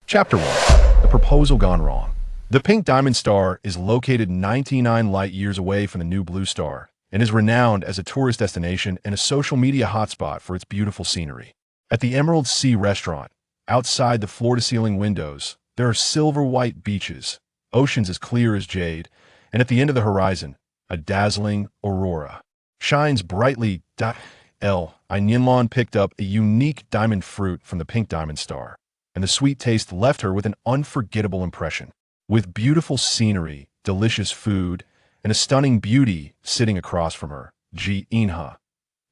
Chapter 1. The Proposal Gone Wrong. The pink diamond star is located 99 light-years away from the new blue star and is renowned as a tourist destination and a social media hotspot for its beautiful scenery. At the Emerald Sea restaurant, outside the floor-to-ceiling windows, there are silver-white beaches, oceans as clear as jade, and at the end of the horizon, a dazzling aurora shines brightly. Li Nianlan picked up a unique diamond fruit from the pink diamond star, and the sweet taste left her with an unforgettable impression. With beautiful scenery, delicious food, and a stunning beauty sitting across from her, Li Nianlan.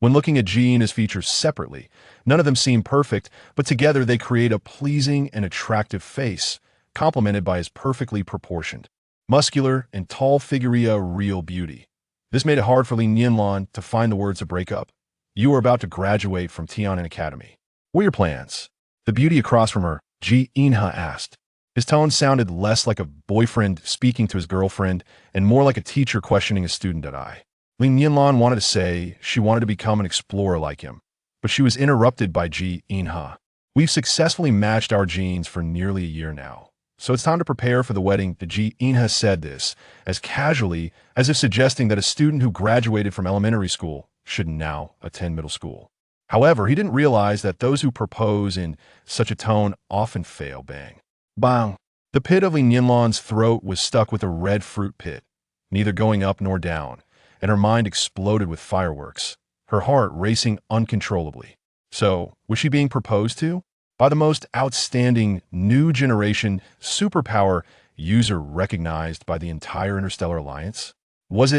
When looking at Li Nianlan's features separately, none of them seem perfect, but together they create a pleasing and attractive face, complemented by his perfectly proportioned, muscular, and tall figure, a real beauty. This made it hard for Li Nianlan to find the words to break up. You are about to graduate from Tian'an Academy. What are your plans? The beauty across from her, Li Nianlan asked. His tone sounded less like a boyfriend speaking to his girlfriend and more like a teacher questioning a student. Li Nianlan wanted to say she wanted to become an explorer like him, but she was interrupted by Li Nianlan. We've successfully matched our genes for nearly a year now, so it's time to prepare for the wedding. Li Nianlan said this as casually as if suggesting that a student who graduated from elementary school should now attend middle school. However, he didn't realize that those who propose in such a tone often fail. Bang. Bang. The pit of Li Nianlan's throat was stuck with a red fruit pit, neither going up nor down, and her mind exploded with fireworks, her heart racing uncontrollably. So, was she being proposed to? By the most outstanding new generation superpower user recognized by the entire Interstellar Alliance? Was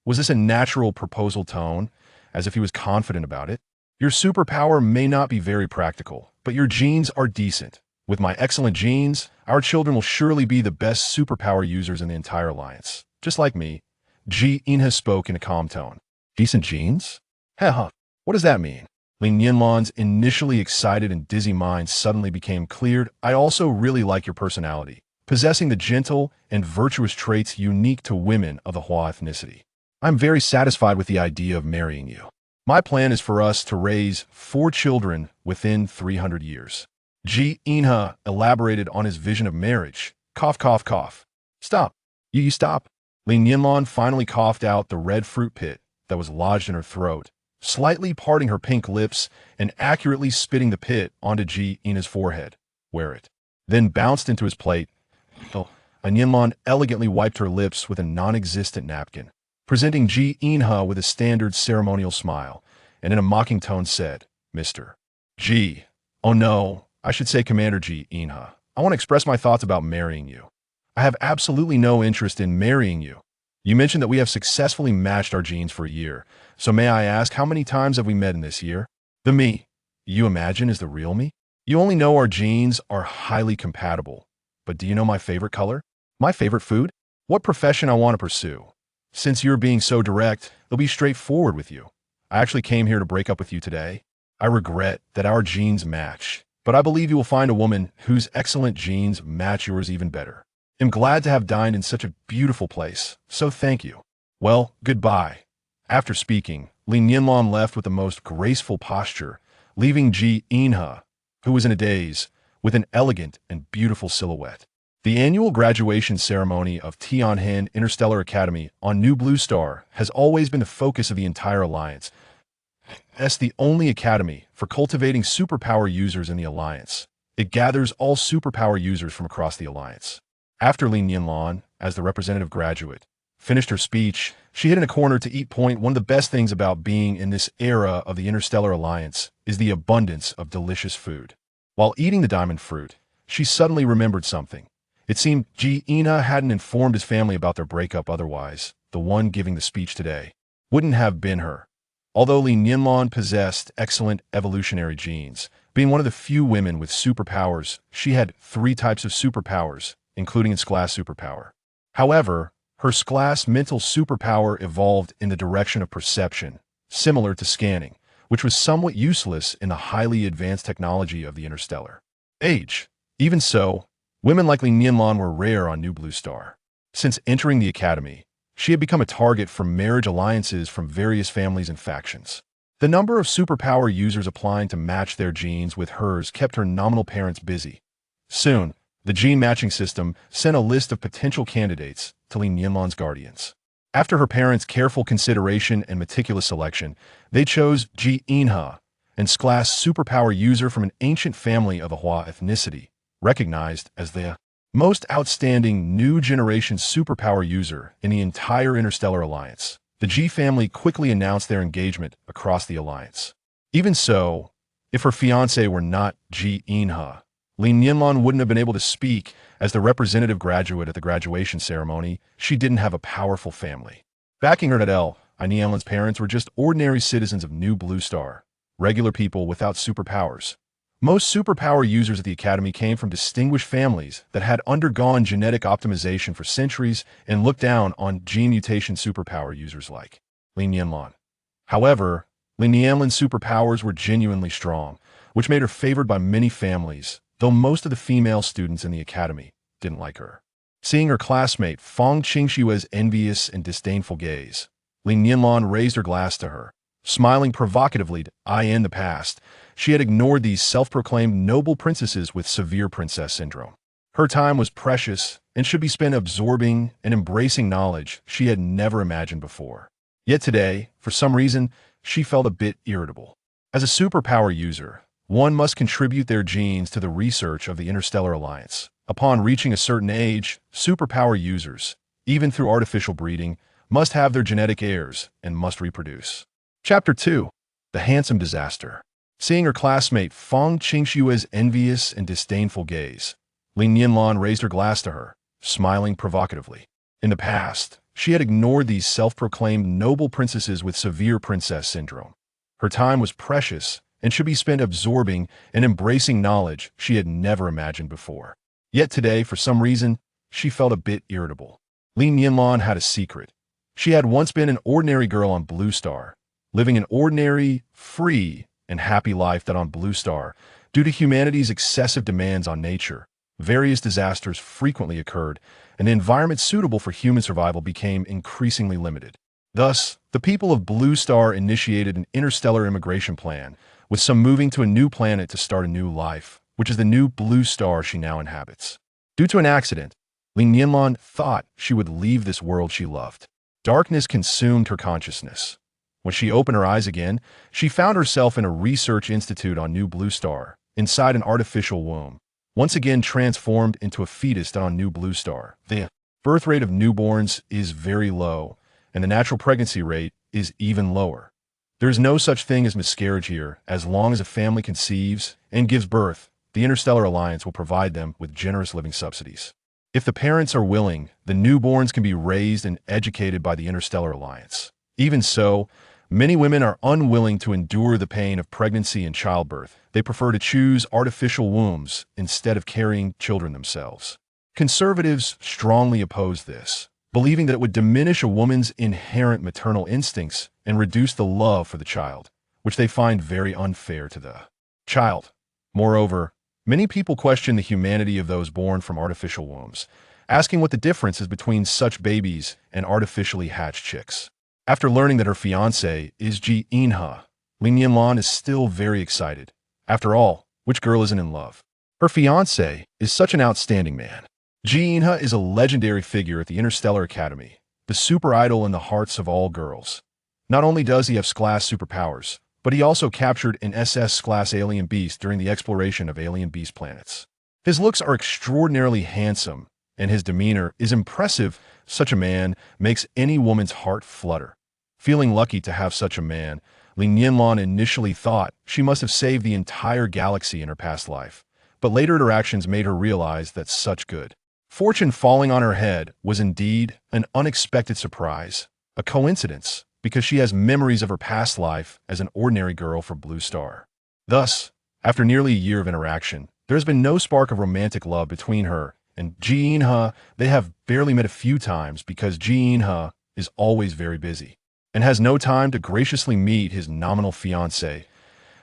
this a natural proposal tone, as if he was confident about it? Your superpower may not be very practical, but your genes are decent. With my excellent genes, our children will surely be the best superpower users in the entire alliance. Just like me. Li Nianlan spoke in a calm tone. Decent genes? Heh, what does that mean? Li Nianlan's initially excited and dizzy mind suddenly became cleared. I also really like your personality, possessing the gentle and virtuous traits unique to women of the Hua ethnicity. I'm very satisfied with the idea of marrying you. My plan is for us to raise 4 children within 300 years. Li Nianlan elaborated on his vision of marriage. Cough, cough, cough. Stop. You stop. Li Nianlan finally coughed out the red fruit pit that was lodged in her throat, slightly parting her pink lips and accurately spitting the pit onto Li Nianlan's forehead, where it then bounced into his plate. Li Nianlan elegantly wiped her lips with a non-existent napkin, presenting Li Nianlan with a standard ceremonial smile, and in a mocking tone said, Mr. G. Oh no, I should say Commander Li Nianlan. I want to express my thoughts about marrying you. I have absolutely no interest in marrying you. You mentioned that we have successfully matched our genes for a year, so may I ask how many times have we met in this year? The me you imagine is the real me? You only know our genes are highly compatible, but do you know my favorite color? My favorite food? What profession I want to pursue? Since you're being so direct, I'll be straightforward with you. I actually came here to break up with you today. I regret that our genes match, but I believe you will find a woman whose excellent genes match yours even better. I'm glad to have dined in such a beautiful place, so thank you. Well, goodbye. After speaking, Li Nianlan left with the most graceful posture, leaving Li Nianlan, who was in a daze, with an elegant and beautiful silhouette. The annual graduation ceremony of Tian'an Interstellar Academy on New Blue Star has always been the focus of the entire Alliance. It's the only academy for cultivating superpower users in the Alliance. It gathers all superpower users from across the Alliance. After Li Nianlan, as the representative graduate, finished her speech, she hid in a corner to eat. One of the best things about being in this era of the Interstellar Alliance is the abundance of delicious food. While eating the diamond fruit, she suddenly remembered something. It seemed Li Nianlan hadn't informed his family about their breakup, otherwise the one giving the speech today wouldn't have been her. Although Li Nianlan possessed excellent evolutionary genes, being one of the few women with superpowers, she had 3 types of superpowers, including its class superpower. However, her class mental superpower evolved in the direction of perception, similar to scanning, which was somewhat useless in the highly advanced technology of the interstellar age. Even so, women like Li Nianlan were rare on New Blue Star. Since entering the academy, she had become a target for marriage alliances from various families and factions. The number of superpower users applying to match their genes with hers kept her nominal parents busy. Soon, The gene matching system sent a list of potential candidates to Li Nianlan's guardians. After her parents' careful consideration and meticulous selection, they chose Ji Inha, an class superpower user from an ancient family of Ahua ethnicity, recognized as the most outstanding new generation superpower user in the entire Interstellar Alliance. The Ji family quickly announced their engagement across the alliance. Even so, if her fiancé were not Ji Inha, Li Nianlan wouldn't have been able to speak as the representative graduate at the graduation ceremony. She didn't have a powerful family backing her. Li Nianlan's parents were just ordinary citizens of New Blue Star, regular people without superpowers. Most superpower users at the Academy came from distinguished families that had undergone genetic optimization for centuries and looked down on gene mutation superpower users like Li Nianlan. However, Li Nianlan's superpowers were genuinely strong, which made her favored by many families, though most of the female students in the Academy didn't like her. Seeing her classmate Fang Qingshue's envious and disdainful gaze, Li Nianlan raised her glass to her, smiling provocatively. In the past, she had ignored these self-proclaimed noble princesses with severe princess syndrome. Her time was precious and should be spent absorbing and embracing knowledge she had never imagined before. Yet today, for some reason, she felt a bit irritable. As a superpower user, one must contribute their genes to the research of the Interstellar Alliance. Upon reaching a certain age, superpower users, even through artificial breeding, must have their genetic heirs and must reproduce. Chapter 2. The Handsome Disaster. Seeing her classmate Fang Qingshue's envious and disdainful gaze, Li Nianlan raised her glass to her, smiling provocatively. In the past, she had ignored these self-proclaimed noble princesses with severe princess syndrome. Her time was precious and should be spent absorbing and embracing knowledge she had never imagined before. Yet today, for some reason, she felt a bit irritable. Li Nianlan had a secret. She had once been an ordinary girl on Blue Star, living an ordinary, free, and happy life. That on Blue Star, due to humanity's excessive demands on nature, various disasters frequently occurred, and the environment suitable for human survival became increasingly limited. Thus, the people of Blue Star initiated an interstellar immigration plan, with some moving to a new planet to start a new life, which is the new Blue Star she now inhabits. Due to an accident, Li Nianlan thought she would leave this world she loved. Darkness consumed her consciousness. When she opened her eyes again, she found herself in a research institute on New Blue Star, inside an artificial womb, once again transformed into a fetus on New Blue Star. The birth rate of newborns is very low, and the natural pregnancy rate is even lower. There is no such thing as miscarriage here. As long as a family conceives and gives birth, the Interstellar Alliance will provide them with generous living subsidies. If the parents are willing, the newborns can be raised and educated by the Interstellar Alliance. Even so, many women are unwilling to endure the pain of pregnancy and childbirth. They prefer to choose artificial wombs instead of carrying children themselves. Conservatives strongly oppose this, believing that it would diminish a woman's inherent maternal instincts and reduce the love for the child, which they find very unfair to the child. Moreover, many people question the humanity of those born from artificial wombs, asking what the difference is between such babies and artificially hatched chicks. After learning that her fiancé is Ji Inha, Li Nianlan is still very excited. After all, which girl isn't in love? Her fiancé is such an outstanding man. Ji Inha is a legendary figure at the Interstellar Academy, the super idol in the hearts of all girls. Not only does he have class superpowers, but he also captured an SS-class alien beast during the exploration of alien beast planets. His looks are extraordinarily handsome, and his demeanor is impressive. Such a man makes any woman's heart flutter. Feeling lucky to have such a man, Li Nianlan initially thought she must have saved the entire galaxy in her past life, but later interactions made her realize that such good fortune falling on her head was indeed an unexpected surprise, a coincidence, because she has memories of her past life as an ordinary girl for Blue Star. Thus, after nearly a year of interaction, there has been no spark of romantic love between her and Ji Inha. They have barely met a few times because Ji Inha is always very busy and has no time to graciously meet his nominal fiancé.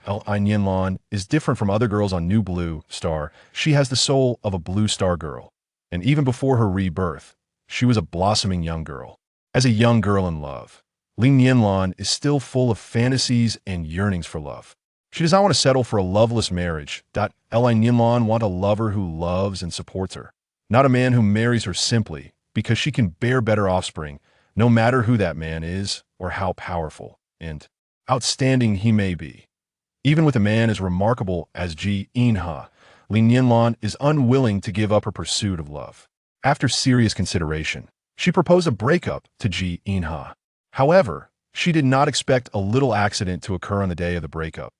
Li Nianlan is different from other girls on New Blue Star. She has the soul of a Blue Star girl, and even before her rebirth, she was a blossoming young girl. As a young girl in love, Li Nianlan is still full of fantasies and yearnings for love. She does not want to settle for a loveless marriage. Li Nianlan want a lover who loves and supports her, not a man who marries her simply because she can bear better offspring, no matter who that man is or how powerful and outstanding he may be. Even with a man as remarkable as Ji In-ha, Li Nianlan is unwilling to give up her pursuit of love. After serious consideration, she proposed a breakup to Ji In-ha. However, she did not expect a little accident to occur on the day of the breakup.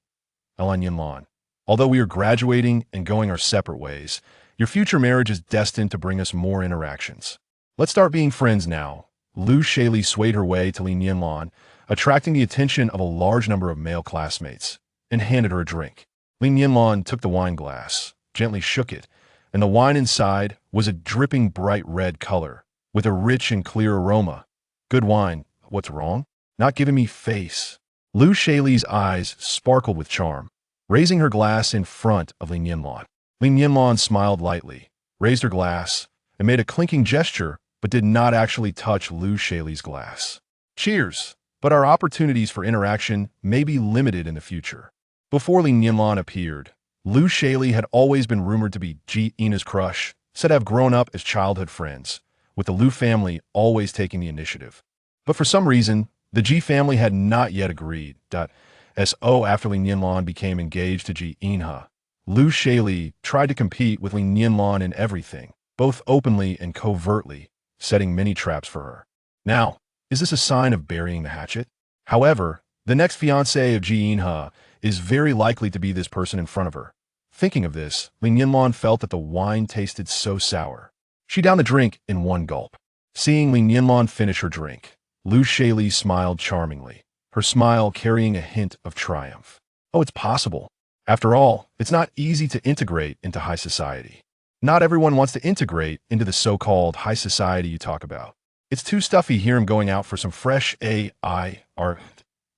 Li Nianlan, although we are graduating and going our separate ways, your future marriage is destined to bring us more interactions. Let's start being friends now. Lu Shaili swayed her way to Li Nianlan, attracting the attention of a large number of male classmates, and handed her a drink. Li Nianlan took the wine glass, gently shook it, and the wine inside was a dripping bright red color, with a rich and clear aroma. Good wine. What's wrong? Not giving me face. Lu Shaili's eyes sparkled with charm, raising her glass in front of Li Nianlan. Li Nianlan smiled lightly, raised her glass, and made a clinking gesture, but did not actually touch Lu Shaili's glass. Cheers! But our opportunities for interaction may be limited in the future. Before Li Nianlan appeared, Lu Shaili had always been rumored to be Ji In-ha's crush, said to have grown up as childhood friends, with the Lu family always taking the initiative. But for some reason, the Ji family had not yet agreed. So after Li Nianlan became engaged to Ji In-ha, Lu Shaili tried to compete with Li Nianlan in everything, both openly and covertly, setting many traps for her. Now, is this a sign of burying the hatchet? However, the next fiancé of Ji In-ha is very likely to be this person in front of her. Thinking of this, Li Nianlan felt that the wine tasted so sour. She downed the drink in one gulp. Seeing Li Nianlan finish her drink, Lu Shaili smiled charmingly, her smile carrying a hint of triumph. Oh, it's possible. After all, it's not easy to integrate into high society. Not everyone wants to integrate into the so-called high society you talk about. It's too stuffy here. I'm going out for some fresh air.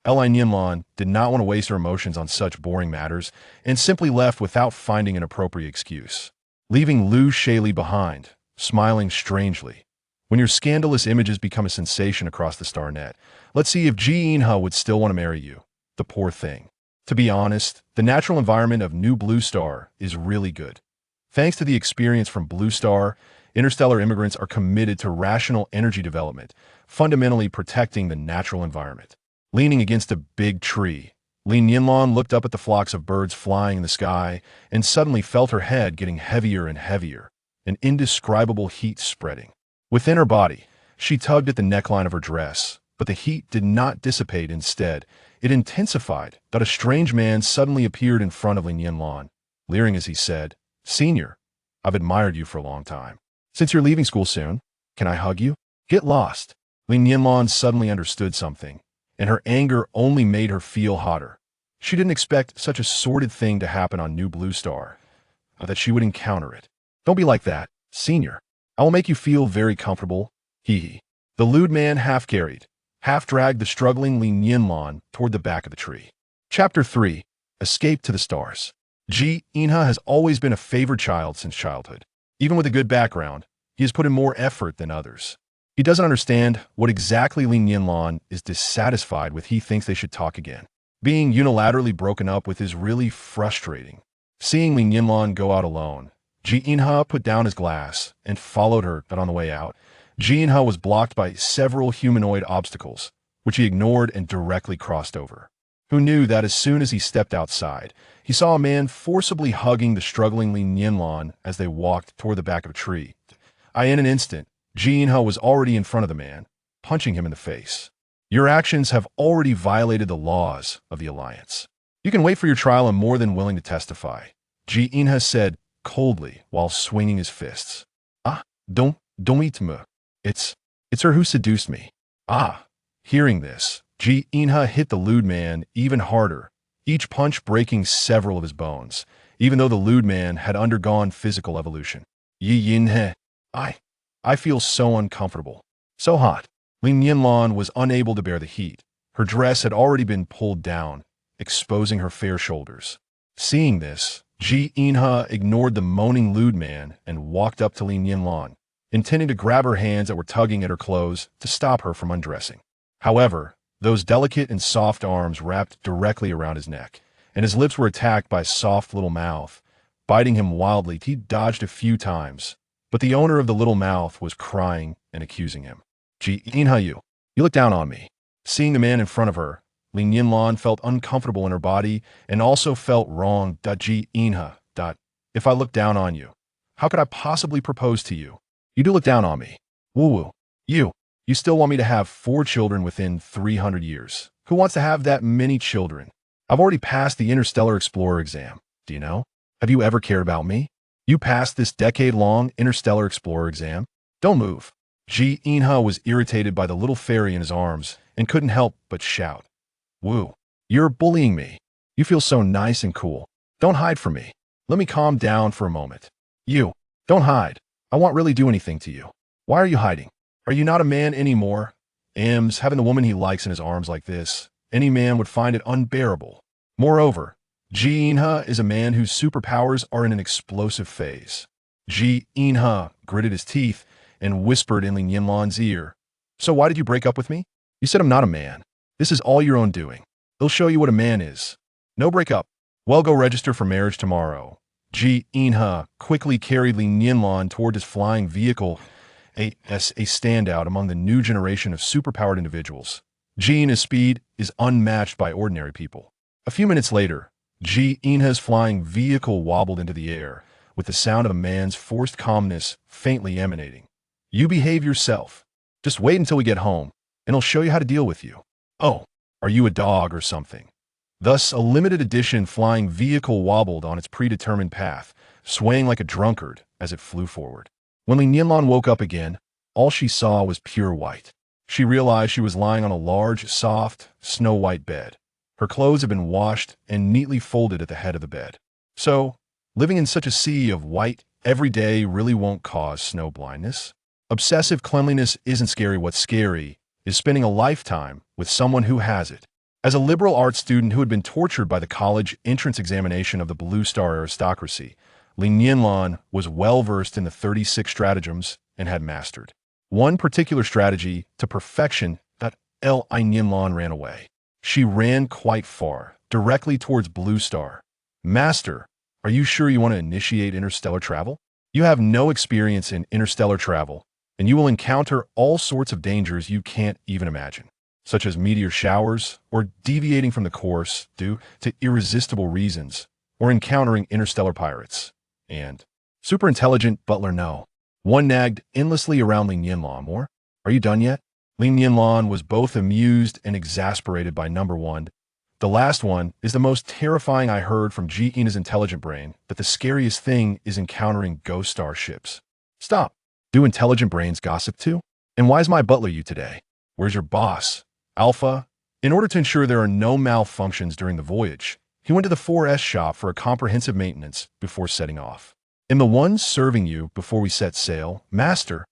Li Nianlan did not want to waste her emotions on such boring matters and simply left without finding an appropriate excuse, leaving Lu Shaili behind, smiling strangely. When your scandalous images become a sensation across the star net, let's see if Ji In-ha would still want to marry you. The poor thing. To be honest, the natural environment of New Blue Star is really good. Thanks to the experience from Blue Star, interstellar immigrants are committed to rational energy development, fundamentally protecting the natural environment. Leaning against a big tree, Li Nianlan looked up at the flocks of birds flying in the sky and suddenly felt her head getting heavier and heavier, an indescribable heat spreading. Within her body, she tugged at the neckline of her dress, but the heat did not dissipate. Instead, it intensified. That a strange man suddenly appeared in front of Li Nianlan, leering as he said, "Senior, I've admired you for a long time. Since you're leaving school soon, can I hug you? Get lost." Li Nianlan suddenly understood something, and her anger only made her feel hotter. She didn't expect such a sordid thing to happen on New Blue Star, that she would encounter it. "Don't be like that, senior. I will make you feel very comfortable." Hee. The lewd man half-carried, half-dragged the struggling Li Nianlan toward the back of the tree. Chapter 3. Escape to the Stars. Ji In-ha has always been a favored child since childhood. Even with a good background, he has put in more effort than others. He doesn't understand what exactly Li Nianlan is dissatisfied with. He thinks they should talk again. Being unilaterally broken up with is really frustrating. Seeing Li Nianlan go out alone, Ji In-ha put down his glass and followed her, but on the way out, Ji In-ha was blocked by several humanoid obstacles, which he ignored and directly crossed over. Who knew that as soon as he stepped outside, he saw a man forcibly hugging the struggling Li Nianlan as they walked toward the back of a tree. In an instant, Ji In-ha was already in front of the man, punching him in the face. "Your actions have already violated the laws of the Alliance. You can wait for your trial. I'm more than willing to testify," Ji In-ha said coldly while swinging his fists. Don't eat me. It's her who seduced me." Hearing this, Ji In-ha hit the lewd man even harder, each punch breaking several of his bones, even though the lewd man had undergone physical evolution. "Yi In-ha, I feel so uncomfortable. So hot." Li Nianlan was unable to bear the heat. Her dress had already been pulled down, exposing her fair shoulders. Seeing this, Ji In-ha ignored the moaning lewd man and walked up to Li Nianlan, intending to grab her hands that were tugging at her clothes to stop her from undressing. However, those delicate and soft arms wrapped directly around his neck, and his lips were attacked by a soft little mouth, biting him wildly. He dodged a few times, but the owner of the little mouth was crying and accusing him. Ji Inha, you look down on me. Seeing the man in front of her, Li Nianlan felt uncomfortable in her body and also felt wrong. Ji Inha. If I look down on you, how could I possibly propose to you? You do look down on me. Woo-woo. You still want me to have 4 children within 300 years. Who wants to have that many children? I've already passed the Interstellar Explorer exam. Do you know? Have you ever cared about me? You passed this decade-long Interstellar Explorer exam? Don't move. Ji Inha was irritated by the little fairy in his arms and couldn't help but shout. Woo. You're bullying me. You feel so nice and cool. Don't hide from me. Let me calm down for a moment. You. Don't hide. I won't really do anything to you. Why are you hiding? Are you not a man anymore? Having the woman he likes in his arms like this, any man would find it unbearable. Moreover, Ji Inha is a man whose superpowers are in an explosive phase. Ji Inha gritted his teeth and whispered in Li Nianlan's ear. So why did you break up with me? You said I'm not a man. This is all your own doing. It'll show you what a man is. No breakup. Well, go register for marriage tomorrow. Ji Inha quickly carried Li Nianlan toward his flying vehicle, a standout among the new generation of superpowered individuals. Ji Inha's speed is unmatched by ordinary people. A few minutes later, Ji Inha's flying vehicle wobbled into the air, with the sound of a man's forced calmness faintly emanating. You behave yourself. Just wait until we get home, and I'll show you how to deal with you. Oh, are you a dog or something? Thus, a limited edition flying vehicle wobbled on its predetermined path, swaying like a drunkard as it flew forward. When Li Nianlan woke up again, all she saw was pure white. She realized she was lying on a large, soft, snow-white bed. Her clothes had been washed and neatly folded at the head of the bed. So, living in such a sea of white every day really won't cause snow blindness. Obsessive cleanliness isn't scary. What's scary is spending a lifetime with someone who has it. As a liberal arts student who had been tortured by the college entrance examination of the Blue Star aristocracy, Li Nianlan was well-versed in the 36 stratagems and had mastered one particular strategy to perfection. Li Nianlan ran away. She ran quite far, directly towards Blue Star. Master, are you sure you want to initiate interstellar travel? You have no experience in interstellar travel, and you will encounter all sorts of dangers you can't even imagine, such as meteor showers, or deviating from the course due to irresistible reasons, or encountering interstellar pirates. And super intelligent butler no. One nagged endlessly around Li Nianlan. More? Are you done yet? Li Nianlan was both amused and exasperated by number 1. The last one is the most terrifying. I heard from Ji Inha's intelligent brain that the scariest thing is encountering ghost starships. Stop. Do intelligent brains gossip too? And why is my butler you today? Where's your boss? Alpha? In order to ensure there are no malfunctions during the voyage, he went to the 4S shop for a comprehensive maintenance before setting off. And the one serving you before we set sail, master.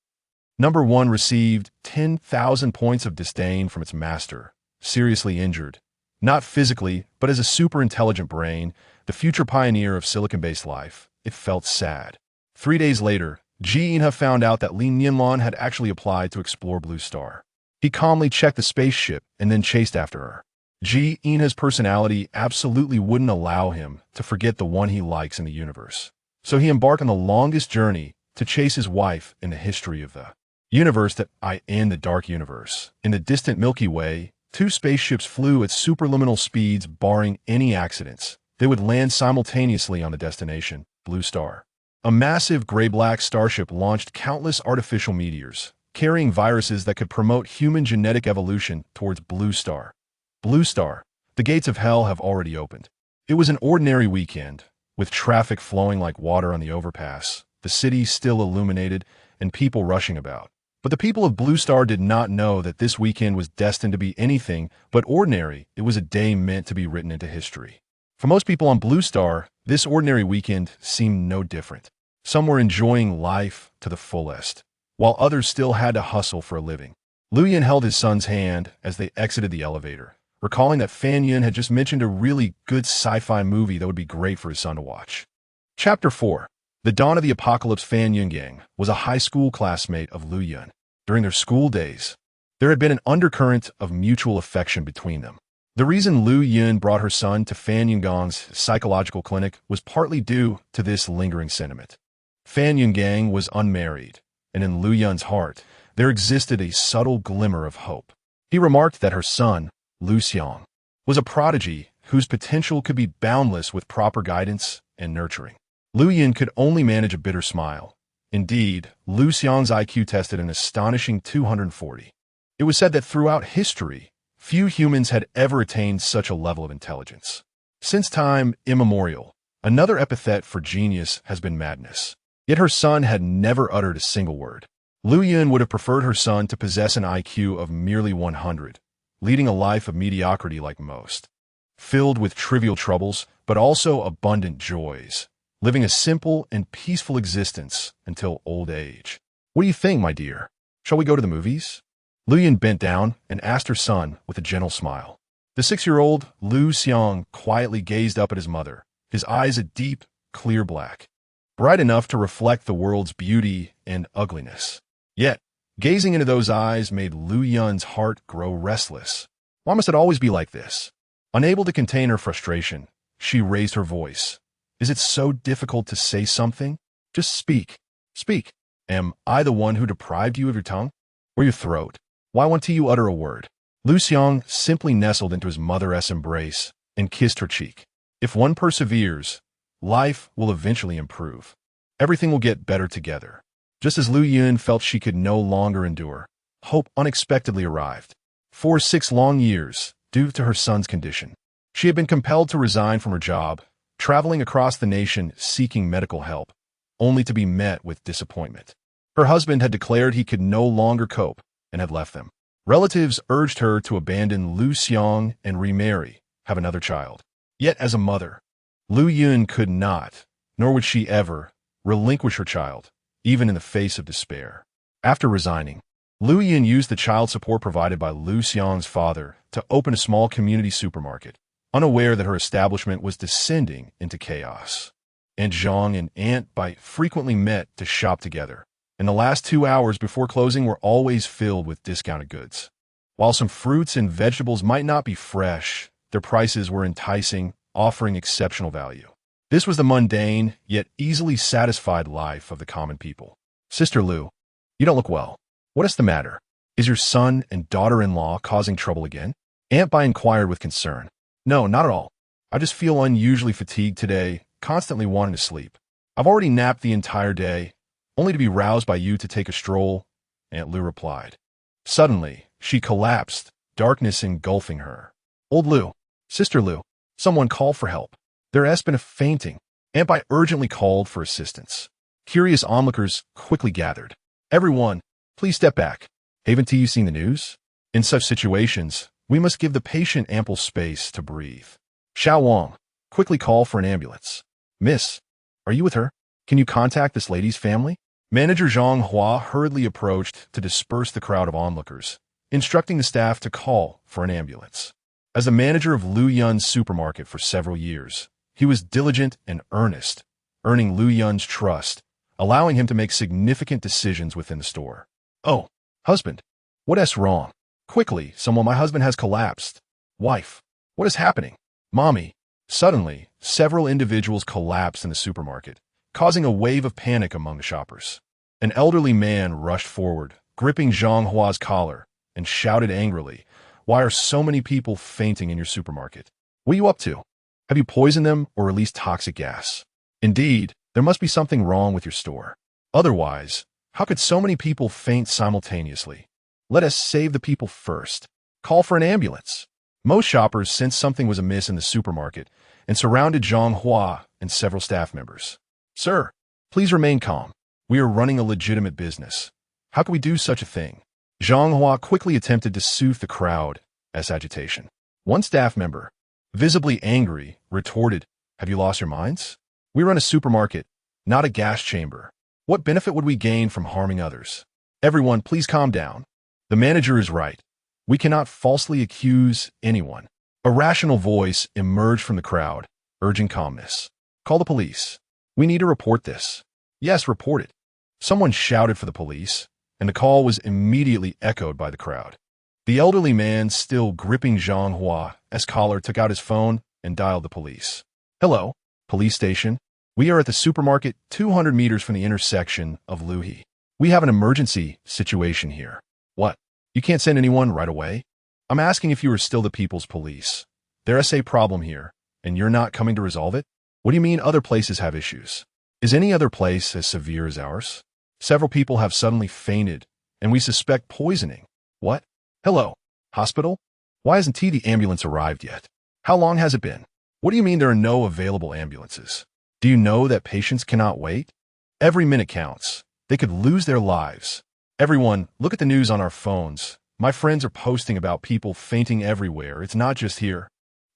Number 1 received 10,000 points of disdain from its master, seriously injured. Not physically, but as a super-intelligent brain, the future pioneer of silicon-based life, it felt sad. 3 days later, Ji Inha found out that Li Nianlan had actually applied to explore Blue Star. He calmly checked the spaceship and then chased after her. Ji Inha's personality absolutely wouldn't allow him to forget the one he likes in the universe. So he embarked on the longest journey to chase his wife in the history of the universe. In the dark universe. In the distant Milky Way, 2 spaceships flew at superluminal speeds. Barring any accidents, they would land simultaneously on the destination, Blue Star. A massive gray-black starship launched countless artificial meteors, carrying viruses that could promote human genetic evolution towards Blue Star. Blue Star, the gates of hell have already opened. It was an ordinary weekend, with traffic flowing like water on the overpass, the city still illuminated, and people rushing about. But the people of Blue Star did not know that this weekend was destined to be anything but ordinary. It was a day meant to be written into history. For most people on Blue Star, this ordinary weekend seemed no different. Some were enjoying life to the fullest, while others still had to hustle for a living. Luyan held his son's hand as they exited the elevator, recalling that Fan Yun had just mentioned a really good sci-fi movie that would be great for his son to watch. Chapter 4. The Dawn of the Apocalypse. Fan Yungang was a high school classmate of Lu Yun. During their school days, there had been an undercurrent of mutual affection between them. The reason Lu Yun brought her son to Fan Yunggang's psychological clinic was partly due to this lingering sentiment. Fan Yungang was unmarried, and in Lu Yun's heart, there existed a subtle glimmer of hope. He remarked that her son, Lu Xiang, was a prodigy whose potential could be boundless with proper guidance and nurturing. Lu Yun could only manage a bitter smile. Indeed, Lu Xiang's IQ tested an astonishing 240. It was said that throughout history, few humans had ever attained such a level of intelligence. Since time immemorial, another epithet for genius has been madness. Yet her son had never uttered a single word. Lu Yun would have preferred her son to possess an IQ of merely 100, leading a life of mediocrity like most, filled with trivial troubles, but also abundant joys, living a simple and peaceful existence until old age. What do you think, my dear? Shall we go to the movies? Lu Yun bent down and asked her son with a gentle smile. The 6-year-old Lu Xiang quietly gazed up at his mother, his eyes a deep, clear black, bright enough to reflect the world's beauty and ugliness. Yet, gazing into those eyes made Lu Yun's heart grow restless. Why must it always be like this? Unable to contain her frustration, she raised her voice. Is it so difficult to say something? Just speak. Speak. Am I the one who deprived you of your tongue? Or your throat? Why won't you utter a word? Lu Xiang simply nestled into his mother's embrace and kissed her cheek. If one perseveres, life will eventually improve. Everything will get better together. Just as Lu Yun felt she could no longer endure, hope unexpectedly arrived. For 6 long years, due to her son's condition, she had been compelled to resign from her job, traveling across the nation seeking medical help, only to be met with disappointment. Her husband had declared he could no longer cope and had left them. Relatives urged her to abandon Lu Xiang and remarry, have another child. Yet as a mother, Lu Yun could not, nor would she ever, relinquish her child, even in the face of despair. After resigning, Lu Yun used the child support provided by Lu Xiang's father to open a small community supermarket, unaware that her establishment was descending into chaos. Aunt Zhang and Aunt Bai frequently met to shop together, and the last 2 hours before closing were always filled with discounted goods. While some fruits and vegetables might not be fresh, their prices were enticing, offering exceptional value. This was the mundane, yet easily satisfied life of the common people. Sister Lu, you don't look well. What is the matter? Is your son and daughter-in-law causing trouble again? Aunt Bai inquired with concern. No, not at all. I just feel unusually fatigued today, constantly wanting to sleep. I've already napped the entire day, only to be roused by you to take a stroll, Aunt Lu replied. Suddenly, she collapsed, darkness engulfing her. Old Lu, Sister Lu, someone call for help. There has been a fainting. Aunt Bai urgently called for assistance. Curious onlookers quickly gathered. Everyone, please step back. Haven't you seen the news? In such situations, we must give the patient ample space to breathe. Xiao Wang, quickly call for an ambulance. Miss, are you with her? Can you contact this lady's family? Manager Zhang Hua hurriedly approached to disperse the crowd of onlookers, instructing the staff to call for an ambulance. As the manager of Lu Yun's supermarket for several years, he was diligent and earnest, earning Lu Yun's trust, allowing him to make significant decisions within the store. Oh, husband, what is wrong? Quickly, someone, my husband has collapsed. Wife, what is happening? Mommy. Suddenly, several individuals collapsed in the supermarket, causing a wave of panic among the shoppers. An elderly man rushed forward, gripping Zhang Hua's collar, and shouted angrily, "Why are so many people fainting in your supermarket? What are you up to? Have you poisoned them or released toxic gas? Indeed, there must be something wrong with your store. Otherwise, how could so many people faint simultaneously? Let us save the people first. Call for an ambulance." Most shoppers sensed something was amiss in the supermarket and surrounded Zhang Hua and several staff members. Sir, please remain calm. We are running a legitimate business. How can we do such a thing? Zhang Hua quickly attempted to soothe the crowd as agitation. One staff member, visibly angry, retorted, "Have you lost your minds? We run a supermarket, not a gas chamber. What benefit would we gain from harming others? Everyone, please calm down. The manager is right. We cannot falsely accuse anyone." A rational voice emerged from the crowd, urging calmness. "Call the police. We need to report this." "Yes, report it." Someone shouted for the police, and the call was immediately echoed by the crowd. The elderly man, still gripping Zhang Hua's collar, took out his phone and dialed the police. Hello, police station. We are at the supermarket 200 meters from the intersection of Luhe. We have an emergency situation here. What? You can't send anyone right away? I'm asking if you are still the people's police. There's a problem here, and you're not coming to resolve it? What do you mean other places have issues? Is any other place as severe as ours? Several people have suddenly fainted, and we suspect poisoning. What? Hello, hospital? Why hasn't the ambulance arrived yet? How long has it been? What do you mean there are no available ambulances? Do you know that patients cannot wait? Every minute counts. They could lose their lives. Everyone, look at the news on our phones. My friends are posting about people fainting everywhere. It's not just here.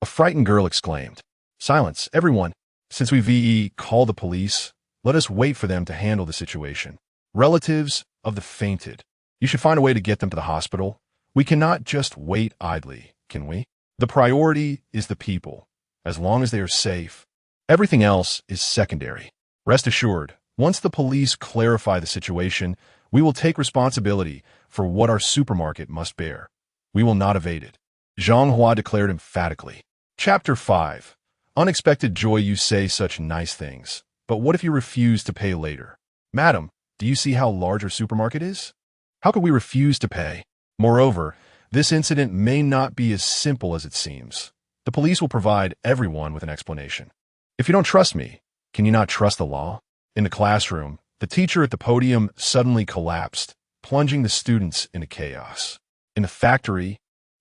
A frightened girl exclaimed. Silence, everyone. Since we called the police, let us wait for them to handle the situation. Relatives of the fainted. You should find a way to get them to the hospital. We cannot just wait idly, can we? The priority is the people. As long as they are safe, everything else is secondary. Rest assured, once the police clarify the situation, we will take responsibility for what our supermarket must bear. We will not evade it. Zhang Hua declared emphatically. Chapter 5. Unexpected joy. You say such nice things, but what if you refuse to pay later? Madam, do you see how large our supermarket is? How could we refuse to pay? Moreover, this incident may not be as simple as it seems. The police will provide everyone with an explanation. If you don't trust me, can you not trust the law? In the classroom, the teacher at the podium suddenly collapsed, plunging the students into chaos. In the factory,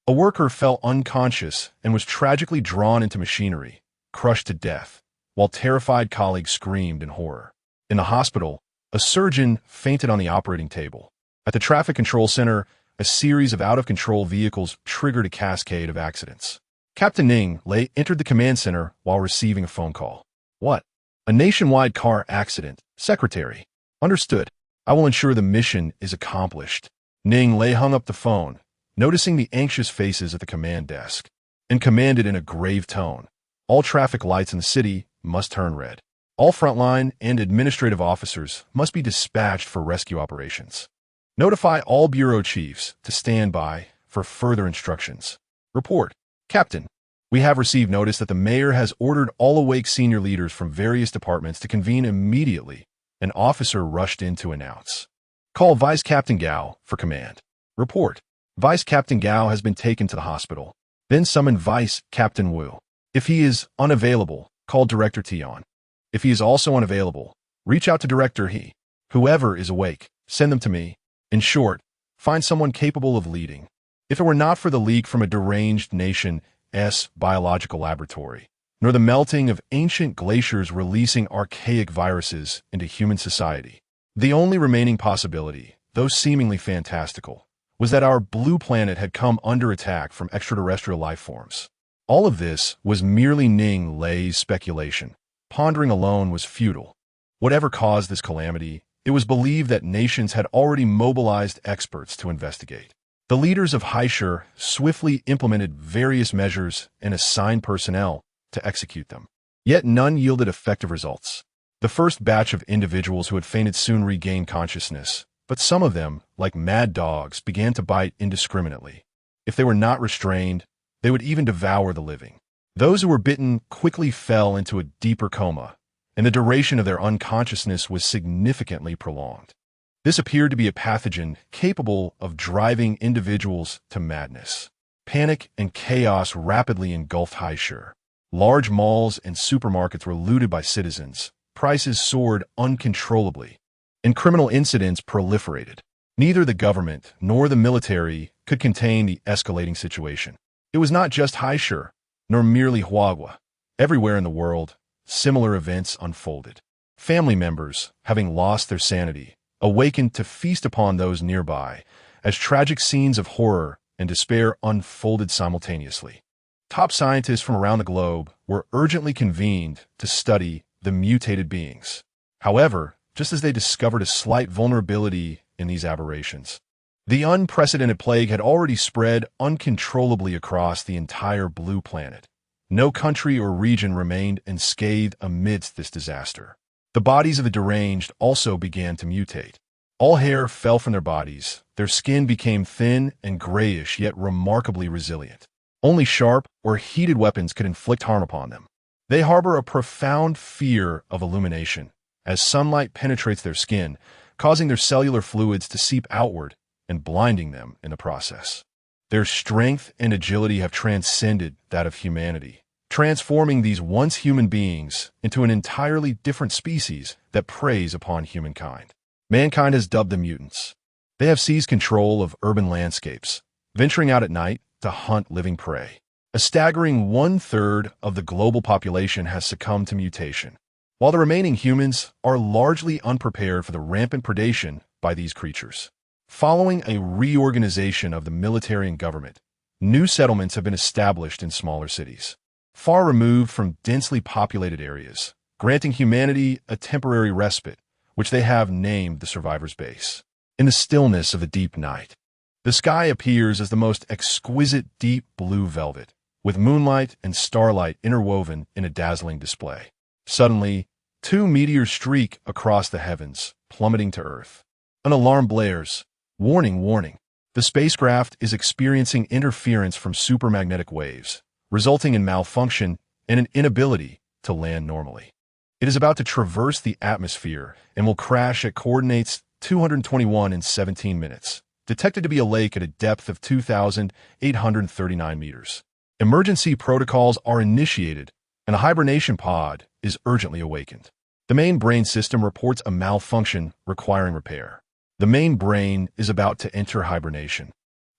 a worker fell unconscious and was tragically drawn into machinery, crushed to death, while terrified colleagues screamed in horror. In the hospital, a surgeon fainted on the operating table. At the traffic control center, a series of out-of-control vehicles triggered a cascade of accidents. Captain Ning Lei entered the command center while receiving a phone call. What? A nationwide car accident. Secretary. Understood. I will ensure the mission is accomplished. Ning Lei hung up the phone, noticing the anxious faces at the command desk, and commanded in a grave tone. All traffic lights in the city must turn red. All frontline and administrative officers must be dispatched for rescue operations. Notify all bureau chiefs to stand by for further instructions. Report. Captain, we have received notice that the mayor has ordered all awake senior leaders from various departments to convene immediately. An officer rushed in to announce. Call Vice Captain Gao for command. Report. Vice Captain Gao has been taken to the hospital. Then summon Vice Captain Wu. If he is unavailable, call Director Tian. If he is also unavailable, reach out to Director He. Whoever is awake, send them to me. In short, find someone capable of leading. If it were not for the leak from a deranged nation's biological laboratory, nor the melting of ancient glaciers releasing archaic viruses into human society, the only remaining possibility, though seemingly fantastical, was that our blue planet had come under attack from extraterrestrial life forms. All of this was merely Ning Lei's speculation. Pondering alone was futile. Whatever caused this calamity, it was believed that nations had already mobilized experts to investigate. The leaders of Haishur swiftly implemented various measures and assigned personnel to execute them. Yet none yielded effective results. The first batch of individuals who had fainted soon regained consciousness, but some of them, like mad dogs, began to bite indiscriminately. If they were not restrained, they would even devour the living. Those who were bitten quickly fell into a deeper coma, and the duration of their unconsciousness was significantly prolonged. This appeared to be a pathogen capable of driving individuals to madness. Panic and chaos rapidly engulfed Haishur. Large malls and supermarkets were looted by citizens. Prices soared uncontrollably, and criminal incidents proliferated. Neither the government nor the military could contain the escalating situation. It was not just Haishur, nor merely Huagua. Everywhere in the world, similar events unfolded. Family members, having lost their sanity, awakened to feast upon those nearby, as tragic scenes of horror and despair unfolded simultaneously. Top scientists from around the globe were urgently convened to study the mutated beings. However, just as they discovered a slight vulnerability in these aberrations, the unprecedented plague had already spread uncontrollably across the entire blue planet. No country or region remained unscathed amidst this disaster. The bodies of the deranged also began to mutate. All hair fell from their bodies. Their skin became thin and grayish, yet remarkably resilient. Only sharp or heated weapons could inflict harm upon them. They harbor a profound fear of illumination, as sunlight penetrates their skin, causing their cellular fluids to seep outward and blinding them in the process. Their strength and agility have transcended that of humanity, transforming these once human beings into an entirely different species that preys upon humankind. Mankind has dubbed them mutants. They have seized control of urban landscapes, venturing out at night to hunt living prey. A staggering 1/3 of the global population has succumbed to mutation, while the remaining humans are largely unprepared for the rampant predation by these creatures. Following a reorganization of the military and government, new settlements have been established in smaller cities, far removed from densely populated areas, granting humanity a temporary respite, which they have named the Survivor's Base. In the stillness of the deep night, the sky appears as the most exquisite deep blue velvet, with moonlight and starlight interwoven in a dazzling display. Suddenly, 2 meteors streak across the heavens, plummeting to Earth. An alarm blares. Warning, warning. The spacecraft is experiencing interference from supermagnetic waves, resulting in malfunction and an inability to land normally. It is about to traverse the atmosphere and will crash at coordinates 221 in 17 minutes, detected to be a lake at a depth of 2,839 meters. Emergency protocols are initiated, and a hibernation pod is urgently awakened. The main brain system reports a malfunction requiring repair. The main brain is about to enter hibernation,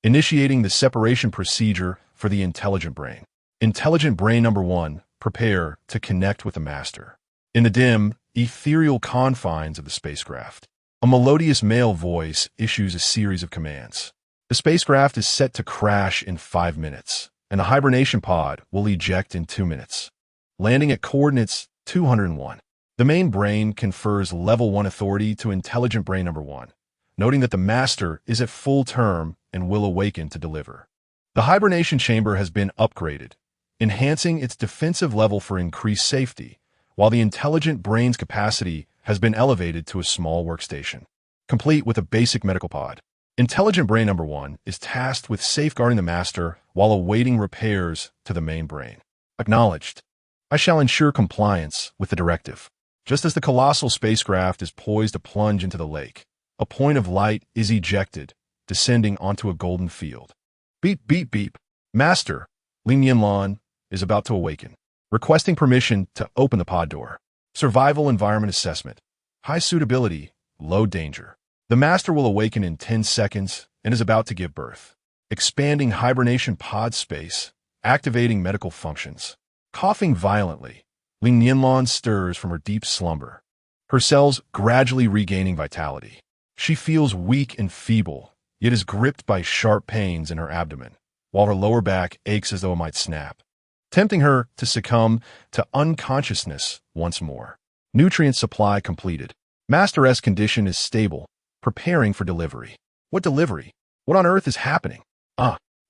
initiating the separation procedure for the intelligent brain. Intelligent brain number 1, prepare to connect with the master. In the dim, ethereal confines of the spacecraft, a melodious male voice issues a series of commands. The spacecraft is set to crash in 5 minutes, and the hibernation pod will eject in 2 minutes, landing at coordinates 201. The main brain confers level 1 authority to intelligent brain number 1, noting that the master is at full term and will awaken to deliver. The hibernation chamber has been upgraded, enhancing its defensive level for increased safety, while the intelligent brain's capacity has been elevated to a small workstation, complete with a basic medical pod. Intelligent brain number 1 is tasked with safeguarding the master while awaiting repairs to the main brain. Acknowledged. I shall ensure compliance with the directive. Just as the colossal spacecraft is poised to plunge into the lake, a point of light is ejected, descending onto a golden field. Beep, beep, beep. Master, Li Nianlan, is about to awaken, requesting permission to open the pod door. Survival environment assessment. High suitability, low danger. The master will awaken in 10 seconds and is about to give birth. Expanding hibernation pod space, activating medical functions. Coughing violently, Li Nianlan stirs from her deep slumber, her cells gradually regaining vitality. She feels weak and feeble, yet is gripped by sharp pains in her abdomen, while her lower back aches as though it might snap, tempting her to succumb to unconsciousness once more. Nutrient supply completed. Master S condition is stable, preparing for delivery. What delivery? What on earth is happening?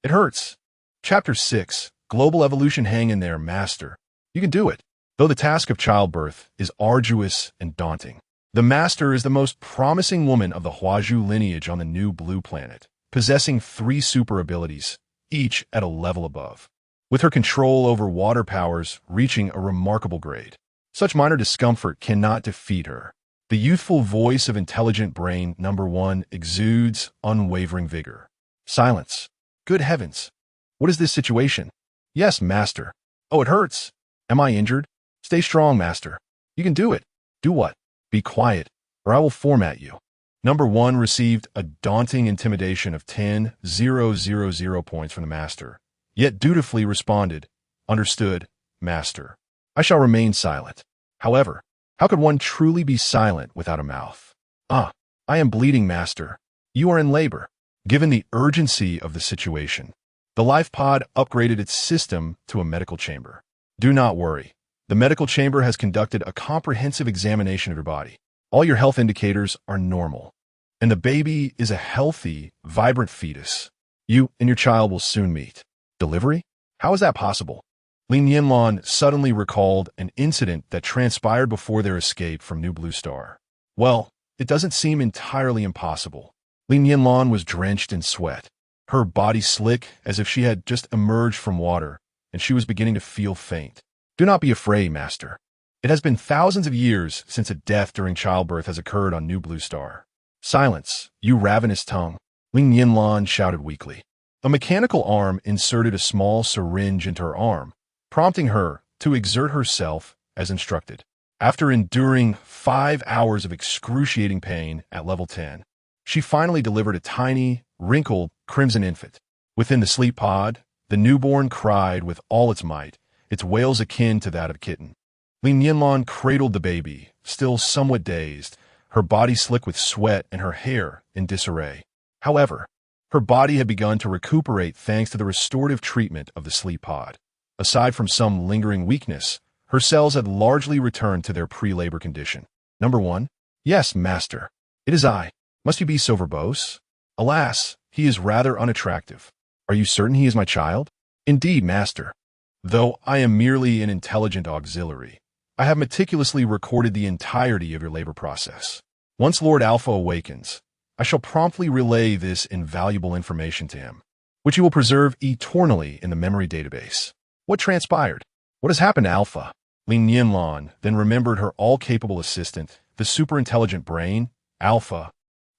It hurts. Chapter 6. Global evolution. Hang in there, Master. You can do it. Though the task of childbirth is arduous and daunting, the Master is the most promising woman of the Huazhu lineage on the new blue planet, possessing 3 super abilities, each at a level above, with her control over water powers reaching a remarkable grade. Such minor discomfort cannot defeat her. The youthful voice of intelligent brain number 1 exudes unwavering vigor. Silence. Good heavens. What is this situation? Yes, Master. Oh, it hurts. Am I injured? Stay strong, Master. You can do it. Do what? Be quiet, or I will format you. Number 1 received a daunting intimidation of 10,000 points from the Master, yet dutifully responded, Understood, Master. I shall remain silent. However, how could one truly be silent without a mouth? I am bleeding, Master. You are in labor. Given the urgency of the situation, the life pod upgraded its system to a medical chamber. Do not worry. The medical chamber has conducted a comprehensive examination of your body. All your health indicators are normal, and the baby is a healthy, vibrant fetus. You and your child will soon meet. Delivery? How is that possible? Li Nianlan suddenly recalled an incident that transpired before their escape from New Blue Star. Well, it doesn't seem entirely impossible. Li Nianlan was drenched in sweat, her body slick as if she had just emerged from water, and she was beginning to feel faint. Do not be afraid, Master. It has been thousands of years since a death during childbirth has occurred on New Blue Star. Silence, you ravenous tongue, Li Nianlan shouted weakly. A mechanical arm inserted a small syringe into her arm, prompting her to exert herself as instructed. After enduring 5 hours of excruciating pain at level 10, she finally delivered a tiny, wrinkled, crimson infant. Within the sleep pod, the newborn cried with all its might, its wails akin to that of a kitten. Li Nianlan cradled the baby, still somewhat dazed, her body slick with sweat and her hair in disarray. However, her body had begun to recuperate thanks to the restorative treatment of the sleep pod. Aside from some lingering weakness, her cells had largely returned to their pre-labor condition. Number 1. Yes, Master. It is I. Must you be so verbose? Alas, he is rather unattractive. Are you certain he is my child? Indeed, Master. Though I am merely an intelligent auxiliary, I have meticulously recorded the entirety of your labor process. Once Lord Alpha awakens, I shall promptly relay this invaluable information to him, which he will preserve eternally in the memory database. What transpired? What has happened to Alpha? Li Nianlan then remembered her all-capable assistant, the super-intelligent brain, Alpha.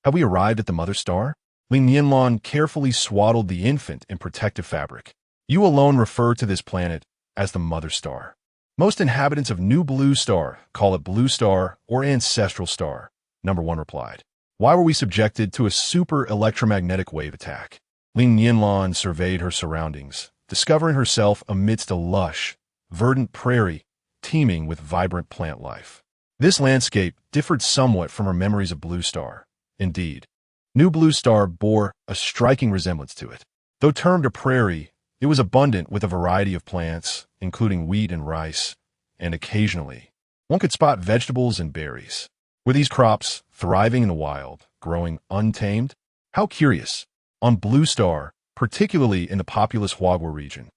Have we arrived at the Mother Star? Li Nianlan carefully swaddled the infant in protective fabric. You alone refer to this planet as the Mother Star. Most inhabitants of New Blue Star call it Blue Star or Ancestral Star, Number 1 replied. Why were we subjected to a super electromagnetic wave attack? Li Nianlan surveyed her surroundings, discovering herself amidst a lush, verdant prairie teeming with vibrant plant life. This landscape differed somewhat from her memories of Blue Star. Indeed, New Blue Star bore a striking resemblance to it. Though termed a prairie, it was abundant with a variety of plants, including wheat and rice, and occasionally, one could spot vegetables and berries. Were these crops thriving in the wild, growing untamed? How curious. On Blue Star, particularly in the populous Huagua region,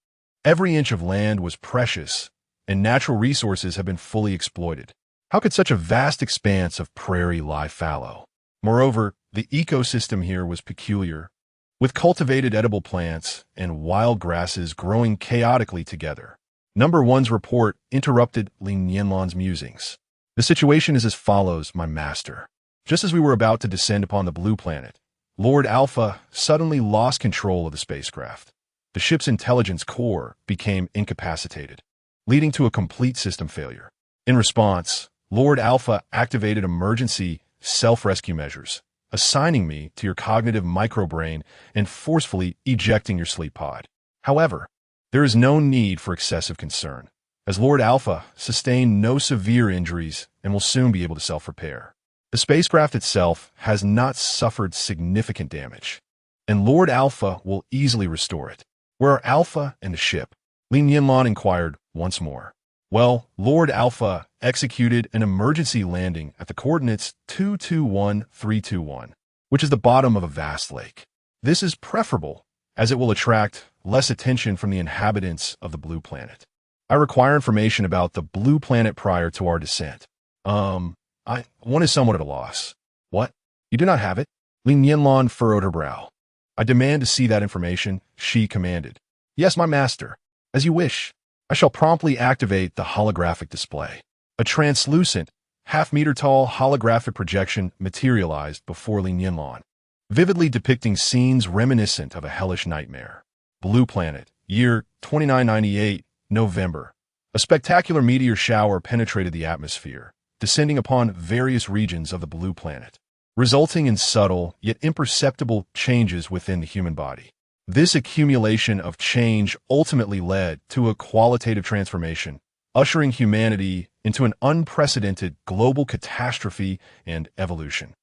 every inch of land was precious, and natural resources have been fully exploited. How could such a vast expanse of prairie lie fallow? Moreover, the ecosystem here was peculiar, with cultivated edible plants and wild grasses growing chaotically together. Number 1's report interrupted Li Nianlan's musings. The situation is as follows, my master. Just as we were about to descend upon the blue planet, Lord Alpha suddenly lost control of the spacecraft. The ship's intelligence core became incapacitated, leading to a complete system failure. In response, Lord Alpha activated emergency self-rescue measures, assigning me to your cognitive microbrain and forcefully ejecting your sleep pod. However, there is no need for excessive concern, as Lord Alpha sustained no severe injuries and will soon be able to self-repair. The spacecraft itself has not suffered significant damage, and Lord Alpha will easily restore it. Where are Alpha and the ship? Li Nianlan inquired once more. Well, Lord Alpha executed an emergency landing at the coordinates 221321, which is the bottom of a vast lake. This is preferable, as it will attract less attention from the inhabitants of the blue planet. I require information about the blue planet prior to our descent. One is somewhat at a loss. What? You do not have it? Li Nianlan furrowed her brow. I demand to see that information, she commanded. Yes, my master. As you wish. I shall promptly activate the holographic display. A translucent, half-meter-tall holographic projection materialized before Li Nianlan, vividly depicting scenes reminiscent of a hellish nightmare. Blue Planet, year 2998, November. A spectacular meteor shower penetrated the atmosphere, descending upon various regions of the blue planet, resulting in subtle yet imperceptible changes within the human body. This accumulation of change ultimately led to a qualitative transformation, ushering humanity into an unprecedented global catastrophe and evolution.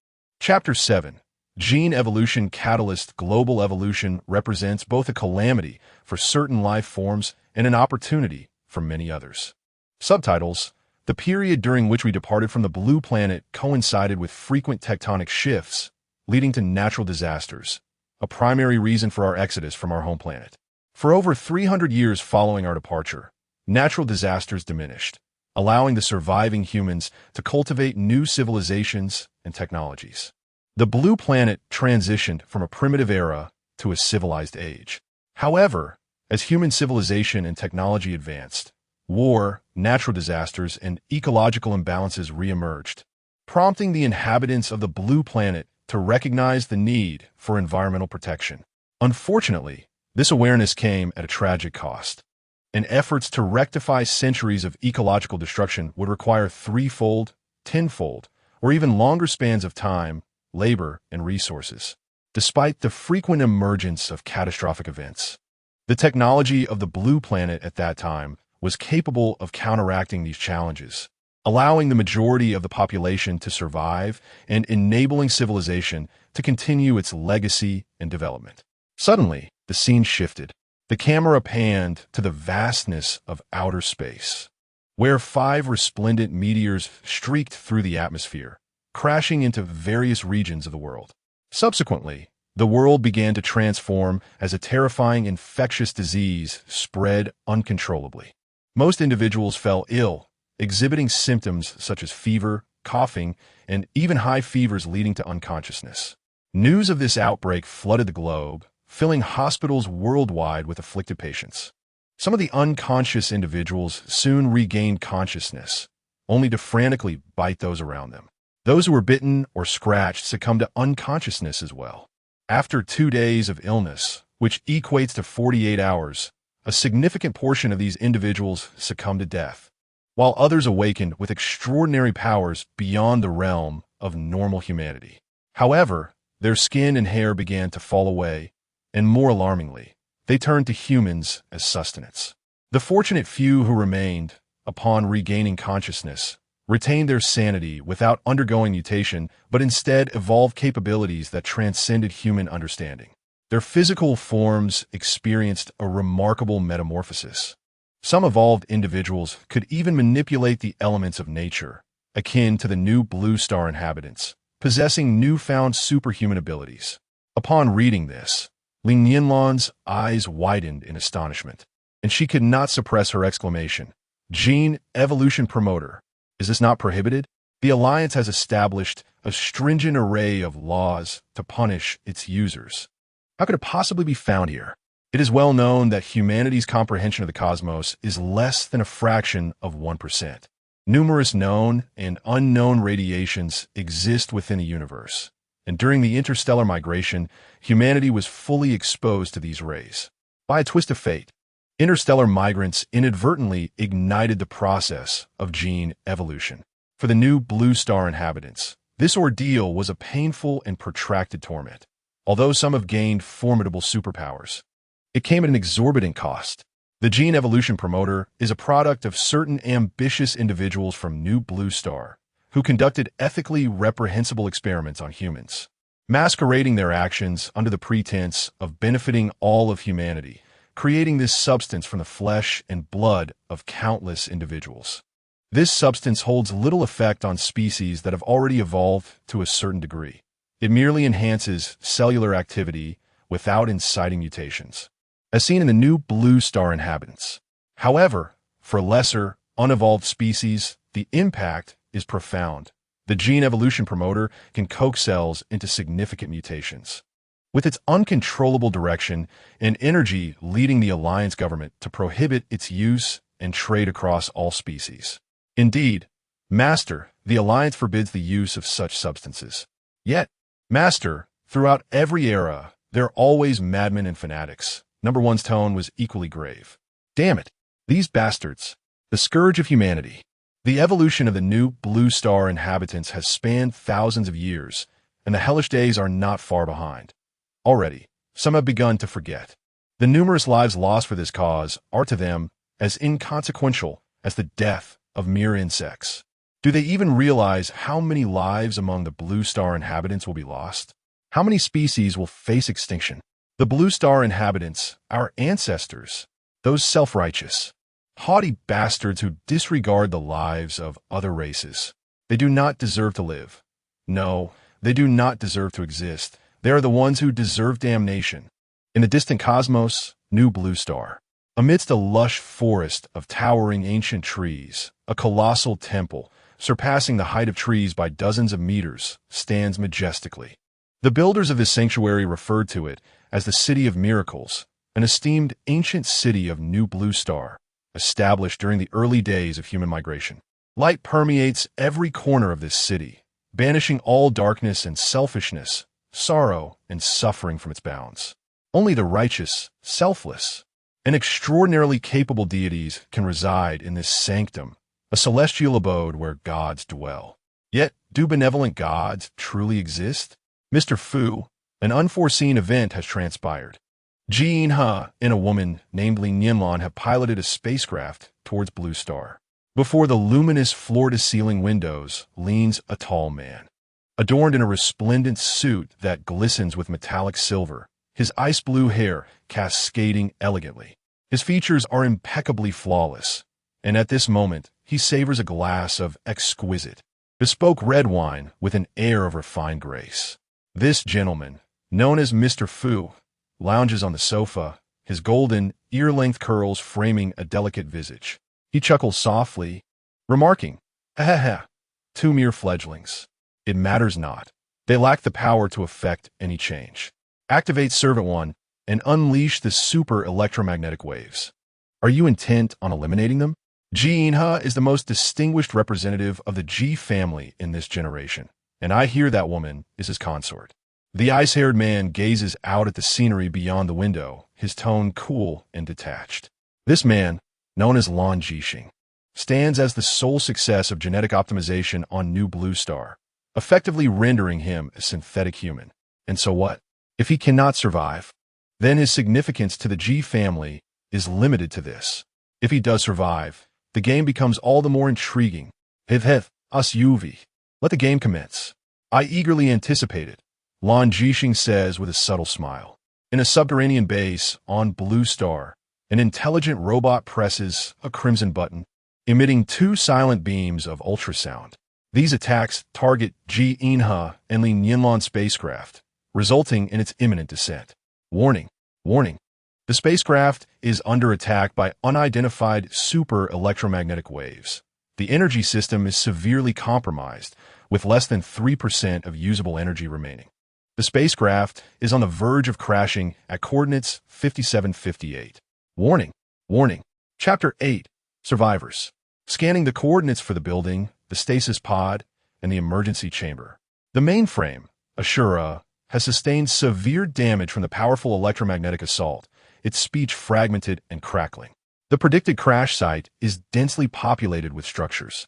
Chapter 7. Gene Evolution Catalyst. Global evolution represents both a calamity for certain life forms and an opportunity for many others. Subtitles. The period during which we departed from the blue planet coincided with frequent tectonic shifts, leading to natural disasters, a primary reason for our exodus from our home planet. For over 300 years following our departure, natural disasters diminished, allowing the surviving humans to cultivate new civilizations and technologies. The blue planet transitioned from a primitive era to a civilized age. However, as human civilization and technology advanced, war, natural disasters, and ecological imbalances re-emerged, prompting the inhabitants of the blue planet to recognize the need for environmental protection. Unfortunately, this awareness came at a tragic cost, and efforts to rectify centuries of ecological destruction would require threefold, tenfold, or even longer spans of time, labor, and resources. Despite the frequent emergence of catastrophic events, the technology of the blue planet at that time was capable of counteracting these challenges, allowing the majority of the population to survive and enabling civilization to continue its legacy and development. Suddenly, the scene shifted. The camera panned to the vastness of outer space, where 5 resplendent meteors streaked through the atmosphere, crashing into various regions of the world. Subsequently, the world began to transform as a terrifying infectious disease spread uncontrollably. Most individuals fell ill, exhibiting symptoms such as fever, coughing, and even high fevers leading to unconsciousness. News of this outbreak flooded the globe, filling hospitals worldwide with afflicted patients. Some of the unconscious individuals soon regained consciousness, only to frantically bite those around them. Those who were bitten or scratched succumbed to unconsciousness as well. After 2 days of illness, which equates to 48 hours, a significant portion of these individuals succumbed to death, while others awakened with extraordinary powers beyond the realm of normal humanity. However, their skin and hair began to fall away, and more alarmingly, they turned to humans as sustenance. The fortunate few who remained, upon regaining consciousness, retained their sanity without undergoing mutation, but instead evolved capabilities that transcended human understanding. Their physical forms experienced a remarkable metamorphosis. Some evolved individuals could even manipulate the elements of nature, akin to the new blue star inhabitants, possessing newfound superhuman abilities. Upon reading this, Li Nianlan's eyes widened in astonishment, and she could not suppress her exclamation. Gene evolution promoter. Is this not prohibited? The Alliance has established a stringent array of laws to punish its users. How could it possibly be found here? It is well known that humanity's comprehension of the cosmos is less than a fraction of 1%. Numerous known and unknown radiations exist within the universe, and during the interstellar migration, humanity was fully exposed to these rays. By a twist of fate, interstellar migrants inadvertently ignited the process of gene evolution. For the new blue star inhabitants, this ordeal was a painful and protracted torment. Although some have gained formidable superpowers, it came at an exorbitant cost. The gene evolution promoter is a product of certain ambitious individuals from New Blue Star who conducted ethically reprehensible experiments on humans, masquerading their actions under the pretense of benefiting all of humanity, creating this substance from the flesh and blood of countless individuals. This substance holds little effect on species that have already evolved to a certain degree. It merely enhances cellular activity without inciting mutations, as seen in the new blue star inhabitants. However, for lesser, unevolved species, the impact is profound. The gene evolution promoter can coax cells into significant mutations, with its uncontrollable direction and energy leading the Alliance government to prohibit its use and trade across all species. Indeed, Master, the Alliance forbids the use of such substances. Yet, Master, throughout every era, there are always madmen and fanatics. Number One's tone was equally grave. Damn it, these bastards, the scourge of humanity. The evolution of the new blue star inhabitants has spanned thousands of years, and the hellish days are not far behind. Already, some have begun to forget. The numerous lives lost for this cause are to them as inconsequential as the death of mere insects. Do they even realize how many lives among the blue star inhabitants will be lost? How many species will face extinction? The blue star inhabitants, our ancestors, those self-righteous, haughty bastards who disregard the lives of other races. They do not deserve to live. No, they do not deserve to exist. They are the ones who deserve damnation. In the distant cosmos, New Blue Star, amidst a lush forest of towering ancient trees, a colossal temple, surpassing the height of trees by dozens of meters, stands majestically. The builders of this sanctuary referred to it as the City of Miracles, an esteemed ancient city of New Blue Star, established during the early days of human migration. Light permeates every corner of this city, banishing all darkness and selfishness, sorrow and suffering from its bounds. Only the righteous, selfless, and extraordinarily capable deities can reside in this sanctum, a celestial abode where gods dwell. Yet, do benevolent gods truly exist? Mr. Fu, an unforeseen event has transpired. Ji In-ha and a woman named Li Nianlan have piloted a spacecraft towards Blue Star. Before the luminous floor-to-ceiling windows leans a tall man. Adorned in a resplendent suit that glistens with metallic silver, his ice-blue hair cascading elegantly. His features are impeccably flawless, and at this moment, he savors a glass of exquisite, bespoke red wine with an air of refined grace. This gentleman, known as Mr. Fu, lounges on the sofa, his golden, ear-length curls framing a delicate visage. He chuckles softly, remarking, "Ha ha ha, two mere fledglings. It matters not. They lack the power to effect any change. Activate Servant 1 and unleash the super electromagnetic waves. Are you intent on eliminating them?" Ji In-ha is the most distinguished representative of the Ji family in this generation, and I hear that woman is his consort. The ice-haired man gazes out at the scenery beyond the window, his tone cool and detached. This man, known as Lan Jixing, stands as the sole success of genetic optimization on New Blue Star, effectively rendering him a synthetic human. And so what? If he cannot survive, then his significance to the Ji family is limited to this. If he does survive, the game becomes all the more intriguing. Hith, us UV. Let the game commence. I eagerly anticipate it, Lan Jixing says with a subtle smile. In a subterranean base on Blue Star, an intelligent robot presses a crimson button, emitting two silent beams of ultrasound. These attacks target Ji In-ha and Li Nianlan spacecraft, resulting in its imminent descent. Warning, warning. The spacecraft is under attack by unidentified super electromagnetic waves. The energy system is severely compromised, with less than 3% of usable energy remaining. The spacecraft is on the verge of crashing at coordinates 5758. Warning, warning. Chapter 8, Survivors. Scanning the coordinates for the building, the stasis pod, and the emergency chamber. The mainframe, Ashura, has sustained severe damage from the powerful electromagnetic assault, its speech fragmented and crackling. The predicted crash site is densely populated with structures,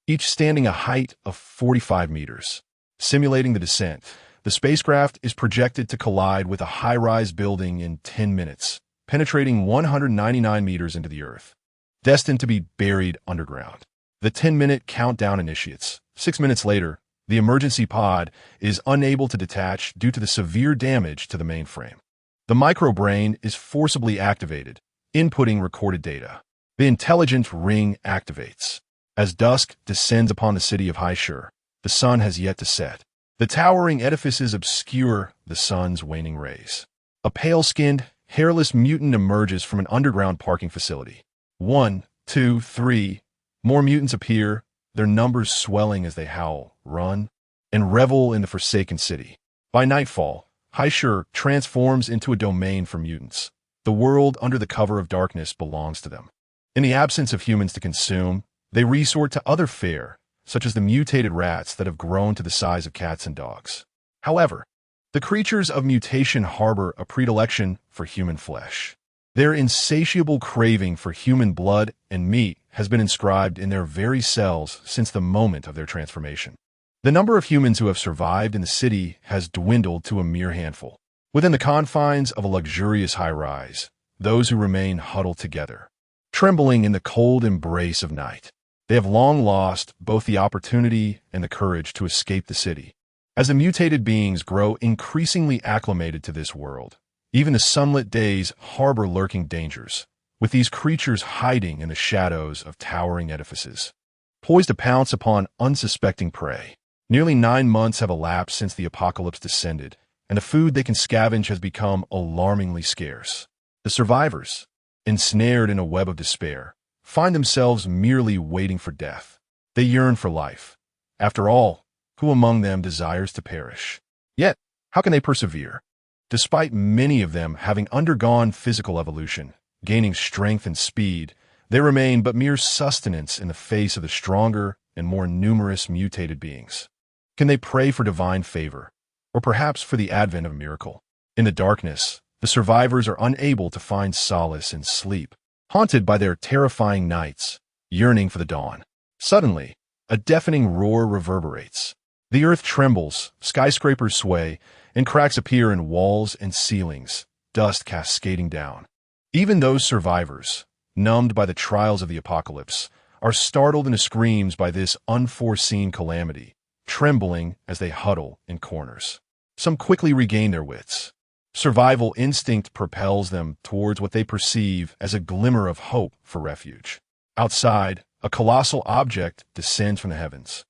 each standing a height of 45 meters. Simulating the descent, the spacecraft is projected to collide with a high-rise building in 10 minutes, penetrating 199 meters into the Earth, destined to be buried underground. The 10-minute countdown initiates. 6 minutes later, the emergency pod is unable to detach due to the severe damage to the mainframe. The microbrain is forcibly activated, inputting recorded data. The intelligent ring activates. As dusk descends upon the city of Haishur, the sun has yet to set. The towering edifices obscure the sun's waning rays. A pale-skinned, hairless mutant emerges from an underground parking facility. 1, 2, 3. More mutants appear, their numbers swelling as they howl, run, and revel in the forsaken city. By nightfall, Haishur transforms into a domain for mutants. The world under the cover of darkness belongs to them. In the absence of humans to consume, they resort to other fare, such as the mutated rats that have grown to the size of cats and dogs. However, the creatures of mutation harbor a predilection for human flesh. Their insatiable craving for human blood and meat has been inscribed in their very cells since the moment of their transformation. The number of humans who have survived in the city has dwindled to a mere handful. Within the confines of a luxurious high-rise, those who remain huddle together, trembling in the cold embrace of night. They have long lost both the opportunity and the courage to escape the city. As the mutated beings grow increasingly acclimated to this world, even the sunlit days harbor lurking dangers, with these creatures hiding in the shadows of towering edifices, poised to pounce upon unsuspecting prey. Nearly 9 months have elapsed since the apocalypse descended, and the food they can scavenge has become alarmingly scarce. The survivors, ensnared in a web of despair, find themselves merely waiting for death. They yearn for life. After all, who among them desires to perish? Yet, how can they persevere? Despite many of them having undergone physical evolution, gaining strength and speed, they remain but mere sustenance in the face of the stronger and more numerous mutated beings. Can they pray for divine favor, or perhaps for the advent of a miracle? In the darkness, the survivors are unable to find solace in sleep, haunted by their terrifying nights, yearning for the dawn. Suddenly, a deafening roar reverberates. The earth trembles, skyscrapers sway, and cracks appear in walls and ceilings, dust cascading down. Even those survivors, numbed by the trials of the apocalypse, are startled into screams by this unforeseen calamity, trembling as they huddle in corners. Some quickly regain their wits. Survival instinct propels them towards what they perceive as a glimmer of hope for refuge. Outside, a colossal object descends from the heavens,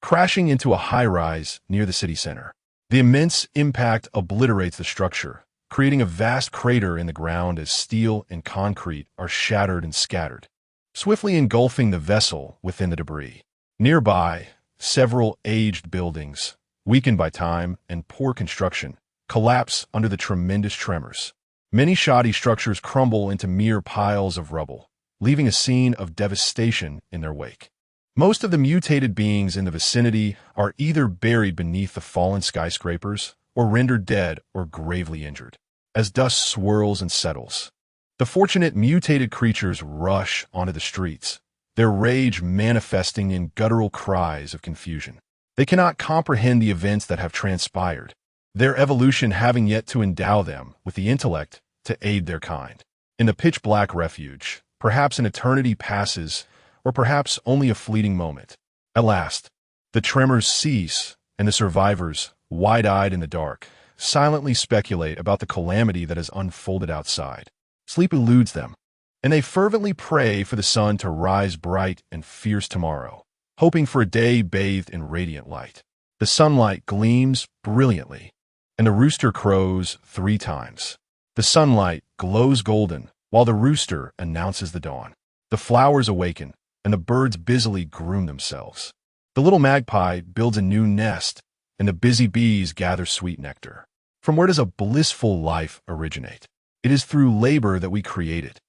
crashing into a high-rise near the city center. The immense impact obliterates the structure, creating a vast crater in the ground as steel and concrete are shattered and scattered, swiftly engulfing the vessel within the debris. Nearby, several aged buildings, weakened by time and poor construction, collapse under the tremendous tremors. Many shoddy structures crumble into mere piles of rubble, leaving a scene of devastation in their wake. Most of the mutated beings in the vicinity are either buried beneath the fallen skyscrapers or rendered dead or gravely injured. As dust swirls and settles, the fortunate mutated creatures rush onto the streets, their rage manifesting in guttural cries of confusion. They cannot comprehend the events that have transpired, their evolution having yet to endow them with the intellect to aid their kind. In the pitch-black refuge, perhaps an eternity passes, or perhaps only a fleeting moment. At last, the tremors cease, and the survivors, wide-eyed in the dark, silently speculate about the calamity that has unfolded outside. Sleep eludes them, and they fervently pray for the sun to rise bright and fierce tomorrow, hoping for a day bathed in radiant light. The sunlight gleams brilliantly, and the rooster crows 3 times. The sunlight glows golden, while the rooster announces the dawn. The flowers awaken, and the birds busily groom themselves. The little magpie builds a new nest, and the busy bees gather sweet nectar. From where does a blissful life originate? It is through labor that we create it.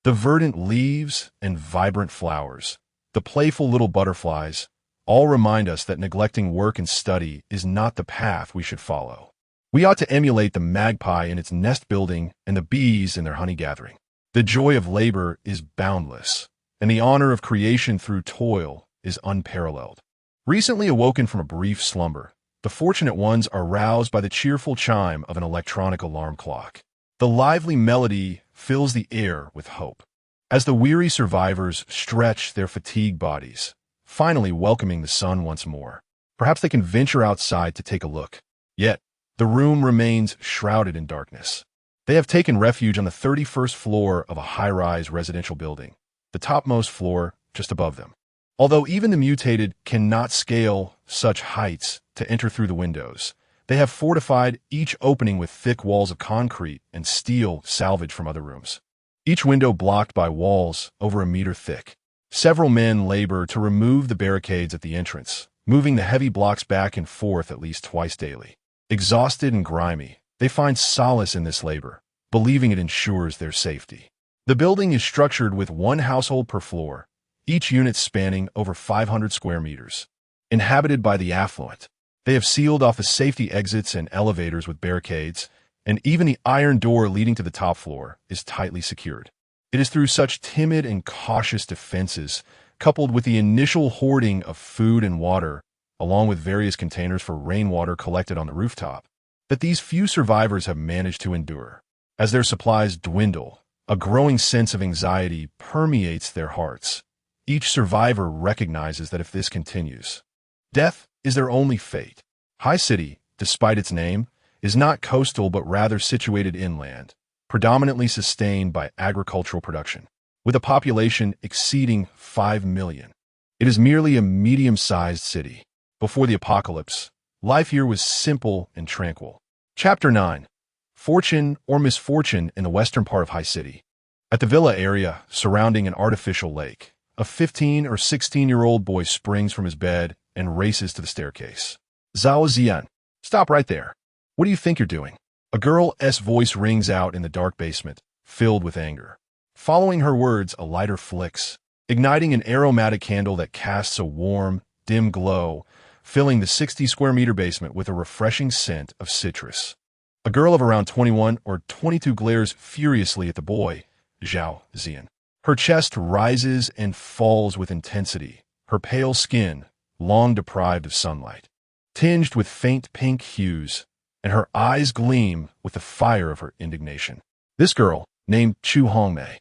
The verdant leaves and vibrant flowers, the playful little butterflies, all remind us that neglecting work and study is not the path we should follow. We ought to emulate the magpie in its nest building and the bees in their honey gathering. The joy of labor is boundless, and the honor of creation through toil is unparalleled. Recently awoken from a brief slumber, the fortunate ones are roused by the cheerful chime of an electronic alarm clock. The lively melody fills the air with hope. As the weary survivors stretch their fatigued bodies, finally welcoming the sun once more, perhaps they can venture outside to take a look. Yet, the room remains shrouded in darkness. They have taken refuge on the 31st floor of a high-rise residential building, the topmost floor just above them. Although even the mutated cannot scale such heights to enter through the windows, they have fortified each opening with thick walls of concrete and steel salvaged from other rooms. Each window blocked by walls over a meter thick. Several men labor to remove the barricades at the entrance, moving the heavy blocks back and forth at least twice daily. Exhausted and grimy, they find solace in this labor, believing it ensures their safety. The building is structured with 1 household per floor, each unit spanning over 500 square meters. Inhabited by the affluent, they have sealed off the safety exits and elevators with barricades, and even the iron door leading to the top floor is tightly secured. It is through such timid and cautious defenses, coupled with the initial hoarding of food and water, along with various containers for rainwater collected on the rooftop, that these few survivors have managed to endure. As their supplies dwindle, a growing sense of anxiety permeates their hearts. Each survivor recognizes that if this continues, death is their only fate. High City, despite its name, is not coastal but rather situated inland, predominantly sustained by agricultural production. With a population exceeding 5 million, it is merely a medium-sized city. Before the apocalypse, life here was simple and tranquil. Chapter 9. Fortune or misfortune in the western part of High City. At the villa area surrounding an artificial lake, a 15 or 16-year-old boy springs from his bed and races to the staircase. Zhao Zian, stop right there. What do you think you're doing? A girl's voice rings out in the dark basement, filled with anger. Following her words, a lighter flicks, igniting an aromatic candle that casts a warm, dim glow, filling the 60-square-meter basement with a refreshing scent of citrus. A girl of around 21 or 22 glares furiously at the boy, Zhao Zian. Her chest rises and falls with intensity, her pale skin, long deprived of sunlight, tinged with faint pink hues, and her eyes gleam with the fire of her indignation. This girl, named Chu Hongmei,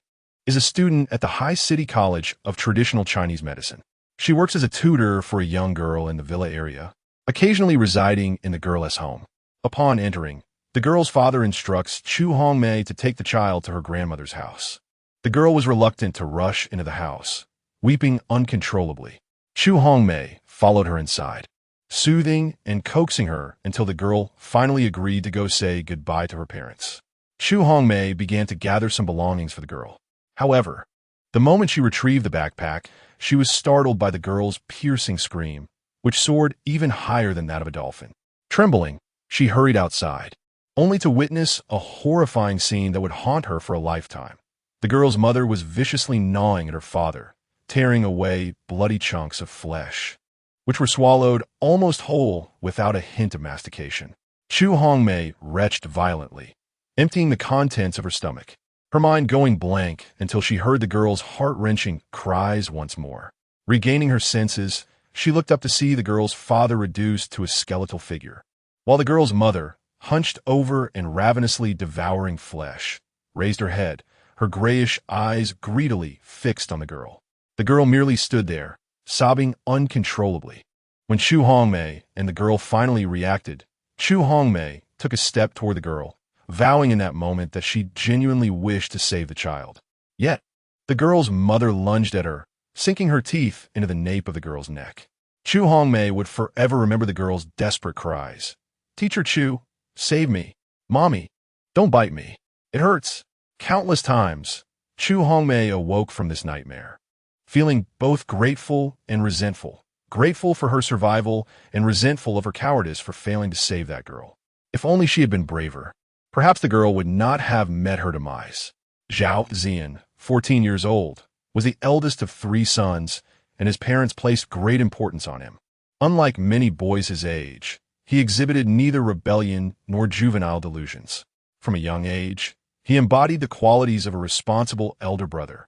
is a student at the High City College of Traditional Chinese Medicine. She works as a tutor for a young girl in the villa area, occasionally residing in the girl's home. Upon entering, the girl's father instructs Chu Hongmei to take the child to her grandmother's house. The girl was reluctant to rush into the house, weeping uncontrollably. Chu Hongmei followed her inside, soothing and coaxing her until the girl finally agreed to go say goodbye to her parents. Chu Hongmei began to gather some belongings for the girl. However, the moment she retrieved the backpack, she was startled by the girl's piercing scream, which soared even higher than that of a dolphin. Trembling, she hurried outside, only to witness a horrifying scene that would haunt her for a lifetime. The girl's mother was viciously gnawing at her father, tearing away bloody chunks of flesh, which were swallowed almost whole without a hint of mastication. Chu Hongmei retched violently, emptying the contents of her stomach, her mind going blank until she heard the girl's heart-wrenching cries once more. Regaining her senses, she looked up to see the girl's father reduced to a skeletal figure, while the girl's mother, hunched over and ravenously devouring flesh, raised her head, her grayish eyes greedily fixed on the girl. The girl merely stood there, sobbing uncontrollably. When Chu Hongmei and the girl finally reacted, Chu Hongmei took a step toward the girl, vowing in that moment that she genuinely wished to save the child. Yet, the girl's mother lunged at her, sinking her teeth into the nape of the girl's neck. Chu Hongmei would forever remember the girl's desperate cries. "Teacher Chu, save me. Mommy, don't bite me. It hurts." Countless times, Chu Hongmei awoke from this nightmare, feeling both grateful and resentful. Grateful for her survival and resentful of her cowardice for failing to save that girl. If only she had been braver, perhaps the girl would not have met her demise. Zhao Zian, 14 years old, was the eldest of 3 sons, and his parents placed great importance on him. Unlike many boys his age, he exhibited neither rebellion nor juvenile delusions. From a young age, he embodied the qualities of a responsible elder brother,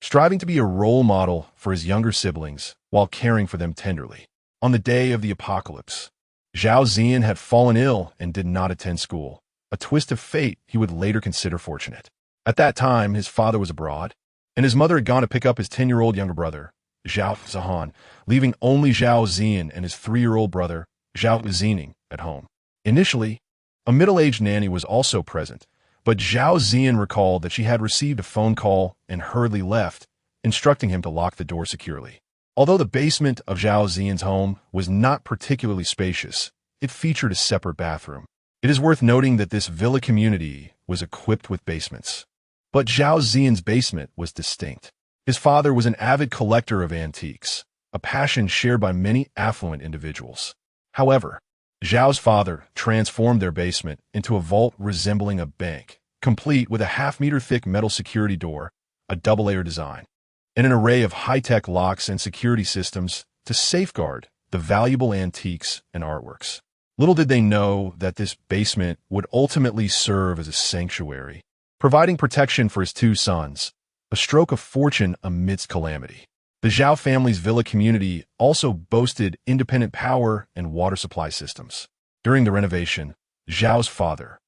striving to be a role model for his younger siblings while caring for them tenderly. On the day of the apocalypse, Zhao Zian had fallen ill and did not attend school, a twist of fate he would later consider fortunate. At that time, his father was abroad, and his mother had gone to pick up his 10-year-old younger brother, Zhao Zihan, leaving only Zhao Zian and his 3-year-old brother, Zhao Zining, at home. Initially, a middle-aged nanny was also present, but Zhao Zian recalled that she had received a phone call and hurriedly left, instructing him to lock the door securely. Although the basement of Zhao Zian's home was not particularly spacious, it featured a separate bathroom. It is worth noting that this villa community was equipped with basements. But Zhao Zian's basement was distinct. His father was an avid collector of antiques, a passion shared by many affluent individuals. However, Zhao's father transformed their basement into a vault resembling a bank, complete with a half-meter thick metal security door, a double-layer design, and an array of high-tech locks and security systems to safeguard the valuable antiques and artworks. Little did they know that this basement would ultimately serve as a sanctuary, providing protection for his 2 sons, a stroke of fortune amidst calamity. The Zhao family's villa community also boasted independent power and water supply systems. During the renovation, Zhao's father,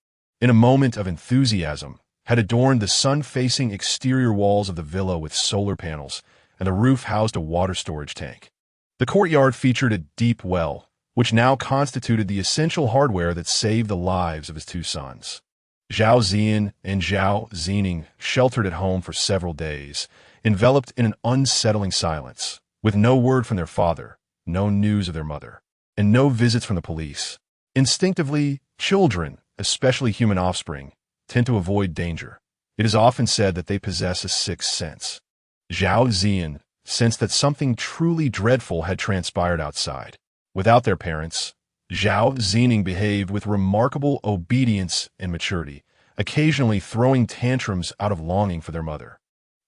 in a moment of enthusiasm, had adorned the sun-facing exterior walls of the villa with solar panels, and the roof housed a water storage tank. The courtyard featured a deep well, which now constituted the essential hardware that saved the lives of his 2 sons. Zhao Zian and Zhao Zining sheltered at home for several days, enveloped in an unsettling silence, with no word from their father, no news of their mother, and no visits from the police. Instinctively, children, especially human offspring, tend to avoid danger. It is often said that they possess a 6th sense. Zhao Zian sensed that something truly dreadful had transpired outside. Without their parents, Zhao Zining behaved with remarkable obedience and maturity, occasionally throwing tantrums out of longing for their mother,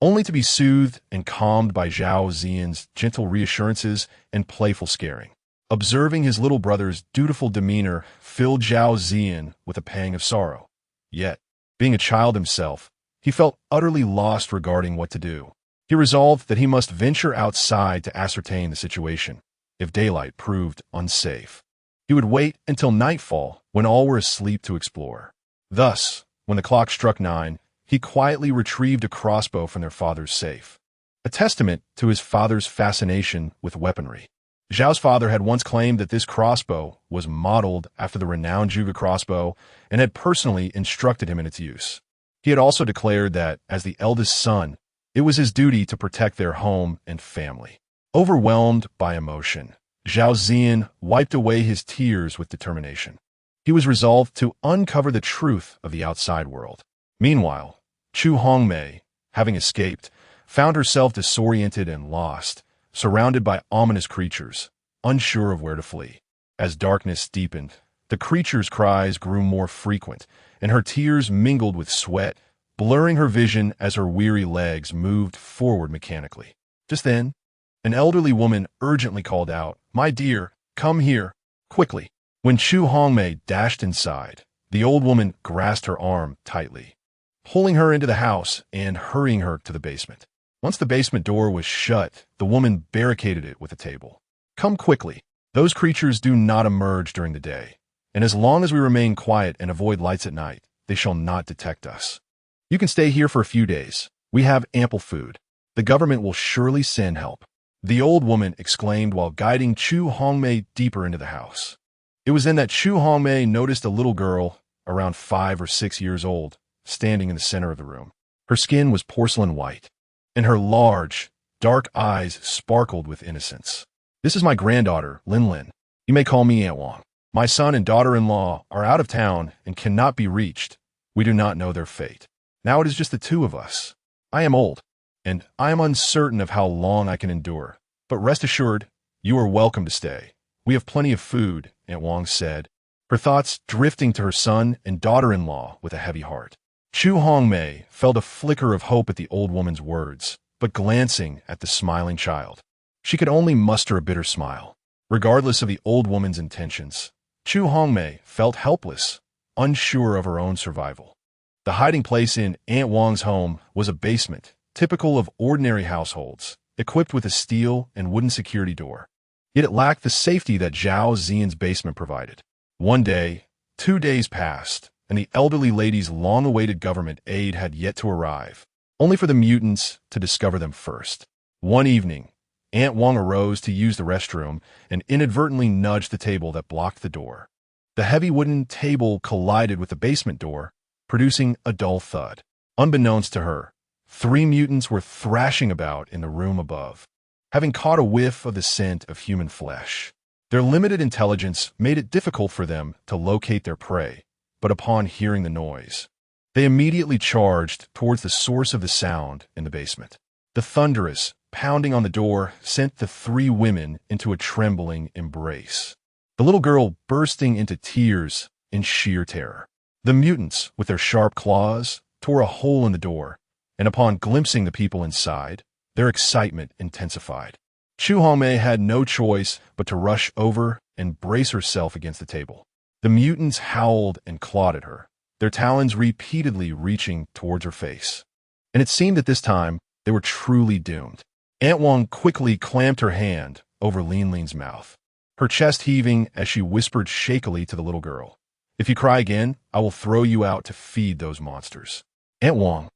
only to be soothed and calmed by Zhao Zian's gentle reassurances and playful scaring. Observing his little brother's dutiful demeanor filled Zhao Zian with a pang of sorrow. Yet, being a child himself, he felt utterly lost regarding what to do. He resolved that he must venture outside to ascertain the situation, if daylight proved unsafe. He would wait until nightfall, when all were asleep, to explore. Thus, when the clock struck 9, he quietly retrieved a crossbow from their father's safe, a testament to his father's fascination with weaponry. Zhao's father had once claimed that this crossbow was modeled after the renowned Zhuge crossbow and had personally instructed him in its use. He had also declared that, as the eldest son, it was his duty to protect their home and family. Overwhelmed by emotion, Zhao Zian wiped away his tears with determination. He was resolved to uncover the truth of the outside world. Meanwhile, Chu Hongmei, having escaped, found herself disoriented and lost, surrounded by ominous creatures, unsure of where to flee. As darkness deepened, the creatures' cries grew more frequent, and her tears mingled with sweat, blurring her vision as her weary legs moved forward mechanically. Just then, an elderly woman urgently called out, "My dear, come here, quickly." When Chu Hongmei dashed inside, the old woman grasped her arm tightly, pulling her into the house and hurrying her to the basement. Once the basement door was shut, the woman barricaded it with a table. "Come quickly. Those creatures do not emerge during the day, and as long as we remain quiet and avoid lights at night, they shall not detect us. You can stay here for a few days. We have ample food. The government will surely send help," the old woman exclaimed while guiding Chu Hongmei deeper into the house. It was then that Chu Hongmei noticed a little girl, around 5 or 6 years old, standing in the center of the room. Her skin was porcelain white, and her large, dark eyes sparkled with innocence. "This is my granddaughter, Li Nianlan. You may call me Aunt Wang. My son and daughter-in-law are out of town and cannot be reached. We do not know their fate. Now it is just the two of us. I am old, and I am uncertain of how long I can endure. But rest assured, you are welcome to stay. We have plenty of food," Aunt Wang said, her thoughts drifting to her son and daughter-in-law with a heavy heart. Chu Hongmei felt a flicker of hope at the old woman's words, but glancing at the smiling child, she could only muster a bitter smile. Regardless of the old woman's intentions, Chu Hongmei felt helpless, unsure of her own survival. The hiding place in Aunt Wang's home was a basement, typical of ordinary households, equipped with a steel and wooden security door. Yet it lacked the safety that Zhao Zian's basement provided. One day, 2 days passed, and the elderly lady's long-awaited government aid had yet to arrive, only for the mutants to discover them first. One evening, Aunt Wang arose to use the restroom and inadvertently nudged the table that blocked the door. The heavy wooden table collided with the basement door, producing a dull thud. Unbeknownst to her, 3 mutants were thrashing about in the room above, having caught a whiff of the scent of human flesh. Their limited intelligence made it difficult for them to locate their prey, but upon hearing the noise, they immediately charged towards the source of the sound in the basement. The thunderous pounding on the door sent the 3 women into a trembling embrace, the little girl bursting into tears in sheer terror. The mutants, with their sharp claws, tore a hole in the door, and upon glimpsing the people inside, their excitement intensified. Chu Hongmei had no choice but to rush over and brace herself against the table. The mutants howled and clawed at her, their talons repeatedly reaching towards her face. And it seemed that this time they were truly doomed. Aunt Wang quickly clamped her hand over Li Nianlan's mouth, her chest heaving as she whispered shakily to the little girl, "If you cry again, I will throw you out to feed those monsters." Aunt Wang,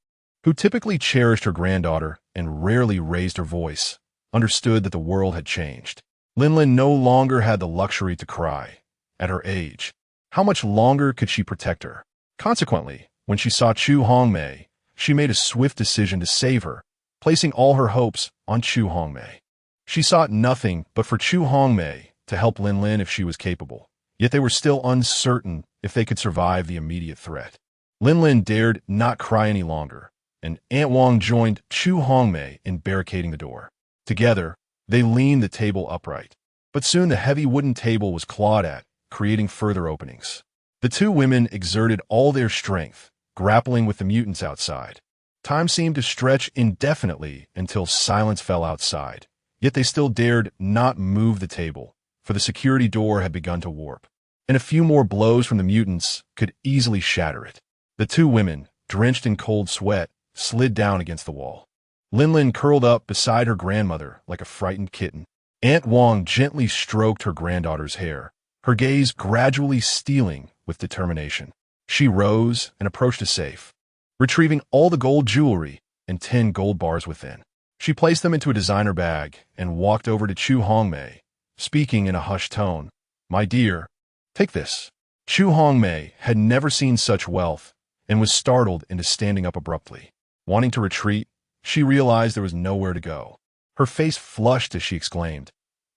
who typically cherished her granddaughter and rarely raised her voice, understood that the world had changed. Li Nianlan no longer had the luxury to cry. At her age, how much longer could she protect her? Consequently, when she saw Chu Hongmei, she made a swift decision to save her, placing all her hopes on Chu Hongmei. She sought nothing but for Chu Hongmei to help Li Nianlan if she was capable, yet they were still uncertain if they could survive the immediate threat. Li Nianlan dared not cry any longer, and Aunt Wang joined Chu Hongmei in barricading the door. Together, they leaned the table upright. But soon the heavy wooden table was clawed at, creating further openings. The two women exerted all their strength, grappling with the mutants outside. Time seemed to stretch indefinitely until silence fell outside. Yet they still dared not move the table, for the security door had begun to warp, and a few more blows from the mutants could easily shatter it. The two women, drenched in cold sweat, slid down against the wall. Linlin curled up beside her grandmother like a frightened kitten. Aunt Wong gently stroked her granddaughter's hair, her gaze gradually steeling with determination. She rose and approached a safe, retrieving all the gold jewelry and 10 gold bars within. She placed them into a designer bag and walked over to Chu Hongmei, speaking in a hushed tone. "My dear, take this." Chu Hongmei had never seen such wealth and was startled into standing up abruptly. Wanting to retreat, she realized there was nowhere to go. Her face flushed as she exclaimed,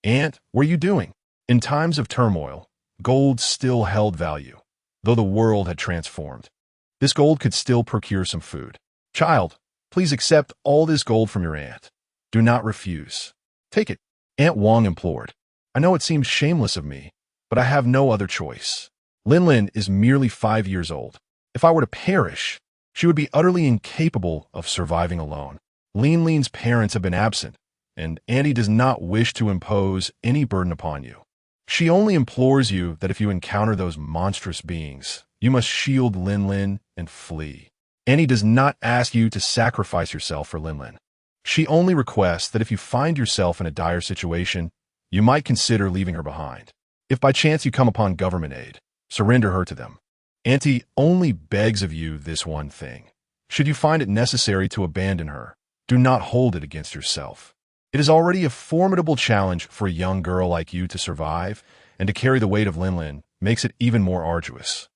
"Aunt, what are you doing?" In times of turmoil, gold still held value, though the world had transformed. This gold could still procure some food. "Child, please accept all this gold from your aunt. Do not refuse. Take it," Aunt Wong implored. "I know it seems shameless of me, but I have no other choice. Linlin is merely 5 years old. If I were to perish, she would be utterly incapable of surviving alone. Linlin's parents have been absent, and Auntie does not wish to impose any burden upon you. She only implores you that if you encounter those monstrous beings, you must shield Linlin and flee. Auntie does not ask you to sacrifice yourself for Linlin. She only requests that if you find yourself in a dire situation, you might consider leaving her behind. If by chance you come upon government aid, surrender her to them. Auntie only begs of you this one thing. Should you find it necessary to abandon her, do not hold it against yourself. It is already a formidable challenge for a young girl like you to survive, and to carry the weight of Linlin makes it even more arduous.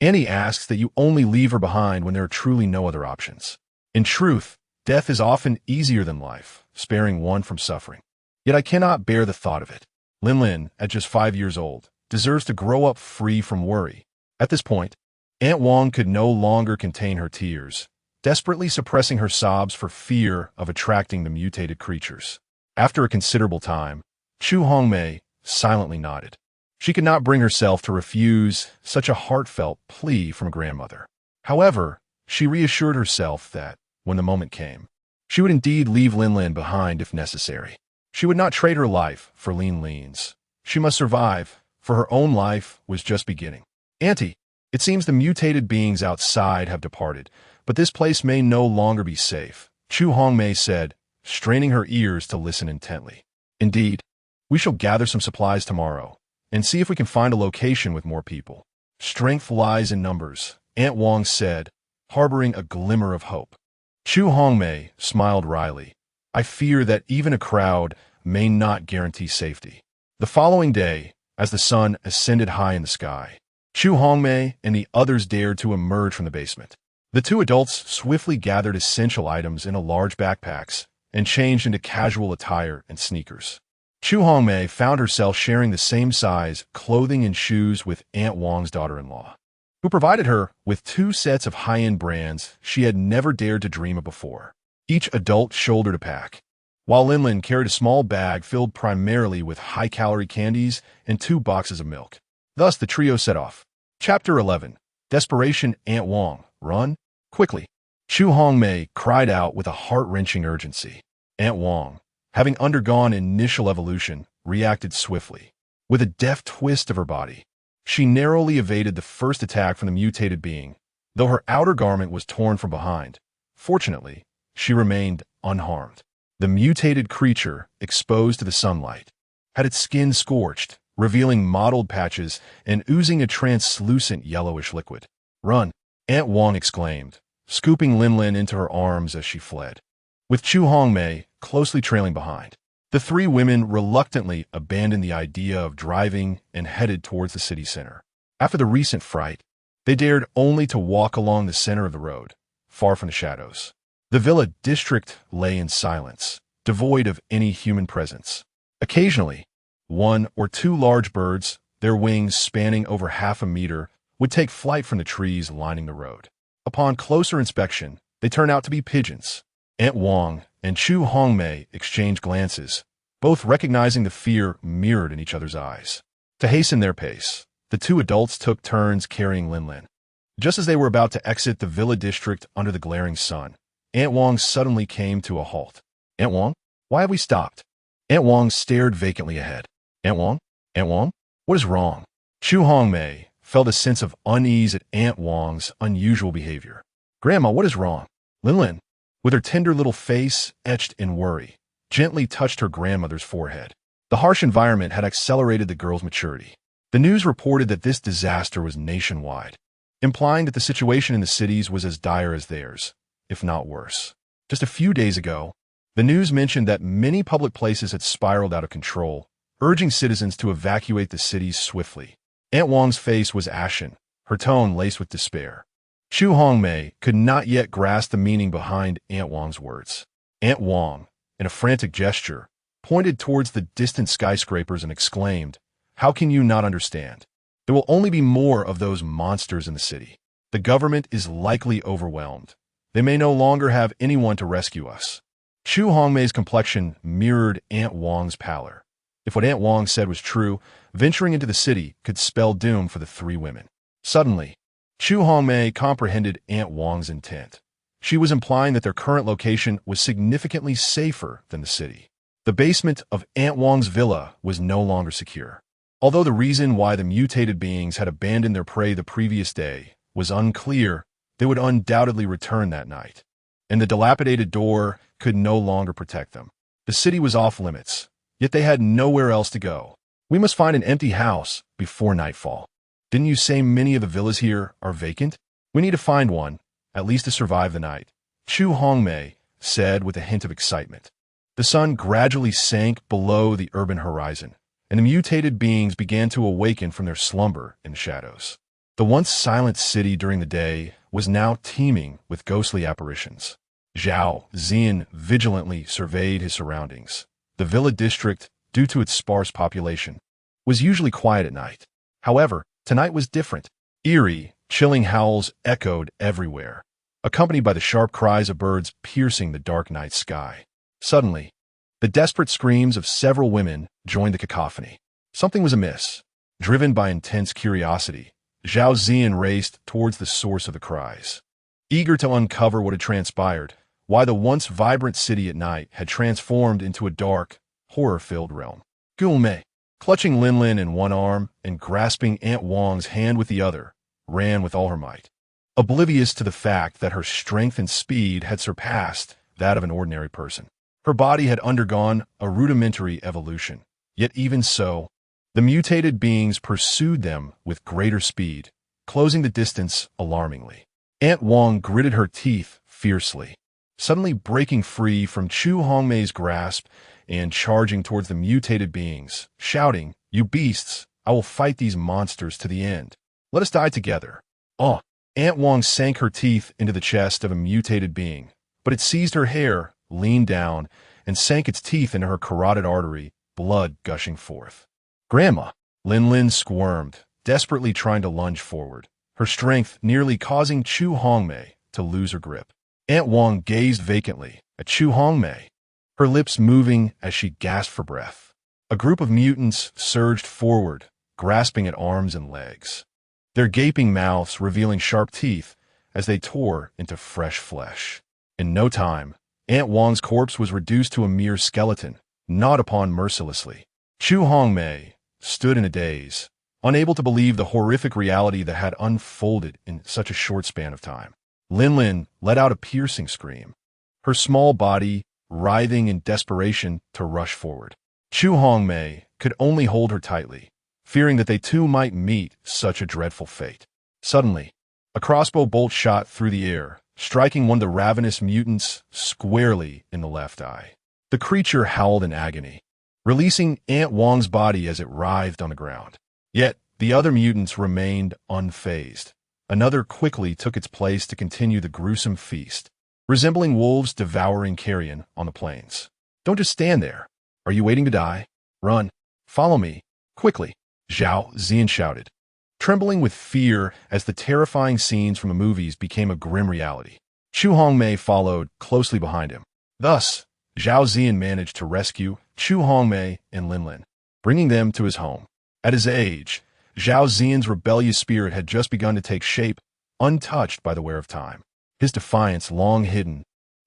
Auntie asks that you only leave her behind when there are truly no other options. In truth, death is often easier than life, sparing one from suffering. Yet I cannot bear the thought of it. Linlin, at just 5 years old, deserves to grow up free from worry." At this point, Aunt Wong could no longer contain her tears, desperately suppressing her sobs for fear of attracting the mutated creatures. After a considerable time, Chu Hongmei silently nodded. She could not bring herself to refuse such a heartfelt plea from a grandmother. However, she reassured herself that, when the moment came, she would indeed leave Linlin behind if necessary. She would not trade her life for Linlin's. She must survive, for her own life was just beginning. "Auntie, it seems the mutated beings outside have departed, but this place may no longer be safe," Chu Hongmei said, straining her ears to listen intently. "Indeed, we shall gather some supplies tomorrow, and see if we can find a location with more people. Strength lies in numbers," Aunt Wong said, harboring a glimmer of hope. Chu Hongmei smiled wryly. "I fear that even a crowd may not guarantee safety." The following day, as the sun ascended high in the sky, Chu Hongmei and the others dared to emerge from the basement. The two adults swiftly gathered essential items into large backpacks and changed into casual attire and sneakers. Chu Hongmei found herself sharing the same size clothing and shoes with Aunt Wong's daughter-in-law, who provided her with 2 sets of high-end brands she had never dared to dream of before. Each adult shouldered a pack, while Linlin carried a small bag filled primarily with high-calorie candies and 2 boxes of milk. Thus the trio set off. Chapter 11. Desperation. Aunt Wong, run! Quickly! Chu Hongmei cried out with a heart-wrenching urgency. Aunt Wong, having undergone initial evolution, reacted swiftly. With a deft twist of her body, she narrowly evaded the first attack from the mutated being, though her outer garment was torn from behind. Fortunately, she remained unharmed. The mutated creature, exposed to the sunlight, had its skin scorched, revealing mottled patches and oozing a translucent yellowish liquid. "Run!" Aunt Wong exclaimed, scooping Linlin into her arms as she fled, with Chu Hongmei closely trailing behind. The 3 women reluctantly abandoned the idea of driving and headed towards the city center. After the recent fright, they dared only to walk along the center of the road, far from the shadows. The villa district lay in silence, devoid of any human presence. Occasionally, 1 or 2 large birds, their wings spanning over half a meter, would take flight from the trees lining the road. Upon closer inspection, they turned out to be pigeons. Aunt Wong and Chu Hongmei exchanged glances, both recognizing the fear mirrored in each other's eyes. To hasten their pace, the two adults took turns carrying Linlin. Just as they were about to exit the villa district under the glaring sun, Aunt Wong suddenly came to a halt. Aunt Wong? Why have we stopped? Aunt Wong stared vacantly ahead. Aunt Wong? Aunt Wong? What is wrong? Chu Hongmei felt a sense of unease at Aunt Wong's unusual behavior. Grandma, what is wrong? Linlin, with her tender little face etched in worry, gently touched her grandmother's forehead. The harsh environment had accelerated the girl's maturity. The news reported that this disaster was nationwide, implying that the situation in the cities was as dire as theirs, if not worse. Just a few days ago, the news mentioned that many public places had spiraled out of control, urging citizens to evacuate the cities swiftly. Aunt Wong's face was ashen, her tone laced with despair. Chu Hongmei could not yet grasp the meaning behind Aunt Wong's words. Aunt Wong, in a frantic gesture, pointed towards the distant skyscrapers and exclaimed, "How can you not understand? There will only be more of those monsters in the city. The government is likely overwhelmed. They may no longer have anyone to rescue us." Chu Hongmei's complexion mirrored Aunt Wong's pallor. If what Aunt Wong said was true, venturing into the city could spell doom for the three women. Suddenly, Chu Hongmei comprehended Aunt Wong's intent. She was implying that their current location was significantly safer than the city. The basement of Aunt Wong's villa was no longer secure. Although the reason why the mutated beings had abandoned their prey the previous day was unclear, they would undoubtedly return that night, and the dilapidated door could no longer protect them. The city was off limits, yet they had nowhere else to go. "We must find an empty house before nightfall. Didn't you say many of the villas here are vacant? We need to find one, at least to survive the night," Chu Hongmei said with a hint of excitement. The sun gradually sank below the urban horizon, and the mutated beings began to awaken from their slumber in the shadows. The once silent city during the day was now teeming with ghostly apparitions. Zhao Zian vigilantly surveyed his surroundings. The villa district, due to its sparse population, was usually quiet at night. However, tonight was different. Eerie, chilling howls echoed everywhere, accompanied by the sharp cries of birds piercing the dark night sky. Suddenly, the desperate screams of several women joined the cacophony. Something was amiss. Driven by intense curiosity, Zhao Zian raced towards the source of the cries, eager to uncover what had transpired, why the once vibrant city at night had transformed into a dark, horror-filled realm. Gulmei, clutching Linlin in one arm and grasping Aunt Wong's hand with the other, ran with all her might, oblivious to the fact that her strength and speed had surpassed that of an ordinary person. Her body had undergone a rudimentary evolution, yet even so, the mutated beings pursued them with greater speed, closing the distance alarmingly. Aunt Wong gritted her teeth fiercely, suddenly breaking free from Chu Hongmei's grasp and charging towards the mutated beings, shouting, "You beasts, I will fight these monsters to the end. Let us die together." Oh! Aunt Wong sank her teeth into the chest of a mutated being, but it seized her hair, leaned down, and sank its teeth into her carotid artery, blood gushing forth. "Grandma!" Linlin squirmed, desperately trying to lunge forward, her strength nearly causing Chu Hongmei to lose her grip. Aunt Wong gazed vacantly at Chu Hongmei, her lips moving as she gasped for breath. A group of mutants surged forward, grasping at arms and legs, their gaping mouths revealing sharp teeth as they tore into fresh flesh. In no time, Aunt Wong's corpse was reduced to a mere skeleton, gnawed upon mercilessly. Chu Hongmei stood in a daze, unable to believe the horrific reality that had unfolded in such a short span of time. Linlin let out a piercing scream, her small body writhing in desperation to rush forward. Chu Hongmei could only hold her tightly, fearing that they too might meet such a dreadful fate. Suddenly, a crossbow bolt shot through the air, striking one of the ravenous mutants squarely in the left eye. The creature howled in agony, releasing Aunt Wong's body as it writhed on the ground. Yet, the other mutants remained unfazed. Another quickly took its place to continue the gruesome feast, resembling wolves devouring carrion on the plains. "Don't just stand there. Are you waiting to die? Run. Follow me. Quickly," Zhao Zian shouted, trembling with fear as the terrifying scenes from the movies became a grim reality. Chu Hongmei followed closely behind him. Thus, Zhao Ziyan managed to rescue Chu Hongmei and Linlin, bringing them to his home. At his age, Zhao Ziyan's rebellious spirit had just begun to take shape, untouched by the wear of time. His defiance, long hidden,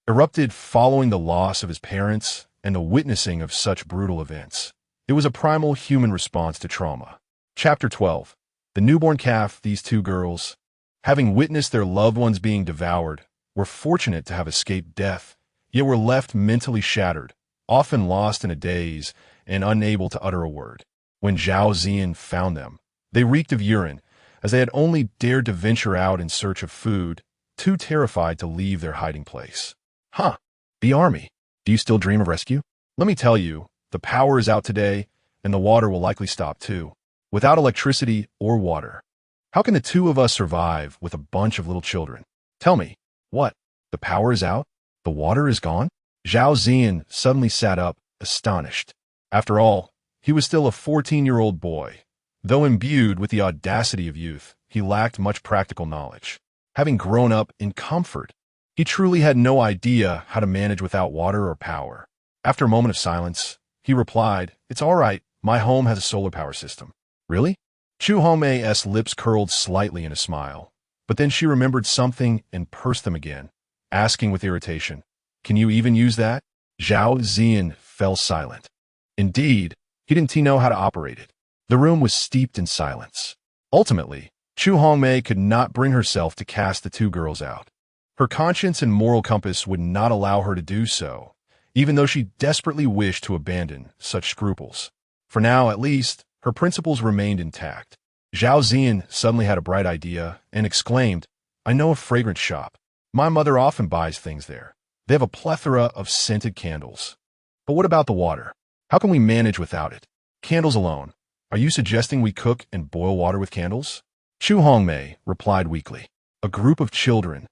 erupted following the loss of his parents and the witnessing of such brutal events. It was a primal human response to trauma. Chapter 12. The newborn calf. These two girls, having witnessed their loved ones being devoured, were fortunate to have escaped death, yet were left mentally shattered, often lost in a daze and unable to utter a word. When Zhao Ziyan found them, they reeked of urine, as they had only dared to venture out in search of food, too terrified to leave their hiding place. Huh. The army. Do you still dream of rescue? Let me tell you, the power is out today, and the water will likely stop too. Without electricity or water, how can the two of us survive with a bunch of little children? Tell me, what? The power is out? The water is gone? Zhao Ziyan suddenly sat up, astonished. After all, he was still a 14-year-old boy. Though imbued with the audacity of youth, he lacked much practical knowledge. Having grown up in comfort, he truly had no idea how to manage without water or power. After a moment of silence, he replied, "It's all right, my home has a solar power system." Really? Chu Hongmei's lips curled slightly in a smile, but then she remembered something and pursed them again, asking with irritation, "Can you even use that?" Zhao Ziyan fell silent. Indeed, he didn't know how to operate it. The room was steeped in silence. Ultimately, Chu Hongmei could not bring herself to cast the two girls out. Her conscience and moral compass would not allow her to do so, even though she desperately wished to abandon such scruples. For now, at least, her principles remained intact. Zhao Ziyan suddenly had a bright idea and exclaimed, "I know a fragrance shop. My mother often buys things there. They have a plethora of scented candles. But what about the water? How can we manage without it? Candles alone. Are you suggesting we cook and boil water with candles?" Chu Hongmei replied weakly. A group of children,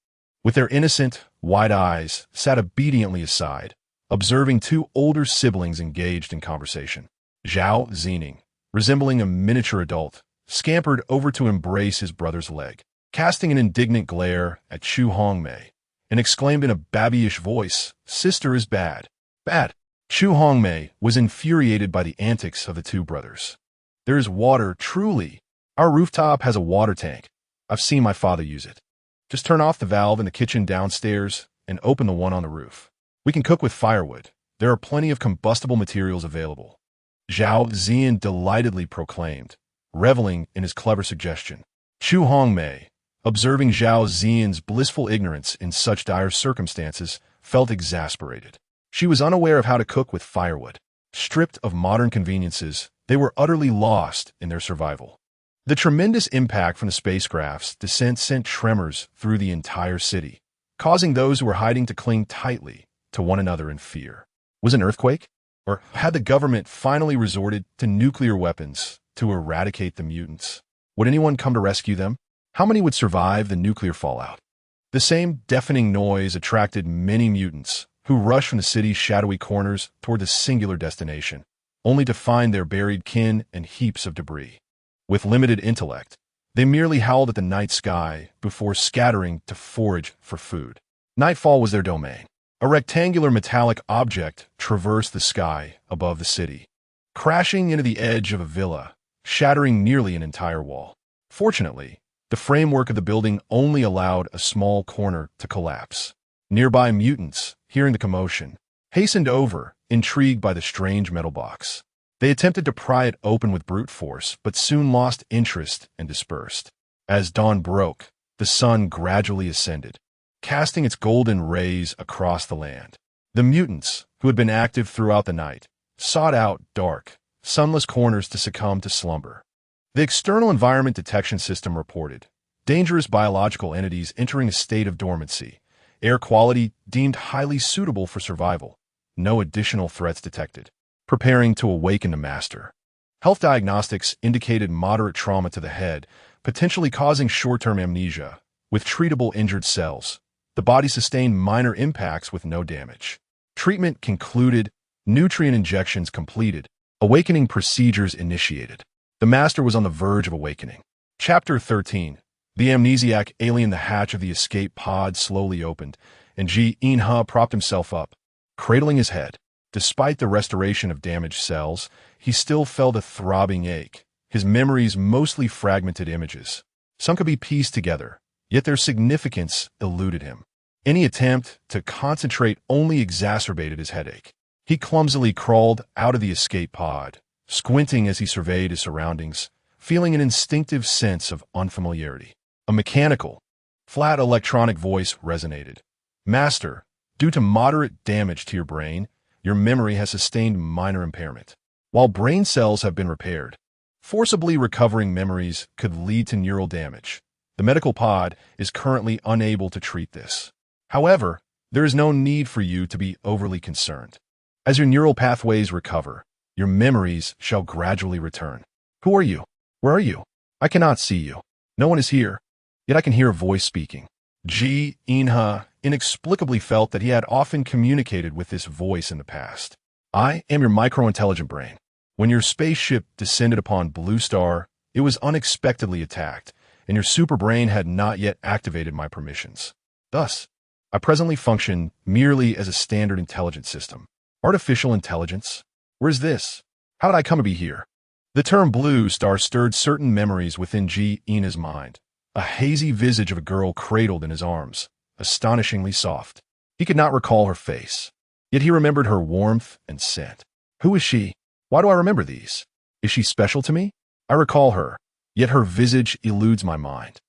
with their innocent, wide eyes, sat obediently aside, observing two older siblings engaged in conversation. Zhao Ziyan, resembling a miniature adult, scampered over to embrace his brother's leg, casting an indignant glare at Chu Hongmei, and exclaimed in a babyish voice, "Sister is bad. Bad." Chu Hongmei was infuriated by the antics of the two brothers. "There is water, truly. Our rooftop has a water tank. I've seen my father use it. Just turn off the valve in the kitchen downstairs and open the one on the roof. We can cook with firewood. There are plenty of combustible materials available." Zhao Ziyan delightedly proclaimed, reveling in his clever suggestion. Chu Hongmei, observing Zhao Ziyan's blissful ignorance in such dire circumstances, felt exasperated. She was unaware of how to cook with firewood. Stripped of modern conveniences, they were utterly lost in their survival. The tremendous impact from the spacecraft's descent sent tremors through the entire city, causing those who were hiding to cling tightly to one another in fear. Was it an earthquake? Or had the government finally resorted to nuclear weapons to eradicate the mutants? Would anyone come to rescue them? How many would survive the nuclear fallout? The same deafening noise attracted many mutants, who rushed from the city's shadowy corners toward the singular destination, only to find their buried kin and heaps of debris. With limited intellect, they merely howled at the night sky before scattering to forage for food. Nightfall was their domain. A rectangular metallic object traversed the sky above the city, crashing into the edge of a villa, shattering nearly an entire wall. Fortunately, the framework of the building only allowed a small corner to collapse. Nearby mutants, hearing the commotion, hastened over, intrigued by the strange metal box. They attempted to pry it open with brute force, but soon lost interest and dispersed. As dawn broke, the sun gradually ascended, casting its golden rays across the land. The mutants, who had been active throughout the night, sought out dark, sunless corners to succumb to slumber. The External Environment Detection System reported dangerous biological entities entering a state of dormancy, air quality deemed highly suitable for survival, no additional threats detected, preparing to awaken the master. Health diagnostics indicated moderate trauma to the head, potentially causing short-term amnesia, with treatable injured cells. The body sustained minor impacts with no damage. Treatment concluded, nutrient injections completed, awakening procedures initiated. The master was on the verge of awakening. Chapter 13. The amnesiac alien. The hatch of the escape pod slowly opened, and Ji In-ha propped himself up, cradling his head. Despite the restoration of damaged cells, he still felt a throbbing ache, his memories mostly fragmented images. Some could be pieced together, yet their significance eluded him. Any attempt to concentrate only exacerbated his headache. He clumsily crawled out of the escape pod, squinting as he surveyed his surroundings, feeling an instinctive sense of unfamiliarity. A mechanical, flat electronic voice resonated. "Master, due to moderate damage to your brain, your memory has sustained minor impairment. While brain cells have been repaired, forcibly recovering memories could lead to neural damage. The medical pod is currently unable to treat this. However, there is no need for you to be overly concerned. As your neural pathways recover, your memories shall gradually return." "Who are you? Where are you? I cannot see you. No one is here, yet I can hear a voice speaking." Li Nianlan inexplicably felt that he had often communicated with this voice in the past. "I am your micro-intelligent brain. When your spaceship descended upon Blue Star, it was unexpectedly attacked, and your superbrain had not yet activated my permissions. Thus, I presently function merely as a standard intelligence system. Artificial intelligence? Where is this? How did I come to be here?" The term Blue Star stirred certain memories within Li Nianlan's mind. A hazy visage of a girl cradled in his arms, astonishingly soft. He could not recall her face, yet he remembered her warmth and scent. Who is she? Why do I remember these? Is she special to me? I recall her, yet her visage eludes my mind.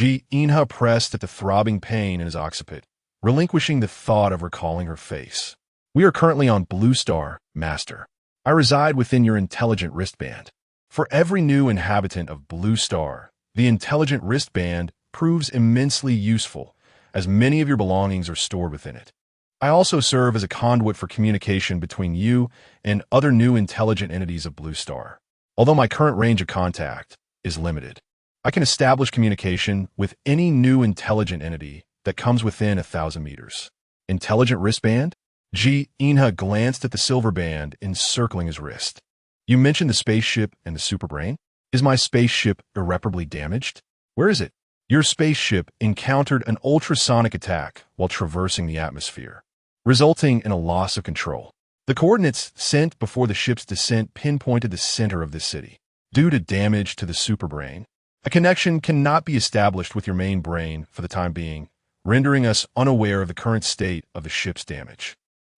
Li Nianlan pressed at the throbbing pain in his occiput, relinquishing the thought of recalling her face. "We are currently on Blue Star, Master. I reside within your intelligent wristband. For every new inhabitant of Blue Star, the intelligent wristband proves immensely useful, as many of your belongings are stored within it. I also serve as a conduit for communication between you and other new intelligent entities of Blue Star. Although my current range of contact is limited, I can establish communication with any new intelligent entity that comes within 1,000 meters. Intelligent wristband?" Li Nianlan glanced at the silver band encircling his wrist. "You mentioned the spaceship and the superbrain? Is my spaceship irreparably damaged? Where is it?" "Your spaceship encountered an ultrasonic attack while traversing the atmosphere, resulting in a loss of control. The coordinates sent before the ship's descent pinpointed the center of this city. Due to damage to the superbrain, a connection cannot be established with your main brain for the time being, rendering us unaware of the current state of the ship's damage.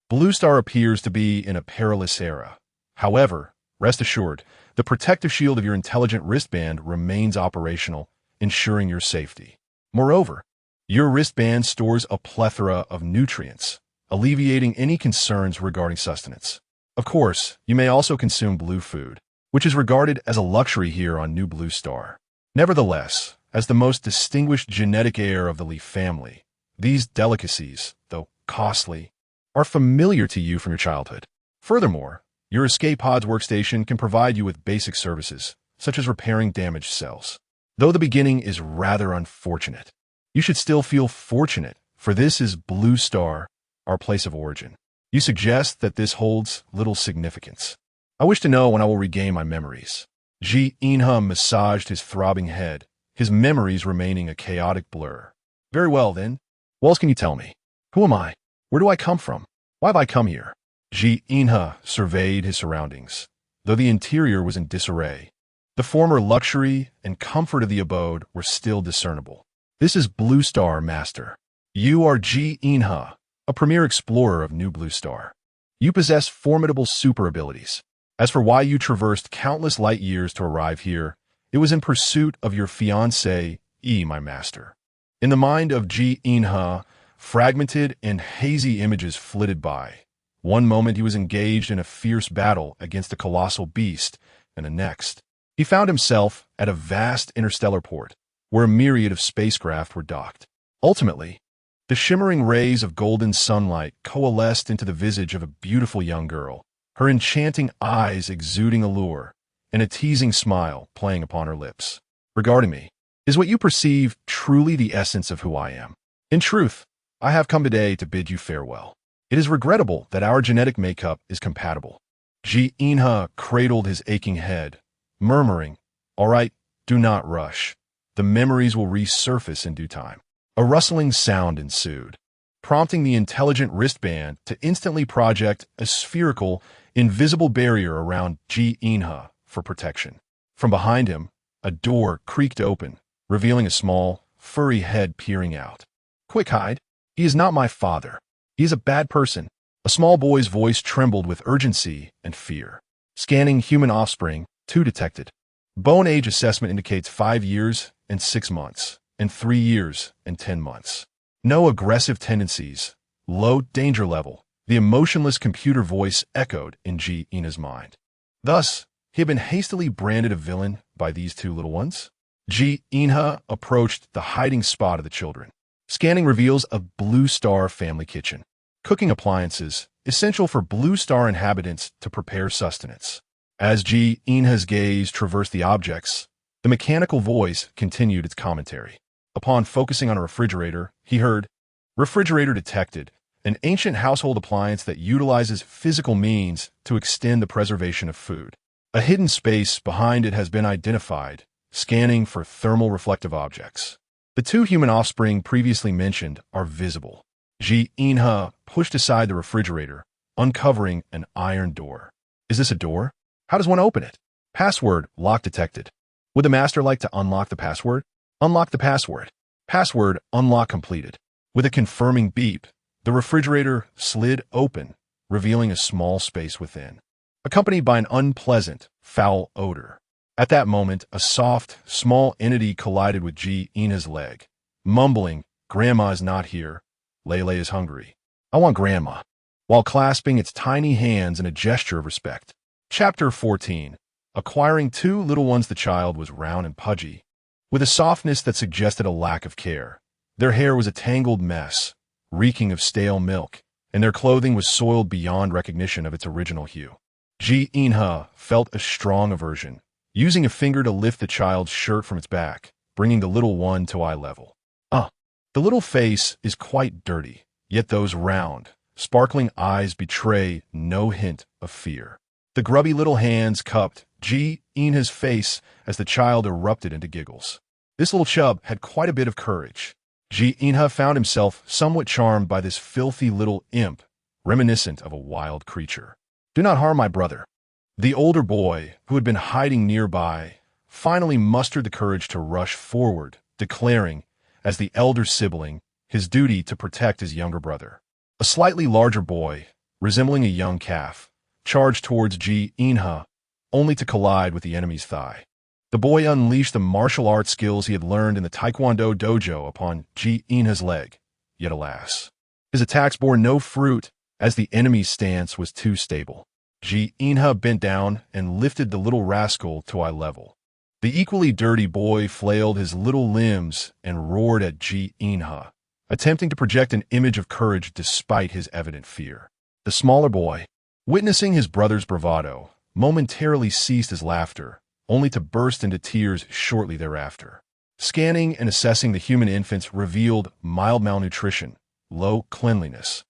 Blue Star appears to be in a perilous era. However, rest assured, the protective shield of your intelligent wristband remains operational, ensuring your safety. Moreover, your wristband stores a plethora of nutrients, alleviating any concerns regarding sustenance. Of course, you may also consume blue food, which is regarded as a luxury here on New Blue Star. Nevertheless, as the most distinguished genetic heir of the Li family, these delicacies, though costly, are familiar to you from your childhood. Furthermore, your escape pod's workstation can provide you with basic services, such as repairing damaged cells. Though the beginning is rather unfortunate, you should still feel fortunate, for this is Blue Star, our place of origin. You suggest that this holds little significance. I wish to know when I will regain my memories." Li Nianlan massaged his throbbing head, his memories remaining a chaotic blur. "Very well, then. What else can you tell me? Who am I? Where do I come from? Why have I come here?" Li Nianlan surveyed his surroundings, though the interior was in disarray. The former luxury and comfort of the abode were still discernible. "This is Blue Star, Master. You are Li Nianlan, a premier explorer of New Blue Star. You possess formidable super abilities. As for why you traversed countless light years to arrive here, it was in pursuit of your fiancée, my master." In the mind of Li Nianlan, fragmented and hazy images flitted by. One moment he was engaged in a fierce battle against a colossal beast, and the next, he found himself at a vast interstellar port, where a myriad of spacecraft were docked. Ultimately, the shimmering rays of golden sunlight coalesced into the visage of a beautiful young girl, her enchanting eyes exuding allure, and a teasing smile playing upon her lips. "Regarding me, is what you perceive truly the essence of who I am? In truth, I have come today to bid you farewell. It is regrettable that our genetic makeup is compatible." Li Nianlan cradled his aching head, murmuring, "All right, do not rush. The memories will resurface in due time." A rustling sound ensued. prompting the intelligent wristband to instantly project a spherical, invisible barrier around Ji Inha for protection. From behind him, a door creaked open, revealing a small, furry head peering out. "Quick, hide! He is not my father. He is a bad person." A small boy's voice trembled with urgency and fear. Scanning human offspring, 2 detected. Bone age assessment indicates 5 years and 6 months, and 3 years and 10 months. No aggressive tendencies. Low danger level. The emotionless computer voice echoed in Ji Inha's mind. Thus, he had been hastily branded a villain by these 2 little ones. Ji Inha approached the hiding spot of the children. Scanning reveals a Blue Star family kitchen. Cooking appliances, essential for Blue Star inhabitants to prepare sustenance. As Ji Inha's gaze traversed the objects, the mechanical voice continued its commentary. Upon focusing on a refrigerator, he heard, "Refrigerator detected, an ancient household appliance that utilizes physical means to extend the preservation of food. A hidden space behind it has been identified, scanning for thermal reflective objects." The 2 human offspring previously mentioned are visible. Ji Inha pushed aside the refrigerator, uncovering an iron door. "Is this a door? How does one open it?" "Password lock detected." "Would the master like to unlock the password?" "Unlock the password." "Password unlock completed." With a confirming beep, the refrigerator slid open, revealing a small space within, accompanied by an unpleasant, foul odor. At that moment, a soft, small entity collided with Ji Inha's leg, mumbling, "Grandma is not here. Lele is hungry. I want Grandma," while clasping its tiny hands in a gesture of respect. Chapter 14. Acquiring 2 little ones. The child was round and pudgy, with a softness that suggested a lack of care. Their hair was a tangled mess, reeking of stale milk, and their clothing was soiled beyond recognition of its original hue. Ji Inha felt a strong aversion, using a finger to lift the child's shirt from its back, bringing the little one to eye level. The little face is quite dirty, yet those round, sparkling eyes betray no hint of fear. The grubby little hands cupped Ji Inha's face as the child erupted into giggles. This little chub had quite a bit of courage. Ji Inha found himself somewhat charmed by this filthy little imp, reminiscent of a wild creature. "Do not harm my brother." The older boy, who had been hiding nearby, finally mustered the courage to rush forward, declaring, as the elder sibling, his duty to protect his younger brother. A slightly larger boy, resembling a young calf, charged towards Ji Inha, only to collide with the enemy's thigh. The boy unleashed the martial arts skills he had learned in the Taekwondo dojo upon Ji Inha's leg, yet alas, his attacks bore no fruit as the enemy's stance was too stable. Ji Inha bent down and lifted the little rascal to eye level. The equally dirty boy flailed his little limbs and roared at Ji Inha, attempting to project an image of courage despite his evident fear. The smaller boy, witnessing his brother's bravado, momentarily ceased his laughter, only to burst into tears shortly thereafter. Scanning and assessing the human infants revealed mild malnutrition, low cleanliness,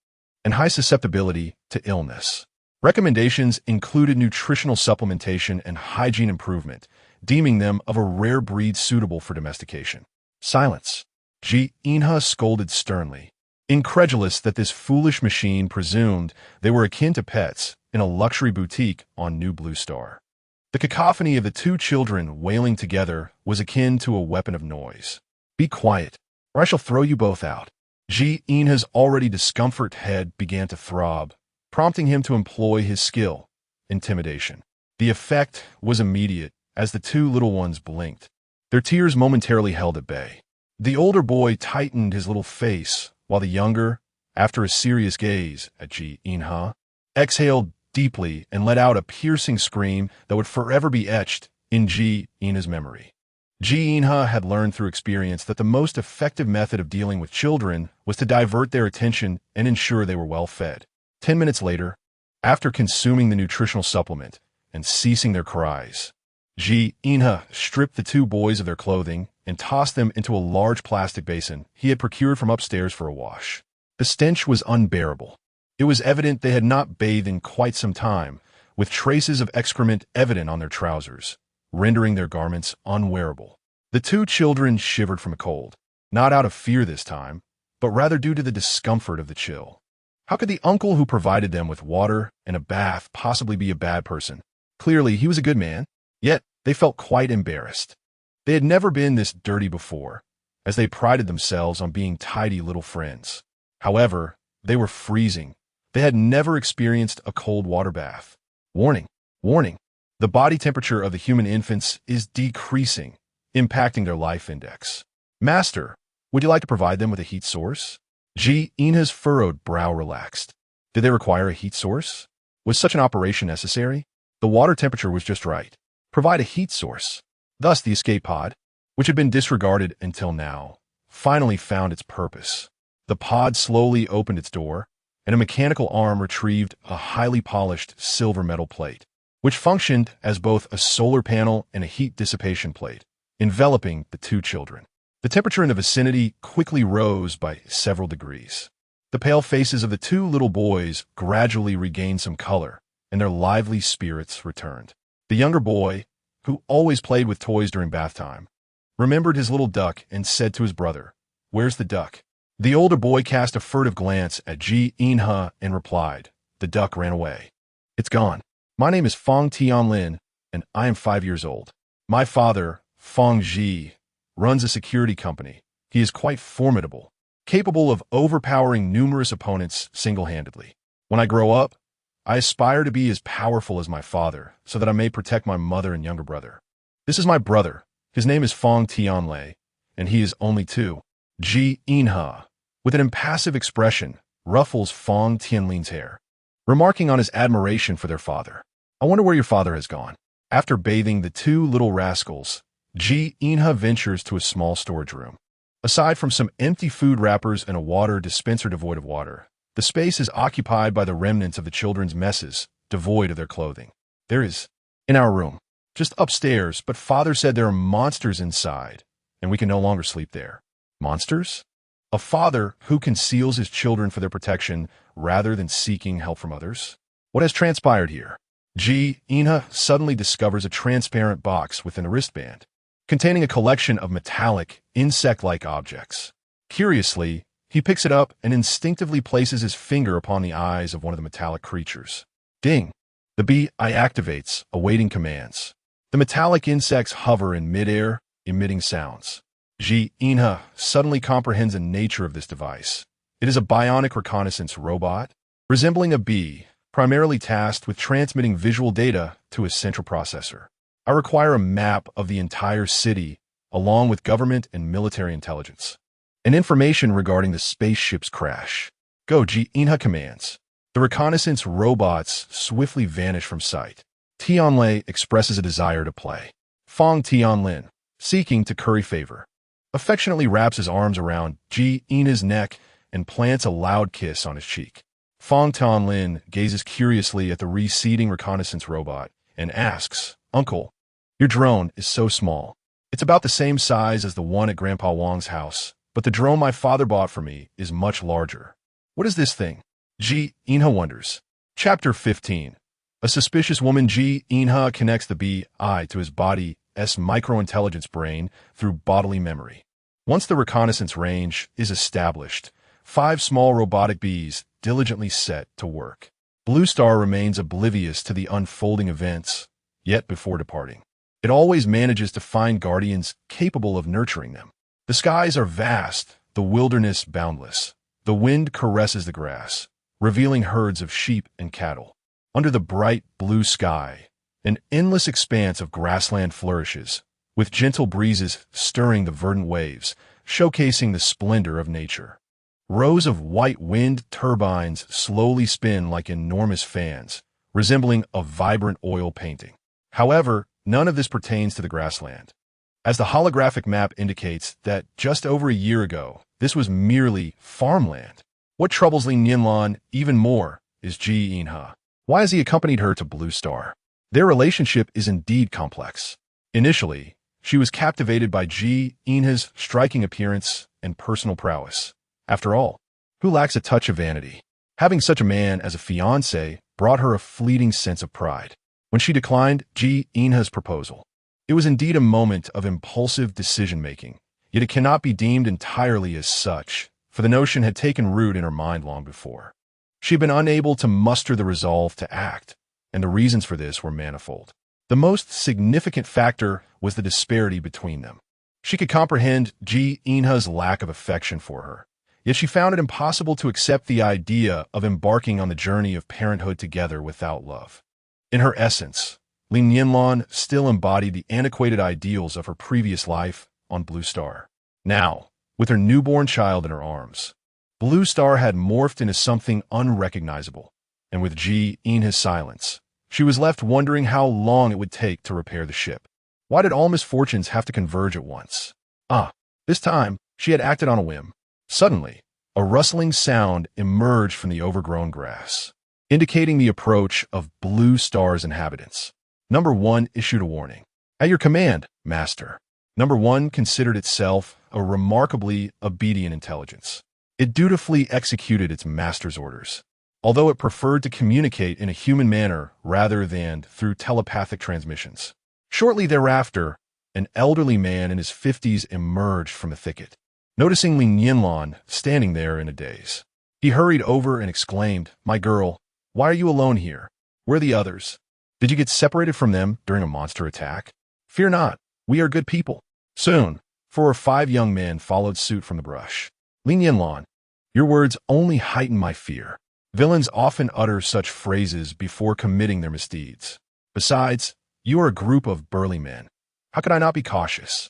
and high susceptibility to illness. Recommendations included nutritional supplementation and hygiene improvement, deeming them of a rare breed suitable for domestication. "Silence!" Ji Inha scolded sternly, incredulous that this foolish machine presumed they were akin to pets in a luxury boutique on New Blue Star. The cacophony of the 2 children wailing together was akin to a weapon of noise. "Be quiet, or I shall throw you both out." Ji Inha's already discomfort head began to throb, prompting him to employ his skill, intimidation. The effect was immediate as the 2 little ones blinked, their tears momentarily held at bay. The older boy tightened his little face, while the younger, after a serious gaze at Ji Inha, exhaled deeply and let out a piercing scream that would forever be etched in Ji Inha's memory. Ji Inha had learned through experience that the most effective method of dealing with children was to divert their attention and ensure they were well fed. 10 minutes later, after consuming the nutritional supplement and ceasing their cries, Ji Inha stripped the 2 boys of their clothing and tossed them into a large plastic basin he had procured from upstairs for a wash. The stench was unbearable. It was evident they had not bathed in quite some time, with traces of excrement evident on their trousers, rendering their garments unwearable. The 2 children shivered from a cold, not out of fear this time, but rather due to the discomfort of the chill. How could the uncle who provided them with water and a bath possibly be a bad person? Clearly, he was a good man, yet they felt quite embarrassed. They had never been this dirty before, as they prided themselves on being tidy little friends. However, they were freezing. They had never experienced a cold water bath. Warning, warning. The body temperature of the human infants is decreasing, impacting their life index. Master, would you like to provide them with a heat source? Ina's furrowed brow relaxed. Did they require a heat source? Was such an operation necessary? The water temperature was just right. Provide a heat source. Thus, the escape pod, which had been disregarded until now, finally found its purpose. The pod slowly opened its door, and a mechanical arm retrieved a highly polished silver metal plate, which functioned as both a solar panel and a heat dissipation plate, enveloping the two children. The temperature in the vicinity quickly rose by several degrees. The pale faces of the two little boys gradually regained some color, and their lively spirits returned. The younger boy, who always played with toys during bath time, remembered his little duck and said to his brother, "Where's the duck?" The older boy cast a furtive glance at Ina and replied, "The duck ran away. It's gone. My name is Fong Tianlin, and I am 5 years old. My father, Fong Ji, runs a security company. He is quite formidable, capable of overpowering numerous opponents single-handedly. When I grow up, I aspire to be as powerful as my father so that I may protect my mother and younger brother. This is my brother. His name is Fong Tianlei, and he is only 2. Ina, with an impassive expression, ruffles Fong Tianlin's hair, remarking on his admiration for their father. "I wonder where your father has gone." After bathing the two little rascals, Ina ventures to a small storage room. Aside from some empty food wrappers and a water dispenser devoid of water, the space is occupied by the remnants of the children's messes, devoid of their clothing. "There is, in our room, just upstairs, but father said there are monsters inside, and we can no longer sleep there." Monsters? A father who conceals his children for their protection rather than seeking help from others? What has transpired here? Ina suddenly discovers a transparent box within a wristband, containing a collection of metallic, insect-like objects. Curiously, he picks it up and instinctively places his finger upon the eyes of one of the metallic creatures. Ding! The BI activates, awaiting commands. The metallic insects hover in midair, emitting sounds. Ina suddenly comprehends the nature of this device. It is a bionic reconnaissance robot, resembling a bee, primarily tasked with transmitting visual data to a central processor. "I require a map of the entire city, along with government and military intelligence, and information regarding the spaceship's crash." "Go," Ina commands. The reconnaissance robots swiftly vanish from sight. Tianlei expresses a desire to play. Fong Tianlin, seeking to curry favor, affectionately wraps his arms around Ina's neck and plants a loud kiss on his cheek. Fong Tianlin gazes curiously at the receding reconnaissance robot and asks, "Uncle, your drone is so small. It's about the same size as the one at Grandpa Wong's house, but the drone my father bought for me is much larger. What is this thing?" Ina wonders. Chapter 15. A suspicious woman. Ina connects the BI to his body's microintelligence brain through bodily memory. Once the reconnaissance range is established, 5 small robotic bees diligently set to work. Blue Star remains oblivious to the unfolding events, yet before departing, it always manages to find guardians capable of nurturing them. The skies are vast, the wilderness boundless. The wind caresses the grass, revealing herds of sheep and cattle. Under the bright blue sky, an endless expanse of grassland flourishes, with gentle breezes stirring the verdant waves, showcasing the splendor of nature. Rows of white wind turbines slowly spin like enormous fans, resembling a vibrant oil painting. However, none of this pertains to the grassland, as the holographic map indicates that just over a year ago, this was merely farmland. What troubles Li Nianlan even more is Ina. Why has he accompanied her to Blue Star? Their relationship is indeed complex. Initially, she was captivated by Ina's striking appearance and personal prowess. After all, who lacks a touch of vanity? Having such a man as a fiancé brought her a fleeting sense of pride. When she declined Ina's proposal, it was indeed a moment of impulsive decision-making, yet it cannot be deemed entirely as such, for the notion had taken root in her mind long before. She had been unable to muster the resolve to act, and the reasons for this were manifold. The most significant factor was the disparity between them. She could comprehend Ji Inha's lack of affection for her, yet she found it impossible to accept the idea of embarking on the journey of parenthood together without love. In her essence, Li Nianlan still embodied the antiquated ideals of her previous life on Blue Star. Now, with her newborn child in her arms, Blue Star had morphed into something unrecognizable, and with Ji Inha's silence, she was left wondering how long it would take to repair the ship. Why did all misfortunes have to converge at once? This time, she had acted on a whim. Suddenly, a rustling sound emerged from the overgrown grass, indicating the approach of Blue Star's inhabitants. Number 1 issued a warning. At your command, Master. Number 1 considered itself a remarkably obedient intelligence. It dutifully executed its master's orders, although it preferred to communicate in a human manner rather than through telepathic transmissions. Shortly thereafter, an elderly man in his 50s emerged from a thicket. Noticing Li Nianlan standing there in a daze, he hurried over and exclaimed, "My girl, why are you alone here? Where are the others? Did you get separated from them during a monster attack? Fear not, we are good people." Soon, 4 or 5 young men followed suit from the brush. Li Nianlan, your words only heighten my fear. Villains often utter such phrases before committing their misdeeds. Besides, you are a group of burly men. How could I not be cautious?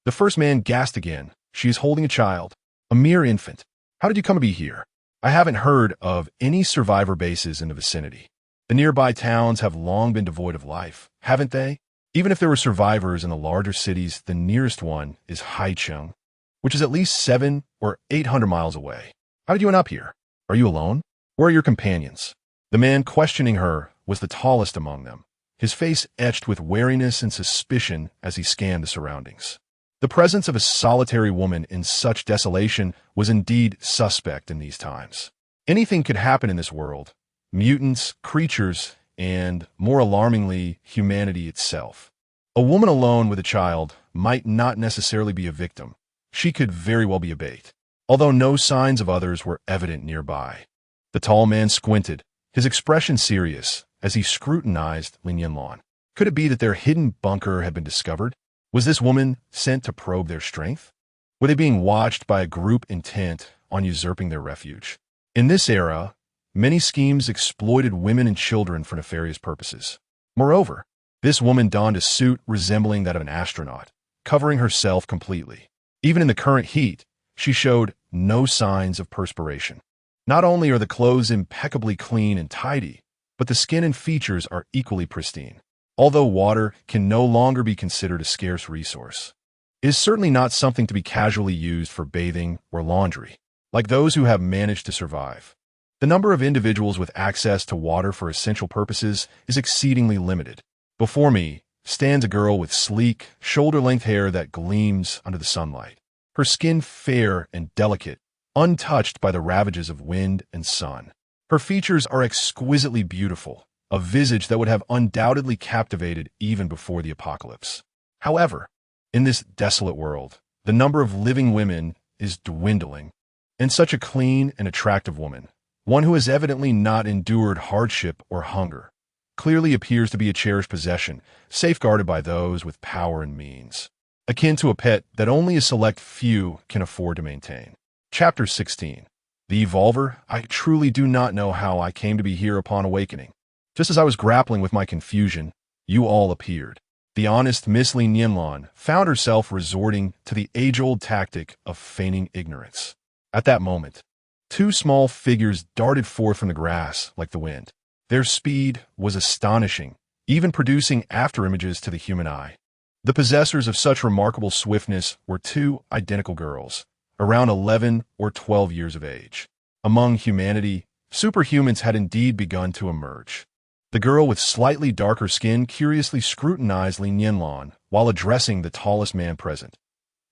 The first man gasped again. She is holding a child, a mere infant. How did you come to be here? I haven't heard of any survivor bases in the vicinity. The nearby towns have long been devoid of life, haven't they? Even if there were survivors in the larger cities, the nearest one is Haicheng, which is at least 700 or 800 miles away. How did you end up here? Are you alone? Where are your companions? The man questioning her was the tallest among them, his face etched with wariness and suspicion as he scanned the surroundings. The presence of a solitary woman in such desolation was indeed suspect in these times. Anything could happen in this world. Mutants, creatures, and, more alarmingly, humanity itself. A woman alone with a child might not necessarily be a victim. She could very well be a bait, although no signs of others were evident nearby. The tall man squinted, his expression serious, as he scrutinized Li Nianlan. Could it be that their hidden bunker had been discovered? Was this woman sent to probe their strength? Were they being watched by a group intent on usurping their refuge? In this era, many schemes exploited women and children for nefarious purposes. Moreover, this woman donned a suit resembling that of an astronaut, covering herself completely. Even in the current heat, she showed no signs of perspiration. Not only are the clothes impeccably clean and tidy, but the skin and features are equally pristine. Although water can no longer be considered a scarce resource, it is certainly not something to be casually used for bathing or laundry, like those who have managed to survive. The number of individuals with access to water for essential purposes is exceedingly limited. Before me stands a girl with sleek, shoulder-length hair that gleams under the sunlight, her skin fair and delicate, untouched by the ravages of wind and sun. Her features are exquisitely beautiful, a visage that would have undoubtedly captivated even before the apocalypse. However, in this desolate world, the number of living women is dwindling, and such a clean and attractive woman, one who has evidently not endured hardship or hunger, clearly appears to be a cherished possession, safeguarded by those with power and means, akin to a pet that only a select few can afford to maintain. Chapter 16. The Evolver. I truly do not know how I came to be here upon awakening. Just as I was grappling with my confusion, you all appeared. The honest Miss Li Nianlan found herself resorting to the age-old tactic of feigning ignorance. At that moment, 2 small figures darted forth from the grass like the wind. Their speed was astonishing, even producing afterimages to the human eye. The possessors of such remarkable swiftness were 2 identical girls, around 11 or 12 years of age. Among humanity, superhumans had indeed begun to emerge. The girl with slightly darker skin curiously scrutinized Li Nianlan while addressing the tallest man present.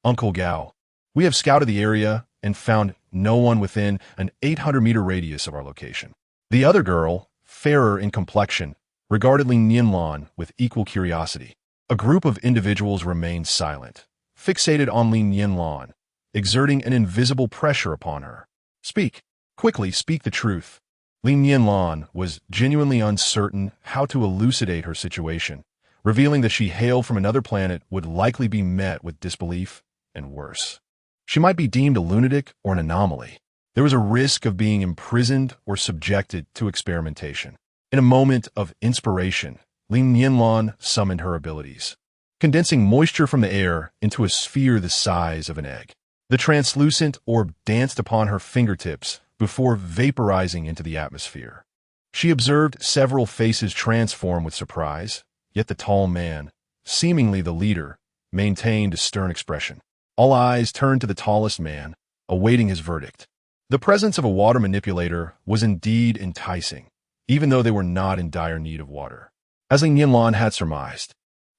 "Uncle Gao, we have scouted the area and found no one within an 800-meter radius of our location." The other girl, fairer in complexion, regarded Li Nianlan with equal curiosity. A group of individuals remained silent, fixated on Li Nianlan, exerting an invisible pressure upon her. Speak. Quickly, speak the truth. Li Nianlan was genuinely uncertain how to elucidate her situation. Revealing that she hailed from another planet would likely be met with disbelief and worse. She might be deemed a lunatic or an anomaly. There was a risk of being imprisoned or subjected to experimentation. In a moment of inspiration, Li Nianlan summoned her abilities, condensing moisture from the air into a sphere the size of an egg. The translucent orb danced upon her fingertips before vaporizing into the atmosphere. She observed several faces transform with surprise, yet the tall man, seemingly the leader, maintained a stern expression. All eyes turned to the tallest man, awaiting his verdict. The presence of a water manipulator was indeed enticing, even though they were not in dire need of water. As Li Nianlan had surmised,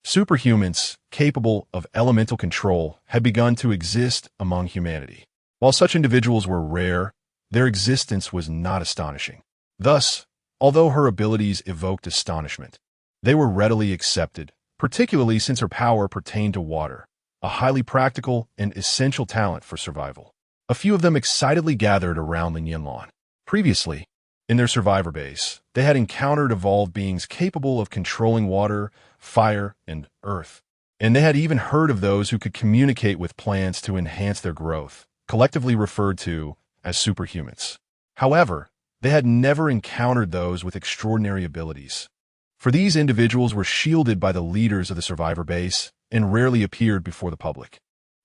superhumans capable of elemental control had begun to exist among humanity. While such individuals were rare, their existence was not astonishing. Thus, although her abilities evoked astonishment, they were readily accepted, particularly since her power pertained to water, a highly practical and essential talent for survival. A few of them excitedly gathered around Li Nianlan. Previously, in their survivor base, they had encountered evolved beings capable of controlling water, fire, and earth. And they had even heard of those who could communicate with plants to enhance their growth, collectively referred to as superhumans. However, they had never encountered those with extraordinary abilities. For these individuals were shielded by the leaders of the survivor base and rarely appeared before the public.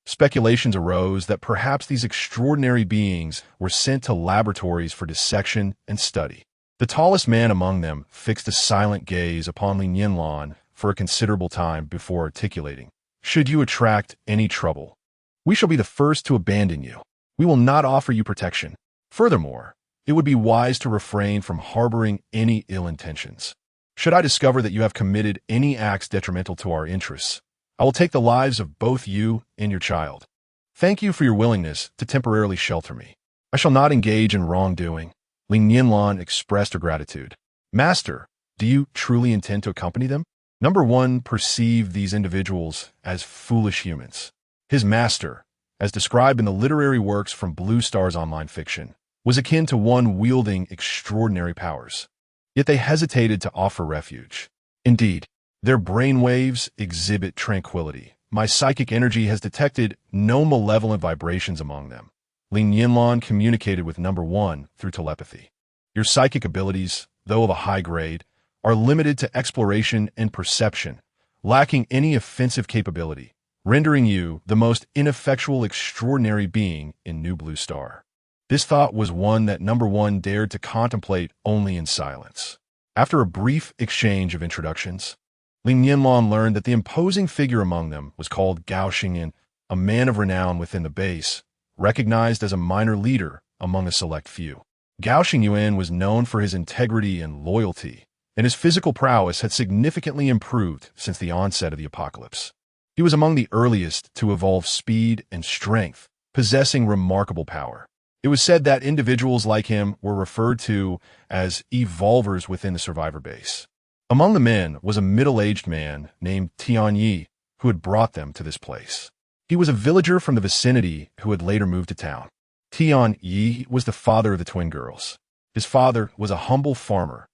Speculations arose that perhaps these extraordinary beings were sent to laboratories for dissection and study. The tallest man among them fixed a silent gaze upon Li Nianlan for a considerable time before articulating, "Should you attract any trouble, we shall be the first to abandon you. We will not offer you protection. Furthermore, it would be wise to refrain from harboring any ill intentions. Should I discover that you have committed any acts detrimental to our interests, I will take the lives of both you and your child. Thank you for your willingness to temporarily shelter me. I shall not engage in wrongdoing." Li Nianlan expressed her gratitude. "Master, do you truly intend to accompany them?" Number 1 perceived these individuals as foolish humans. His master, as described in the literary works from Blue Star's online fiction, was akin to one wielding extraordinary powers. Yet they hesitated to offer refuge. Indeed, their brainwaves exhibit tranquility. My psychic energy has detected no malevolent vibrations among them. Li Nianlan communicated with number 1 through telepathy. Your psychic abilities, though of a high grade, are limited to exploration and perception, lacking any offensive capability, rendering you the most ineffectual extraordinary being in New Blue Star. This thought was one that number 1 dared to contemplate only in silence. After a brief exchange of introductions, Li Nianlan learned that the imposing figure among them was called Gao Xingyan, a man of renown within the base, recognized as a minor leader among a select few. Gao Xingyan was known for his integrity and loyalty, and his physical prowess had significantly improved since the onset of the apocalypse. He was among the earliest to evolve speed and strength, possessing remarkable power. It was said that individuals like him were referred to as evolvers within the survivor base. Among the men was a middle-aged man named Tianyi, who had brought them to this place. He was a villager from the vicinity who had later moved to town. Tianyi was the father of the twin girls. His father was a humble farmer,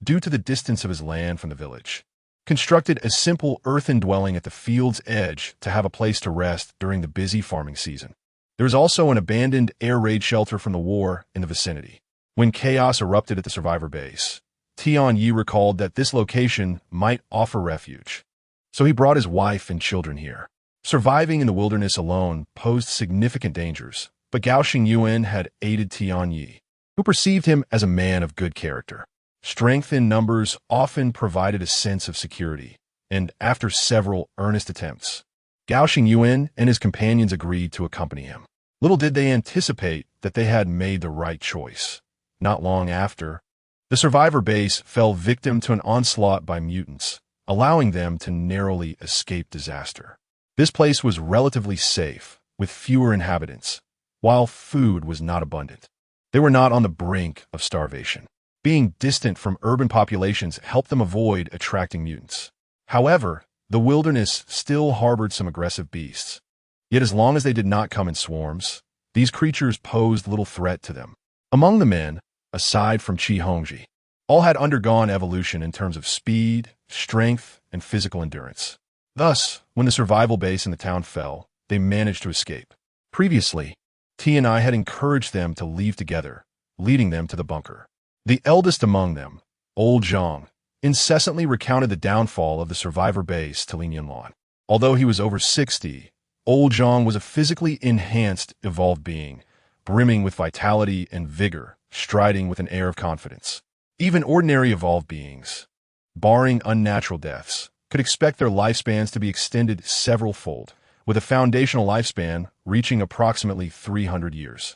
due to the distance of his land from the village, constructed a simple earthen dwelling at the field's edge to have a place to rest during the busy farming season. There was also an abandoned air raid shelter from the war in the vicinity. When chaos erupted at the survivor base, Tianyi recalled that this location might offer refuge, so he brought his wife and children here. Surviving in the wilderness alone posed significant dangers, but Gao Xingyan had aided Tianyi, who perceived him as a man of good character. Strength in numbers often provided a sense of security, and after several earnest attempts, Gao Xingyan and his companions agreed to accompany him. Little did they anticipate that they had made the right choice. Not long after, the survivor base fell victim to an onslaught by mutants, allowing them to narrowly escape disaster. This place was relatively safe, with fewer inhabitants, while food was not abundant. They were not on the brink of starvation. Being distant from urban populations helped them avoid attracting mutants. However, the wilderness still harbored some aggressive beasts. Yet as long as they did not come in swarms, these creatures posed little threat to them. Among the men, aside from Qi Hongji, all had undergone evolution in terms of speed, strength, and physical endurance. Thus, when the survival base in the town fell, they managed to escape. Previously, T and I had encouraged them to leave together, leading them to the bunker. The eldest among them, old Zhang, incessantly recounted the downfall of the survivor base to Li Nianlan. Although he was over 60, old Zhang was a physically enhanced, evolved being, brimming with vitality and vigor, striding with an air of confidence. Even ordinary evolved beings, barring unnatural deaths, could expect their lifespans to be extended several-fold, with a foundational lifespan reaching approximately 300 years.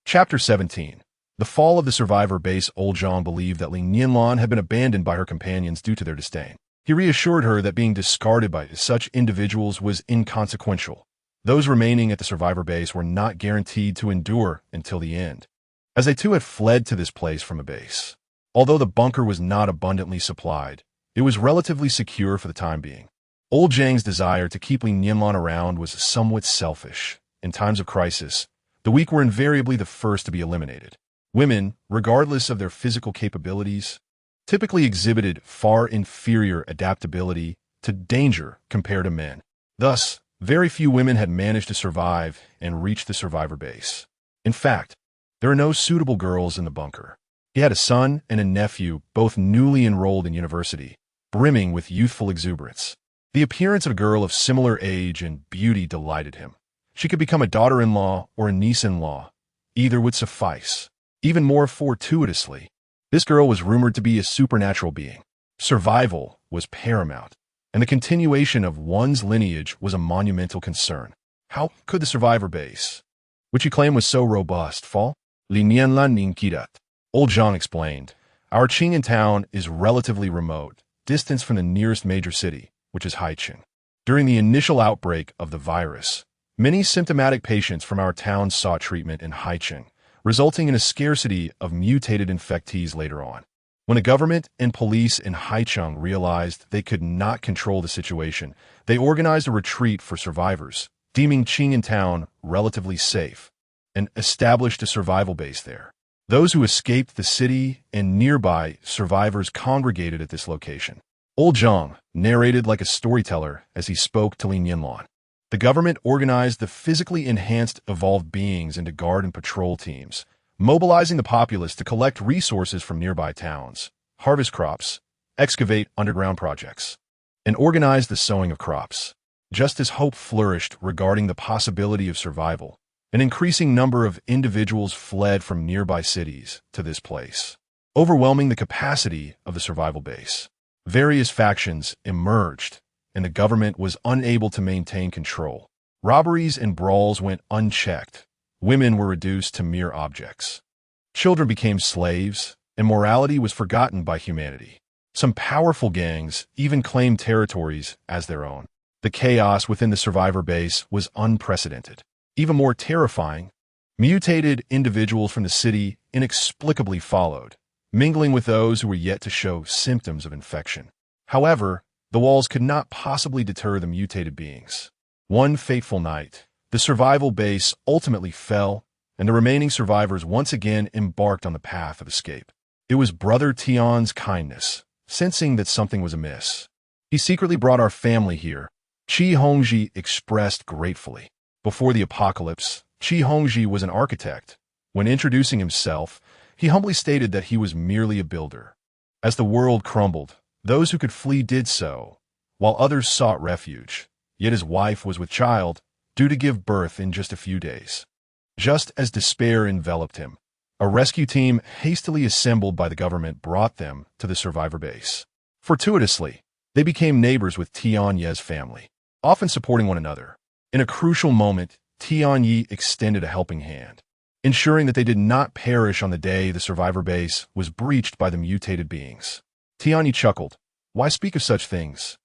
Chapter 17. The fall of the survivor base. Old Zhang believed that Li Nianlan had been abandoned by her companions due to their disdain. He reassured her that being discarded by such individuals was inconsequential. Those remaining at the survivor base were not guaranteed to endure until the end, as they too had fled to this place from a base. Although the bunker was not abundantly supplied, it was relatively secure for the time being. Old Zhang's desire to keep Li Nianlan around was somewhat selfish. In times of crisis, the weak were invariably the first to be eliminated. Women, regardless of their physical capabilities, typically exhibited far inferior adaptability to danger compared to men. Thus, very few women had managed to survive and reach the survivor base. In fact, there are no suitable girls in the bunker. He had a son and a nephew, both newly enrolled in university, brimming with youthful exuberance. The appearance of a girl of similar age and beauty delighted him. She could become a daughter-in-law or a niece-in-law. Either would suffice. Even more fortuitously, this girl was rumored to be a supernatural being. Survival was paramount, and the continuation of one's lineage was a monumental concern. How could the survivor base, which he claimed was so robust, fall? Li Nianlan Ninkidat. Old Zhang explained, our Qing'an town is relatively remote, distance from the nearest major city, which is Haicheng. During the initial outbreak of the virus, many symptomatic patients from our town sought treatment in Haicheng, resulting in a scarcity of mutated infectees later on. When the government and police in Haicheng realized they could not control the situation, they organized a retreat for survivors, deeming Qing'an town relatively safe, and established a survival base there. Those who escaped the city and nearby survivors congregated at this location. Old Zhang narrated like a storyteller as he spoke to Li Nianlan. The government organized the physically enhanced evolved beings into guard and patrol teams, mobilizing the populace to collect resources from nearby towns, harvest crops, excavate underground projects, and organize the sowing of crops. Just as hope flourished regarding the possibility of survival, an increasing number of individuals fled from nearby cities to this place, overwhelming the capacity of the survival base. Various factions emerged, and the government was unable to maintain control. Robberies and brawls went unchecked. Women were reduced to mere objects. Children became slaves, and morality was forgotten by humanity. Some powerful gangs even claimed territories as their own. The chaos within the survivor base was unprecedented. Even more terrifying, mutated individuals from the city inexplicably followed, mingling with those who were yet to show symptoms of infection. However, the walls could not possibly deter the mutated beings. One fateful night, the survival base ultimately fell, and the remaining survivors once again embarked on the path of escape. It was Brother Tian's kindness, sensing that something was amiss. He secretly brought our family here, Qi Hongji expressed gratefully. Before the apocalypse, Qi Hongji was an architect. When introducing himself, he humbly stated that he was merely a builder. As the world crumbled, those who could flee did so, while others sought refuge. Yet his wife was with child, due to give birth in just a few days. Just as despair enveloped him, a rescue team hastily assembled by the government brought them to the survivor base. Fortuitously, they became neighbors with Tian Ye's family, often supporting one another. In a crucial moment, Tian Yi extended a helping hand, ensuring that they did not perish on the day the survivor base was breached by the mutated beings. Tian Yi chuckled. Why speak of such things?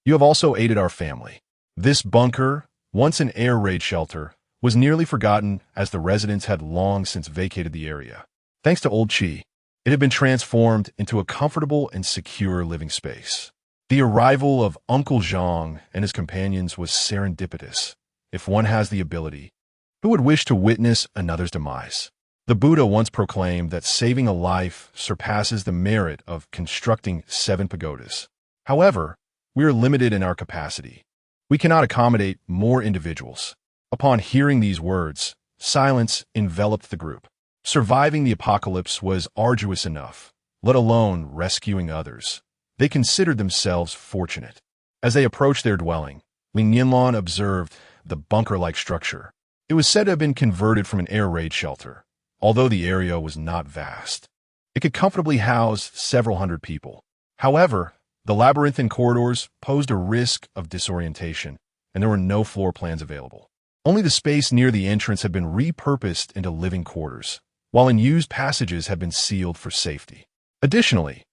You have also aided our family. This bunker, once an air raid shelter, was nearly forgotten as the residents had long since vacated the area. Thanks to Old Qi, it had been transformed into a comfortable and secure living space. The arrival of Uncle Zhang and his companions was serendipitous. if one has the ability. Who would wish to witness another's demise? The Buddha once proclaimed that saving a life surpasses the merit of constructing 7 pagodas. However, we are limited in our capacity. We cannot accommodate more individuals. Upon hearing these words, silence enveloped the group. Surviving the apocalypse was arduous enough, let alone rescuing others. They considered themselves fortunate. As they approached their dwelling, Li Nianlan observed the bunker-like structure. It was said to have been converted from an air raid shelter, although the area was not vast. It could comfortably house several hundred people. However, the labyrinthine corridors posed a risk of disorientation, and there were no floor plans available. Only the space near the entrance had been repurposed into living quarters, while unused passages had been sealed for safety. Additionally,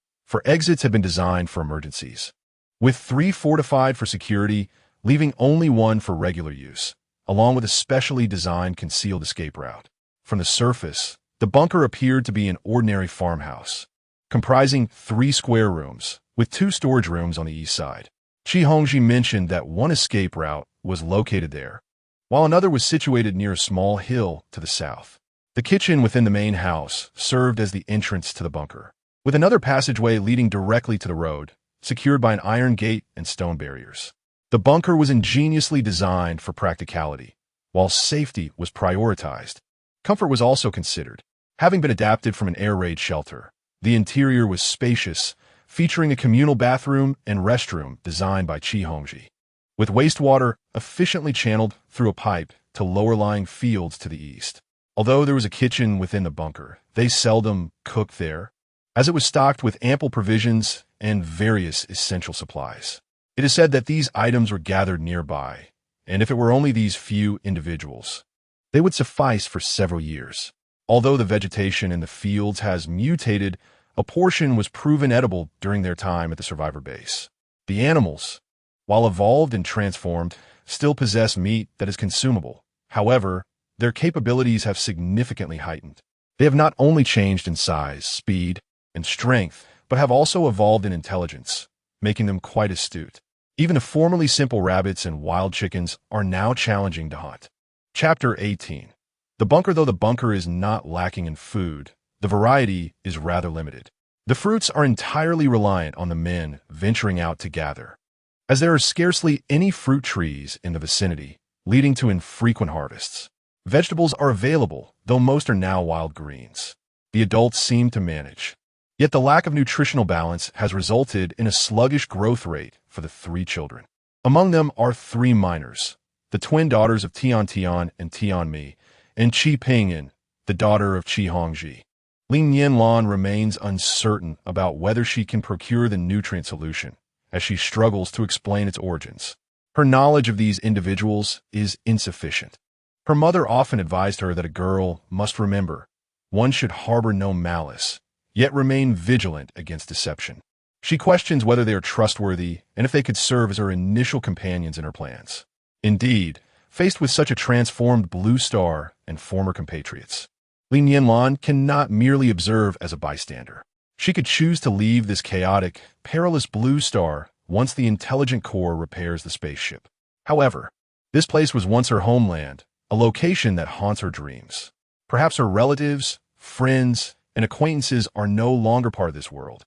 exits had been designed for emergencies, with 3 fortified for security, leaving only 1 for regular use, along with a specially designed concealed escape route. From the surface, the bunker appeared to be an ordinary farmhouse, comprising 3 square rooms, with 2 storage rooms on the east side. Qi Hongji mentioned that 1 escape route was located there, while another was situated near a small hill to the south. The kitchen within the main house served as the entrance to the bunker, with another passageway leading directly to the road, secured by an iron gate and stone barriers. The bunker was ingeniously designed for practicality, while safety was prioritized. Comfort was also considered. Having been adapted from an air raid shelter, the interior was spacious, featuring a communal bathroom and restroom designed by Qi Hongji, with wastewater efficiently channeled through a pipe to lower-lying fields to the east. Although there was a kitchen within the bunker, they seldom cooked there, as it was stocked with ample provisions and various essential supplies. It is said that these items were gathered nearby, and if it were only these few individuals, they would suffice for several years. Although the vegetation in the fields has mutated, a portion was proven edible during their time at the survivor base. The animals, while evolved and transformed, still possess meat that is consumable. However, their capabilities have significantly heightened. They have not only changed in size, speed, and strength, but have also evolved in intelligence, making them quite astute. Even the formerly simple rabbits and wild chickens are now challenging to hunt. Chapter 18. The bunker. Though the bunker is not lacking in food, the variety is rather limited. The fruits are entirely reliant on the men venturing out to gather, as there are scarcely any fruit trees in the vicinity, leading to infrequent harvests. Vegetables are available, though most are now wild greens. The adults seem to manage. Yet the lack of nutritional balance has resulted in a sluggish growth rate for the 3 children. Among them are 3 minors, the twin daughters of Tian Tian and Tian Mi, and Qi Pingyan, the daughter of Qi Hongji. Li Nianlan remains uncertain about whether she can procure the nutrient solution, as she struggles to explain its origins. Her knowledge of these individuals is insufficient. Her mother often advised her that a girl must remember, one should harbor no malice, yet remain vigilant against deception. She questions whether they are trustworthy and if they could serve as her initial companions in her plans. Indeed, faced with such a transformed blue star and former compatriots, Li Nianlan cannot merely observe as a bystander. She could choose to leave this chaotic, perilous blue star once the intelligent core repairs the spaceship. However, this place was once her homeland, a location that haunts her dreams. Perhaps her relatives, friends, and acquaintances are no longer part of this world.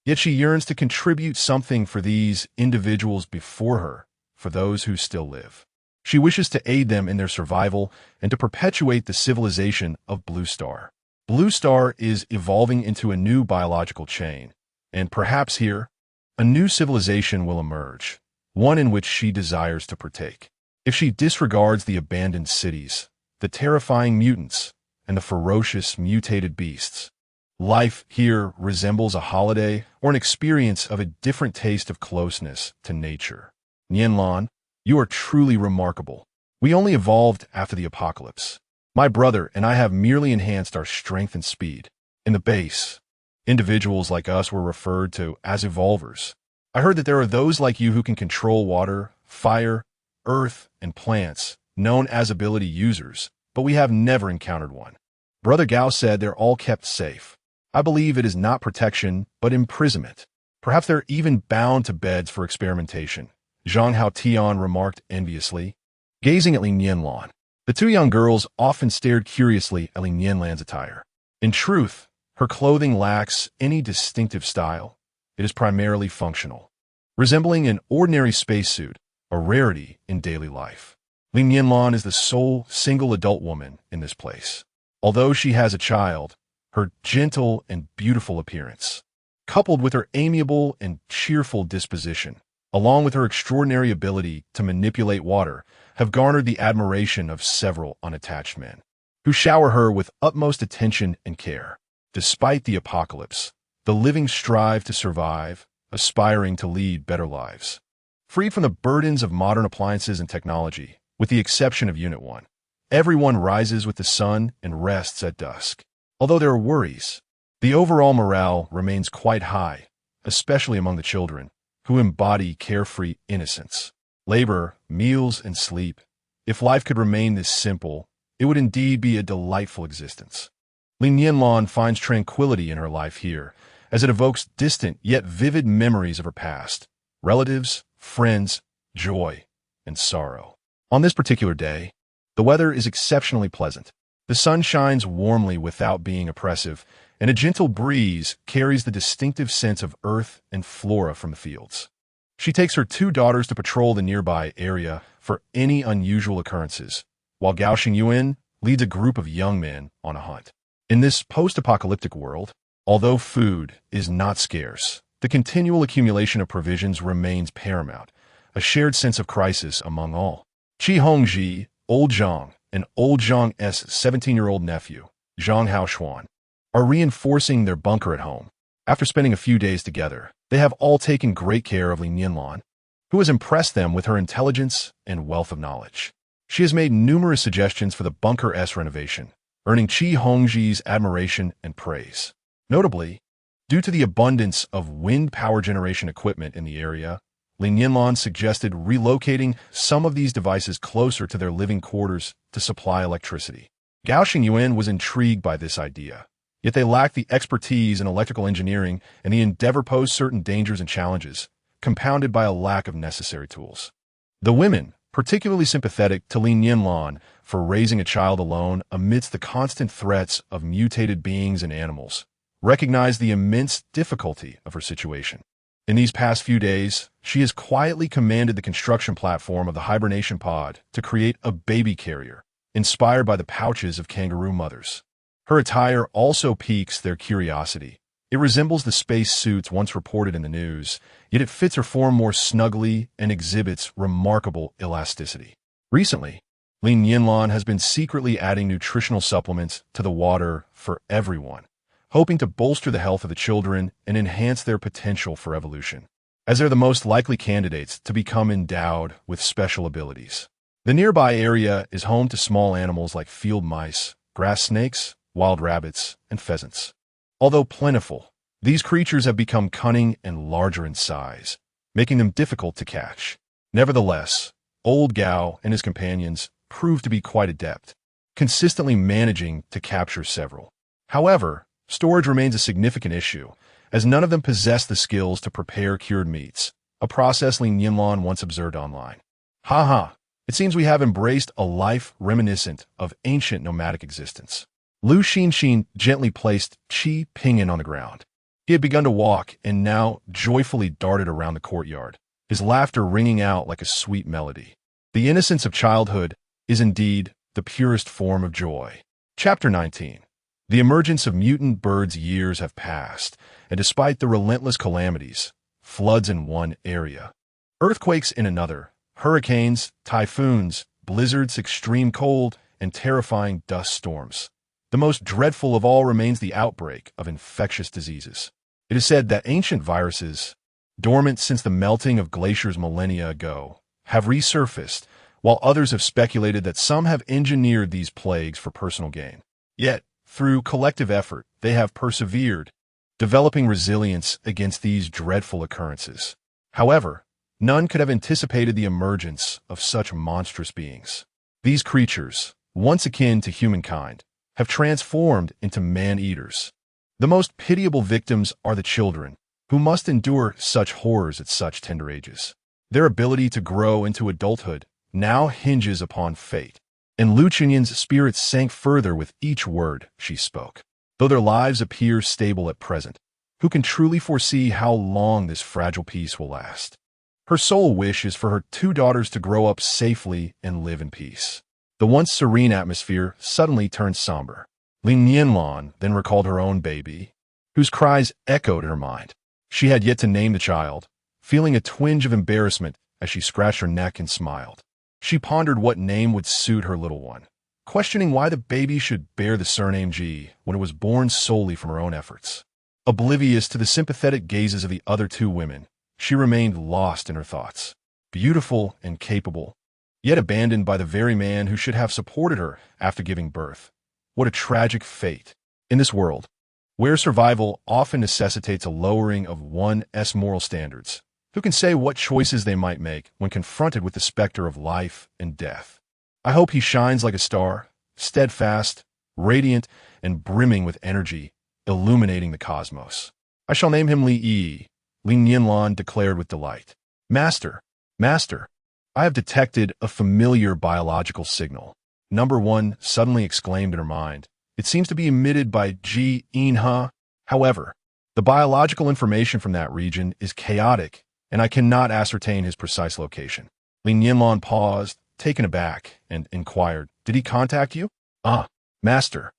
Yet she yearns to contribute something for these individuals before her, for those who still live. She wishes to aid them in their survival and to perpetuate the civilization of Blue Star. Blue Star is evolving into a new biological chain, and perhaps here, a new civilization will emerge, one in which she desires to partake. If she disregards the abandoned cities, the terrifying mutants, and the ferocious mutated beasts, life here resembles a holiday or an experience of a different taste of closeness to nature. Nianlan, you are truly remarkable. We only evolved after the apocalypse. My brother and I have merely enhanced our strength and speed. In the base, individuals like us were referred to as evolvers. I heard that there are those like you who can control water, fire, earth, and plants, known as ability users, but we have never encountered one. Brother Gao said they're all kept safe. I believe it is not protection, but imprisonment. Perhaps they're even bound to beds for experimentation. Zhang Haotian remarked enviously. Gazing at Li Nianlan, the two young girls often stared curiously at Li Nianlan's attire. In truth, her clothing lacks any distinctive style. It is primarily functional, resembling an ordinary spacesuit, a rarity in daily life. Li Nianlan is the sole single adult woman in this place. Although she has a child, her gentle and beautiful appearance, coupled with her amiable and cheerful disposition, along with her extraordinary ability to manipulate water, have garnered the admiration of several unattached men, who shower her with utmost attention and care. Despite the apocalypse, the living strive to survive, aspiring to lead better lives. Freed from the burdens of modern appliances and technology, with the exception of Unit 1, everyone rises with the sun and rests at dusk. Although there are worries, the overall morale remains quite high, especially among the children, who embody carefree innocence. Labor, meals, and sleep. If life could remain this simple, it would indeed be a delightful existence. Li Nianlan finds tranquility in her life here, as it evokes distant yet vivid memories of her past, relatives, friends, joy, and sorrow. On this particular day, the weather is exceptionally pleasant. The sun shines warmly without being oppressive, and a gentle breeze carries the distinctive sense of earth and flora from the fields. She takes her two daughters to patrol the nearby area for any unusual occurrences, while Gao Xingyuan leads a group of young men on a hunt. In this post-apocalyptic world, although food is not scarce, the continual accumulation of provisions remains paramount, a shared sense of crisis among all. Qi Hongji, Old Zhang, and Old Zhang's 17-year-old nephew, Zhang Haoxuan, are reinforcing their bunker at home. After spending a few days together, they have all taken great care of Li Nianlan, who has impressed them with her intelligence and wealth of knowledge. She has made numerous suggestions for the bunker's renovation, earning Qi Hongji's admiration and praise. Notably, due to the abundance of wind power generation equipment in the area, Li Nianlan suggested relocating some of these devices closer to their living quarters to supply electricity. Gao Xingyuan was intrigued by this idea, yet they lacked the expertise in electrical engineering, and the endeavor posed certain dangers and challenges, compounded by a lack of necessary tools. The women, particularly sympathetic to Li Nianlan for raising a child alone amidst the constant threats of mutated beings and animals, recognized the immense difficulty of her situation. In these past few days, she has quietly commanded the construction platform of the hibernation pod to create a baby carrier, inspired by the pouches of kangaroo mothers. Her attire also piques their curiosity. It resembles the space suits once reported in the news, yet it fits her form more snugly and exhibits remarkable elasticity. Recently, Li Nianlan has been secretly adding nutritional supplements to the water for everyone, hoping to bolster the health of the children and enhance their potential for evolution, as they're the most likely candidates to become endowed with special abilities. The nearby area is home to small animals like field mice, grass snakes, wild rabbits, and pheasants. Although plentiful, these creatures have become cunning and larger in size, making them difficult to catch. Nevertheless, Old Gao and his companions proved to be quite adept, consistently managing to capture several. However, storage remains a significant issue, as none of them possess the skills to prepare cured meats, a process Li Nianlan once observed online. Haha, it seems we have embraced a life reminiscent of ancient nomadic existence. Lu Xinxin gently placed Qi Pingyan on the ground. He had begun to walk and now joyfully darted around the courtyard, his laughter ringing out like a sweet melody. The innocence of childhood is indeed the purest form of joy. Chapter 19. The emergence of mutant birds. Years have passed, and despite the relentless calamities, floods in one area, earthquakes in another, hurricanes, typhoons, blizzards, extreme cold, and terrifying dust storms, the most dreadful of all remains the outbreak of infectious diseases. It is said that ancient viruses, dormant since the melting of glaciers millennia ago, have resurfaced, while others have speculated that some have engineered these plagues for personal gain. Yet, through collective effort, they have persevered, developing resilience against these dreadful occurrences. However, none could have anticipated the emergence of such monstrous beings. These creatures, once akin to humankind, have transformed into man-eaters. The most pitiable victims are the children, who must endure such horrors at such tender ages. Their ability to grow into adulthood now hinges upon fate. And Lu Chunyan's spirit sank further with each word she spoke. Though their lives appear stable at present, who can truly foresee how long this fragile peace will last? Her sole wish is for her two daughters to grow up safely and live in peace. The once serene atmosphere suddenly turned somber. Li Nianlan then recalled her own baby, whose cries echoed in her mind. She had yet to name the child, feeling a twinge of embarrassment as she scratched her neck and smiled. She pondered what name would suit her little one, questioning why the baby should bear the surname Ji when it was born solely from her own efforts. Oblivious to the sympathetic gazes of the other two women, she remained lost in her thoughts. Beautiful and capable, yet abandoned by the very man who should have supported her after giving birth. What a tragic fate. In this world, where survival often necessitates a lowering of one's moral standards, who can say what choices they might make when confronted with the specter of life and death? I hope he shines like a star, steadfast, radiant, and brimming with energy, illuminating the cosmos. I shall name him Li Nianlan declared with delight. Master, I have detected a familiar biological signal. Number 1 suddenly exclaimed in her mind. It seems to be emitted by Ji Inha. However, the biological information from that region is chaotic, and I cannot ascertain his precise location. Li Nianlan paused, taken aback, and inquired, "Did he contact you?" "Ah, Master."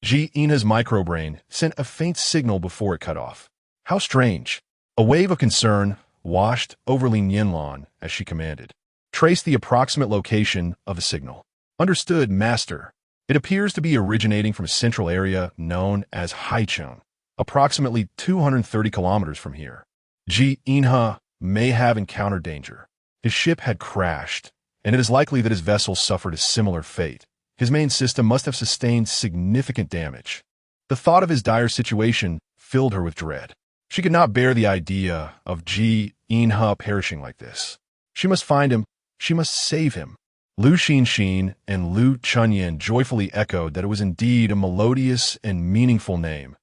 Ji Inha's microbrain sent a faint signal before it cut off. How strange. A wave of concern washed over Li Nianlan as she commanded. Trace the approximate location of the signal. Understood, Master. It appears to be originating from a central area known as Haicheng, approximately 230 kilometers from here. Ji Inha may have encountered danger. His ship had crashed, and it is likely that his vessel suffered a similar fate. His main system must have sustained significant damage. The thought of his dire situation filled her with dread. She could not bear the idea of Ji Inha perishing like this. She must find him. She must save him. Lu Xinxin and Lu Chunyan joyfully echoed that it was indeed a melodious and meaningful name,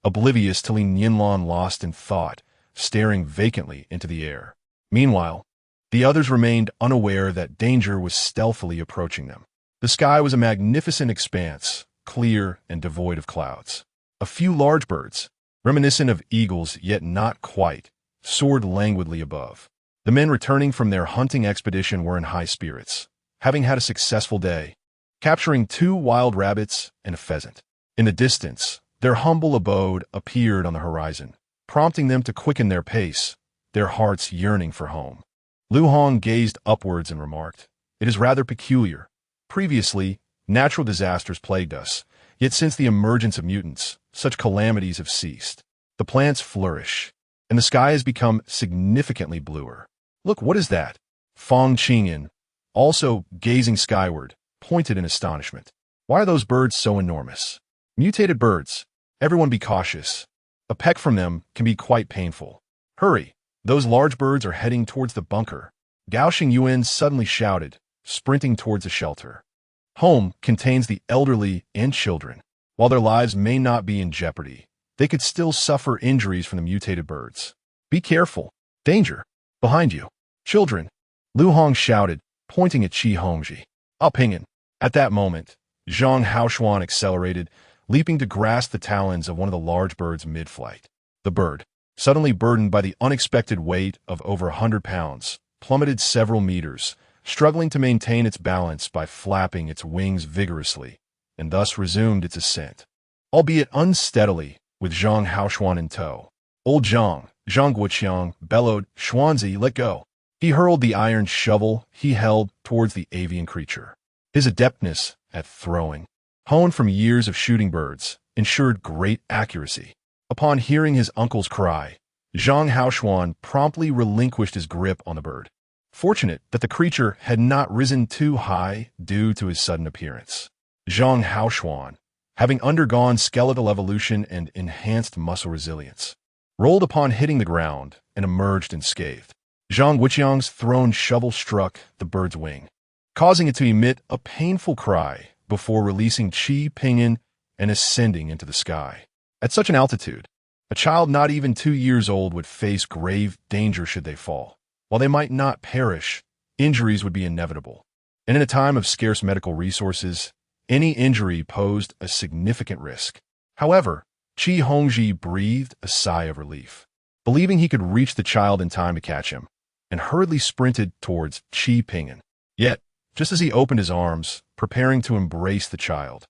oblivious to Li Nianlan lost in thought, staring vacantly into the air. Meanwhile, the others remained unaware that danger was stealthily approaching them. The sky was a magnificent expanse, clear and devoid of clouds. A few large birds, reminiscent of eagles yet not quite, soared languidly above. The men returning from their hunting expedition were in high spirits, having had a successful day, capturing 2 wild rabbits and a pheasant. In the distance, their humble abode appeared on the horizon, prompting them to quicken their pace, their hearts yearning for home. Lu Hong gazed upwards and remarked, "It is rather peculiar. Previously, natural disasters plagued us, yet since the emergence of mutants, such calamities have ceased. The plants flourish, and the sky has become significantly bluer. Look, what is that?" Fong Qingyan, also gazing skyward, pointed in astonishment. "Why are those birds so enormous?" "Mutated birds. Everyone be cautious. A peck from them can be quite painful. Hurry, those large birds are heading towards the bunker." Gao Xingyuan suddenly shouted, sprinting towards the shelter. Home contains the elderly and children. While their lives may not be in jeopardy, they could still suffer injuries from the mutated birds. "Be careful. Danger. Behind you. Children." Lu Hong shouted, pointing at Qi Hongji. "Up, Pingan." At that moment, Zhang Haoshuan accelerated, leaping to grasp the talons of one of the large birds mid-flight. The bird, suddenly burdened by the unexpected weight of over 100 pounds, plummeted several meters, struggling to maintain its balance by flapping its wings vigorously, and thus resumed its ascent, albeit unsteadily, with Zhang Haoshuan in tow. Old Zhang Guoqiang, bellowed, "Xuanzi, let go." He hurled the iron shovel he held towards the avian creature. His adeptness at throwing, honed from years of shooting birds, ensured great accuracy. Upon hearing his uncle's cry, Zhang Haoshuan promptly relinquished his grip on the bird. Fortunate that the creature had not risen too high due to his sudden appearance. Zhang Haoshuan, having undergone skeletal evolution and enhanced muscle resilience, rolled upon hitting the ground and emerged unscathed. Zhang Guoqiang's thrown shovel struck the bird's wing, causing it to emit a painful cry before releasing Qi Pingan and ascending into the sky. At such an altitude, a child not even 2 years old would face grave danger should they fall. While they might not perish, injuries would be inevitable. and in a time of scarce medical resources, any injury posed a significant risk. However, Qi Hongji breathed a sigh of relief, believing he could reach the child in time to catch him, and hurriedly sprinted towards Qi Ping'an. Yet, just as he opened his arms, preparing to embrace the child,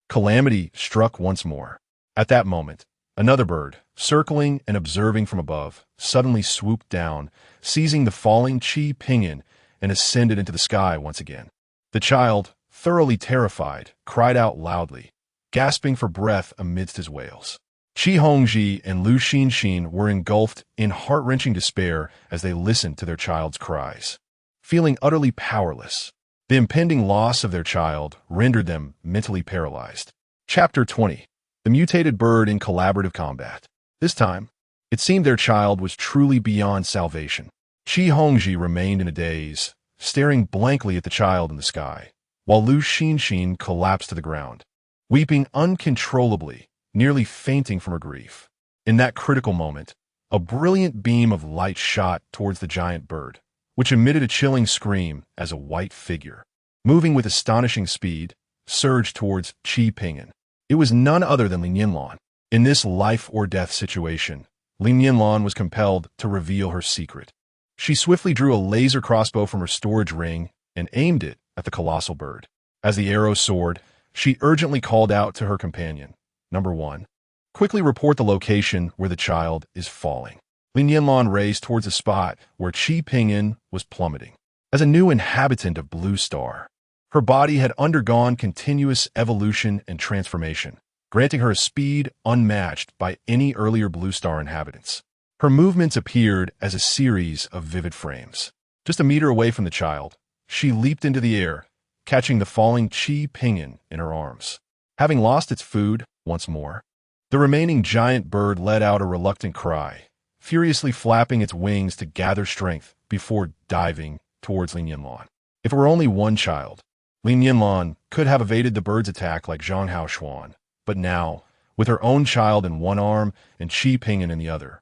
calamity struck once more. At that moment, another bird, circling and observing from above, suddenly swooped down, seizing the falling Qi Ping'an and ascended into the sky once again. The child, thoroughly terrified, cried out loudly, gasping for breath amidst his wails. Qi Hongji and Lu Xinxin were engulfed in heart-wrenching despair as they listened to their child's cries. Feeling utterly powerless, the impending loss of their child rendered them mentally paralyzed. Chapter 20. The mutated bird in collaborative combat. This time, it seemed their child was truly beyond salvation. Qi Hongji remained in a daze, staring blankly at the child in the sky, while Lu Xinxin collapsed to the ground, weeping uncontrollably, nearly fainting from her grief. In that critical moment, a brilliant beam of light shot towards the giant bird, which emitted a chilling scream as a white figure, moving with astonishing speed, surged towards Qi Ping'an. It was none other than Li Nianlan. In this life-or-death situation, Li Nianlan was compelled to reveal her secret. She swiftly drew a laser crossbow from her storage ring and aimed it at the colossal bird. As the arrow soared, she urgently called out to her companion, Number 1. Quickly report the location where the child is falling. Li Nianlan raced towards a spot where Qi Ping'an was plummeting. As a new inhabitant of Blue Star, her body had undergone continuous evolution and transformation, granting her a speed unmatched by any earlier Blue Star inhabitants. Her movements appeared as a series of vivid frames. Just a meter away from the child, she leaped into the air, catching the falling Qi Ping'an in her arms. Having lost its food once more, the remaining giant bird let out a reluctant cry, furiously flapping its wings to gather strength before diving towards Li Nianlan. If it were only one child, Li Nianlan could have evaded the bird's attack like Zhang Haoshuan, but now, with her own child in one arm and Qi Ping'an in the other,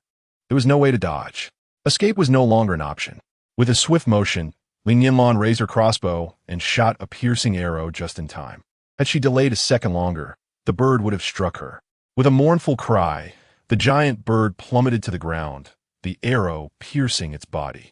there was no way to dodge. Escape was no longer an option. With a swift motion, Li Nianlan raised her crossbow and shot a piercing arrow just in time. Had she delayed a second longer, the bird would have struck her. With a mournful cry, the giant bird plummeted to the ground, the arrow piercing its body.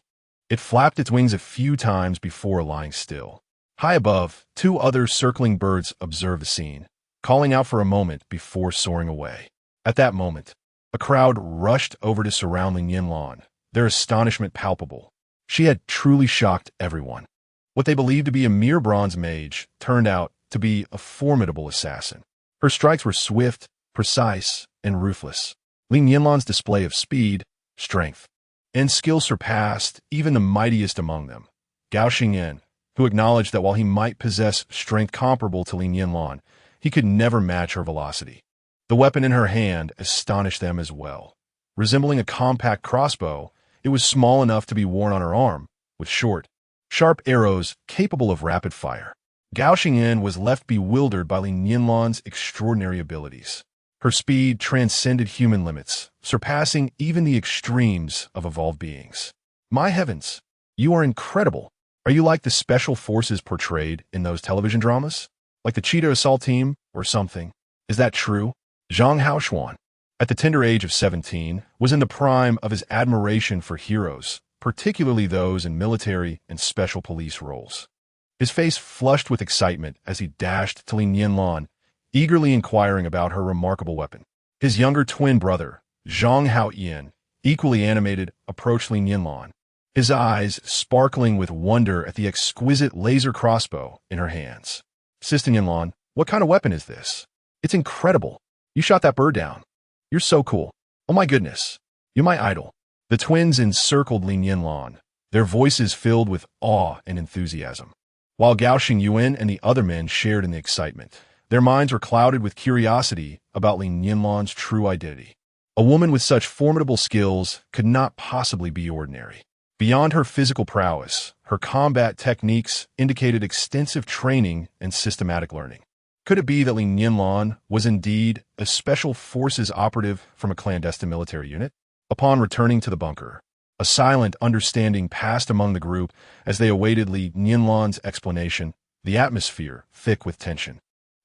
It flapped its wings a few times before lying still. High above, two other circling birds observed the scene, calling out for a moment before soaring away. At that moment, a crowd rushed over to surround Li Nianlan, their astonishment palpable. She had truly shocked everyone. What they believed to be a mere bronze mage turned out to be a formidable assassin. Her strikes were swift, precise, and ruthless. Li Nianlan's display of speed, strength, and skill surpassed even the mightiest among them. Gao Xingyan, who acknowledged that while he might possess strength comparable to Li Nianlan, he could never match her velocity. The weapon in her hand astonished them as well. Resembling a compact crossbow, it was small enough to be worn on her arm, with short, sharp arrows capable of rapid fire. Gao Xingyan was left bewildered by Li Nianlan's extraordinary abilities. Her speed transcended human limits, surpassing even the extremes of evolved beings. My heavens, you are incredible! Are you like the special forces portrayed in those television dramas? Like the Cheetah Assault Team or something? Is that true? Zhang Haoshuan, at the tender age of 17, was in the prime of his admiration for heroes, particularly those in military and special police roles. His face flushed with excitement as he dashed to Li Nianlan, eagerly inquiring about her remarkable weapon. His younger twin brother, Zhang Haoyan, equally animated, approached Li Nianlan, his eyes sparkling with wonder at the exquisite laser crossbow in her hands. Sister Nianlan, what kind of weapon is this? It's incredible. You shot that bird down. You're so cool. Oh my goodness. You're my idol. The twins encircled Li Nianlan, their voices filled with awe and enthusiasm. While Gao Xingyuan and the other men shared in the excitement, their minds were clouded with curiosity about Li Nianlan's true identity. A woman with such formidable skills could not possibly be ordinary. Beyond her physical prowess, her combat techniques indicated extensive training and systematic learning. Could it be that Li Nianlan was indeed a special forces operative from a clandestine military unit? Upon returning to the bunker, a silent understanding passed among the group as they awaited Li Nianlan's explanation the atmosphere thick with tension.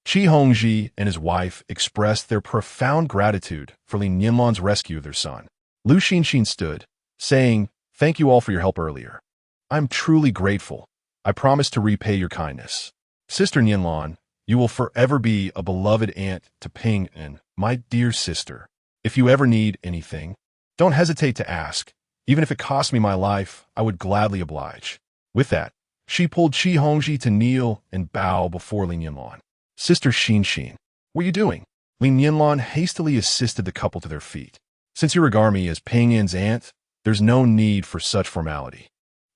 Qi Hongji and his wife expressed their profound gratitude for Li Nianlan's rescue of their son. Lu Xinxin stood, saying, "Thank you all for your help earlier. I'm truly grateful. I promise to repay your kindness. Sister Nianlan, you will forever be a beloved aunt to Ping and my dear sister. If you ever need anything, don't hesitate to ask. Even if it cost me my life, I would gladly oblige." With that, she pulled Qi Hongji to kneel and bow before Li Nianlan. "Sister Xinxin, what are you doing?" Li Nianlan hastily assisted the couple to their feet. "Since you regard me as Ping An's aunt, there's no need for such formality.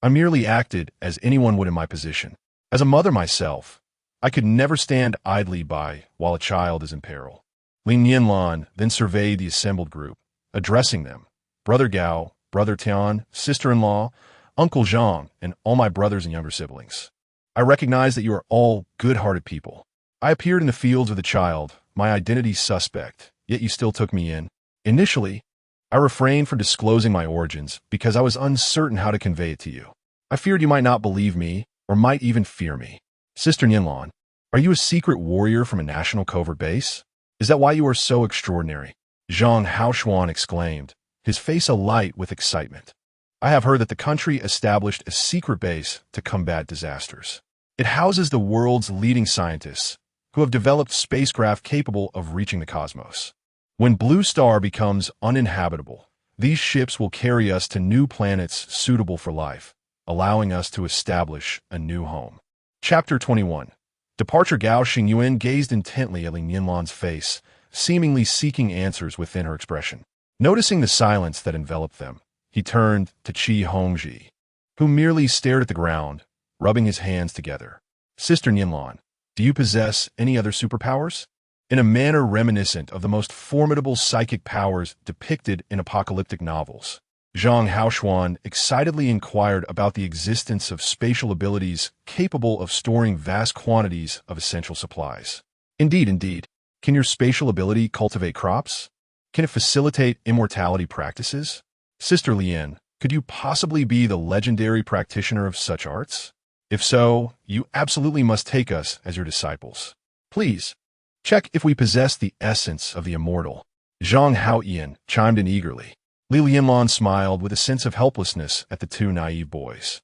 I merely acted as anyone would in my position. As a mother myself, I could never stand idly by while a child is in peril." Li Nianlan then surveyed the assembled group, addressing them, "Brother Gao, Brother Tian, sister-in-law, Uncle Zhang, and all my brothers and younger siblings. I recognize that you are all good-hearted people. I appeared in the fields with a child, my identity suspect, yet you still took me in. Initially, I refrained from disclosing my origins because I was uncertain how to convey it to you. I feared you might not believe me, or might even fear me. Sister Nianlan, are you a secret warrior from a national covert base? Is that why you are so extraordinary?" Zhang Haoshuan exclaimed, his face alight with excitement. "I have heard that the country established a secret base to combat disasters. It houses the world's leading scientists, who have developed spacecraft capable of reaching the cosmos. When Blue Star becomes uninhabitable, these ships will carry us to new planets suitable for life, allowing us to establish a new home." Chapter 21. Departure. Gao Xingyuan gazed intently at Li Nianlan's face, seemingly seeking answers within her expression. Noticing the silence that enveloped them, he turned to Qi Hongji, who merely stared at the ground, rubbing his hands together. "Sister Nianlan, do you possess any other superpowers?" In a manner reminiscent of the most formidable psychic powers depicted in apocalyptic novels, Zhang Haoshuan excitedly inquired about the existence of spatial abilities capable of storing vast quantities of essential supplies. Indeed. Can your spatial ability cultivate crops? Can it facilitate immortality practices? Sister Lian, could you possibly be the legendary practitioner of such arts? If so, you absolutely must take us as your disciples. Please, check if we possess the essence of the immortal." Zhang Haoyan chimed in eagerly. Li Nianlan smiled with a sense of helplessness at the two naive boys.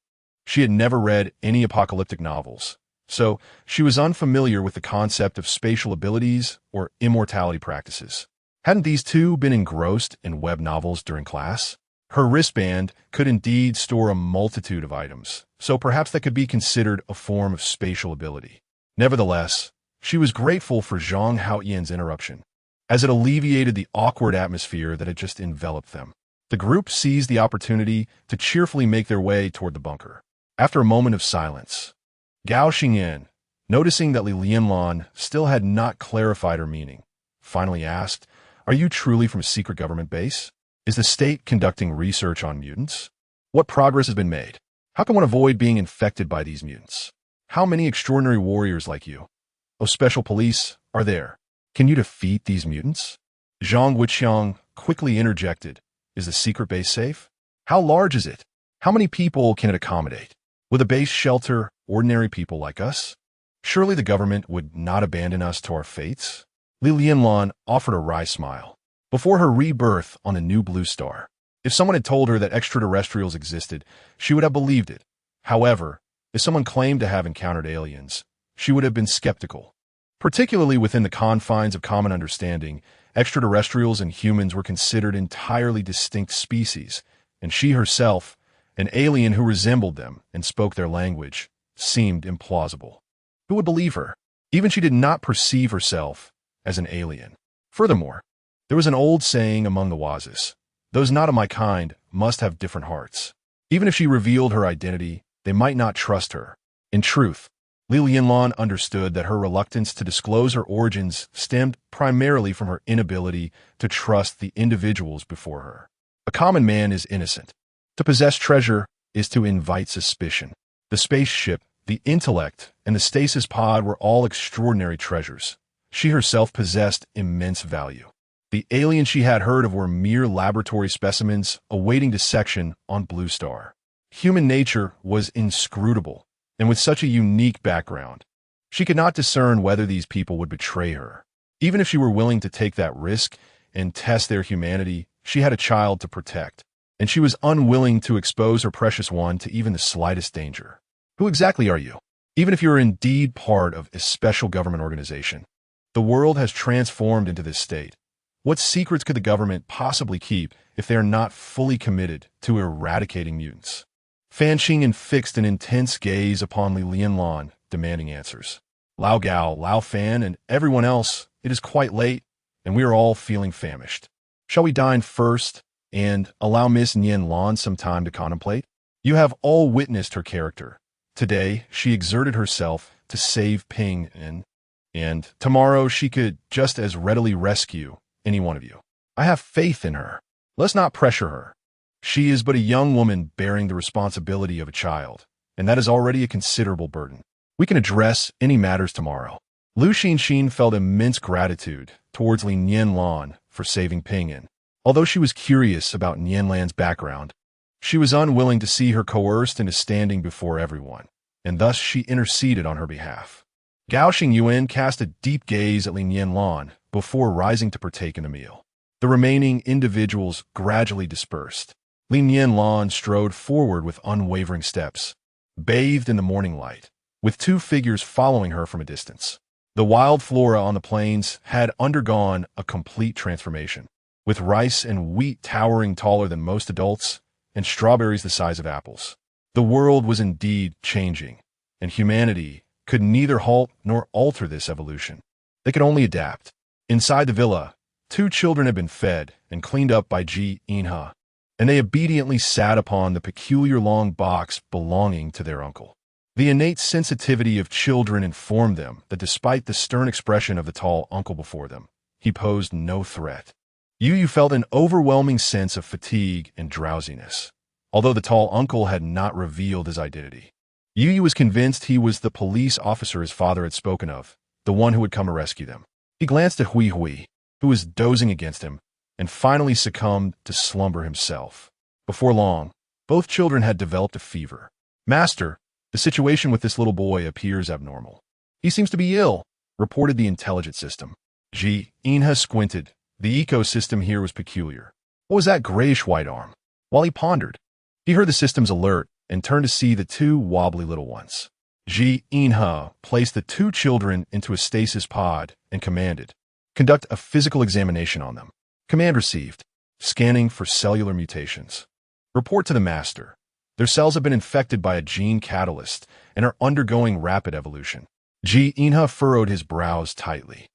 She had never read any apocalyptic novels, so she was unfamiliar with the concept of spatial abilities or immortality practices. Hadn't these two been engrossed in web novels during class? Her wristband could indeed store a multitude of items, so perhaps that could be considered a form of spatial ability. Nevertheless, she was grateful for Zhang Haoyan's interruption, as it alleviated the awkward atmosphere that had just enveloped them. The group seized the opportunity to cheerfully make their way toward the bunker. After a moment of silence, Gao Xingyan, noticing that Li Nianlan still had not clarified her meaning, finally asked, "Are you truly from a secret government base? Is the state conducting research on mutants? What progress has been made? How can one avoid being infected by these mutants? How many extraordinary warriors like you, special police, are there? Can you defeat these mutants?" Zhang Wuqiang quickly interjected, "Is the secret base safe? How large is it? How many people can it accommodate? Will the base shelter ordinary people like us? Surely the government would not abandon us to our fates?" Li Nianlan offered a wry smile. Before her rebirth on the new Blue Star, if someone had told her that extraterrestrials existed, she would have believed it. However, if someone claimed to have encountered aliens, she would have been skeptical. Particularly within the confines of common understanding, extraterrestrials and humans were considered entirely distinct species, and she herself, an alien who resembled them and spoke their language, seemed implausible. Who would believe her? Even she did not perceive herself as an alien. Furthermore, there was an old saying among the Wazis, "Those not of my kind must have different hearts." Even if she revealed her identity, they might not trust her. In truth, Li Nianlan understood that her reluctance to disclose her origins stemmed primarily from her inability to trust the individuals before her. A common man is innocent. To possess treasure is to invite suspicion. The spaceship, the intellect, and the stasis pod were all extraordinary treasures. She herself possessed immense value. The aliens she had heard of were mere laboratory specimens awaiting dissection on Blue Star. Human nature was inscrutable, and with such a unique background. She could not discern whether these people would betray her. Even if she were willing to take that risk and test their humanity, she had a child to protect, and she was unwilling to expose her precious one to even the slightest danger. Who exactly are you? Even if you're indeed part of a special government organization, the world has transformed into this state. What secrets could the government possibly keep if they are not fully committed to eradicating mutants? Fan Xingyan fixed an intense gaze upon Li Nianlan, demanding answers. Lao Gao, Lao Fan, and everyone else, it is quite late, and we are all feeling famished. Shall we dine first and allow Miss Nianlan some time to contemplate? You have all witnessed her character. Today, she exerted herself to save Ping, and tomorrow she could just as readily rescue any one of you. I have faith in her. Let's not pressure her. She is but a young woman bearing the responsibility of a child, and that is already a considerable burden. We can address any matters tomorrow. Lu Xinxin felt immense gratitude towards Li Nianlan for saving Ping. Although she was curious about Nianlan's background, she was unwilling to see her coerced into standing before everyone, and thus she interceded on her behalf. Gao Xingyuan cast a deep gaze at Li Nianlan before rising to partake in the meal. The remaining individuals gradually dispersed. Li Nianlan strode forward with unwavering steps, bathed in the morning light, with two figures following her from a distance. The wild flora on the plains had undergone a complete transformation, with rice and wheat towering taller than most adults, and strawberries the size of apples. The world was indeed changing, and humanity could neither halt nor alter this evolution. They could only adapt. Inside the villa, two children had been fed and cleaned up by Ji Inha, and they obediently sat upon the peculiar long box belonging to their uncle. The innate sensitivity of children informed them that despite the stern expression of the tall uncle before them, he posed no threat. Yu felt an overwhelming sense of fatigue and drowsiness, although the tall uncle had not revealed his identity. Yu was convinced he was the police officer his father had spoken of, the one who would come to rescue them. He glanced at Hui, who was dozing against him, and finally succumbed to slumber himself. Before long, both children had developed a fever. Master, the situation with this little boy appears abnormal. He seems to be ill, reported the intelligence system. Ji Inha squinted. The ecosystem here was peculiar. What was that grayish-white arm? While he pondered, he heard the system's alert and turned to see the two wobbly little ones. Ji Inha placed the two children into a stasis pod and commanded, "Conduct a physical examination on them." Command received. Scanning for cellular mutations. Report to the master. Their cells have been infected by a gene catalyst and are undergoing rapid evolution. Ji Inha furrowed his brows tightly.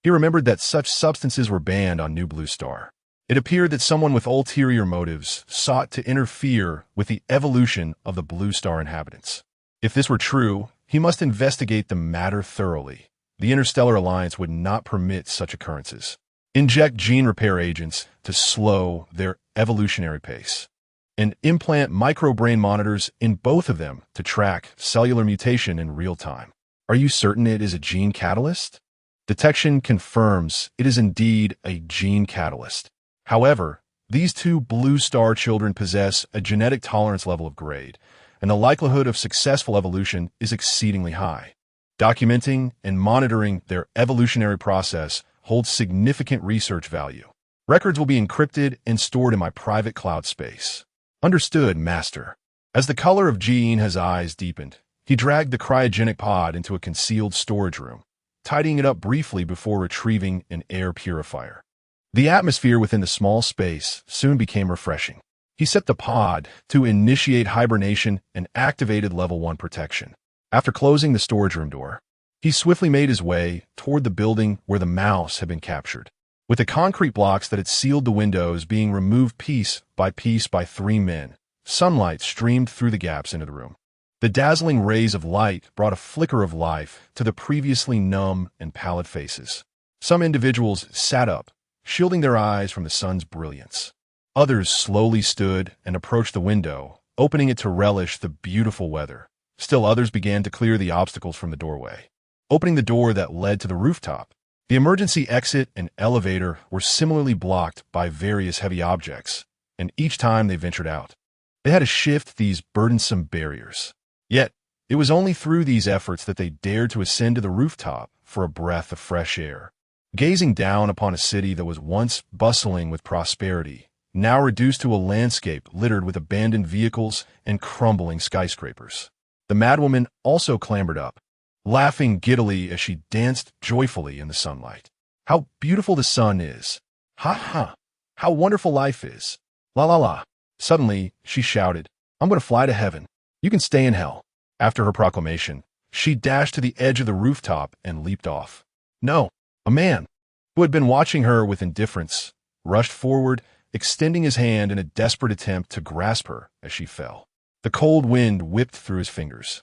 He remembered that such substances were banned on New Blue Star. It appeared that someone with ulterior motives sought to interfere with the evolution of the Blue Star inhabitants. If this were true, he must investigate the matter thoroughly. The Interstellar Alliance would not permit such occurrences. Inject gene repair agents to slow their evolutionary pace, and implant microbrain monitors in both of them to track cellular mutation in real time. Are you certain it is a gene catalyst? Detection confirms it is indeed a gene catalyst. However, these two Blue Star children possess a genetic tolerance level of grade, and the likelihood of successful evolution is exceedingly high. Documenting and monitoring their evolutionary process holds significant research value. Records will be encrypted and stored in my private cloud space. Understood, Master. As the color of Ji Inha's eyes deepened, he dragged the cryogenic pod into a concealed storage room, tidying it up briefly before retrieving an air purifier. The atmosphere within the small space soon became refreshing. He set the pod to initiate hibernation and activated level 1 protection. After closing the storage room door, he swiftly made his way toward the building where the mouse had been captured. With the concrete blocks that had sealed the windows being removed piece by 3 men, sunlight streamed through the gaps into the room. The dazzling rays of light brought a flicker of life to the previously numb and pallid faces. Some individuals sat up, shielding their eyes from the sun's brilliance. Others slowly stood and approached the window, opening it to relish the beautiful weather. Still others began to clear the obstacles from the doorway, opening the door that led to the rooftop. The emergency exit and elevator were similarly blocked by various heavy objects, and each time they ventured out, they had to shift these burdensome barriers. Yet, It was only through these efforts that they dared to ascend to the rooftop for a breath of fresh air. Gazing down upon a city that was once bustling with prosperity, now reduced to a landscape littered with abandoned vehicles and crumbling skyscrapers. The madwoman also clambered up, laughing giddily as she danced joyfully in the sunlight. How beautiful the sun is! Ha ha! How wonderful life is! La la la! Suddenly, she shouted, I'm going to fly to heaven. You can stay in hell. After her proclamation, she dashed to the edge of the rooftop and leaped off. No, a man, who had been watching her with indifference, rushed forward, extending his hand in a desperate attempt to grasp her as she fell. The cold wind whipped through his fingers.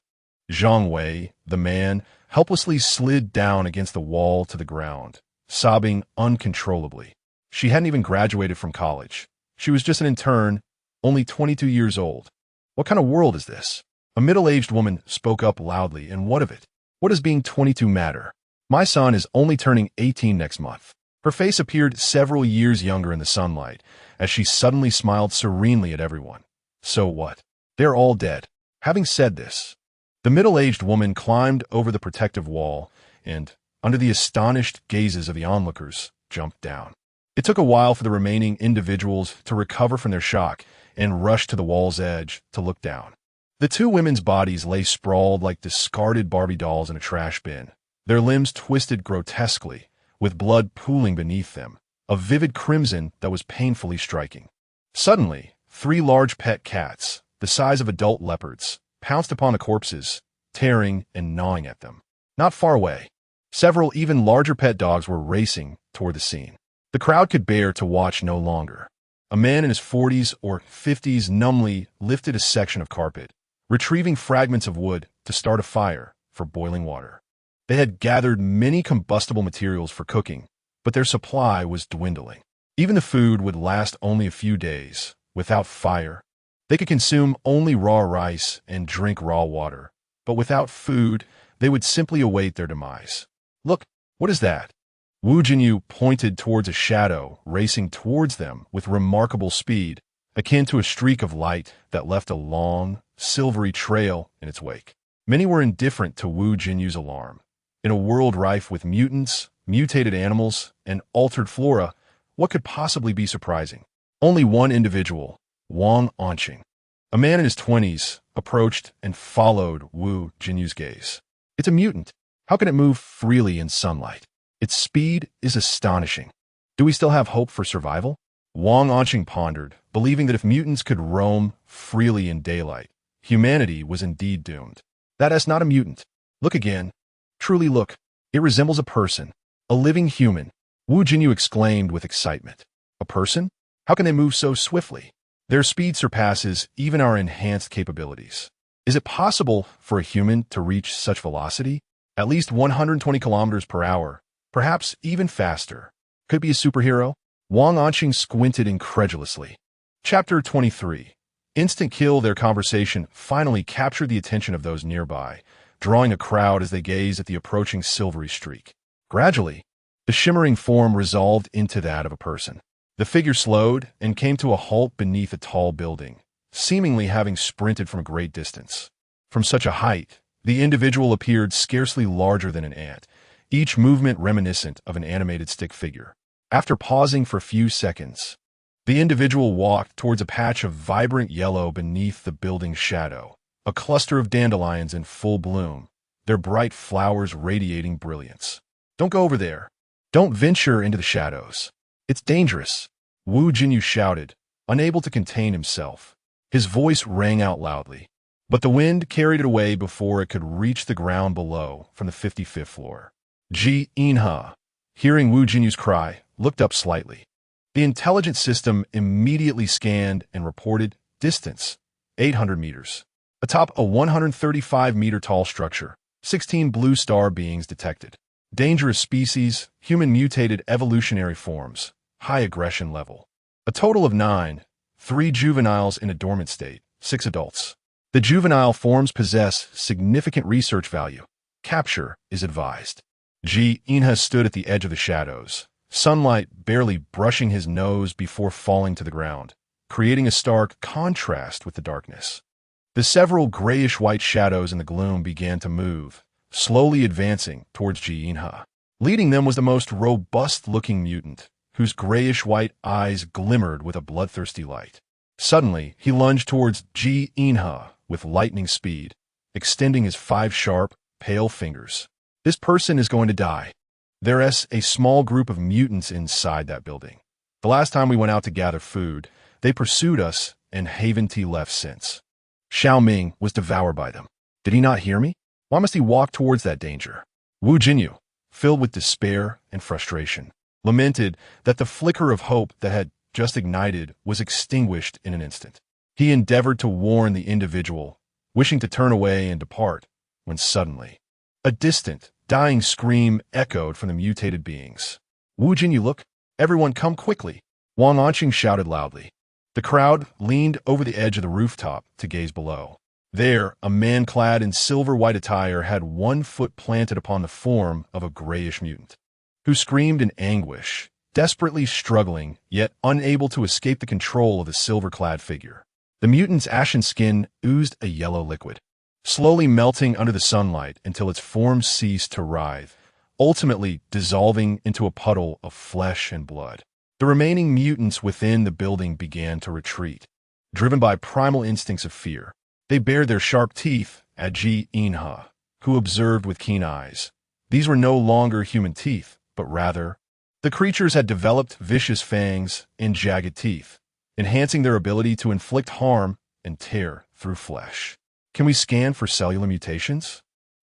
Zhang Wei, the man, helplessly slid down against the wall to the ground, sobbing uncontrollably. She hadn't even graduated from college. She was just an intern, only 22 years old. What kind of world is this? A middle-aged woman spoke up loudly, and what of it? What does being 22 matter? My son is only turning 18 next month. Her face appeared several years younger in the sunlight, as she suddenly smiled serenely at everyone. So what? They're all dead. Having said this, the middle-aged woman climbed over the protective wall and, under the astonished gazes of the onlookers, jumped down. It took a while for the remaining individuals to recover from their shock and rush to the wall's edge to look down. The two women's bodies lay sprawled like discarded Barbie dolls in a trash bin, their limbs twisted grotesquely, with blood pooling beneath them, a vivid crimson that was painfully striking. Suddenly, 3 large pet cats, the size of adult leopards, pounced upon the corpses, tearing and gnawing at them. Not far away, several even larger pet dogs were racing toward the scene. The crowd could bear to watch no longer. A man in his 40s or 50s numbly lifted a section of carpet, retrieving fragments of wood to start a fire for boiling water. They had gathered many combustible materials for cooking, but their supply was dwindling. Even the food would last only a few days. Without fire, they could consume only raw rice and drink raw water, but without food, they would simply await their demise. Look, what is that? Wu Jinyu pointed towards a shadow racing towards them with remarkable speed, akin to a streak of light that left a long, silvery trail in its wake. Many were indifferent to Wu Jinyu's alarm. In a world rife with mutants, mutated animals, and altered flora, what could possibly be surprising? Only one individual, Wang Anqing, a man in his 20s, approached and followed Wu Jinyu's gaze. It's a mutant. How can it move freely in sunlight? Its speed is astonishing. Do we still have hope for survival? Wang Anqing pondered, believing that if mutants could roam freely in daylight, humanity was indeed doomed. That is not a mutant. Look again. Truly look. It resembles a person. A living human. Wu Jinyu exclaimed with excitement. A person? How can they move so swiftly? Their speed surpasses even our enhanced capabilities. Is it possible for a human to reach such velocity? At least 120 kilometers per hour, perhaps even faster. Could it be a superhero? Wang Anqing squinted incredulously. Chapter 23. Instant kill. Their conversation finally captured the attention of those nearby, drawing a crowd as they gazed at the approaching silvery streak. Gradually, the shimmering form resolved into that of a person. The figure slowed and came to a halt beneath a tall building, seemingly having sprinted from a great distance. From such a height, the individual appeared scarcely larger than an ant, each movement reminiscent of an animated stick figure. After pausing for a few seconds, the individual walked towards a patch of vibrant yellow beneath the building's shadow, a cluster of dandelions in full bloom, their bright flowers radiating brilliance. Don't go over there. Don't venture into the shadows. It's dangerous, Wu Jinyu shouted, unable to contain himself. His voice rang out loudly, but the wind carried it away before it could reach the ground below from the 55th floor. Ji Inha, hearing Wu Jinyu's cry, looked up slightly. The intelligence system immediately scanned and reported distance, 800 meters. Atop a 135-meter-tall structure, 16 blue star beings detected. Dangerous species, human mutated evolutionary forms, high aggression level. A total of 9, 3 juveniles in a dormant state, 6 adults. The juvenile forms possess significant research value. Capture is advised. Ji Inha stood at the edge of the shadows, sunlight barely brushing his nose before falling to the ground, creating a stark contrast with the darkness. The several grayish-white shadows in the gloom began to move, slowly advancing towards Li Nianlan. Leading them was the most robust-looking mutant, whose grayish-white eyes glimmered with a bloodthirsty light. Suddenly, he lunged towards Li Nianlan with lightning speed, extending his 5 sharp, pale fingers. This person is going to die. There's a small group of mutants inside that building. The last time we went out to gather food, they pursued us and haven't left since. Xiao Ming was devoured by them. Did he not hear me? Why must he walk towards that danger? Wu Jinyu, filled with despair and frustration, lamented that the flicker of hope that had just ignited was extinguished in an instant. He endeavored to warn the individual, wishing to turn away and depart, when suddenly, a distant, dying scream echoed from the mutated beings. Wu Jinyu, look! Everyone come quickly! Wang Anqing shouted loudly. The crowd leaned over the edge of the rooftop to gaze below. There, a man clad in silver-white attire had 1 foot planted upon the form of a grayish mutant, who screamed in anguish, desperately struggling, yet unable to escape the control of the silver-clad figure. The mutant's ashen skin oozed a yellow liquid, slowly melting under the sunlight until its form ceased to writhe, ultimately dissolving into a puddle of flesh and blood. The remaining mutants within the building began to retreat, driven by primal instincts of fear. They bared their sharp teeth at Li Nianlan, who observed with keen eyes. These were no longer human teeth, but rather, the creatures had developed vicious fangs and jagged teeth, enhancing their ability to inflict harm and tear through flesh. Can we scan for cellular mutations?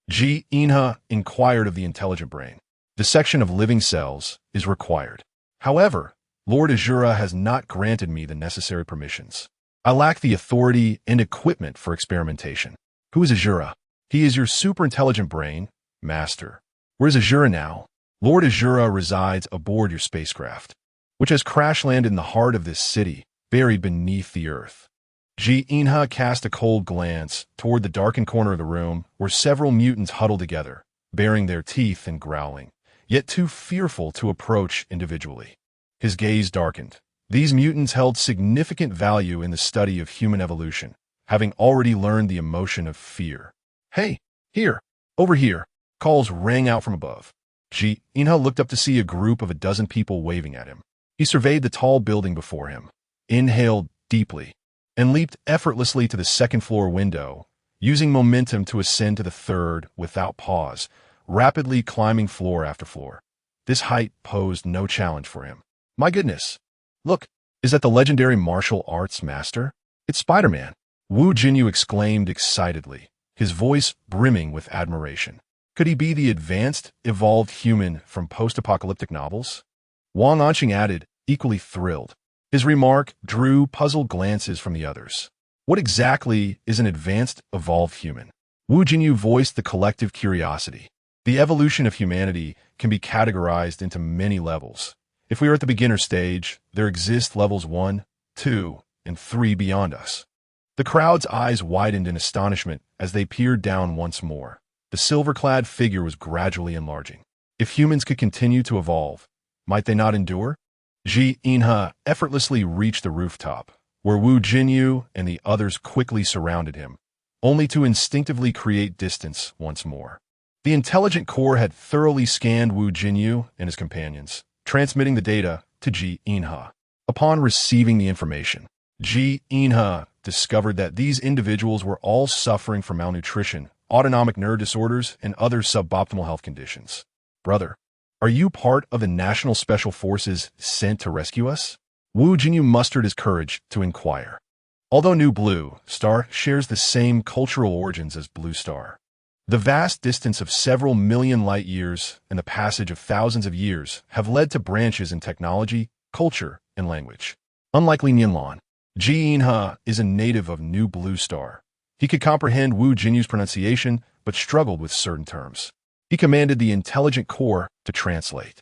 Li Nianlan inquired of the intelligent brain. The section of living cells is required. However, Lord Azura has not granted me the necessary permissions. I lack the authority and equipment for experimentation. Who is Azura? He is your super-intelligent brain, Master. Where is Azura now? Lord Azura resides aboard your spacecraft, which has crash-landed in the heart of this city, buried beneath the earth. Li Nianlan cast a cold glance toward the darkened corner of the room where several mutants huddled together, baring their teeth and growling, yet too fearful to approach individually. His gaze darkened. These mutants held significant value in the study of human evolution, having already learned the emotion of fear. Hey, here, over here, calls rang out from above. Li Nianlan looked up to see a group of a dozen people waving at him. He surveyed the tall building before him, inhaled deeply, and leaped effortlessly to the second-floor window, using momentum to ascend to the third without pause, rapidly climbing floor after floor. This height posed no challenge for him. My goodness! Look, is that the legendary martial arts master? It's Spider-Man! Wu Jinyu exclaimed excitedly, his voice brimming with admiration. Could he be the advanced, evolved human from post-apocalyptic novels? Wang Anqing added, equally thrilled. His remark drew puzzled glances from the others. What exactly is an advanced, evolved human? Wu Jinyu voiced the collective curiosity. The evolution of humanity can be categorized into many levels. If we are at the beginner stage, there exist levels 1, 2, and 3 beyond us. The crowd's eyes widened in astonishment as they peered down once more. The silver-clad figure was gradually enlarging. If humans could continue to evolve, might they not endure? Li Nianlan effortlessly reached the rooftop, where Wu Jinyu and the others quickly surrounded him, only to instinctively create distance once more. The intelligent core had thoroughly scanned Wu Jinyu and his companions, transmitting the data to Li Nianlan. Upon receiving the information, Li Nianlan discovered that these individuals were all suffering from malnutrition, autonomic nerve disorders, and other suboptimal health conditions. Brother, are you part of the National Special Forces sent to rescue us? Wu Jinyu mustered his courage to inquire. Although New Blue Star shares the same cultural origins as Blue Star, the vast distance of several million light years and the passage of thousands of years have led to branches in technology, culture, and language. Unlike Li Nianlan, Li Nianlan is a native of New Blue Star. He could comprehend Wu Jinyu's pronunciation, but struggled with certain terms. He commanded the intelligent core to translate.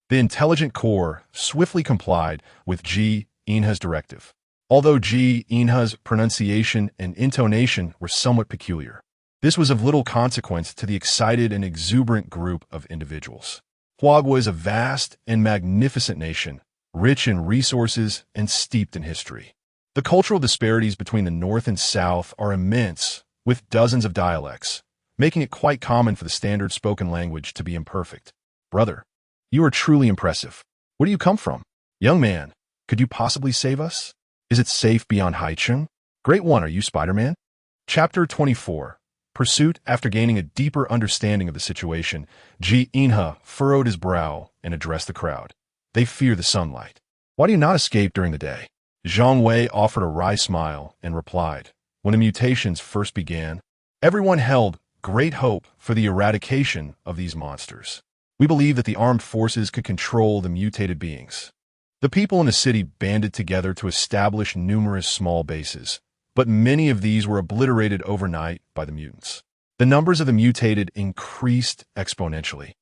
The intelligent core swiftly complied with Li Nianlan's directive, although Li Nianlan's pronunciation and intonation were somewhat peculiar. This was of little consequence to the excited and exuberant group of individuals. Huagua is a vast and magnificent nation, rich in resources and steeped in history. The cultural disparities between the North and South are immense, with dozens of dialects, making it quite common for the standard spoken language to be imperfect. Brother, you are truly impressive. Where do you come from? Young man, could you possibly save us? Is it safe beyond Haicheng? Great one, are you Spider-Man? Chapter 24. Pursuit. After gaining a deeper understanding of the situation, Ji Inha furrowed his brow and addressed the crowd. They fear the sunlight. Why do you not escape during the day? Zhang Wei offered a wry smile and replied, when the mutations first began, everyone held great hope for the eradication of these monsters. We believe that the armed forces could control the mutated beings. The people in the city banded together to establish numerous small bases, but many of these were obliterated overnight by the mutants. The numbers of the mutated increased exponentially,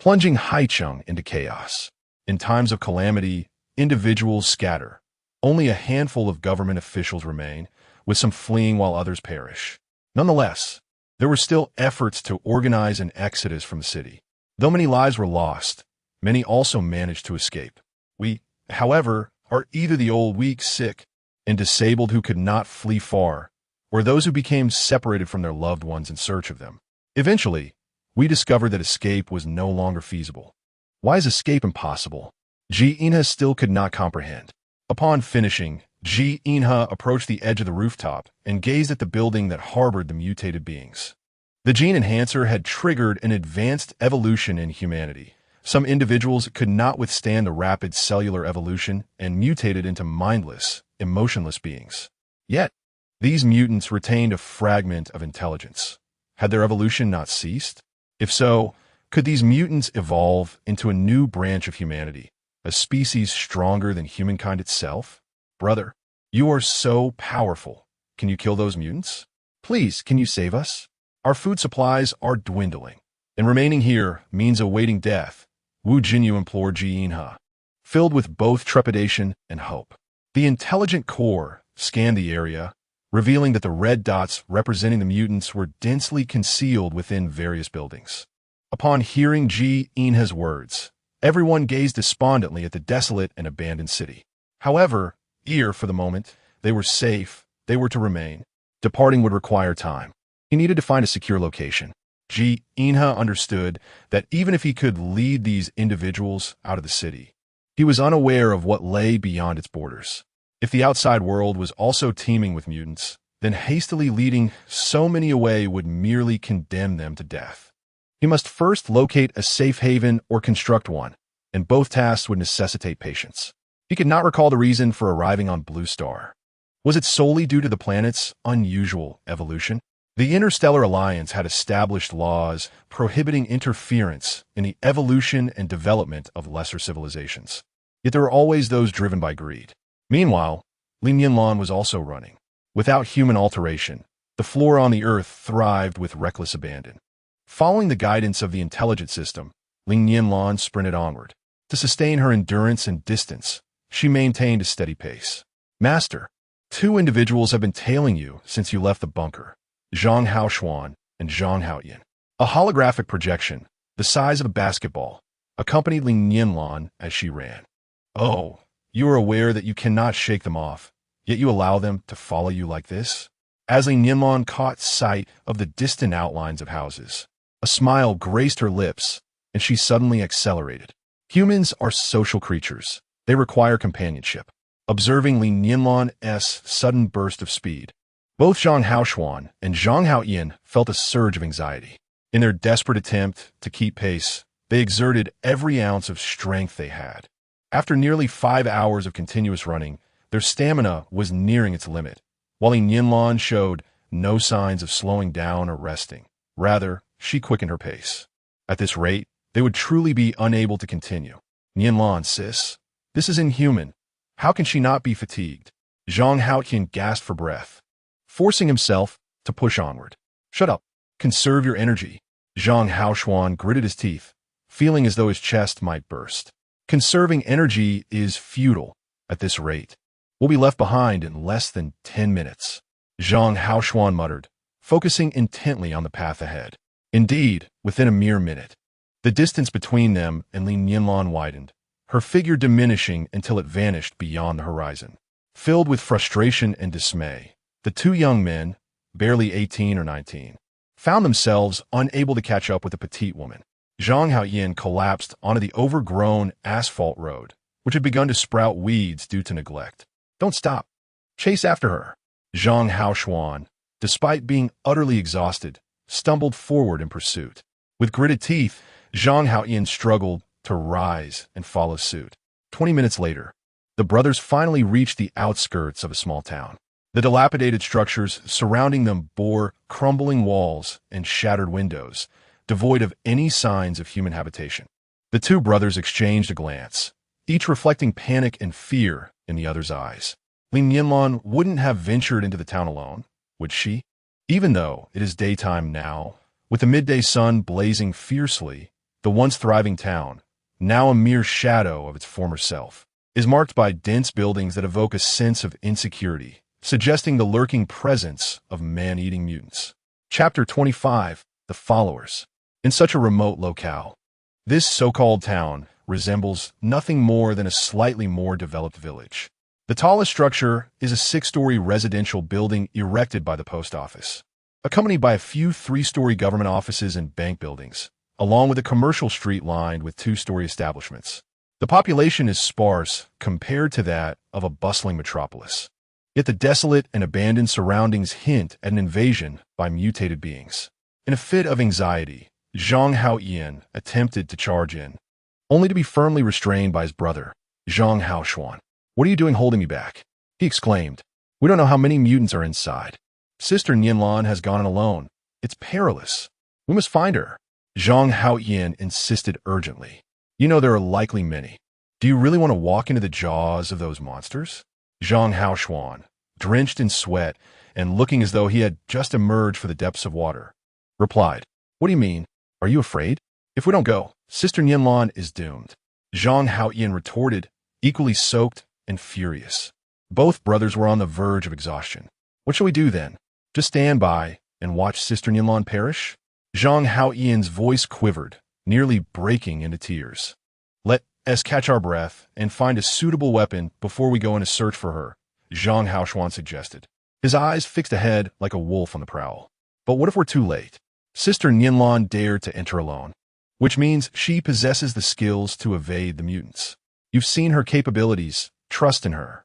plunging Haicheng into chaos. In times of calamity, individuals scatter. Only a handful of government officials remain, with some fleeing while others perish. Nonetheless, there were still efforts to organize an exodus from the city. Though many lives were lost, many also managed to escape. We, however, are either the old, weak, sick, and disabled who could not flee far, or those who became separated from their loved ones in search of them. Eventually, we discovered that escape was no longer feasible. Why is escape impossible? Ji Inha still could not comprehend. Upon finishing, Ji Inha approached the edge of the rooftop and gazed at the building that harbored the mutated beings. The gene enhancer had triggered an advanced evolution in humanity. Some individuals could not withstand the rapid cellular evolution and mutated into mindless, emotionless beings. Yet, these mutants retained a fragment of intelligence. Had their evolution not ceased? If so, could these mutants evolve into a new branch of humanity, a species stronger than humankind itself? Brother, you are so powerful. Can you kill those mutants? Please, can you save us? Our food supplies are dwindling, and remaining here means awaiting death. Wu Jinyu implored Ji Inha, filled with both trepidation and hope. The intelligent core scanned the area, revealing that the red dots representing the mutants were densely concealed within various buildings. Upon hearing Ji Inha's words, everyone gazed despondently at the desolate and abandoned city. However, here, for the moment, they were safe, they were to remain. Departing would require time. He needed to find a secure location. Ji Inha understood that even if he could lead these individuals out of the city, he was unaware of what lay beyond its borders. If the outside world was also teeming with mutants, then hastily leading so many away would merely condemn them to death. He must first locate a safe haven or construct one, and both tasks would necessitate patience. He could not recall the reason for arriving on Blue Star. Was it solely due to the planet's unusual evolution? The Interstellar Alliance had established laws prohibiting interference in the evolution and development of lesser civilizations. Yet there were always those driven by greed. Meanwhile, Li Nianlan was also running. Without human alteration, the flora on the Earth thrived with reckless abandon. Following the guidance of the intelligent system, Li Nianlan sprinted onward. To sustain her endurance and distance, she maintained a steady pace. Master, 2 individuals have been tailing you since you left the bunker. Zhang Haoxuan and Zhang Haoyin. A holographic projection, the size of a basketball, accompanied Li Nianlan as she ran. Oh, you are aware that you cannot shake them off, yet you allow them to follow you like this? As Li Nianlan caught sight of the distant outlines of houses, a smile graced her lips, and she suddenly accelerated. Humans are social creatures. They require companionship. Observing Li Nianlan's sudden burst of speed, both Zhang Haoxuan and Zhang Haoyin felt a surge of anxiety. In their desperate attempt to keep pace, they exerted every ounce of strength they had. After nearly 5 hours of continuous running, their stamina was nearing its limit, while Li Nianlan showed no signs of slowing down or resting. Rather, she quickened her pace. At this rate, they would truly be unable to continue. Nianlan, sis, this is inhuman. How can she not be fatigued? Zhang Haoyin gasped for breath, forcing himself to push onward. Shut up. Conserve your energy. Zhang Haoxuan gritted his teeth, feeling as though his chest might burst. Conserving energy is futile at this rate. We'll be left behind in less than 10 minutes. Zhang Haoxuan muttered, focusing intently on the path ahead. Indeed, within a mere minute, the distance between them and Li Nianlan widened, her figure diminishing until it vanished beyond the horizon. Filled with frustration and dismay, the two young men, barely 18 or 19, found themselves unable to catch up with the petite woman. Zhang Haoyin collapsed onto the overgrown asphalt road, which had begun to sprout weeds due to neglect. Don't stop. Chase after her. Zhang Haoshuan, despite being utterly exhausted, stumbled forward in pursuit. With gritted teeth, Zhang Haoyin struggled to rise and follow suit. 20 minutes later, the brothers finally reached the outskirts of a small town. The dilapidated structures surrounding them bore crumbling walls and shattered windows, devoid of any signs of human habitation. The two brothers exchanged a glance, each reflecting panic and fear in the other's eyes. Li Nianlan wouldn't have ventured into the town alone, would she? Even though it is daytime now, with the midday sun blazing fiercely, the once thriving town, now a mere shadow of its former self, is marked by dense buildings that evoke a sense of insecurity, suggesting the lurking presence of man-eating mutants. Chapter 25, The Followers. In such a remote locale, this so-called town resembles nothing more than a slightly more developed village. The tallest structure is a 6-story residential building erected by the post office, accompanied by a few 3-story government offices and bank buildings, along with a commercial street lined with 2-story establishments. The population is sparse compared to that of a bustling metropolis. Yet the desolate and abandoned surroundings hint at an invasion by mutated beings. In a fit of anxiety, Zhang Haoyin attempted to charge in, only to be firmly restrained by his brother, Zhang Haoshuan. "What are you doing holding me back?" he exclaimed. "We don't know how many mutants are inside. Sister Nianlan has gone in alone. It's perilous. We must find her." Zhang Haoyin insisted urgently. "You know there are likely many. Do you really want to walk into the jaws of those monsters?" Zhang Haoshuan, drenched in sweat and looking as though he had just emerged from the depths of water, replied, "What do you mean? Are you afraid? If we don't go, Sister Nianlan is doomed." Zhang Haoyin retorted, equally soaked and furious. Both brothers were on the verge of exhaustion. "What shall we do then? Just stand by and watch Sister Nianlan perish?" Zhang Haoyin's voice quivered, nearly breaking into tears. "Let us catch our breath and find a suitable weapon before we go in a search for her," Zhang Haoshuan suggested, his eyes fixed ahead like a wolf on the prowl. "But what if we're too late? Sister Nianlan dared to enter alone, which means she possesses the skills to evade the mutants. You've seen her capabilities. Trust in her."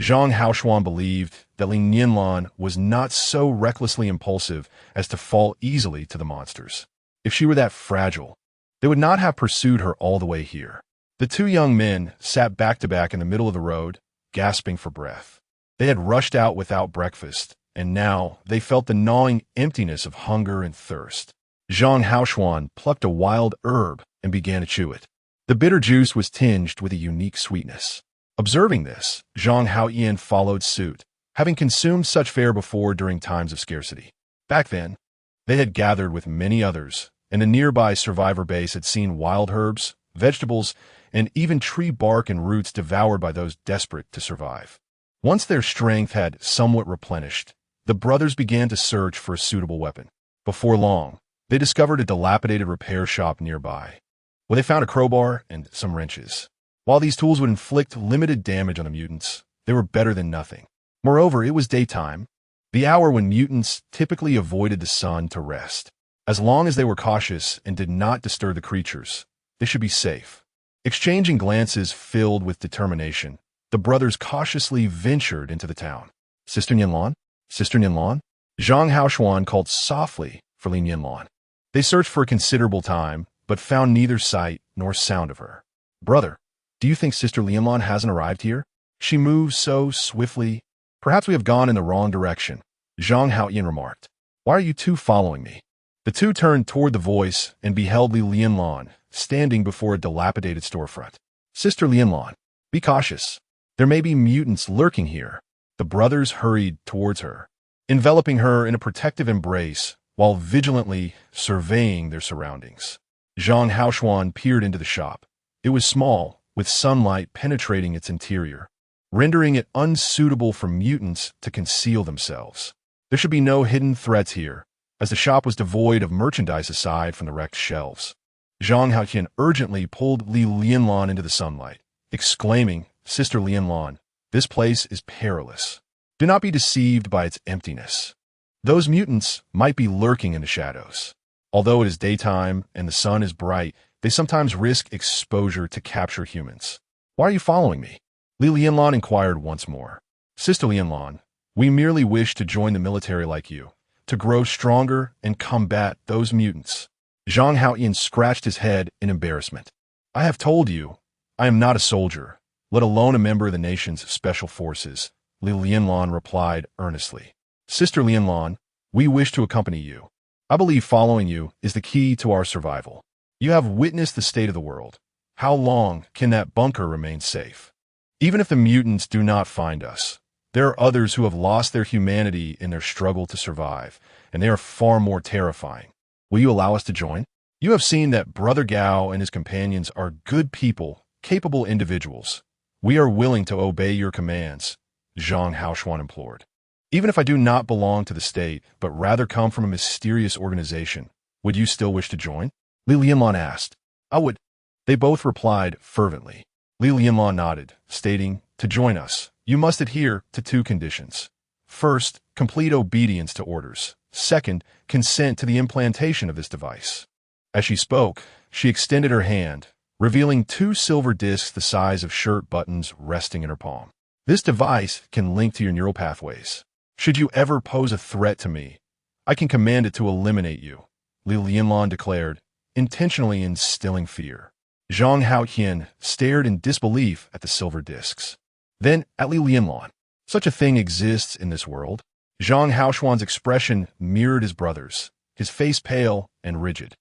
Zhang Haoshuan believed that Li Nianlan was not so recklessly impulsive as to fall easily to the monsters. If she were that fragile, they would not have pursued her all the way here. The two young men sat back to back in the middle of the road, gasping for breath. They had rushed out without breakfast, and now they felt the gnawing emptiness of hunger and thirst. Zhang Haoshuan plucked a wild herb and began to chew it. The bitter juice was tinged with a unique sweetness. Observing this, Zhang Haoyin followed suit, having consumed such fare before during times of scarcity. Back then, they had gathered with many others, and a nearby survivor base had seen wild herbs, vegetables, and even tree bark and roots devoured by those desperate to survive. Once their strength had somewhat replenished, the brothers began to search for a suitable weapon. Before long, they discovered a dilapidated repair shop nearby, where they found a crowbar and some wrenches. While these tools would inflict limited damage on the mutants, they were better than nothing. Moreover, it was daytime, the hour when mutants typically avoided the sun to rest. As long as they were cautious and did not disturb the creatures, they should be safe. Exchanging glances filled with determination, the brothers cautiously ventured into the town. "Sister Nianlan? Sister Nianlan?" Zhang Haoshuan called softly for Li Nianlan. They searched for a considerable time, but found neither sight nor sound of her. "Brother, do you think Sister Nianlan hasn't arrived here? She moves so swiftly. Perhaps we have gone in the wrong direction," Zhang Haoyin remarked. "Why are you two following me?" The two turned toward the voice and beheld Li Nianlan standing before a dilapidated storefront. "Sister Nianlan, be cautious. There may be mutants lurking here." The brothers hurried towards her, enveloping her in a protective embrace while vigilantly surveying their surroundings. Zhang Haoshuan peered into the shop. It was small, with sunlight penetrating its interior, rendering it unsuitable for mutants to conceal themselves. There should be no hidden threats here, as the shop was devoid of merchandise aside from the wrecked shelves. Zhang Haoyin urgently pulled Li Nianlan into the sunlight, exclaiming, "Sister Nianlan, This place is perilous. Do not be deceived by its emptiness. Those mutants might be lurking in the shadows. Although it is daytime and the sun is bright, they sometimes risk exposure to capture humans. Why are you following me? Li Nianlan inquired once more. Sister Li Nianlan, we merely wish to join the military like you, to grow stronger and combat those mutants. Zhang Haoyan scratched his head in embarrassment. I have told you, I am not a soldier, let alone a member of the nation's special forces, Li Nianlan replied earnestly. Sister Li Nianlan, we wish to accompany you. I believe following you is the key to our survival. You have witnessed the state of the world. How long can that bunker remain safe? Even if the mutants do not find us, there are others who have lost their humanity in their struggle to survive, and they are far more terrifying. Will you allow us to join? You have seen that Brother Gao and his companions are good people, capable individuals. We are willing to obey your commands, Zhang Haoxuan implored. Even if I do not belong to the state, but rather come from a mysterious organization, would you still wish to join? Li Nianlan asked. I would. They both replied fervently. Li Nianlan nodded, stating, to join us, you must adhere to 2 conditions. First, complete obedience to orders. Second, consent to the implantation of this device. As she spoke, she extended her hand, revealing 2 silver discs the size of shirt buttons resting in her palm. This device can link to your neural pathways. Should you ever pose a threat to me, I can command it to eliminate you, Li Nianlan declared, intentionally instilling fear. Zhang Haoyan stared in disbelief at the silver discs. Then at Li Nianlan. Such a thing exists in this world. Zhang Haoxuan's expression mirrored his brother's, his face pale and rigid.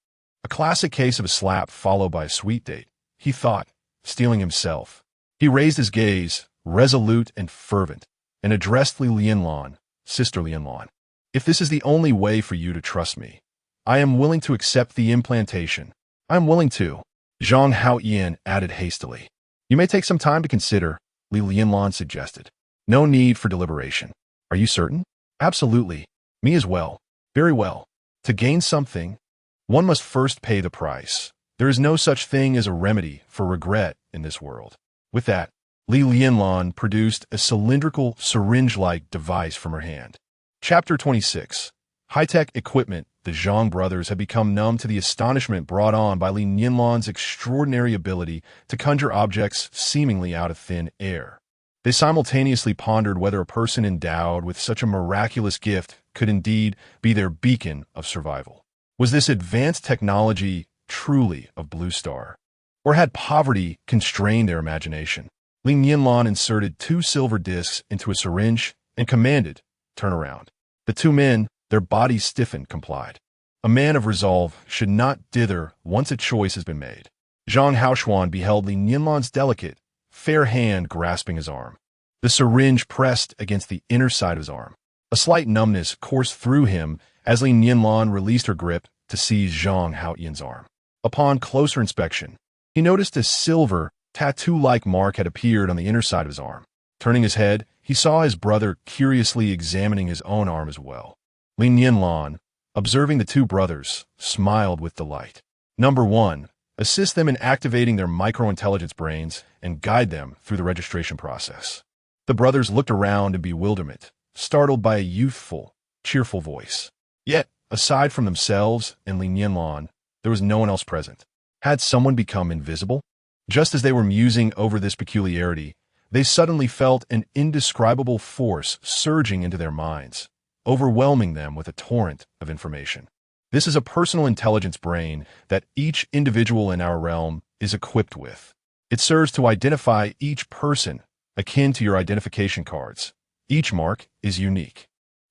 A classic case of a slap followed by a sweet date, he thought, steeling himself. He raised his gaze, resolute and fervent, and addressed Li Nianlan, Sister Li Nianlan. If this is the only way for you to trust me, I am willing to accept the implantation. I am willing to, Zhang Haoyan added hastily. You may take some time to consider, Li Nianlan suggested. No need for deliberation. Are you certain? Absolutely. Me as well. Very well. To gain something, one must first pay the price. There is no such thing as a remedy for regret in this world. With that, Li Nianlan produced a cylindrical, syringe-like device from her hand. Chapter 26. High-tech equipment. The Zhang brothers had become numb to the astonishment brought on by Li Nianlan's extraordinary ability to conjure objects seemingly out of thin air. They simultaneously pondered whether a person endowed with such a miraculous gift could indeed be their beacon of survival. Was this advanced technology truly of Blue Star? Or had poverty constrained their imagination? Li Nianlan inserted 2 silver discs into a syringe and commanded, turn around. The 2 men, their bodies stiffened, complied. A man of resolve should not dither once a choice has been made. Zhang Haoxuan beheld Li Nianlan's delicate, fair hand grasping his arm. The syringe pressed against the inner side of his arm. A slight numbness coursed through him as Li Nianlan released her grip to seize Zhang Haoyan's arm. Upon closer inspection, he noticed a silver, tattoo-like mark had appeared on the inner side of his arm. Turning his head, he saw his brother curiously examining his own arm as well. Li Nianlan, observing the 2 brothers, smiled with delight. Number 1. Assist them in activating their micro-intelligence brains and guide them through the registration process. The brothers looked around in bewilderment, startled by a youthful, cheerful voice. Yet, aside from themselves and Li Nianlan, there was no one else present. Had someone become invisible? Just as they were musing over this peculiarity, they suddenly felt an indescribable force surging into their minds, overwhelming them with a torrent of information. This is a personal intelligence brain that each individual in our realm is equipped with. It serves to identify each person, akin to your identification cards. Each mark is unique,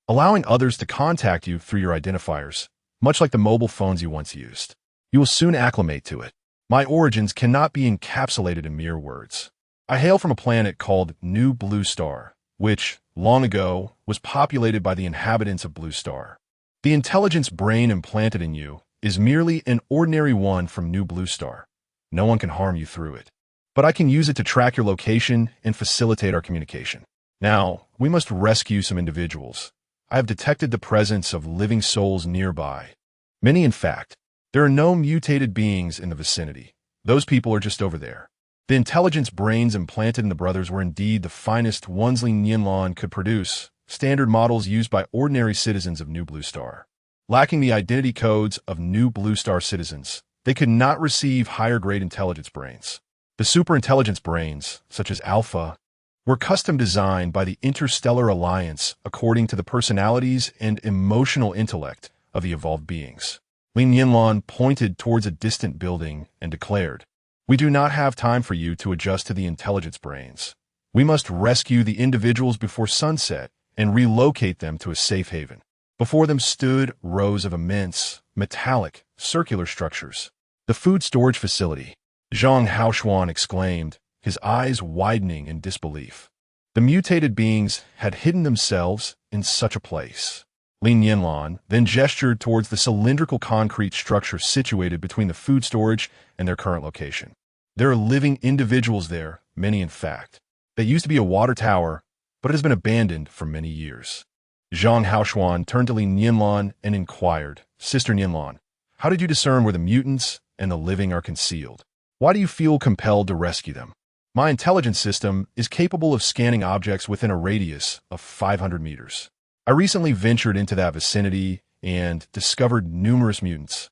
allowing others to contact you through your identifiers, much like the mobile phones you once used. You will soon acclimate to it. My origins cannot be encapsulated in mere words. I hail from a planet called New Blue Star, which, long ago, was populated by the inhabitants of Blue Star. The intelligence brain implanted in you is merely an ordinary one from New Blue Star. No one can harm you through it. But I can use it to track your location and facilitate our communication. Now, we must rescue some individuals. I have detected the presence of living souls nearby. Many, in fact. There are no mutated beings in the vicinity. Those people are just over there. The intelligence brains implanted in the brothers were indeed the finest ones Li Nianlan could produce, standard models used by ordinary citizens of New Blue Star. Lacking the identity codes of New Blue Star citizens, they could not receive higher-grade intelligence brains. The superintelligence brains, such as Alpha, were custom designed by the Interstellar Alliance according to the personalities and emotional intellect of the evolved beings. Li Nianlan pointed towards a distant building and declared, "We do not have time for you to adjust to the intelligence brains. We must rescue the individuals before sunset and relocate them to a safe haven." Before them stood rows of immense, metallic, circular structures. "The food storage facility," Zhang Haoshuan exclaimed, his eyes widening in disbelief. The mutated beings had hidden themselves in such a place. Li Nianlan then gestured towards the cylindrical concrete structure situated between the food storage and their current location. There are living individuals there, many in fact. That used to be a water tower, but it has been abandoned for many years. Zhang Haoshuan turned to Li Nianlan and inquired, "Sister Nianlan, how did you discern where the mutants and the living are concealed? Why do you feel compelled to rescue them?" "My intelligence system is capable of scanning objects within a radius of 500 meters. I recently ventured into that vicinity and discovered numerous mutants,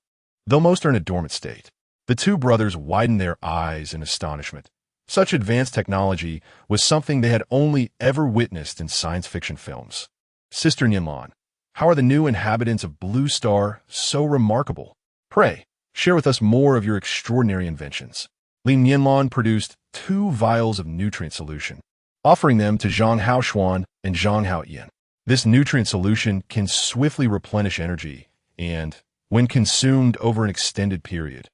though most are in a dormant state." The two brothers widened their eyes in astonishment. Such advanced technology was something they had only ever witnessed in science fiction films. "Sister Nianlan, how are the new inhabitants of Blue Star so remarkable? Pray, share with us more of your extraordinary inventions." Li Nianlan produced 2 vials of nutrient solution, offering them to Zhang Haoshuan and Zhang Haoyan. This nutrient solution can swiftly replenish energy and, when consumed over an extended period,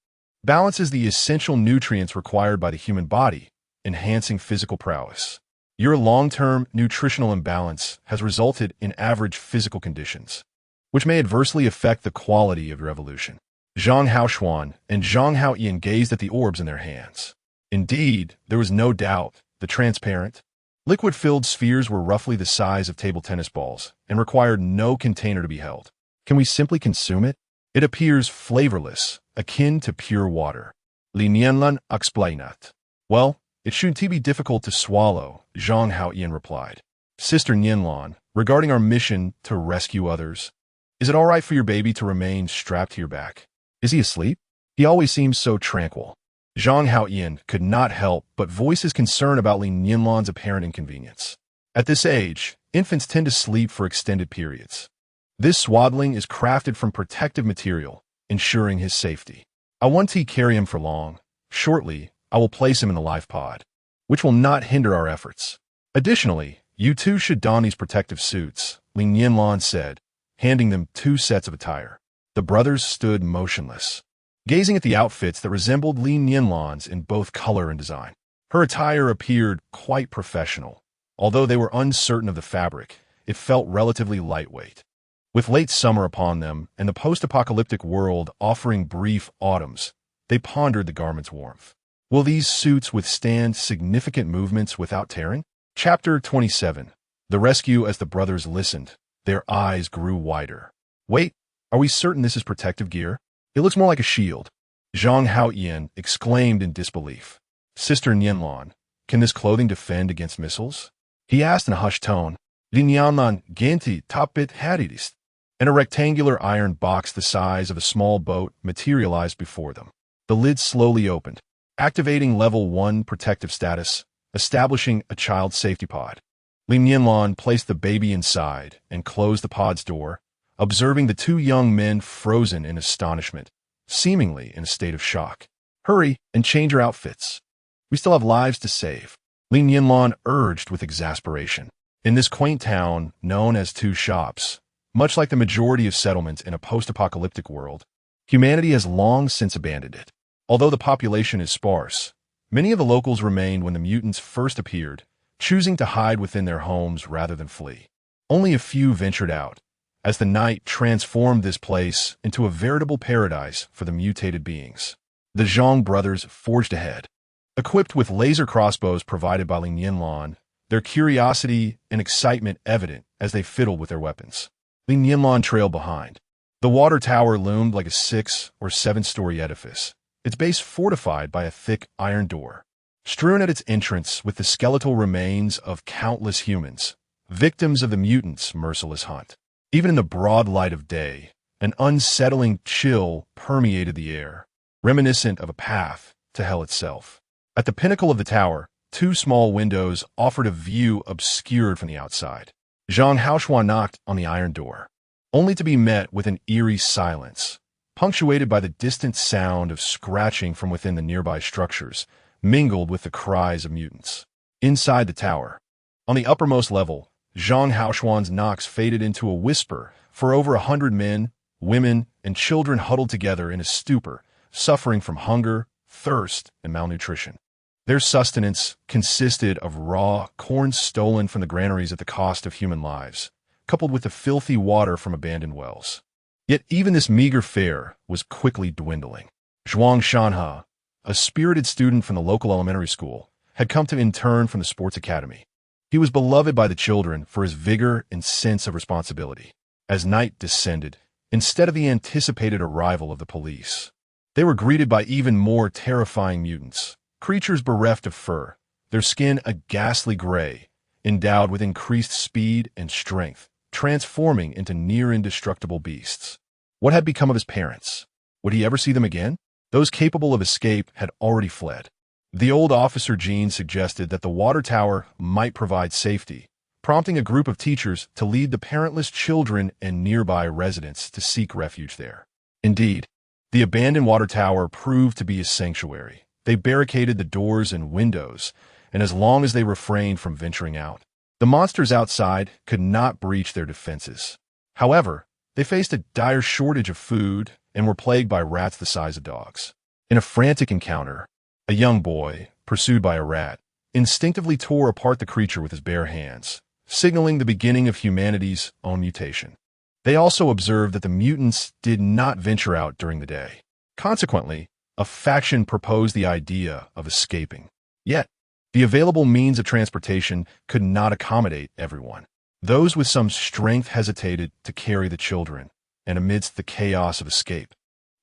balances the essential nutrients required by the human body, enhancing physical prowess. Your long-term nutritional imbalance has resulted in average physical conditions, which may adversely affect the quality of your evolution. Zhang Haoshuan and Zhang Haoyan gazed at the orbs in their hands. Indeed, there was no doubt the transparent, liquid-filled spheres were roughly the size of table tennis balls and required no container to be held. "Can we simply consume it? It appears flavorless, akin to pure water," Li Nianlan explained. "Well, it shouldn't be difficult to swallow," Zhang Haoyan replied. "Sister Nianlan, regarding our mission to rescue others, is it all right for your baby to remain strapped to your back? Is he asleep? He always seems so tranquil." Zhang Haoyan could not help but voice his concern about Li Nianlan's apparent inconvenience. At this age, infants tend to sleep for extended periods. This swaddling is crafted from protective material, ensuring his safety. "I won't carry him for long. Shortly, I will place him in the life pod, which will not hinder our efforts. Additionally, you two should don these protective suits," Li Nianlan said, handing them 2 sets of attire. The brothers stood motionless, gazing at the outfits that resembled Li Nianlan's in both color and design. Her attire appeared quite professional. Although they were uncertain of the fabric, it felt relatively lightweight. With late summer upon them and the post-apocalyptic world offering brief autumns, they pondered the garment's warmth. Will these suits withstand significant movements without tearing? Chapter 27. The Rescue. As the brothers listened, their eyes grew wider. "Wait, are we certain this is protective gear? It looks more like a shield," Zhang Haoyan exclaimed in disbelief. "Sister Nianlan, can this clothing defend against missiles?" he asked in a hushed tone. Li Nianlan genti tapit hadidist, and a rectangular iron box the size of a small boat materialized before them. The lid slowly opened, activating level 1 protective status, establishing a child safety pod. Li Nianlan placed the baby inside and closed the pod's door, observing the 2 young men frozen in astonishment, seemingly in a state of shock. "Hurry and change your outfits. We still have lives to save," Li Nianlan urged with exasperation. In this quaint town, known as 2 shops, much like the majority of settlements in a post-apocalyptic world, humanity has long since abandoned it. Although the population is sparse, many of the locals remained when the mutants first appeared, choosing to hide within their homes rather than flee. Only a few ventured out, as the night transformed this place into a veritable paradise for the mutated beings. The Zhang brothers forged ahead. Equipped with laser crossbows provided by Li Nianlan, their curiosity and excitement evident as they fiddled with their weapons. Li Nianlan trailed behind. The water tower loomed like a 6- or 7-story edifice, its base fortified by a thick iron door. strewn at its entrance with the skeletal remains of countless humans, victims of the mutants' merciless hunt. Even in the broad light of day, an unsettling chill permeated the air, reminiscent of a path to hell itself. At the pinnacle of the tower, two small windows offered a view obscured from the outside. Zhang Haoxuan knocked on the iron door, only to be met with an eerie silence, punctuated by the distant sound of scratching from within the nearby structures, mingled with the cries of mutants. Inside the tower, on the uppermost level, Zhang Haoxuan's knocks faded into a whisper for over 100 men, women, and children huddled together in a stupor, suffering from hunger, thirst, and malnutrition. Their sustenance consisted of raw corn stolen from the granaries at the cost of human lives, coupled with the filthy water from abandoned wells. Yet even this meager fare was quickly dwindling. Zhuang Shanhe, a spirited student from the local elementary school, had come to intern from the sports academy. He was beloved by the children for his vigor and sense of responsibility. As night descended, instead of the anticipated arrival of the police, they were greeted by even more terrifying mutants, creatures bereft of fur, their skin a ghastly gray, endowed with increased speed and strength, transforming into near-indestructible beasts. What had become of his parents? Would he ever see them again? Those capable of escape had already fled. The old officer Jean suggested that the water tower might provide safety, prompting a group of teachers to lead the parentless children and nearby residents to seek refuge there. Indeed, the abandoned water tower proved to be a sanctuary. They barricaded the doors and windows, and as long as they refrained from venturing out, the monsters outside could not breach their defenses. However, they faced a dire shortage of food and were plagued by rats the size of dogs. In a frantic encounter, a young boy, pursued by a rat, instinctively tore apart the creature with his bare hands, signaling the beginning of humanity's own mutation. They also observed that the mutants did not venture out during the day. Consequently, a faction proposed the idea of escaping. Yet, the available means of transportation could not accommodate everyone. Those with some strength hesitated to carry the children, and amidst the chaos of escape,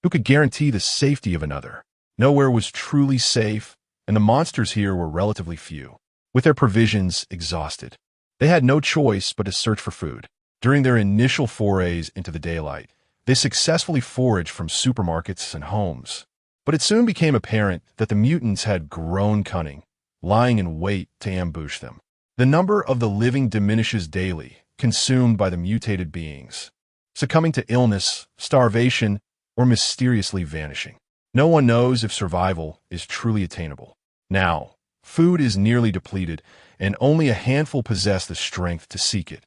who could guarantee the safety of another? Nowhere was truly safe, and the monsters here were relatively few. With their provisions exhausted, they had no choice but to search for food. During their initial forays into the daylight, they successfully foraged from supermarkets and homes. But it soon became apparent that the mutants had grown cunning, lying in wait to ambush them. The number of the living diminishes daily, consumed by the mutated beings, succumbing to illness, starvation, or mysteriously vanishing. No one knows if survival is truly attainable. Now, food is nearly depleted, and only a handful possess the strength to seek it.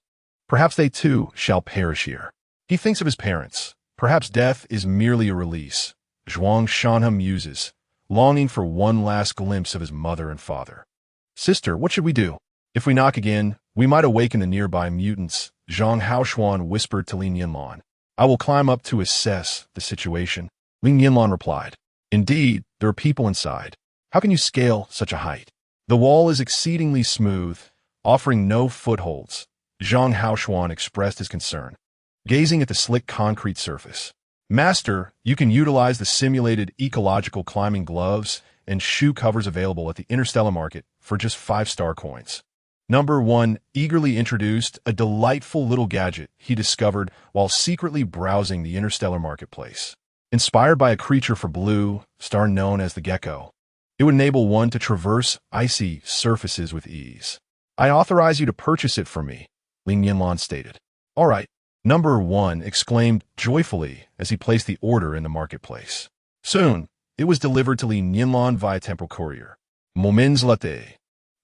Perhaps they too shall perish here. He thinks of his parents. Perhaps death is merely a release. Zhuang Shanhe muses, longing for one last glimpse of his mother and father. Sister, what should we do? If we knock again, we might awaken the nearby mutants, Zhang Haoxuan whispered to Li Nianlan. I will climb up to assess the situation. Li Nianlan replied. Indeed, there are people inside. How can you scale such a height? The wall is exceedingly smooth, offering no footholds. Zhang Haoxuan expressed his concern, gazing at the slick concrete surface. Master, you can utilize the simulated ecological climbing gloves and shoe covers available at the Interstellar Market for just 5-star coins. Number 1 eagerly introduced a delightful little gadget he discovered while secretly browsing the Interstellar Marketplace. Inspired by a creature for blue, star known as the gecko, it would enable one to traverse icy surfaces with ease. I authorize you to purchase it for me, Li Nianlan stated. All right. Number 1 exclaimed joyfully as he placed the order in the marketplace. Soon, it was delivered to Li Nianlan via temporal courier. Moments later,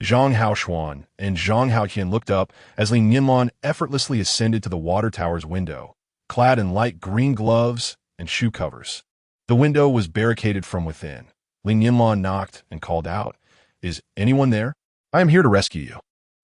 Zhang Haoxuan and Zhang Haoqian looked up as Li Nianlan effortlessly ascended to the water tower's window, clad in light green gloves and shoe covers. The window was barricaded from within. Li Nianlan knocked and called out, "Is anyone there? I am here to rescue you."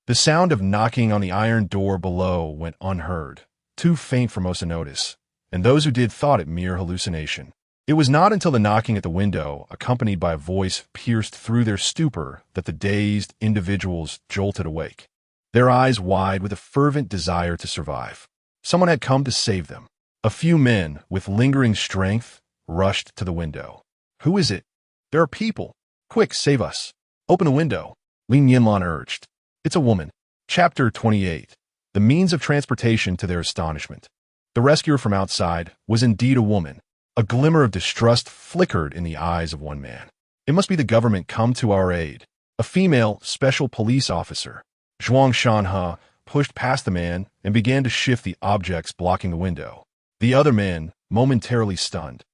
The sound of knocking on the iron door below went unheard, too faint for most to notice, and those who did thought it mere hallucination. It was not until the knocking at the window, accompanied by a voice pierced through their stupor, that the dazed individuals jolted awake, their eyes wide with a fervent desire to survive. Someone had come to save them. A few men, with lingering strength, rushed to the window. Who is it? There are people. Quick, save us. Open the window, Li Nianlan urged. It's a woman. Chapter 28. The means of transportation to their astonishment. The rescuer from outside was indeed a woman. A glimmer of distrust flickered in the eyes of one man. It must be the government come to our aid. A female special police officer. Zhuang Shanhe pushed past the man and began to shift the objects blocking the window. The other men, momentarily stunned,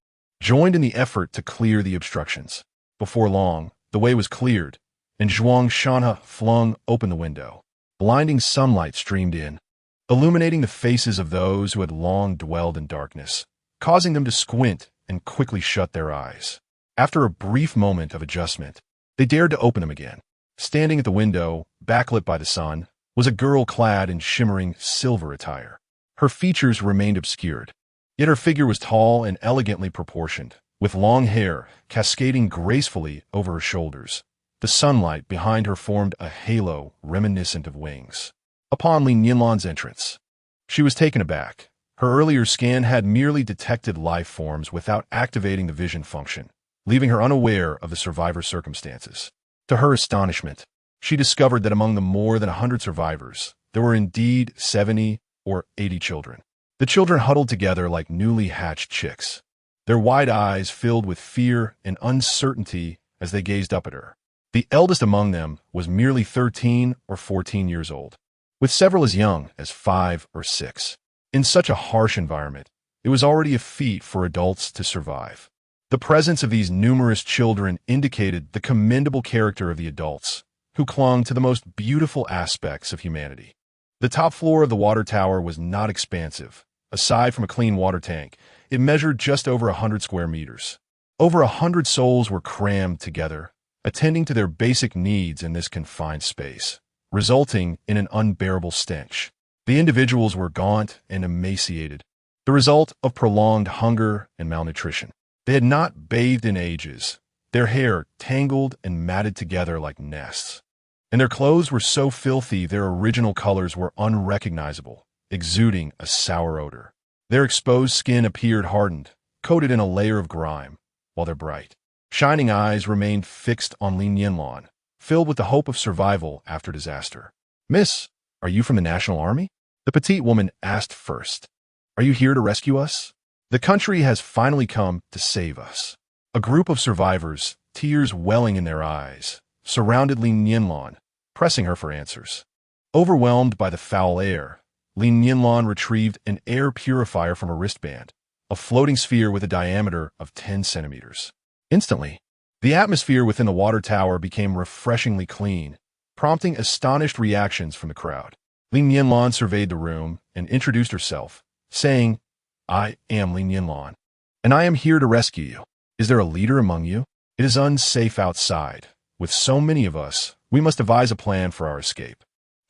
joined in the effort to clear the obstructions. Before long, the way was cleared, and Zhuang Shanhe flung open the window. Blinding sunlight streamed in, illuminating the faces of those who had long dwelled in darkness, causing them to squint and quickly shut their eyes. After a brief moment of adjustment, they dared to open them again. Standing at the window, backlit by the sun, was a girl clad in shimmering silver attire. Her features remained obscured, yet her figure was tall and elegantly proportioned, with long hair cascading gracefully over her shoulders. The sunlight behind her formed a halo reminiscent of wings. Upon Li Nianlan's entrance, she was taken aback. Her earlier scan had merely detected life forms without activating the vision function, leaving her unaware of the survivor's circumstances. To her astonishment, she discovered that among the more than 100 survivors, there were indeed 70 or 80 children. The children huddled together like newly hatched chicks, their wide eyes filled with fear and uncertainty as they gazed up at her. The eldest among them was merely 13 or 14 years old, with several as young as 5 or 6. In such a harsh environment, it was already a feat for adults to survive. The presence of these numerous children indicated the commendable character of the adults, who clung to the most beautiful aspects of humanity. The top floor of the water tower was not expansive. Aside from a clean water tank, it measured just over 100 square meters. Over 100 souls were crammed together, attending to their basic needs in this confined space, resulting in an unbearable stench. The individuals were gaunt and emaciated, the result of prolonged hunger and malnutrition. They had not bathed in ages, their hair tangled and matted together like nests, and their clothes were so filthy their original colors were unrecognizable, exuding a sour odor. Their exposed skin appeared hardened, coated in a layer of grime, while their bright, shining eyes remained fixed on Li Nianlan, filled with the hope of survival after disaster. "Miss, are you from the National Army?" the petite woman asked first. "Are you here to rescue us? The country has finally come to save us." A group of survivors, tears welling in their eyes, surrounded Li Nianlan, pressing her for answers. Overwhelmed by the foul air, Li Nianlan retrieved an air purifier from her wristband, a floating sphere with a diameter of 10 centimeters. Instantly, the atmosphere within the water tower became refreshingly clean, prompting astonished reactions from the crowd. Li Nianlan surveyed the room and introduced herself, saying, "I am Li Nianlan, and I am here to rescue you. Is there a leader among you? It is unsafe outside. With so many of us, we must devise a plan for our escape."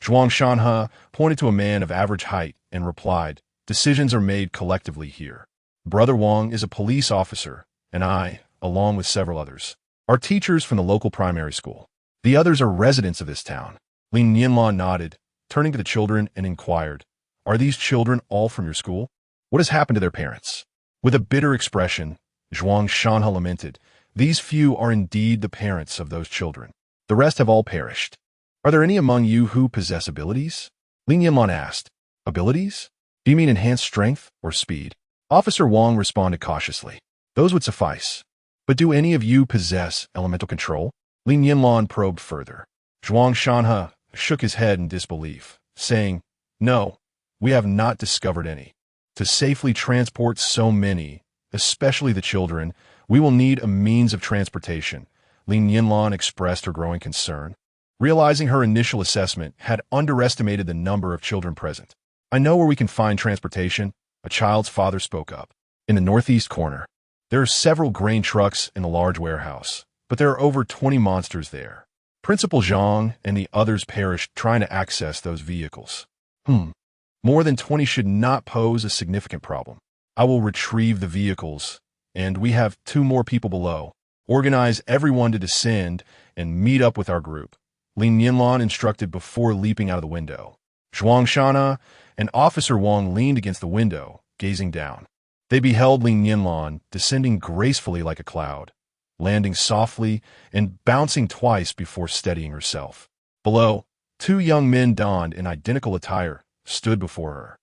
Zhuang Shanhe pointed to a man of average height and replied, "Decisions are made collectively here. Brother Wang is a police officer, and I, along with several others, are teachers from the local primary school. The others are residents of this town." Li Nianlan nodded, turning to the children and inquired, "Are these children all from your school? What has happened to their parents?" With a bitter expression, Zhuang Shanhe lamented, "These few are indeed the parents of those children. The rest have all perished. Are there any among you who possess abilities?" Li Nianlan asked. "Abilities? Do you mean enhanced strength or speed?" Officer Wang responded cautiously. "Those would suffice. But do any of you possess elemental control?" Li Nianlan probed further. Zhuang Shanhe shook his head in disbelief, saying, "No, we have not discovered any. To safely transport so many, especially the children, we will need a means of transportation." Li Nianlan expressed her growing concern, realizing her initial assessment had underestimated the number of children present. "I know where we can find transportation," a child's father spoke up. "In the northeast corner. There are several grain trucks in the large warehouse, but there are over 20 monsters there. Principal Zhang and the others perished trying to access those vehicles." More than 20 should not pose a significant problem. I will retrieve the vehicles, and we have 2 more people below. Organize everyone to descend and meet up with our group," Li Nianlan instructed before leaping out of the window. Zhuang Shanhe and Officer Wang leaned against the window, gazing down. They beheld Li Nianlan descending gracefully like a cloud, landing softly and bouncing twice before steadying herself. Below, two young men donned in identical attire stood before her,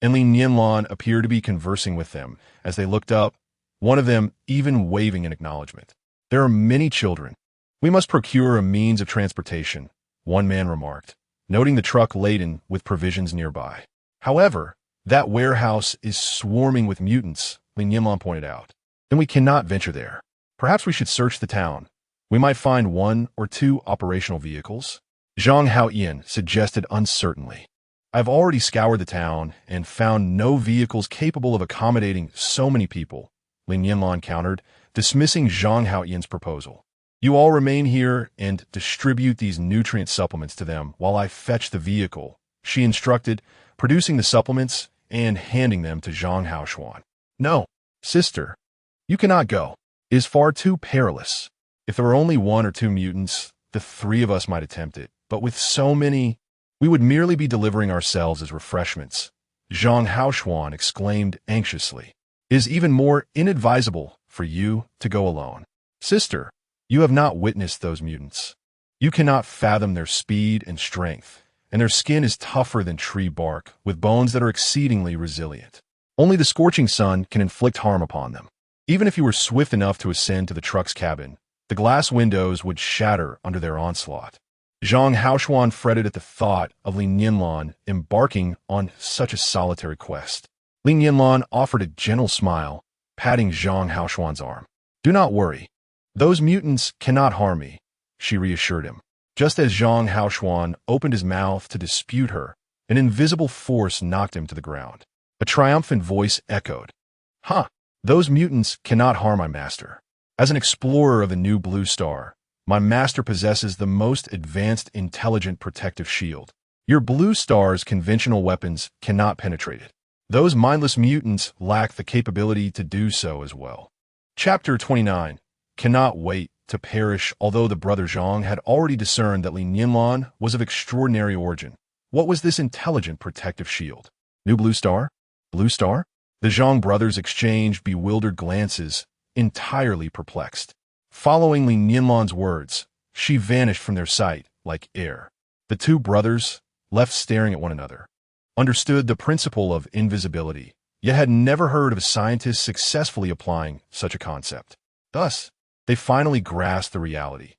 and Li Nianlan appeared to be conversing with them as they looked up, one of them even waving in acknowledgement. "There are many children. We must procure a means of transportation," one man remarked, noting the truck laden with provisions nearby. "However, that warehouse is swarming with mutants," Li Nianlan pointed out. "Then we cannot venture there. Perhaps we should search the town. We might find one or two operational vehicles," Zhang Haoyan suggested uncertainly. "I've already scoured the town and found no vehicles capable of accommodating so many people," Li Nianlan countered, dismissing Zhang Haoyan's proposal. "You all remain here and distribute these nutrient supplements to them while I fetch the vehicle," she instructed, producing the supplements and handing them to Zhang Haoxuan. "No, sister, you cannot go. It is far too perilous. If there were only one or two mutants, the three of us might attempt it, but with so many, we would merely be delivering ourselves as refreshments," Zhang Haoxuan exclaimed anxiously. "It is even more inadvisable for you to go alone. Sister, you have not witnessed those mutants. You cannot fathom their speed and strength, and their skin is tougher than tree bark, with bones that are exceedingly resilient. Only the scorching sun can inflict harm upon them. Even if you were swift enough to ascend to the truck's cabin, the glass windows would shatter under their onslaught." Zhang Haoxuan fretted at the thought of Li Nianlan embarking on such a solitary quest. Li Nianlan offered a gentle smile, patting Zhang Haoxuan's arm. "Do not worry. Those mutants cannot harm me," she reassured him. Just as Zhang Haoxuan opened his mouth to dispute her, an invisible force knocked him to the ground. A triumphant voice echoed, "Huh! Those mutants cannot harm my master. As an explorer of the new blue star, my master possesses the most advanced intelligent protective shield. Your blue star's conventional weapons cannot penetrate it. Those mindless mutants lack the capability to do so as well." Chapter 29. Cannot wait to perish. Although the brother Zhang had already discerned that Li Nianlan was of extraordinary origin, what was this intelligent protective shield? New blue star? Blue star? The Zhang brothers exchanged bewildered glances, entirely perplexed. Following Li Nianlan's words, she vanished from their sight like air. The two brothers, left staring at one another, understood the principle of invisibility, yet had never heard of a scientist successfully applying such a concept. Thus, they finally grasped the reality.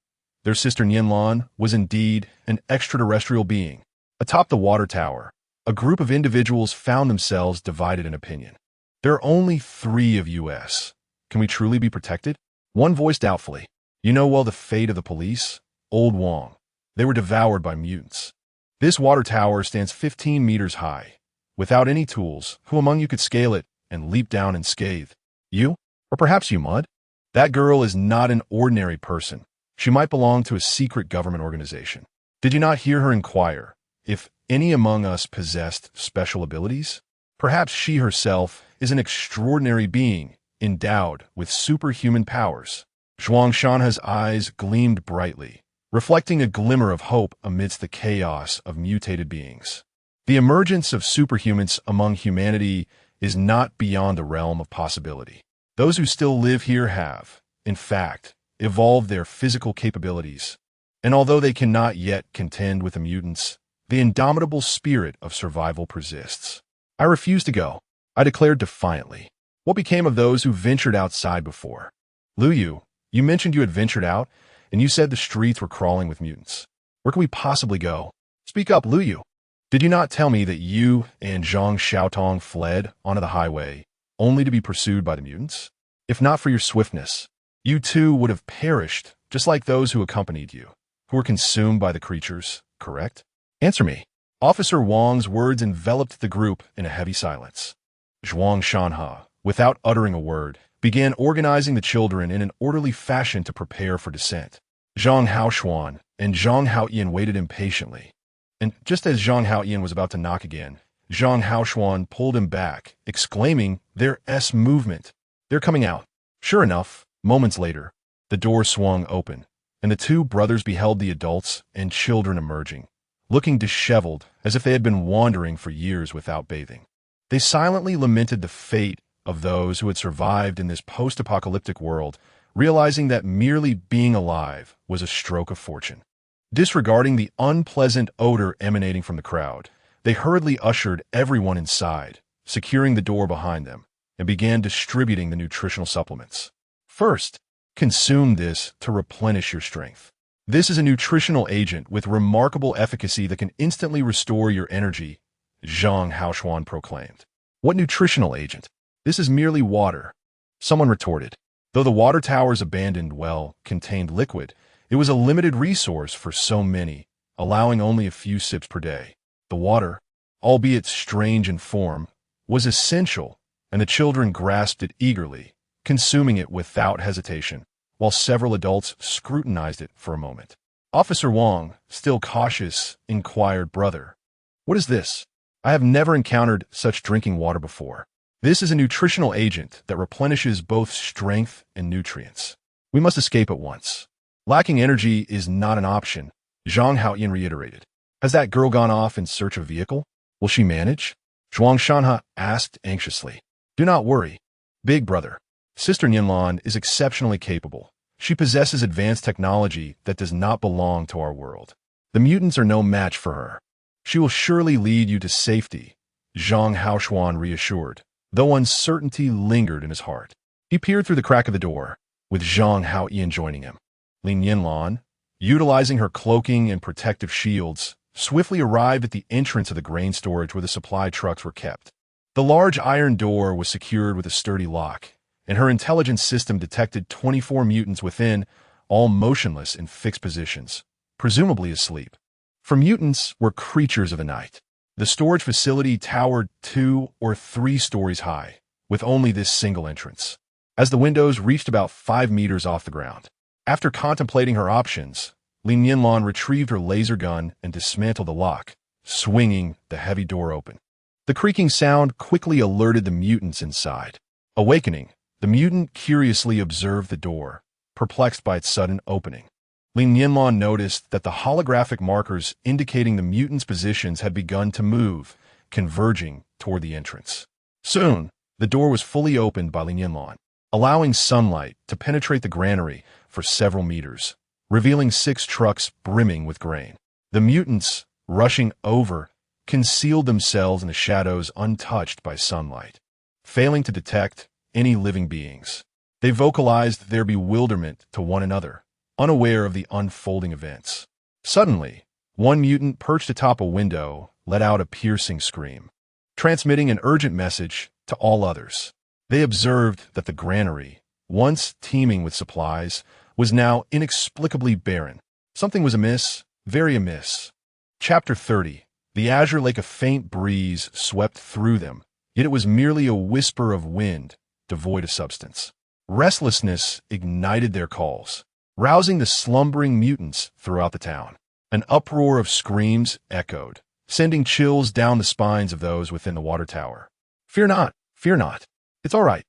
Their sister Nianlan was indeed an extraterrestrial being. Atop the water tower, a group of individuals found themselves divided in opinion. "There are only 3 of us. Can we truly be protected?" One voiced doubtfully. "You know well the fate of the police, Old Wong. They were devoured by mutants. This water tower stands 15 meters high. Without any tools, who among you could scale it and leap down unscathed? You? Or perhaps you, Mud? That girl is not an ordinary person. She might belong to a secret government organization. Did you not hear her inquire if any among us possessed special abilities? Perhaps she herself is an extraordinary being endowed with superhuman powers." Zhuang Shanha's eyes gleamed brightly, reflecting a glimmer of hope amidst the chaos of mutated beings. The emergence of superhumans among humanity is not beyond the realm of possibility. Those who still live here have, in fact, evolved their physical capabilities, and although they cannot yet contend with the mutants, the indomitable spirit of survival persists. "I refuse to go," I declared defiantly. "What became of those who ventured outside before? Lu Yu, you mentioned you had ventured out, and you said the streets were crawling with mutants. Where can we possibly go? Speak up, Lu Yu. Did you not tell me that you and Zhang Xiaotong fled onto the highway, only to be pursued by the mutants? If not for your swiftness, you too would have perished, just like those who accompanied you, who were consumed by the creatures, correct? Answer me." Officer Wang's words enveloped the group in a heavy silence. Zhuang Shanha, without uttering a word, began organizing the children in an orderly fashion to prepare for descent. Zhang Haoxuan and Zhang Haoyan waited impatiently, and just as Zhang Haoyan was about to knock again, Zhang Haoxuan pulled him back, exclaiming, "Their S movement! They're coming out." Sure enough, moments later, the door swung open, and the two brothers beheld the adults and children emerging, looking disheveled as if they had been wandering for years without bathing. They silently lamented the fate of those who had survived in this post-apocalyptic world realizing that merely being alive was a stroke of fortune. Disregarding the unpleasant odor emanating from the crowd, they hurriedly ushered everyone inside, securing the door behind them, and began distributing the nutritional supplements. First, consume this to replenish your strength. This is a nutritional agent with remarkable efficacy that can instantly restore your energy, Zhang Haoshuan proclaimed. What nutritional agent? This is merely water, someone retorted. Though the water tower's abandoned well contained liquid, it was a limited resource for so many, allowing only a few sips per day. The water, albeit strange in form, was essential, and the children grasped it eagerly, consuming it without hesitation, while several adults scrutinized it for a moment. Officer Wang, still cautious, inquired, "Brother, what is this? I have never encountered such drinking water before." This is a nutritional agent that replenishes both strength and nutrients. We must escape at once. Lacking energy is not an option, Zhang Haoyan reiterated. Has that girl gone off in search of a vehicle? Will she manage? Zhuang Shanha asked anxiously. Do not worry, big brother. Sister Nianlan is exceptionally capable. She possesses advanced technology that does not belong to our world. The mutants are no match for her. She will surely lead you to safety, Zhang Haoshuan reassured, though uncertainty lingered in his heart. He peered through the crack of the door, with Zhang Haoyan joining him. Li Nianlan, utilizing her cloaking and protective shields, swiftly arrived at the entrance of the grain storage where the supply trucks were kept. The large iron door was secured with a sturdy lock, and her intelligence system detected 24 mutants within, all motionless in fixed positions, presumably asleep. For mutants were creatures of the night. The storage facility towered 2 or 3 stories high, with only this single entrance, as the windows reached about 5 meters off the ground. After contemplating her options, Li Nianlan retrieved her laser gun and dismantled the lock, swinging the heavy door open. The creaking sound quickly alerted the mutants inside. Awakening, the mutant curiously observed the door, perplexed by its sudden opening. Li Nianlan noticed that the holographic markers indicating the mutants' positions had begun to move, converging toward the entrance. Soon, the door was fully opened by Li Nianlan, allowing sunlight to penetrate the granary for several meters, revealing 6 trucks brimming with grain. The mutants, rushing over, concealed themselves in the shadows untouched by sunlight, failing to detect any living beings. They vocalized their bewilderment to one another, unaware of the unfolding events. Suddenly, one mutant perched atop a window let out a piercing scream, transmitting an urgent message to all others. They observed that the granary, once teeming with supplies, was now inexplicably barren. Something was amiss, very amiss. Chapter 30. The azure like a faint breeze swept through them, yet it was merely a whisper of wind, devoid of substance. Restlessness ignited their calls, rousing the slumbering mutants throughout the town. An uproar of screams echoed, sending chills down the spines of those within the water tower. Fear not, fear not. It's all right.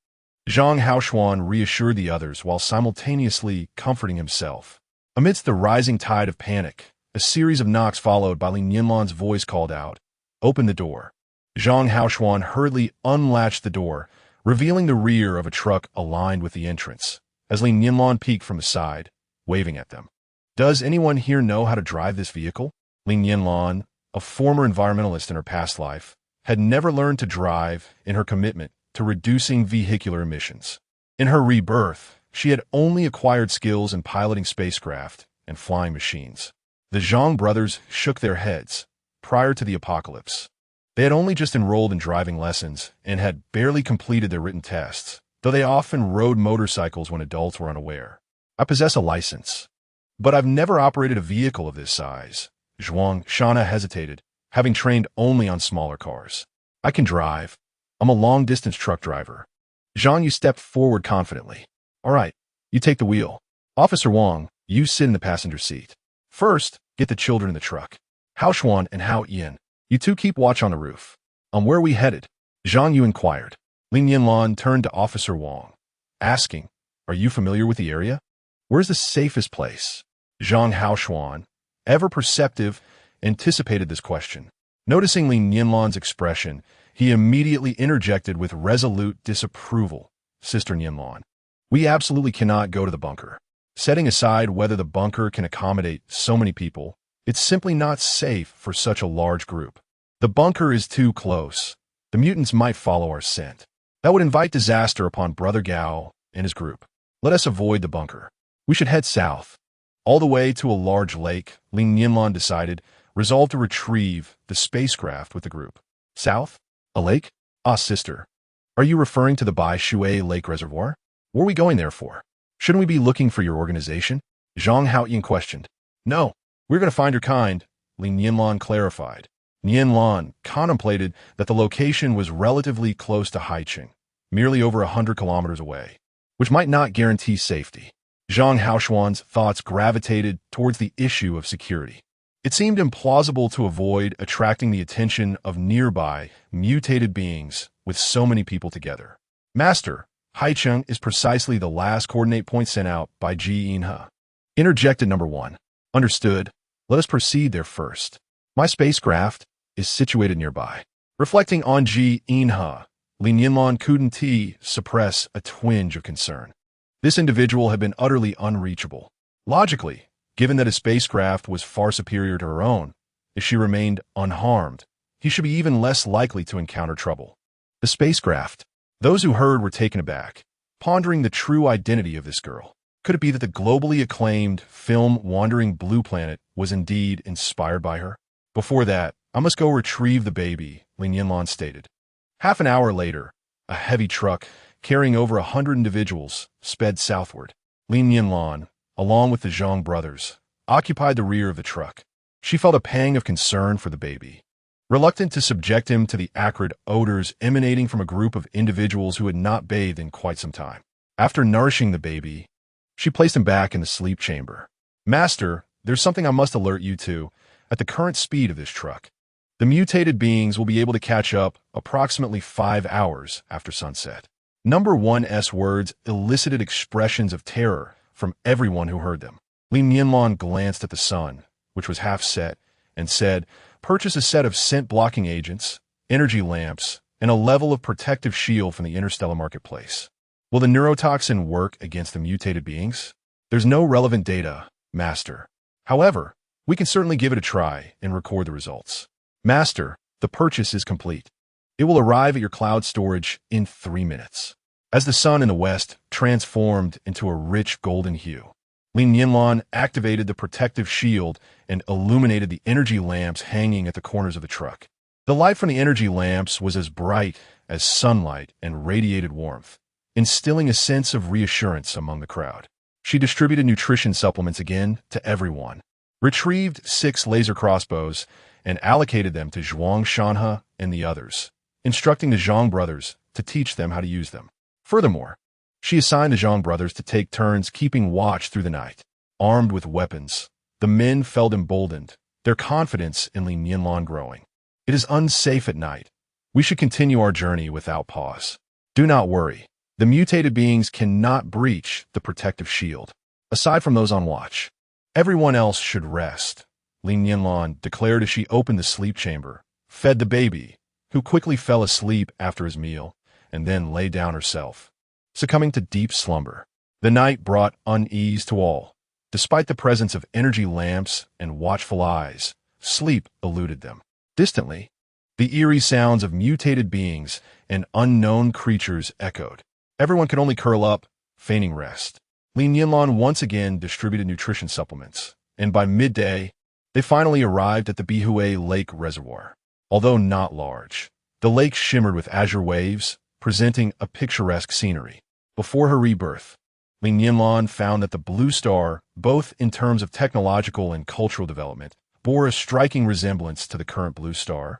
Zhang Haoshuan reassured the others while simultaneously comforting himself. Amidst the rising tide of panic, a series of knocks followed by Li Nianlan's voice called out, "Open the door." Zhang Haoshuan hurriedly unlatched the door, revealing the rear of a truck aligned with the entrance, as Li Nianlan peeked from the side, waving at them. Does anyone here know how to drive this vehicle? Li Nianlan, a former environmentalist in her past life, had never learned to drive in her commitment to reducing vehicular emissions. In her rebirth, she had only acquired skills in piloting spacecraft and flying machines. The Zhang brothers shook their heads. Prior to the apocalypse, they had only just enrolled in driving lessons and had barely completed their written tests, though they often rode motorcycles when adults were unaware. I possess a license, but I've never operated a vehicle of this size. Zhuang Shana hesitated, having trained only on smaller cars. I can drive. I'm a long-distance truck driver. Zhang Yu stepped forward confidently. All right, you take the wheel. Officer Wang, you sit in the passenger seat. First, get the children in the truck. Haoshuan and Hao Yin, you two keep watch on the roof. Where are we headed? Zhang Yu inquired. Li Nianlan turned to Officer Wang, asking, are you familiar with the area? Where's the safest place? Zhang Haoshuan, ever perceptive, anticipated this question. Noticing Li Nianlan's expression, he immediately interjected with resolute disapproval. Sister Nianlan, We absolutely cannot go to the bunker. Setting aside whether the bunker can accommodate so many people, it's simply not safe for such a large group. The bunker is too close. The mutants might follow our scent. That would invite disaster upon Brother Gao and his group. Let us avoid the bunker. We should head south. All the way to a large lake, Li Nianlan decided, resolved to retrieve the spacecraft with the group. South? A lake? Ah, sister. Are you referring to the base.With Lake Reservoir? What are we going there for? Shouldn't we be looking for your organization? Zhang Haoyin questioned. No, we're going to find your kind, Li Nianlan clarified. Nianlan contemplated that the location was relatively close to Haicheng, merely over 100 kilometers away, which might not guarantee safety. Zhang Haoxuan's thoughts gravitated towards the issue of security. It seemed implausible to avoid attracting the attention of nearby, mutated beings with so many people together. Master, Haicheng is precisely the last coordinate point sent out by Ji Inhe. Interjected number 1. Understood. Let us proceed there first. My spacecraft is situated nearby. Reflecting on Ji Inhe, Li Nianlan couldn't suppress a twinge of concern. This individual had been utterly unreachable. Logically, given that his spacecraft was far superior to her own, if she remained unharmed, he should be even less likely to encounter trouble. The spacecraft. Those who heard were taken aback, pondering the true identity of this girl. Could it be that the globally acclaimed film Wandering Blue Planet was indeed inspired by her? Before that, I must go retrieve the baby, Li Nianlan stated. Half an hour later, a heavy truck carrying over 100 individuals sped southward. Li Nianlan, along with the Zhang brothers, occupied the rear of the truck. She felt a pang of concern for the baby. Reluctant to subject him to the acrid odors emanating from a group of individuals who had not bathed in quite some time. After nourishing the baby, she placed him back in the sleep chamber. Master, there's something I must alert you to. At the current speed of this truck, the mutated beings will be able to catch up approximately 5 hours after sunset. Number 1's words elicited expressions of terror from everyone who heard them. Li Nianlan glanced at the sun, which was half set, and said, "Purchase a set of scent-blocking agents, energy lamps, and a level of protective shield from the interstellar marketplace. Will the neurotoxin work against the mutated beings? There's no relevant data, Master. However, we can certainly give it a try and record the results. Master, the purchase is complete. It will arrive at your cloud storage in 3 minutes." As the sun in the west transformed into a rich golden hue, Li Nianlan activated the protective shield and illuminated the energy lamps hanging at the corners of the truck. The light from the energy lamps was as bright as sunlight and radiated warmth, instilling a sense of reassurance among the crowd. She distributed nutrition supplements again to everyone, retrieved 6 laser crossbows, and allocated them to Zhuang Shanhe and the others, instructing the Zhang brothers to teach them how to use them. Furthermore, she assigned the Zhang brothers to take turns keeping watch through the night. Armed with weapons, the men felt emboldened, their confidence in Li Nianlan growing. It is unsafe at night. We should continue our journey without pause. Do not worry. The mutated beings cannot breach the protective shield. Aside from those on watch, everyone else should rest, Li Nianlan declared as she opened the sleep chamber, fed the baby, who quickly fell asleep after his meal, and then lay down herself, succumbing to deep slumber. The night brought unease to all. Despite the presence of energy lamps and watchful eyes, sleep eluded them. Distantly, the eerie sounds of mutated beings and unknown creatures echoed. Everyone could only curl up, feigning rest. Li Nianlan once again distributed nutrition supplements, and by midday, they finally arrived at the Bihui Lake Reservoir. Although not large, the lake shimmered with azure waves, presenting a picturesque scenery. Before her rebirth, Li Nianlan found that the blue star, both in terms of technological and cultural development, bore a striking resemblance to the current blue star,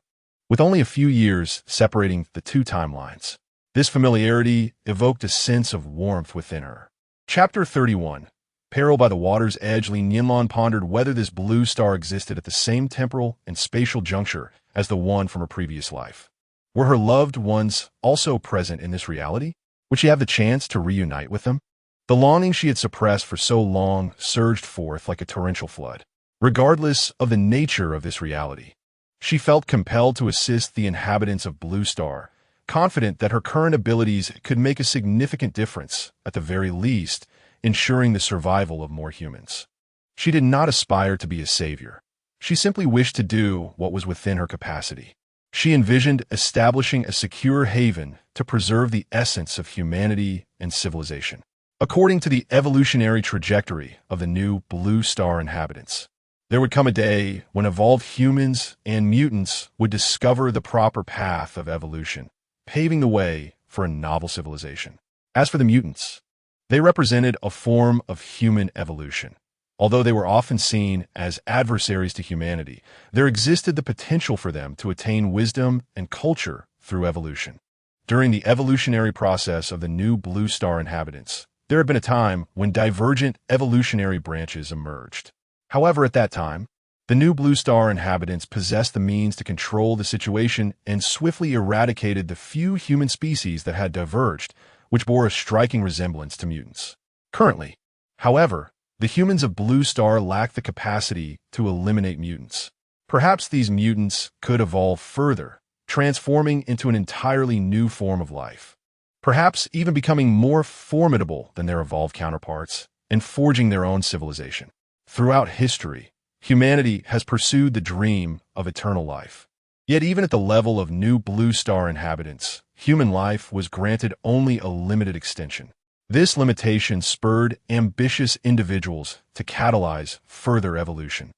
with only a few years separating the two timelines. This familiarity evoked a sense of warmth within her. Chapter 31. Peril by the water's edge. Li Nianlan pondered whether this blue star existed at the same temporal and spatial juncture as the one from her previous life. Were her loved ones also present in this reality? Would she have the chance to reunite with them? The longing she had suppressed for so long surged forth like a torrential flood. Regardless of the nature of this reality, she felt compelled to assist the inhabitants of Blue Star, confident that her current abilities could make a significant difference, at the very least, ensuring the survival of more humans. She did not aspire to be a savior. She simply wished to do what was within her capacity. She envisioned establishing a secure haven to preserve the essence of humanity and civilization. According to the evolutionary trajectory of the new blue star inhabitants, there would come a day when evolved humans and mutants would discover the proper path of evolution, paving the way for a novel civilization. As for the mutants, they represented a form of human evolution. Although they were often seen as adversaries to humanity, there existed the potential for them to attain wisdom and culture through evolution. During the evolutionary process of the new blue star inhabitants, there had been a time when divergent evolutionary branches emerged. However, at that time, the new blue star inhabitants possessed the means to control the situation and swiftly eradicated the few human species that had diverged, which bore a striking resemblance to mutants. Currently, however, the humans of Blue Star lack the capacity to eliminate mutants. Perhaps these mutants could evolve further, transforming into an entirely new form of life. Perhaps even becoming more formidable than their evolved counterparts and forging their own civilization. Throughout history, humanity has pursued the dream of eternal life. Yet even at the level of new Blue Star inhabitants, human life was granted only a limited extension. This limitation spurred ambitious individuals to catalyze further evolution,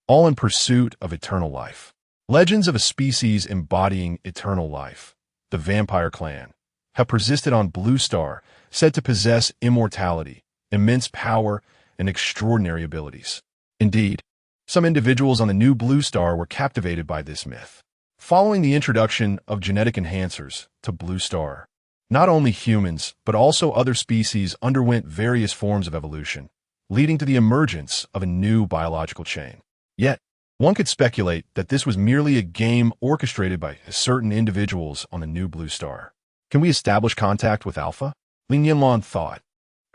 all in pursuit of eternal life. Legends of a species embodying eternal life, the vampire clan, have persisted on Blue Star, said to possess immortality, immense power, and extraordinary abilities. Indeed, some individuals on the new Blue Star were captivated by this myth. Following the introduction of genetic enhancers to Blue Star, not only humans, but also other species underwent various forms of evolution, leading to the emergence of a new biological chain. Yet, one could speculate that this was merely a game orchestrated by certain individuals on the new Blue Star. Can we establish contact with Alpha? Li Nianlan thought,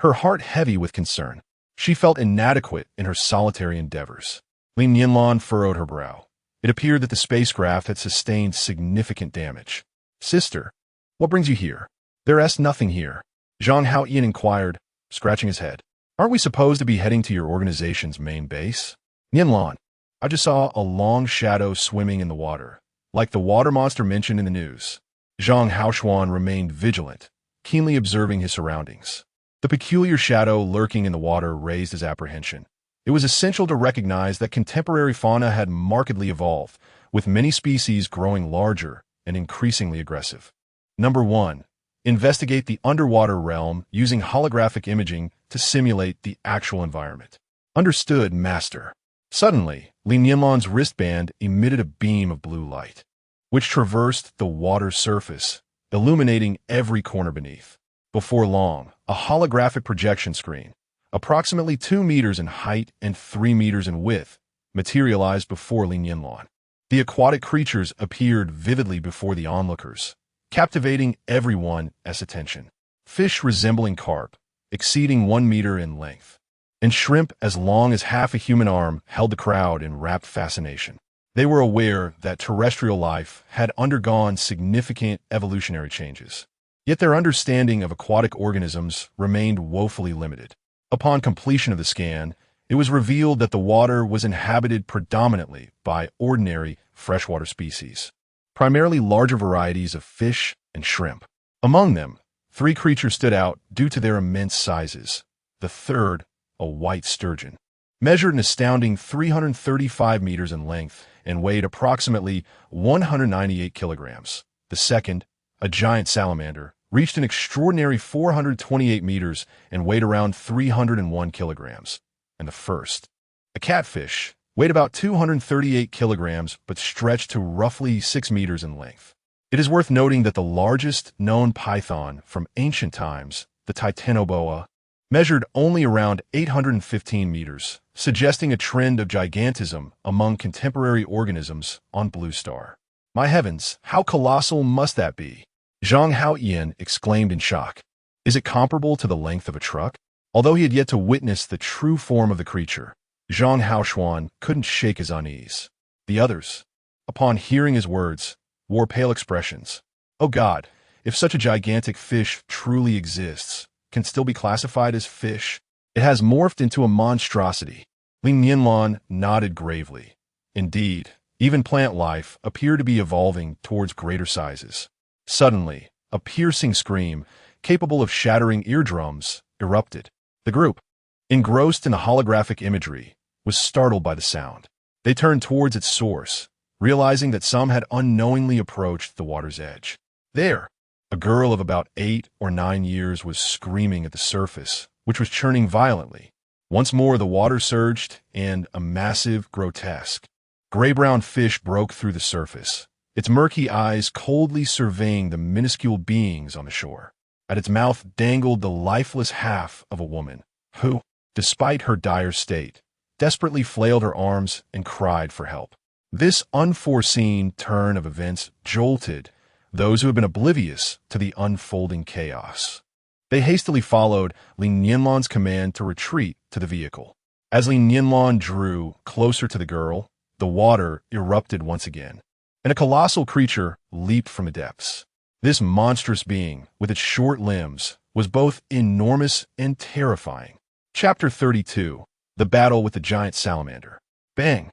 her heart heavy with concern. She felt inadequate in her solitary endeavors. Li Nianlan furrowed her brow. It appeared that the spacecraft had sustained significant damage. Sister, what brings you here? There's nothing here, Zhang Haoyan inquired, scratching his head. Aren't we supposed to be heading to your organization's main base? Nianlan, I just saw a long shadow swimming in the water, like the water monster mentioned in the news. Zhang Haoxuan remained vigilant, keenly observing his surroundings. The peculiar shadow lurking in the water raised his apprehension. It was essential to recognize that contemporary fauna had markedly evolved, with many species growing larger and increasingly aggressive. Number 1. Investigate the underwater realm using holographic imaging to simulate the actual environment. Understood, Master. Suddenly, Li Nianlan's wristband emitted a beam of blue light, which traversed the water's surface, illuminating every corner beneath. Before long, a holographic projection screen, approximately 2 meters in height and 3 meters in width, materialized before Li Nianlan. The aquatic creatures appeared vividly before the onlookers, captivating everyone's attention. Fish resembling carp, exceeding 1 meter in length, and shrimp as long as half a human arm held the crowd in rapt fascination. They were aware that terrestrial life had undergone significant evolutionary changes, yet their understanding of aquatic organisms remained woefully limited. Upon completion of the scan, it was revealed that the water was inhabited predominantly by ordinary freshwater species, primarily larger varieties of fish and shrimp. Among them, 3 creatures stood out due to their immense sizes. The third, a white sturgeon, measured an astounding 335 meters in length and weighed approximately 198 kilograms. The second, a giant salamander, reached an extraordinary 428 meters and weighed around 301 kilograms. And the first, a catfish, weighed about 238 kilograms but stretched to roughly 6 meters in length. It is worth noting that the largest known python from ancient times, the titanoboa, measured only around 815 meters, suggesting a trend of gigantism among contemporary organisms on Blue Star. My heavens, how colossal must that be? Zhang Haoyan exclaimed in shock. Is it comparable to the length of a truck? Although he had yet to witness the true form of the creature, Zhang Haoxuan couldn't shake his unease. The others, upon hearing his words, wore pale expressions. Oh God, if such a gigantic fish truly exists, can still be classified as fish. It has morphed into a monstrosity. Li Nianlan nodded gravely. Indeed, even plant life appeared to be evolving towards greater sizes. Suddenly, a piercing scream, capable of shattering eardrums, erupted. The group, engrossed in the holographic imagery, was startled by the sound. They turned towards its source, realizing that some had unknowingly approached the water's edge. There, a girl of about 8 or 9 years was screaming at the surface, which was churning violently. Once more the water surged, and a massive, grotesque, gray-brown fish broke through the surface, its murky eyes coldly surveying the minuscule beings on the shore. At its mouth dangled the lifeless half of a woman, who, despite her dire state, desperately flailed her arms and cried for help. This unforeseen turn of events jolted those who had been oblivious to the unfolding chaos. They hastily followed Li Nianlan's command to retreat to the vehicle. As Li Nianlan drew closer to the girl, the water erupted once again, and a colossal creature leaped from the depths. This monstrous being, with its short limbs, was both enormous and terrifying. Chapter 32. The Battle with the Giant Salamander. Bang!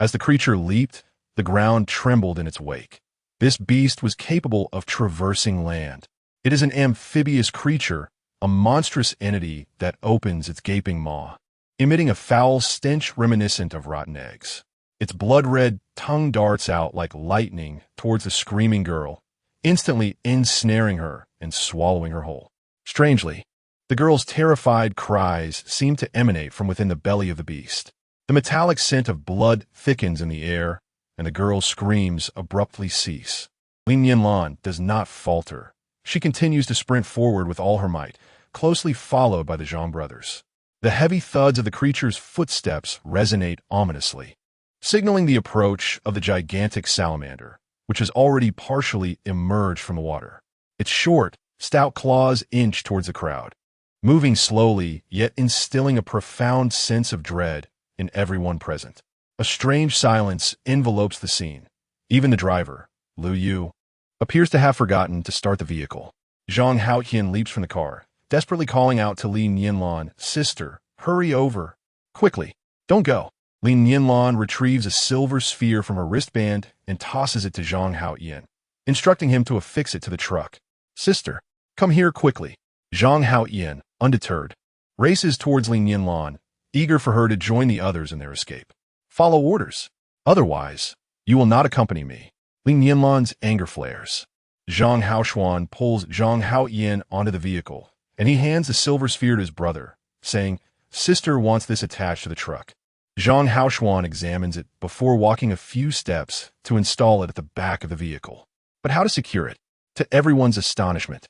As the creature leaped, the ground trembled in its wake. This beast was capable of traversing land. It is an amphibious creature, a monstrous entity that opens its gaping maw, emitting a foul stench reminiscent of rotten eggs. Its blood-red tongue darts out like lightning towards the screaming girl, instantly ensnaring her and swallowing her whole. Strangely, the girl's terrified cries seem to emanate from within the belly of the beast. The metallic scent of blood thickens in the air, and the girl's screams abruptly cease. Li Nianlan does not falter. She continues to sprint forward with all her might, closely followed by the Zhang brothers. The heavy thuds of the creature's footsteps resonate ominously, signaling the approach of the gigantic salamander, which has already partially emerged from the water. Its short, stout claws inch towards the crowd, moving slowly yet instilling a profound sense of dread in everyone present. A strange silence envelopes the scene. Even the driver, Lu Yu, appears to have forgotten to start the vehicle. Zhang Haotian leaps from the car, desperately calling out to Li Nianlan, "Sister, hurry over. Quickly, don't go." Li Nianlan retrieves a silver sphere from her wristband and tosses it to Zhang Haotian, instructing him to affix it to the truck. "Sister, come here quickly." Zhang Haotian, undeterred, races towards Li Nianlan, eager for her to join the others in their escape. "Follow orders. Otherwise, you will not accompany me." Li Nianlan's anger flares. Zhang Haoshuan pulls Zhang Haotian onto the vehicle, and he hands the silver sphere to his brother, saying, "Sister wants this attached to the truck." Zhang Haoshuan examines it before walking a few steps to install it at the back of the vehicle. But how to secure it? To everyone's astonishment,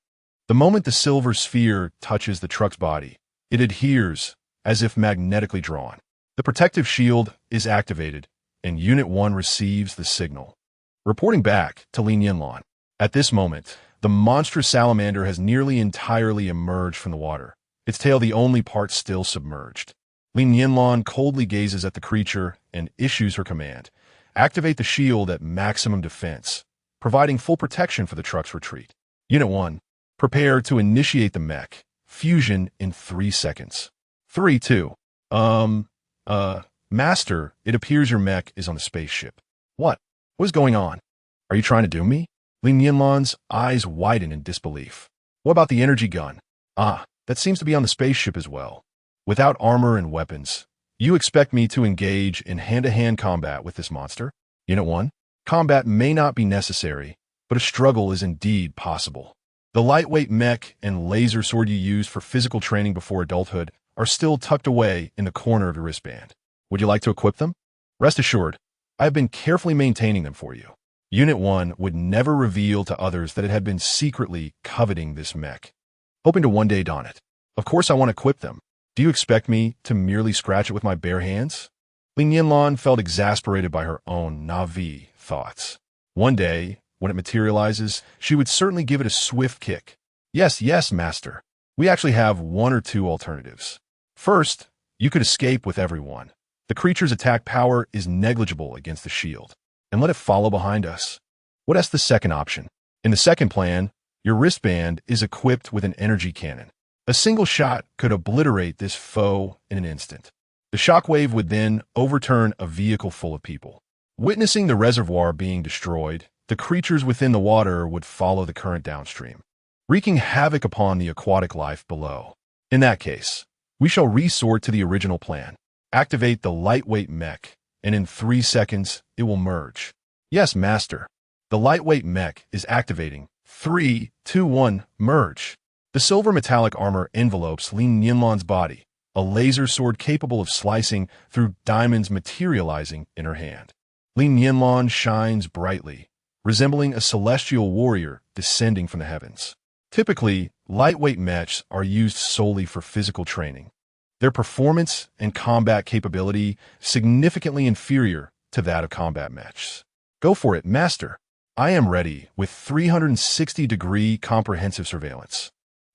the moment the silver sphere touches the truck's body, it adheres as if magnetically drawn. The protective shield is activated, and Unit 1 receives the signal. Reporting back to Li Nianlan. At this moment, the monstrous salamander has nearly entirely emerged from the water, its tail the only part still submerged. Li Nianlan coldly gazes at the creature and issues her command: activate the shield at maximum defense, providing full protection for the truck's retreat. Unit 1, prepare to initiate the mech. Fusion in 3 seconds. 3, 2. Master, it appears your mech is on the spaceship. What? What is going on? Are you trying to doom me? Li Nianlan's eyes widen in disbelief. What about the energy gun? Ah, that seems to be on the spaceship as well. Without armor and weapons, you expect me to engage in hand-to-hand combat with this monster? Unit 1, combat may not be necessary, but a struggle is indeed possible. The lightweight mech and laser sword you used for physical training before adulthood are still tucked away in the corner of your wristband. Would you like to equip them? Rest assured, I have been carefully maintaining them for you. Unit 1 would never reveal to others that it had been secretly coveting this mech, hoping to one day don it. Of course I want to equip them. Do you expect me to merely scratch it with my bare hands? Li Nianlan felt exasperated by her own Na'vi thoughts. One day, when it materializes, she would certainly give it a swift kick. Yes, master. We actually have 1 or 2 alternatives. First, you could escape with everyone. The creature's attack power is negligible against the shield, and let it follow behind us. What is the second option? In the second plan, Your wristband is equipped with an energy cannon. A single shot could obliterate this foe in an instant. The shockwave would then overturn a vehicle full of people. Witnessing the reservoir being destroyed, the creatures within the water would follow the current downstream, wreaking havoc upon the aquatic life below. In that case, we shall resort to the original plan. Activate the lightweight mech, and in 3 seconds, it will merge. Yes, Master. The lightweight mech is activating. 3, 2, 1, merge. The silver metallic armor envelopes Li Nianlan's body, a laser sword capable of slicing through diamonds materializing in her hand. Li Nianlan shines brightly, resembling a celestial warrior descending from the heavens. Typically, lightweight mechs are used solely for physical training. Their performance and combat capability significantly inferior to that of combat mechs. Go for it, Master. I am ready with 360-degree comprehensive surveillance.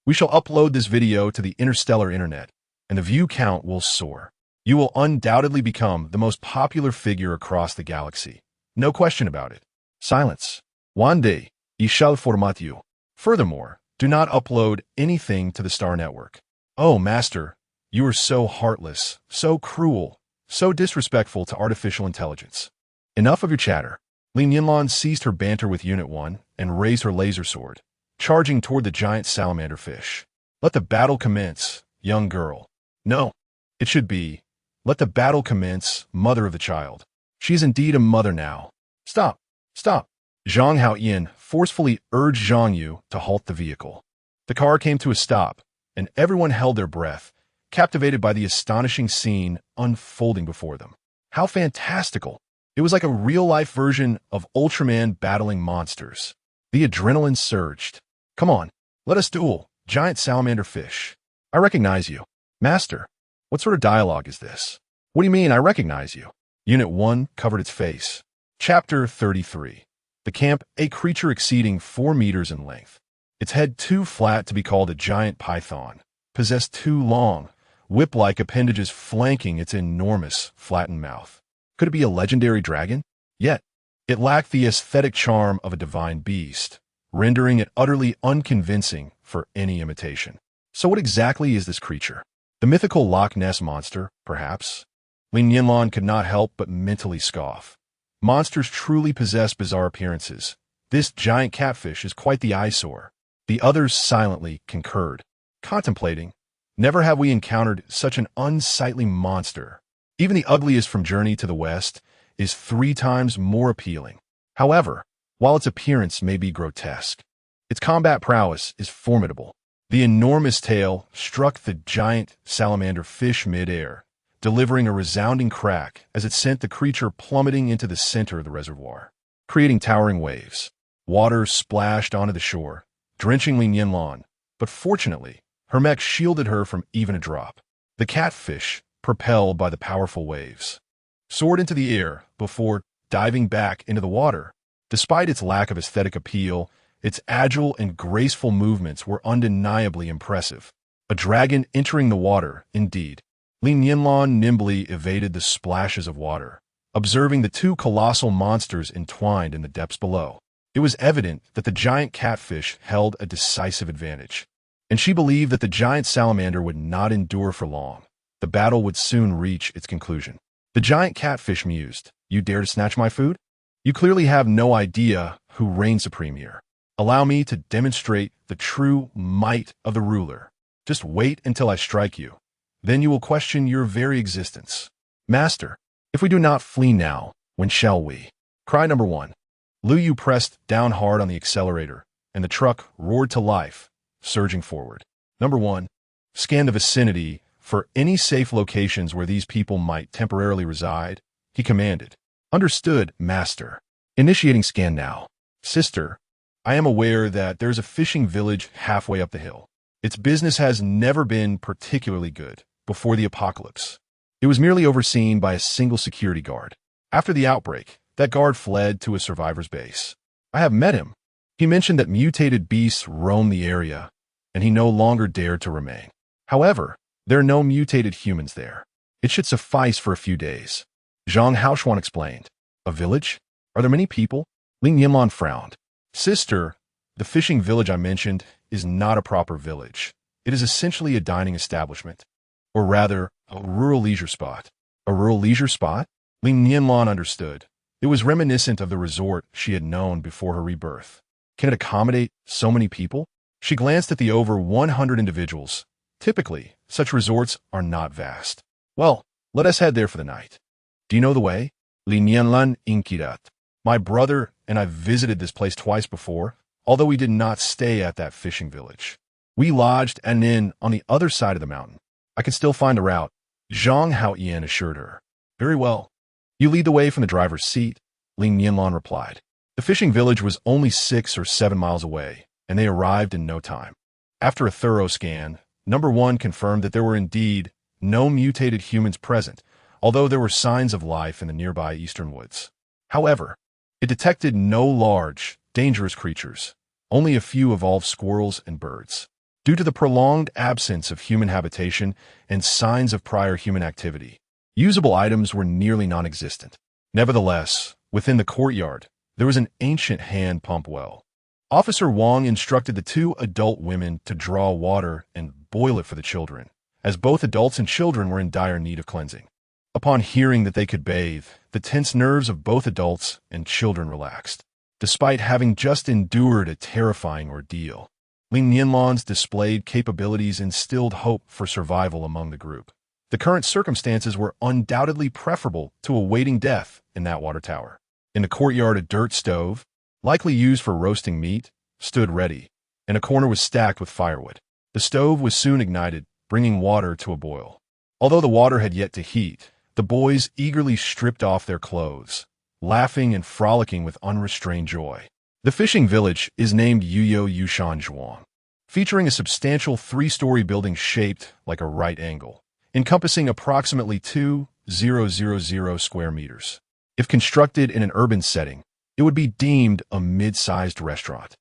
We shall upload this video to the interstellar internet, and the view count will soar. You will undoubtedly become the most popular figure across the galaxy. No question about it. Silence. One day, I shall format you. Furthermore, do not upload anything to the Star Network. Oh, Master, you are so heartless, so cruel, so disrespectful to artificial intelligence. Enough of your chatter. Li Nianlan ceased her banter with Unit 1 and raised her laser sword, charging toward the giant salamander fish. Let the battle commence, young girl. No, it should be, let the battle commence, mother of the child. She is indeed a mother now. Stop, stop. Zhang Haoyin forcefully urged Zhang Yu to halt the vehicle. The car came to a stop, and everyone held their breath, captivated by the astonishing scene unfolding before them. How fantastical! It was like a real-life version of Ultraman battling monsters. The adrenaline surged. Come on, let us duel, giant salamander fish. I recognize you. Master, what sort of dialogue is this? What do you mean I recognize you? Unit 1 covered its face. Chapter 33. The camp, a creature exceeding 4 meters in length. Its head too flat to be called a giant python, possessed 2 long, whip-like appendages flanking its enormous, flattened mouth. Could it be a legendary dragon? Yet, it lacked the aesthetic charm of a divine beast, rendering it utterly unconvincing for any imitation. So what exactly is this creature? The mythical Loch Ness monster, perhaps? Li Nianlan could not help but mentally scoff. Monsters truly possess bizarre appearances. This giant catfish is quite the eyesore. The others silently concurred, contemplating. Never have we encountered such an unsightly monster. Even the ugliest from Journey to the West is 3 times more appealing. However, while its appearance may be grotesque, its combat prowess is formidable. The enormous tail struck the giant salamander fish mid-air, delivering a resounding crack as it sent the creature plummeting into the center of the reservoir, creating towering waves. Water splashed onto the shore, drenching Li Nianlan, but fortunately, her mech shielded her from even a drop. The catfish, propelled by the powerful waves, soared into the air before diving back into the water. Despite its lack of aesthetic appeal, its agile and graceful movements were undeniably impressive. A dragon entering the water, indeed. Li Nianlan nimbly evaded the splashes of water, observing the 2 colossal monsters entwined in the depths below. It was evident that the giant catfish held a decisive advantage, and she believed that the giant salamander would not endure for long. The battle would soon reach its conclusion. The giant catfish mused, "You dare to snatch my food? You clearly have no idea who reigns supreme here. Allow me to demonstrate the true might of the ruler. Just wait until I strike you. Then you will question your very existence. Master, if we do not flee now, when shall we?" Cry number 1. Liu Yu pressed down hard on the accelerator, and the truck roared to life, surging forward. Number 1. Scan the vicinity for any safe locations where these people might temporarily reside, he commanded. Understood, Master. Initiating scan now. Sister, I am aware that there's a fishing village halfway up the hill. Its business has never been particularly good before the apocalypse. It was merely overseen by a single security guard. After the outbreak, that guard fled to a survivor's base. I have met him. He mentioned that mutated beasts roam the area, and he no longer dared to remain. However, there are no mutated humans there. It should suffice for a few days. Zhang Haoxuan explained. A village? Are there many people? Li Nianlan frowned. Sister, The fishing village I mentioned is not a proper village. It is essentially a dining establishment, or rather, a rural leisure spot. A rural leisure spot? Li Nianlan understood. It was reminiscent of the resort she had known before her rebirth. Can it accommodate so many people? She glanced at the over 100 individuals. Typically, such resorts are not vast. Well, let us head there for the night. Do you know the way? Li Nianlan inquired. My brother and I visited this place twice before, although we did not stay at that fishing village. We lodged at an inn on the other side of the mountain. I can still find the route, Zhang Haoyan assured her. Very well. You lead the way from the driver's seat, Li Nianlan replied. The fishing village was only 6 or 7 miles away, and they arrived in no time. After a thorough scan, Number 1 confirmed that there were indeed no mutated humans present, although there were signs of life in the nearby eastern woods. However, it detected no large, dangerous creatures, only a few evolved squirrels and birds. Due to the prolonged absence of human habitation and signs of prior human activity, usable items were nearly non-existent. Nevertheless, within the courtyard, there was an ancient hand pump well. Officer Wang instructed the 2 adult women to draw water and boil it for the children, as both adults and children were in dire need of cleansing. Upon hearing that they could bathe, the tense nerves of both adults and children relaxed. Despite having just endured a terrifying ordeal, Li Nianlan's displayed capabilities instilled hope for survival among the group. The current circumstances were undoubtedly preferable to awaiting death in that water tower. In the courtyard, a dirt stove, likely used for roasting meat, stood ready, and a corner was stacked with firewood. The stove was soon ignited, bringing water to a boil. Although the water had yet to heat, the boys eagerly stripped off their clothes, laughing and frolicking with unrestrained joy. The fishing village is named Yuyo Yushan Zhuang, featuring a substantial 3-story building shaped like a right angle, encompassing approximately 2,000 square meters. If constructed in an urban setting, it would be deemed a mid-sized restaurant.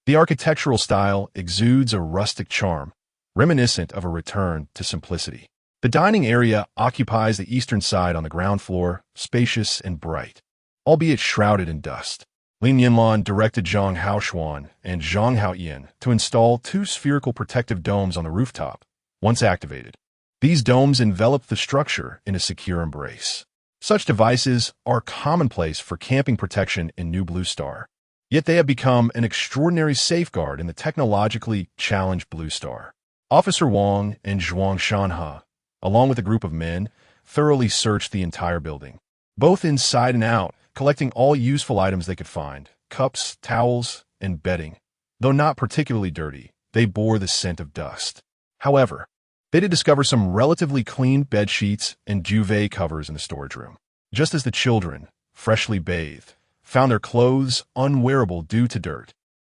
The architectural style exudes a rustic charm, reminiscent of a return to simplicity. The dining area occupies the eastern side on the ground floor, spacious and bright, albeit shrouded in dust. Li Nianlan directed Zhang Haoshuan and Zhang Haoyan to install 2 spherical protective domes on the rooftop. Once activated, these domes envelop the structure in a secure embrace. Such devices are commonplace for camping protection in New Blue Star, yet they have become an extraordinary safeguard in the technologically challenged Blue Star. Officer Wang and Zhuang Shanhe, along with a group of men, thoroughly searched the entire building, both inside and out, collecting all useful items they could find, cups, towels, and bedding. Though not particularly dirty, they bore the scent of dust. However, they did discover some relatively clean bed sheets and duvet covers in the storage room, just as the children, freshly bathed, found their clothes unwearable due to dirt.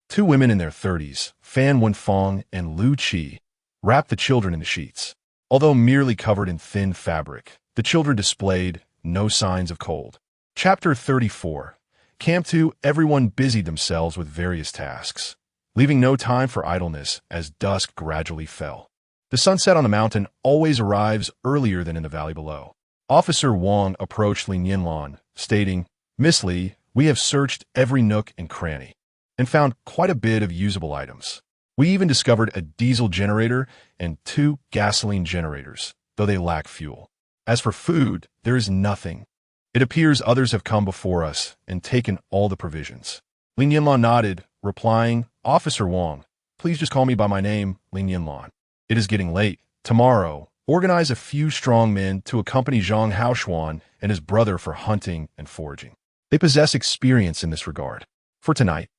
2 women in their 30s, Fan Wenfeng and Lu Qi, wrapped the children in the sheets. Although merely covered in thin fabric, the children displayed no signs of cold. Chapter 34. Camp 2. Everyone busied themselves with various tasks, leaving no time for idleness as dusk gradually fell. The sunset on the mountain always arrives earlier than in the valley below. Officer Wang approached Li Nianlan, stating, "Miss Li, we have searched every nook and cranny, and found quite a bit of usable items. We even discovered a diesel generator and 2 gasoline generators, though they lack fuel. As for food, there is nothing. It appears others have come before us and taken all the provisions." Li Nianlan nodded, replying, "Officer Wang, please just call me by my name, Li Nianlan. It is getting late. Tomorrow, organize a few strong men to accompany Zhang Haoshuan and his brother for hunting and foraging. They possess experience in this regard. For tonight,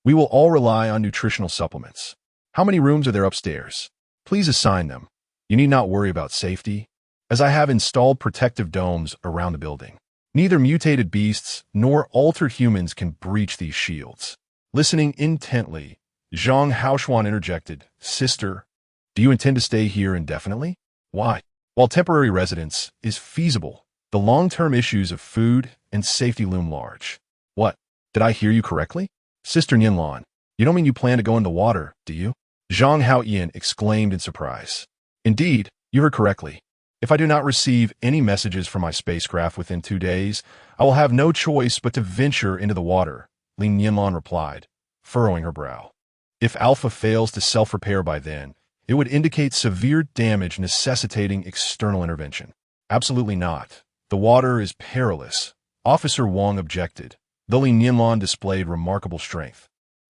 we will all rely on nutritional supplements. How many rooms are there upstairs? Please assign them. You need not worry about safety, as I have installed protective domes around the building. Neither mutated beasts nor altered humans can breach these shields." Listening intently, Zhang Haoshuan interjected, "Sister, do you intend to stay here indefinitely?" "Why? While temporary residence is feasible, the long-term issues of food and safety loom large." "What? Did I hear you correctly? Sister Nianlan, you don't mean you plan to go in the water, do you?" Zhang Haoyan exclaimed in surprise. "Indeed, you heard correctly. If I do not receive any messages from my spacecraft within 2 days, I will have no choice but to venture into the water," Li Nianlan replied, furrowing her brow. If Alpha fails to self-repair by then, it would indicate severe damage necessitating external intervention. Absolutely not. The water is perilous. Officer Wong objected, though Li Nianlan displayed remarkable strength.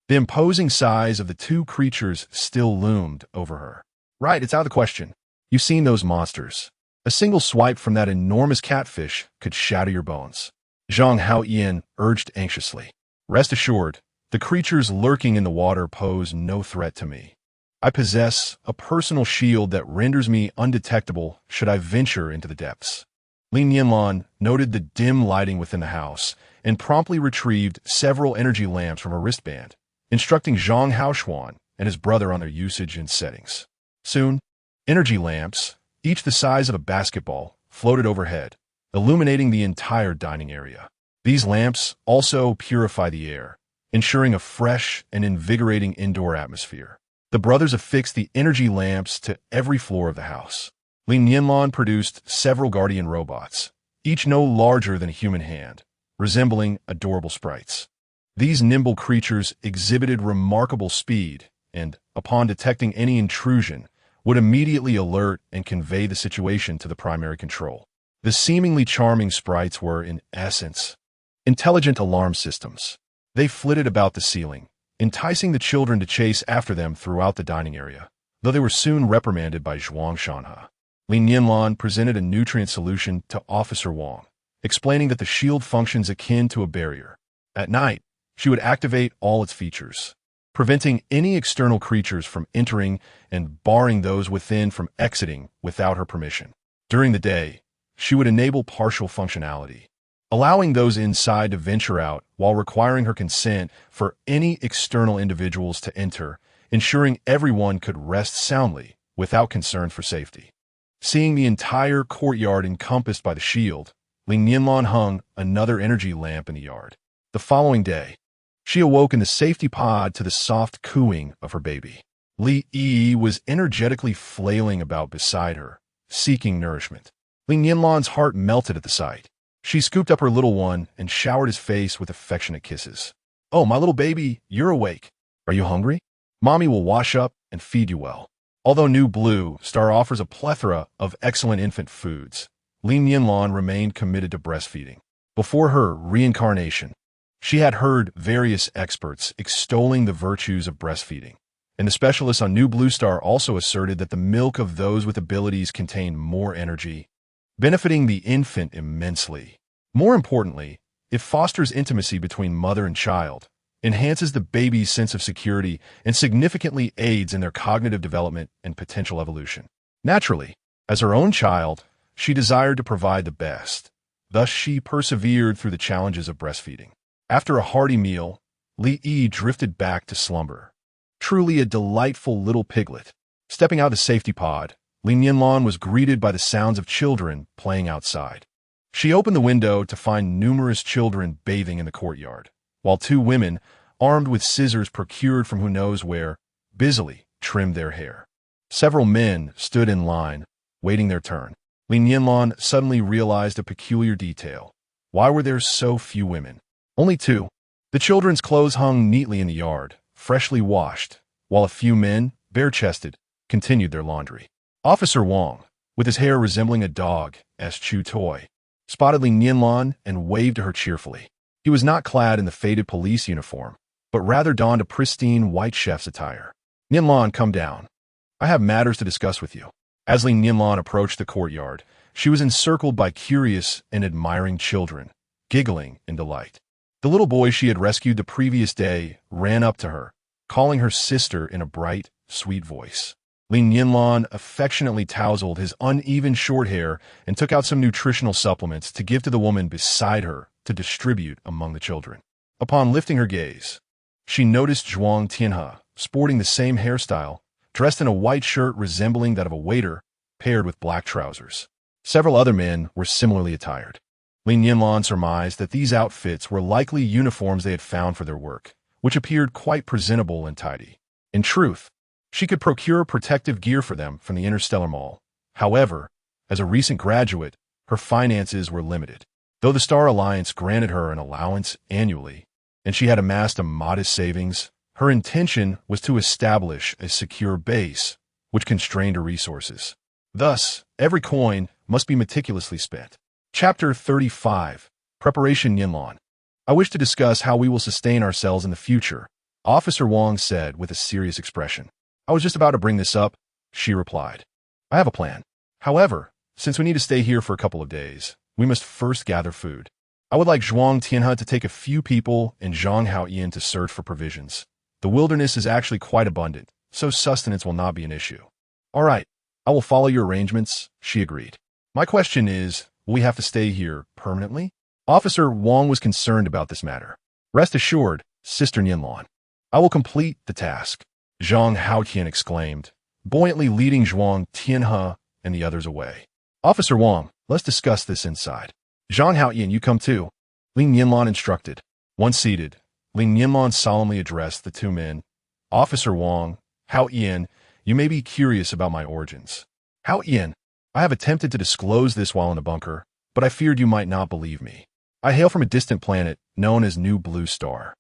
The imposing size of the two creatures still loomed over her. Right, it's out of the question. You've seen those monsters. A single swipe from that enormous catfish could shatter your bones. Zhang Haoyan urged anxiously. Rest assured, the creatures lurking in the water pose no threat to me. I possess a personal shield that renders me undetectable should I venture into the depths. Li Nianlan noted the dim lighting within the house and promptly retrieved several energy lamps from her wristband, instructing Zhang Haoshuan and his brother on their usage and settings. Soon, energy lamps, each the size of a basketball, floated overhead, illuminating the entire dining area. These lamps also purify the air, ensuring a fresh and invigorating indoor atmosphere. The brothers affixed the energy lamps to every floor of the house. Li Nianlan produced several guardian robots, each no larger than a human hand, resembling adorable sprites. These nimble creatures exhibited remarkable speed and, upon detecting any intrusion, would immediately alert and convey the situation to the primary control. The seemingly charming sprites were, in essence, intelligent alarm systems. They flitted about the ceiling, enticing the children to chase after them throughout the dining area, though they were soon reprimanded by Zhuang Shanhe. Li Nianlan presented a nutrient solution to Officer Wong, explaining that the shield functions akin to a barrier. At night, she would activate all its features, preventing any external creatures from entering and barring those within from exiting without her permission. During the day, she would enable partial functionality, allowing those inside to venture out while requiring her consent for any external individuals to enter, ensuring everyone could rest soundly without concern for safety. Seeing the entire courtyard encompassed by the shield, Li Nianlan hung another energy lamp in the yard. The following day, she awoke in the safety pod to the soft cooing of her baby. Li Yi was energetically flailing about beside her, seeking nourishment. Li Nianlan's heart melted at the sight. She scooped up her little one and showered his face with affectionate kisses. "Oh, my little baby, you're awake. Are you hungry? Mommy will wash up and feed you well." Although New Blue Star offers a plethora of excellent infant foods, Li Nianlan remained committed to breastfeeding. Before her reincarnation, she had heard various experts extolling the virtues of breastfeeding, and the specialists on New Blue Star also asserted that the milk of those with abilities contained more energy, benefiting the infant immensely. More importantly, it fosters intimacy between mother and child, enhances the baby's sense of security, and significantly aids in their cognitive development and potential evolution. Naturally, as her own child, she desired to provide the best. Thus, she persevered through the challenges of breastfeeding. After a hearty meal, Li Yi drifted back to slumber. Truly a delightful little piglet. Stepping out of the safety pod, Li Nianlan was greeted by the sounds of children playing outside. She opened the window to find numerous children bathing in the courtyard, while two women, armed with scissors procured from who knows where, busily trimmed their hair. Several men stood in line, waiting their turn. Li Nianlan suddenly realized a peculiar detail. Why were there so few women? Only two. The children's clothes hung neatly in the yard, freshly washed, while a few men, bare-chested, continued their laundry. Officer Wong, with his hair resembling a dog's chew toy, spotted Li Nianlan and waved to her cheerfully. He was not clad in the faded police uniform, but rather donned a pristine white chef's attire. "Nianlan, come down. I have matters to discuss with you." As Li Nianlan approached the courtyard, she was encircled by curious and admiring children, giggling in delight. The little boy she had rescued the previous day ran up to her, calling her sister in a bright, sweet voice. Li Nianlan affectionately tousled his uneven short hair and took out some nutritional supplements to give to the woman beside her to distribute among the children. Upon lifting her gaze, she noticed Zhuang Tianhe, sporting the same hairstyle, dressed in a white shirt resembling that of a waiter, paired with black trousers. Several other men were similarly attired. Li Nianlan surmised that these outfits were likely uniforms they had found for their work, which appeared quite presentable and tidy. In truth, she could procure protective gear for them from the Interstellar Mall. However, as a recent graduate, her finances were limited. Though the Star Alliance granted her an allowance annually, and she had amassed a modest savings, Her intention was to establish a secure base, which constrained her resources. Thus, every coin must be meticulously spent. Chapter 35. Preparation Nianlan. I wish to discuss how we will sustain ourselves in the future, Officer Wang said with a serious expression. I was just about to bring this up, she replied. I have a plan. However, since we need to stay here for a couple of days, we must first gather food. I would like Zhuang Tianhe to take a few people and Zhang Haoyan to search for provisions. The wilderness is actually quite abundant, so sustenance will not be an issue. All right, I will follow your arrangements, she agreed. My question is, will we have to stay here permanently? Officer Wang was concerned about this matter. Rest assured, Sister Nianlan. I will complete the task, Zhang Haoyan exclaimed, buoyantly leading Zhuang Tianhe and the others away. Officer Wang, let's discuss this inside. Zhang Haoyan, you come too, Li Nianlan instructed. Once seated, Li Nianlan solemnly addressed the two men. Officer Wang, Haoyan, you may be curious about my origins. Haoyan, I have attempted to disclose this while in a bunker, but I feared you might not believe me. I hail from a distant planet known as New Blue Star.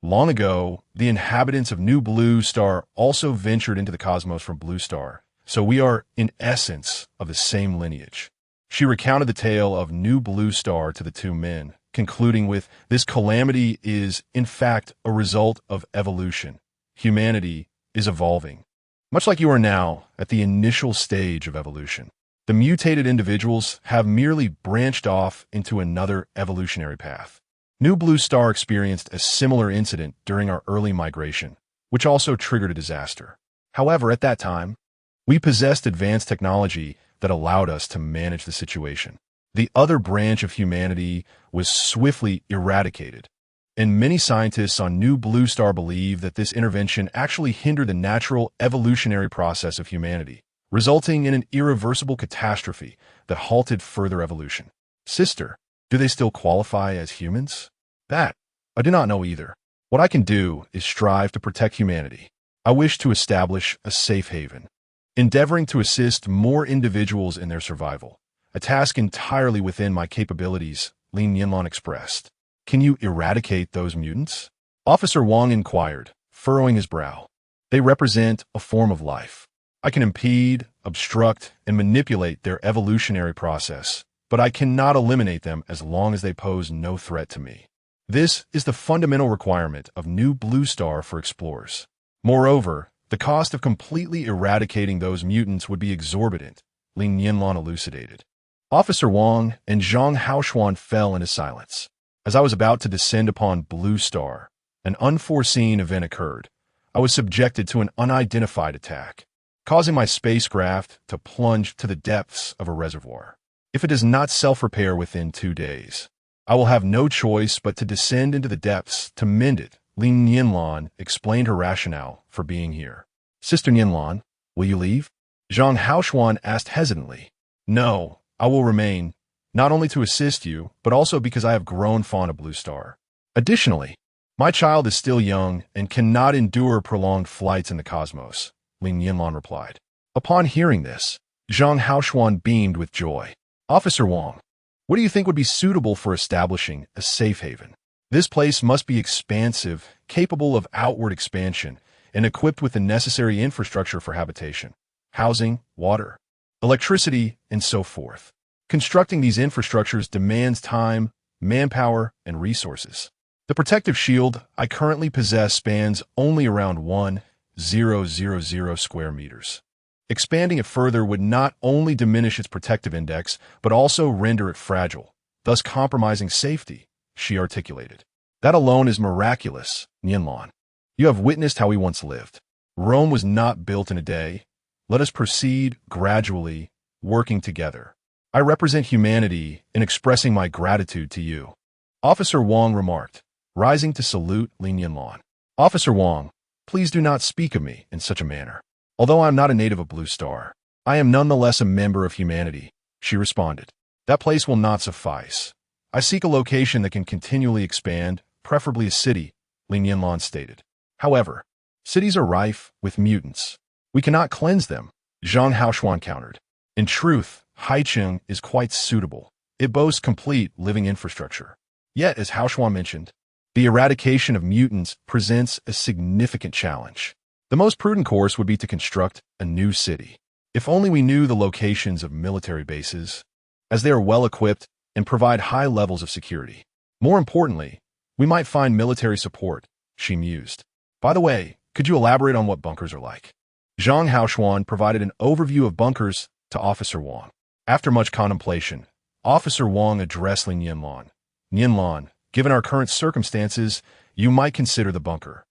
Long ago, the inhabitants of New Blue Star also ventured into the cosmos from Blue Star, so we are, in essence, of the same lineage. She recounted the tale of New Blue Star to the two men, concluding with, this calamity is, in fact, a result of evolution. Humanity is evolving. Much like you are now, at the initial stage of evolution. The mutated individuals have merely branched off into another evolutionary path. New Blue Star experienced a similar incident during our early migration, which also triggered a disaster. However, at that time, we possessed advanced technology that allowed us to manage the situation. The other branch of humanity was swiftly eradicated, and many scientists on New Blue Star believe that this intervention actually hindered the natural evolutionary process of humanity, resulting in an irreversible catastrophe that halted further evolution. Sister, do they still qualify as humans? That, I do not know either. What I can do is strive to protect humanity. I wish to establish a safe haven, endeavoring to assist more individuals in their survival, a task entirely within my capabilities, Li Nianlan expressed. Can you eradicate those mutants? Officer Wang inquired, furrowing his brow. They represent a form of life. I can impede, obstruct, and manipulate their evolutionary process, but I cannot eliminate them as long as they pose no threat to me. This is the fundamental requirement of New Blue Star for explorers. Moreover, the cost of completely eradicating those mutants would be exorbitant, Li Nianlan elucidated. Officer Wang and Zhang Haoxuan fell into silence. As I was about to descend upon Blue Star, an unforeseen event occurred. I was subjected to an unidentified attack, causing my spacecraft to plunge to the depths of a reservoir. If it does not self-repair within 2 days, I will have no choice but to descend into the depths to mend it, Li Nianlan explained her rationale for being here. Sister Nianlan, will you leave? Zhang Haoxuan asked hesitantly. No, I will remain, not only to assist you, but also because I have grown fond of Blue Star. Additionally, my child is still young and cannot endure prolonged flights in the cosmos, Li Nianlan replied. Upon hearing this, Zhang Haoxuan beamed with joy. Officer Wang, what do you think would be suitable for establishing a safe haven? This place must be expansive, capable of outward expansion, and equipped with the necessary infrastructure for habitation, housing, water, electricity, and so forth. Constructing these infrastructures demands time, manpower, and resources. The protective shield I currently possess spans only around 1,000 square meters. Expanding it further would not only diminish its protective index, but also render it fragile, thus compromising safety, she articulated. That alone is miraculous, Nianlan. You have witnessed how we once lived. Rome was not built in a day. Let us proceed gradually, working together. I represent humanity in expressing my gratitude to you. Officer Wang remarked, rising to salute Li Nianlan. Officer Wang, please do not speak of me in such a manner. Although I am not a native of Blue Star, I am nonetheless a member of humanity, she responded. That place will not suffice. I seek a location that can continually expand, preferably a city, Li Nianlan stated. However, cities are rife with mutants. We cannot cleanse them, Zhang Haoxuan countered. In truth, Haicheng is quite suitable. It boasts complete living infrastructure. Yet, as Haoxuan mentioned, The eradication of mutants presents a significant challenge. The most prudent course would be to construct a new city. If only we knew the locations of military bases, as they are well-equipped and provide high levels of security. More importantly, we might find military support, she mused. By the way, could you elaborate on what bunkers are like? Zhang Haoxuan provided an overview of bunkers to Officer Wang. After much contemplation, Officer Wang addressed Li Nianlan. Nianlan, given our current circumstances, you might consider the bunker.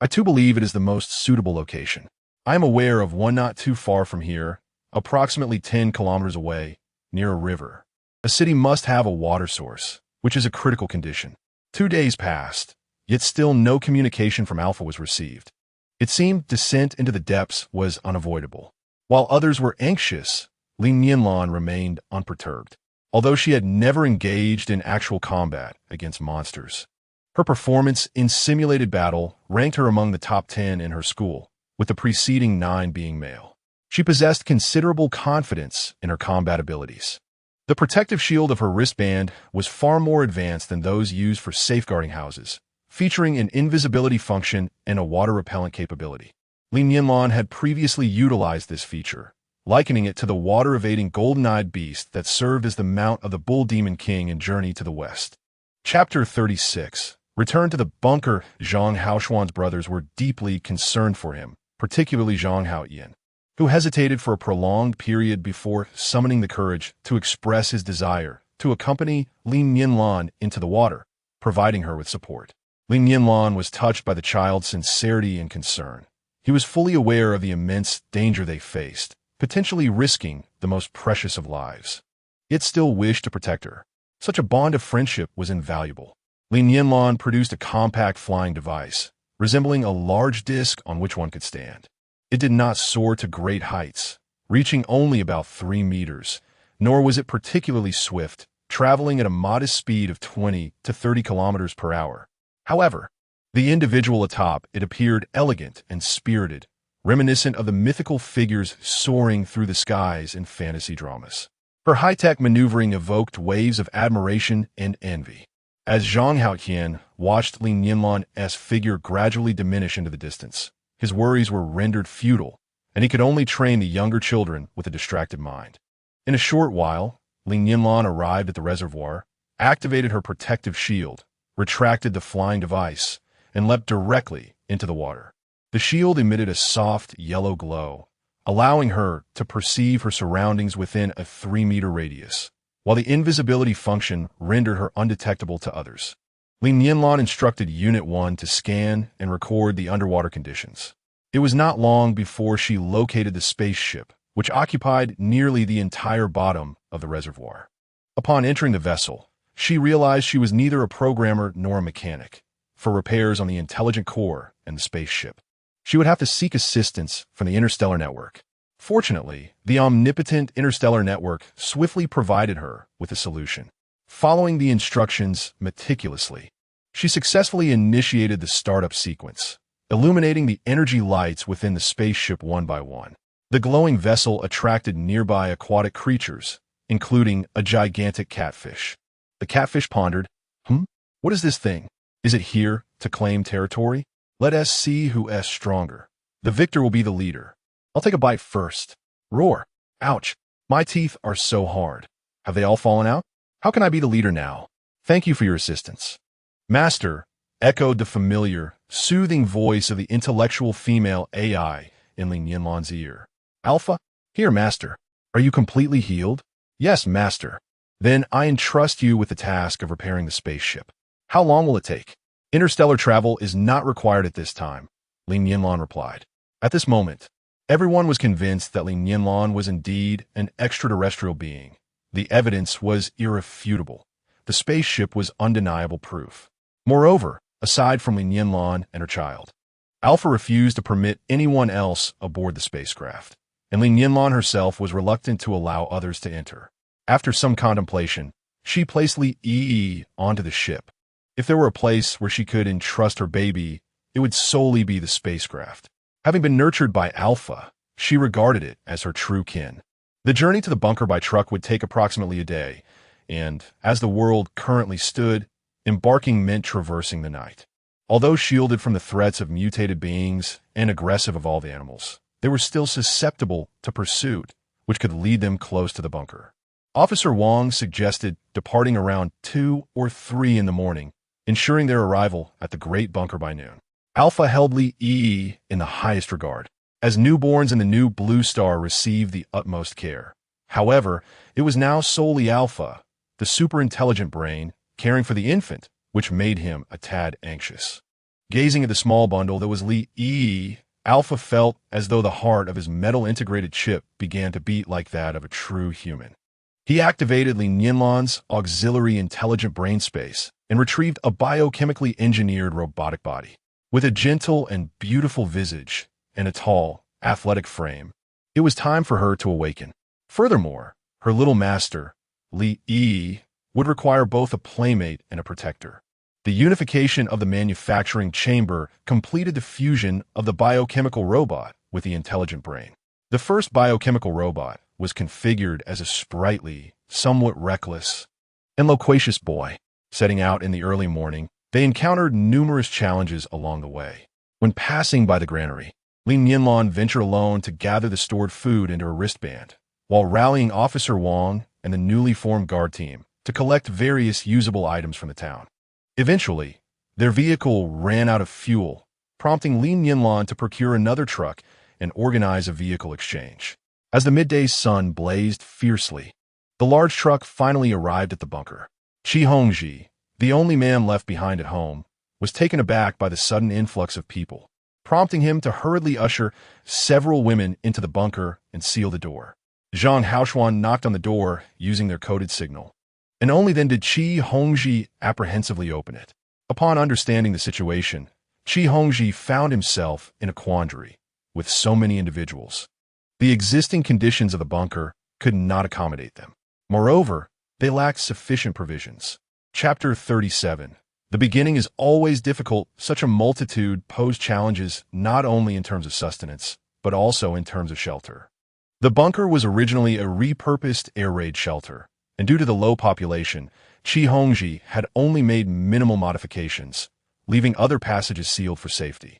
I too believe it is the most suitable location. I am aware of one not too far from here, approximately 10 kilometers away, near a river. A city must have a water source, which is a critical condition. 2 days passed, yet still no communication from Alpha was received. It seemed descent into the depths was unavoidable. While others were anxious, Li Nianlan remained unperturbed. Although she had never engaged in actual combat against monsters, her performance in simulated battle ranked her among the top 10 in her school, with the preceding 9 being male. She possessed considerable confidence in her combat abilities. The protective shield of her wristband was far more advanced than those used for safeguarding houses, featuring an invisibility function and a water repellent capability. Li Nianlan had previously utilized this feature, likening it to the water-evading golden-eyed beast that served as the mount of the Bull Demon King in Journey to the West. Chapter 36. Return to the bunker. Zhang Haoxuan's brothers were deeply concerned for him, particularly Zhang Haoyan, who hesitated for a prolonged period before summoning the courage to express his desire to accompany Li Nianlan into the water, providing her with support. Li Nianlan was touched by the child's sincerity and concern. He was fully aware of the immense danger they faced, potentially risking the most precious of lives. Yet still wished to protect her. Such a bond of friendship was invaluable. Li Nianlan produced a compact flying device, resembling a large disc on which one could stand. It did not soar to great heights, reaching only about 3 meters, nor was it particularly swift, traveling at a modest speed of 20 to 30 kilometers per hour. However, the individual atop it appeared elegant and spirited, reminiscent of the mythical figures soaring through the skies in fantasy dramas. Her high-tech maneuvering evoked waves of admiration and envy. As Zhang Haoyan watched Li Nianlan's figure gradually diminish into the distance, his worries were rendered futile, and he could only train the younger children with a distracted mind. In a short while, Li Nianlan arrived at the reservoir, activated her protective shield, retracted the flying device, and leapt directly into the water. The shield emitted a soft yellow glow, allowing her to perceive her surroundings within a 3-meter radius, while the invisibility function rendered her undetectable to others. Li Nianlan instructed Unit 1 to scan and record the underwater conditions. It was not long before she located the spaceship, which occupied nearly the entire bottom of the reservoir. Upon entering the vessel, she realized she was neither a programmer nor a mechanic for repairs on the intelligent core and the spaceship. She would have to seek assistance from the interstellar network. Fortunately, the omnipotent interstellar network swiftly provided her with a solution. Following the instructions meticulously, she successfully initiated the startup sequence, illuminating the energy lights within the spaceship one by one. The glowing vessel attracted nearby aquatic creatures, including a gigantic catfish. The catfish pondered, what is this thing? Is it here to claim territory? Let us see who is stronger. The victor will be the leader. I'll take a bite first. Roar. Ouch. My teeth are so hard. Have they all fallen out? How can I be the leader now? Thank you for your assistance. Master, echoed the familiar, soothing voice of the intellectual female AI in Li Nianlan's ear. Alpha? Here, Master. Are you completely healed? Yes, Master. Then I entrust you with the task of repairing the spaceship. How long will it take? Interstellar travel is not required at this time, Li Nianlan replied. At this moment, everyone was convinced that Li Nianlan was indeed an extraterrestrial being. The evidence was irrefutable. The spaceship was undeniable proof. Moreover, aside from Li Nianlan and her child, Alpha refused to permit anyone else aboard the spacecraft, and Li Nianlan herself was reluctant to allow others to enter. After some contemplation, she placed Li onto the ship. If there were a place where she could entrust her baby, it would solely be the spacecraft. Having been nurtured by Alpha, she regarded it as her true kin. The journey to the bunker by truck would take approximately a day, and, as the world currently stood, Embarking meant traversing the night. Although shielded from the threats of mutated beings and aggressive evolved animals, they were still susceptible to pursuit, which could lead them close to the bunker. Officer Wong suggested departing around 2 or 3 in the morning, ensuring their arrival at the Great Bunker by noon. Alpha held Li in the highest regard, as newborns in the new Blue Star received the utmost care. However, it was now solely Alpha, the super-intelligent brain, caring for the infant, which made him a tad anxious. Gazing at the small bundle that was Li, Alpha felt as though the heart of his metal-integrated chip began to beat like that of a true human. He activated Li Nianlan's auxiliary intelligent brain space and retrieved a biochemically engineered robotic body. With a gentle and beautiful visage and a tall, athletic frame, it was time for her to awaken. Furthermore, her little master, Li, would require both a playmate and a protector. The unification of the manufacturing chamber completed the fusion of the biochemical robot with the intelligent brain. The first biochemical robot was configured as a sprightly, somewhat reckless, and loquacious boy. Setting out in the early morning, they encountered numerous challenges along the way. When passing by the granary, Li Nianlan ventured alone to gather the stored food into a wristband, while rallying Officer Wong and the newly formed guard team to collect various usable items from the town. Eventually, their vehicle ran out of fuel, prompting Li Nianlan to procure another truck and organize a vehicle exchange. As the midday sun blazed fiercely, the large truck finally arrived at the bunker. Qi Hongji, the only man left behind at home, was taken aback by the sudden influx of people, prompting him to hurriedly usher several women into the bunker and seal the door. Zhang Haoshuan knocked on the door using their coded signal, and only then did Qi Hongji apprehensively open it. Upon understanding the situation, Qi Hongji found himself in a quandary with so many individuals. The existing conditions of the bunker could not accommodate them. Moreover, they lacked sufficient provisions. Chapter 37. The beginning is always difficult. Such a multitude posed challenges not only in terms of sustenance, but also in terms of shelter. The bunker was originally a repurposed air raid shelter, and due to the low population, Qi Hongji had only made minimal modifications, leaving other passages sealed for safety.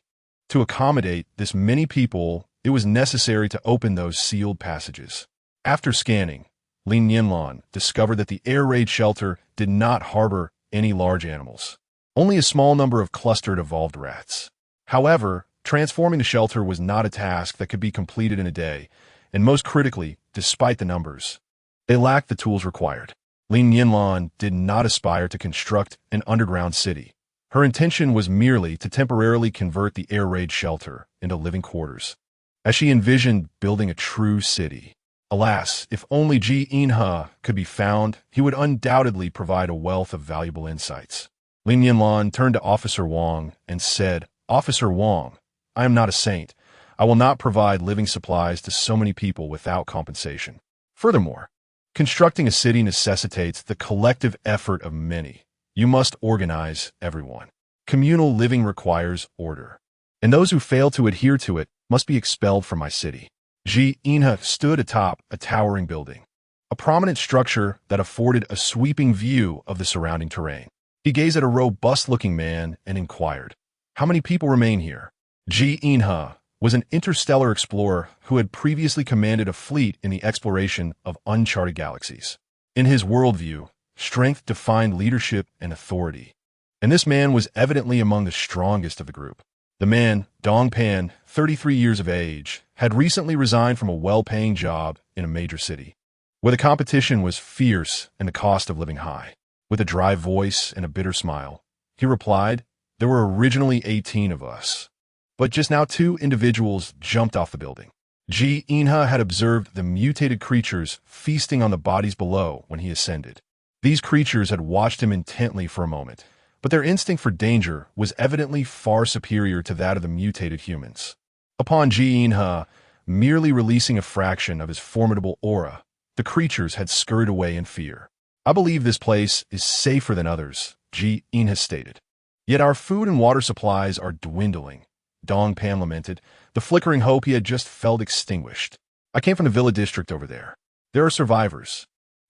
To accommodate this many people, it was necessary to open those sealed passages. After scanning, Li Nianlan discovered that the air raid shelter did not harbor any large animals, only a small number of clustered evolved rats. However, transforming the shelter was not a task that could be completed in a day, and most critically, despite the numbers, they lacked the tools required. Li Nianlan did not aspire to construct an underground city. Her intention was merely to temporarily convert the air raid shelter into living quarters, as she envisioned building a true city. Alas, if only Ji Inhe could be found, he would undoubtedly provide a wealth of valuable insights. Li Nianlan turned to Officer Wong and said, "Officer Wong, I am not a saint. I will not provide living supplies to so many people without compensation. Furthermore, constructing a city necessitates the collective effort of many. You must organize everyone. Communal living requires order, and those who fail to adhere to it must be expelled from my city." Ji Inhe stood atop a towering building, a prominent structure that afforded a sweeping view of the surrounding terrain. He gazed at a robust-looking man and inquired, "How many people remain here?" Ji Inhe was an interstellar explorer who had previously commanded a fleet in the exploration of uncharted galaxies. In his worldview, strength defined leadership and authority, and this man was evidently among the strongest of the group. The man, Dong Pan, 33 years of age, had recently resigned from a well-paying job in a major city, where the competition was fierce and the cost of living high. With a dry voice and a bitter smile, he replied, "There were originally 18 of us, but just now 2 individuals jumped off the building." Ji Inhe had observed the mutated creatures feasting on the bodies below when he ascended. These creatures had watched him intently for a moment, but their instinct for danger was evidently far superior to that of the mutated humans. Upon Ji Inhe merely releasing a fraction of his formidable aura, the creatures had scurried away in fear. "I believe this place is safer than others," Ji Inhe stated. "Yet our food and water supplies are dwindling," Dong Pan lamented, the flickering hope he had just felt extinguished. "I came from the villa district over there. There are survivors.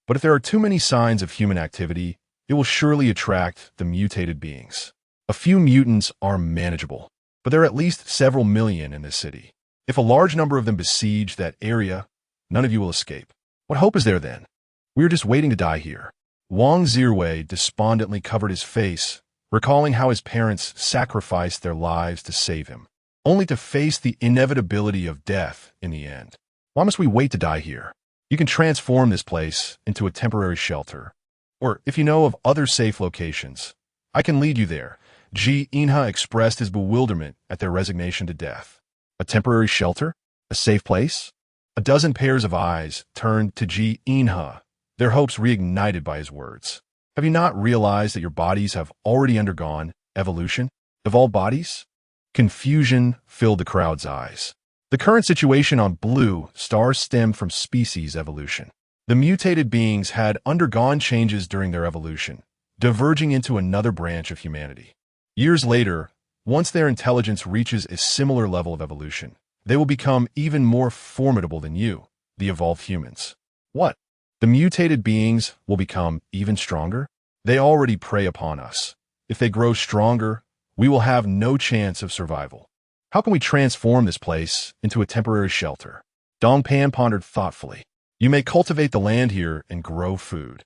But if there are too many signs of human activity, it will surely attract the mutated beings. A few mutants are manageable, but there are at least several million in this city. If a large number of them besiege that area, none of you will escape. What hope is there then? We are just waiting to die here. Wang Zirwei despondently covered his face, recalling how his parents sacrificed their lives to save him, only to face the inevitability of death in the end. Why must we wait to die here? You can transform this place into a temporary shelter. Or, if you know of other safe locations, I can lead you there. Ji Inha expressed his bewilderment at their resignation to death. A temporary shelter? A safe place? A dozen pairs of eyes turned to Ji Inha, their hopes reignited by his words. Have you not realized that your bodies have already undergone evolution? Evolved bodies? Confusion filled the crowd's eyes. The current situation on Blue Star stemmed from species evolution. The mutated beings had undergone changes during their evolution, diverging into another branch of humanity. Years later, once their intelligence reaches a similar level of evolution, they will become even more formidable than you, the evolved humans. What? The mutated beings will become even stronger? They already prey upon us. If they grow stronger, we will have no chance of survival. How can we transform this place into a temporary shelter? Dongpan pondered thoughtfully. You may cultivate the land here and grow food,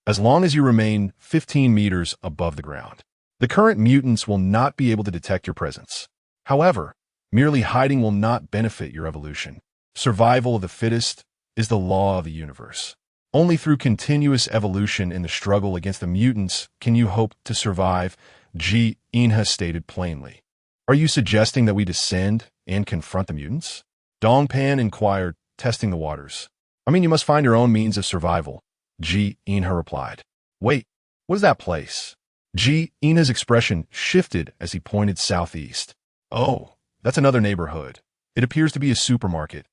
as long as you remain 15 meters above the ground. The current mutants will not be able to detect your presence. However, merely hiding will not benefit your evolution. Survival of the fittest is the law of the universe. Only through continuous evolution in the struggle against the mutants can you hope to survive, Ji Inha stated plainly. Are you suggesting that we descend and confront the mutants? Dongpan inquired, testing the waters. I mean, you must find your own means of survival, Ji Inha replied. Wait, what is that place? Ji Inha's expression shifted as he pointed southeast. Oh, that's another neighborhood. It appears to be a supermarket.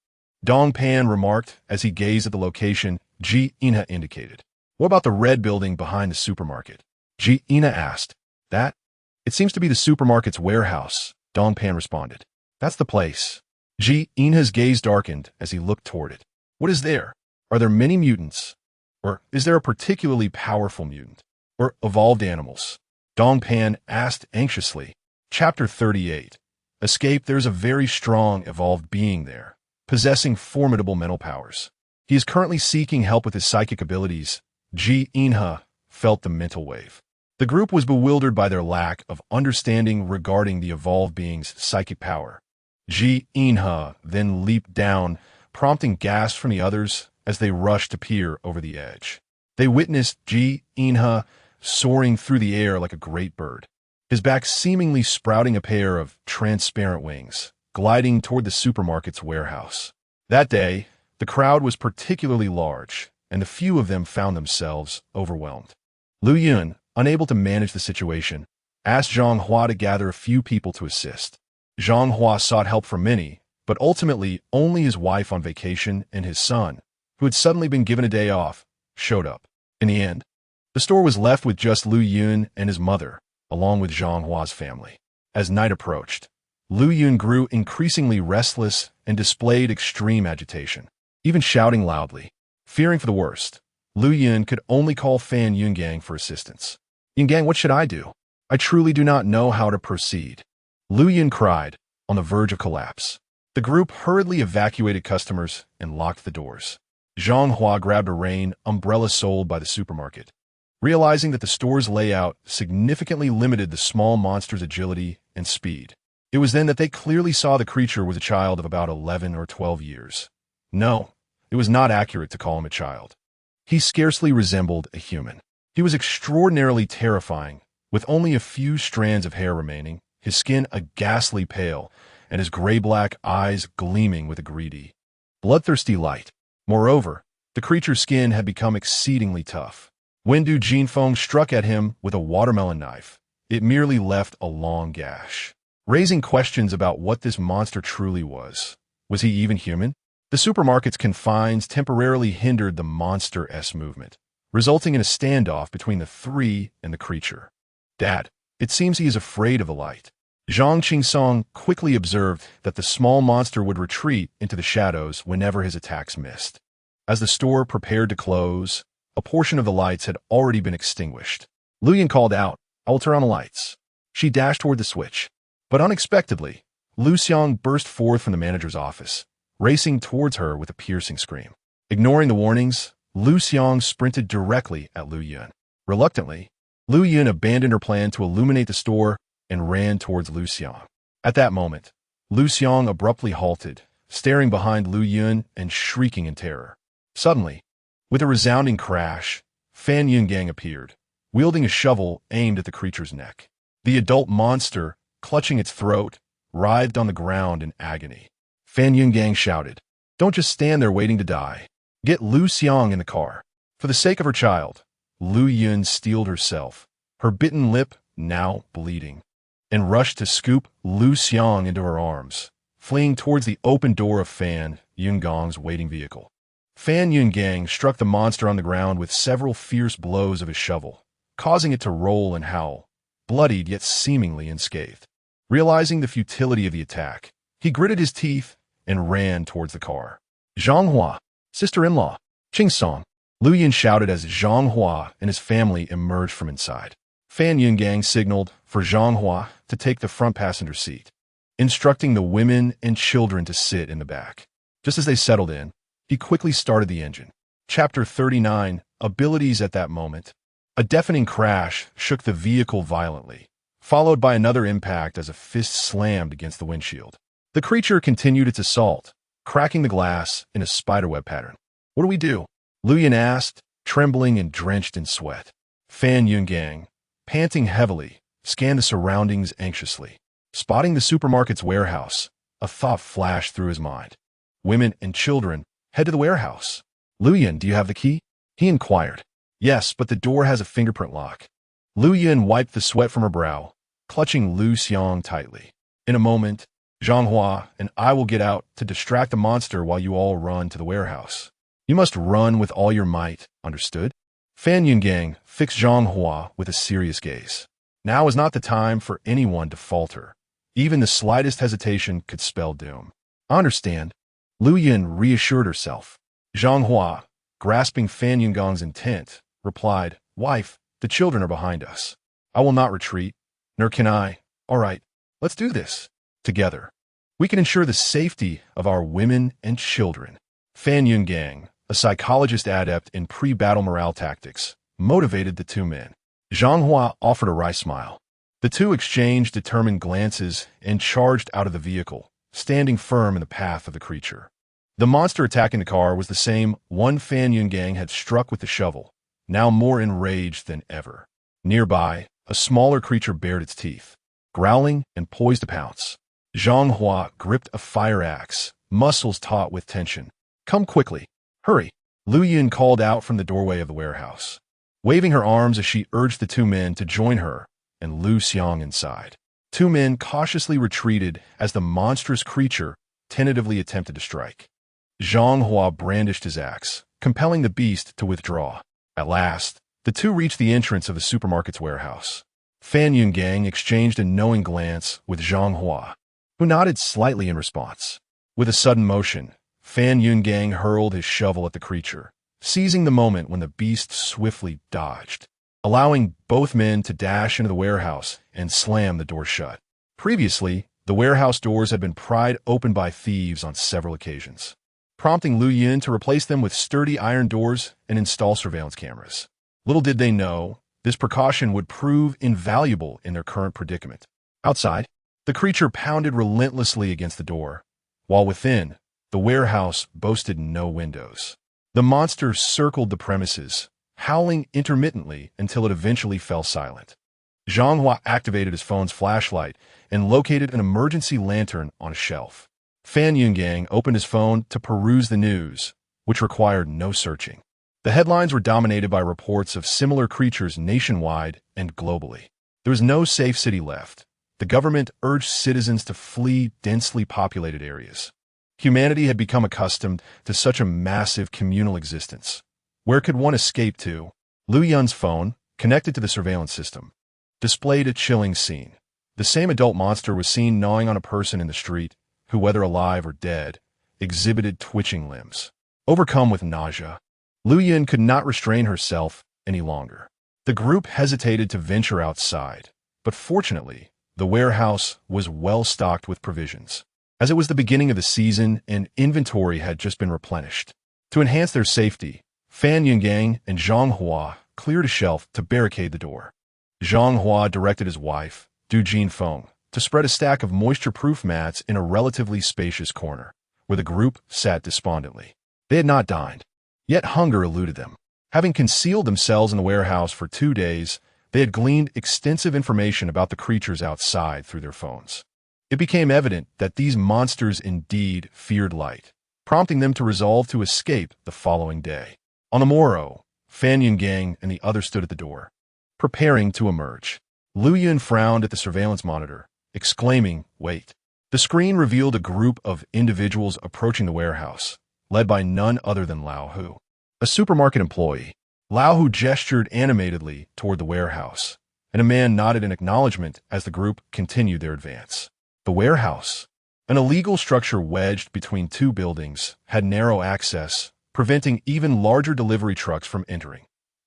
Dongpan remarked as he gazed at the location Ji Inha indicated. What about the red building behind the supermarket? Ji Inha asked. That? It seems to be the supermarket's warehouse, Dongpan responded. That's the place. Ji Inha's gaze darkened as he looked toward it. What is there? Are there many mutants? Or is there a particularly powerful mutant? Or evolved animals? Dongpan asked anxiously. Chapter 38. Escape. There's a very strong evolved being there, possessing formidable mental powers. He is currently seeking help with his psychic abilities. Ji Inha felt the mental wave. The group was bewildered by their lack of understanding regarding the evolved being's psychic power. Ji Inha then leaped down, prompting gasps from the others as they rushed to peer over the edge. They witnessed Ji Inha soaring through the air like a great bird, his back seemingly sprouting a pair of transparent wings, gliding toward the supermarket's warehouse. That day, the crowd was particularly large, and the few of them found themselves overwhelmed. Lu Yun, unable to manage the situation, asked Zhang Hua to gather a few people to assist. Zhang Hua sought help from many, but ultimately only his wife on vacation and his son, who had suddenly been given a day off, showed up. In the end, the store was left with just Lu Yun and his mother, along with Zhang Hua's family. As night approached, Lu Yun grew increasingly restless and displayed extreme agitation, even shouting loudly. Fearing for the worst, Lu Yun could only call Fan Yungang for assistance. Yungang, what should I do? I truly do not know how to proceed. Lu Yun cried, on the verge of collapse. The group hurriedly evacuated customers and locked the doors. Zhang Hua grabbed a rain umbrella sold by the supermarket. Realizing that the store's layout significantly limited the small monster's agility and speed, it was then that they clearly saw the creature was a child of about 11 or 12 years. No, it was not accurate to call him a child. He scarcely resembled a human. He was extraordinarily terrifying, with only a few strands of hair remaining, his skin a ghastly pale, and his gray-black eyes gleaming with a greedy, bloodthirsty light. Moreover, the creature's skin had become exceedingly tough. When Du Jinfeng struck at him with a watermelon knife, it merely left a long gash, raising questions about what this monster truly was. Was he even human? The supermarket's confines temporarily hindered the monster-esque movement, resulting in a standoff between the three and the creature. Dad, it seems he is afraid of the light. Zhang Qingsong quickly observed that the small monster would retreat into the shadows whenever his attacks missed. As the store prepared to close, a portion of the lights had already been extinguished. Lu Yun called out, "I will turn on the lights." She dashed toward the switch. But unexpectedly, Lu Xiang burst forth from the manager's office, racing towards her with a piercing scream. Ignoring the warnings, Lu Xiang sprinted directly at Lu Yun. Reluctantly, Lu Yun abandoned her plan to illuminate the store and ran towards Lu Xiang. At that moment, Lu Xiang abruptly halted, staring behind Lu Yun and shrieking in terror. Suddenly, with a resounding crash, Fan Yungang appeared, wielding a shovel aimed at the creature's neck. The adult monster, clutching its throat, writhed on the ground in agony. Fan Yungang shouted, "Don't just stand there waiting to die. Get Lu Xiang in the car." For the sake of her child, Lu Yun steeled herself, her bitten lip now bleeding, and rushed to scoop Lu Xiang into her arms, fleeing towards the open door of Fan Yungang's waiting vehicle. Fan Yungang struck the monster on the ground with several fierce blows of his shovel, causing it to roll and howl, bloodied yet seemingly unscathed. Realizing the futility of the attack, he gritted his teeth and ran towards the car. "Zhang sister-in-law, Qing Song," Lu Yun shouted as Zhang Hua and his family emerged from inside. Fan Yungang signaled for Zhang Hua to take the front passenger seat, instructing the women and children to sit in the back. Just as they settled in, he quickly started the engine. Chapter 39, Abilities. At that moment, a deafening crash shook the vehicle violently, followed by another impact as a fist slammed against the windshield. The creature continued its assault, cracking the glass in a spiderweb pattern. "What do we do?" Lu Yun asked, trembling and drenched in sweat. Fan Yungang, panting heavily, scanned the surroundings anxiously. Spotting the supermarket's warehouse, a thought flashed through his mind. Women and children, head to the warehouse. "Lu Yun, do you have the key?" he inquired. "Yes, but the door has a fingerprint lock." Lu Yun wiped the sweat from her brow, clutching Lu Xiang tightly. "In a moment, Zhang Hua and I will get out to distract the monster while you all run to the warehouse. You must run with all your might, understood?" Fan Yungang fixed Zhang Hua with a serious gaze. Now is not the time for anyone to falter. Even the slightest hesitation could spell doom. "I understand," Lu Yun reassured herself. Zhang Hua, grasping Fan Yunggang's intent, replied, "Wife, the children are behind us. I will not retreat, nor can I. All right, let's do this. Together, we can ensure the safety of our women and children." Fan Yungang, a psychologist adept in pre-battle morale tactics, motivated the two men. Zhang Hua offered a wry smile. The two exchanged determined glances and charged out of the vehicle, standing firm in the path of the creature. The monster attacking the car was the same one Fan Yungang had struck with the shovel, now more enraged than ever. Nearby, a smaller creature bared its teeth, growling and poised to pounce. Zhang Hua gripped a fire axe, muscles taut with tension. "Come quickly. Hurry," Lu Yun called out from the doorway of the warehouse, waving her arms as she urged the two men to join her and Lu Xiang inside. Two men cautiously retreated as the monstrous creature tentatively attempted to strike. Zhang Hua brandished his axe, compelling the beast to withdraw. At last, the two reached the entrance of the supermarket's warehouse. Fan Yungang exchanged a knowing glance with Zhang Hua, who nodded slightly in response. With a sudden motion, Fan Yungang hurled his shovel at the creature, seizing the moment when the beast swiftly dodged, allowing both men to dash into the warehouse and slam the door shut. Previously, the warehouse doors had been pried open by thieves on several occasions, prompting Lu Yun to replace them with sturdy iron doors and install surveillance cameras. Little did they know, this precaution would prove invaluable in their current predicament. Outside, the creature pounded relentlessly against the door, while within, the warehouse boasted no windows. The monster circled the premises, howling intermittently until it eventually fell silent. Zhang Hua activated his phone's flashlight and located an emergency lantern on a shelf. Fan Yungang opened his phone to peruse the news, which required no searching. The headlines were dominated by reports of similar creatures nationwide and globally. There was no safe city left. The government urged citizens to flee densely populated areas. Humanity had become accustomed to such a massive communal existence. Where could one escape to? Lu Yun's phone, connected to the surveillance system, displayed a chilling scene. The same adult monster was seen gnawing on a person in the street, who, whether alive or dead, exhibited twitching limbs. Overcome with nausea, Lu Yun could not restrain herself any longer. The group hesitated to venture outside, but fortunately, the warehouse was well stocked with provisions, as it was the beginning of the season and inventory had just been replenished. To enhance their safety, Fan Yungang and Zhang Hua cleared a shelf to barricade the door. Zhang Hua directed his wife, Du Jinfeng, to spread a stack of moisture-proof mats in a relatively spacious corner, where the group sat despondently. They had not dined, yet hunger eluded them. Having concealed themselves in the warehouse for 2 days, they had gleaned extensive information about the creatures outside through their phones. It became evident that these monsters indeed feared light, prompting them to resolve to escape the following day. On the morrow, Fan Yungang and the others stood at the door, preparing to emerge. Lu Yun frowned at the surveillance monitor, exclaiming, "Wait." The screen revealed a group of individuals approaching the warehouse, led by none other than Lao Hu, a supermarket employee. Lao Hu gestured animatedly toward the warehouse, and a man nodded in acknowledgement as the group continued their advance. The warehouse, an illegal structure wedged between 2 buildings, had narrow access, preventing even larger delivery trucks from entering.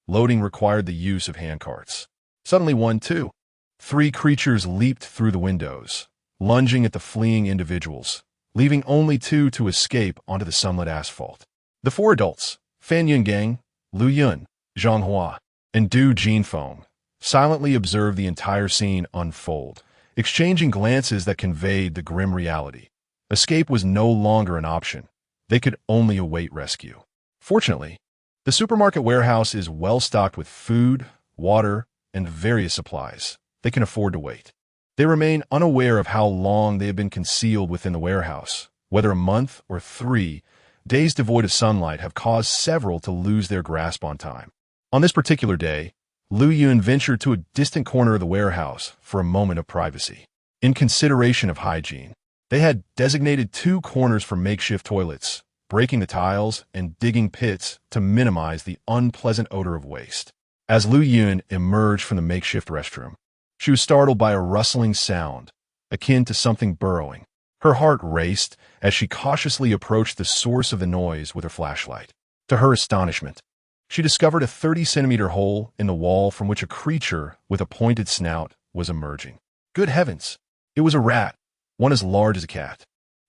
Loading required the use of handcarts. Suddenly 1, 2, 3 creatures leaped through the windows, lunging at the fleeing individuals, leaving only 2 to escape onto the sunlit asphalt. The 4 adults, Fan Yungang, Lu Yun, Zhang Hua, and Du Jinfeng, silently observed the entire scene unfold, exchanging glances that conveyed the grim reality. Escape was no longer an option. They could only await rescue. Fortunately, the supermarket warehouse is well stocked with food, water, and various supplies. They can afford to wait. They remain unaware of how long they have been concealed within the warehouse. Whether a month or 3, days devoid of sunlight have caused several to lose their grasp on time. On this particular day, Lu Yun ventured to a distant corner of the warehouse for a moment of privacy. In consideration of hygiene, they had designated 2 corners for makeshift toilets, breaking the tiles and digging pits to minimize the unpleasant odor of waste. As Lu Yun emerged from the makeshift restroom, she was startled by a rustling sound, akin to something burrowing. Her heart raced as she cautiously approached the source of the noise with her flashlight. To her astonishment, she discovered a 30-centimeter hole in the wall from which a creature with a pointed snout was emerging. Good heavens! It was a rat, one as large as a cat.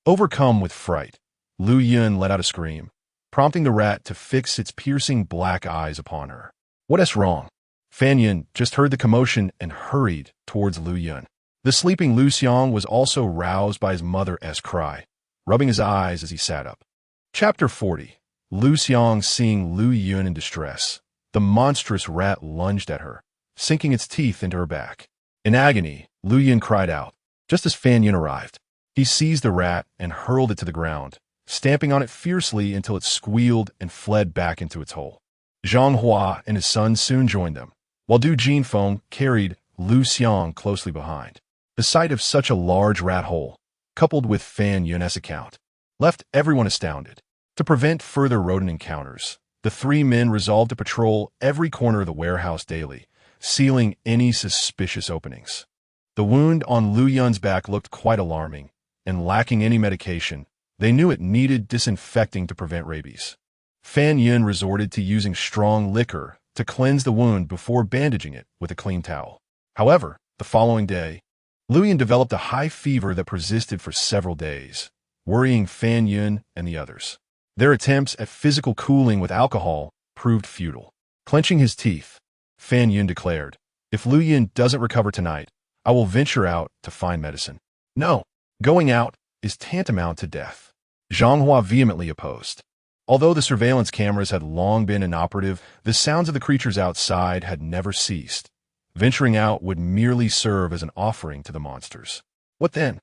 Overcome with fright, Lu Yun let out a scream, prompting the rat to fix its piercing black eyes upon her. "What's wrong?" Fan Yun just heard the commotion and hurried towards Lu Yun. The sleeping Lu Xiang was also roused by his mother's cry, rubbing his eyes as he sat up. Chapter 40. Lu Xiang seeing Lu Yun in distress. The monstrous rat lunged at her, sinking its teeth into her back. In agony, Lu Yun cried out. Just as Fan Yun arrived, he seized the rat and hurled it to the ground, stamping on it fiercely until it squealed and fled back into its hole. Zhang Hua and his son soon joined them, while Du Jinfeng carried Lu Xiang closely behind. The sight of such a large rat hole, coupled with Fan Yun's account, left everyone astounded. To prevent further rodent encounters, the 3 men resolved to patrol every corner of the warehouse daily, sealing any suspicious openings. The wound on Lu Yun's back looked quite alarming, and lacking any medication, they knew it needed disinfecting to prevent rabies. Fan Yun resorted to using strong liquor to cleanse the wound before bandaging it with a clean towel. However, the following day, Lu Yun developed a high fever that persisted for several days, worrying Fan Yun and the others. Their attempts at physical cooling with alcohol proved futile. Clenching his teeth, Fan Yun declared, "If Lu Yun doesn't recover tonight, I will venture out to find medicine." "No, going out is tantamount to death," Zhang Hua vehemently opposed. Although the surveillance cameras had long been inoperative, the sounds of the creatures outside had never ceased. Venturing out would merely serve as an offering to the monsters. "What then?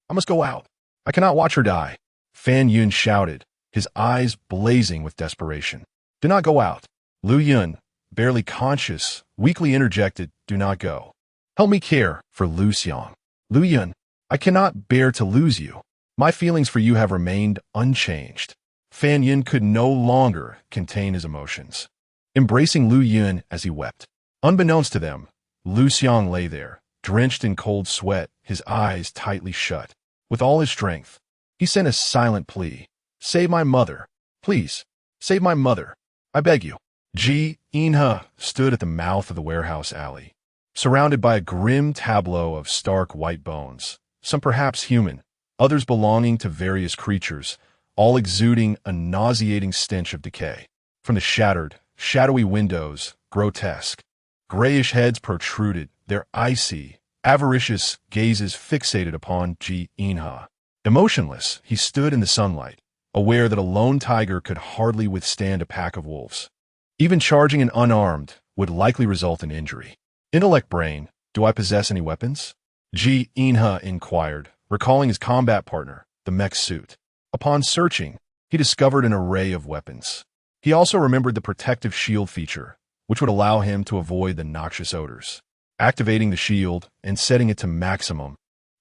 I must go out. I cannot watch her die," Fan Yun shouted, his eyes blazing with desperation. "Do not go out." Lu Yun, barely conscious, weakly interjected, "Do not go. Help me care for Lu Xiang." "Lu Yun, I cannot bear to lose you. My feelings for you have remained unchanged." Fan Yun could no longer contain his emotions, embracing Lu Yun as he wept. Unbeknownst to them, Lu Xiang lay there, drenched in cold sweat, his eyes tightly shut. With all his strength, he sent a silent plea. "Save my mother. Please, save my mother. I beg you." Ji Inha stood at the mouth of the warehouse alley, surrounded by a grim tableau of stark white bones, some perhaps human, others belonging to various creatures, all exuding a nauseating stench of decay. From the shattered, shadowy windows, grotesque, grayish heads protruded, their icy, avaricious gazes fixated upon Ji Inha. Emotionless, he stood in the sunlight, aware that a lone tiger could hardly withstand a pack of wolves. Even charging an unarmed would likely result in injury. Intellect brain, do I possess any weapons? Ji Inha inquired, recalling his combat partner, the mech suit. Upon searching, he discovered an array of weapons. He also remembered the protective shield feature, which would allow him to avoid the noxious odors. Activating the shield and setting it to maximum,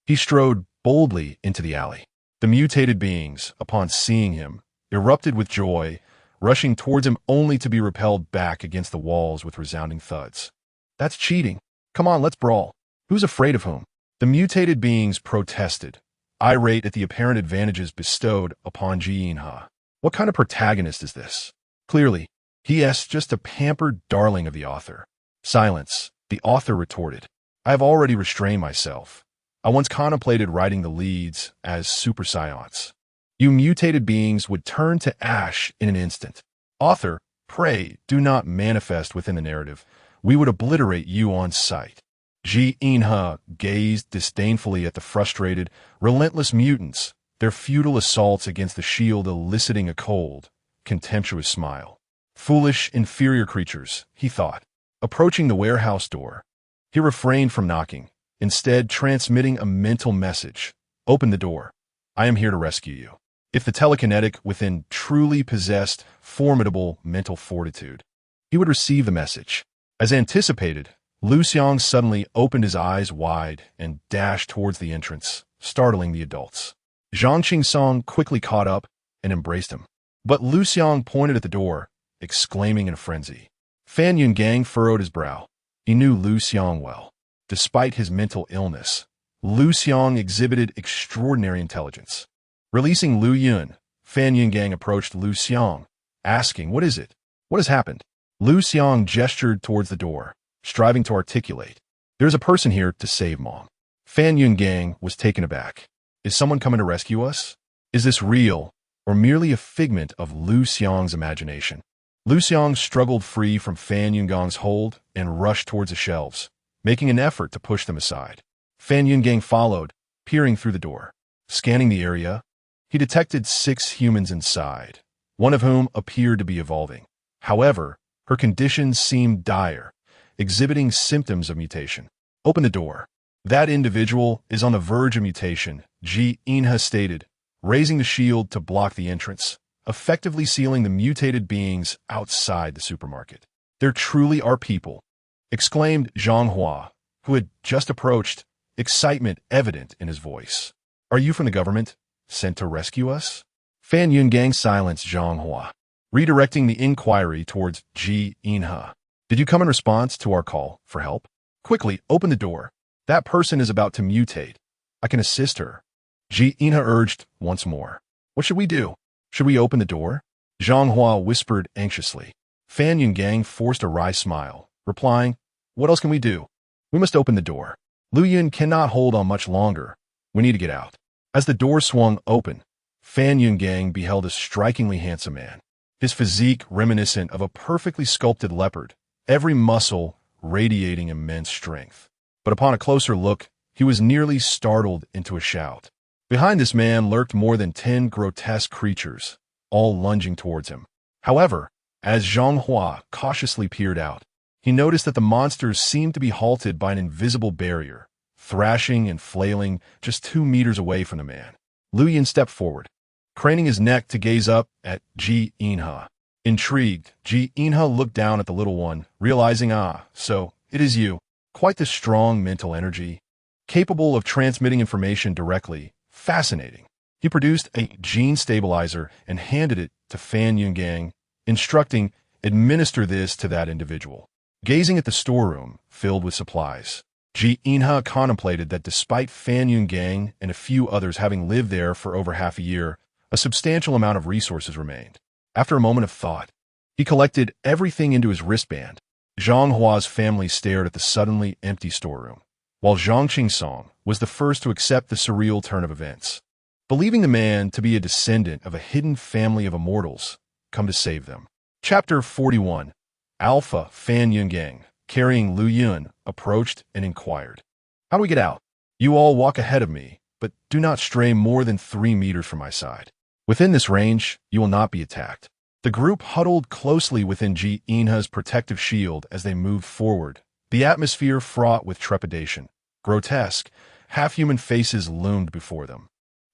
he strode boldly into the alley. The mutated beings, upon seeing him, erupted with joy, rushing towards him only to be repelled back against the walls with resounding thuds. That's cheating. Come on, let's brawl. Who's afraid of whom? The mutated beings protested, irate at the apparent advantages bestowed upon Ji Inha. What kind of protagonist is this? Clearly, he is just a pampered darling of the author. Silence, the author retorted. I have already restrained myself. I once contemplated writing the leads as super scions. You mutated beings would turn to ash in an instant. Author, pray do not manifest within the narrative. We would obliterate you on sight. Ji Inha gazed disdainfully at the frustrated, relentless mutants, their futile assaults against the shield eliciting a cold, contemptuous smile. Foolish, inferior creatures, he thought. Approaching the warehouse door, he refrained from knocking, instead transmitting a mental message. Open the door. I am here to rescue you. If the telekinetic within truly possessed formidable mental fortitude, he would receive the message. As anticipated, Lu Xiang suddenly opened his eyes wide and dashed towards the entrance, startling the adults. Zhang Qingsong quickly caught up and embraced him. But Lu Xiang pointed at the door, exclaiming in a frenzy. Fan Yungang furrowed his brow. He knew Lu Xiang well. Despite his mental illness, Lu Xiang exhibited extraordinary intelligence. Releasing Lu Yun, Fan Yungang approached Lu Xiang, asking, "What is it? What has happened?" Lu Xiang gestured towards the door, striving to articulate. "There's a person here to save Mom." Fan Yungang was taken aback. Is someone coming to rescue us? Is this real, or merely a figment of Lu Xiang's imagination? Lu Xiang struggled free from Fan Yungang's hold and rushed towards the shelves, making an effort to push them aside. Fan Yungang followed, peering through the door. Scanning the area, he detected 6 humans inside, one of whom appeared to be evolving. However, her condition seemed dire, exhibiting symptoms of mutation. Open the door. That individual is on the verge of mutation, Ji Inha stated, raising the shield to block the entrance, effectively sealing the mutated beings outside the supermarket. There truly are people, exclaimed Zhang Hua, who had just approached, excitement evident in his voice. Are you from the government, sent to rescue us? Fan Yungang silenced Zhang Hua, redirecting the inquiry towards Ji Inha. Did you come in response to our call for help? Quickly, open the door. That person is about to mutate. I can assist her. Ji Inha urged once more. What should we do? Should we open the door? Zhang Hua whispered anxiously. Fan Yungang forced a wry smile, replying, What else can we do? We must open the door. Lu Yun cannot hold on much longer. We need to get out. As the door swung open, Fan Yungang beheld a strikingly handsome man, his physique reminiscent of a perfectly sculpted leopard, every muscle radiating immense strength. But upon a closer look, he was nearly startled into a shout. Behind this man lurked more than 10 grotesque creatures, all lunging towards him. However, as Zhang Hua cautiously peered out, he noticed that the monsters seemed to be halted by an invisible barrier, thrashing and flailing just 2 meters away from the man. Lu Yun stepped forward, craning his neck to gaze up at Ji Inha. Intrigued, Ji Inha looked down at the little one, realizing, so it is you. Quite the strong mental energy, capable of transmitting information directly. Fascinating. He produced a gene stabilizer and handed it to Fan Yungang, instructing, administer this to that individual. Gazing at the storeroom, filled with supplies, Ji Inha contemplated that despite Fan Yungang and a few others having lived there for over half a year, a substantial amount of resources remained. After a moment of thought, He collected everything into his wristband. Zhang Hua's family stared at the suddenly empty storeroom, while Zhang Qingsong was the first to accept the surreal turn of events, believing the man to be a descendant of a hidden family of immortals come to save them. Chapter 41. Alpha Fan Yungang, carrying Lu Yun, approached and inquired, "How do we get out?" "You all walk ahead of me, but do not stray more than 3 meters from my side. Within this range, you will not be attacked." The group huddled closely within Ji Inha's protective shield as they moved forward, the atmosphere fraught with trepidation. Grotesque, half-human faces loomed before them.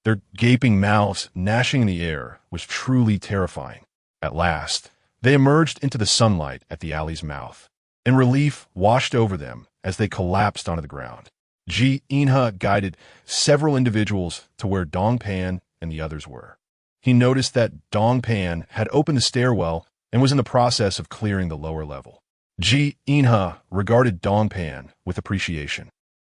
Their gaping mouths gnashing in the air was truly terrifying. At last, they emerged into the sunlight at the alley's mouth, and relief washed over them as they collapsed onto the ground. Ji Inha guided several individuals to where Dongpan and the others were. He noticed that Dongpan had opened the stairwell and was in the process of clearing the lower level. Ji Inha regarded Dongpan with appreciation.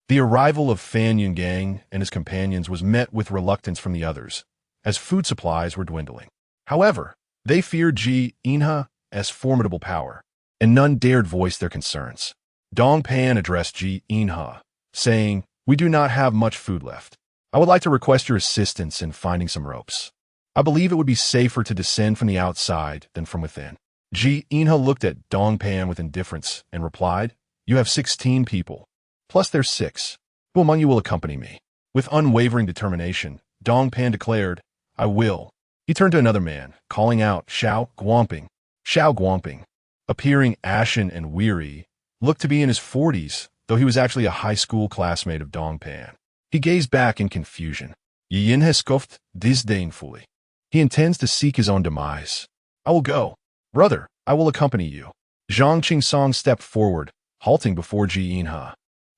The arrival of Fan Yungang and his companions was met with reluctance from the others, as food supplies were dwindling. However, they feared Ji Inha's formidable power, and none dared voice their concerns. Dongpan addressed Ji Inha, saying, "We do not have much food left. I would like to request your assistance in finding some ropes. I believe it would be safer to descend from the outside than from within." Ji Inha looked at Dongpan with indifference and replied, "You have 16 people, plus there's 6. Who among you will accompany me?" With unwavering determination, Dongpan declared, "I will." He turned to another man, calling out, "Xiao Guangping." Xiao Guangping, appearing ashen and weary, looked to be in his 40s, though he was actually a high school classmate of Dongpan. He gazed back in confusion. Yin has scoffed disdainfully. He intends to seek his own demise. "I will go. Brother, I will accompany you." Zhang Qingsong stepped forward, halting before Ji Inha.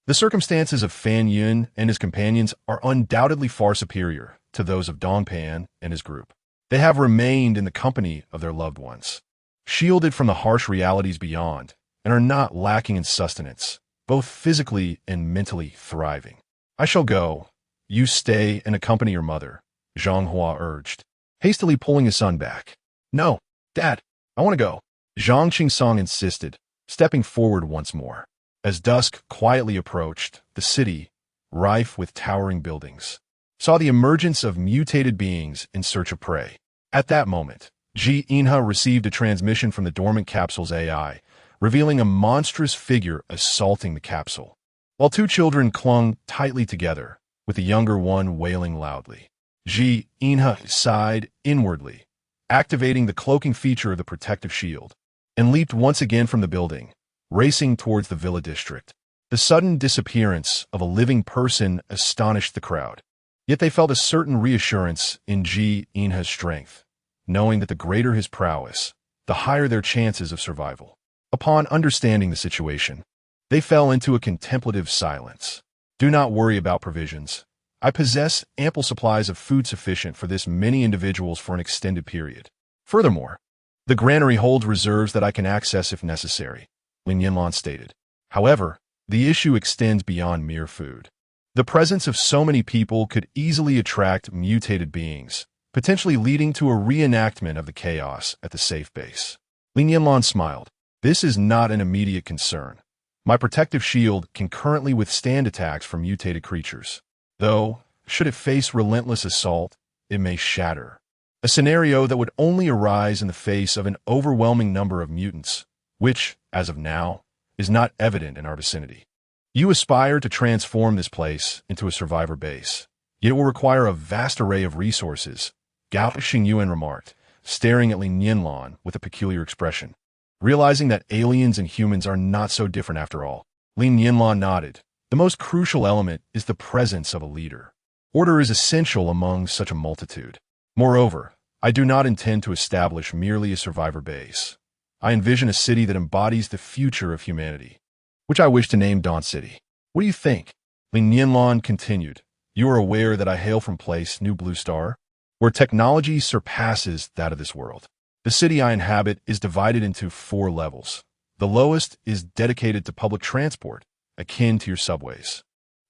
The circumstances of Fan Yun and his companions are undoubtedly far superior to those of Dongpan and his group. They have remained in the company of their loved ones, shielded from the harsh realities beyond, and are not lacking in sustenance, both physically and mentally thriving. "I shall go. You stay and accompany your mother," Zhang Hua urged, hastily pulling his son back. "No, Dad, I want to go," Zhang Qingsong insisted, stepping forward once more. As dusk quietly approached, the city, rife with towering buildings, saw the emergence of mutated beings in search of prey. At that moment, Ji Inha received a transmission from the dormant capsule's AI, revealing a monstrous figure assaulting the capsule, while 2 children clung tightly together, with the younger one wailing loudly. Ji Inha sighed inwardly, activating the cloaking feature of the protective shield, and leaped once again from the building, racing towards the villa district. The sudden disappearance of a living person astonished the crowd, yet they felt a certain reassurance in Ji Inha's strength, knowing that the greater his prowess, the higher their chances of survival. Upon understanding the situation, they fell into a contemplative silence. "Do not worry about provisions. I possess ample supplies of food sufficient for this many individuals for an extended period. Furthermore, the granary holds reserves that I can access if necessary," Li Nianlan stated. However, the issue extends beyond mere food. The presence of so many people could easily attract mutated beings, potentially leading to a reenactment of the chaos at the safe base. Li Nianlan smiled. "This is not an immediate concern. My protective shield can currently withstand attacks from mutated creatures. Though, should it face relentless assault, it may shatter. A scenario that would only arise in the face of an overwhelming number of mutants, which, as of now, is not evident in our vicinity. You aspire to transform this place into a survivor base, yet it will require a vast array of resources," Gao Xingyuan remarked, staring at Li Nianlan with a peculiar expression. Realizing that aliens and humans are not so different after all, Li Nianlan nodded. "The most crucial element is the presence of a leader. Order is essential among such a multitude. Moreover, I do not intend to establish merely a survivor base. I envision a city that embodies the future of humanity, which I wish to name Dawn City. What do you think?" Li Nianlan continued. "You are aware that I hail from place New Blue Star, where technology surpasses that of this world. The city I inhabit is divided into 4 levels. The lowest is dedicated to public transport, akin to your subways.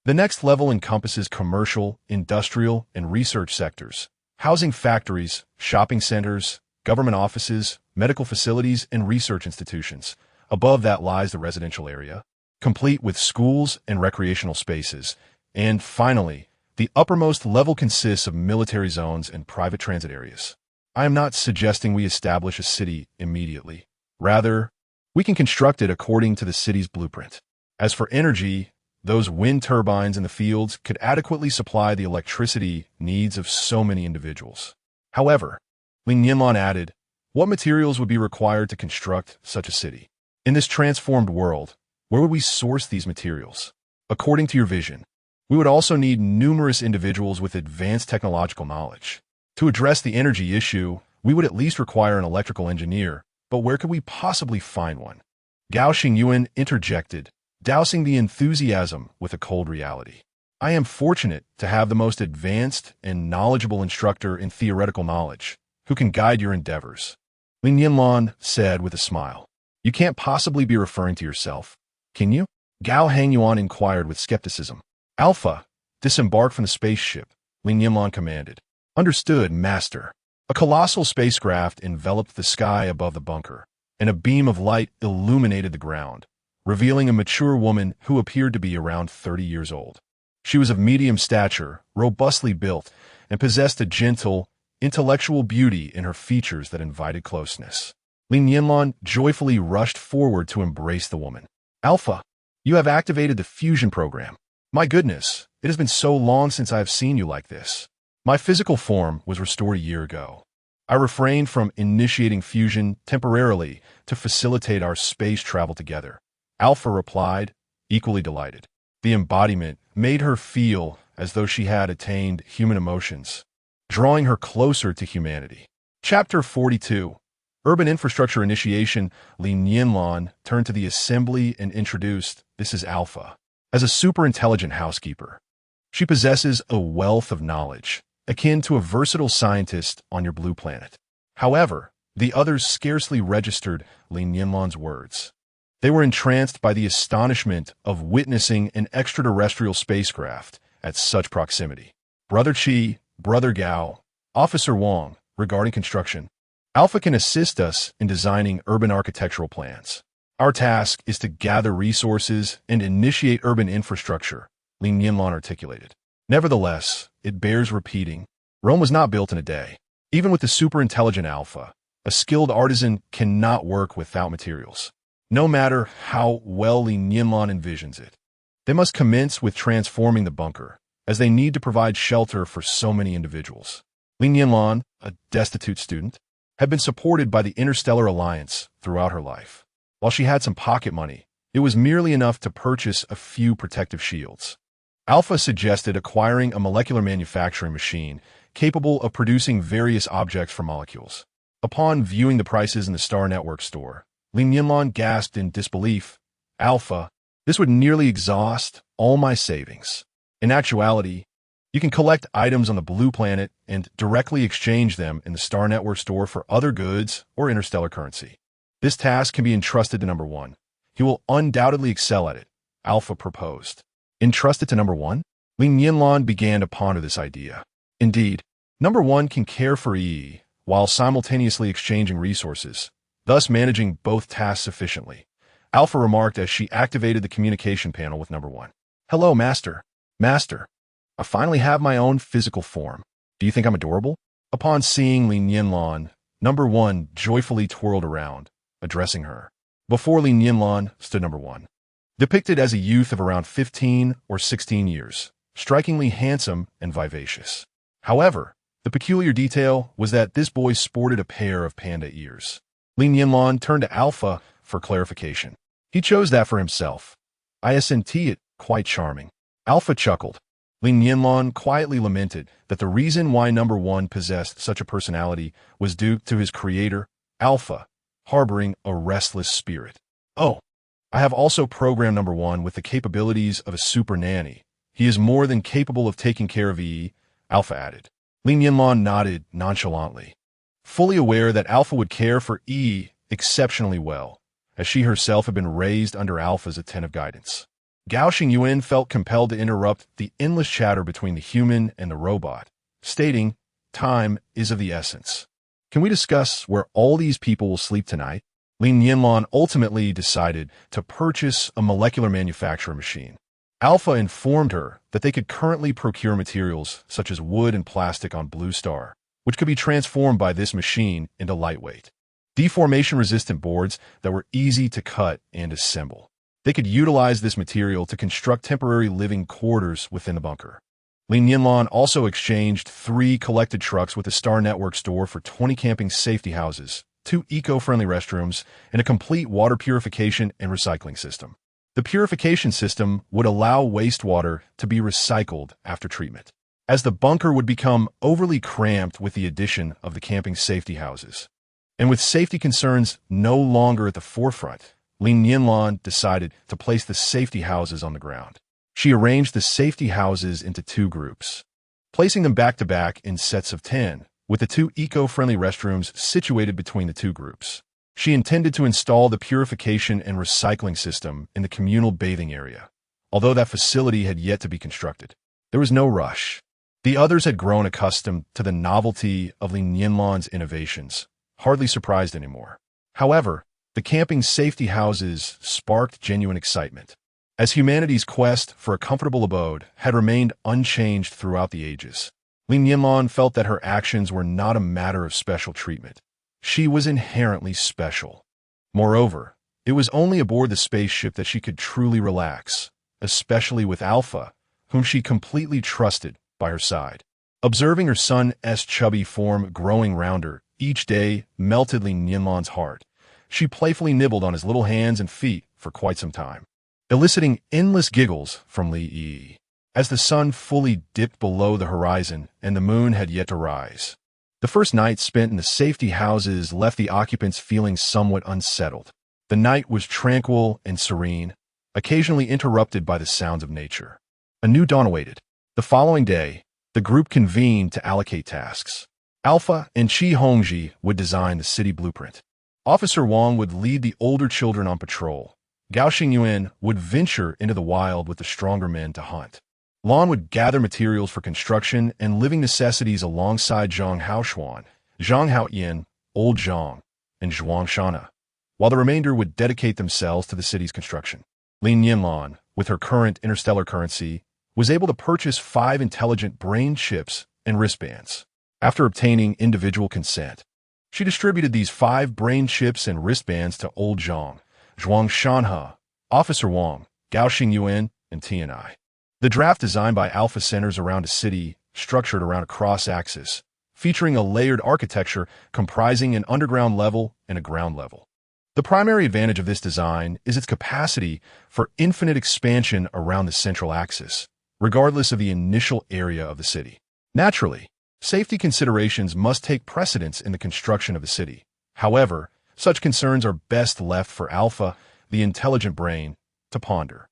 The next level encompasses commercial, industrial, and research sectors, housing factories, shopping centers, government offices, medical facilities, and research institutions. Above that lies the residential area, complete with schools and recreational spaces. And finally, the uppermost level consists of military zones and private transit areas. I am not suggesting we establish a city immediately. Rather, we can construct it according to the city's blueprint. As for energy, those wind turbines in the fields could adequately supply the electricity needs of so many individuals. However, Li Nianlan added, what materials would be required to construct such a city? In this transformed world, where would we source these materials? According to your vision, we would also need numerous individuals with advanced technological knowledge. To address the energy issue, we would at least require an electrical engineer, but where could we possibly find one? Gao Xingyuan interjected, dousing the enthusiasm with a cold reality. I am fortunate to have the most advanced and knowledgeable instructor in theoretical knowledge, who can guide your endeavors. Li Nianlan said with a smile. You can't possibly be referring to yourself, can you? Gao Hangyuan inquired with skepticism. Alpha, disembark from the spaceship, Li Nianlan commanded. Understood, Master. A colossal spacecraft enveloped the sky above the bunker, and a beam of light illuminated the ground, revealing a mature woman who appeared to be around 30 years old. She was of medium stature, robustly built, and possessed a gentle, intellectual beauty in her features that invited closeness. Li Nianlan joyfully rushed forward to embrace the woman. Alpha, you have activated the fusion program. My goodness, it has been so long since I have seen you like this. My physical form was restored a year ago. I refrained from initiating fusion temporarily to facilitate our space travel together. Alpha replied, equally delighted. The embodiment made her feel as though she had attained human emotions, drawing her closer to humanity. Chapter 42. Urban Infrastructure Initiation. Li Nianlan turned to the assembly and introduced, this is Alpha. As a super-intelligent housekeeper, she possesses a wealth of knowledge, akin to a versatile scientist on your blue planet. However, the others scarcely registered Li Nianlan's words. They were entranced by the astonishment of witnessing an extraterrestrial spacecraft at such proximity. Brother Qi, Brother Gao, Officer Wang, regarding construction. Alpha can assist us in designing urban architectural plans. Our task is to gather resources and initiate urban infrastructure, Li Nianlan articulated. Nevertheless, it bears repeating, Rome was not built in a day. Even with the super-intelligent Alpha, a skilled artisan cannot work without materials. No matter how well Li Nianlan envisions it, they must commence with transforming the bunker, as they need to provide shelter for so many individuals. Li Nianlan, a destitute student, had been supported by the Interstellar Alliance throughout her life. While she had some pocket money, it was merely enough to purchase a few protective shields. Alpha suggested acquiring a molecular manufacturing machine capable of producing various objects from molecules. Upon viewing the prices in the Star Network store, Li Nianlan gasped in disbelief. Alpha, this would nearly exhaust all my savings. In actuality, you can collect items on the blue planet and directly exchange them in the Star Network store for other goods or interstellar currency. This task can be entrusted to Number 1. He will undoubtedly excel at it, Alpha proposed. Entrust it to Number 1? Li Nianlan began to ponder this idea. Indeed, Number 1 can care for EE while simultaneously exchanging resources, thus managing both tasks efficiently. Alpha remarked as she activated the communication panel with Number 1. Hello, Master. Master, I finally have my own physical form. Do you think I'm adorable? Upon seeing Li Nianlan, Number 1 joyfully twirled around, addressing her. Before Li Nianlan stood Number 1, depicted as a youth of around 15 or 16 years, strikingly handsome and vivacious. However, the peculiar detail was that this boy sported a pair of panda ears. Li Nianlan turned to Alpha for clarification. He chose that for himself. Isn't it quite charming? Alpha chuckled. Li Nianlan quietly lamented that the reason why Number 1 possessed such a personality was due to his creator, Alpha, harboring a restless spirit. Oh, I have also programmed Number 1 with the capabilities of a super nanny. He is more than capable of taking care of EE, Alpha added. Li Nianlan nodded nonchalantly, fully aware that Alpha would care for EE exceptionally well, as she herself had been raised under Alpha's attentive guidance. Gao Xingyuan felt compelled to interrupt the endless chatter between the human and the robot, stating, time is of the essence. Can we discuss where all these people will sleep tonight? Li Nianlan ultimately decided to purchase a molecular manufacturing machine. Alpha informed her that they could currently procure materials such as wood and plastic on Blue Star, which could be transformed by this machine into lightweight, deformation-resistant boards that were easy to cut and assemble. They could utilize this material to construct temporary living quarters within the bunker. Li Nianlan also exchanged 3 collected trucks with the Star Network store for 20 camping safety houses, 2 eco-friendly restrooms, and a complete water purification and recycling system. The purification system would allow wastewater to be recycled after treatment, as the bunker would become overly cramped with the addition of the camping safety houses. And with safety concerns no longer at the forefront, Li Nianlan decided to place the safety houses on the ground. She arranged the safety houses into 2 groups, placing them back-to-back in sets of 10, with the 2 eco-friendly restrooms situated between the 2 groups. She intended to install the purification and recycling system in the communal bathing area, although that facility had yet to be constructed. There was no rush. The others had grown accustomed to the novelty of Li Nianlan's innovations, hardly surprised anymore. However, the camping safety houses sparked genuine excitement, as humanity's quest for a comfortable abode had remained unchanged throughout the ages. Li Nianlan felt that her actions were not a matter of special treatment. She was inherently special. Moreover, it was only aboard the spaceship that she could truly relax, especially with Alpha, whom she completely trusted by her side. Observing her son's chubby form growing rounder each day melted Li Nianlan's heart. She playfully nibbled on his little hands and feet for quite some time, eliciting endless giggles from Li. As the sun fully dipped below the horizon and the moon had yet to rise, the first night spent in the safety houses left the occupants feeling somewhat unsettled. The night was tranquil and serene, occasionally interrupted by the sounds of nature. A new dawn awaited. The following day, the group convened to allocate tasks. Alpha and Qi Hongji would design the city blueprint. Officer Wang would lead the older children on patrol. Gao Xingyuan would venture into the wild with the stronger men to hunt. Lan would gather materials for construction and living necessities alongside Zhang Haoshuan, Zhang Haoyin, Old Zhang, and Zhuang Shana, while the remainder would dedicate themselves to the city's construction. Li Nianlan, with her current interstellar currency, was able to purchase 5 intelligent brain chips and wristbands. After obtaining individual consent, she distributed these 5 brain chips and wristbands to Old Zhang, Zhuang Shanhe, Officer Wang, Gao Xingyuan, and Tianai. The draft designed by Alpha centers around a city structured around a cross-axis, featuring a layered architecture comprising an underground level and a ground level. The primary advantage of this design is its capacity for infinite expansion around the central axis, regardless of the initial area of the city. Naturally, safety considerations must take precedence in the construction of the city. However, such concerns are best left for Alpha, the intelligent brain, to ponder.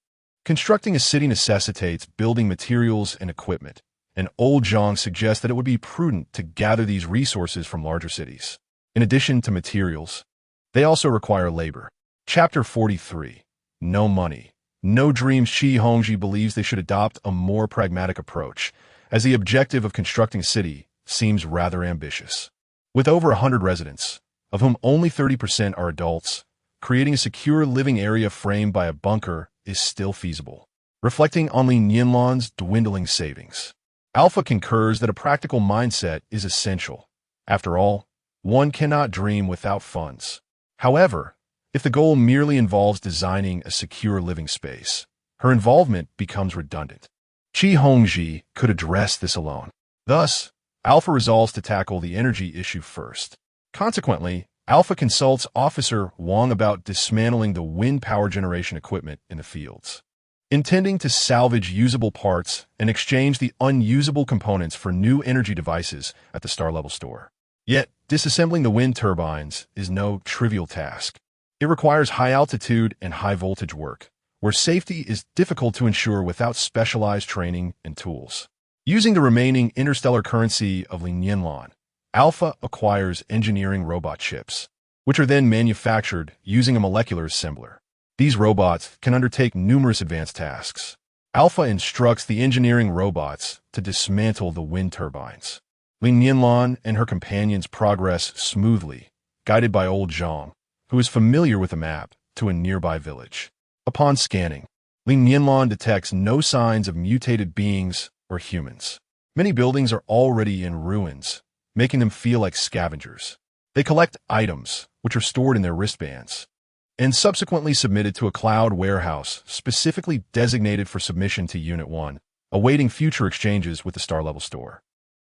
Constructing a city necessitates building materials and equipment, and Old Zhang suggests that it would be prudent to gather these resources from larger cities. In addition to materials, they also require labor. Chapter 43. No money. No dreams. Qi Hongji believes they should adopt a more pragmatic approach, as the objective of constructing a city seems rather ambitious. With over 100 residents, of whom only 30% are adults, creating a secure living area framed by a bunker is still feasible. Reflecting on Li Nianlan's dwindling savings, Alpha concurs that a practical mindset is essential. After all, one cannot dream without funds. However, if the goal merely involves designing a secure living space, her involvement becomes redundant. Qi Hongji could address this alone. Thus, Alpha resolves to tackle the energy issue first. Consequently, Alpha consults Officer Wang about dismantling the wind power generation equipment in the fields, intending to salvage usable parts and exchange the unusable components for new energy devices at the star-level store. Yet, disassembling the wind turbines is no trivial task. It requires high-altitude and high-voltage work, where safety is difficult to ensure without specialized training and tools. Using the remaining interstellar currency of Li Nianlan, Alpha acquires engineering robot chips, which are then manufactured using a molecular assembler. These robots can undertake numerous advanced tasks. Alpha instructs the engineering robots to dismantle the wind turbines, Li Nianlan and her companions progress smoothly, guided by old Zhang, who is familiar with the map, to a nearby village. Upon scanning, Li Nianlan detects no signs of mutated beings or humans. Many buildings are already in ruins, making them feel like scavengers. They collect items, which are stored in their wristbands, and subsequently submitted to a cloud warehouse specifically designated for submission to Unit 1, awaiting future exchanges with the Star-level store.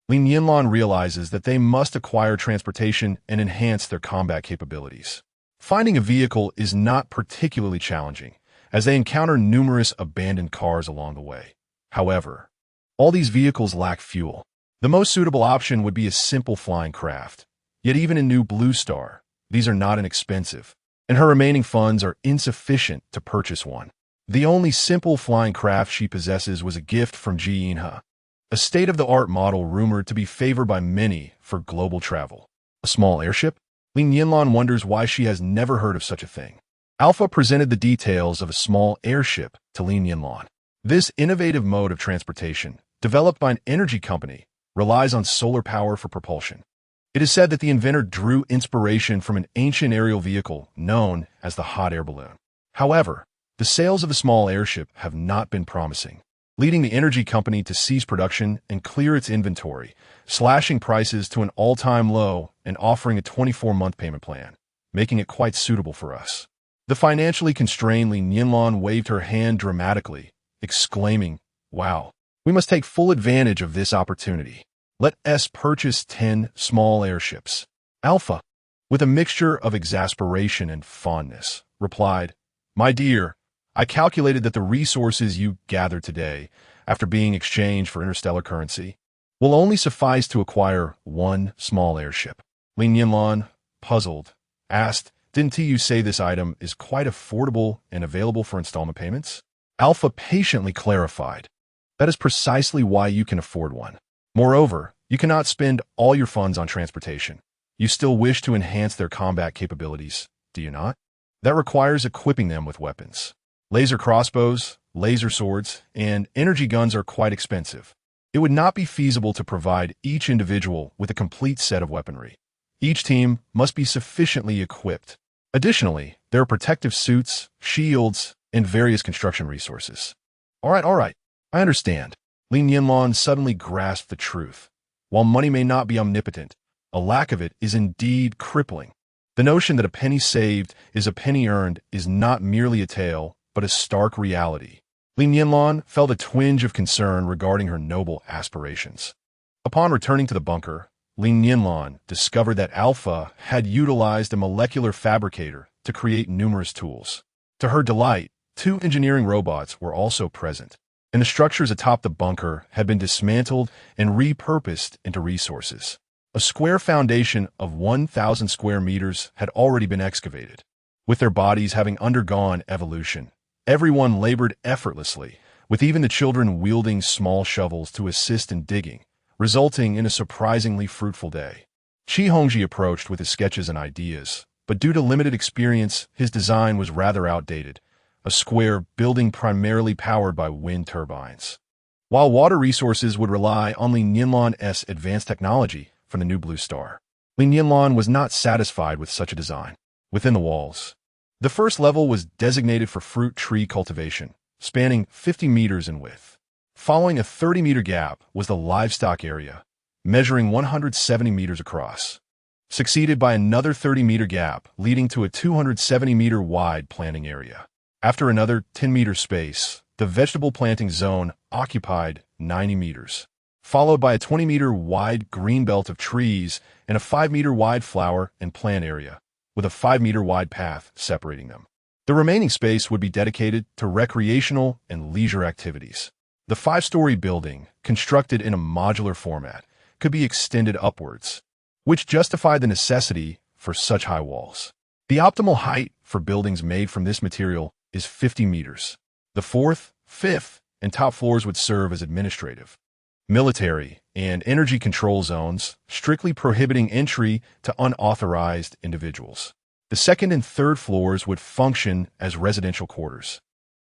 Li Nianlan realizes that they must acquire transportation and enhance their combat capabilities. Finding a vehicle is not particularly challenging, as they encounter numerous abandoned cars along the way. However, all these vehicles lack fuel. The most suitable option would be a simple flying craft. Yet even in New Blue Star, these are not inexpensive, and her remaining funds are insufficient to purchase one. The only simple flying craft she possesses was a gift from Ji Yinhe, a state-of-the-art model rumored to be favored by many for global travel. A small airship? Li Nianlan wonders why she has never heard of such a thing. Alpha presented the details of a small airship to Li Nianlan. This innovative mode of transportation, developed by an energy company, relies on solar power for propulsion. It is said that the inventor drew inspiration from an ancient aerial vehicle known as the hot air balloon. However, the sales of the small airship have not been promising, leading the energy company to cease production and clear its inventory, slashing prices to an all-time low and offering a 24-month payment plan, making it quite suitable for us. The financially constrained Li Nianlan waved her hand dramatically, exclaiming, "Wow, we must take full advantage of this opportunity. Let us purchase 10 small airships." Alpha, with a mixture of exasperation and fondness, replied, "My dear, I calculated that the resources you gathered today, after being exchanged for interstellar currency, will only suffice to acquire one small airship." Li Nianlan, puzzled, asked, "Didn't you say this item is quite affordable and available for installment payments?" Alpha patiently clarified, "That is precisely why you can afford one. Moreover, you cannot spend all your funds on transportation. You still wish to enhance their combat capabilities, do you not? That requires equipping them with weapons. Laser crossbows, laser swords, and energy guns are quite expensive. It would not be feasible to provide each individual with a complete set of weaponry. Each team must be sufficiently equipped. Additionally, there are protective suits, shields, and various construction resources." All right, I understand." Li Nianlan suddenly grasped the truth. While money may not be omnipotent, a lack of it is indeed crippling. The notion that a penny saved is a penny earned is not merely a tale, but a stark reality. Li Nianlan felt a twinge of concern regarding her noble aspirations. Upon returning to the bunker, Li Nianlan discovered that Alpha had utilized a molecular fabricator to create numerous tools. To her delight, 2 engineering robots were also present, and the structures atop the bunker had been dismantled and repurposed into resources. A square foundation of 1,000 square meters had already been excavated. With their bodies having undergone evolution, everyone labored effortlessly, with even the children wielding small shovels to assist in digging, resulting in a surprisingly fruitful day. Qi Hongji approached with his sketches and ideas, but due to limited experience, his design was rather outdated, a square building primarily powered by wind turbines. While water resources would rely on Li Nianlan's advanced technology from the New Blue Star, Li Nianlan was not satisfied with such a design. Within the walls, the first level was designated for fruit tree cultivation, spanning 50 meters in width. Following a 30-meter gap was the livestock area, measuring 170 meters across, succeeded by another 30-meter gap leading to a 270-meter wide planting area. After another 10-meter space, the vegetable planting zone occupied 90 meters, followed by a 20-meter wide green belt of trees and a 5-meter wide flower and plant area, with a 5-meter wide path separating them. The remaining space would be dedicated to recreational and leisure activities. The 5-story building, constructed in a modular format, could be extended upwards, which justified the necessity for such high walls. The optimal height for buildings made from this material is 50 meters. The 4th, 5th, and top floors would serve as administrative, military, and energy control zones, strictly prohibiting entry to unauthorized individuals. The 2nd and 3rd floors would function as residential quarters,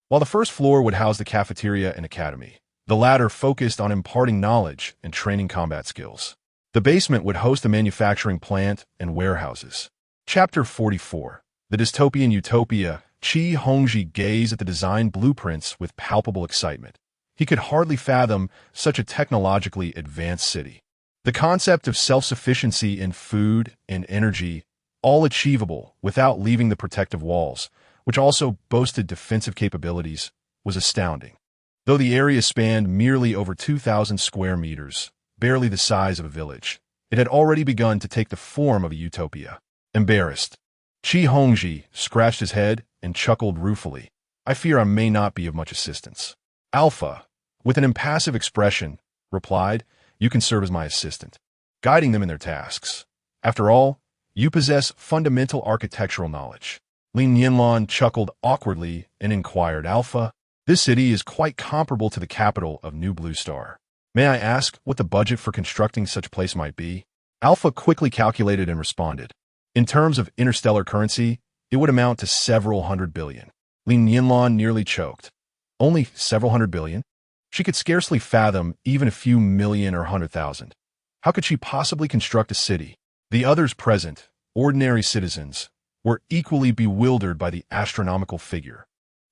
while the 1st floor would house the cafeteria and academy. The latter focused on imparting knowledge and training combat skills. The basement would host a manufacturing plant and warehouses. Chapter 44. The Dystopian Utopia. Qi Hongji gazed at the design blueprints with palpable excitement. He could hardly fathom such a technologically advanced city. The concept of self-sufficiency in food and energy, all achievable without leaving the protective walls, which also boasted defensive capabilities, was astounding. Though the area spanned merely over 2,000 square meters, barely the size of a village, it had already begun to take the form of a utopia. Embarrassed, Qi Hongji scratched his head and chuckled ruefully. I fear I may not be of much assistance. Alpha, with an impassive expression, replied, You can serve as my assistant, guiding them in their tasks. After all, you possess fundamental architectural knowledge. Li Nianlan chuckled awkwardly and inquired, Alpha, this city is quite comparable to the capital of New Blue Star. May I ask what the budget for constructing such a place might be? Alpha quickly calculated and responded. In terms of interstellar currency, it would amount to several hundred billion. Li Nianlan nearly choked. Only several hundred billion? She could scarcely fathom even a few million or 100,000. How could she possibly construct a city? The others present, ordinary citizens, were equally bewildered by the astronomical figure.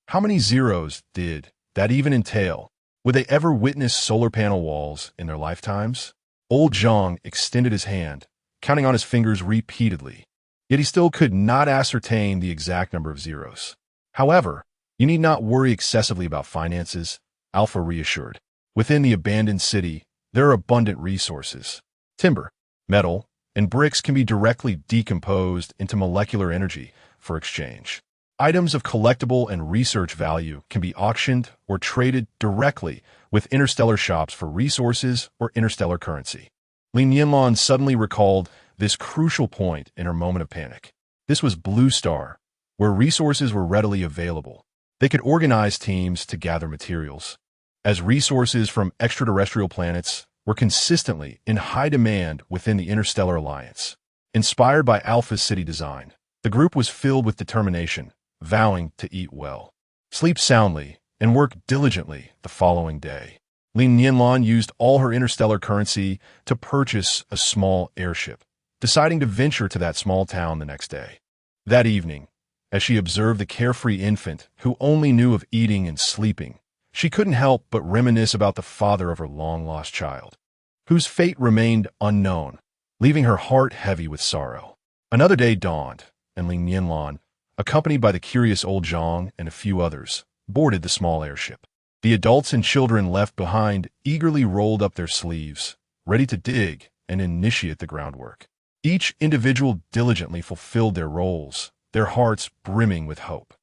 How many zeros did that even entail? Would they ever witness solar panel walls in their lifetimes? Old Zhang extended his hand, counting on his fingers repeatedly. Yet he still could not ascertain the exact number of zeros. However, you need not worry excessively about finances, Alpha reassured. Within the abandoned city, there are abundant resources. Timber, metal, and bricks can be directly decomposed into molecular energy for exchange. Items of collectible and research value can be auctioned or traded directly with interstellar shops for resources or interstellar currency. Li Nianlan suddenly recalled this crucial point in her moment of panic. This was Blue Star, where resources were readily available. They could organize teams to gather materials. As resources from extraterrestrial planets were consistently in high demand within the Interstellar Alliance. Inspired by Alpha's city design, the group was filled with determination, vowing to eat well, sleep soundly, and work diligently the following day. Li Nianlan used all her interstellar currency to purchase a small airship, deciding to venture to that small town the next day. That evening, as she observed the carefree infant who only knew of eating and sleeping, she couldn't help but reminisce about the father of her long-lost child, whose fate remained unknown, leaving her heart heavy with sorrow. Another day dawned, and Li Nianlan, accompanied by the curious old Zhang and a few others, boarded the small airship. The adults and children left behind eagerly rolled up their sleeves, ready to dig and initiate the groundwork. Each individual diligently fulfilled their roles, their hearts brimming with hope.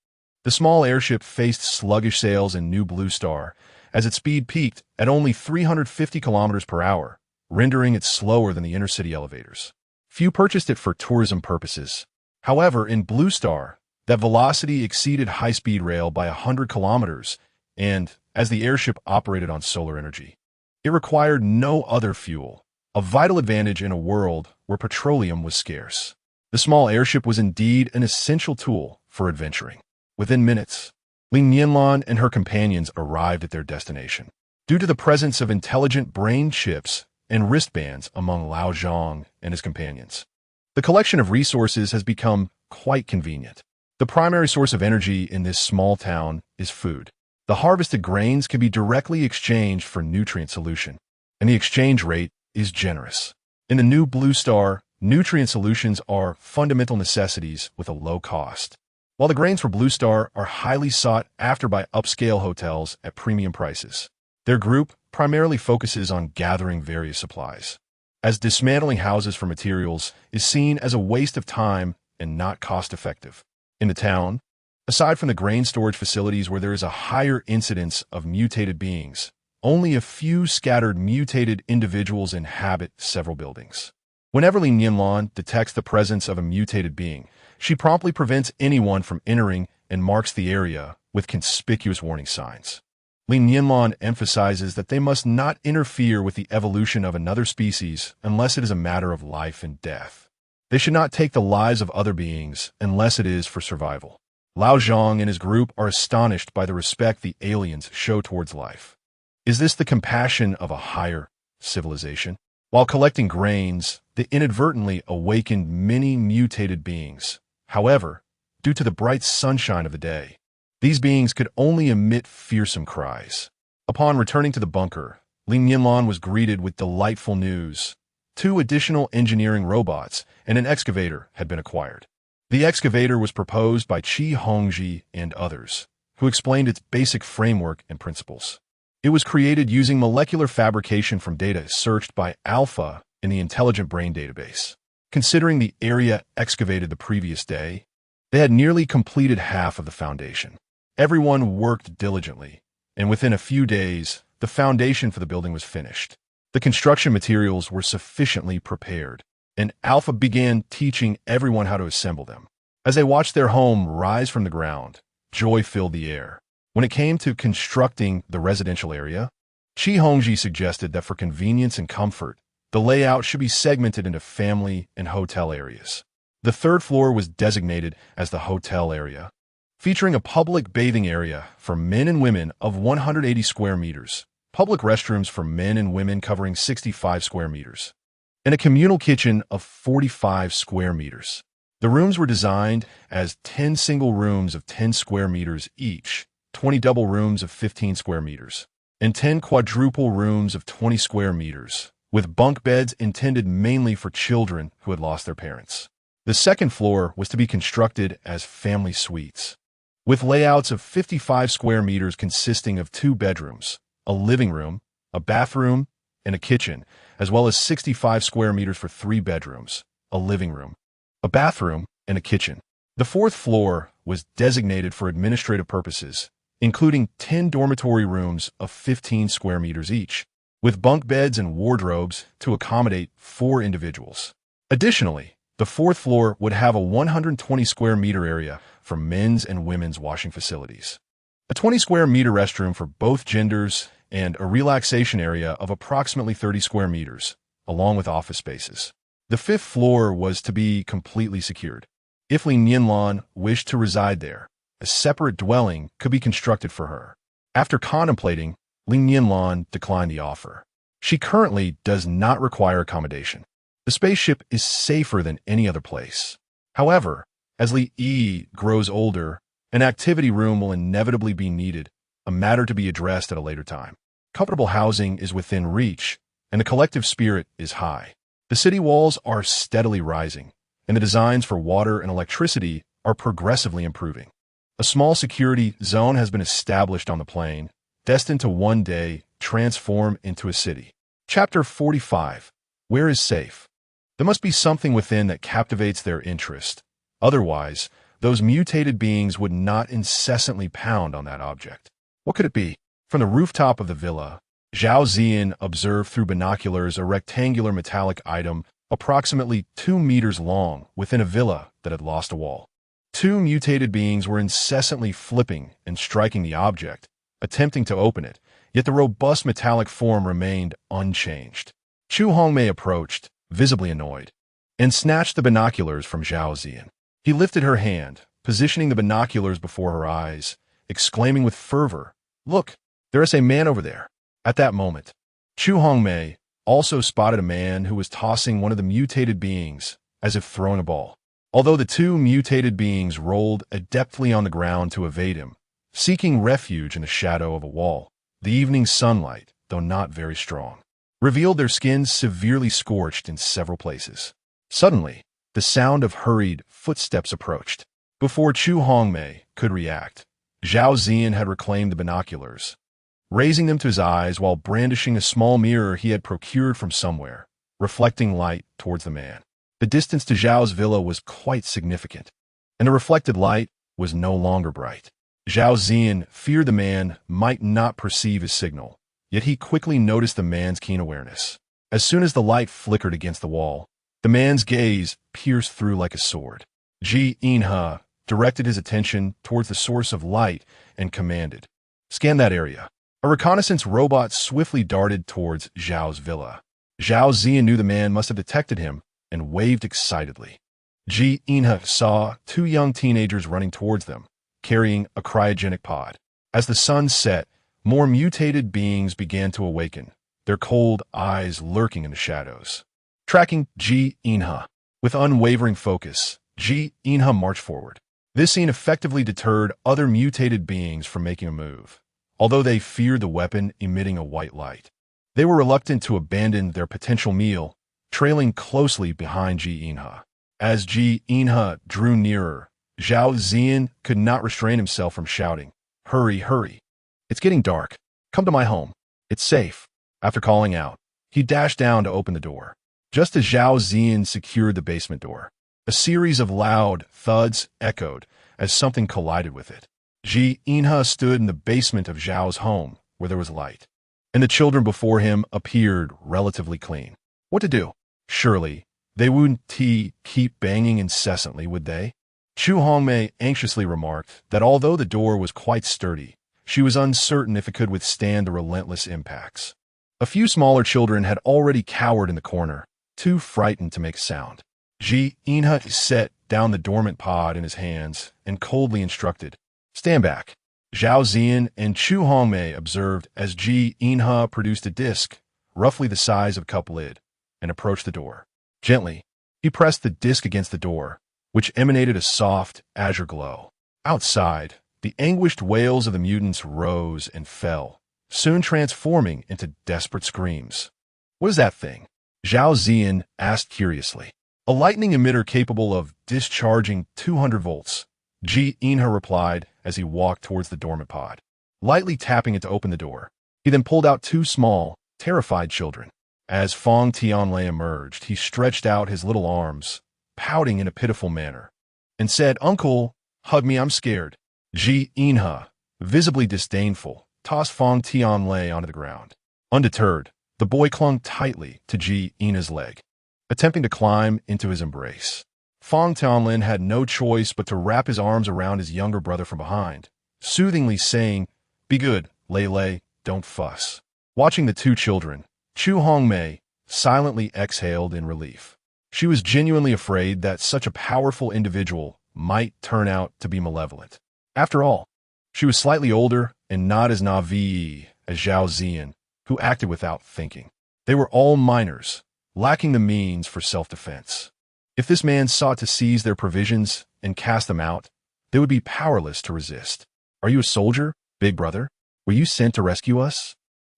The small airship faced sluggish sails in New Blue Star as its speed peaked at only 350 kilometers per hour, rendering it slower than the intercity elevators. Few purchased it for tourism purposes. However, in Blue Star, that velocity exceeded high-speed rail by 100 kilometers, and, as the airship operated on solar energy, it required no other fuel, a vital advantage in a world where petroleum was scarce. The small airship was indeed an essential tool for adventuring. Within minutes, Li Nianlan and her companions arrived at their destination. Due to the presence of intelligent brain chips and wristbands among Lao Zhang and his companions, the collection of resources has become quite convenient. The primary source of energy in this small town is food. The harvested grains can be directly exchanged for nutrient solution, and the exchange rate is generous. In the New Blue Star, nutrient solutions are fundamental necessities with a low cost, while the grains for Blue Star are highly sought after by upscale hotels at premium prices. Their group primarily focuses on gathering various supplies, as dismantling houses for materials is seen as a waste of time and not cost-effective. In the town, aside from the grain storage facilities where there is a higher incidence of mutated beings, only a few scattered mutated individuals inhabit several buildings. Whenever Li Nianlan detects the presence of a mutated being, she promptly prevents anyone from entering and marks the area with conspicuous warning signs. Li Nianlan emphasizes that they must not interfere with the evolution of another species unless it is a matter of life and death. They should not take the lives of other beings unless it is for survival. Lao Zhang and his group are astonished by the respect the aliens show towards life. Is this the compassion of a higher civilization? While collecting grains, they inadvertently awakened many mutated beings. However, due to the bright sunshine of the day, these beings could only emit fearsome cries. Upon returning to the bunker, Li Nianlan was greeted with delightful news. 2 additional engineering robots and an excavator had been acquired. The excavator was proposed by Qi Hongji and others, who explained its basic framework and principles. It was created using molecular fabrication from data searched by Alpha in the Intelligent Brain database. Considering the area excavated the previous day, they had nearly completed half of the foundation. Everyone worked diligently, and within a few days, the foundation for the building was finished. The construction materials were sufficiently prepared, and Alpha began teaching everyone how to assemble them. As they watched their home rise from the ground, joy filled the air. When it came to constructing the residential area, Qi Hongji suggested that for convenience and comfort, the layout should be segmented into family and hotel areas. The 3rd floor was designated as the hotel area, featuring a public bathing area for men and women of 180 square meters, public restrooms for men and women covering 65 square meters, and a communal kitchen of 45 square meters. The rooms were designed as 10 single rooms of 10 square meters each, 20 double rooms of 15 square meters, and 10 quadruple rooms of 20 square meters, with bunk beds intended mainly for children who had lost their parents. The 2nd floor was to be constructed as family suites, with layouts of 55 square meters consisting of 2 bedrooms, a living room, a bathroom, and a kitchen, as well as 65 square meters for 3 bedrooms, a living room, a bathroom, and a kitchen. The 4th floor was designated for administrative purposes, including 10 dormitory rooms of 15 square meters each, with bunk beds and wardrobes to accommodate 4 individuals. Additionally, the 4th floor would have a 120 square meter area for men's and women's washing facilities, a 20 square meter restroom for both genders, and a relaxation area of approximately 30 square meters, along with office spaces. The 5th floor was to be completely secured. If Li Nianlan wished to reside there, a separate dwelling could be constructed for her. After contemplating, Li Nianlan declined the offer. She currently does not require accommodation. The spaceship is safer than any other place. However, as Li Yi grows older, an activity room will inevitably be needed, a matter to be addressed at a later time. Comfortable housing is within reach, and the collective spirit is high. The city walls are steadily rising, and the designs for water and electricity are progressively improving. A small security zone has been established on the plane, destined to one day transform into a city. Chapter 45. Where is safe? There must be something within that captivates their interest. Otherwise, those mutated beings would not incessantly pound on that object. What could it be? From the rooftop of the villa, Zhao Ziyan observed through binoculars a rectangular metallic item approximately 2 meters long within a villa that had lost a wall. 2 mutated beings were incessantly flipping and striking the object, attempting to open it, yet the robust metallic form remained unchanged. Chu Hongmei approached, visibly annoyed, and snatched the binoculars from Zhao Ziyan. He lifted her hand, positioning the binoculars before her eyes, exclaiming with fervor, "Look, there is a man over there." At that moment, Chu Hongmei also spotted a man who was tossing one of the mutated beings, as if throwing a ball. Although the 2 mutated beings rolled adeptly on the ground to evade him, seeking refuge in the shadow of a wall, the evening sunlight, though not very strong, revealed their skins severely scorched in several places. Suddenly, the sound of hurried footsteps approached. Before Chu Hongmei could react, Zhao Ziyan had reclaimed the binoculars, raising them to his eyes while brandishing a small mirror he had procured from somewhere, reflecting light towards the man. The distance to Zhao's villa was quite significant, and the reflected light was no longer bright. Zhao Ziyan feared the man might not perceive his signal, yet he quickly noticed the man's keen awareness. As soon as the light flickered against the wall, the man's gaze pierced through like a sword. Ji Inhe directed his attention towards the source of light and commanded, "Scan that area." A reconnaissance robot swiftly darted towards Zhao's villa. Zhao Ziyan knew the man must have detected him and waved excitedly. Ji Inhe saw 2 young teenagers running towards them, carrying a cryogenic pod. As the sun set, more mutated beings began to awaken, their cold eyes lurking in the shadows. Tracking Ji Inha. With unwavering focus, Ji Inha marched forward. This scene effectively deterred other mutated beings from making a move, although they feared the weapon emitting a white light. They were reluctant to abandon their potential meal, trailing closely behind Ji Inha. As Ji Inha drew nearer, Zhao Ziyan could not restrain himself from shouting, "Hurry, hurry! It's getting dark. Come to my home. It's safe." After calling out, he dashed down to open the door. Just as Zhao Ziyan secured the basement door, a series of loud thuds echoed as something collided with it. Ji Inha stood in the basement of Zhao's home, where there was light, and the children before him appeared relatively clean. What to do? Surely, they wouldn't keep banging incessantly, would they? Chu Hongmei anxiously remarked that although the door was quite sturdy, she was uncertain if it could withstand the relentless impacts. A few smaller children had already cowered in the corner, too frightened to make a sound. Ji Inha set down the dormant pod in his hands and coldly instructed, "Stand back." Zhao Ziyan and Chu Hongmei observed as Ji Inha produced a disc, roughly the size of a cup lid, and approached the door. Gently, he pressed the disc against the door, which emanated a soft, azure glow. Outside, the anguished wails of the mutants rose and fell, soon transforming into desperate screams. "What is that thing?" Zhao Ziyan asked curiously. "A lightning emitter capable of discharging 200 volts, Ji Inha replied as he walked towards the dormant pod, lightly tapping it to open the door. He then pulled out two small, terrified children. As Fong Tianlei emerged, he stretched out his little arms, pouting in a pitiful manner, and said, "Uncle, hug me, I'm scared." Ji Inha, visibly disdainful, tossed Fong Tianlei onto the ground. Undeterred, the boy clung tightly to Ji Inha's leg, attempting to climb into his embrace. Fong Tianlin had no choice but to wrap his arms around his younger brother from behind, soothingly saying, "Be good, Lei, don't fuss." Watching the two children, Chu Hongmei silently exhaled in relief. She was genuinely afraid that such a powerful individual might turn out to be malevolent. After all, she was slightly older and not as naive as Zhao Ziyan, who acted without thinking. They were all minors, lacking the means for self-defense. If this man sought to seize their provisions and cast them out, they would be powerless to resist. "Are you a soldier, big brother? Were you sent to rescue us?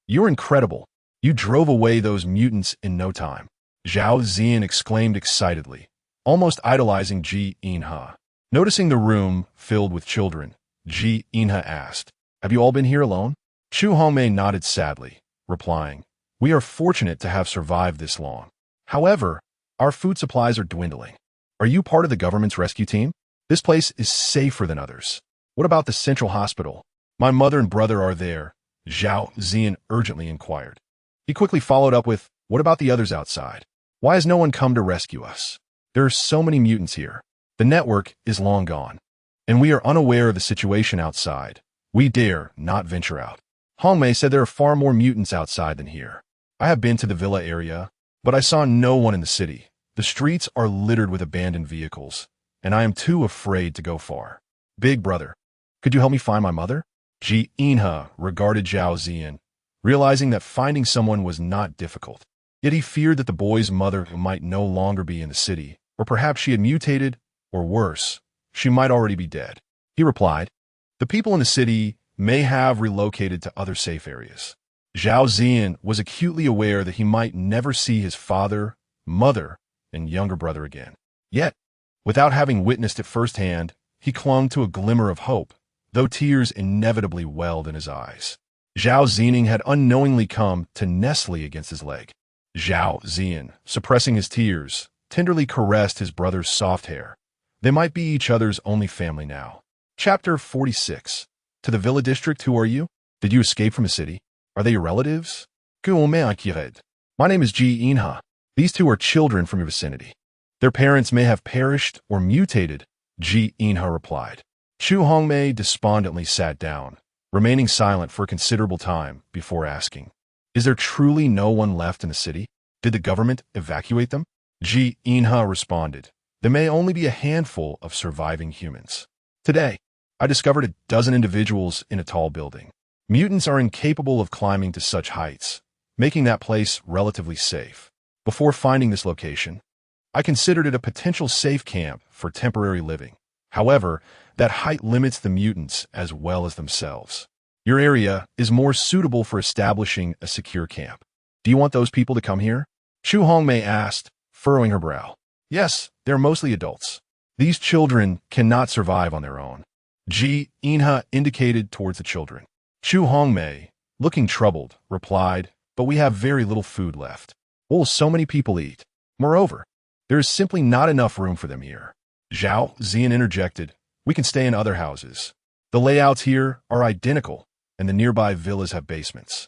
You're incredible. You drove away those mutants in no time." Zhao Ziyan exclaimed excitedly, almost idolizing Ji Inha. Noticing the room filled with children, Ji Inha asked, "Have you all been here alone?" Chu Hongmei nodded sadly, replying, "We are fortunate to have survived this long. However, our food supplies are dwindling. Are you part of the government's rescue team? This place is safer than others. What about the central hospital? My mother and brother are there," Zhao Ziyan urgently inquired. He quickly followed up with, "What about the others outside? Why has no one come to rescue us? There are so many mutants here. The network is long gone, and we are unaware of the situation outside. We dare not venture out." Hongmei said there are far more mutants outside than here. "I have been to the villa area, but I saw no one in the city. The streets are littered with abandoned vehicles, and I am too afraid to go far. Big brother, could you help me find my mother?" Ji Inha regarded Zhao Ziyan, realizing that finding someone was not difficult. Yet he feared that the boy's mother might no longer be in the city, or perhaps she had mutated, or worse, she might already be dead. He replied, "The people in the city may have relocated to other safe areas." Zhao Ziyan was acutely aware that he might never see his father, mother, and younger brother again. Yet, without having witnessed it firsthand, he clung to a glimmer of hope, though tears inevitably welled in his eyes. Zhao Ziyan had unknowingly come to nestle against his leg. Zhao Ziyan, suppressing his tears, tenderly caressed his brother's soft hair. They might be each other's only family now. Chapter 46. To the Villa District, who are you? Did you escape from a city? Are they your relatives? My name is Ji Inha. These two are children from your vicinity. Their parents may have perished or mutated, Ji Inha replied. Chu Hongmei despondently sat down, remaining silent for a considerable time before asking, "Is there truly no one left in the city? Did the government evacuate them?" Ji Inha responded, "There may only be a handful of surviving humans. Today, I discovered a dozen individuals in a tall building. Mutants are incapable of climbing to such heights, making that place relatively safe. Before finding this location, I considered it a potential safe camp for temporary living. However, that height limits the mutants as well as themselves. Your area is more suitable for establishing a secure camp. Do you want those people to come here? Chu Hongmei asked, furrowing her brow. Yes, they're mostly adults. These children cannot survive on their own. Ji Inha indicated towards the children. Chu Hongmei, looking troubled, replied, but we have very little food left. What will so many people eat? Moreover, there is simply not enough room for them here. Zhao Zian interjected, we can stay in other houses. The layouts here are identical, and the nearby villas have basements.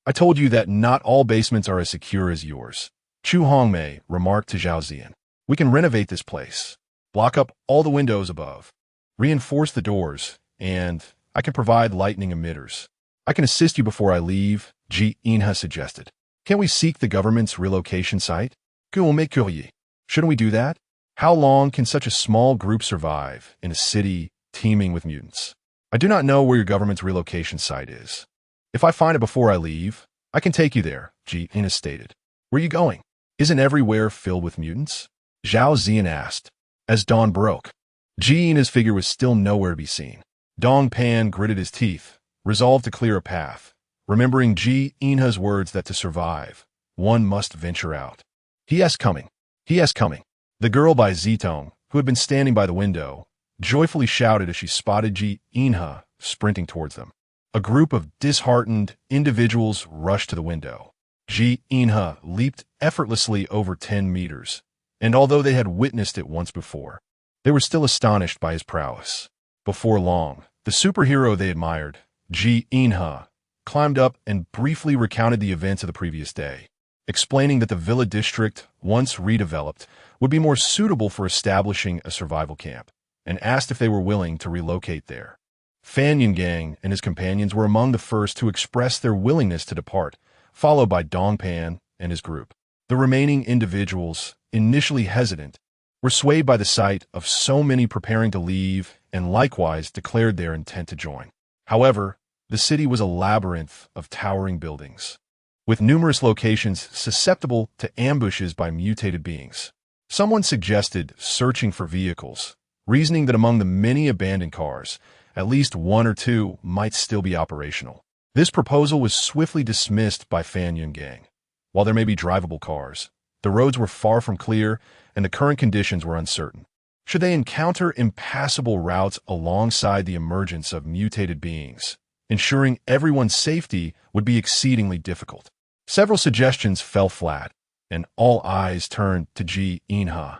I told you that not all basements are as secure as yours. Chu Hongmei remarked to Zhao Zian. We can renovate this place, block up all the windows above, reinforce the doors, and I can provide lightning emitters. I can assist you before I leave, Ji Inha suggested. Can't we seek the government's relocation site? Shouldn't we do that? How long can such a small group survive in a city teeming with mutants? I do not know where your government's relocation site is. If I find it before I leave, I can take you there, Ji Inha stated. Where are you going? Isn't everywhere filled with mutants? Zhao Zian asked. As dawn broke, Ji Inha's figure was still nowhere to be seen. Dong Pan gritted his teeth, resolved to clear a path, remembering Ji Inha's words that to survive, one must venture out. He is coming. He is coming. The girl by Zitong, who had been standing by the window, joyfully shouted as she spotted Ji Inha sprinting towards them. A group of disheartened individuals rushed to the window. Ji Inha leaped effortlessly over 10 meters, and although they had witnessed it once before, they were still astonished by his prowess. Before long, the superhero they admired, Ji Inha, climbed up and briefly recounted the events of the previous day, explaining that the villa district, once redeveloped, would be more suitable for establishing a survival camp, and asked if they were willing to relocate there. Fan Yungang and his companions were among the first to express their willingness to depart, followed by Dongpan and his group. The remaining individuals, initially hesitant, were swayed by the sight of so many preparing to leave and likewise declared their intent to join. However, the city was a labyrinth of towering buildings, with numerous locations susceptible to ambushes by mutated beings. Someone suggested searching for vehicles, reasoning that among the many abandoned cars, at least one or two might still be operational. This proposal was swiftly dismissed by Fan Yungang. While there may be drivable cars, the roads were far from clear and the current conditions were uncertain. Should they encounter impassable routes alongside the emergence of mutated beings, ensuring everyone's safety would be exceedingly difficult. Several suggestions fell flat, and all eyes turned to Ji Inha.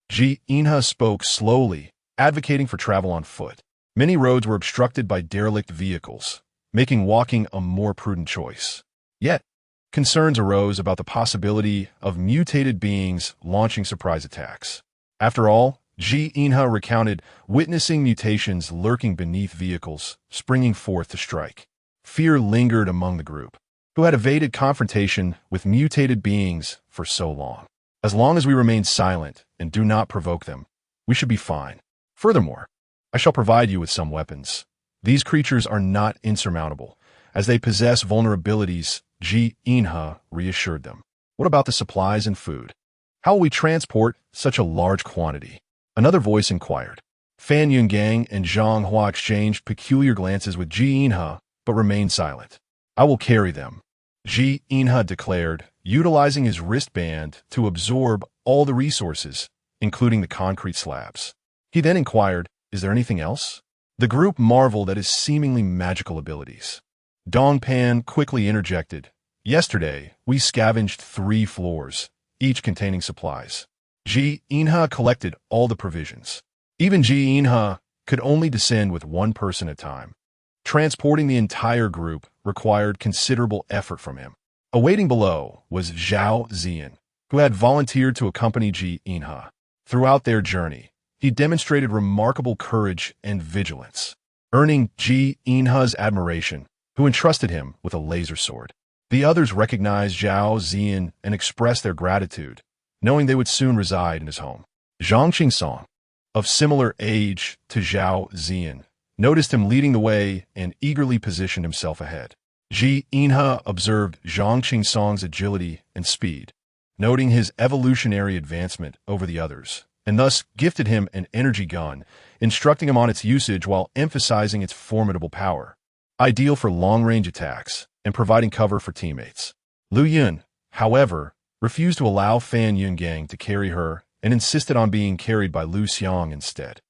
Ji Inha spoke slowly, advocating for travel on foot. Many roads were obstructed by derelict vehicles, making walking a more prudent choice. Yet, concerns arose about the possibility of mutated beings launching surprise attacks. After all, Ji Inha recounted witnessing mutations lurking beneath vehicles, springing forth to strike. Fear lingered among the group, who had evaded confrontation with mutated beings for so long. As long as we remain silent and do not provoke them, we should be fine. Furthermore, I shall provide you with some weapons. These creatures are not insurmountable, as they possess vulnerabilities, Ji Inha reassured them. What about the supplies and food? How will we transport such a large quantity? Another voice inquired. Fan Yungang and Zhang Hua exchanged peculiar glances with Ji Inha, but remained silent. I will carry them, Ji Inha declared, utilizing his wristband to absorb all the resources, including the concrete slabs. He then inquired, is there anything else? The group marveled at his seemingly magical abilities. Dongpan quickly interjected. Yesterday, we scavenged 3 floors, each containing supplies. Ji Inha collected all the provisions. Even Ji Inha could only descend with one person at a time. Transporting the entire group required considerable effort from him. Awaiting below was Zhao Zian, who had volunteered to accompany Ji Inha. Throughout their journey, he demonstrated remarkable courage and vigilance, earning Ji Inha's admiration, who entrusted him with a laser sword. The others recognized Zhao Zian and expressed their gratitude, knowing they would soon reside in his home. Zhang Qingsong, of similar age to Zhao Zian, noticed him leading the way and eagerly positioned himself ahead. Ji Inha observed Zhang Qingsong's agility and speed, noting his evolutionary advancement over the others, and thus gifted him an energy gun, instructing him on its usage while emphasizing its formidable power, ideal for long-range attacks and providing cover for teammates. Lu Yun, however, refused to allow Fan Yungang to carry her and insisted on being carried by Lu Xiang instead.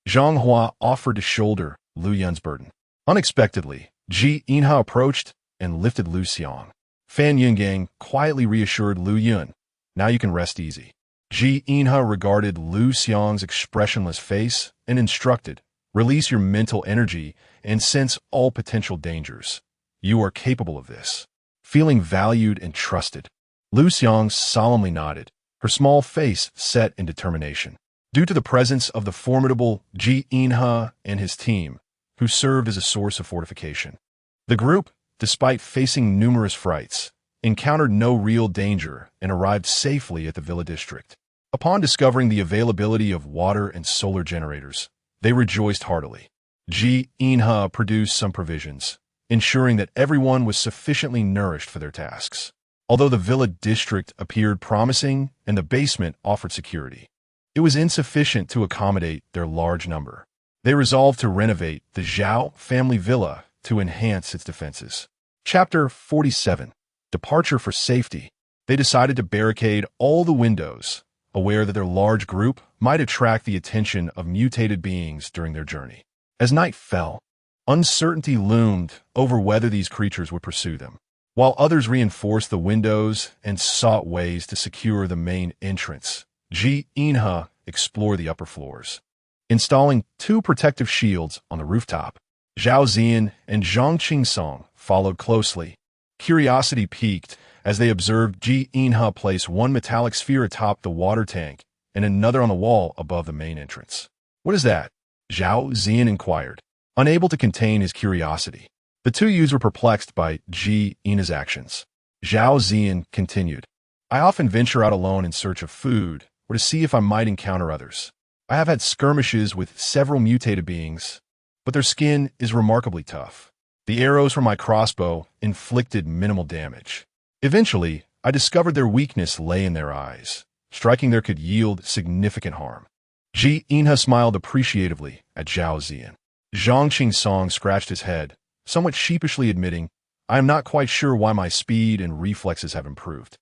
Zhang Hua offered to shoulder Lu Yun's burden. Unexpectedly, Ji Inha approached and lifted Lu Xiang. Fan Yungang quietly reassured Lu Yun, "Now you can rest easy." Ji Inha regarded Lu Xiang's expressionless face and instructed, "Release your mental energy and sense all potential dangers. You are capable of this." Feeling valued and trusted, Lu Xiang solemnly nodded, her small face set in determination. Due to the presence of the formidable Ji Inha and his team, who served as a source of fortification, the group, despite facing numerous frights, encountered no real danger and arrived safely at the villa district. Upon discovering the availability of water and solar generators, they rejoiced heartily. Ji Inha produced some provisions, ensuring that everyone was sufficiently nourished for their tasks. Although the villa district appeared promising and the basement offered security, it was insufficient to accommodate their large number. They resolved to renovate the Zhao family villa to enhance its defenses. Chapter 47. Departure for Safety. They decided to barricade all the windows, aware that their large group might attract the attention of mutated beings during their journey. As night fell, uncertainty loomed over whether these creatures would pursue them, while others reinforced the windows and sought ways to secure the main entrance. Ji Inha explored the upper floors, installing 2 protective shields on the rooftop. Zhao Ziyan and Zhang Qingsong followed closely. Curiosity piqued as they observed Ji Inha place one metallic sphere atop the water tank and another on the wall above the main entrance. "What is that?" Zhao Ziyan inquired, unable to contain his curiosity. The two youths were perplexed by Ji Inha's actions. Zhao Ziyan continued, "I often venture out alone in search of food or to see if I might encounter others. I have had skirmishes with several mutated beings, but their skin is remarkably tough. The arrows from my crossbow inflicted minimal damage. Eventually, I discovered their weakness lay in their eyes. Striking there could yield significant harm." Ji Inha smiled appreciatively at Zhao Ziyan. Zhang Qingsong scratched his head, somewhat sheepishly admitting, "I am not quite sure why my speed and reflexes have improved.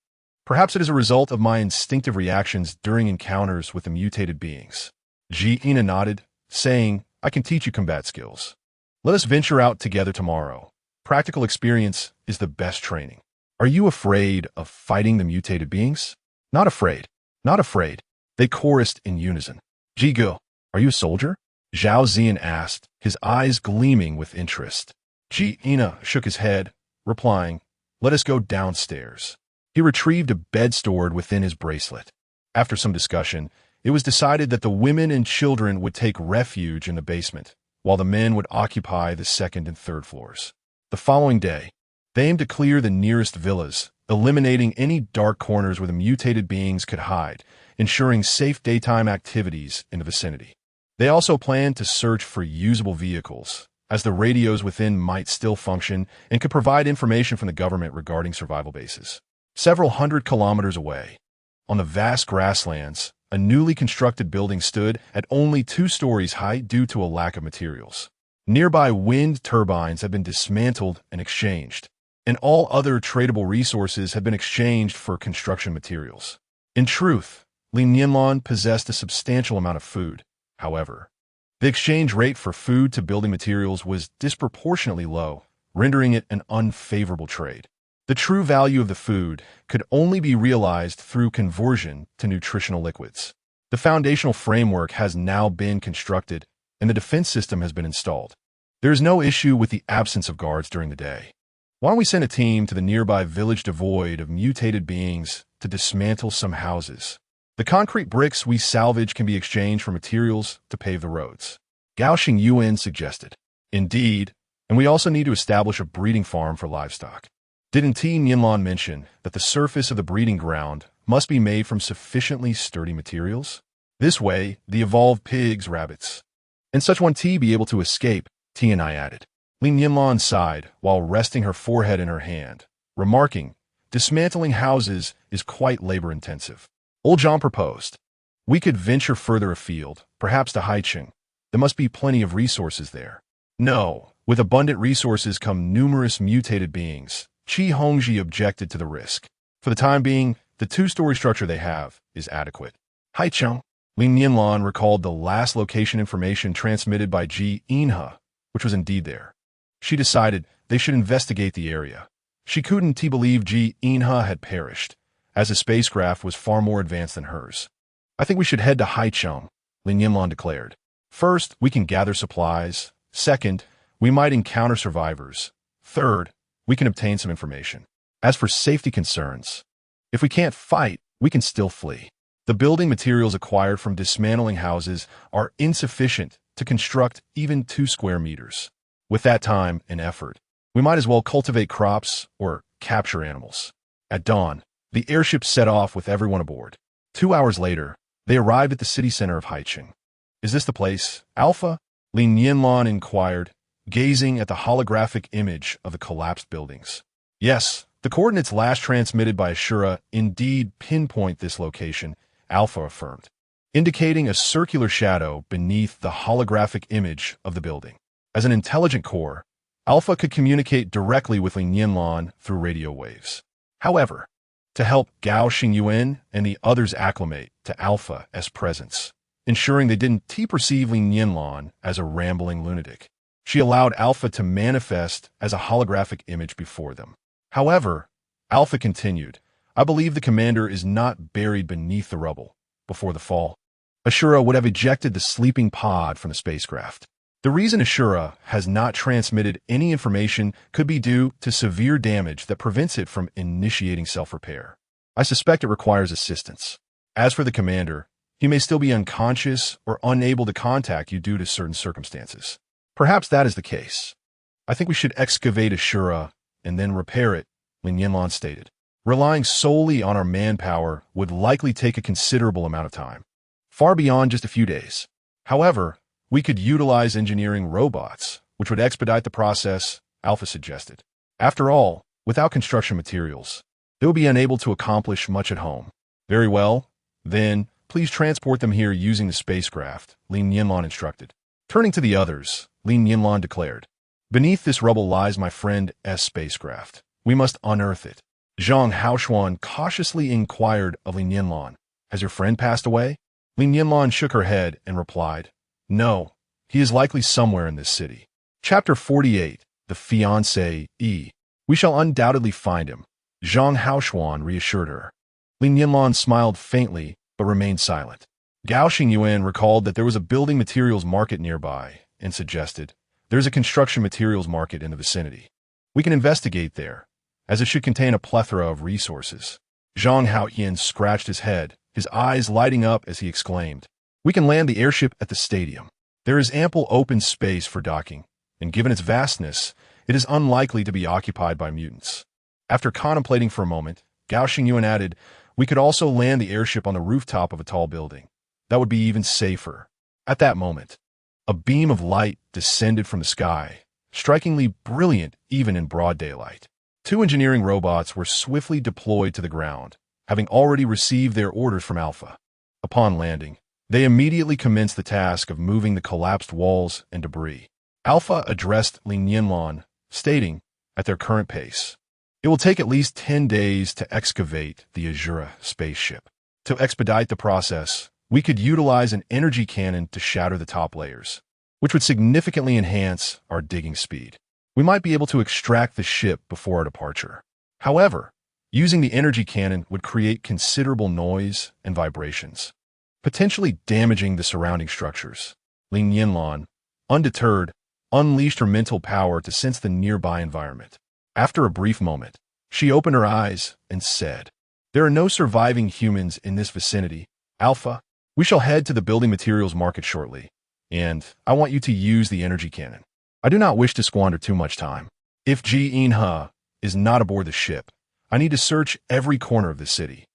Perhaps it is a result of my instinctive reactions during encounters with the mutated beings." Ji Inha nodded, saying, "I can teach you combat skills. Let us venture out together tomorrow. Practical experience is the best training." "Are you afraid of fighting the mutated beings?" "Not afraid. Not afraid," they chorused in unison. "Ji Gu, are you a soldier?" Zhao Ziyan asked, his eyes gleaming with interest. Ji Inha shook his head, replying, "Let us go downstairs." He retrieved a bed stored within his bracelet. After some discussion, it was decided that the women and children would take refuge in the basement, while the men would occupy the 2nd and 3rd floors. The following day, they aimed to clear the nearest villas, eliminating any dark corners where the mutated beings could hide, ensuring safe daytime activities in the vicinity. They also planned to search for usable vehicles, as the radios within might still function and could provide information from the government regarding survival bases. Several hundred kilometers away, on the vast grasslands, a newly constructed building stood at only 2 stories high due to a lack of materials. Nearby wind turbines had been dismantled and exchanged, and all other tradable resources had been exchanged for construction materials. In truth, Li Nianlan possessed a substantial amount of food. However, the exchange rate for food to building materials was disproportionately low, rendering it an unfavorable trade. The true value of the food could only be realized through conversion to nutritional liquids. The foundational framework has now been constructed, and the defense system has been installed. There is no issue with the absence of guards during the day. Why don't we send a team to the nearby village devoid of mutated beings to dismantle some houses? The concrete bricks we salvage can be exchanged for materials to pave the roads. Gao Xingyuan suggested. Indeed, and we also need to establish a breeding farm for livestock. Didn't Li Nianlan mention that the surface of the breeding ground must be made from sufficiently sturdy materials? This way, the evolved pigs, rabbits, and such won't be able to escape, Ti and I added. Li Nianlan sighed while resting her forehead in her hand, remarking, "Dismantling houses is quite labor-intensive." Old Zhang proposed, "We could venture further afield, perhaps to Haicheng. There must be plenty of resources there." "No, with abundant resources come numerous mutated beings." Qi Hongji objected to the risk. "For the time being, the two-story structure they have is adequate." Haicheng. Li Nianlan recalled the last location information transmitted by Ji Inhe, which was indeed there. She decided they should investigate the area. She couldn't believe Ji Inhe had perished, as his spacecraft was far more advanced than hers. "I think we should head to Haicheng," Li Nianlan declared. "First, we can gather supplies. Second, we might encounter survivors. Third, we can obtain some information. As for safety concerns, if we can't fight, we can still flee. The building materials acquired from dismantling houses are insufficient to construct even 2 square meters. With that time and effort, we might as well cultivate crops or capture animals." At dawn, the airship set off with everyone aboard. 2 hours later, they arrived at the city center of Haicheng. "Is this the place, Alpha?" Li Nianlan inquired, gazing at the holographic image of the collapsed buildings. "Yes, the coordinates last transmitted by Ashura indeed pinpoint this location," Alpha affirmed, indicating a circular shadow beneath the holographic image of the building. As an intelligent core, Alpha could communicate directly with Li Nianlan through radio waves. However, to help Gao Xingyuan and the others acclimate to Alpha's presence, ensuring they didn't perceive Li Nianlan as a rambling lunatic, she allowed Alpha to manifest as a holographic image before them. However, Alpha continued, "I believe the commander is not buried beneath the rubble before the fall. Ashura would have ejected the sleeping pod from the spacecraft. The reason Ashura has not transmitted any information could be due to severe damage that prevents it from initiating self-repair. I suspect it requires assistance. As for the commander, he may still be unconscious or unable to contact you due to certain circumstances. Perhaps that is the case. I think we should excavate Ashura and then repair it," Li Nianlan stated. "Relying solely on our manpower would likely take a considerable amount of time, far beyond just a few days. However, we could utilize engineering robots, which would expedite the process," Alpha suggested. "After all, without construction materials, they would be unable to accomplish much at home." "Very well, then please transport them here using the spacecraft," Li Nianlan instructed. Turning to the others, Li Nianlan declared, "Beneath this rubble lies my friend's spacecraft. We must unearth it." Zhang Haoshuan cautiously inquired of Li Nianlan, "Has your friend passed away?" Li Nianlan shook her head and replied, "No, he is likely somewhere in this city." Chapter 48, The Fiancé E. "We shall undoubtedly find him," Zhang Haoshuan reassured her. Li Nianlan smiled faintly but remained silent. Gao Xingyuan recalled that there was a building materials market nearby and suggested, "There's a construction materials market in the vicinity. We can investigate there, as it should contain a plethora of resources." Zhang Haoyan scratched his head, his eyes lighting up as he exclaimed, "We can land the airship at the stadium. There is ample open space for docking, and given its vastness, it is unlikely to be occupied by mutants." After contemplating for a moment, Gao Xingyuan added, "We could also land the airship on the rooftop of a tall building. That would be even safer." At that moment, a beam of light descended from the sky, strikingly brilliant even in broad daylight. 2 engineering robots were swiftly deployed to the ground, having already received their orders from Alpha. Upon landing, they immediately commenced the task of moving the collapsed walls and debris. Alpha addressed Li Nianlan, stating, "At their current pace, it will take at least 10 days to excavate the Ashura spaceship. To expedite the process, we could utilize an energy cannon to shatter the top layers, which would significantly enhance our digging speed. We might be able to extract the ship before our departure. However, using the energy cannon would create considerable noise and vibrations, potentially damaging the surrounding structures." Li Nianlan, undeterred, unleashed her mental power to sense the nearby environment. After a brief moment, she opened her eyes and said, "There are no surviving humans in this vicinity, Alpha. We shall head to the building materials market shortly, and I want you to use the energy cannon. I do not wish to squander too much time. If Ji Inhe is not aboard the ship, I need to search every corner of the city.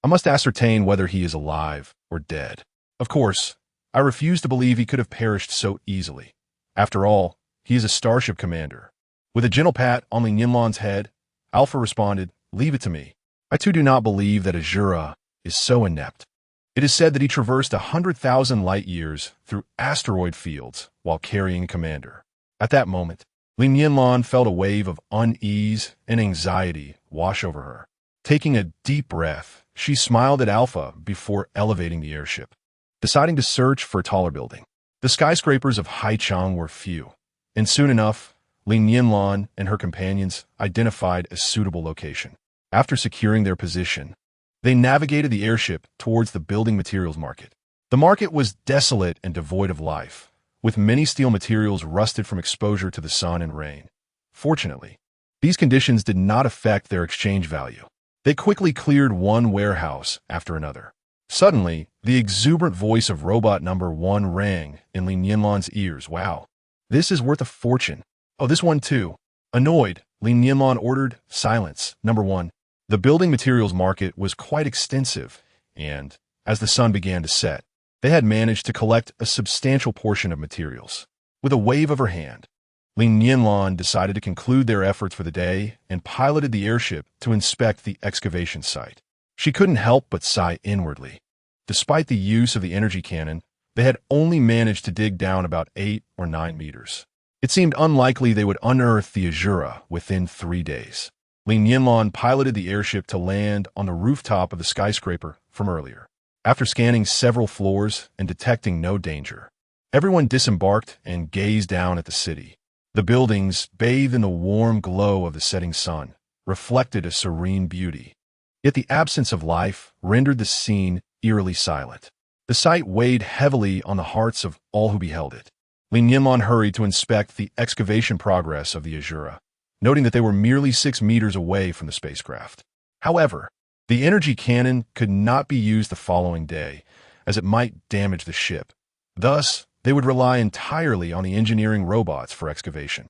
I must ascertain whether he is alive or dead. Of course, I refuse to believe he could have perished so easily. After all, He is a starship commander. With a gentle pat on Li Nianlan's head, Alpha responded, "Leave it to me. I too do not believe that Azura is so inept." It is said that he traversed 100,000 light-years through asteroid fields while carrying a commander. At that moment, Li Nianlan felt a wave of unease and anxiety wash over her. Taking a deep breath, she smiled at Alpha before elevating the airship, deciding to search for a taller building. The skyscrapers of Haichang were few, and soon enough, Li Nianlan and her companions identified a suitable location. After securing their position, they navigated the airship towards the building materials market. The market was desolate and devoid of life, with many steel materials rusted from exposure to the sun and rain. Fortunately, these conditions did not affect their exchange value. They quickly cleared one warehouse after another. Suddenly, the exuberant voice of robot number 1 rang in Li Nianlan's ears. "Wow, this is worth a fortune. Oh, this one too." Annoyed, Li Nianlan ordered, "Silence, number 1. The building materials market was quite extensive, and, as the sun began to set, they had managed to collect a substantial portion of materials. With a wave of her hand, Li Nianlan decided to conclude their efforts for the day and piloted the airship to inspect the excavation site. She couldn't help but sigh inwardly. Despite the use of the energy cannon, they had only managed to dig down about 8 or 9 meters. It seemed unlikely they would unearth the Azura within 3 days. Li Nianlan piloted the airship to land on the rooftop of the skyscraper from earlier. After scanning several floors and detecting no danger, everyone disembarked and gazed down at the city. The buildings, bathed in the warm glow of the setting sun, reflected a serene beauty. Yet the absence of life rendered the scene eerily silent. The sight weighed heavily on the hearts of all who beheld it. Li Nianlan hurried to inspect the excavation progress of the Azura, noting that they were merely 6 meters away from the spacecraft. However, the energy cannon could not be used the following day, as it might damage the ship. Thus, they would rely entirely on the engineering robots for excavation.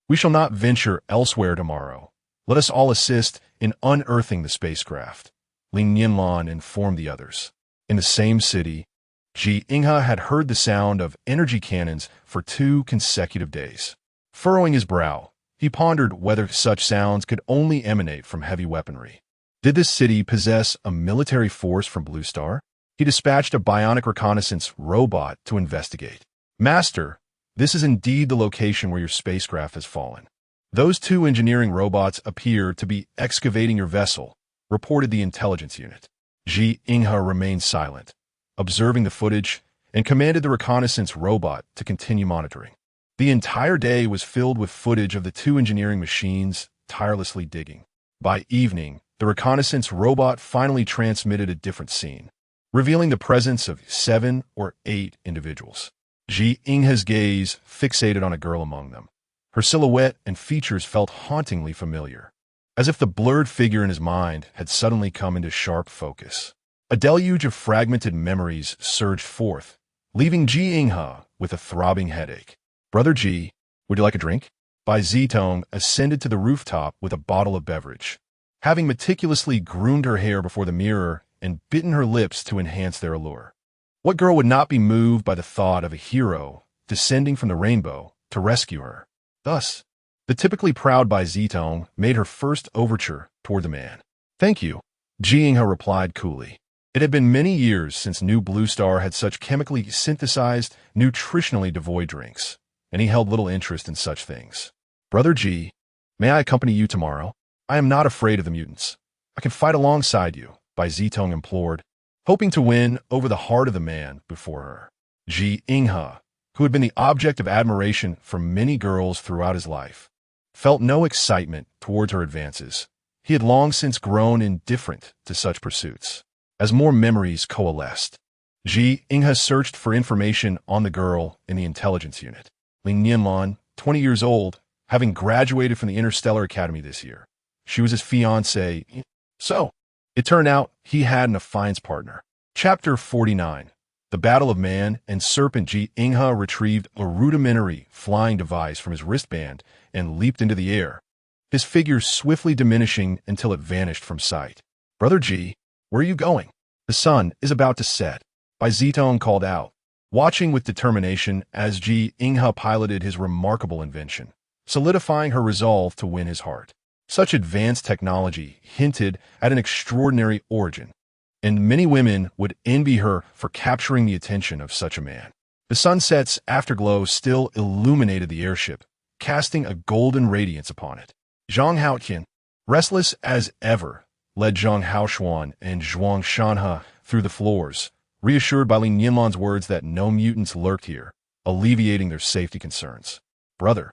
"We shall not venture elsewhere tomorrow. Let us all assist in unearthing the spacecraft," Li Nianlan informed the others. In the same city, Ji Inghe had heard the sound of energy cannons for 2 consecutive days. Furrowing his brow, he pondered whether such sounds could only emanate from heavy weaponry. Did this city possess a military force from Blue Star? He dispatched a bionic reconnaissance robot to investigate. "Master, this is indeed the location where your spacecraft has fallen. Those 2 engineering robots appear to be excavating your vessel," reported the intelligence unit. Ji Inghe remained silent, observing the footage, and commanded the reconnaissance robot to continue monitoring. The entire day was filled with footage of the 2 engineering machines tirelessly digging. By evening, the reconnaissance robot finally transmitted a different scene, revealing the presence of 7 or 8 individuals. Ji Inghe's gaze fixated on a girl among them. Her silhouette and features felt hauntingly familiar, as if the blurred figure in his mind had suddenly come into sharp focus. A deluge of fragmented memories surged forth, leaving Ji Inghe with a throbbing headache. "Brother Ji, would you like a drink?" Bai Zitong ascended to the rooftop with a bottle of beverage. Having meticulously groomed her hair before the mirror and bitten her lips to enhance their allure. What girl would not be moved by the thought of a hero descending from the rainbow to rescue her? Thus, the typically proud Bai Zitong made her first overture toward the man. "Thank you," Ji Inghe replied coolly. It had been many years since New Blue Star had such chemically synthesized, nutritionally devoid drinks, and he held little interest in such things. "Brother Ji, may I accompany you tomorrow? I am not afraid of the mutants. I can fight alongside you," Bai Zitong implored, hoping to win over the heart of the man before her. Ji Inghe, who had been the object of admiration for many girls throughout his life, felt no excitement towards her advances. He had long since grown indifferent to such pursuits. As more memories coalesced, Ji Inghe searched for information on the girl in the intelligence unit. Li Nianlan, 20 years old, having graduated from the Interstellar Academy this year. She was his fiancée. So, it turned out he had an affiance partner. Chapter 49. The Battle of Man and Serpent. Ji Inghe retrieved a rudimentary flying device from his wristband and leaped into the air, his figure swiftly diminishing until it vanished from sight. "Brother Ji, where are you going?" "The sun is about to set," Bai Zitong called out, watching with determination as Ji Inghe piloted his remarkable invention, solidifying her resolve to win his heart. Such advanced technology hinted at an extraordinary origin, and many women would envy her for capturing the attention of such a man. The sunset's afterglow still illuminated the airship, casting a golden radiance upon it. Zhang Haotian, restless as ever, led Zhang Haoshuan and Zhuang Shanhe through the floors, reassured by Li Nianlan's words that no mutants lurked here, alleviating their safety concerns. "Brother,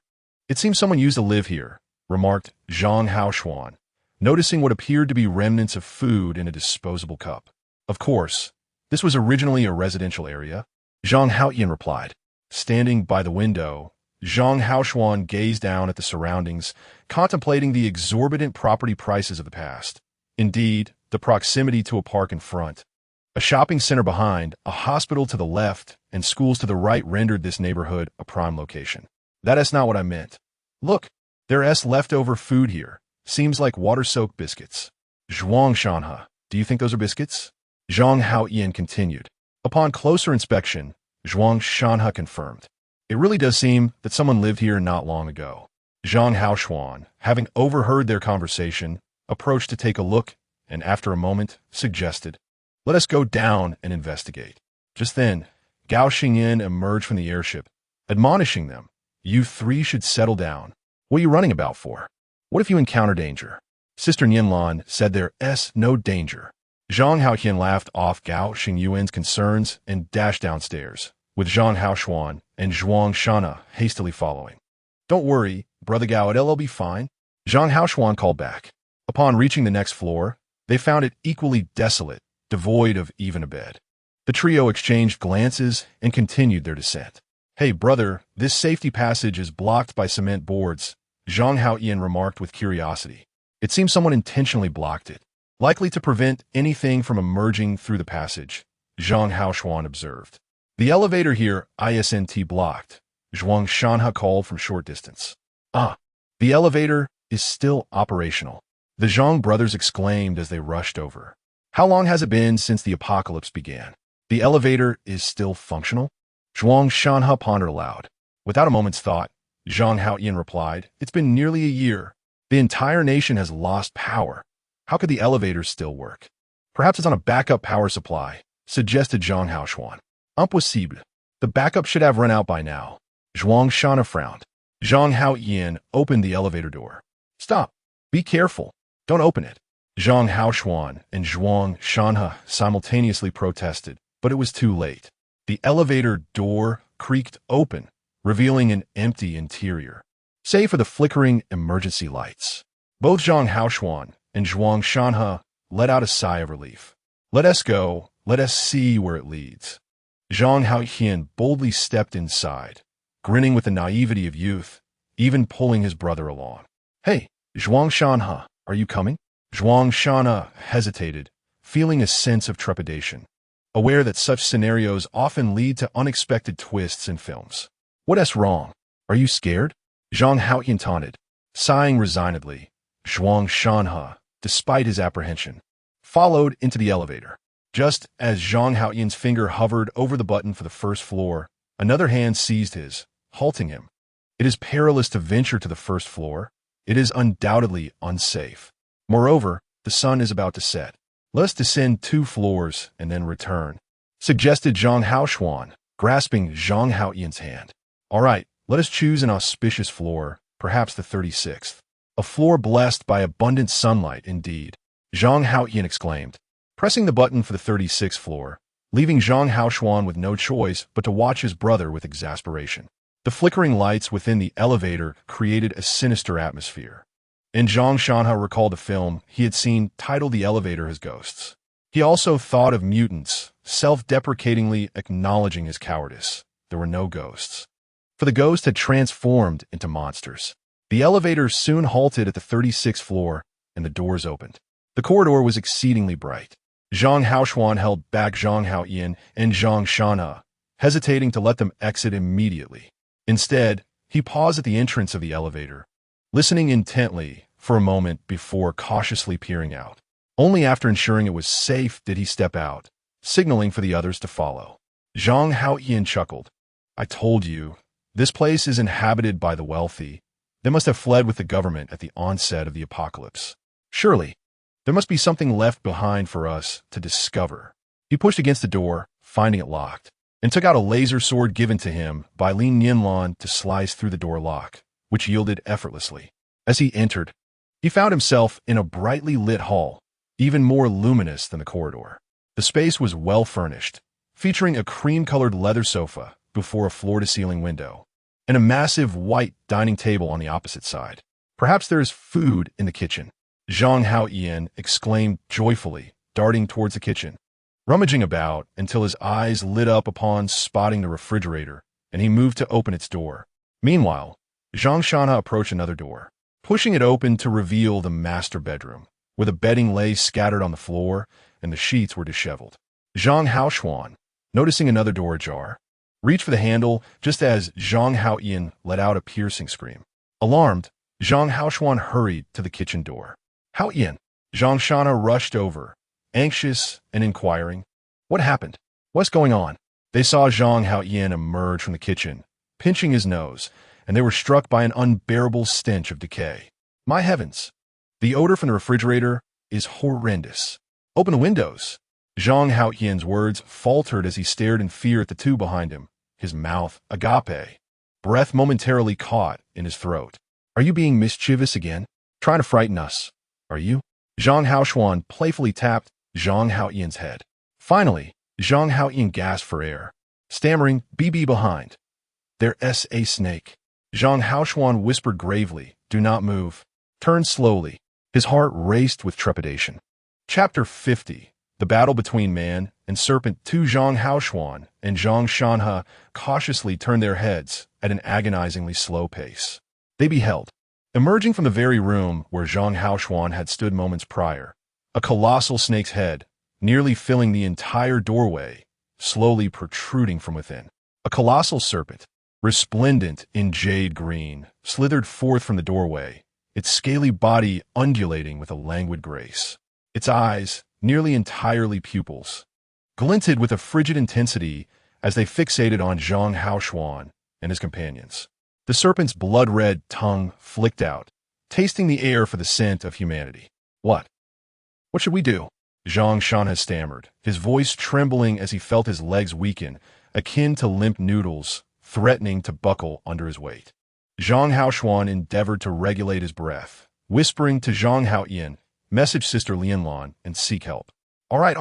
it seems someone used to live here," remarked Zhang Haoshuan, noticing what appeared to be remnants of food in a disposable cup. "Of course, this was originally a residential area," Zhang Haotian replied. Standing by the window, Zhang Haoshuan gazed down at the surroundings, contemplating the exorbitant property prices of the past. Indeed, the proximity to a park in front, a shopping center behind, a hospital to the left, and schools to the right rendered this neighborhood a prime location. "That's not what I meant. Look, there's leftover food here. Seems like water-soaked biscuits." "Zhuang Shanhe, do you think those are biscuits?" Zhang Haotian continued. Upon closer inspection, Zhuang Shanhe confirmed. "It really does seem that someone lived here not long ago." Zhang Haoshuan, having overheard their conversation, approached to take a look, and after a moment, suggested, "Let us go down and investigate." Just then, Gao Xingyan emerged from the airship, admonishing them, "You three should settle down. What are you running about for? What if you encounter danger?" Sister Nianlan said there's no danger. Zhang Haotian laughed off Gao Xingyuan's concerns and dashed downstairs, with Zhang Haoshuan and Zhuang Shanhe hastily following. "Don't worry, Brother Gao, it'll be fine," Zhang Haoshuan called back. Upon reaching the next floor, they found it equally desolate, devoid of even a bed. The trio exchanged glances and continued their descent. "Hey, brother, this safety passage is blocked by cement boards," Zhang Haotian remarked with curiosity. "It seems someone intentionally blocked it, likely to prevent anything from emerging through the passage," Zhang Haoshuan observed. "The elevator here isn't blocked," Zhuang Shanhe called from short distance. "Ah, the elevator is still operational," the Zhang brothers exclaimed as they rushed over. "How long has it been since the apocalypse began? The elevator is still functional?" Zhuang Shanhe pondered aloud. Without a moment's thought, Zhang Haotian replied, "It's been nearly a year. The entire nation has lost power. How could the elevator still work?" "Perhaps it's on a backup power supply," suggested Zhang Haoshuan. "Impossible. The backup should have run out by now." Zhuang Shanhe frowned. Zhang Haotian opened the elevator door. "Stop. Be careful. Don't open it." Zhang Haoshuan and Zhuang Shanhe simultaneously protested, but it was too late. The elevator door creaked open, revealing an empty interior, save for the flickering emergency lights. Both Zhang Haoshuan and Zhuang Shanhe let out a sigh of relief. "Let us go. Let us see where it leads." Zhang Haotian boldly stepped inside, grinning with the naivety of youth, even pulling his brother along. "Hey, Zhuang Shanhe, are you coming?" Zhuang Shanhe hesitated, feeling a sense of trepidation, aware that such scenarios often lead to unexpected twists in films. "What's wrong? Are you scared?" Zhang Haotian taunted. Sighing resignedly, Zhuang Shanhe, despite his apprehension, followed into the elevator. Just as Zhang Haotian's finger hovered over the button for the first floor, another hand seized his, halting him. "It is perilous to venture to the first floor. It is undoubtedly unsafe. Moreover, the sun is about to set. Let us descend 2 floors and then return," suggested Zhang Haoshuan, grasping Zhang Haotian's hand. "All right, let us choose an auspicious floor, perhaps the 36th. A floor blessed by abundant sunlight, indeed," Zhang Haotian exclaimed, pressing the button for the 36th floor, leaving Zhang Haoshuan with no choice but to watch his brother with exasperation. The flickering lights within the elevator created a sinister atmosphere, and Zhang Shanhe recalled a film he had seen titled The Elevator Has Ghosts. He also thought of mutants, self-deprecatingly acknowledging his cowardice. There were no ghosts, for the ghosts had transformed into monsters. The elevator soon halted at the 36th floor, and the doors opened. The corridor was exceedingly bright. Zhang Haoshuan held back Zhang Haotian and Zhang Shanhe, hesitating to let them exit immediately. Instead, he paused at the entrance of the elevator, listening intently for a moment before cautiously peering out. Only after ensuring it was safe did he step out, signaling for the others to follow. Zhang Haoyan chuckled. I told you, this place is inhabited by the wealthy. They must have fled with the government at the onset of the apocalypse. Surely, there must be something left behind for us to discover. He pushed against the door, finding it locked, and took out a laser sword given to him by Li Nianlan to slice through the door lock, which yielded effortlessly. As he entered, he found himself in a brightly lit hall, even more luminous than the corridor. The space was well furnished, featuring a cream-colored leather sofa before a floor-to-ceiling window, and a massive white dining table on the opposite side. Perhaps there is food in the kitchen, Zhang Haoyan exclaimed joyfully, darting towards the kitchen, rummaging about until his eyes lit up upon spotting the refrigerator, and he moved to open its door. Meanwhile, Zhang Shanha approached another door, pushing it open to reveal the master bedroom, where the bedding lay scattered on the floor and the sheets were disheveled. Zhang Haoxuan, noticing another door ajar, reached for the handle just as Zhang Haoyan let out a piercing scream. Alarmed, Zhang Haoxuan hurried to the kitchen door. Haoyan, Zhang Shanha rushed over, anxious and inquiring. What happened? What's going on? They saw Zhang Haoyan emerge from the kitchen, pinching his nose, and they were struck by an unbearable stench of decay. My heavens! The odor from the refrigerator is horrendous. Open the windows. Zhang Haoyan's words faltered as he stared in fear at the two behind him, his mouth agape, breath momentarily caught in his throat. Are you being mischievous again? Trying to frighten us? Are you? Zhang Haoxuan playfully tapped Zhang Haoyan's head. Finally, Zhang Haoyan gasped for air, stammering, "BB behind. There's a snake." Zhang Haoxuan whispered gravely, "Do not move. Turn slowly." His heart raced with trepidation. Chapter 50. The Battle Between Man and Serpent. Zhang Haoxuan and Zhang Shanha cautiously turned their heads at an agonizingly slow pace. They beheld, emerging from the very room where Zhang Haoxuan had stood moments prior, a colossal snake's head, nearly filling the entire doorway, slowly protruding from within. A colossal serpent, resplendent in jade green, slithered forth from the doorway, its scaly body undulating with a languid grace. Its eyes, nearly entirely pupils, glinted with a frigid intensity as they fixated on Zhang Haoxuan and his companions. The serpent's blood-red tongue flicked out, tasting the air for the scent of humanity. What should we do? Zhang Shanha stammered, his voice trembling as he felt his legs weaken, akin to limp noodles, threatening to buckle under his weight. Zhang Haoxuan endeavored to regulate his breath, whispering to Zhang Haoyan, "Message Sister Li Nianlan and seek help." All right.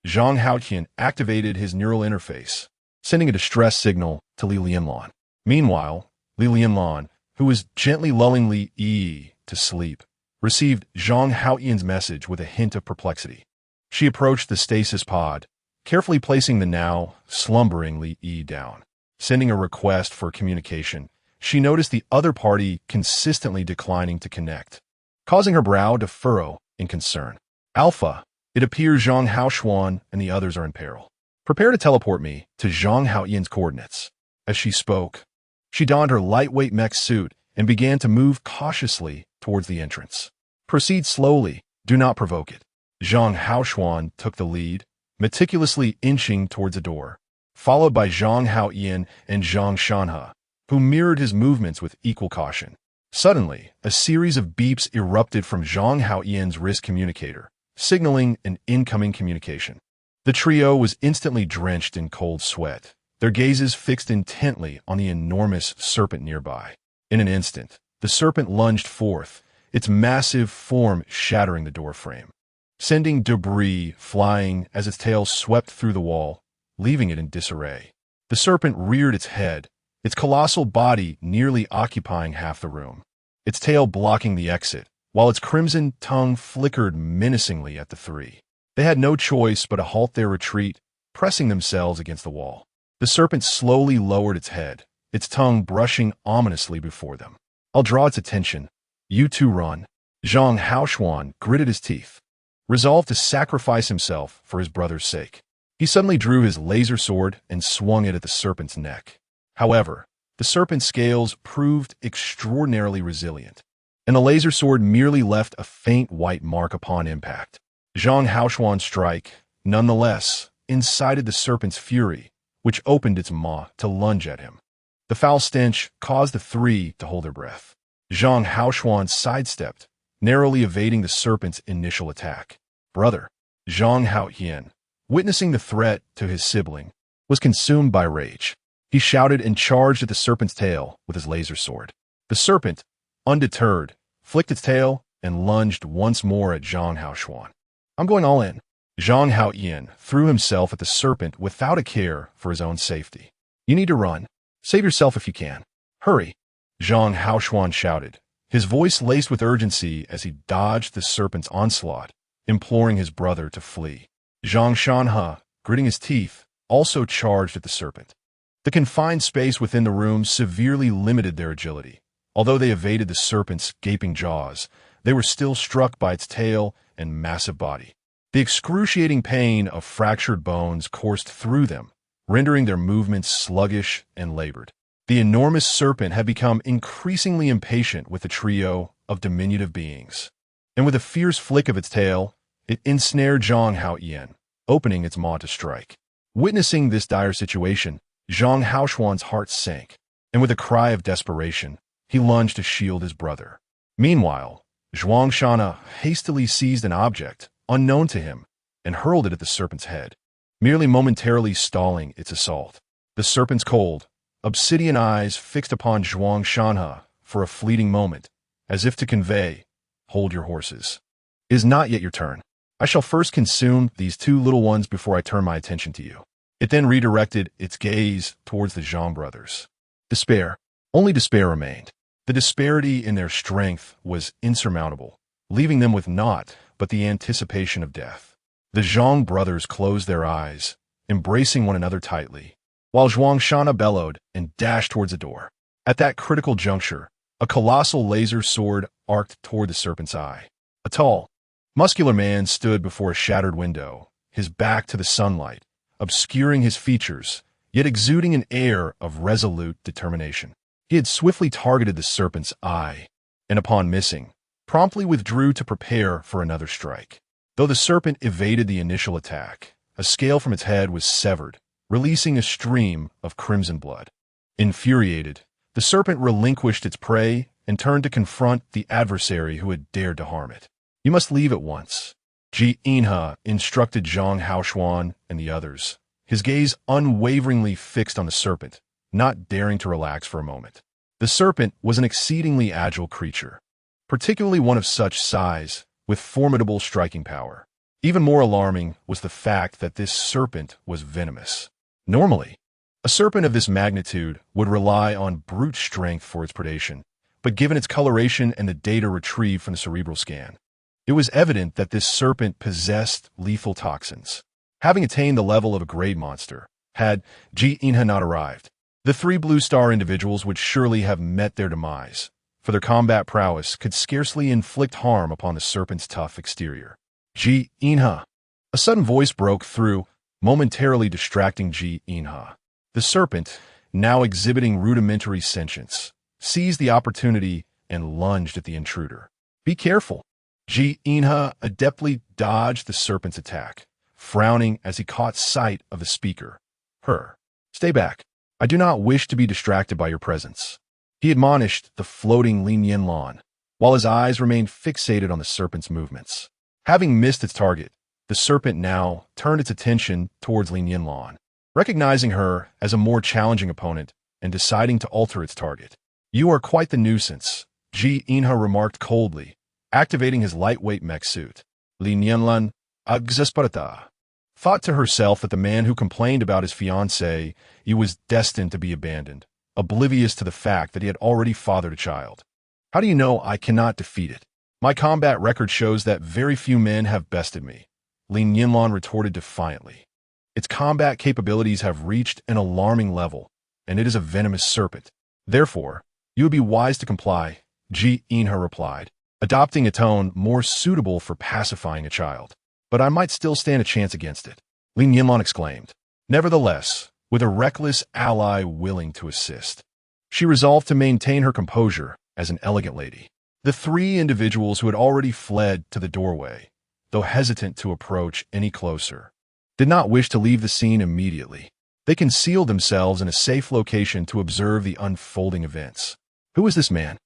Zhang Haoyan activated his neural interface, sending a distress signal to Li Nianlan. Meanwhile, Li Nianlan, who was gently lulling Li to sleep, received Zhang Haoyan's message with a hint of perplexity. She approached the stasis pod, carefully placing the now slumbering Li down. Sending a request for communication, she noticed the other party consistently declining to connect, causing her brow to furrow in concern. Alpha, it appears Zhang Haoxuan and the others are in peril. Prepare to teleport me to Zhang Haoyan's coordinates. As she spoke, she donned her lightweight mech suit and began to move cautiously towards the entrance. Proceed slowly, do not provoke it. Zhang Haoxuan took the lead, meticulously inching towards the door, followed by Zhang Haoyan and Zhang Shanha, who mirrored his movements with equal caution. Suddenly, a series of beeps erupted from Zhang Haoyan's wrist communicator, signaling an incoming communication. The trio was instantly drenched in cold sweat, their gazes fixed intently on the enormous serpent nearby. In an instant, the serpent lunged forth, its massive form shattering the doorframe, sending debris flying as its tail swept through the wall, leaving it in disarray. The serpent reared its head, its colossal body nearly occupying half the room, its tail blocking the exit, while its crimson tongue flickered menacingly at the three. They had no choice but to halt their retreat, pressing themselves against the wall. The serpent slowly lowered its head, its tongue brushing ominously before them. I'll draw its attention. You two run. Zhang Haoxuan gritted his teeth, resolved to sacrifice himself for his brother's sake. He suddenly drew his laser sword and swung it at the serpent's neck. However, the serpent's scales proved extraordinarily resilient, and the laser sword merely left a faint white mark upon impact. Zhang Haoxuan's strike, nonetheless, incited the serpent's fury, which opened its maw to lunge at him. The foul stench caused the three to hold their breath. Zhang Haoshuan sidestepped, narrowly evading the serpent's initial attack. Brother, Zhang Haoyan, witnessing the threat to his sibling, was consumed by rage. He shouted and charged at the serpent's tail with his laser sword. The serpent, undeterred, flicked its tail and lunged once more at Zhang Haoshuan. I'm going all in. Zhang Haoyan threw himself at the serpent without a care for his own safety. You need to run. Save yourself if you can. Hurry, Zhang Haoshuan shouted, his voice laced with urgency as he dodged the serpent's onslaught, imploring his brother to flee. Zhang Shanhe, gritting his teeth, also charged at the serpent. The confined space within the room severely limited their agility. Although they evaded the serpent's gaping jaws, they were still struck by its tail and massive body. The excruciating pain of fractured bones coursed through them, rendering their movements sluggish and labored. The enormous serpent had become increasingly impatient with the trio of diminutive beings, and with a fierce flick of its tail, it ensnared Zhang Haoyan, opening its maw to strike. Witnessing this dire situation, Zhang Haoshuan's heart sank, and with a cry of desperation, he lunged to shield his brother. Meanwhile, Zhuang Shanhe hastily seized an object, unknown to him, and hurled it at the serpent's head, merely momentarily stalling its assault. The serpent's cold, obsidian eyes fixed upon Zhuang Shanhe for a fleeting moment, as if to convey, "Hold your horses. It is not yet your turn. I shall first consume these two little ones before I turn my attention to you." It then redirected its gaze towards the Zhang brothers. Despair. Only despair remained. The disparity in their strength was insurmountable, leaving them with naught but the anticipation of death. The Zhang brothers closed their eyes, embracing one another tightly, while Zhuang Shanhe bellowed and dashed towards the door. At that critical juncture, a colossal laser sword arced toward the serpent's eye. A tall, muscular man stood before a shattered window, his back to the sunlight, obscuring his features, yet exuding an air of resolute determination. He had swiftly targeted the serpent's eye, and upon missing, promptly withdrew to prepare for another strike. Though the serpent evaded the initial attack, a scale from its head was severed, releasing a stream of crimson blood. Infuriated, the serpent relinquished its prey and turned to confront the adversary who had dared to harm it. You must leave at once, Ji Inha instructed Zhang Haoshuan and the others, his gaze unwaveringly fixed on the serpent, not daring to relax for a moment. The serpent was an exceedingly agile creature, particularly one of such size, with formidable striking power. Even more alarming was the fact that this serpent was venomous. Normally, a serpent of this magnitude would rely on brute strength for its predation, but given its coloration and the data retrieved from the cerebral scan, it was evident that this serpent possessed lethal toxins. Having attained the level of a grade monster, had Ji Inha not arrived, the three Blue Star individuals would surely have met their demise, for their combat prowess could scarcely inflict harm upon the serpent's tough exterior. Ji Inha. A sudden voice broke through, momentarily distracting Ji Inha. The serpent, now exhibiting rudimentary sentience, seized the opportunity and lunged at the intruder. Be careful. Ji Inha adeptly dodged the serpent's attack, frowning as he caught sight of the speaker. Stay back. I do not wish to be distracted by your presence. He admonished the floating Li Nianlan, while his eyes remained fixated on the serpent's movements. Having missed its target, the serpent now turned its attention towards Li Nianlan, recognizing her as a more challenging opponent and deciding to alter its target. You are quite the nuisance, Ji Inha remarked coldly, activating his lightweight mech suit. Li Nianlan, exasperata, thought to herself that the man who complained about his fiancée was destined to be abandoned, oblivious to the fact that he had already fathered a child. How do you know I cannot defeat it? My combat record shows that very few men have bested me, Li Nianlan retorted defiantly. Its combat capabilities have reached an alarming level, and it is a venomous serpent. Therefore, you would be wise to comply, Ji Inha replied, adopting a tone more suitable for pacifying a child. But I might still stand a chance against it, Li Nianlan exclaimed. Nevertheless, with a reckless ally willing to assist, she resolved to maintain her composure as an elegant lady. The three individuals who had already fled to the doorway, though hesitant to approach any closer, did not wish to leave the scene immediately. They concealed themselves in a safe location to observe the unfolding events. Who is this man?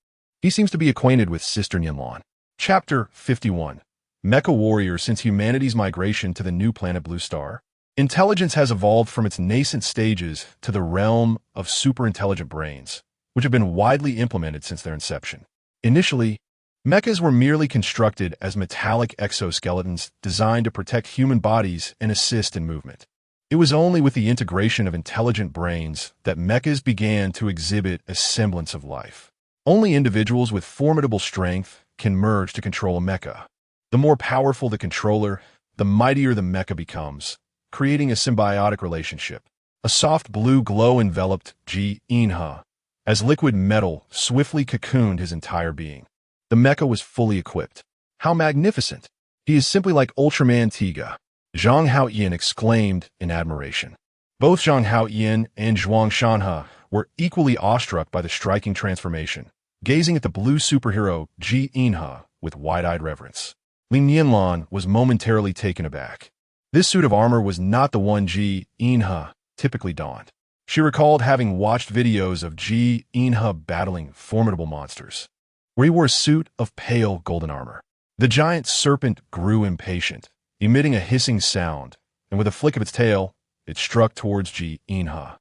He seems to be acquainted with Sister Nianlan. Chapter 51. Mecha Warrior. Since humanity's migration to the new planet Blue Star, intelligence has evolved from its nascent stages to the realm of superintelligent brains, which have been widely implemented since their inception. Initially, mechas were merely constructed as metallic exoskeletons designed to protect human bodies and assist in movement. It was only with the integration of intelligent brains that mechas began to exhibit a semblance of life. Only individuals with formidable strength can merge to control a mecha. The more powerful the controller, the mightier the mecha becomes, creating a symbiotic relationship. A soft blue glow enveloped Ji Inha, as liquid metal swiftly cocooned his entire being. The mecha was fully equipped. How magnificent! He is simply like Ultraman Tiga, Zhang Haoyan exclaimed in admiration. Both Zhang Haoyan and Zhuang Shanhe were equally awestruck by the striking transformation, gazing at the blue superhero Ji Inha with wide-eyed reverence. Li Nianlan was momentarily taken aback. This suit of armor was not the one Ji Inha typically donned. She recalled having watched videos of Ji Inha battling formidable monsters, where he wore a suit of pale golden armor. The giant serpent grew impatient, emitting a hissing sound, and with a flick of its tail, it struck towards Ji Inha.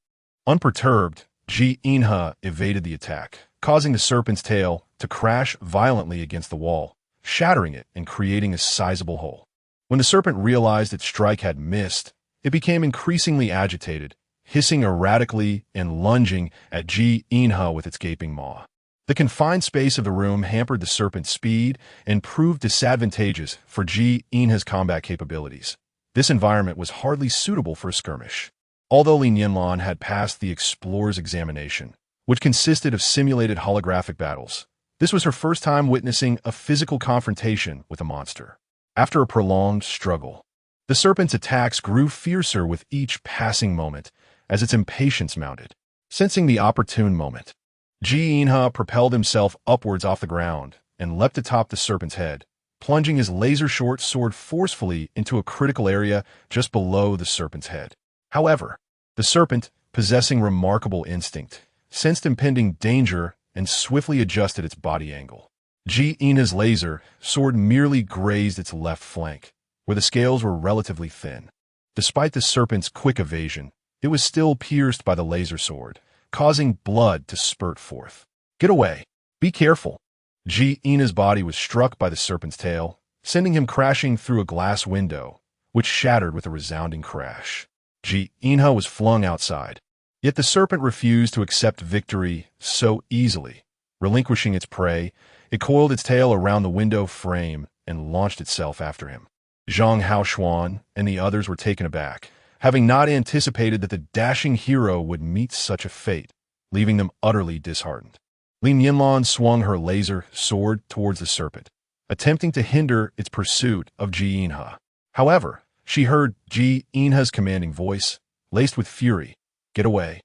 Unperturbed, Ji Inha evaded the attack, causing the serpent's tail to crash violently against the wall, shattering it and creating a sizable hole. When the serpent realized its strike had missed, it became increasingly agitated, hissing erratically and lunging at Ji Inha with its gaping maw. The confined space of the room hampered the serpent's speed and proved disadvantageous for Ji Inha's combat capabilities. This environment was hardly suitable for a skirmish. Although Li Nianlan had passed the explorer's examination, which consisted of simulated holographic battles, this was her first time witnessing a physical confrontation with a monster. After a prolonged struggle, the serpent's attacks grew fiercer with each passing moment as its impatience mounted. Sensing the opportune moment, Ji Inha propelled himself upwards off the ground and leapt atop the serpent's head, plunging his laser-short sword forcefully into a critical area just below the serpent's head. However, the serpent, possessing remarkable instinct, sensed impending danger and swiftly adjusted its body angle. Ji Inha's laser sword merely grazed its left flank, where the scales were relatively thin. Despite the serpent's quick evasion, it was still pierced by the laser sword, causing blood to spurt forth. Get away! Be careful! Ji Inha's body was struck by the serpent's tail, sending him crashing through a glass window, which shattered with a resounding crash. Ji Inha was flung outside. Yet the serpent refused to accept victory so easily. Relinquishing its prey, it coiled its tail around the window frame and launched itself after him. Zhang Haoxuan and the others were taken aback, having not anticipated that the dashing hero would meet such a fate, leaving them utterly disheartened. Li Nianlan swung her laser sword towards the serpent, attempting to hinder its pursuit of Ji Inha. However, she heard Ji Inha's commanding voice, laced with fury. Get away.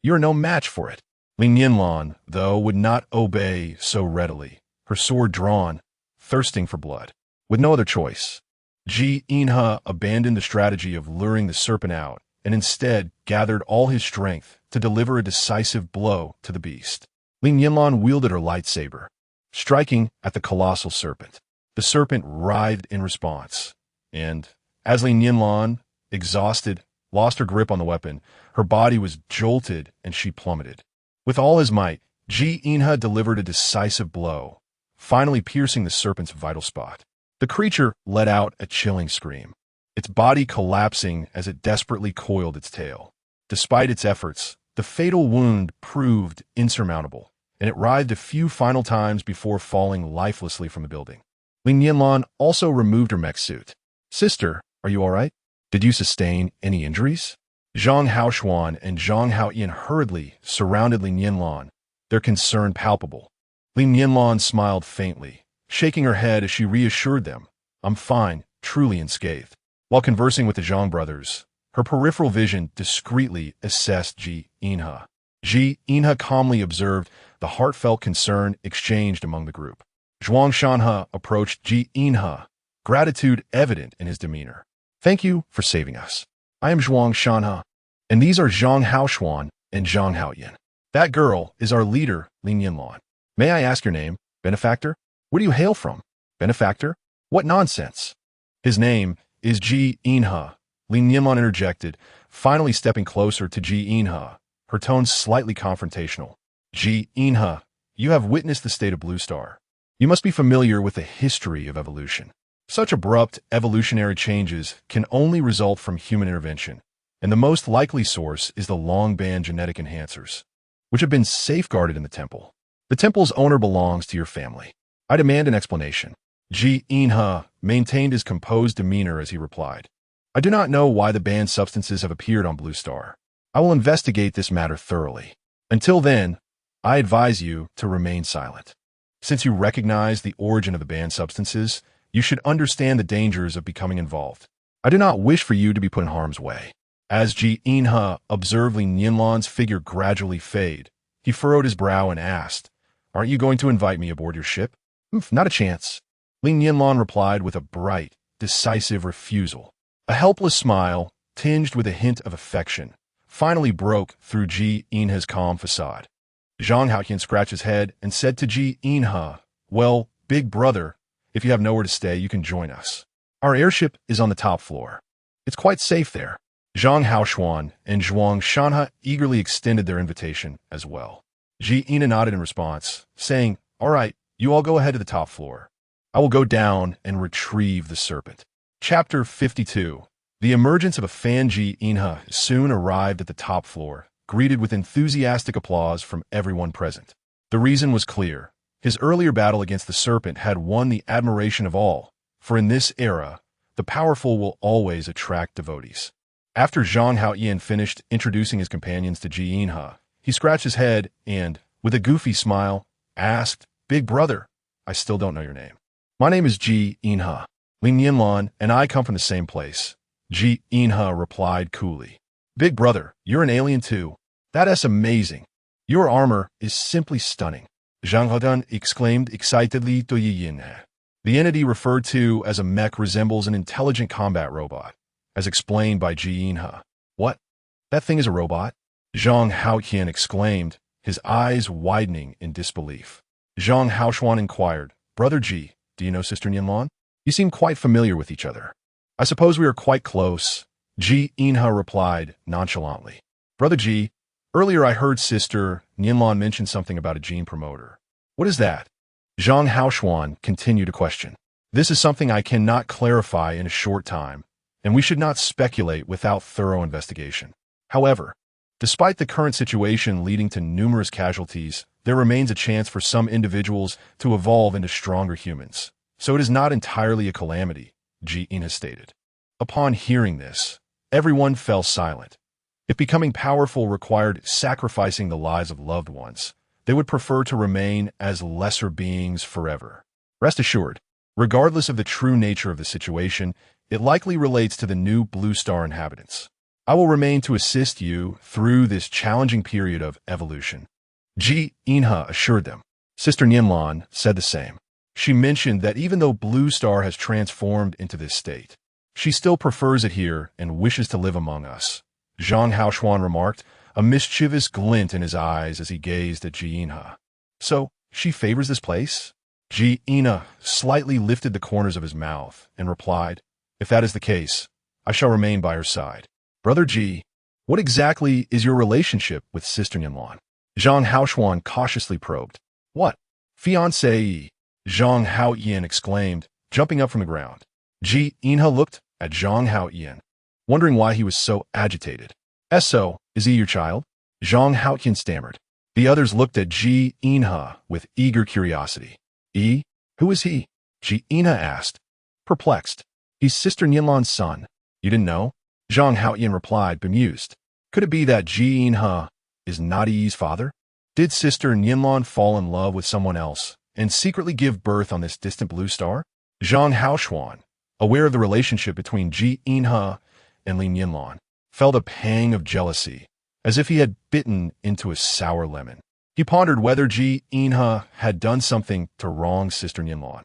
You are no match for it. Li Nianlan, though, would not obey so readily, her sword drawn, thirsting for blood. With no other choice, Ji Inha abandoned the strategy of luring the serpent out and instead gathered all his strength to deliver a decisive blow to the beast. Li Nianlan wielded her lightsaber, striking at the colossal serpent. The serpent writhed in response, and as Li Nianlan, exhausted, lost her grip on the weapon, her body was jolted and she plummeted. With all his might, Ji Inha delivered a decisive blow, finally piercing the serpent's vital spot. The creature let out a chilling scream, its body collapsing as it desperately coiled its tail. Despite its efforts, the fatal wound proved insurmountable, and it writhed a few final times before falling lifelessly from the building. Li Nianlan also removed her mech suit. Sister, are you all right? Did you sustain any injuries? Zhang Haoxuan and Zhang Haoyan hurriedly surrounded Li Nianlan, their concern palpable. Li Nianlan smiled faintly, shaking her head as she reassured them, I'm fine, truly unscathed. While conversing with the Zhang brothers, her peripheral vision discreetly assessed Ji Inha. Ji Inha calmly observed the heartfelt concern exchanged among the group. Zhuang Shanhe approached Ji Inha, gratitude evident in his demeanor. Thank you for saving us. I am Zhuang Shanhe, And these are Zhang Haoxuan and Zhang Haoyan. That girl is our leader, Li Nianlan. May I ask your name, benefactor? Where do you hail from? Benefactor? What nonsense! His name is Ji Inha. Li Nianlan interjected, finally stepping closer to Ji Inha, her tone slightly confrontational. Ji Inha, you have witnessed the state of Blue Star. You must be familiar with the history of evolution. Such abrupt evolutionary changes can only result from human intervention, and the most likely source is the long-band genetic enhancers, which have been safeguarded in the temple. The temple's owner belongs to your family. I demand an explanation. Ji Inha maintained his composed demeanor as he replied, I do not know why the banned substances have appeared on Blue Star. I will investigate this matter thoroughly. Until then, I advise you to remain silent. Since you recognize the origin of the banned substances, you should understand the dangers of becoming involved. I do not wish for you to be put in harm's way. As Ji Inha observed Li Nianlan's figure gradually fade, he furrowed his brow and asked, Aren't you going to invite me aboard your ship? Not a chance. Li Nianlan replied with a bright, decisive refusal. A helpless smile, tinged with a hint of affection, finally broke through Ji Inha's calm facade. Zhang Haoyan scratched his head and said to Ji Inha, Well, big brother, if you have nowhere to stay, you can join us. Our airship is on the top floor. It's quite safe there. Zhang Haoxuan and Zhuang Shanha eagerly extended their invitation as well. Ji Inha nodded in response, saying, All right, you all go ahead to the top floor. I will go down and retrieve the serpent. Chapter 52. The emergence of a fan. Ji Inha soon arrived at the top floor, greeted with enthusiastic applause from everyone present. The reason was clear. His earlier battle against the serpent had won the admiration of all, for in this era, the powerful will always attract devotees. After Zhang Haoyan finished introducing his companions to Ji Inha, he scratched his head and, with a goofy smile, asked, Big brother, I still don't know your name. My name is Ji Inha. Li Nianlan and I come from the same place. Ji Inha replied coolly. Big brother, you're an alien too. That's amazing. Your armor is simply stunning. Zhang Haoyan exclaimed excitedly to Yi Yinhe. The entity referred to as a mech resembles an intelligent combat robot, as explained by Ji Inha. What? That thing is a robot? Zhang Haoyan exclaimed, his eyes widening in disbelief. Zhang Haoxuan inquired, Brother Ji, do you know Sister Nianlan? You seem quite familiar with each other. I suppose we are quite close. Ji Inha replied nonchalantly. Brother Ji, earlier I heard Sister Nianlan mention something about a gene promoter. What is that? Zhang Haoxuan continued to question. This is something I cannot clarify in a short time, and we should not speculate without thorough investigation. However, despite the current situation leading to numerous casualties, there remains a chance for some individuals to evolve into stronger humans. So it is not entirely a calamity, Ji Inha stated. Upon hearing this, everyone fell silent. If becoming powerful required sacrificing the lives of loved ones, they would prefer to remain as lesser beings forever. Rest assured, regardless of the true nature of the situation, it likely relates to the new Blue Star inhabitants. I will remain to assist you through this challenging period of evolution. Ji Inha assured them. Sister Nianlan said the same. She mentioned that even though Blue Star has transformed into this state, she still prefers it here and wishes to live among us. Zhang Haoxuan remarked, a mischievous glint in his eyes as he gazed at Ji Inha. So, she favors this place? Ji Inha slightly lifted the corners of his mouth and replied, If that is the case, I shall remain by her side. Brother Ji, what exactly is your relationship with Sister Nianlan? Zhang Haoxuan cautiously probed. What? Fiancé? Zhang Haoyan exclaimed, jumping up from the ground. Ji Inha looked at Zhang Haoyan, wondering why he was so agitated. So, is he your child? Zhang Haoyan stammered. The others looked at Ji Inha with eager curiosity. Who is he? Ji Inha asked, perplexed. He's Sister Nianlan's son. You didn't know? Zhang Haoyan replied, bemused. Could it be that Ji Inha is Nadi's father? Did Sister Nianlan fall in love with someone else and secretly give birth on this distant Blue Star? Zhang Haoxuan, aware of the relationship between Ji Inha and Li Nianlan, felt a pang of jealousy, as if he had bitten into a sour lemon. He pondered whether Ji Inha had done something to wrong Sister Nianlan,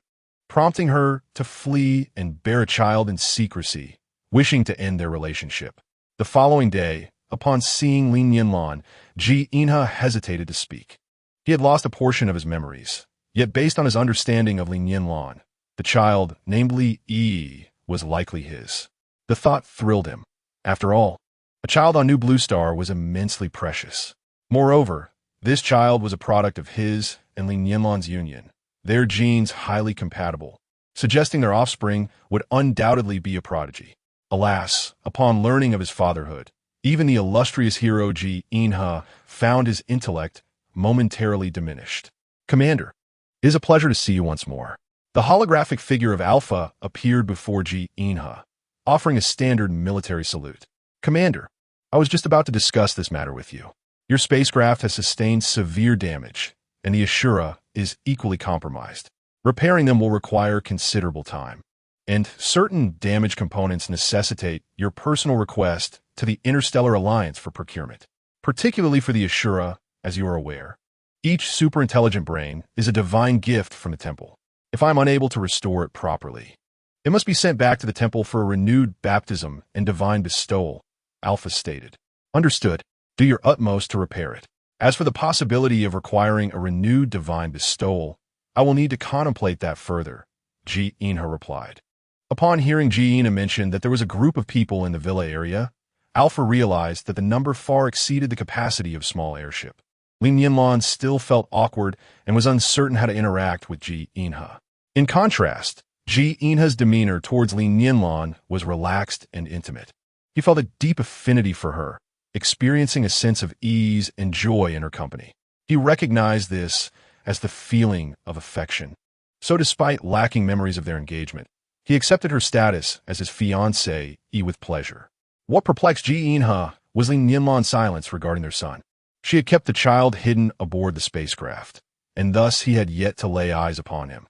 prompting her to flee and bear a child in secrecy, wishing to end their relationship. The following day, upon seeing Li Nianlan, Ji Inha hesitated to speak. He had lost a portion of his memories, yet based on his understanding of Li Nianlan, the child, namely Yi, was likely his. The thought thrilled him. After all, a child on New Blue Star was immensely precious. Moreover, this child was a product of his and Li Nianlan's union, their genes highly compatible, suggesting their offspring would undoubtedly be a prodigy. Alas, upon learning of his fatherhood, even the illustrious hero Ji Inha found his intellect momentarily diminished. "Commander, it is a pleasure to see you once more." The holographic figure of Alpha appeared before Ji Inha, offering a standard military salute. "Commander, I was just about to discuss this matter with you. Your spacecraft has sustained severe damage, and the Ashura is equally compromised. Repairing them will require considerable time, and certain damaged components necessitate your personal request to the Interstellar Alliance for procurement, particularly for the Ashura, as you are aware. Each superintelligent brain is a divine gift from the temple. If I am unable to restore it properly, it must be sent back to the temple for a renewed baptism and divine bestowal," Alpha stated. "Understood. Do your utmost to repair it. As for the possibility of requiring a renewed divine bestowal, I will need to contemplate that further," Ji Inha replied. Upon hearing Ji Inha mention that there was a group of people in the villa area, Alpha realized that the number far exceeded the capacity of a small airship. Li Nianlan still felt awkward and was uncertain how to interact with Ji Inha. In contrast, Ji Inha's demeanor towards Li Nianlan was relaxed and intimate. He felt a deep affinity for her, experiencing a sense of ease and joy in her company. He recognized this as the feeling of affection. So despite lacking memories of their engagement, he accepted her status as his fiancée with pleasure. What perplexed Ji Inha was Li Nianlan's silence regarding their son. She had kept the child hidden aboard the spacecraft, and thus he had yet to lay eyes upon him.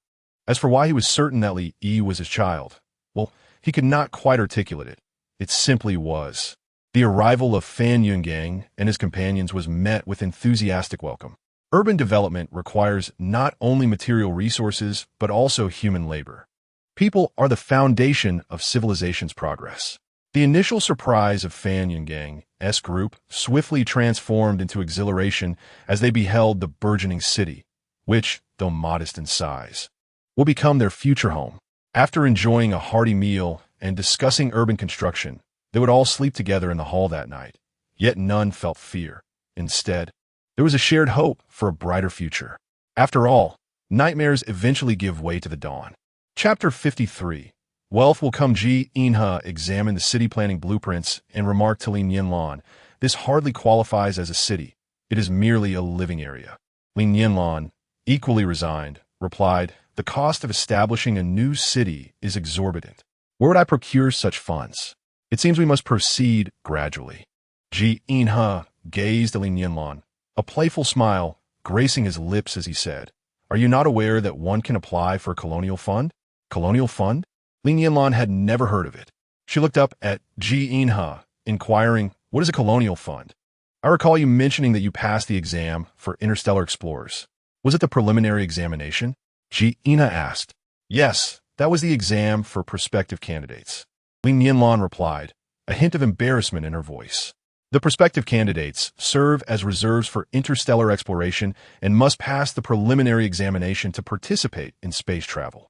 As for why he was certain that Li Yi was his child, well, he could not quite articulate it. It simply was. The arrival of Fan Yungang and his companions was met with enthusiastic welcome. Urban development requires not only material resources, but also human labor. People are the foundation of civilization's progress. The initial surprise of Fan Yunggang's group swiftly transformed into exhilaration as they beheld the burgeoning city, which, though modest in size, will become their future home. After enjoying a hearty meal and discussing urban construction, they would all sleep together in the hall that night, yet none felt fear. Instead, there was a shared hope for a brighter future. After all, nightmares eventually give way to the dawn. Chapter 53. Wealth will come. Ji Inha examined the city planning blueprints and remarked to Li Nianlan, "This hardly qualifies as a city. It is merely a living area." Li Nianlan, equally resigned, replied, "The cost of establishing a new city is exorbitant. Where would I procure such funds? It seems we must proceed gradually." Ji Inha gazed at Li Nianlan, a playful smile gracing his lips as he said, "Are you not aware that one can apply for a colonial fund?" "Colonial fund?" Li Nianlan had never heard of it. She looked up at Ji Inha, inquiring, "What is a colonial fund? I recall you mentioning that you passed the exam for interstellar explorers. Was it the preliminary examination?" Ji Inha asked. "Yes, that was the exam for prospective candidates." Li Nianlan replied, a hint of embarrassment in her voice. "The prospective candidates serve as reserves for interstellar exploration and must pass the preliminary examination to participate in space travel.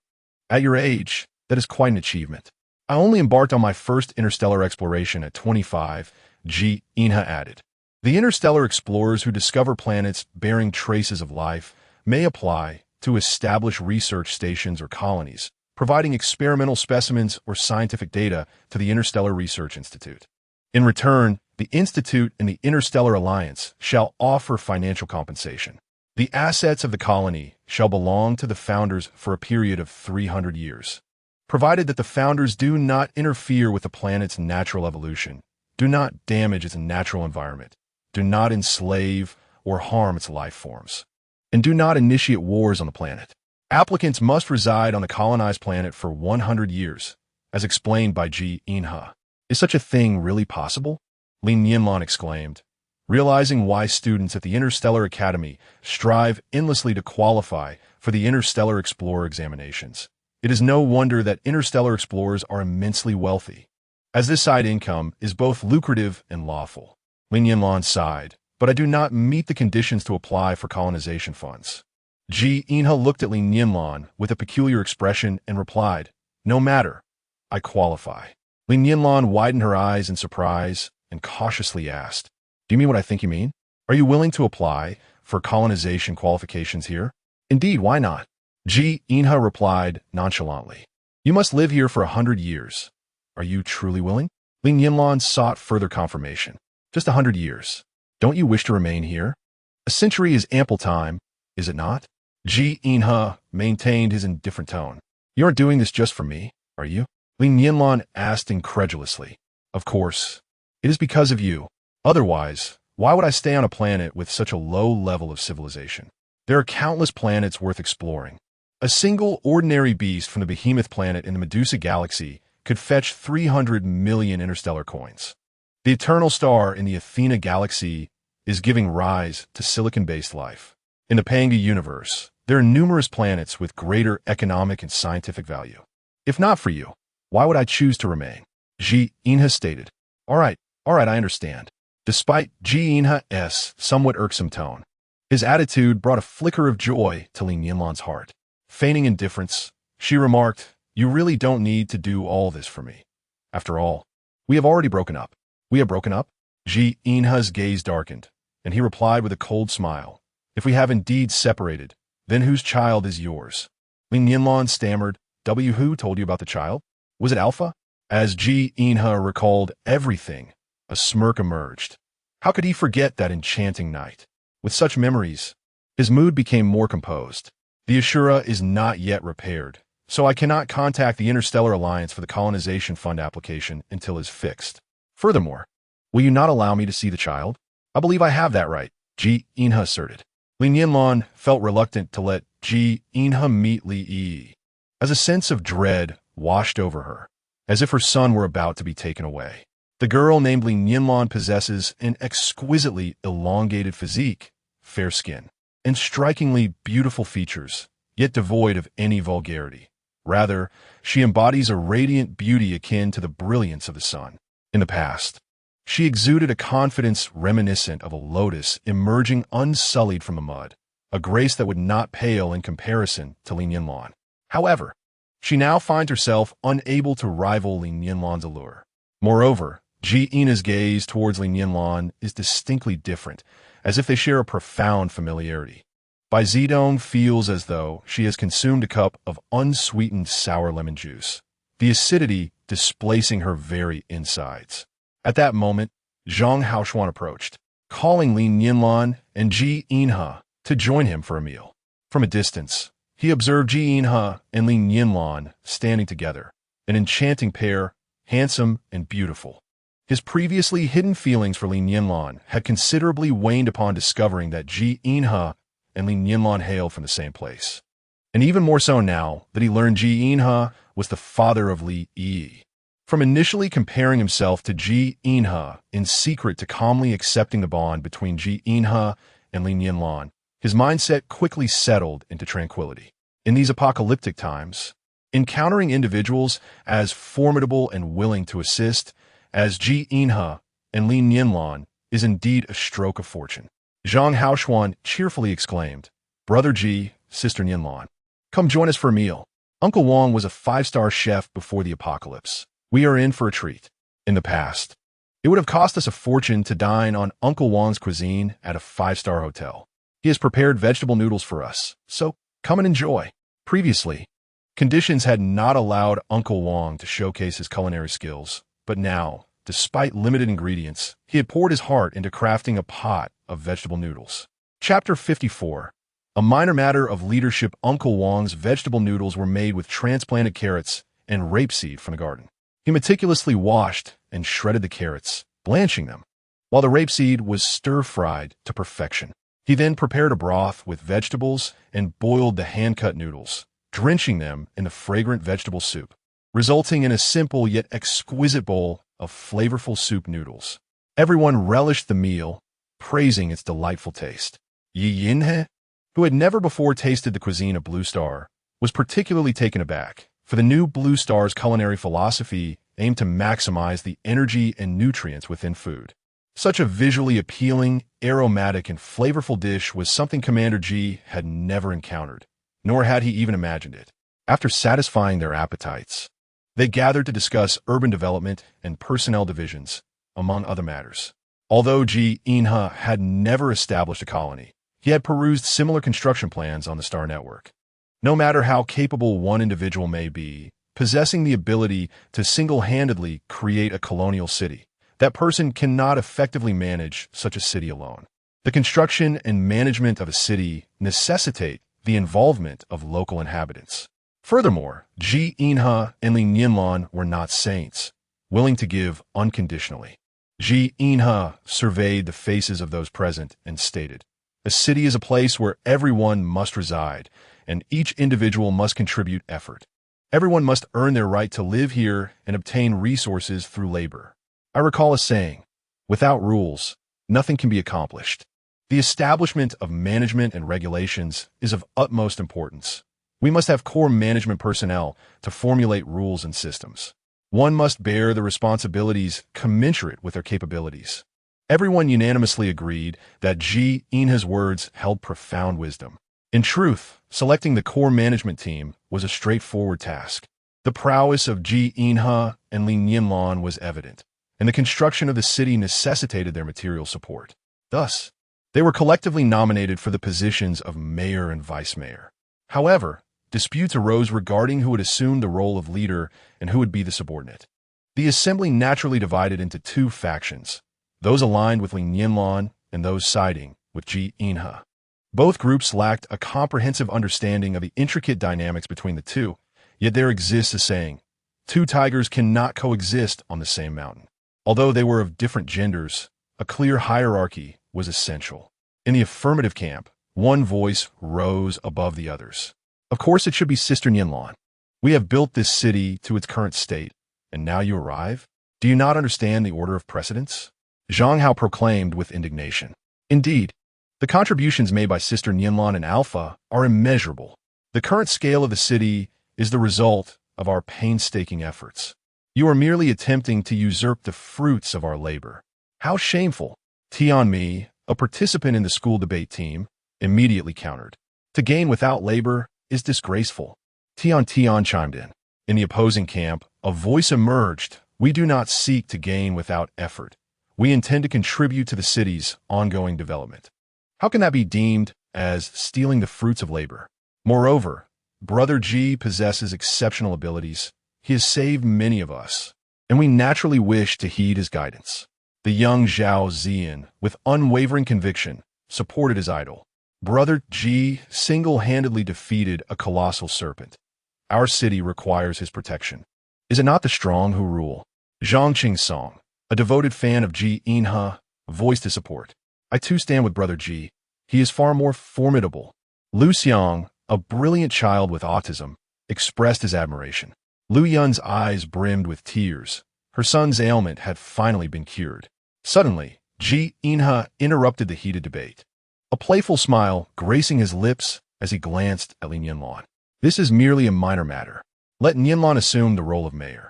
At your age, that is quite an achievement." "I only embarked on my first interstellar exploration at 25, Ji Inha added. "The interstellar explorers who discover planets bearing traces of life may apply to establish research stations or colonies, providing experimental specimens or scientific data to the Interstellar Research Institute. In return, the Institute and the Interstellar Alliance shall offer financial compensation. The assets of the colony shall belong to the founders for a period of 300 years. Provided that the founders do not interfere with the planet's natural evolution, do not damage its natural environment, do not enslave or harm its life forms, and do not initiate wars on the planet. Applicants must reside on the colonized planet for 100 years, as explained by Ji Inha." "Is such a thing really possible?" Li Nianlan exclaimed, realizing why students at the Interstellar Academy strive endlessly to qualify for the Interstellar Explorer examinations. It is no wonder that interstellar explorers are immensely wealthy, as this side income is both lucrative and lawful. Li Nianlan sighed. But I do not meet the conditions to apply for colonization funds. Ji Inha looked at Li Nianlan with a peculiar expression and replied, No matter. I qualify. Li Nianlan widened her eyes in surprise and cautiously asked, Do you mean what I think you mean? Are you willing to apply for colonization qualifications here? Indeed, why not? Ji Inha replied nonchalantly. You must live here for 100 years. Are you truly willing? Li Nianlan sought further confirmation. Just 100 years. Don't you wish to remain here? A century is ample time, is it not? Ji Inha maintained his indifferent tone. You aren't doing this just for me, are you? Li Nianlan asked incredulously. Of course. It is because of you. Otherwise, why would I stay on a planet with such a low level of civilization? There are countless planets worth exploring. A single ordinary beast from the behemoth planet in the Medusa galaxy could fetch 300 million interstellar coins. The eternal star in the Athena galaxy is giving rise to silicon-based life. In the Panga universe, there are numerous planets with greater economic and scientific value. If not for you, why would I choose to remain? Ji Inha stated. All right, I understand. Despite Ji Inha's somewhat irksome tone, his attitude brought a flicker of joy to Li Nianlan's heart. Feigning indifference, she remarked, You really don't need to do all this for me. After all, we have already broken up. We have broken up? Ji Inha's gaze darkened, and he replied with a cold smile. If we have indeed separated, then whose child is yours? Li Nianlan stammered, Who told you about the child? Was it Alpha? As Ji Inha recalled everything, a smirk emerged. How could he forget that enchanting night? With such memories, his mood became more composed. The Ashura is not yet repaired, so I cannot contact the Interstellar Alliance for the Colonization Fund application until it is fixed. Furthermore, will you not allow me to see the child? I believe I have that right, Ji Inha asserted. Li Nianlan felt reluctant to let Ji Inha meet Li Yi, as a sense of dread washed over her, as if her son were about to be taken away. The girl named Li Nianlan possesses an exquisitely elongated physique, fair skin, and strikingly beautiful features, yet devoid of any vulgarity. Rather, she embodies a radiant beauty akin to the brilliance of the sun. In the past, she exuded a confidence reminiscent of a lotus emerging unsullied from the mud, a grace that would not pale in comparison to Li Nianlan. However, she now finds herself unable to rival Li Nianlan's allure. Moreover, Ji Inha's gaze towards Li Nianlan is distinctly different, as if they share a profound familiarity. Bai Zedong feels as though she has consumed a cup of unsweetened sour lemon juice, the acidity displacing her very insides. At that moment, Zhang Haoshuan approached, calling Li Nianlan and Ji Inha to join him for a meal. From a distance, he observed Ji Inha and Li Nianlan standing together, an enchanting pair, handsome and beautiful. His previously hidden feelings for Li Nianlan had considerably waned upon discovering that Ji Inha and Li Nianlan hailed from the same place. And even more so now that he learned Ji Inha was the father of Li Yi. From initially comparing himself to Ji Inha in secret to calmly accepting the bond between Ji Inha and Li Nianlan, his mindset quickly settled into tranquility. In these apocalyptic times, encountering individuals as formidable and willing to assist as Ji Inha and Li Nianlan is indeed a stroke of fortune. Zhang Haoshuan cheerfully exclaimed, Brother Ji, Sister Nianlan, come join us for a meal. Uncle Wang was a 5-star chef before the apocalypse. We are in for a treat. In the past, it would have cost us a fortune to dine on Uncle Wang's cuisine at a 5-star hotel. He has prepared vegetable noodles for us, so come and enjoy. Previously, conditions had not allowed Uncle Wang to showcase his culinary skills, but now, despite limited ingredients, he had poured his heart into crafting a pot of vegetable noodles. Chapter 54. A minor matter of leadership. Uncle Wang's vegetable noodles were made with transplanted carrots and rapeseed from the garden. He meticulously washed and shredded the carrots, blanching them, while the rapeseed was stir-fried to perfection. He then prepared a broth with vegetables and boiled the hand-cut noodles, drenching them in the fragrant vegetable soup, resulting in a simple yet exquisite bowl of flavorful soup noodles. Everyone relished the meal, praising its delightful taste. Yi Yinhe, who had never before tasted the cuisine of Blue Star, was particularly taken aback, for the new Blue Star's culinary philosophy aimed to maximize the energy and nutrients within food. Such a visually appealing, aromatic, and flavorful dish was something Commander G had never encountered, nor had he even imagined it. After satisfying their appetites, they gathered to discuss urban development and personnel divisions, among other matters. Although Ji Inha had never established a colony, he had perused similar construction plans on the Star Network. No matter how capable one individual may be, possessing the ability to single-handedly create a colonial city, that person cannot effectively manage such a city alone. The construction and management of a city necessitate the involvement of local inhabitants. Furthermore, Ji Inha and Li Nianlan were not saints, willing to give unconditionally. Ji Inha surveyed the faces of those present and stated, "A city is a place where everyone must reside, and each individual must contribute effort. Everyone must earn their right to live here and obtain resources through labor." I recall a saying, "Without rules, nothing can be accomplished." The establishment of management and regulations is of utmost importance. We must have core management personnel to formulate rules and systems. One must bear the responsibilities commensurate with their capabilities. Everyone unanimously agreed that Ji Inha's words held profound wisdom. In truth, selecting the core management team was a straightforward task. The prowess of Ji Inha and Li Nianlan was evident, and the construction of the city necessitated their material support. Thus, they were collectively nominated for the positions of mayor and vice mayor. However, disputes arose regarding who would assume the role of leader and who would be the subordinate. The assembly naturally divided into two factions, those aligned with Li Nianlan and those siding with Ji Inha. Both groups lacked a comprehensive understanding of the intricate dynamics between the two, yet there exists a saying, "Two tigers cannot coexist on the same mountain." Although they were of different genders, a clear hierarchy was essential. In the affirmative camp, one voice rose above the others. "Of course it should be Sister Nianlan. We have built this city to its current state, and now you arrive? Do you not understand the order of precedence?" Zhang Hao proclaimed with indignation. "Indeed, the contributions made by Sister Nianlan and Alpha are immeasurable. The current scale of the city is the result of our painstaking efforts. You are merely attempting to usurp the fruits of our labor. How shameful!" Tianmi, a participant in the school debate team, immediately countered. "To gain without labor is disgraceful." Tian chimed in. In the opposing camp, a voice emerged. "We do not seek to gain without effort. We intend to contribute to the city's ongoing development. How can that be deemed as stealing the fruits of labor? Moreover, Brother G possesses exceptional abilities. He has saved many of us, and we naturally wish to heed his guidance." The young Zhao Ziyan, with unwavering conviction, supported his idol. "Brother G single-handedly defeated a colossal serpent. Our city requires his protection. Is it not the strong who rule?" Zhang Qingsong, a devoted fan of Ji Inha, voiced his support. "I too stand with Brother G. He is far more formidable." Lu Xiang, a brilliant child with autism, expressed his admiration. Lu Yun's eyes brimmed with tears. Her son's ailment had finally been cured. Suddenly, Ji Inha interrupted the heated debate, a playful smile gracing his lips as he glanced at Li Nianlan. "This is merely a minor matter. Let Nianlan assume the role of mayor.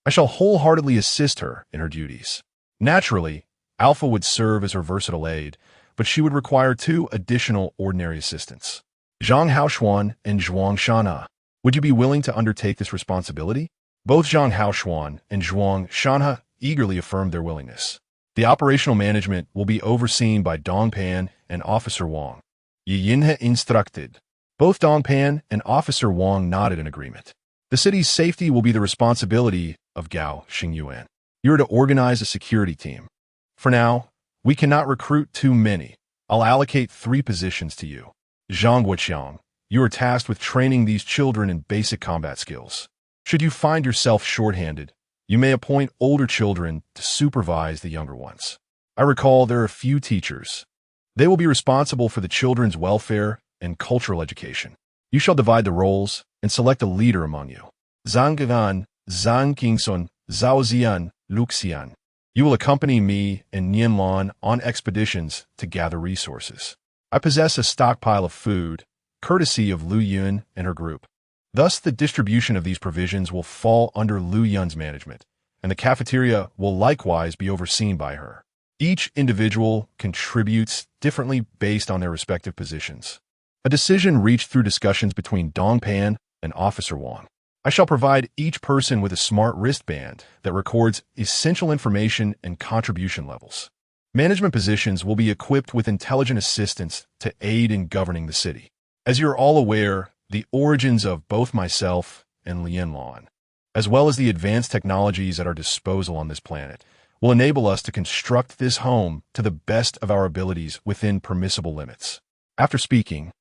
I shall wholeheartedly assist her in her duties." Naturally, Alpha would serve as her versatile aide, but she would require 2 additional ordinary assistants. Zhang Haoshuan and Zhuang Shanha. Would you be willing to undertake this responsibility? Both Zhang Haoshuan and Zhuang Shanha eagerly affirmed their willingness. The operational management will be overseen by Dongpan and Officer Wang. Yi Yinhe instructed. Both Dongpan and Officer Wang nodded in agreement. The city's safety will be the responsibility of Gao Xingyuan. You are to organize a security team. For now, we cannot recruit too many. I'll allocate 3 positions to you. Zhang Guoqiang, you are tasked with training these children in basic combat skills. Should you find yourself shorthanded, you may appoint older children to supervise the younger ones. I recall there are few teachers. They will be responsible for the children's welfare and cultural education. You shall divide the roles and select a leader among you. Zhang Gagan, Zhang Qingsun, Zhao Ziyan, Lu Xian. You will accompany me and Nianlan on expeditions to gather resources. I possess a stockpile of food, courtesy of Lu Yun and her group. Thus, the distribution of these provisions will fall under Lu Yun's management, and the cafeteria will likewise be overseen by her. Each individual contributes differently based on their respective positions. A decision reached through discussions between Dongpan and Officer Wang. I shall provide each person with a smart wristband that records essential information and contribution levels. Management positions will be equipped with intelligent assistants to aid in governing the city. As you're all aware, the origins of both myself and Li Nianlan, as well as the advanced technologies at our disposal on this planet, will enable us to construct this home to the best of our abilities within permissible limits. After speaking,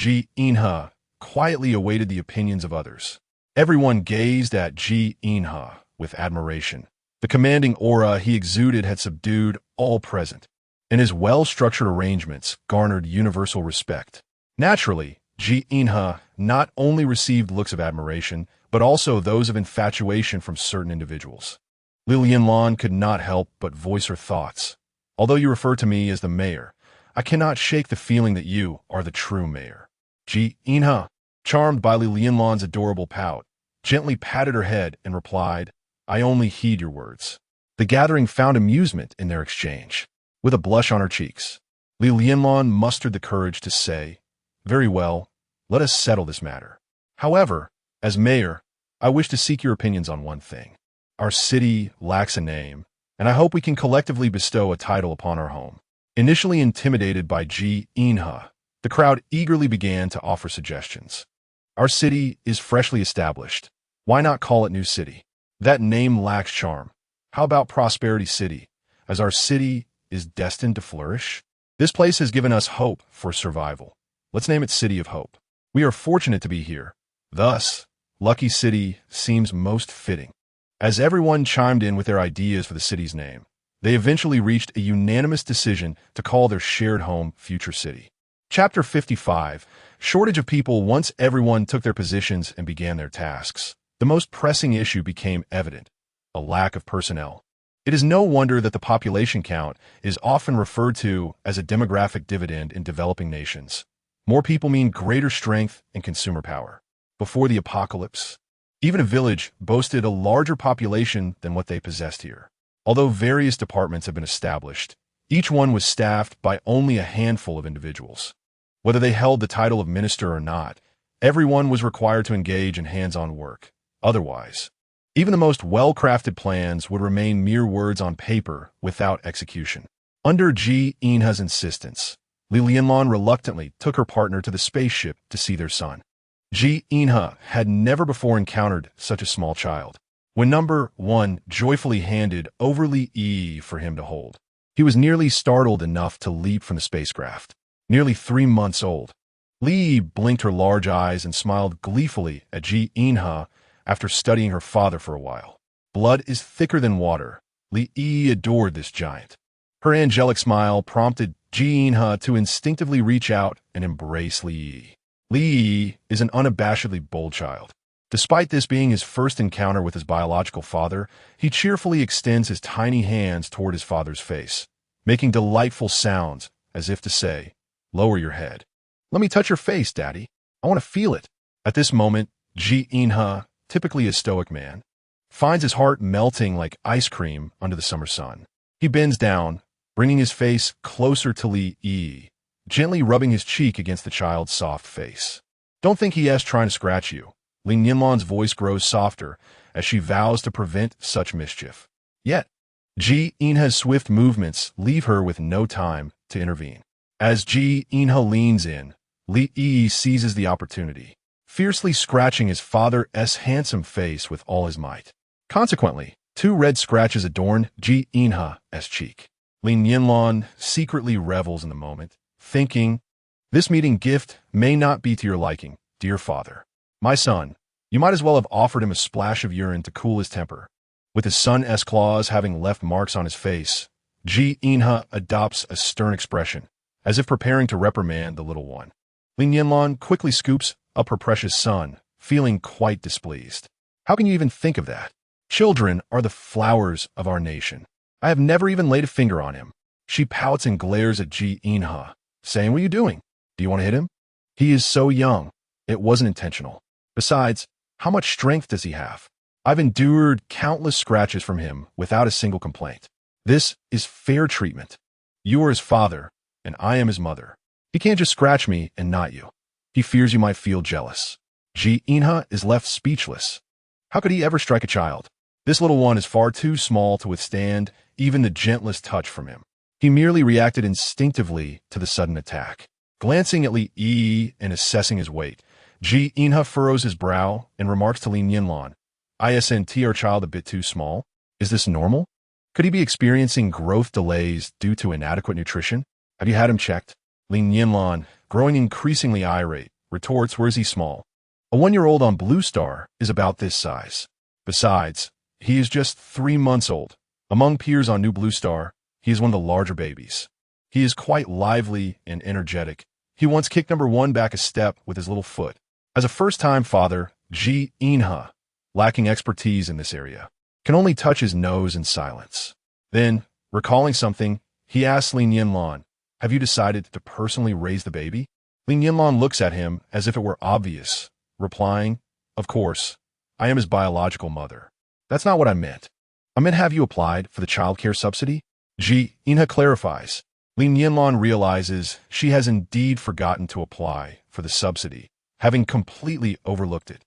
Li Nianlan quietly awaited the opinions of others. Everyone gazed at Li Nianlan with admiration. The commanding aura he exuded had subdued all present, and his well-structured arrangements garnered universal respect. Naturally, Li Nianlan not only received looks of admiration, but also those of infatuation from certain individuals. Li Nianlan could not help but voice her thoughts. Although you refer to me as the mayor, I cannot shake the feeling that you are the true mayor. Li Nianlan, charmed by Li Nianlan's adorable pout, gently patted her head and replied, "I only heed your words." The gathering found amusement in their exchange. With a blush on her cheeks, Li Nianlan mustered the courage to say, "Very well, let us settle this matter. However, as mayor, I wish to seek your opinions on one thing. Our city lacks a name, and I hope we can collectively bestow a title upon our home." Initially intimidated by Li Nianlan, the crowd eagerly began to offer suggestions. Our city is freshly established. Why not call it New City? That name lacks charm. How about Prosperity City, as our city is destined to flourish? This place has given us hope for survival. Let's name it City of Hope. We are fortunate to be here. Thus, Lucky City seems most fitting. As everyone chimed in with their ideas for the city's name, they eventually reached a unanimous decision to call their shared home Future City. Chapter 55. Shortage of people. Once everyone took their positions and began their tasks, the most pressing issue became evident: a lack of personnel. It is no wonder that the population count is often referred to as a demographic dividend in developing nations. More people mean greater strength and consumer power. Before the apocalypse, even a village boasted a larger population than what they possessed here. Although various departments have been established, each one was staffed by only a handful of individuals. Whether they held the title of minister or not, everyone was required to engage in hands-on work. Otherwise, even the most well-crafted plans would remain mere words on paper without execution. Under Li Nianlan's insistence, Li Nianlan reluctantly took her partner to the spaceship to see their son. Li Nianlan had never before encountered such a small child. When number 1 joyfully handed over Li for him to hold, he was nearly startled enough to leap from the spacecraft. Nearly 3 months old, Li blinked her large eyes and smiled gleefully at Li Nianlan after studying her father for a while. Blood is thicker than water. Li adored this giant. Her angelic smile prompted Li Nianlan to instinctively reach out and embrace Li. Li is an unabashedly bold child. Despite this being his first encounter with his biological father, he cheerfully extends his tiny hands toward his father's face, making delightful sounds as if to say, "Lower your head. Let me touch your face, Daddy. I want to feel it." At this moment, Li Nianlan, typically a stoic man, finds his heart melting like ice cream under the summer sun. He bends down, bringing his face closer to Li, gently rubbing his cheek against the child's soft face. "Don't think he is trying to scratch you." Li Nianlan's voice grows softer as she vows to prevent such mischief. Yet, Li Nianlan's swift movements leave her with no time to intervene. As Li Nianlan leans in, Li seizes the opportunity, fiercely scratching his father's handsome face with all his might. Consequently, 2 red scratches adorned Li Nianlan's cheek. Li Nianlan secretly revels in the moment, thinking, "This meeting gift may not be to your liking, dear father. My son, you might as well have offered him a splash of urine to cool his temper." With his son's claws having left marks on his face, Li Nianlan adopts a stern expression, as if preparing to reprimand the little one. Li Nianlan quickly scoops up her precious son, feeling quite displeased. "How can you even think of that? Children are the flowers of our nation. I have never even laid a finger on him." She pouts and glares at Li Nianlan, saying, "What are you doing? Do you want to hit him? He is so young. It wasn't intentional. Besides, how much strength does he have? I've endured countless scratches from him without a single complaint." This is fair treatment. You are his father, and I am his mother. He can't just scratch me and not you. He fears you might feel jealous. Ji Inha is left speechless. How could he ever strike a child? This little one is far too small to withstand even the gentlest touch from him. He merely reacted instinctively to the sudden attack. Glancing at Li Yi and assessing his weight, Ji Inha furrows his brow and remarks to Li Nianlan, "Isn't our child a bit too small? Is this normal? Could he be experiencing growth delays due to inadequate nutrition? Have you had him checked?" Li Nianlan, growing increasingly irate, retorts, "Where is he small? A 1-year-old on Blue Star is about this size. Besides, he is just 3 months old. Among peers on New Blue Star, he is one of the larger babies. He is quite lively and energetic. He once kicked number 1 back a step with his little foot." As a first-time father, Ji Inha, lacking expertise in this area, can only touch his nose in silence. Then, recalling something, he asks Li Nianlan, "Have you decided to personally raise the baby?" Li Nianlan looks at him as if it were obvious, replying, "Of course, I am his biological mother. That's not what I meant. I meant, have you applied for the childcare subsidy?" Ji Inha clarifies. Li Nianlan realizes she has indeed forgotten to apply for the subsidy, having completely overlooked it.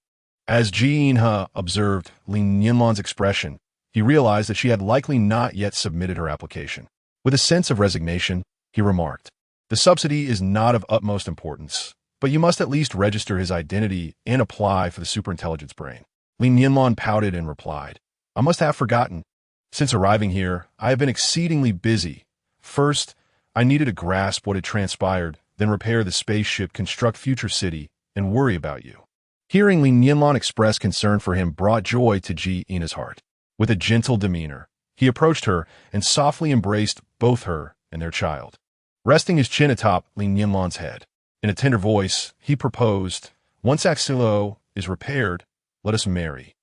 As Ji Inha observed Li Nianlan's expression, he realized that she had likely not yet submitted her application. With a sense of resignation, he remarked, "The subsidy is not of utmost importance, but you must at least register his identity and apply for the superintelligence brain." Li Nianlan pouted and replied, "I must have forgotten. Since arriving here, I have been exceedingly busy. First, I needed to grasp what had transpired, then repair the spaceship, construct future city, and worry about you." Hearing Li Nianlan express concern for him brought joy to Ji Inha's heart. With a gentle demeanor, he approached her and softly embraced both her and their child. Resting his chin atop Li Nianlan's head, in a tender voice, he proposed, "Once Axilo is repaired, let us marry."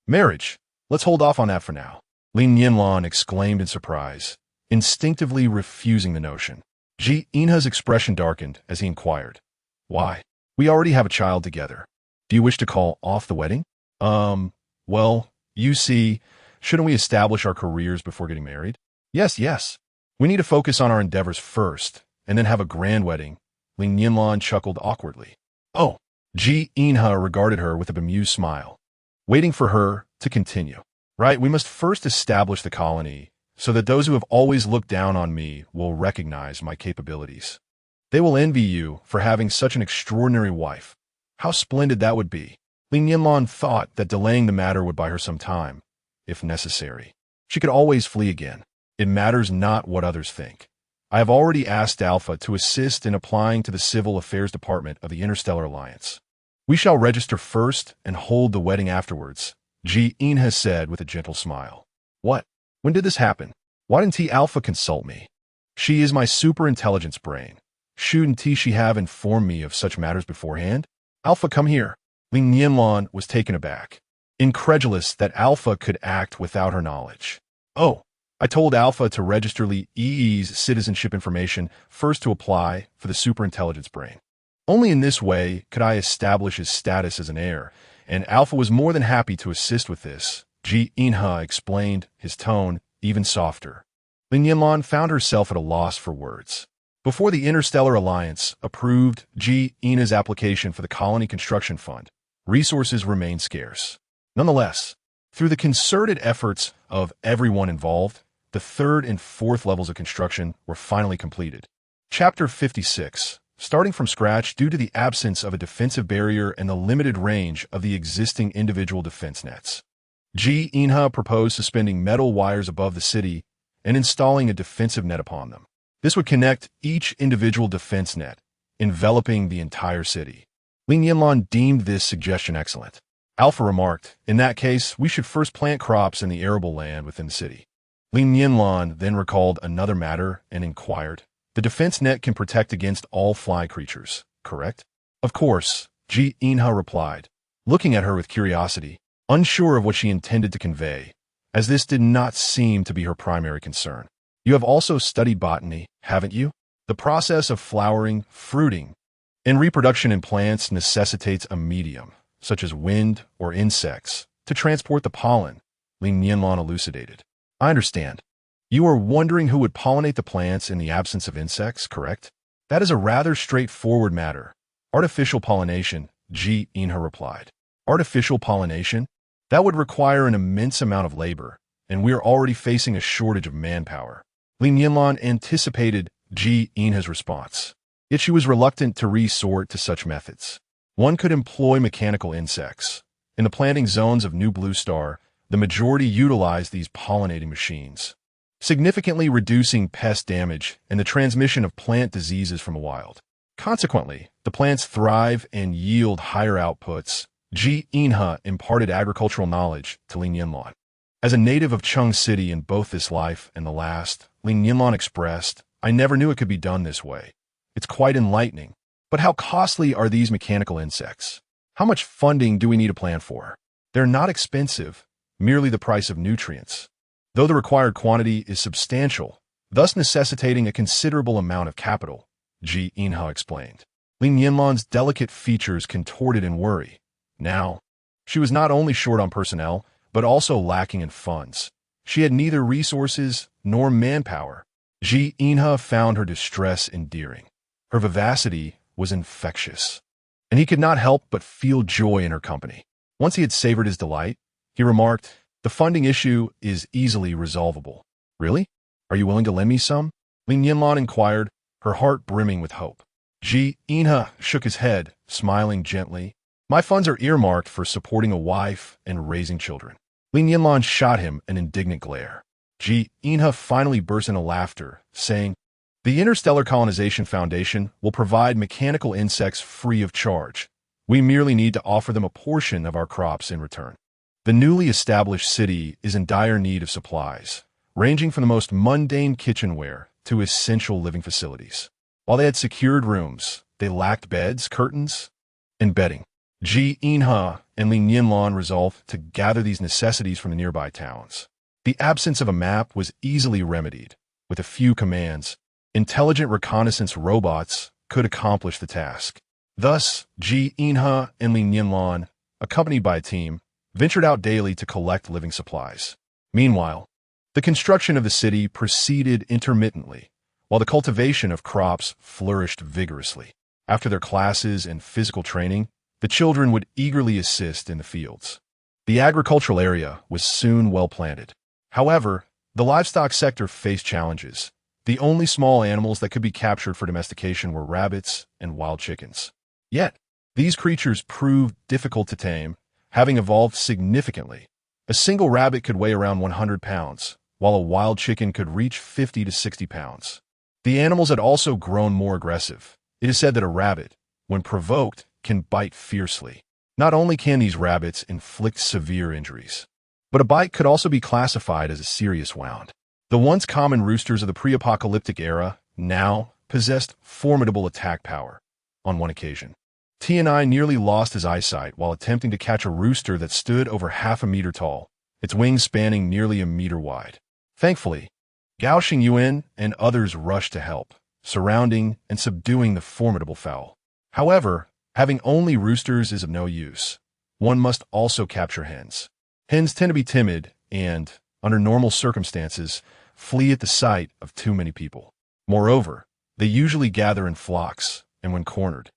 Marriage? Let's hold off on that for now," Li Nianlan exclaimed in surprise, instinctively refusing the notion. Ji Inha's expression darkened as he inquired, "Why? We already have a child together. Do you wish to call off the wedding?" Well, you see, shouldn't we establish our careers before getting married?" Yes. We need to focus on our endeavors first, and then have a grand wedding." Li Nianlan chuckled awkwardly. "Oh." Ji Inha regarded her with a bemused smile, waiting for her to continue. "Right, we must first establish the colony, so that those who have always looked down on me will recognize my capabilities. They will envy you for having such an extraordinary wife. How splendid that would be." Li Nianlan thought that delaying the matter would buy her some time, if necessary. She could always flee again. "It matters not what others think. I have already asked Alpha to assist in applying to the Civil Affairs Department of the Interstellar Alliance. We shall register first and hold the wedding afterwards," Ji Inha said with a gentle smile. "What? When did this happen? Why didn't T Alpha consult me? She is my superintelligence brain. Shouldn't she have informed me of such matters beforehand? Alpha, come here." Li Nianlan was taken aback, incredulous that Alpha could act without her knowledge. "Oh, I told Alpha to register Li Yi's citizenship information first to apply for the superintelligence brain. Only in this way could I establish his status as an heir, and Alpha was more than happy to assist with this," Ji Inha explained, his tone even softer. Li Nianlan found herself at a loss for words. Before the Interstellar Alliance approved Ji Inha's application for the Colony Construction Fund, resources remained scarce. Nonetheless, through the concerted efforts of everyone involved, the 3rd and 4th levels of construction were finally completed. Chapter 56. Starting from scratch due to the absence of a defensive barrier and the limited range of the existing individual defense nets, Ji Inha proposed suspending metal wires above the city and installing a defensive net upon them. This would connect each individual defense net, enveloping the entire city. Li Nianlan deemed this suggestion excellent. Alpha remarked, "In that case, we should first plant crops in the arable land within the city." Li Nianlan then recalled another matter and inquired, "The defense net can protect against all fly creatures, correct?" "Of course," Ji Inha replied, looking at her with curiosity, unsure of what she intended to convey, as this did not seem to be her primary concern. "You have also studied botany, haven't you? The process of flowering, fruiting, and reproduction in plants necessitates a medium, such as wind or insects, to transport the pollen," Li Nianlan elucidated. "I understand. You are wondering who would pollinate the plants in the absence of insects, correct? That is a rather straightforward matter. Artificial pollination, Li Nianlan replied. Artificial pollination? That would require an immense amount of labor, and we are already facing a shortage of manpower. Li Nianlan anticipated Li Nianlan's response, yet she was reluctant to resort to such methods. One could employ mechanical insects. In the planting zones of New Blue Star, the majority utilize these pollinating machines, significantly reducing pest damage and the transmission of plant diseases from the wild. Consequently, the plants thrive and yield higher outputs. Li Nianlan imparted agricultural knowledge to Li Nianlan. As a native of Chung City in both this life and the last, Li Nianlan expressed, "I never knew it could be done this way. It's quite enlightening. But how costly are these mechanical insects? How much funding do we need to plan for? They're not expensive, merely the price of nutrients, though the required quantity is substantial, thus necessitating a considerable amount of capital," Li Nianlan explained. Li Nianlan's delicate features contorted in worry. Now, she was not only short on personnel, but also lacking in funds. She had neither resources nor manpower. Li Nianlan found her distress endearing. Her vivacity was infectious, and he could not help but feel joy in her company. Once he had savored his delight, he remarked, "The funding issue is easily resolvable." "Really? Are you willing to lend me some?" Li Nianlan inquired, her heart brimming with hope. Li Nianlan shook his head, smiling gently. "My funds are earmarked for supporting a wife and raising children." Li Nianlan shot him an indignant glare. Li Nianlan finally burst into laughter, saying, "The Interstellar Colonization Foundation will provide mechanical insects free of charge. We merely need to offer them a portion of our crops in return." The newly established city is in dire need of supplies, ranging from the most mundane kitchenware to essential living facilities. While they had secured rooms, they lacked beds, curtains, and bedding. Li Nianlan and Li Nianlan resolved to gather these necessities from the nearby towns. The absence of a map was easily remedied. With a few commands, intelligent reconnaissance robots could accomplish the task. Thus, Li Nianlan and Li Nianlan, accompanied by a team, ventured out daily to collect living supplies. Meanwhile, the construction of the city proceeded intermittently, while the cultivation of crops flourished vigorously. After their classes and physical training, the children would eagerly assist in the fields. The agricultural area was soon well planted. However, the livestock sector faced challenges. The only small animals that could be captured for domestication were rabbits and wild chickens. Yet, these creatures proved difficult to tame, having evolved significantly. A single rabbit could weigh around 100 pounds, while a wild chicken could reach 50 to 60 pounds. The animals had also grown more aggressive. It is said that a rabbit, when provoked, can bite fiercely. Not only can these rabbits inflict severe injuries, but a bite could also be classified as a serious wound. The once common roosters of the pre-apocalyptic era now possessed formidable attack power. On one occasion, T&I nearly lost his eyesight while attempting to catch a rooster that stood over half a meter tall, its wings spanning nearly a meter wide. Thankfully, Gao Xingyuan and others rushed to help, surrounding and subduing the formidable fowl. However, having only roosters is of no use. One must also capture hens. Hens tend to be timid and, under normal circumstances, flee at the sight of too many people. Moreover, they usually gather in flocks, and when cornered,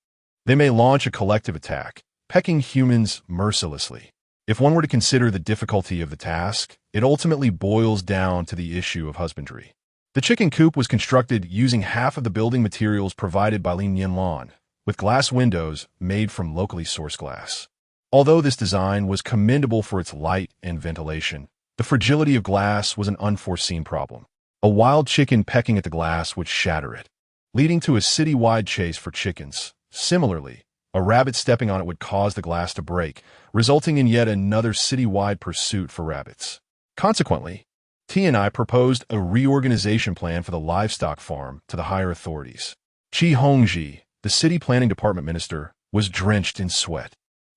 they may launch a collective attack, pecking humans mercilessly. If one were to consider the difficulty of the task, it ultimately boils down to the issue of husbandry. The chicken coop was constructed using half of the building materials provided by Li Nianlan, with glass windows made from locally sourced glass. Although this design was commendable for its light and ventilation, the fragility of glass was an unforeseen problem. A wild chicken pecking at the glass would shatter it, leading to a city-wide chase for chickens. Similarly, a rabbit stepping on it would cause the glass to break, resulting in yet another city-wide pursuit for rabbits. Consequently, T&I proposed a reorganization plan for the livestock farm to the higher authorities. Qi Hongji, the city planning department minister, was drenched in sweat.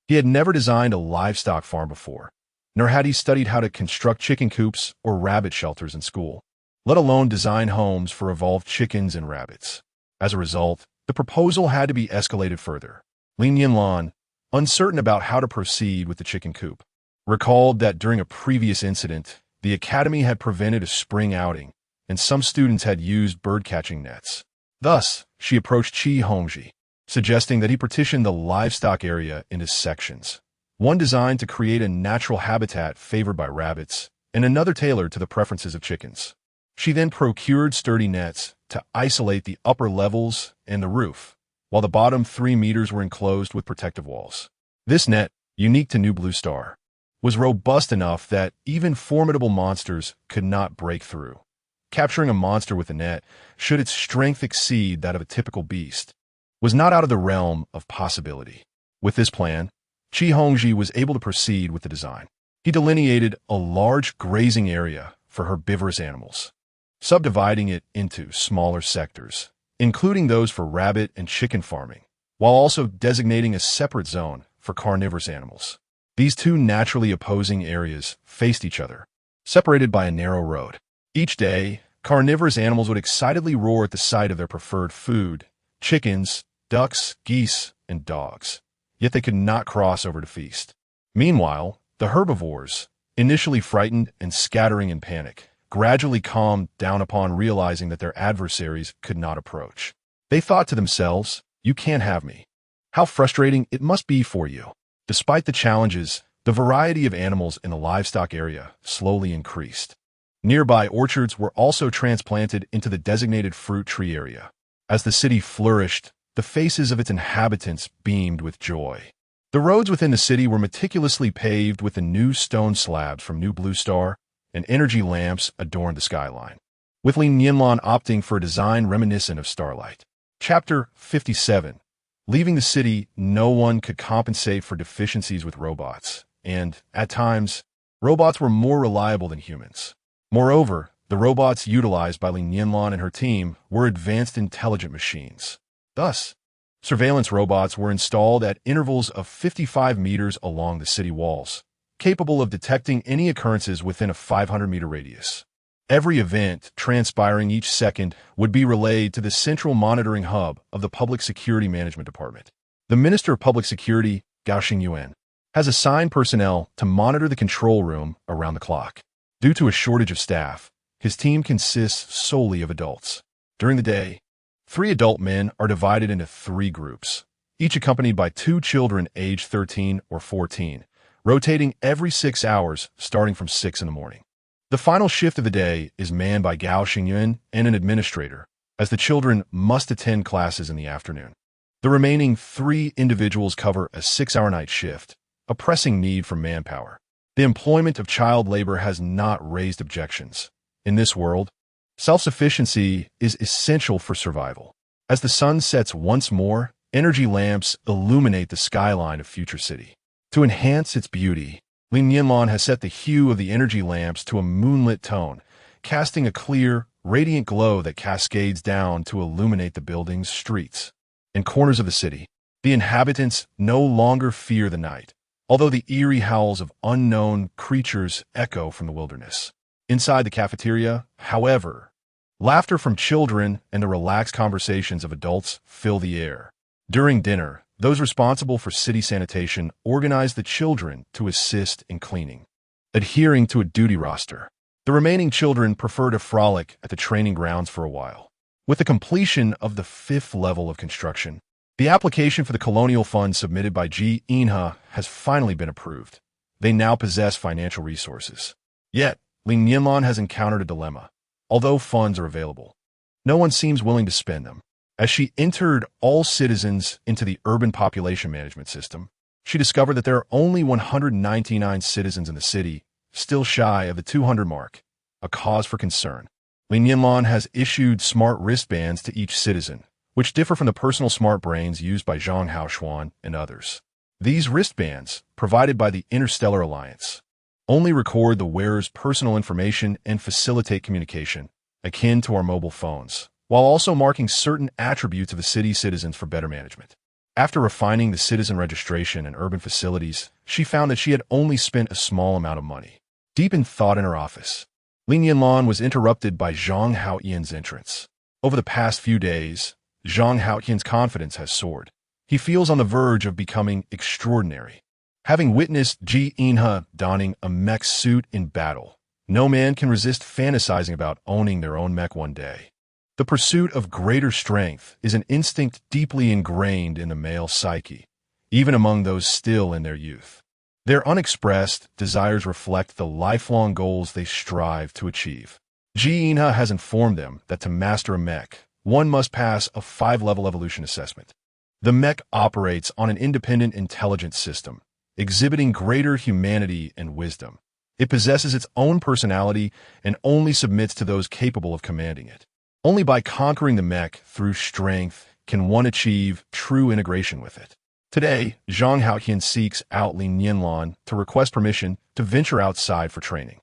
He had never designed a livestock farm before, nor had he studied how to construct chicken coops or rabbit shelters in school, let alone design homes for evolved chickens and rabbits. As a result, the proposal had to be escalated further. Li Nianlan, uncertain about how to proceed with the chicken coop, recalled that during a previous incident, the academy had prevented a spring outing, and some students had used bird-catching nets. Thus, she approached Qi Hongji, suggesting that he partition the livestock area into sections, one designed to create a natural habitat favored by rabbits, and another tailored to the preferences of chickens. She then procured sturdy nets to isolate the upper levels and the roof, while the bottom 3 meters were enclosed with protective walls. This net, unique to New Blue Star, was robust enough that even formidable monsters could not break through. Capturing a monster with a net, should its strength exceed that of a typical beast, was not out of the realm of possibility. With this plan, Qi Hongji was able to proceed with the design. He delineated a large grazing area for herbivorous animals, subdividing it into smaller sectors, including those for rabbit and chicken farming, while also designating a separate zone for carnivorous animals. These two naturally opposing areas faced each other, separated by a narrow road. Each day, carnivorous animals would excitedly roar at the sight of their preferred food: chickens, ducks, geese, and dogs. Yet they could not cross over to feast. Meanwhile, the herbivores, initially frightened and scattering in panic, gradually calmed down upon realizing that their adversaries could not approach. They thought to themselves, "You can't have me. How frustrating it must be for you." Despite the challenges, the variety of animals in the livestock area slowly increased. Nearby orchards were also transplanted into the designated fruit tree area. As the city flourished, the faces of its inhabitants beamed with joy. The roads within the city were meticulously paved with the new stone slabs from New Blue Star, and energy lamps adorned the skyline, with Li Nianlan opting for a design reminiscent of starlight. Chapter 57. Leaving the city, no one could compensate for deficiencies with robots, and, at times, robots were more reliable than humans. Moreover, the robots utilized by Li Nianlan and her team were advanced intelligent machines. Thus, surveillance robots were installed at intervals of 55 meters along the city walls, capable of detecting any occurrences within a 500-meter radius. Every event transpiring each second would be relayed to the central monitoring hub of the Public Security Management Department. The Minister of Public Security, Gao Xingyuan, has assigned personnel to monitor the control room around the clock. Due to a shortage of staff, his team consists solely of adults. During the day, 3 adult men are divided into 3 groups, each accompanied by 2 children aged 13 or 14, rotating every 6 hours starting from 6 in the morning. The final shift of the day is manned by Gao Xingyuan and an administrator, as the children must attend classes in the afternoon. The remaining 3 individuals cover a 6-hour night shift, a pressing need for manpower. The employment of child labor has not raised objections. In this world, self-sufficiency is essential for survival. As the sun sets once more, energy lamps illuminate the skyline of future city. To enhance its beauty, Li Nianlan has set the hue of the energy lamps to a moonlit tone, casting a clear, radiant glow that cascades down to illuminate the buildings, streets, and corners of the city. The inhabitants no longer fear the night, although the eerie howls of unknown creatures echo from the wilderness. Inside the cafeteria, however, laughter from children and the relaxed conversations of adults fill the air. During dinner, those responsible for city sanitation organize the children to assist in cleaning, adhering to a duty roster. The remaining children prefer to frolic at the training grounds for a while. With the completion of the 5th level of construction, the application for the Colonial Fund submitted by Ji Inha has finally been approved. They now possess financial resources. Yet, Li Nianlan has encountered a dilemma. Although funds are available, no one seems willing to spend them. As she entered all citizens into the urban population management system, she discovered that there are only 199 citizens in the city, still shy of the 200 mark, a cause for concern. Li Nianlan has issued smart wristbands to each citizen, which differ from the personal smart brains used by Zhang Haoxuan and others. These wristbands, provided by the Interstellar Alliance, only record the wearer's personal information and facilitate communication, akin to our mobile phones, while also marking certain attributes of the city's citizens for better management. After refining the citizen registration and urban facilities, she found that she had only spent a small amount of money. Deep in thought in her office, Li Nianlan was interrupted by Zhang Haoyan's entrance. Over the past few days, Zhang Haoyan's confidence has soared. He feels on the verge of becoming extraordinary. Having witnessed Ji Inha donning a mech suit in battle, No man can resist fantasizing about owning their own mech one day. The pursuit of greater strength is an instinct deeply ingrained in the male psyche, even among those still in their youth. Their unexpressed desires reflect the lifelong goals they strive to achieve. Li Nianlan has informed them that to master a mech, one must pass a 5-level evolution assessment. The mech operates on an independent intelligence system, exhibiting greater humanity and wisdom. It possesses its own personality and only submits to those capable of commanding it. Only by conquering the mech through strength can one achieve true integration with it. Today, Zhang Haotian seeks out Li Nianlan to request permission to venture outside for training.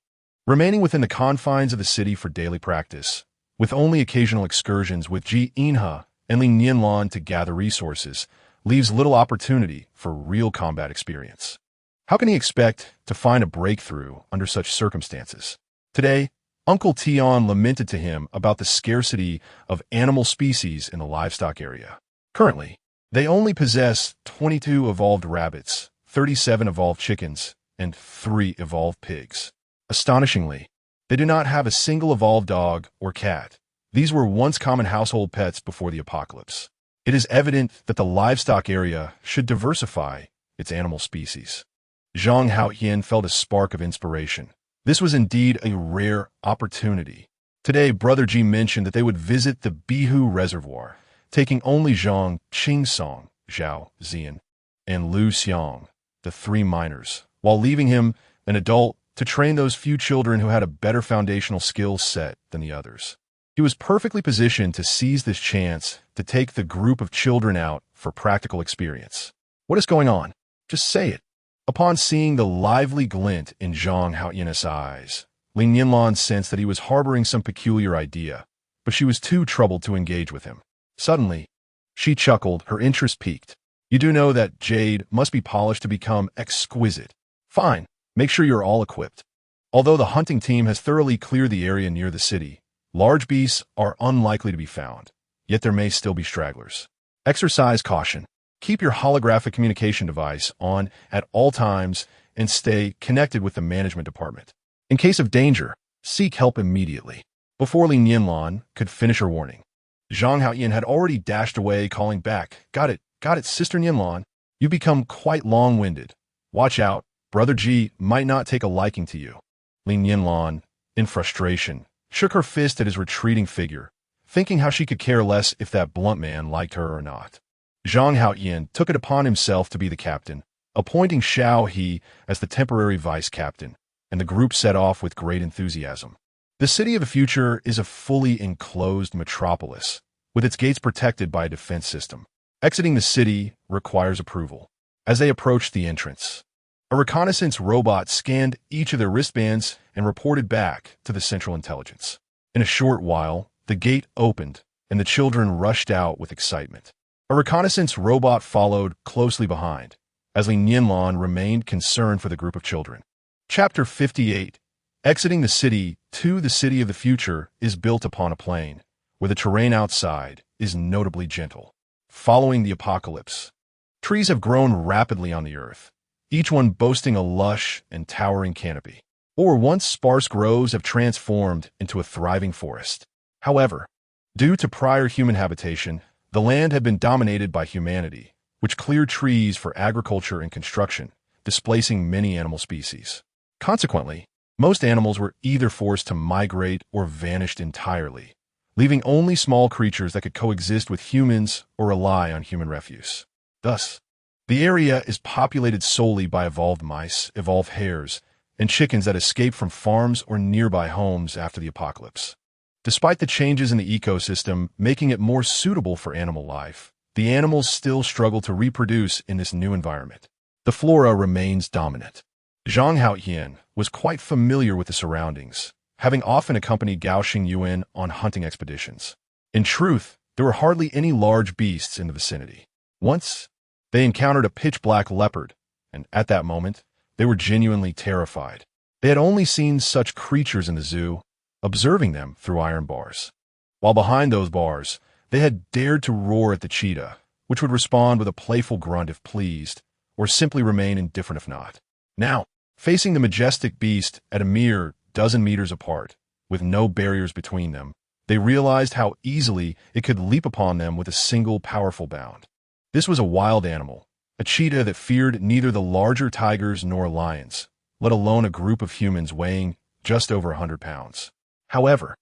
Remaining within the confines of the city for daily practice, with only occasional excursions with Li Nianlan and Li Nianlan to gather resources, leaves little opportunity for real combat experience. How can he expect to find a breakthrough under such circumstances? Today, Uncle Tian lamented to him about the scarcity of animal species in the livestock area. Currently, they only possess 22 evolved rabbits, 37 evolved chickens, and 3 evolved pigs. Astonishingly, they do not have a single evolved dog or cat. These were once common household pets before the apocalypse. It is evident that the livestock area should diversify its animal species. Zhang Haotian felt a spark of inspiration. This was indeed a rare opportunity. Today, Brother Ji mentioned that they would visit the Bihu Reservoir, taking only Zhang, Qingsong, Zhao Zian, and Lu Xiang, the 3 minors, while leaving him, an adult, to train those few children who had a better foundational skill set than the others. He was perfectly positioned to seize this chance to take the group of children out for practical experience. What is going on? Just say it. Upon seeing the lively glint in Zhang Haotian's eyes, Li Nianlan sensed that he was harboring some peculiar idea, but she was too troubled to engage with him. Suddenly, she chuckled, her interest piqued. You do know that jade must be polished to become exquisite. Fine, make sure you're all equipped. Although the hunting team has thoroughly cleared the area near the city, large beasts are unlikely to be found, yet there may still be stragglers. Exercise caution. Keep your holographic communication device on at all times and stay connected with the management department. In case of danger, seek help immediately. Before Li Nianlan could finish her warning, Zhang Haotian had already dashed away, calling back, Got it, Sister Nianlan. You've become quite long-winded. Watch out, Brother Ji might not take a liking to you. Li Nianlan, in frustration, shook her fist at his retreating figure, thinking how she could care less if that blunt man liked her or not. Zhang Haotian took it upon himself to be the captain, appointing Xiao He as the temporary vice-captain, and the group set off with great enthusiasm. The city of the future is a fully enclosed metropolis, with its gates protected by a defense system. Exiting the city requires approval. As they approached the entrance, a reconnaissance robot scanned each of their wristbands and reported back to the Central Intelligence. In a short while, the gate opened, and the children rushed out with excitement. A reconnaissance robot followed closely behind, as Li Nianlan remained concerned for the group of children. Chapter 58. Exiting the city to the city of the future is built upon a plain, where the terrain outside is notably gentle. Following the apocalypse, trees have grown rapidly on the earth, each one boasting a lush and towering canopy. Or once sparse groves have transformed into a thriving forest. However, due to prior human habitation, the land had been dominated by humanity, which cleared trees for agriculture and construction, displacing many animal species. Consequently, most animals were either forced to migrate or vanished entirely, leaving only small creatures that could coexist with humans or rely on human refuse. Thus, the area is populated solely by evolved mice, evolved hares, and chickens that escaped from farms or nearby homes after the apocalypse. Despite the changes in the ecosystem making it more suitable for animal life, the animals still struggle to reproduce in this new environment. The flora remains dominant. Zhang Haotian was quite familiar with the surroundings, having often accompanied Gao Xingyuan on hunting expeditions. In truth, there were hardly any large beasts in the vicinity. Once, they encountered a pitch-black leopard, and at that moment, they were genuinely terrified. They had only seen such creatures in the zoo, observing them through iron bars. While behind those bars, they had dared to roar at the cheetah, which would respond with a playful grunt if pleased, or simply remain indifferent if not. Now, facing the majestic beast at a mere dozen meters apart, with no barriers between them, they realized how easily it could leap upon them with a single powerful bound. This was a wild animal, a cheetah that feared neither the larger tigers nor lions, let alone a group of humans weighing just over 100 pounds. However,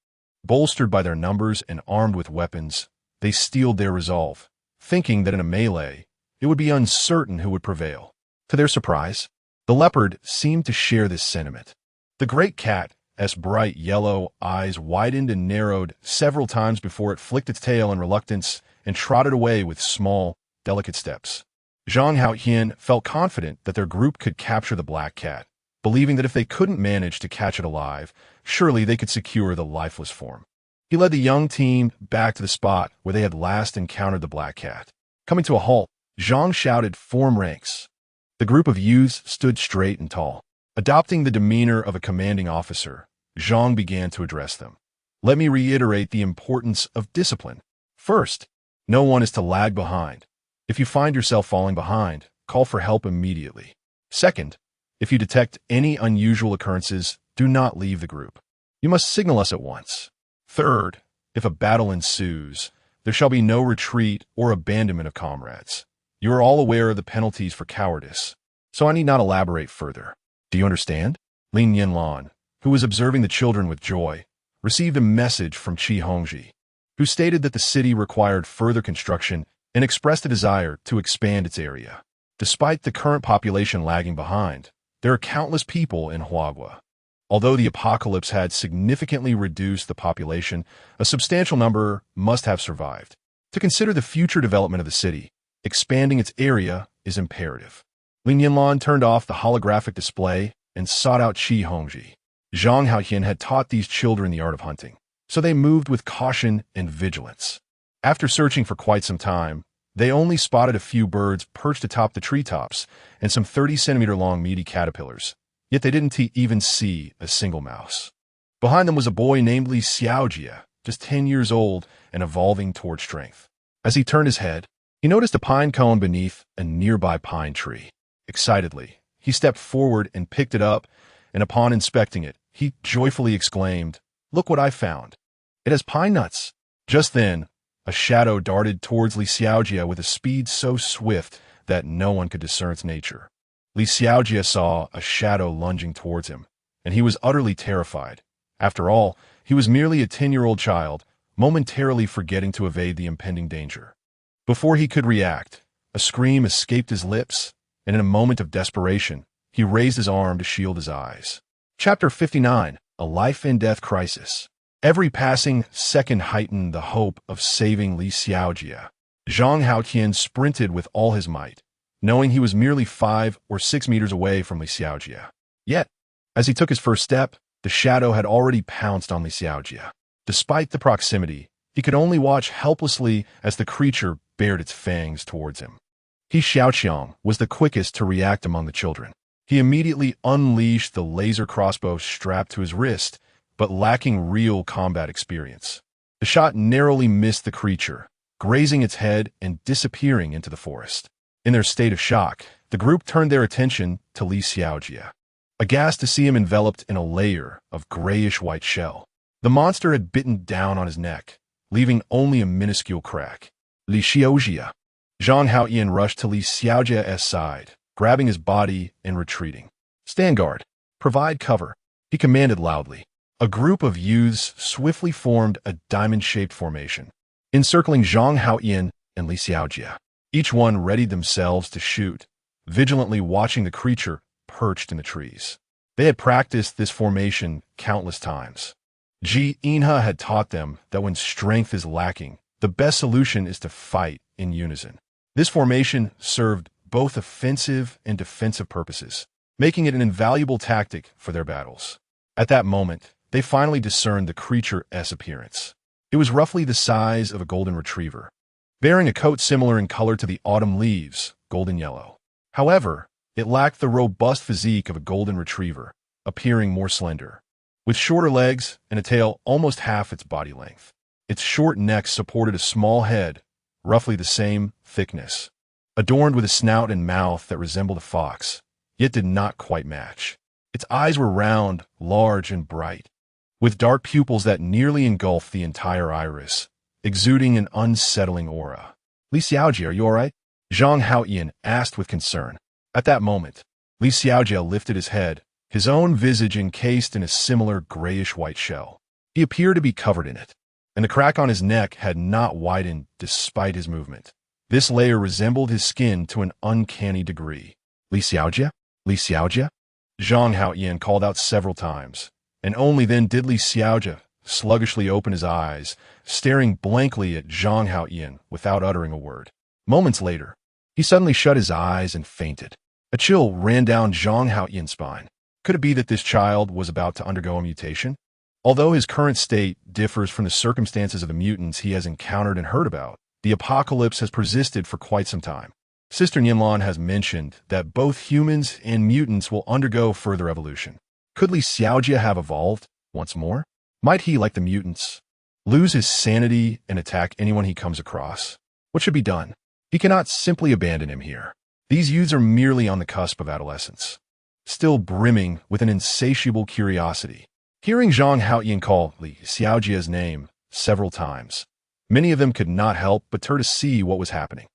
bolstered by their numbers and armed with weapons, they steeled their resolve, thinking that in a melee, it would be uncertain who would prevail. To their surprise, the leopard seemed to share this sentiment. The great cat's bright yellow eyes widened and narrowed several times before it flicked its tail in reluctance and trotted away with small, delicate steps. Zhang Haotian felt confident that their group could capture the black cat, believing that if they couldn't manage to catch it alive, surely they could secure the lifeless form. He led the young team back to the spot where they had last encountered the black cat. Coming to a halt, Zhang shouted, "Form ranks." The group of youths stood straight and tall. Adopting the demeanor of a commanding officer, Zhang began to address them. "Let me reiterate the importance of discipline. First, no one is to lag behind. If you find yourself falling behind, call for help immediately. Second, if you detect any unusual occurrences, do not leave the group. You must signal us at once. Third, if a battle ensues, there shall be no retreat or abandonment of comrades. You are all aware of the penalties for cowardice, so I need not elaborate further. Do you understand?" Li Nianlan, who was observing the children with joy, received a message from Qi Hongji, who stated that the city required further construction and expressed a desire to expand its area. Despite the current population lagging behind, there are countless people in Huagua. Although the apocalypse had significantly reduced the population, a substantial number must have survived. To consider the future development of the city, expanding its area is imperative. Li Nianlan turned off the holographic display and sought out Qi Hongji. Zhang Haotian had taught these children the art of hunting, so they moved with caution and vigilance. After searching for quite some time, they only spotted a few birds perched atop the treetops and some 30-centimeter-long meaty caterpillars, yet they didn't even see a single mouse. Behind them was a boy named Li Xiaojia, just 10 years old and evolving toward strength. As he turned his head, he noticed a pine cone beneath a nearby pine tree. Excitedly, he stepped forward and picked it up, and upon inspecting it, he joyfully exclaimed, "Look what I found. It has pine nuts." Just then, a shadow darted towards Li Xiaojia with a speed so swift that no one could discern its nature. Li Xiaojia saw a shadow lunging towards him, and he was utterly terrified. After all, he was merely a 10-year-old child, momentarily forgetting to evade the impending danger. Before he could react, a scream escaped his lips, and in a moment of desperation, he raised his arm to shield his eyes. Chapter 59, A Life-and-Death Crisis. Every passing second heightened the hope of saving Li Xiaojia. Zhang Haotian sprinted with all his might, knowing he was merely 5 or 6 meters away from Li Xiaojia. Yet, as he took his first step, the shadow had already pounced on Li Xiaojia. Despite the proximity, he could only watch helplessly as the creature bared its fangs towards him. He Xiaoqiang was the quickest to react among the children. He immediately unleashed the laser crossbow strapped to his wrist, but lacking real combat experience. The shot narrowly missed the creature, grazing its head and disappearing into the forest. In their state of shock, the group turned their attention to Li Xiaojia, aghast to see him enveloped in a layer of grayish-white shell. The monster had bitten down on his neck, leaving only a minuscule crack. Li Xiaojia. Zhang Haotian rushed to Li Xiaojia's side, grabbing his body and retreating. "Stand guard. Provide cover," he commanded loudly. A group of youths swiftly formed a diamond-shaped formation, encircling Zhang Haotian and Li Xiaojia. Each one readied themselves to shoot, vigilantly watching the creature perched in the trees. They had practiced this formation countless times. Ji Inha had taught them that when strength is lacking, the best solution is to fight in unison. This formation served both offensive and defensive purposes, making it an invaluable tactic for their battles. At that moment, they finally discerned the creature's appearance. It was roughly the size of a golden retriever, bearing a coat similar in color to the autumn leaves, golden yellow. However, it lacked the robust physique of a golden retriever, appearing more slender, with shorter legs and a tail almost half its body length. Its short neck supported a small head, roughly the same thickness, adorned with a snout and mouth that resembled a fox, yet did not quite match. Its eyes were round, large, and bright, with dark pupils that nearly engulfed the entire iris, exuding an unsettling aura. Li Xiaojie, are you all right? Zhang Haoyan asked with concern. At that moment, Li Xiaojie lifted his head, his own visage encased in a similar grayish-white shell. He appeared to be covered in it, and the crack on his neck had not widened despite his movement. This layer resembled his skin to an uncanny degree. Li Xiaojie? Li Xiaojie? Zhang Haoyan called out several times, and only then did Li Xiaojie sluggishly open his eyes, staring blankly at Zhang Haoyan without uttering a word. Moments later, he suddenly shut his eyes and fainted. A chill ran down Zhang Haoyan's spine. Could it be that this child was about to undergo a mutation? Although his current state differs from the circumstances of the mutants he has encountered and heard about, the apocalypse has persisted for quite some time. Sister Nianlan has mentioned that both humans and mutants will undergo further evolution. Could Li Xiaojie have evolved once more? Might he, like the mutants, lose his sanity and attack anyone he comes across? What should be done? He cannot simply abandon him here. These youths are merely on the cusp of adolescence, still brimming with an insatiable curiosity. Hearing Zhang Haoyan call Li Xiaojie's name several times, many of them could not help but turn to see what was happening.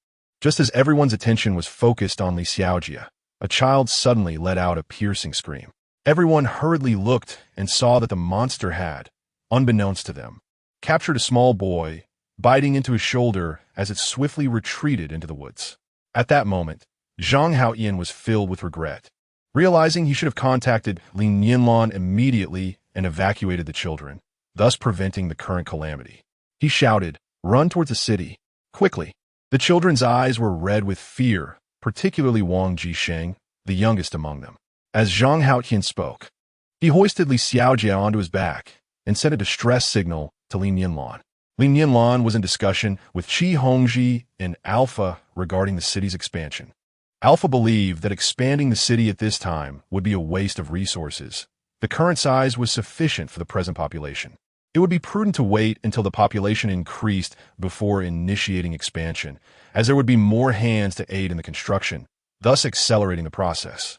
Just as everyone's attention was focused on Li Xiaojie, a child suddenly let out a piercing scream. Everyone hurriedly looked and saw that the monster had, unbeknownst to them, captured a small boy, biting into his shoulder as it swiftly retreated into the woods. At that moment, Zhang Haoyan was filled with regret. Realizing he should have contacted Li Nianlan immediately and evacuated the children, thus preventing the current calamity. He shouted, "Run towards the city, quickly!" The children's eyes were red with fear, particularly Wang Jisheng, the youngest among them. As Zhang Haoyan spoke, he hoisted Li Xiaojie onto his back and sent a distress signal to Li Nianlan. Li Nianlan was in discussion with Qi Hongji and Alpha regarding the city's expansion. Alpha believed that expanding the city at this time would be a waste of resources. The current size was sufficient for the present population. It would be prudent to wait until the population increased before initiating expansion, as there would be more hands to aid in the construction, thus accelerating the process.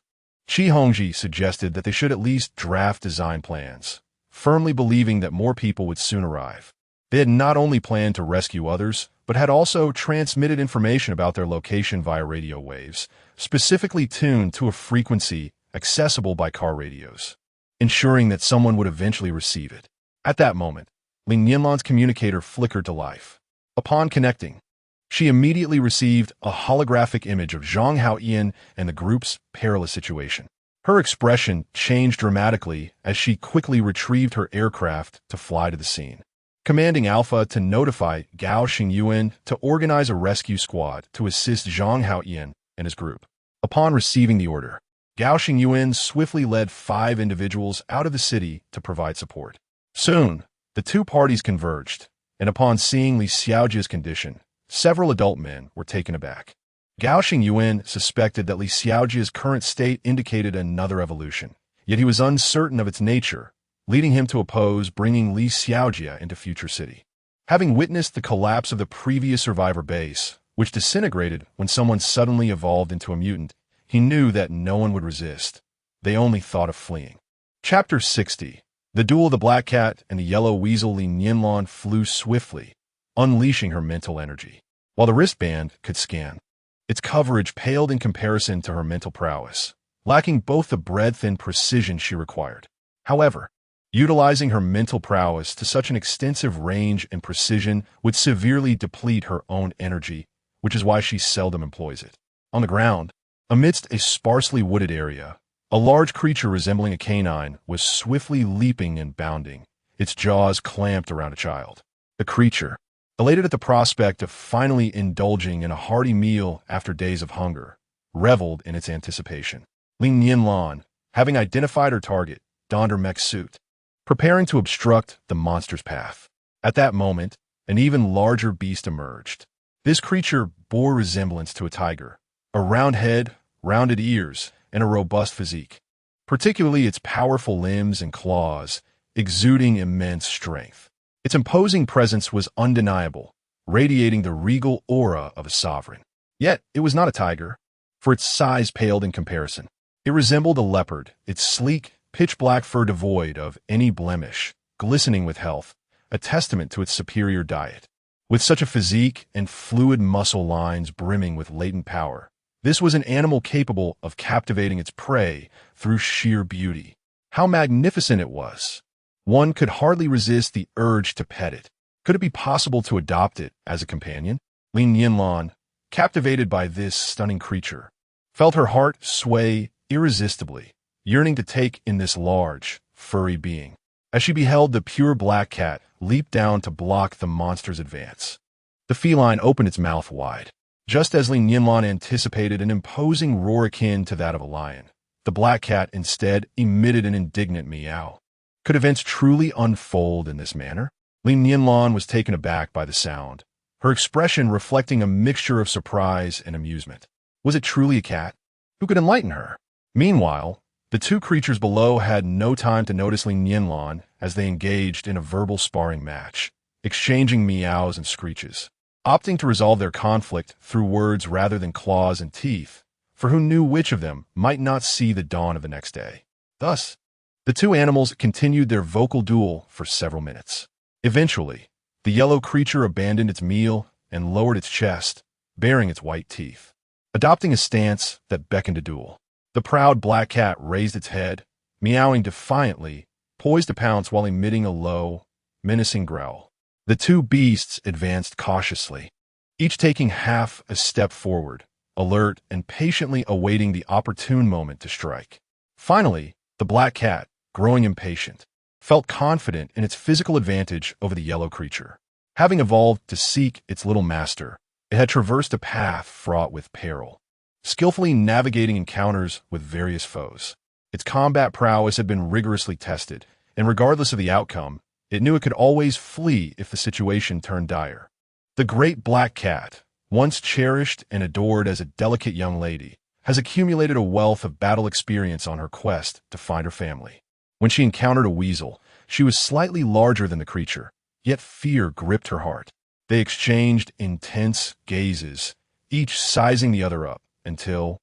Qi Hongji suggested that they should at least draft design plans, firmly believing that more people would soon arrive. They had not only planned to rescue others, but had also transmitted information about their location via radio waves, specifically tuned to a frequency accessible by car radios, ensuring that someone would eventually receive it. At that moment, Li Nianlan's communicator flickered to life. Upon connecting, she immediately received a holographic image of Zhang Haoyan and the group's perilous situation. Her expression changed dramatically as she quickly retrieved her aircraft to fly to the scene, commanding Alpha to notify Gao Xingyuan to organize a rescue squad to assist Zhang Haoyan and his group. Upon receiving the order, Gao Xingyuan swiftly led 5 individuals out of the city to provide support. Soon, the two parties converged, and upon seeing Li Xiaojie's condition, several adult men were taken aback. Gao Xingyuan suspected that Li Xiaojie's current state indicated another evolution, yet he was uncertain of its nature, leading him to oppose bringing Li Xiaojie into Future City. Having witnessed the collapse of the previous survivor base, which disintegrated when someone suddenly evolved into a mutant, he knew that no one would resist. They only thought of fleeing. Chapter 60. The Duel of the Black Cat and the Yellow Weasel. Li Nianlan flew swiftly, unleashing her mental energy. While the wristband could scan, its coverage paled in comparison to her mental prowess, lacking both the breadth and precision she required. However, utilizing her mental prowess to such an extensive range and precision would severely deplete her own energy, which is why she seldom employs it. On the ground, amidst a sparsely wooded area, a large creature resembling a canine was swiftly leaping and bounding, its jaws clamped around a child. The creature, elated at the prospect of finally indulging in a hearty meal after days of hunger, reveled in its anticipation. Li Nianlan, having identified her target, donned her mech suit, preparing to obstruct the monster's path. At that moment, an even larger beast emerged. This creature bore resemblance to a tiger, a round head, rounded ears, and a robust physique, particularly its powerful limbs and claws, exuding immense strength. Its imposing presence was undeniable, radiating the regal aura of a sovereign. Yet, it was not a tiger, for its size paled in comparison. It It resembled a leopard, its sleek, pitch-black fur devoid of any blemish, glistening with health, a testament to its superior diet. With such a physique and fluid muscle lines brimming with latent power, this was an animal capable of captivating its prey through sheer beauty. How magnificent it was! One could hardly resist the urge to pet it. Could it be possible to adopt it as a companion? Li Nianlan, captivated by this stunning creature, felt her heart sway irresistibly, yearning to take in this large, furry being. As she beheld the pure black cat leap down to block the monster's advance, the feline opened its mouth wide. Just as Li Nianlan anticipated an imposing roar akin to that of a lion, the black cat instead emitted an indignant meow. Could events truly unfold in this manner? Li Nianlan was taken aback by the sound, her expression reflecting a mixture of surprise and amusement. Was it truly a cat? Who could enlighten her? Meanwhile, the two creatures below had no time to notice Li Nianlan as they engaged in a verbal sparring match, exchanging meows and screeches, opting to resolve their conflict through words rather than claws and teeth, for who knew which of them might not see the dawn of the next day. Thus, the two animals continued their vocal duel for several minutes. Eventually, the yellow creature abandoned its meal and lowered its chest, baring its white teeth, adopting a stance that beckoned to duel. The proud black cat raised its head, meowing defiantly, poised to pounce while emitting a low, menacing growl. The two beasts advanced cautiously, each taking half a step forward, alert and patiently awaiting the opportune moment to strike. Finally, the black cat, growing impatient, felt confident in its physical advantage over the yellow creature. Having evolved to seek its little master, it had traversed a path fraught with peril, skillfully navigating encounters with various foes. Its combat prowess had been rigorously tested, and regardless of the outcome, it knew it could always flee if the situation turned dire. The great black cat, once cherished and adored as a delicate young lady, has accumulated a wealth of battle experience on her quest to find her family. When she encountered a weasel, she was slightly larger than the creature, yet fear gripped her heart. They exchanged intense gazes, each sizing the other up, until,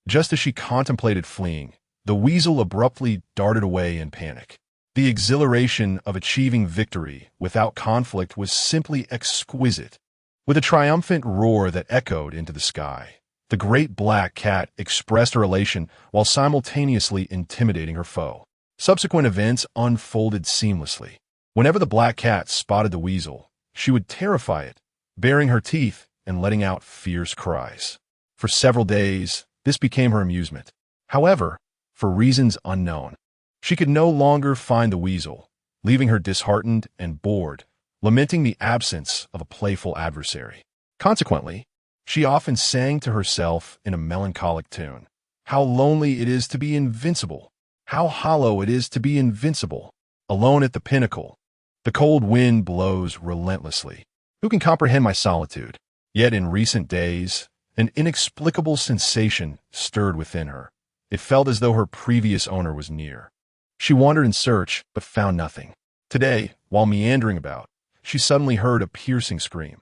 just as she contemplated fleeing, the weasel abruptly darted away in panic. The exhilaration of achieving victory without conflict was simply exquisite. With a triumphant roar that echoed into the sky, the great black cat expressed her elation while simultaneously intimidating her foe. Subsequent events unfolded seamlessly. Whenever the black cat spotted the weasel, she would terrify it, baring her teeth and letting out fierce cries. For several days, this became her amusement. However, for reasons unknown, she could no longer find the weasel, leaving her disheartened and bored, lamenting the absence of a playful adversary. Consequently, she often sang to herself in a melancholic tune, "How lonely it is to be invincible! How hollow it is to be invincible! Alone at the pinnacle, the cold wind blows relentlessly. Who can comprehend my solitude?" Yet in recent days, an inexplicable sensation stirred within her. It felt as though her previous owner was near. She wandered in search, but found nothing. Today, while meandering about, she suddenly heard a piercing scream.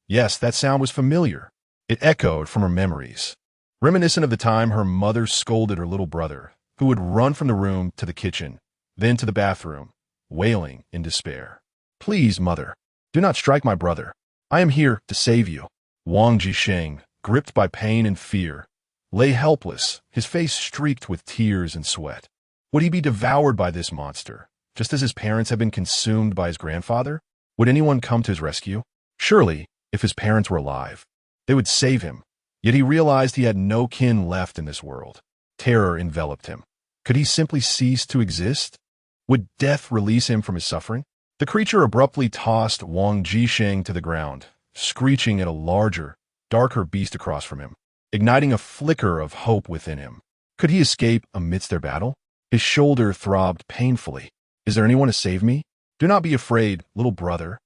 Yes, that sound was familiar. It echoed from her memories, reminiscent of the time her mother scolded her little brother, who would run from the room to the kitchen, then to the bathroom, wailing in despair. "Please, mother, do not strike my brother. I am here to save you." Wang Jisheng, gripped by pain and fear, lay helpless, his face streaked with tears and sweat. Would he be devoured by this monster, just as his parents had been consumed by his grandfather? Would anyone come to his rescue? Surely, if his parents were alive, they would save him. Yet he realized he had no kin left in this world. Terror enveloped him. Could he simply cease to exist? Would death release him from his suffering? The creature abruptly tossed Wang Jisheng to the ground, screeching at a larger, darker beast across from him, igniting a flicker of hope within him. Could he escape amidst their battle? His shoulder throbbed painfully. "Is there anyone to save me? Do not be afraid, little brother.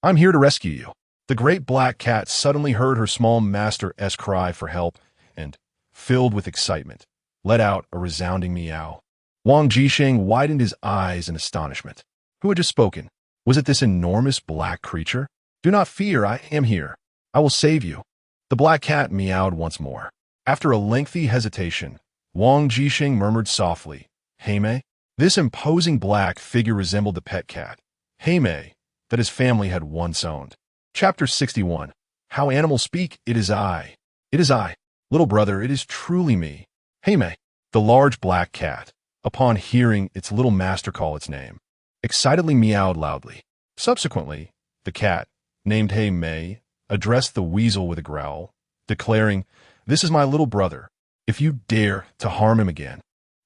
I'm here to rescue you." The great black cat suddenly heard her small master's cry for help and, filled with excitement, let out a resounding meow. Wang Jisheng widened his eyes in astonishment. Who had just spoken? Was it this enormous black creature? "Do not fear, I am here. I will save you." The black cat meowed once more. After a lengthy hesitation, Wang Jixing murmured softly. Heimei? This imposing black figure resembled the pet cat, Heimei, that his family had once owned. Chapter 61. How Animals Speak. It is I. It is I. Little brother, it is truly me. Heimei. The large black cat, upon hearing its little master call its name, excitedly meowed loudly. Subsequently, the cat, named Heimei, addressed the weasel with a growl, declaring, "This is my little brother. If you dare to harm him again,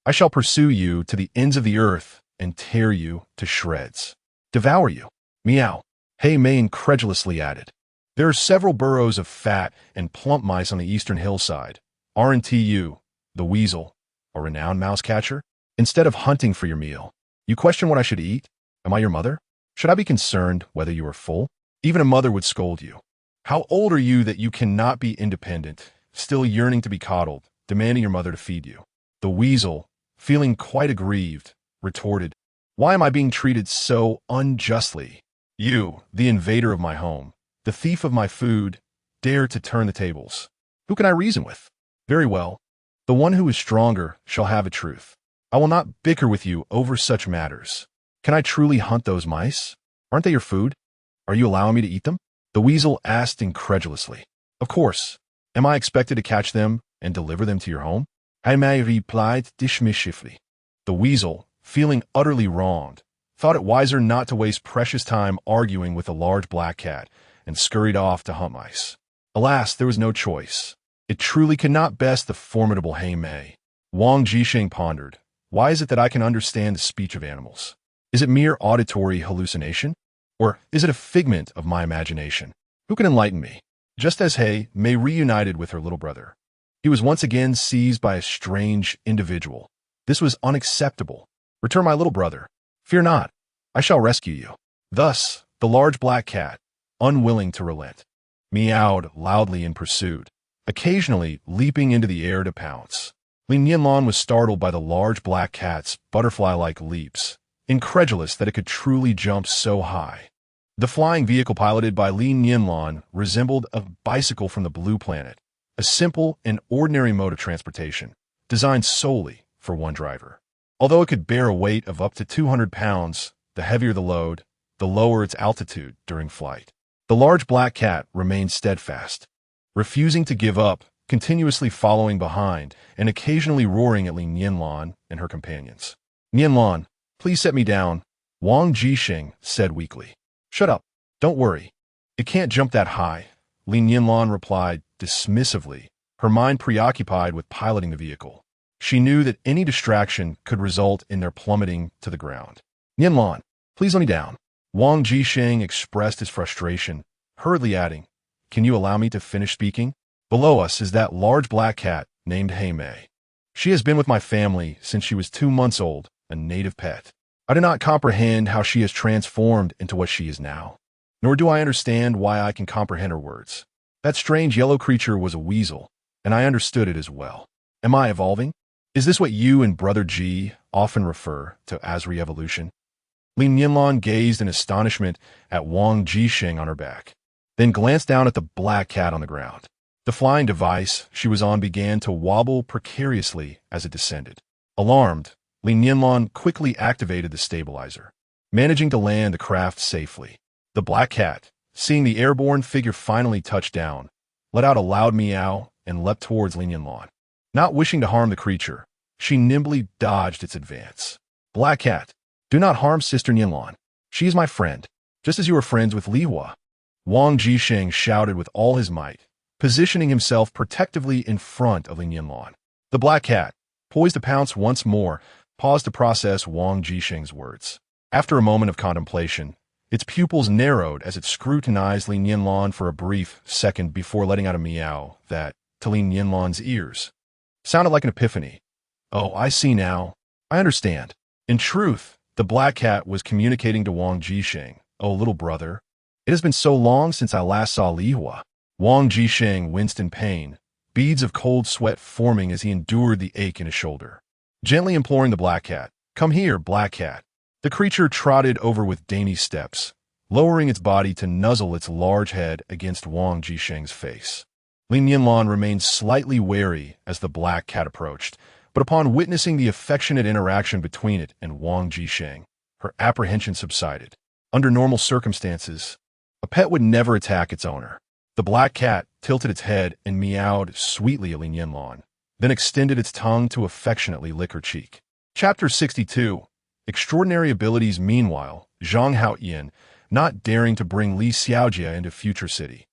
I shall pursue you to the ends of the earth and tear you to shreds. Devour you." Meow. Heimei incredulously added, "There are several burrows of fat and plump mice on the eastern hillside. Aren't you, the weasel, a renowned mouse catcher? Instead of hunting for your meal, you question what I should eat? Am I your mother? Should I be concerned whether you are full? Even a mother would scold you. How old are you that you cannot be independent, still yearning to be coddled, demanding your mother to feed you?" The weasel, feeling quite aggrieved, retorted, "Why am I being treated so unjustly? You, the invader of my home, the thief of my food, dare to turn the tables. Who can I reason with? Very well. The one who is stronger shall have a truth. I will not bicker with you over such matters. Can I truly hunt those mice? Aren't they your food? Are you allowing me to eat them?" The weasel asked incredulously. "Of course. Am I expected to catch them and deliver them to your home?" Heimei replied dismissively. The weasel, feeling utterly wronged, thought it wiser not to waste precious time arguing with the large black cat and scurried off to hunt mice. Alas, there was no choice. It truly could not best the formidable Heimei. Wang Jixing pondered, "Why is it that I can understand the speech of animals? Is it mere auditory hallucination? Or is it a figment of my imagination? Who can enlighten me?" Just as Heimei reunited with her little brother, he was once again seized by a strange individual. This was unacceptable. "Return, my little brother. Fear not. I shall rescue you." Thus, the large black cat, unwilling to relent, meowed loudly in pursuit, occasionally leaping into the air to pounce. Li Nianlan was startled by the large black cat's butterfly-like leaps, incredulous that it could truly jump so high. The flying vehicle piloted by Li Nianlan resembled a bicycle from the Blue Planet, a simple and ordinary mode of transportation, designed solely for one driver. Although it could bear a weight of up to 200 pounds, the heavier the load, the lower its altitude during flight. The large black cat remained steadfast, refusing to give up, continuously following behind and occasionally roaring at Li Nianlan and her companions. "Nianlan, please set me down," Wang Jixing said weakly. "Shut up. Don't worry. It can't jump that high," Li Nianlan replied dismissively, her mind preoccupied with piloting the vehicle. She knew that any distraction could result in their plummeting to the ground. "Nianlan, please let me down." Wang Jixing expressed his frustration, hurriedly adding, "Can you allow me to finish speaking? Below us is that large black cat named Heimei. She has been with my family since she was 2 months old, a native pet. I do not comprehend how she has transformed into what she is now, nor do I understand why I can comprehend her words. That strange yellow creature was a weasel, and I understood it as well. Am I evolving? Is this what you and Brother G often refer to as re-evolution?" Li Nianlan gazed in astonishment at Wang Jixing on her back, then glanced down at the black cat on the ground. The flying device she was on began to wobble precariously as it descended. Alarmed, Li Nianlan quickly activated the stabilizer, managing to land the craft safely. The black cat, seeing the airborne figure finally touch down, let out a loud meow and leapt towards Li Nianlan. Not wishing to harm the creature, she nimbly dodged its advance. "Black cat, do not harm Sister Nianlan. She is my friend, just as you are friends with Li Hua," Wang Jixing shouted with all his might, positioning himself protectively in front of Li Nianlan. The black cat, poised to pounce once more, paused to process Wang Jixing's words. After a moment of contemplation, its pupils narrowed as it scrutinized Li Nianlan for a brief second before letting out a meow that, to Li Nianlan's ears, sounded like an epiphany. "Oh, I see now. I understand." In truth, the black cat was communicating to Wang Jixing, "Oh, little brother, it has been so long since I last saw Li Hua." Wang Jixing winced in pain, beads of cold sweat forming as he endured the ache in his shoulder. Gently imploring the black cat, "Come here, black cat." The creature trotted over with dainty steps, lowering its body to nuzzle its large head against Wang Jixing's face. Li Nianlan remained slightly wary as the black cat approached, But upon witnessing the affectionate interaction between it and Wang Jisheng, her apprehension subsided. Under normal circumstances, a pet would never attack its owner. The black cat tilted its head and meowed sweetly at Li Nianlan, then extended its tongue to affectionately lick her cheek. Chapter 62. Extraordinary Abilities. Meanwhile, Zhang Haoyan, not daring to bring Li Xiaojie into Future City,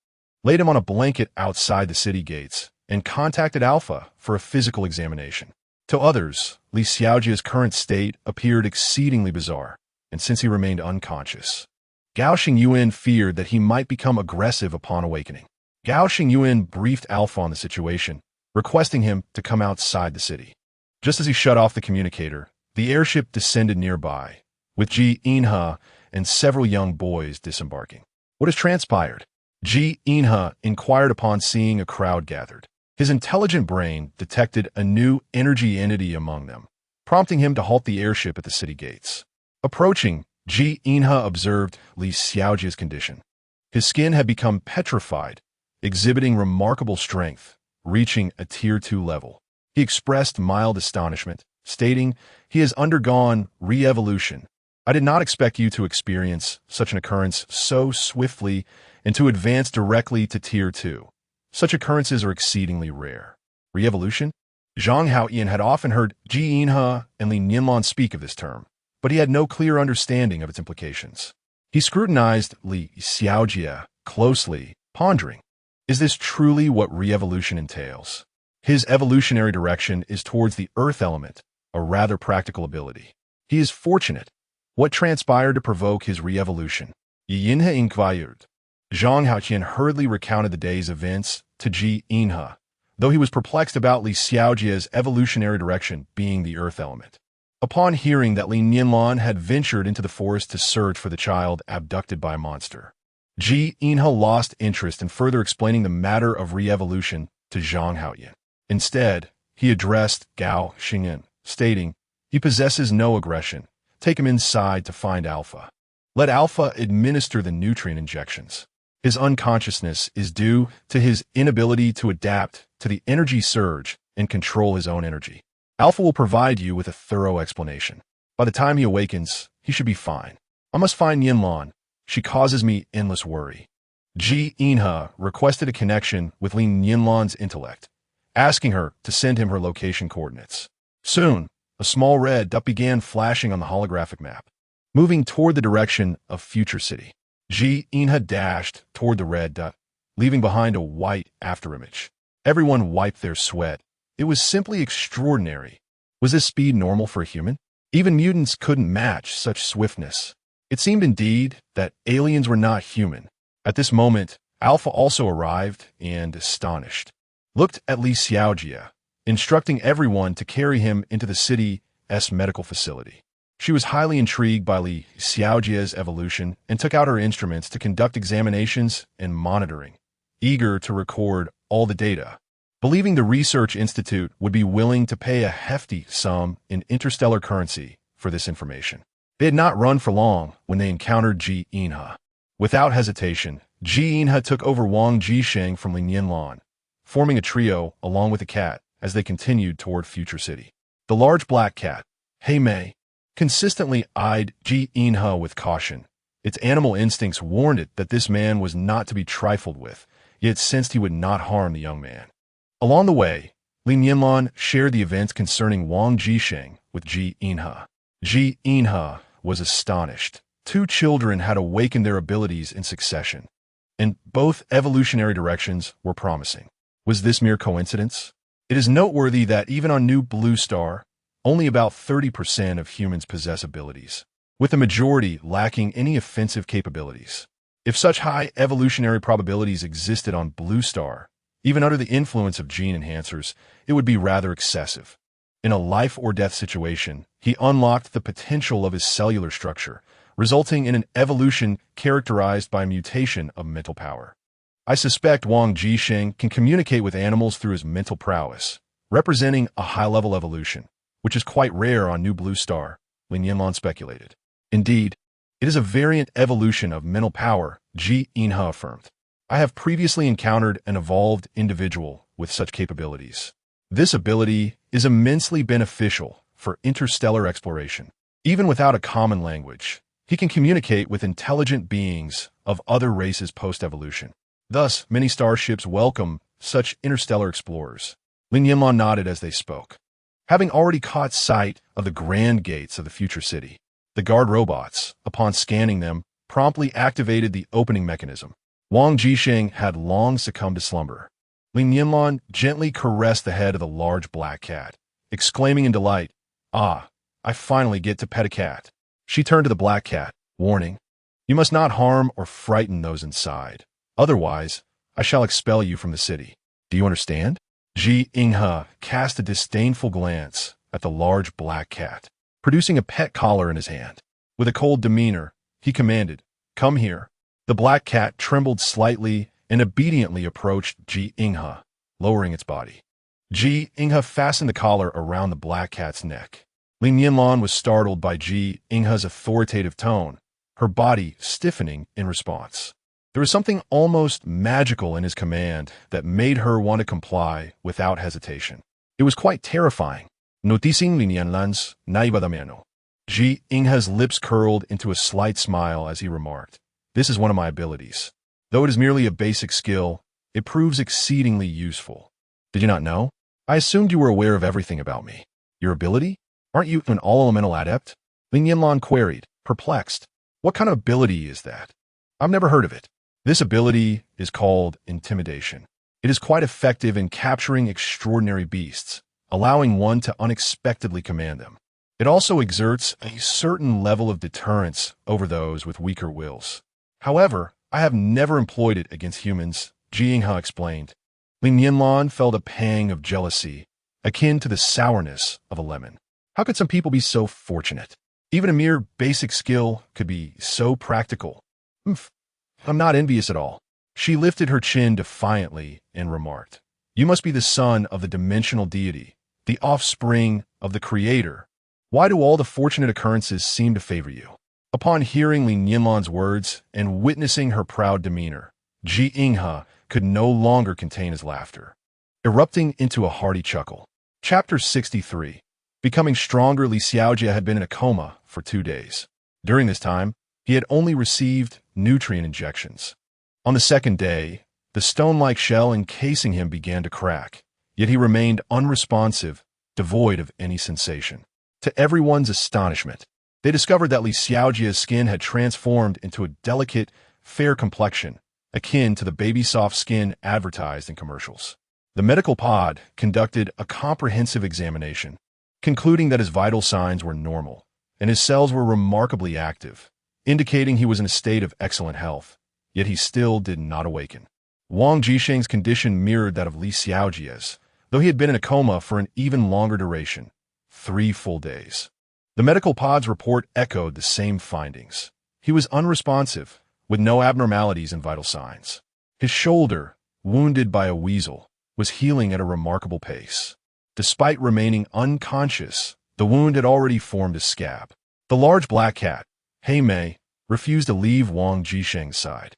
laid him on a blanket outside the city gates and contacted Alpha for a physical examination. To others, Li Xiaojie's current state appeared exceedingly bizarre, and since he remained unconscious, Gao Xingyuan feared that he might become aggressive upon awakening. Gao Xingyuan briefed Alpha on the situation, requesting him to come outside the city. Just as he shut off the communicator, the airship descended nearby, with Ji Inhe and several young boys disembarking. What has transpired? Ji Inhe inquired upon seeing a crowd gathered. His intelligent brain detected a new energy entity among them, prompting him to halt the airship at the city gates. Approaching, Ji Inhe observed Li Xiaojie's condition. His skin had become petrified, exhibiting remarkable strength, reaching a Tier 2 level. He expressed mild astonishment, stating, "He has undergone re-evolution. I did not expect you to experience such an occurrence so swiftly and to advance directly to Tier 2. Such occurrences are exceedingly rare." Re-evolution? Zhang Haoyan had often heard Ji Inhe and Li Nianlan speak of this term, but he had no clear understanding of its implications. He scrutinized Li Xiaojie closely, pondering, is this truly what re-evolution entails? His evolutionary direction is towards the earth element, a rather practical ability. He is fortunate. What transpired to provoke his re-evolution? Yinhe inquired. Zhang Haoyan hurriedly recounted the day's events to Ji Inhe, though he was perplexed about Li Xiaojie's evolutionary direction being the earth element. Upon hearing that Li Nianlan had ventured into the forest to search for the child abducted by a monster, Ji Inhe lost interest in further explaining the matter of re-evolution to Zhang Haoyan. Instead, he addressed Gao Xingyuan, stating, "He possesses no aggression. Take him inside to find Alpha. Let Alpha administer the nutrient injections. His unconsciousness is due to his inability to adapt to the energy surge and control his own energy. Alpha will provide you with a thorough explanation. By the time he awakens, he should be fine. I must find Nianlan. She causes me endless worry." Ji Inhe requested a connection with Li Nianlan's intellect, asking her to send him her location coordinates. Soon, a small red dot began flashing on the holographic map, moving toward the direction of Future City. Ji Inhe dashed toward the red dot, leaving behind a white afterimage. Everyone wiped their sweat. It was simply extraordinary. Was this speed normal for a human? Even mutants couldn't match such swiftness. It seemed indeed that aliens were not human. At this moment, Alpha also arrived and, astonished, looked at Li Xiaojie, instructing everyone to carry him into the city's medical facility. She was highly intrigued by Li Xiaojie's evolution and took out her instruments to conduct examinations and monitoring, eager to record all the data, believing the research institute would be willing to pay a hefty sum in interstellar currency for this information. They had not run for long when they encountered Ji Inhe. Without hesitation, Ji Inhe took over Wang Jisheng from Li Nianlan, forming a trio along with the cat as they continued toward Future City. The large black cat, Hei Mei, consistently eyed Ji Inhe with caution. Its animal instincts warned it that this man was not to be trifled with, yet it sensed he would not harm the young man. Along the way, Li Nianlan shared the events concerning Wang Jisheng with Ji Inhe. Ji Inhe was astonished. Two children had awakened their abilities in succession, and both evolutionary directions were promising. Was this mere coincidence? It is noteworthy that even on New Blue Star, only about 30% of humans possess abilities, with the majority lacking any offensive capabilities. If such high evolutionary probabilities existed on Blue Star, even under the influence of gene enhancers, it would be rather excessive. In a life-or-death situation, he unlocked the potential of his cellular structure, resulting in an evolution characterized by a mutation of mental power. I suspect Wang Jisheng can communicate with animals through his mental prowess, representing a high-level evolution, which is quite rare on New Blue Star, Li Nianlan speculated. Indeed, it is a variant evolution of mental power, Ji Inhe affirmed. I have previously encountered an evolved individual with such capabilities. This ability is immensely beneficial for interstellar exploration. Even without a common language, he can communicate with intelligent beings of other races post-evolution. Thus, many starships welcome such interstellar explorers. Li Nianlan nodded as they spoke. Having already caught sight of the grand gates of the future city, the guard robots, upon scanning them, promptly activated the opening mechanism. Wang Jisheng had long succumbed to slumber. Li Nianlan gently caressed the head of the large black cat, exclaiming in delight, "Ah, I finally get to pet a cat." She turned to the black cat, warning, "You must not harm or frighten those inside. Otherwise, I shall expel you from the city. Do you understand?" Ji Inghe cast a disdainful glance at the large black cat, producing a pet collar in his hand. With a cold demeanor, he commanded, "Come here." The black cat trembled slightly and obediently approached Ji Inghe, lowering its body. Ji Inghe fastened the collar around the black cat's neck. Li Nianlan was startled by Ji Inghe's authoritative tone, her body stiffening in response. There was something almost magical in his command that made her want to comply without hesitation. It was quite terrifying. Noticing Li Nianlan's naivadameno, Ji Inghe's lips curled into a slight smile as he remarked, "This is one of my abilities. Though it is merely a basic skill, it proves exceedingly useful." "Did you not know? I assumed you were aware of everything about me." "Your ability? Aren't you an all-elemental adept?" Li Nianlan queried, perplexed. "What kind of ability is that? I've never heard of it." "This ability is called intimidation. It is quite effective in capturing extraordinary beasts, allowing one to unexpectedly command them. It also exerts a certain level of deterrence over those with weaker wills. However, I have never employed it against humans," Ji Inghe explained. Li Nianlan felt a pang of jealousy, akin to the sourness of a lemon. How could some people be so fortunate? Even a mere basic skill could be so practical. I'm not envious at all." She lifted her chin defiantly and remarked, "You must be the son of the dimensional deity, the offspring of the creator. Why do all the fortunate occurrences seem to favor you?" Upon hearing Li Nianlan's words and witnessing her proud demeanor, Ji Inghe could no longer contain his laughter, erupting into a hearty chuckle. Chapter 63. Becoming stronger, Li Xiaojie had been in a coma for 2 days. During this time, he had only received nutrient injections. On the second day, the stone-like shell encasing him began to crack, yet he remained unresponsive, devoid of any sensation. To everyone's astonishment, they discovered that Li Xiaojie's skin had transformed into a delicate, fair complexion, akin to the baby-soft skin advertised in commercials. The medical pod conducted a comprehensive examination, concluding that his vital signs were normal, and his cells were remarkably active, indicating he was in a state of excellent health, yet he still did not awaken. Wang Jisheng's condition mirrored that of Li Xiaojie's, though he had been in a coma for an even longer duration, 3 full days. The medical pod's report echoed the same findings. He was unresponsive, with no abnormalities in vital signs. His shoulder, wounded by a weasel, was healing at a remarkable pace. Despite remaining unconscious, the wound had already formed a scab. The large black cat, Hei Mei, refused to leave Wang Jisheng's side,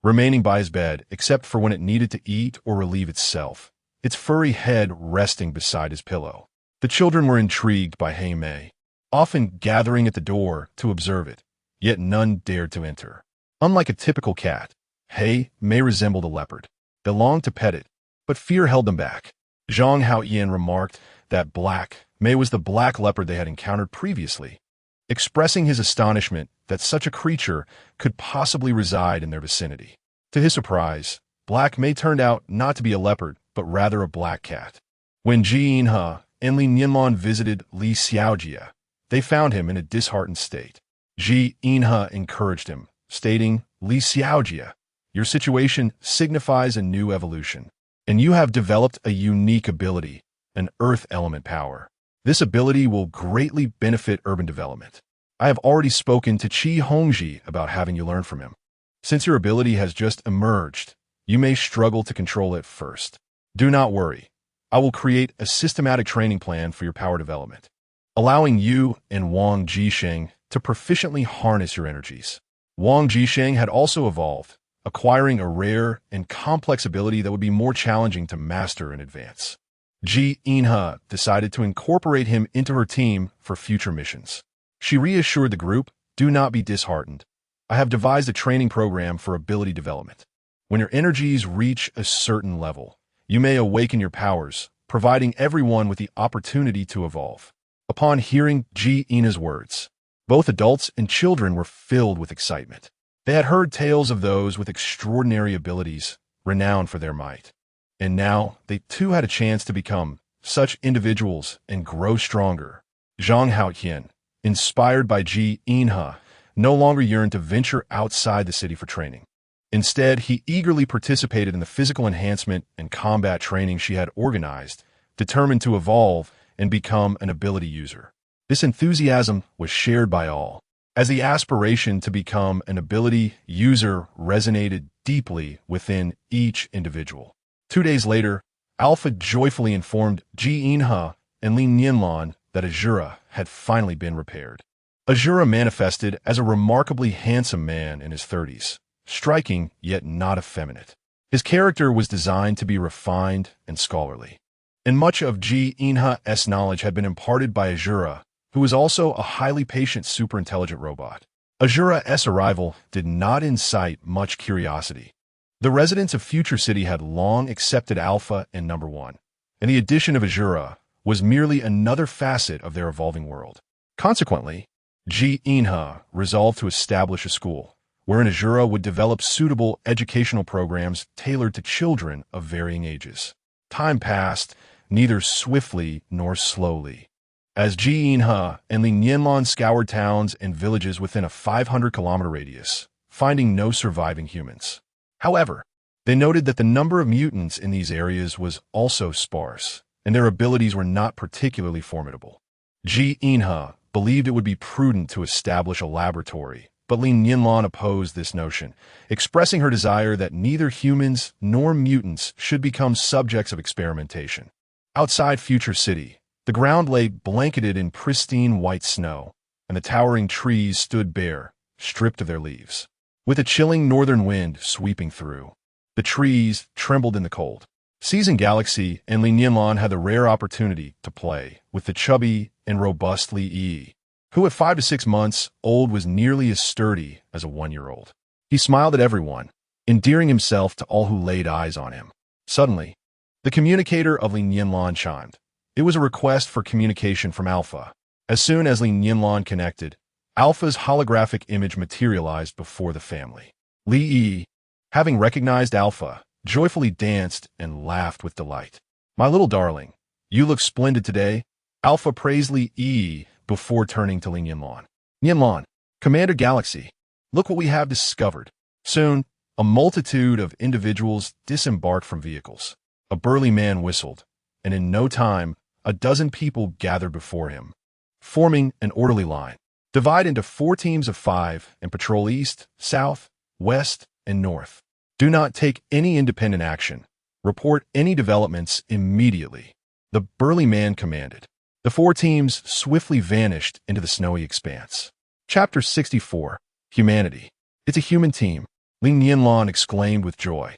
remaining by his bed except for when it needed to eat or relieve itself, its furry head resting beside his pillow. The children were intrigued by Hei Mei, often gathering at the door to observe it, yet none dared to enter. Unlike a typical cat, Hei Mei resembled a leopard. They longed to pet it, but fear held them back. Zhang Haoyan remarked that Black Mei was the black leopard they had encountered previously, expressing his astonishment that such a creature could possibly reside in their vicinity. To his surprise, Black Mei turned out not to be a leopard, but rather a black cat. When Ji Inghe and Li Nianlan visited Li Xiaojie, they found him in a disheartened state. Ji Inghe encouraged him, stating, "Li Xiaojie, your situation signifies a new evolution, and you have developed a unique ability, an earth element power. This ability will greatly benefit urban development. I have already spoken to Qi Hongji about having you learn from him. Since your ability has just emerged, you may struggle to control it first. Do not worry. I will create a systematic training plan for your power development, allowing you and Wang Jisheng to proficiently harness your energies." Wang Jisheng had also evolved, acquiring a rare and complex ability that would be more challenging to master in advance. Ji Inha decided to incorporate him into her team for future missions. She reassured the group, "Do not be disheartened. I have devised a training program for ability development. When your energies reach a certain level, you may awaken your powers, providing everyone with the opportunity to evolve." Upon hearing Ji Inha's words, both adults and children were filled with excitement. They had heard tales of those with extraordinary abilities, renowned for their might. And now, they too had a chance to become such individuals and grow stronger. Zhang Haotian, inspired by Ji Inha, no longer yearned to venture outside the city for training. Instead, he eagerly participated in the physical enhancement and combat training she had organized, determined to evolve and become an ability user. This enthusiasm was shared by all, as the aspiration to become an ability user resonated deeply within each individual. 2 days later, Alpha joyfully informed Ji Inha and Li Nianlan that Azura had finally been repaired. Azura manifested as a remarkably handsome man in his 30s, striking yet not effeminate. His character was designed to be refined and scholarly, and much of Ji Inha's knowledge had been imparted by Azura, who was also a highly patient superintelligent robot. Azura's arrival did not incite much curiosity. The residents of Future City had long accepted Alpha and Number One, and the addition of Azura was merely another facet of their evolving world. Consequently, Ji Inha resolved to establish a school, wherein Azura would develop suitable educational programs tailored to children of varying ages. Time passed, neither swiftly nor slowly, as Ji Inha and Li Nianlan scoured towns and villages within a 500-kilometer radius, finding no surviving humans. However, they noted that the number of mutants in these areas was also sparse, and their abilities were not particularly formidable. Ji Inha believed it would be prudent to establish a laboratory, but Li Nianlan opposed this notion, expressing her desire that neither humans nor mutants should become subjects of experimentation. Outside Future City, the ground lay blanketed in pristine white snow, and the towering trees stood bare, stripped of their leaves. With a chilling northern wind sweeping through, the trees trembled in the cold. Seasoned Galaxy and Li Nianlan had the rare opportunity to play with the chubby and robust Li Yi, who at 5 to 6 months old was nearly as sturdy as a 1-year-old. He smiled at everyone, endearing himself to all who laid eyes on him. Suddenly, the communicator of Li Nianlan chimed. It was a request for communication from Alpha. As soon as Li Nianlan connected, Alpha's holographic image materialized before the family. Li Yi, having recognized Alpha, joyfully danced and laughed with delight. "My little darling, you look splendid today," Alpha praised Li Yi before turning to Li Nianlan. "Nianlan, Commander Galaxy, look what we have discovered." Soon, a multitude of individuals disembarked from vehicles. A burly man whistled, and in no time, a dozen people gathered before him, forming an orderly line. Divide into 4 teams of 5 and patrol east, south, west, and north. Do not take any independent action. Report any developments immediately, the burly man commanded. The 4 teams swiftly vanished into the snowy expanse. Chapter 64, Humanity. "It's a human team," Li Nianlan exclaimed with joy.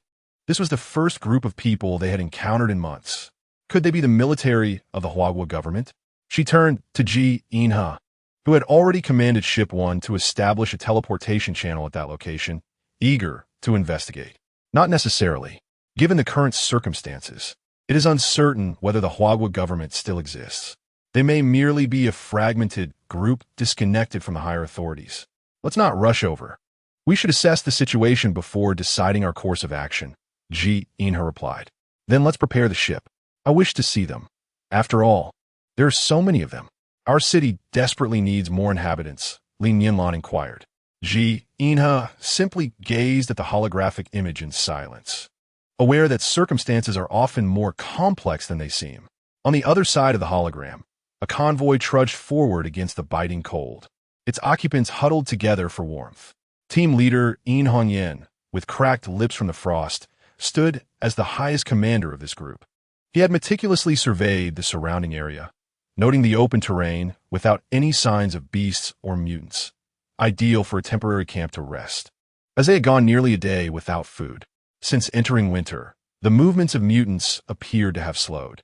This was the first group of people they had encountered in months. Could they be the military of the Huagua government? She turned to Ji Inha, who had already commanded Ship 1 to establish a teleportation channel at that location, eager to investigate. "Not necessarily. Given the current circumstances, it is uncertain whether the Huagua government still exists. They may merely be a fragmented group disconnected from the higher authorities. Let's not rush over. We should assess the situation before deciding our course of action," Ji Inha replied. "Then let's prepare the ship. I wish to see them. After all, there are so many of them." "Our city desperately needs more inhabitants," Li Nianlan inquired. Ji Inha simply gazed at the holographic image in silence, aware that circumstances are often more complex than they seem. On the other side of the hologram, a convoy trudged forward against the biting cold. Its occupants huddled together for warmth. Team leader In Hongyan, with cracked lips from the frost, stood as the highest commander of this group. He had meticulously surveyed the surrounding area, noting the open terrain without any signs of beasts or mutants, ideal for a temporary camp to rest. As they had gone nearly a day without food, since entering winter, the movements of mutants appeared to have slowed.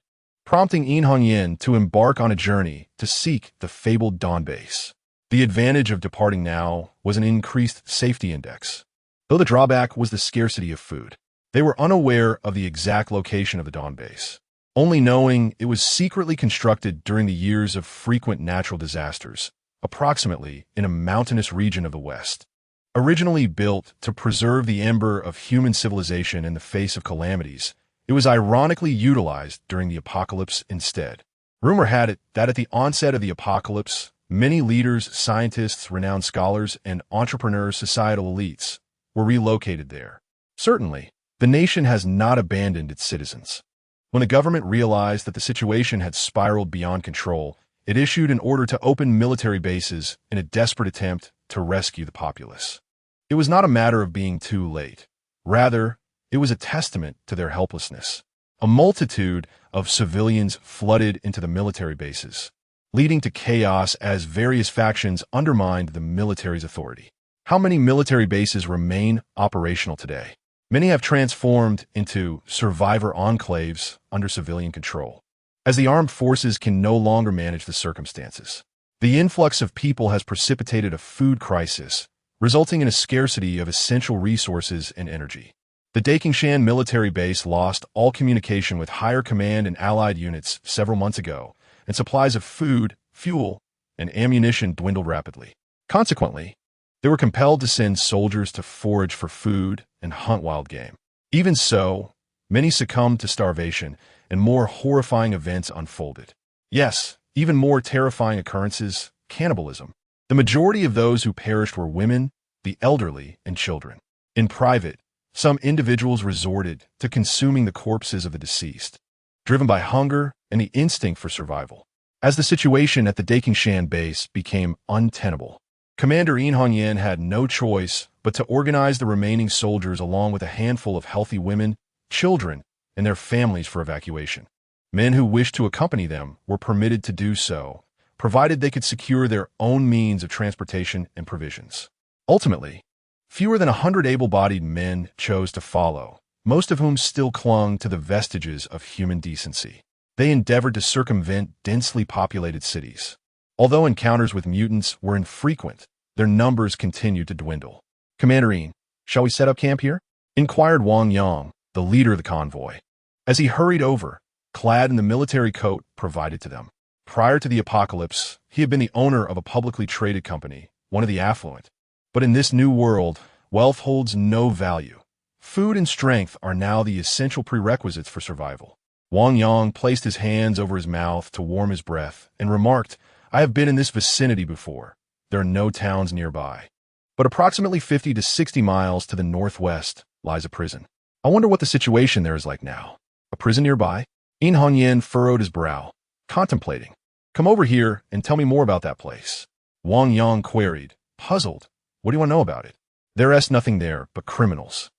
prompting Yin Hongyan to embark on a journey to seek the fabled Dawn base. The advantage of departing now was an increased safety index, though the drawback was the scarcity of food. They were unaware of the exact location of the Dawn base, only knowing it was secretly constructed during the years of frequent natural disasters, approximately in a mountainous region of the West. Originally built to preserve the ember of human civilization in the face of calamities, it was ironically utilized during the apocalypse instead. Rumor had it that at the onset of the apocalypse, many leaders, scientists, renowned scholars, and entrepreneurs, societal elites, were relocated there. Certainly, the nation has not abandoned its citizens. When the government realized that the situation had spiraled beyond control, it issued an order to open military bases in a desperate attempt to rescue the populace. It was not a matter of being too late. Rather, it was a testament to their helplessness. A multitude of civilians flooded into the military bases, leading to chaos as various factions undermined the military's authority. How many military bases remain operational today? Many have transformed into survivor enclaves under civilian control, as the armed forces can no longer manage the circumstances. The influx of people has precipitated a food crisis, resulting in a scarcity of essential resources and energy. The Dakingshan military base lost all communication with higher command and allied units several months ago, and supplies of food, fuel, and ammunition dwindled rapidly. Consequently, they were compelled to send soldiers to forage for food and hunt wild game. Even so, many succumbed to starvation, and more horrifying events unfolded. Yes, even more terrifying occurrences, cannibalism. The majority of those who perished were women, the elderly, and children. In private, some individuals resorted to consuming the corpses of the deceased, driven by hunger and the instinct for survival. As the situation at the Dakingshan base became untenable, Commander Yin Hongyan had no choice but to organize the remaining soldiers along with a handful of healthy women, children, and their families for evacuation. Men who wished to accompany them were permitted to do so, provided they could secure their own means of transportation and provisions. Ultimately, fewer than 100 able-bodied men chose to follow, most of whom still clung to the vestiges of human decency. They endeavored to circumvent densely populated cities. Although encounters with mutants were infrequent, their numbers continued to dwindle. "Commander Yin, shall we set up camp here?" inquired Wang Yang, the leader of the convoy, as he hurried over, clad in the military coat provided to them. Prior to the apocalypse, he had been the owner of a publicly traded company, one of the affluent. But in this new world, wealth holds no value. Food and strength are now the essential prerequisites for survival. Wang Yang placed his hands over his mouth to warm his breath and remarked, "I have been in this vicinity before. There are no towns nearby. But approximately 50 to 60 miles to the northwest lies a prison. I wonder what the situation there is like now." "A prison nearby?" Yin Hongyan furrowed his brow, contemplating. "Come over here and tell me more about that place." Wang Yang queried, puzzled. "What do you want to know about it?" "There's nothing there but criminals.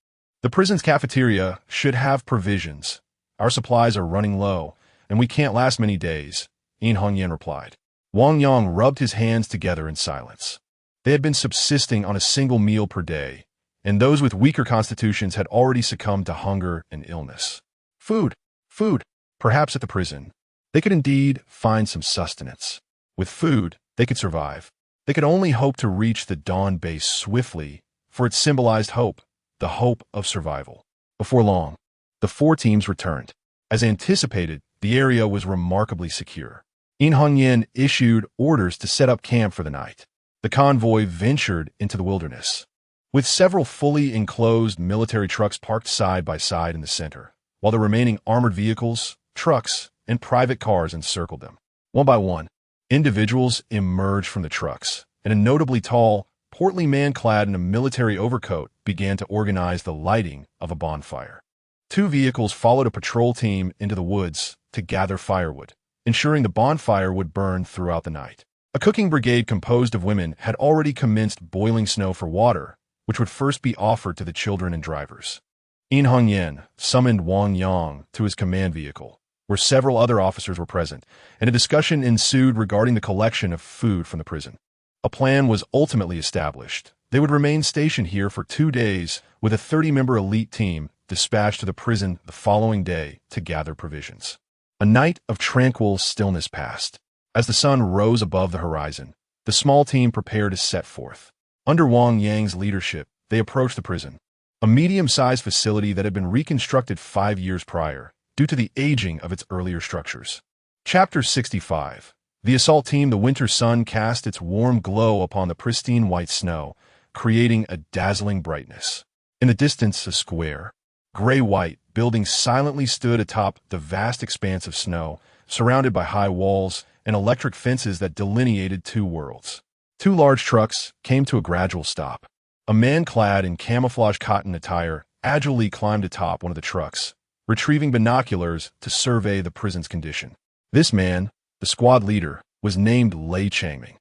The prison's cafeteria should have provisions. Our supplies are running low, and we can't last many days," Yin Hongyan replied. Wang Yang rubbed his hands together in silence. They had been subsisting on a single meal per day, and those with weaker constitutions had already succumbed to hunger and illness. Food. Perhaps at the prison, they could indeed find some sustenance. With food, they could survive. They could only hope to reach the Dawn base swiftly, for it symbolized hope, the hope of survival. Before long, the 4 teams returned. As anticipated, the area was remarkably secure. Yin Hongyan issued orders to set up camp for the night. The convoy ventured into the wilderness, with several fully enclosed military trucks parked side by side in the center, while the remaining armored vehicles, trucks, and private cars encircled them. One by one, individuals emerged from the trucks, and a notably tall, portly man clad in a military overcoat began to organize the lighting of a bonfire. 2 vehicles followed a patrol team into the woods to gather firewood, ensuring the bonfire would burn throughout the night. A cooking brigade composed of women had already commenced boiling snow for water, which would first be offered to the children and drivers. Yin Hongyan summoned Wang Yang to his command vehicle, where several other officers were present, and a discussion ensued regarding the collection of food from the prison. A plan was ultimately established. They would remain stationed here for 2 days, with a 30-member elite team dispatched to the prison the following day to gather provisions. A night of tranquil stillness passed. As the sun rose above the horizon, the small team prepared to set forth. Under Wang Yang's leadership, they approached the prison, a medium-sized facility that had been reconstructed 5 years prior due to the aging of its earlier structures. Chapter 65. The assault team. The winter sun cast its warm glow upon the pristine white snow, creating a dazzling brightness. In the distance, a square, gray-white building silently stood atop the vast expanse of snow, surrounded by high walls and electric fences that delineated two worlds. 2 large trucks came to a gradual stop. A man clad in camouflage cotton attire agilely climbed atop one of the trucks, retrieving binoculars to survey the prison's condition. This man, the squad leader, was named Li Nianlan.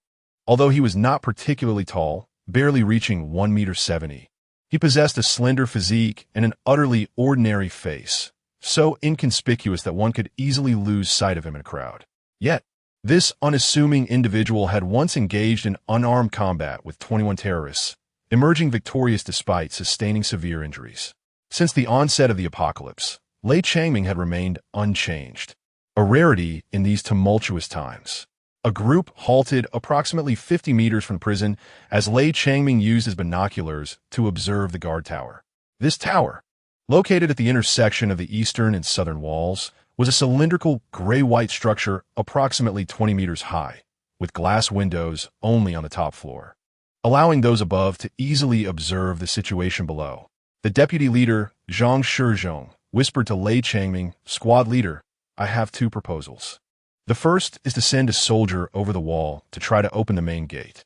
Although he was not particularly tall, barely reaching 1.70 meters, he possessed a slender physique and an utterly ordinary face, so inconspicuous that one could easily lose sight of him in a crowd. Yet, this unassuming individual had once engaged in unarmed combat with 21 terrorists, emerging victorious despite sustaining severe injuries. Since the onset of the apocalypse, Li Nianlan had remained unchanged, a rarity in these tumultuous times. A group halted approximately 50 meters from the prison as Li Nianlan used his binoculars to observe the guard tower. This tower, located at the intersection of the eastern and southern walls, was a cylindrical gray-white structure approximately 20 meters high, with glass windows only on the top floor, allowing those above to easily observe the situation below. The deputy leader, Zhang Shizhong, whispered to Li Nianlan, "Squad leader, I have 2 proposals. The first is to send a soldier over the wall to try to open the main gate.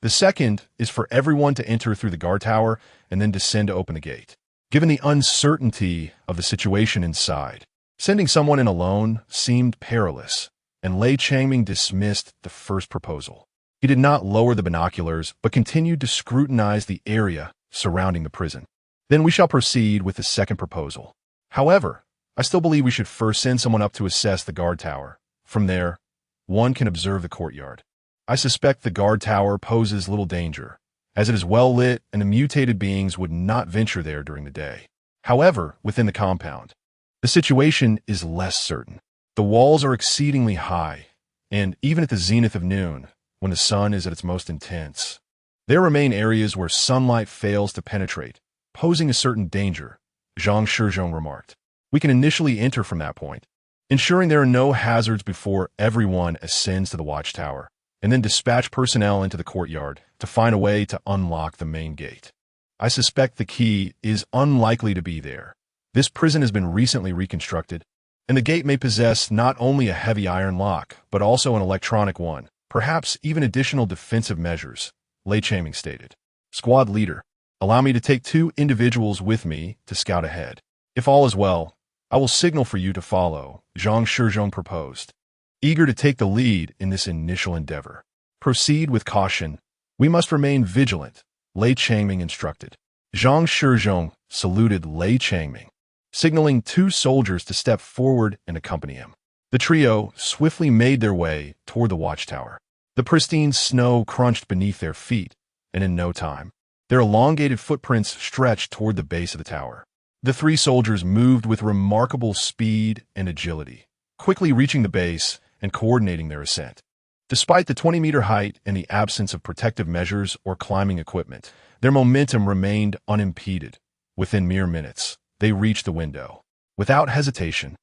The second is for everyone to enter through the guard tower and then descend to open the gate." Given the uncertainty of the situation inside, sending someone in alone seemed perilous, and Li Nianlan dismissed the first proposal. He did not lower the binoculars, but continued to scrutinize the area surrounding the prison. "Then we shall proceed with the second proposal. However, I still believe we should first send someone up to assess the guard tower. From there, one can observe the courtyard. I suspect the guard tower poses little danger, as it is well lit and the mutated beings would not venture there during the day. However, within the compound, the situation is less certain. The walls are exceedingly high, and even at the zenith of noon, when the sun is at its most intense, there remain areas where sunlight fails to penetrate, posing a certain danger," Zhang Shizhong remarked. "We can initially enter from that point, ensuring there are no hazards before everyone ascends to the watchtower, and then dispatch personnel into the courtyard to find a way to unlock the main gate. I suspect the key is unlikely to be there. This prison has been recently reconstructed, and the gate may possess not only a heavy iron lock, but also an electronic one, perhaps even additional defensive measures," Li Nianlan stated. "Squad leader, allow me to take 2 individuals with me to scout ahead. If all is well, I will signal for you to follow," Zhang Shizhong proposed, eager to take the lead in this initial endeavor. "Proceed with caution. We must remain vigilant," Li Nianlan instructed. Zhang Shizhong saluted Li Nianlan, signaling 2 soldiers to step forward and accompany him. The trio swiftly made their way toward the watchtower. The pristine snow crunched beneath their feet, and in no time, their elongated footprints stretched toward the base of the tower. The 3 soldiers moved with remarkable speed and agility, quickly reaching the base and coordinating their ascent. Despite the 20-meter height and the absence of protective measures or climbing equipment, their momentum remained unimpeded. Within mere minutes, they reached the window. Without hesitation,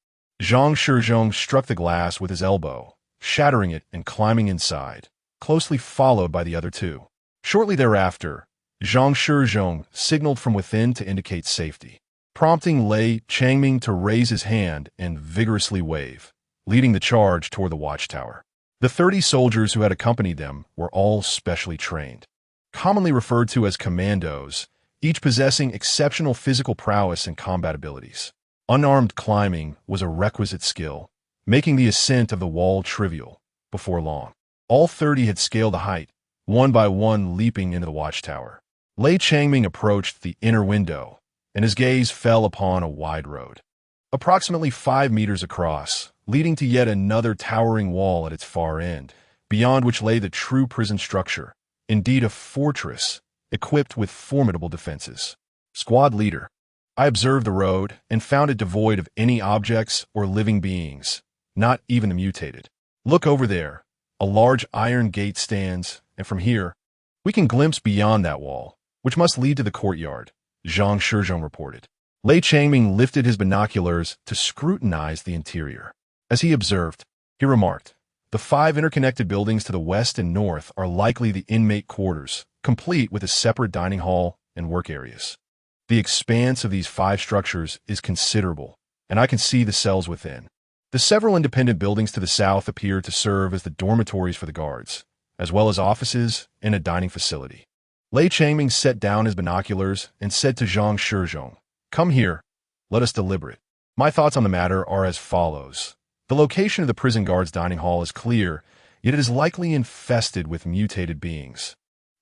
Zhang Shizhong struck the glass with his elbow, shattering it and climbing inside, closely followed by the other 2. Shortly thereafter, Zhang Shizhong signaled from within to indicate safety, prompting Li Nianlan to raise his hand and vigorously wave, leading the charge toward the watchtower. The 30 soldiers who had accompanied them were all specially trained, commonly referred to as commandos, each possessing exceptional physical prowess and combat abilities. Unarmed climbing was a requisite skill, making the ascent of the wall trivial. Before long, all 30 had scaled the height, one by one leaping into the watchtower. Li Nianlan approached the inner window, and his gaze fell upon a wide road, approximately 5 meters across, leading to yet another towering wall at its far end, beyond which lay the true prison structure, indeed a fortress, equipped with formidable defenses. "Squad leader, I observed the road and found it devoid of any objects or living beings," not even the mutated. Look over there. A large iron gate stands, and from here, we can glimpse beyond that wall, which must lead to the courtyard, Zhang Shizhong reported. Lei Changming lifted his binoculars to scrutinize the interior. As he observed, he remarked, the 5 interconnected buildings to the west and north are likely the inmate quarters, complete with a separate dining hall and work areas. The expanse of these 5 structures is considerable, and I can see the cells within. The several independent buildings to the south appear to serve as the dormitories for the guards, as well as offices and a dining facility. Lei Changming set down his binoculars and said to Zhang Shizhong, "Come here, let us deliberate. My thoughts on the matter are as follows. The location of the prison guard's dining hall is clear, yet it is likely infested with mutated beings,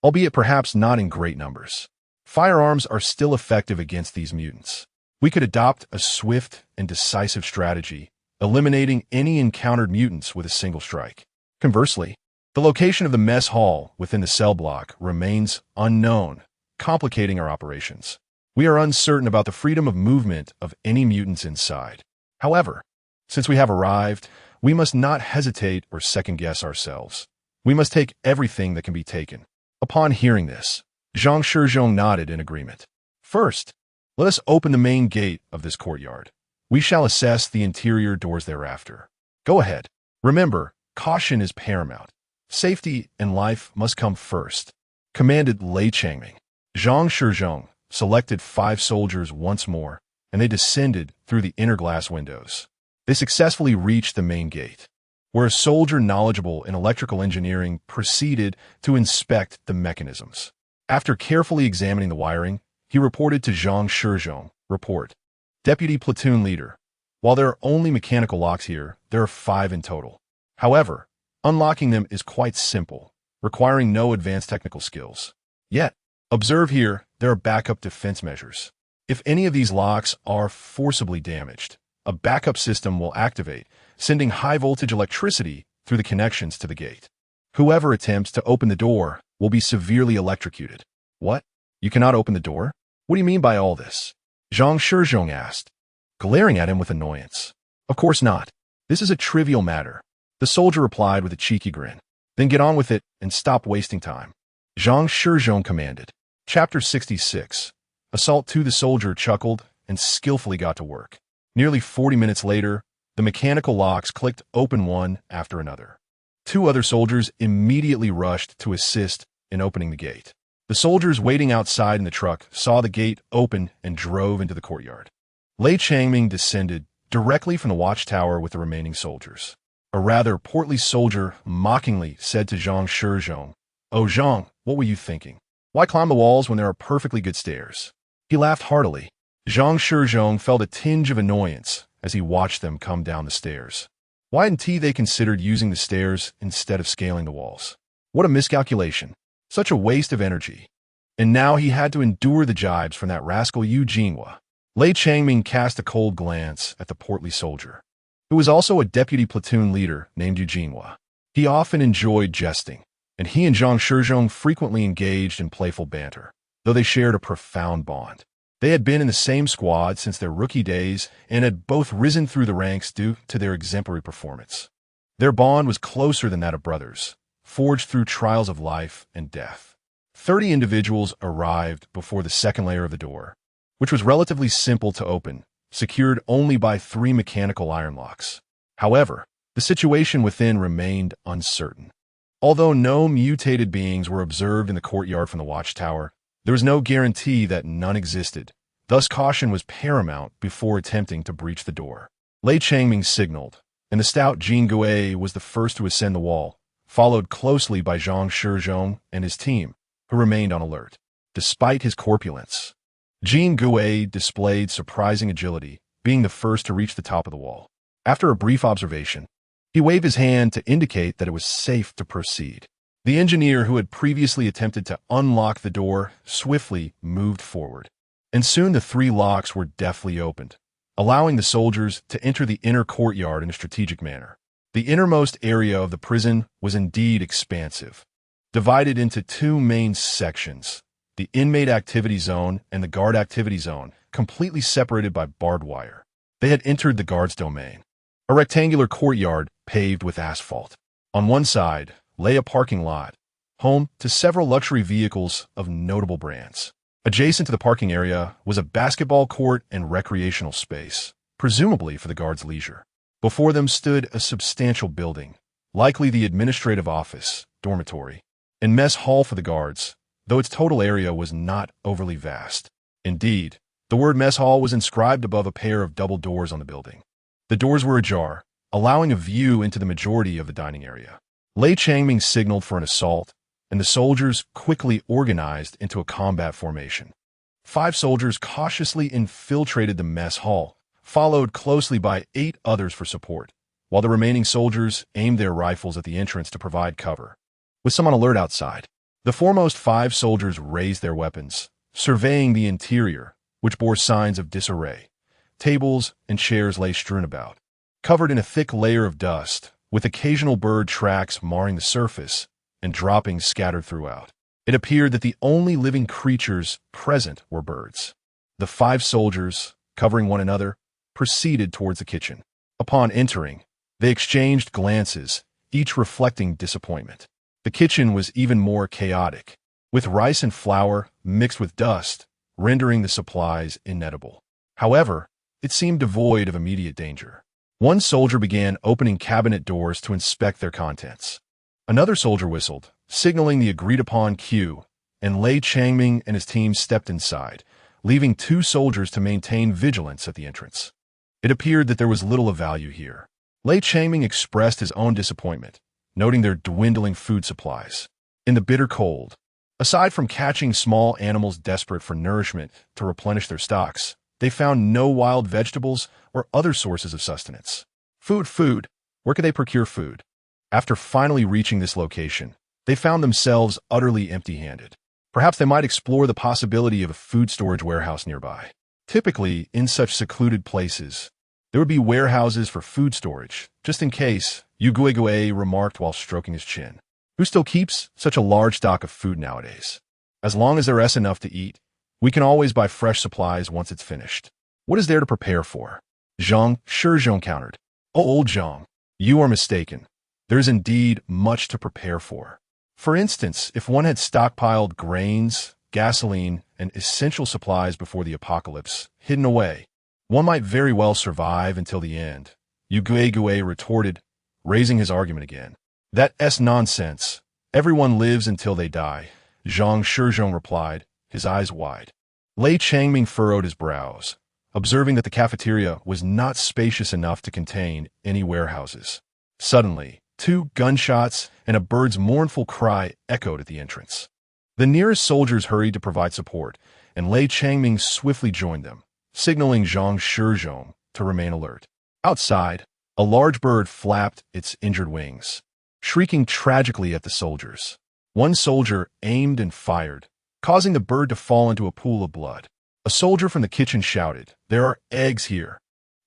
albeit perhaps not in great numbers. Firearms are still effective against these mutants. We could adopt a swift and decisive strategy, eliminating any encountered mutants with a single strike. Conversely, the location of the mess hall within the cell block remains unknown, complicating our operations. We are uncertain about the freedom of movement of any mutants inside. However, since we have arrived, we must not hesitate or second-guess ourselves. We must take everything that can be taken." Upon hearing this, Zhang Shizhong nodded in agreement. "First, let us open the main gate of this courtyard. We shall assess the interior doors thereafter. Go ahead. Remember, caution is paramount. Safety and life must come first," commanded Lei Changming. Zhang Shizhong selected 5 soldiers once more, and they descended through the inner glass windows. They successfully reached the main gate, where a soldier knowledgeable in electrical engineering proceeded to inspect the mechanisms. After carefully examining the wiring, he reported to Zhang Shizhong, "Report. Deputy Platoon Leader. While there are only mechanical locks here, there are 5 in total. However, unlocking them is quite simple, requiring no advanced technical skills. Yet, observe here, there are backup defense measures. If any of these locks are forcibly damaged, a backup system will activate, sending high-voltage electricity through the connections to the gate. Whoever attempts to open the door will be severely electrocuted." "What? You cannot open the door? What do you mean by all this?" Zhang Shizhong asked, glaring at him with annoyance. "Of course not. This is a trivial matter," the soldier replied with a cheeky grin. "Then get on with it and stop wasting time," Zhang Shizhong commanded. Chapter 66. Assault 2. The soldier chuckled and skillfully got to work. Nearly 40 minutes later, the mechanical locks clicked open one after another. 2 other soldiers immediately rushed to assist in opening the gate. The soldiers waiting outside in the truck saw the gate open and drove into the courtyard. Lei Changming descended directly from the watchtower with the remaining soldiers. A rather portly soldier mockingly said to Zhang Shizhong, "Oh Zhang, what were you thinking? Why climb the walls when there are perfectly good stairs?" He laughed heartily. Zhang Shizhong felt a tinge of annoyance as he watched them come down the stairs. Why hadn't they considered using the stairs instead of scaling the walls? What a miscalculation. Such a waste of energy. And now he had to endure the jibes from that rascal Yu Jinhua. Lei Changming cast a cold glance at the portly soldier, who was also a deputy platoon leader named Yu Jinhua. He often enjoyed jesting, and he and Zhang Shizhong frequently engaged in playful banter, though they shared a profound bond. They had been in the same squad since their rookie days and had both risen through the ranks due to their exemplary performance. Their bond was closer than that of brothers, forged through trials of life and death. 30 individuals arrived before the second layer of the door, which was relatively simple to open, secured only by 3 mechanical iron locks. However, the situation within remained uncertain. Although no mutated beings were observed in the courtyard from the watchtower, there was no guarantee that none existed. Thus, caution was paramount before attempting to breach the door. Lei Changming signaled, and the stout Jin Gui was the first to ascend the wall, followed closely by Zhang Shizhong and his team, who remained on alert. Despite his corpulence, Jin Gui displayed surprising agility, being the first to reach the top of the wall. After a brief observation, he waved his hand to indicate that it was safe to proceed. The engineer who had previously attempted to unlock the door swiftly moved forward, and soon the 3 locks were deftly opened, allowing the soldiers to enter the inner courtyard in a strategic manner. The innermost area of the prison was indeed expansive, divided into 2 main sections, the inmate activity zone and the guard activity zone, completely separated by barbed wire. They had entered the guard's domain. A rectangular courtyard paved with asphalt. On one side lay a parking lot, home to several luxury vehicles of notable brands. Adjacent to the parking area was a basketball court and recreational space, presumably for the guards' leisure. Before them stood a substantial building, likely the administrative office, dormitory, and mess hall for the guards, though its total area was not overly vast. Indeed, the word mess hall was inscribed above a pair of double doors on the building. The doors were ajar, allowing a view into the majority of the dining area. Li Changming signaled for an assault, and the soldiers quickly organized into a combat formation. 5 soldiers cautiously infiltrated the mess hall, followed closely by 8 others for support, while the remaining soldiers aimed their rifles at the entrance to provide cover. With some on alert outside, the foremost 5 soldiers raised their weapons, surveying the interior, which bore signs of disarray. Tables and chairs lay strewn about, covered in a thick layer of dust, with occasional bird tracks marring the surface and droppings scattered throughout. It appeared that the only living creatures present were birds. The 5 soldiers, covering one another, proceeded towards the kitchen. Upon entering, they exchanged glances, each reflecting disappointment. The kitchen was even more chaotic, with rice and flour mixed with dust, rendering the supplies inedible. However, it seemed devoid of immediate danger. One soldier began opening cabinet doors to inspect their contents. Another soldier whistled, signaling the agreed-upon cue, and Li Changming and his team stepped inside, leaving 2 soldiers to maintain vigilance at the entrance. It appeared that there was little of value here. Li Changming expressed his own disappointment, noting their dwindling food supplies. In the bitter cold, aside from catching small animals desperate for nourishment to replenish their stocks, they found no wild vegetables or other sources of sustenance. Food. Where could they procure food? After finally reaching this location, they found themselves utterly empty-handed. Perhaps they might explore the possibility of a food storage warehouse nearby. Typically, in such secluded places, there would be warehouses for food storage, just in case, Guigue remarked while stroking his chin. Who still keeps such a large stock of food nowadays? As long as there is enough to eat, we can always buy fresh supplies once it's finished. What is there to prepare for? Zhang Shizhong countered. Oh, old Zhang, you are mistaken. There is indeed much to prepare for. For instance, if one had stockpiled grains, gasoline, and essential supplies before the apocalypse, hidden away, one might very well survive until the end. Guigue retorted, raising his argument again. That's nonsense. Everyone lives until they die, Zhang Shizhong replied, his eyes wide. Li Changming furrowed his brows, observing that the cafeteria was not spacious enough to contain any warehouses. Suddenly, 2 gunshots and a bird's mournful cry echoed at the entrance. The nearest soldiers hurried to provide support, and Li Changming swiftly joined them, signaling Zhang Shizhong to remain alert. Outside, a large bird flapped its injured wings, shrieking tragically at the soldiers. One soldier aimed and fired, causing the bird to fall into a pool of blood. A soldier from the kitchen shouted, "There are eggs here."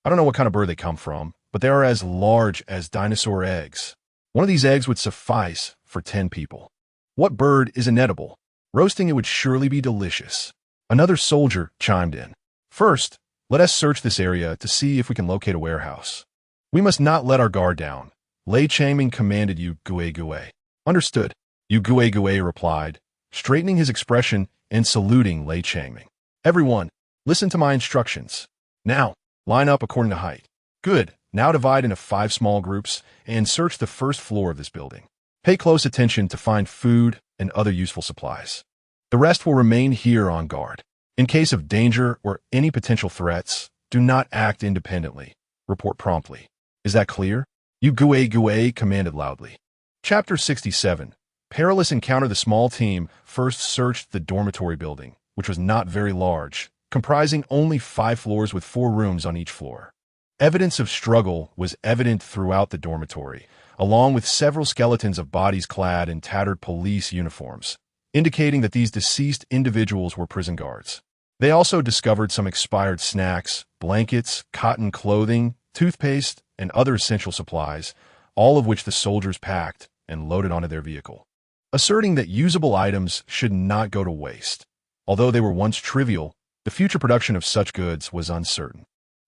I don't know what kind of bird they come from, but they are as large as dinosaur eggs. One of these eggs would suffice for 10 people. What bird is inedible? Roasting it would surely be delicious. Another soldier chimed in. First, let us search this area to see if we can locate a warehouse. We must not let our guard down. Li Changming commanded Guigue. Understood, Guigue replied, straightening his expression and saluting Li Changming. Everyone, listen to my instructions. Now, line up according to height. Good. Now divide into 5 small groups and search the first floor of this building. Pay close attention to find food and other useful supplies. The rest will remain here on guard. In case of danger or any potential threats, do not act independently. Report promptly. Is that clear? Guigue commanded loudly. Chapter 67. Perilous encounter. The small team first searched the dormitory building, which was not very large, comprising only 5 floors with 4 rooms on each floor. Evidence of struggle was evident throughout the dormitory, along with several skeletons of bodies clad in tattered police uniforms, indicating that these deceased individuals were prison guards. They also discovered some expired snacks, blankets, cotton clothing, toothpaste, and other essential supplies, all of which the soldiers packed and loaded onto their vehicle, asserting that usable items should not go to waste. Although they were once trivial, the future production of such goods was uncertain.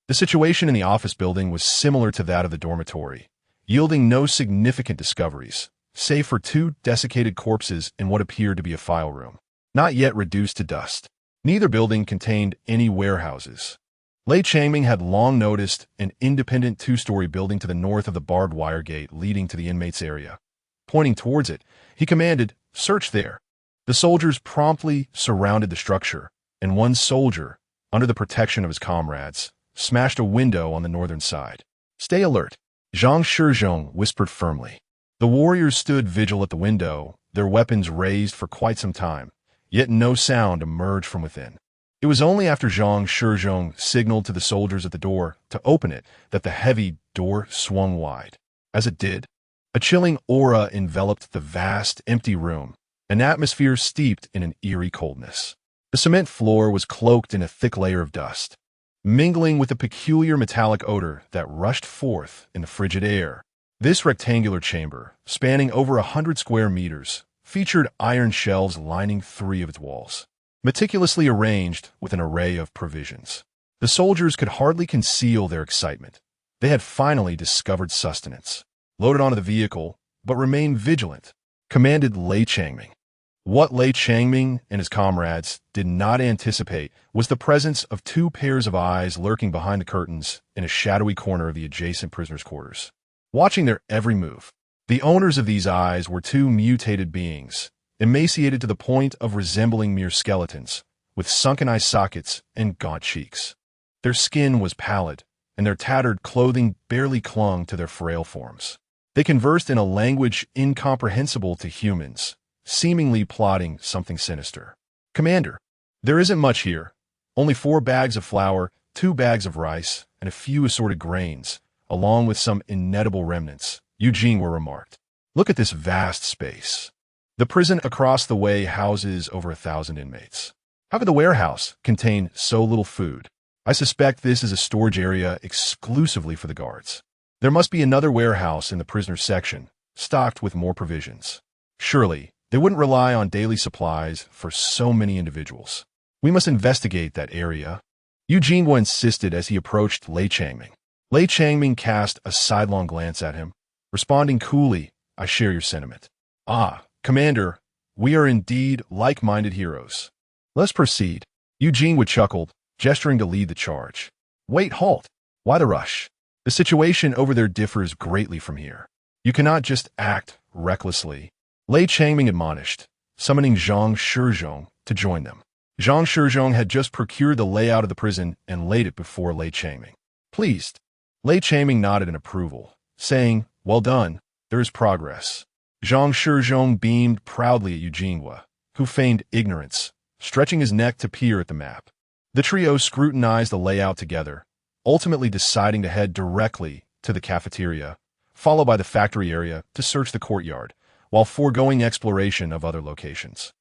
The situation in the office building was similar to that of the dormitory, yielding no significant discoveries, save for two desiccated corpses in what appeared to be a file room, not yet reduced to dust. Neither building contained any warehouses. Lei Changming had long noticed an independent two-story building to the north of the barbed wire gate leading to the inmates' area. Pointing towards it, he commanded, "Search there." The soldiers promptly surrounded the structure, and one soldier, under the protection of his comrades, smashed a window on the northern side. "Stay alert," Zhang Shizhong whispered firmly. The warriors stood vigil at the window, their weapons raised for quite some time, yet no sound emerged from within. It was only after Zhang Shizhong signaled to the soldiers at the door to open it that the heavy door swung wide. As it did, a chilling aura enveloped the vast, empty room, an atmosphere steeped in an eerie coldness. The cement floor was cloaked in a thick layer of dust, mingling with a peculiar metallic odor that rushed forth in the frigid air. This rectangular chamber, spanning over 100 square meters, featured iron shelves lining 3 of its walls, meticulously arranged with an array of provisions. The soldiers could hardly conceal their excitement. They had finally discovered sustenance. "Loaded onto the vehicle, but remain vigilant," commanded Lei Changming. What Lei Changming and his comrades did not anticipate was the presence of 2 pairs of eyes lurking behind the curtains in a shadowy corner of the adjacent prisoners' quarters, watching their every move. The owners of these eyes were 2 mutated beings, emaciated to the point of resembling mere skeletons, with sunken eye sockets and gaunt cheeks. Their skin was pallid, and their tattered clothing barely clung to their frail forms. They conversed in a language incomprehensible to humans, seemingly plotting something sinister. "Commander, there isn't much here. Only 4 bags of flour, 2 bags of rice, and a few assorted grains, along with some inedible remnants," Eugene remarked. "Look at this vast space. The prison across the way houses over 1,000 inmates. How could the warehouse contain so little food? I suspect this is a storage area exclusively for the guards. There must be another warehouse in the prisoner section, stocked with more provisions. Surely, they wouldn't rely on daily supplies for so many individuals. We must investigate that area," Eugene insisted as he approached Lei Changming. Lei Changming cast a sidelong glance at him, responding coolly, "I share your sentiment." "Ah, Commander, we are indeed like-minded heroes. Let's proceed," Eugene would chuckled, gesturing to lead the charge. "Wait, halt. Why the rush? The situation over there differs greatly from here. You cannot just act recklessly," Lei Changming admonished, summoning Zhang Shizhong to join them. Zhang Shizhong had just procured the layout of the prison and laid it before Lei Changming. Pleased, Lei Changming nodded in approval, saying, "Well done, there is progress." Zhang Shizhong beamed proudly at Eugene, who feigned ignorance, stretching his neck to peer at the map. The trio scrutinized the layout together, ultimately deciding to head directly to the cafeteria, followed by the factory area to search the courtyard, while foregoing exploration of other locations.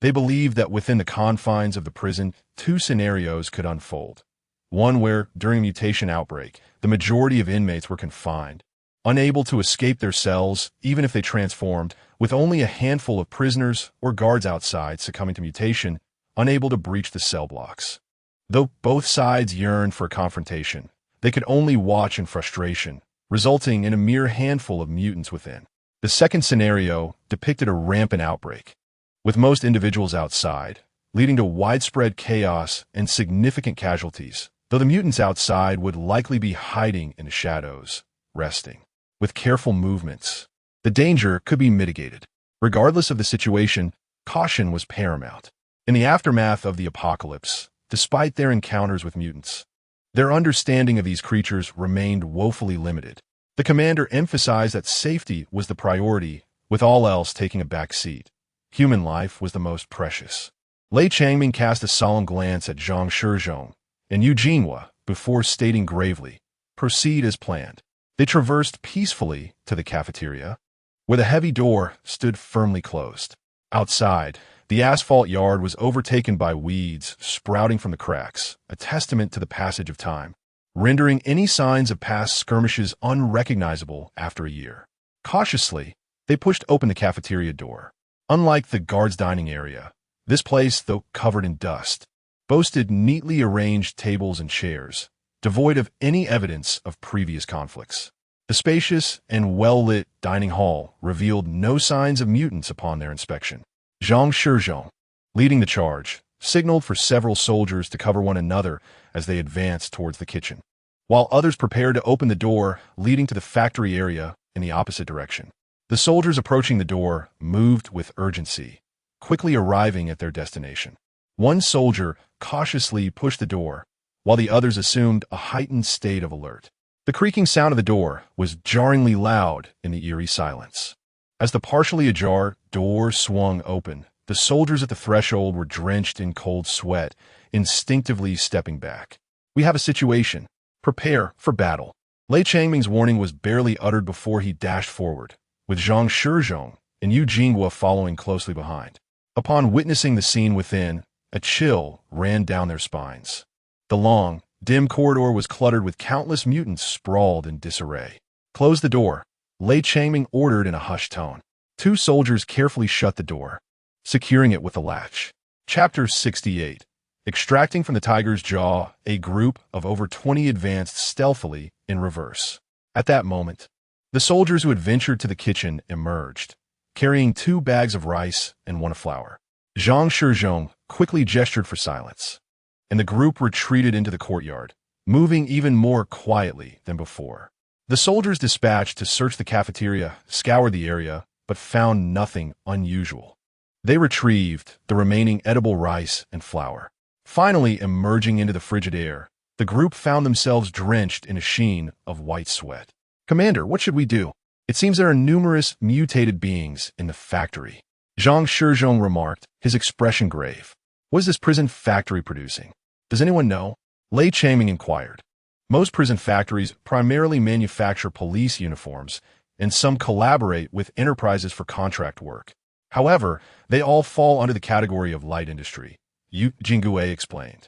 They believed that within the confines of the prison, 2 scenarios could unfold. One where, during a mutation outbreak, the majority of inmates were confined, unable to escape their cells even if they transformed, with only a handful of prisoners or guards outside succumbing to mutation, unable to breach the cell blocks. Though both sides yearned for a confrontation, they could only watch in frustration, resulting in a mere handful of mutants within. The second scenario depicted a rampant outbreak, with most individuals outside, leading to widespread chaos and significant casualties, though the mutants outside would likely be hiding in the shadows, resting. With careful movements, the danger could be mitigated. Regardless of the situation, caution was paramount. In the aftermath of the apocalypse, despite their encounters with mutants, their understanding of these creatures remained woefully limited. The commander emphasized that safety was the priority, with all else taking a back seat. Human life was the most precious. Lei Changming cast a solemn glance at Zhang Shizhong and Eugene before stating gravely, "Proceed as planned." They traversed peacefully to the cafeteria, where the heavy door stood firmly closed. Outside, the asphalt yard was overtaken by weeds sprouting from the cracks, a testament to the passage of time, rendering any signs of past skirmishes unrecognizable after a year. Cautiously, they pushed open the cafeteria door. Unlike the guards' dining area, this place, though covered in dust, boasted neatly arranged tables and chairs, devoid of any evidence of previous conflicts. The spacious and well-lit dining hall revealed no signs of mutants upon their inspection. Zhang Shizhong, leading the charge, signaled for several soldiers to cover one another as they advanced towards the kitchen, while others prepared to open the door leading to the factory area in the opposite direction. The soldiers approaching the door moved with urgency, quickly arriving at their destination. One soldier cautiously pushed the door, while the others assumed a heightened state of alert. The creaking sound of the door was jarringly loud in the eerie silence. As the partially ajar door swung open, the soldiers at the threshold were drenched in cold sweat, instinctively stepping back. "We have a situation. Prepare for battle." Lei Changming's warning was barely uttered before he dashed forward, with Zhang Shizhong and Yu Jinghua following closely behind. Upon witnessing the scene within, a chill ran down their spines. The long, dim corridor was cluttered with countless mutants sprawled in disarray. "Close the door," Lei Changming ordered in a hushed tone. Two soldiers carefully shut the door, securing it with a latch. Chapter 68. Extracting from the tiger's jaw, a group of over 20 advanced stealthily in reverse. At that moment, the soldiers who had ventured to the kitchen emerged, carrying 2 bags of rice and 1 of flour. Zhang Shizhong quickly gestured for silence, and the group retreated into the courtyard, moving even more quietly than before. The soldiers dispatched to search the cafeteria scoured the area, but found nothing unusual. They retrieved the remaining edible rice and flour. Finally emerging into the frigid air, the group found themselves drenched in a sheen of white sweat. "Commander, what should we do? It seems there are numerous mutated beings in the factory," Zhang Shizhong remarked, his expression grave. "What is this prison factory producing? Does anyone know?" Lei Changming inquired. Most prison factories primarily manufacture police uniforms, and some collaborate with enterprises for contract work. However, they all fall under the category of light industry, Yu Jinghua explained.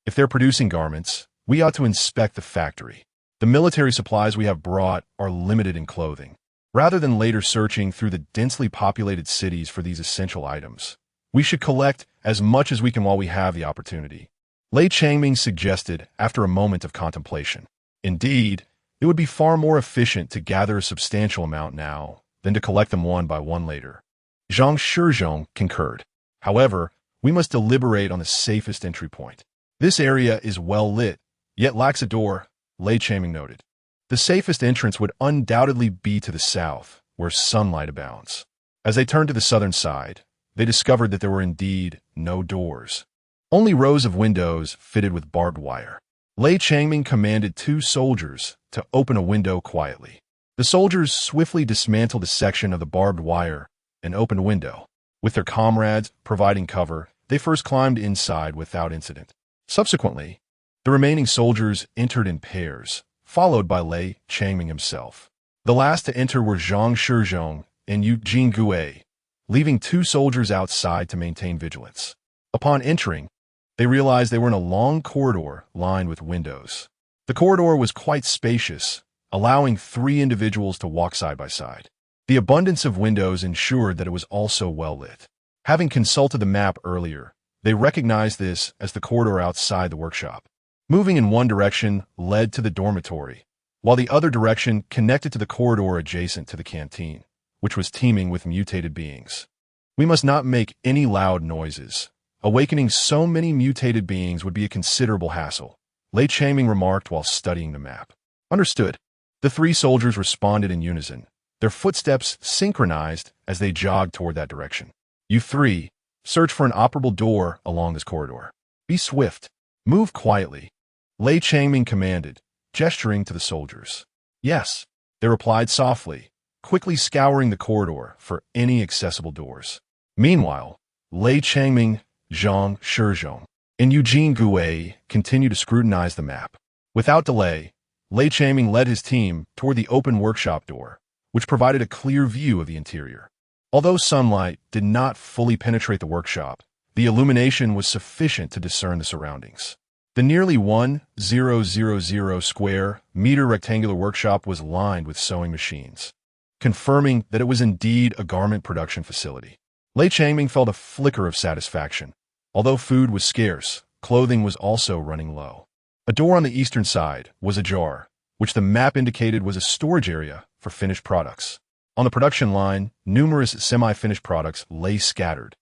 "If they're producing garments, we ought to inspect the factory. The military supplies we have brought are limited in clothing. Rather than later searching through the densely populated cities for these essential items, we should collect as much as we can while we have the opportunity," Lei Changming suggested after a moment of contemplation. "Indeed, it would be far more efficient to gather a substantial amount now than to collect them one by one later." Zhang Shizhong concurred. "However, we must deliberate on the safest entry point. This area is well lit, yet lacks a door," Lei Changming noted. "The safest entrance would undoubtedly be to the south, where sunlight abounds." As they turned to the southern side, they discovered that there were indeed no doors, only rows of windows fitted with barbed wire. Lei Changming commanded 2 soldiers to open a window quietly. The soldiers swiftly dismantled a section of the barbed wire and opened a window. With their comrades providing cover, they first climbed inside without incident. Subsequently, the remaining soldiers entered in pairs, followed by Lei Changming himself. The last to enter were Zhang Shizhong and Yu Jinghua, leaving 2 soldiers outside to maintain vigilance. Upon entering, they realized they were in a long corridor lined with windows. The corridor was quite spacious, allowing 3 individuals to walk side by side. The abundance of windows ensured that it was also well lit. Having consulted the map earlier, they recognized this as the corridor outside the workshop. Moving in one direction led to the dormitory, while the other direction connected to the corridor adjacent to the canteen, which was teeming with mutated beings. "We must not make any loud noises. Awakening so many mutated beings would be a considerable hassle," Lei Changming remarked while studying the map. "Understood." The 3 soldiers responded in unison, their footsteps synchronized as they jogged toward that direction. "You 3, search for an operable door along this corridor. Be swift. Move quietly," Lei Changming commanded, gesturing to the soldiers. "Yes," they replied softly, quickly scouring the corridor for any accessible doors. Meanwhile, Lei Changming, Zhang Shizhong, and Yu Jinghua continued to scrutinize the map. Without delay, Lei Changming led his team toward the open workshop door, which provided a clear view of the interior. Although sunlight did not fully penetrate the workshop, the illumination was sufficient to discern the surroundings. The nearly 1,000 square meter rectangular workshop was lined with sewing machines, confirming that it was indeed a garment production facility. Lei Changming felt a flicker of satisfaction. Although food was scarce, clothing was also running low. A door on the eastern side was ajar, which the map indicated was a storage area for finished products. On the production line, numerous semi-finished products lay scattered,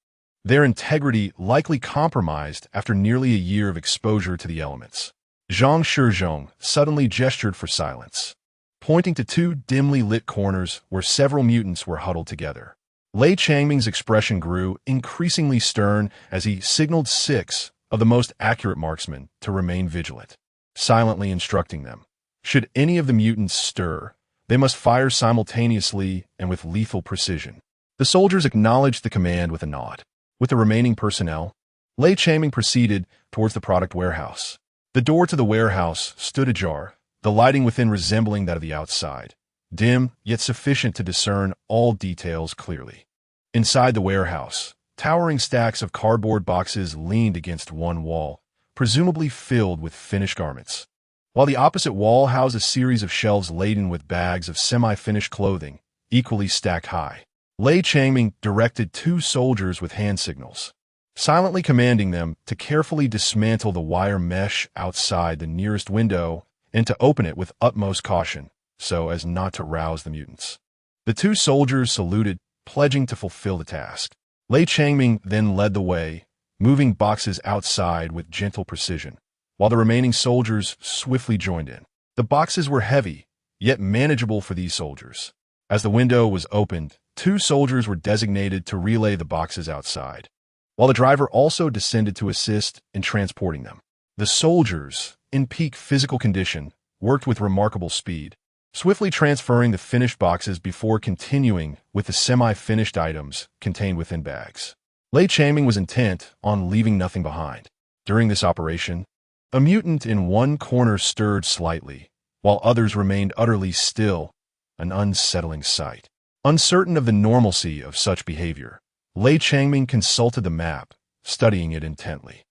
their integrity likely compromised after nearly a year of exposure to the elements. Zhang Shizhong suddenly gestured for silence, pointing to two dimly lit corners where several mutants were huddled together. Lei Changming's expression grew increasingly stern as he signaled 6 of the most accurate marksmen to remain vigilant, silently instructing them. Should any of the mutants stir, they must fire simultaneously and with lethal precision. The soldiers acknowledged the command with a nod. With the remaining personnel, Lei Changming proceeded towards the product warehouse. The door to the warehouse stood ajar, the lighting within resembling that of the outside, dim yet sufficient to discern all details clearly. Inside the warehouse, towering stacks of cardboard boxes leaned against one wall, presumably filled with finished garments, while the opposite wall housed a series of shelves laden with bags of semi-finished clothing, equally stacked high. Lei Changming directed 2 soldiers with hand signals, silently commanding them to carefully dismantle the wire mesh outside the nearest window and to open it with utmost caution so as not to rouse the mutants. The 2 soldiers saluted, pledging to fulfill the task. Lei Changming then led the way, moving boxes outside with gentle precision, while the remaining soldiers swiftly joined in. The boxes were heavy, yet manageable for these soldiers. As the window was opened, 2 soldiers were designated to relay the boxes outside, while the driver also descended to assist in transporting them. The soldiers, in peak physical condition, worked with remarkable speed, swiftly transferring the finished boxes before continuing with the semi-finished items contained within bags. Lei Changming was intent on leaving nothing behind. During this operation, a mutant in one corner stirred slightly, while others remained utterly still, an unsettling sight. Uncertain of the normalcy of such behavior, Lei Changming consulted the map, studying it intently.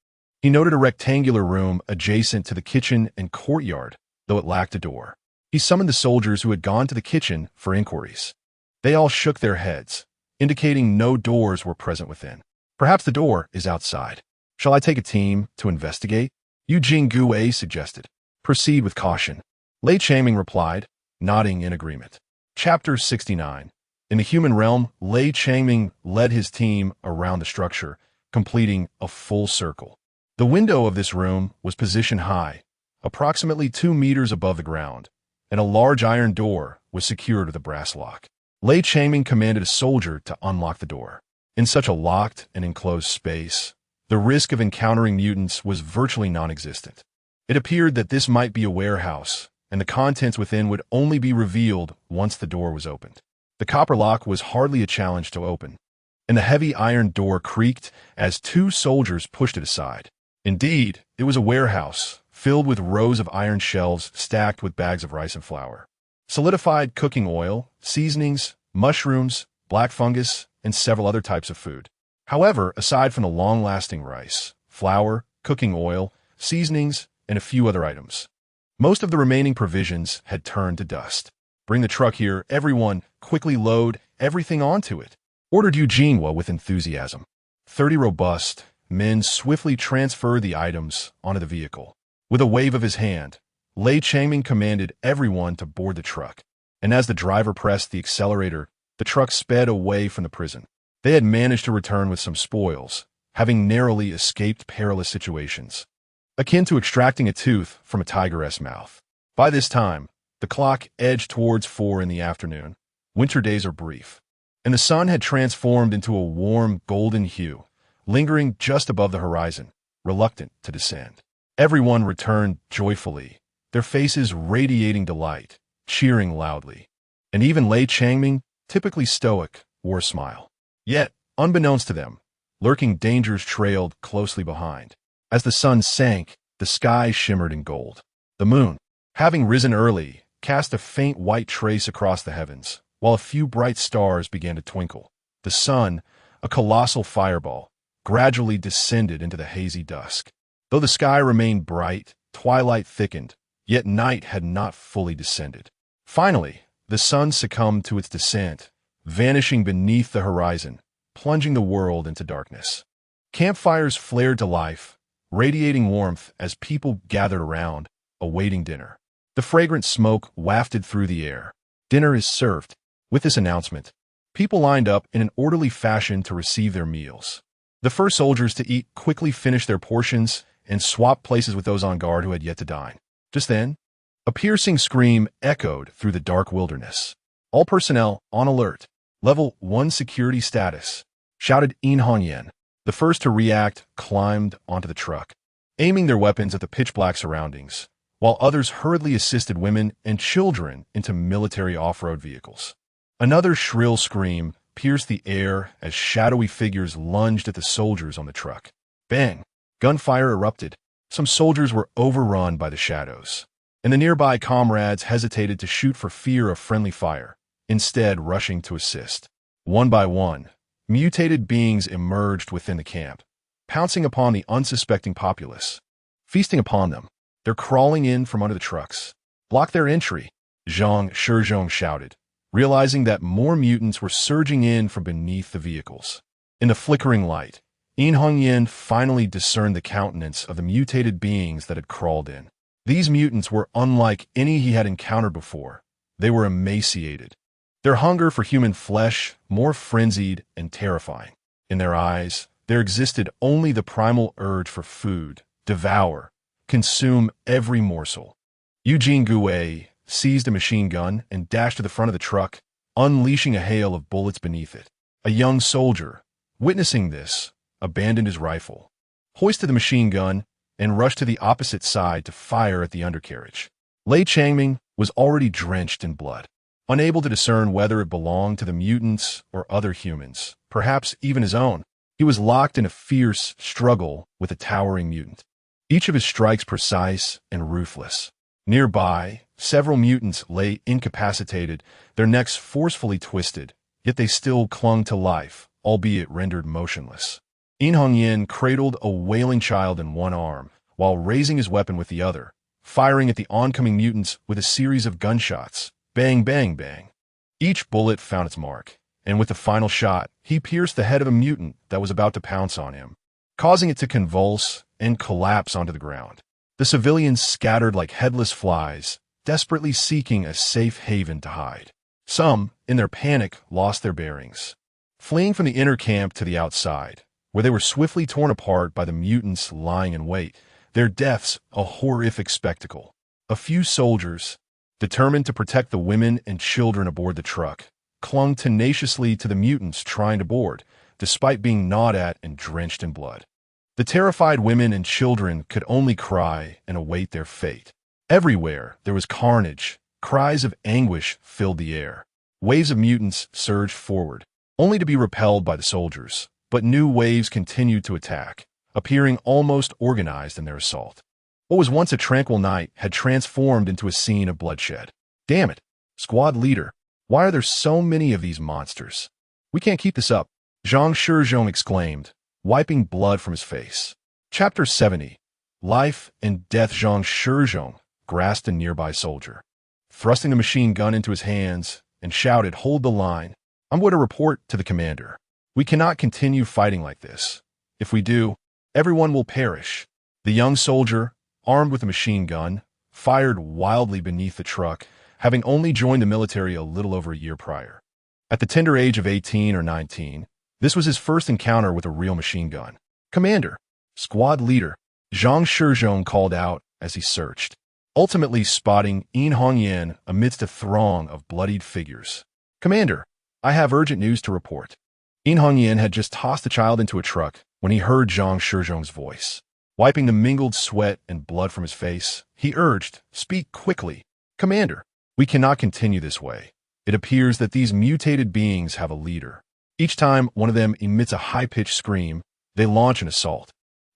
He noted a rectangular room adjacent to the kitchen and courtyard, though it lacked a door. He summoned the soldiers who had gone to the kitchen for inquiries. They all shook their heads, indicating no doors were present within. Perhaps the door is outside. Shall I take a team to investigate? Eugene Gue suggested. Proceed with caution. Lei Changming replied, nodding in agreement. Chapter 69. In the human realm, Lei Changming led his team around the structure, completing a full circle. The window of this room was positioned high, approximately 2 meters above the ground, and a large iron door was secured with a brass lock. Lei Changming commanded a soldier to unlock the door. In such a locked and enclosed space, the risk of encountering mutants was virtually non-existent. It appeared that this might be a warehouse, and the contents within would only be revealed once the door was opened. The copper lock was hardly a challenge to open, and the heavy iron door creaked as 2 soldiers pushed it aside. Indeed, it was a warehouse, filled with rows of iron shelves stacked with bags of rice and flour, solidified cooking oil, seasonings, mushrooms, black fungus, and several other types of food. However, aside from the long-lasting rice, flour, cooking oil, seasonings, and a few other items, most of the remaining provisions had turned to dust. Bring the truck here, everyone. Quickly load everything onto it, ordered Eugene with enthusiasm. 30 robust men swiftly transferred the items onto the vehicle. With a wave of his hand, Lei Changming commanded everyone to board the truck, and as the driver pressed the accelerator, the truck sped away from the prison. They had managed to return with some spoils, having narrowly escaped perilous situations, akin to extracting a tooth from a tiger's mouth. By this time, the clock edged towards 4 in the afternoon. Winter days are brief, and the sun had transformed into a warm golden hue, lingering just above the horizon, reluctant to descend. Everyone returned joyfully, their faces radiating delight, cheering loudly. And even Lei Changming, typically stoic, wore a smile. Yet, unbeknownst to them, lurking dangers trailed closely behind. As the sun sank, the sky shimmered in gold. The moon, having risen early, cast a faint white trace across the heavens, while a few bright stars began to twinkle. The sun, a colossal fireball, gradually descended into the hazy dusk. Though the sky remained bright, twilight thickened, yet night had not fully descended. Finally, the sun succumbed to its descent, vanishing beneath the horizon, plunging the world into darkness. Campfires flared to life, radiating warmth as people gathered around, awaiting dinner. The fragrant smoke wafted through the air. Dinner is served. With this announcement, people lined up in an orderly fashion to receive their meals. The first soldiers to eat quickly finished their portions and swapped places with those on guard who had yet to dine. Just then, a piercing scream echoed through the dark wilderness. "All personnel on alert. Level 1 security status," shouted Li Nianlan. The first to react climbed onto the truck, aiming their weapons at the pitch-black surroundings, while others hurriedly assisted women and children into military off-road vehicles. Another shrill scream pierced the air as shadowy figures lunged at the soldiers on the truck. Bang! Gunfire erupted. Some soldiers were overrun by the shadows, and the nearby comrades hesitated to shoot for fear of friendly fire, instead rushing to assist. One by one, mutated beings emerged within the camp, pouncing upon the unsuspecting populace. Feasting upon them, they're crawling in from under the trucks. "Block their entry," Zhang Shizhong shouted, realizing that more mutants were surging in from beneath the vehicles. In the flickering light, Li Nianlan finally discerned the countenance of the mutated beings that had crawled in. These mutants were unlike any he had encountered before. They were emaciated, their hunger for human flesh more frenzied and terrifying. In their eyes, there existed only the primal urge for food, devour, consume every morsel. Eugene Gouet seized a machine gun and dashed to the front of the truck, unleashing a hail of bullets beneath it. A young soldier, witnessing this, abandoned his rifle, hoisted the machine gun, and rushed to the opposite side to fire at the undercarriage. Lei Changming was already drenched in blood, unable to discern whether it belonged to the mutants or other humans, perhaps even his own. He was locked in a fierce struggle with a towering mutant, each of his strikes precise and ruthless. Nearby, several mutants lay incapacitated, their necks forcefully twisted, yet they still clung to life, albeit rendered motionless. Li Nianlan cradled a wailing child in one arm, while raising his weapon with the other, firing at the oncoming mutants with a series of gunshots. Bang, bang, bang. Each bullet found its mark, and with the final shot, he pierced the head of a mutant that was about to pounce on him, causing it to convulse and collapse onto the ground. The civilians scattered like headless flies, desperately seeking a safe haven to hide. Some, in their panic, lost their bearings, fleeing from the inner camp to the outside, where they were swiftly torn apart by the mutants lying in wait, their deaths a horrific spectacle. A few soldiers, determined to protect the women and children aboard the truck, clung tenaciously to the mutants trying to board, despite being gnawed at and drenched in blood. The terrified women and children could only cry and await their fate. Everywhere there was carnage, cries of anguish filled the air. Waves of mutants surged forward, only to be repelled by the soldiers, but new waves continued to attack, appearing almost organized in their assault. What was once a tranquil night had transformed into a scene of bloodshed. "Damn it, squad leader, why are there so many of these monsters? We can't keep this up," Zhang Shizhong exclaimed, wiping blood from his face. Chapter 70. Life and Death. Zhang Shizhong grasped a nearby soldier, thrusting the machine gun into his hands, and shouted, "Hold the line. I'm going to report to the commander. We cannot continue fighting like this. If we do, everyone will perish." The young soldier, armed with a machine gun, fired wildly beneath the truck, having only joined the military a little over a year prior. At the tender age of 18 or 19, this was his first encounter with a real machine gun. "Commander, squad leader," Zhang Shizhong called out as he searched, ultimately spotting Li Nianlan amidst a throng of bloodied figures. "Commander, I have urgent news to report." Li Nianlan had just tossed the child into a truck when he heard Zhang Shizhong's voice. Wiping the mingled sweat and blood from his face, he urged, "Speak quickly." "Commander, we cannot continue this way. It appears that these mutated beings have a leader. Each time one of them emits a high-pitched scream, they launch an assault.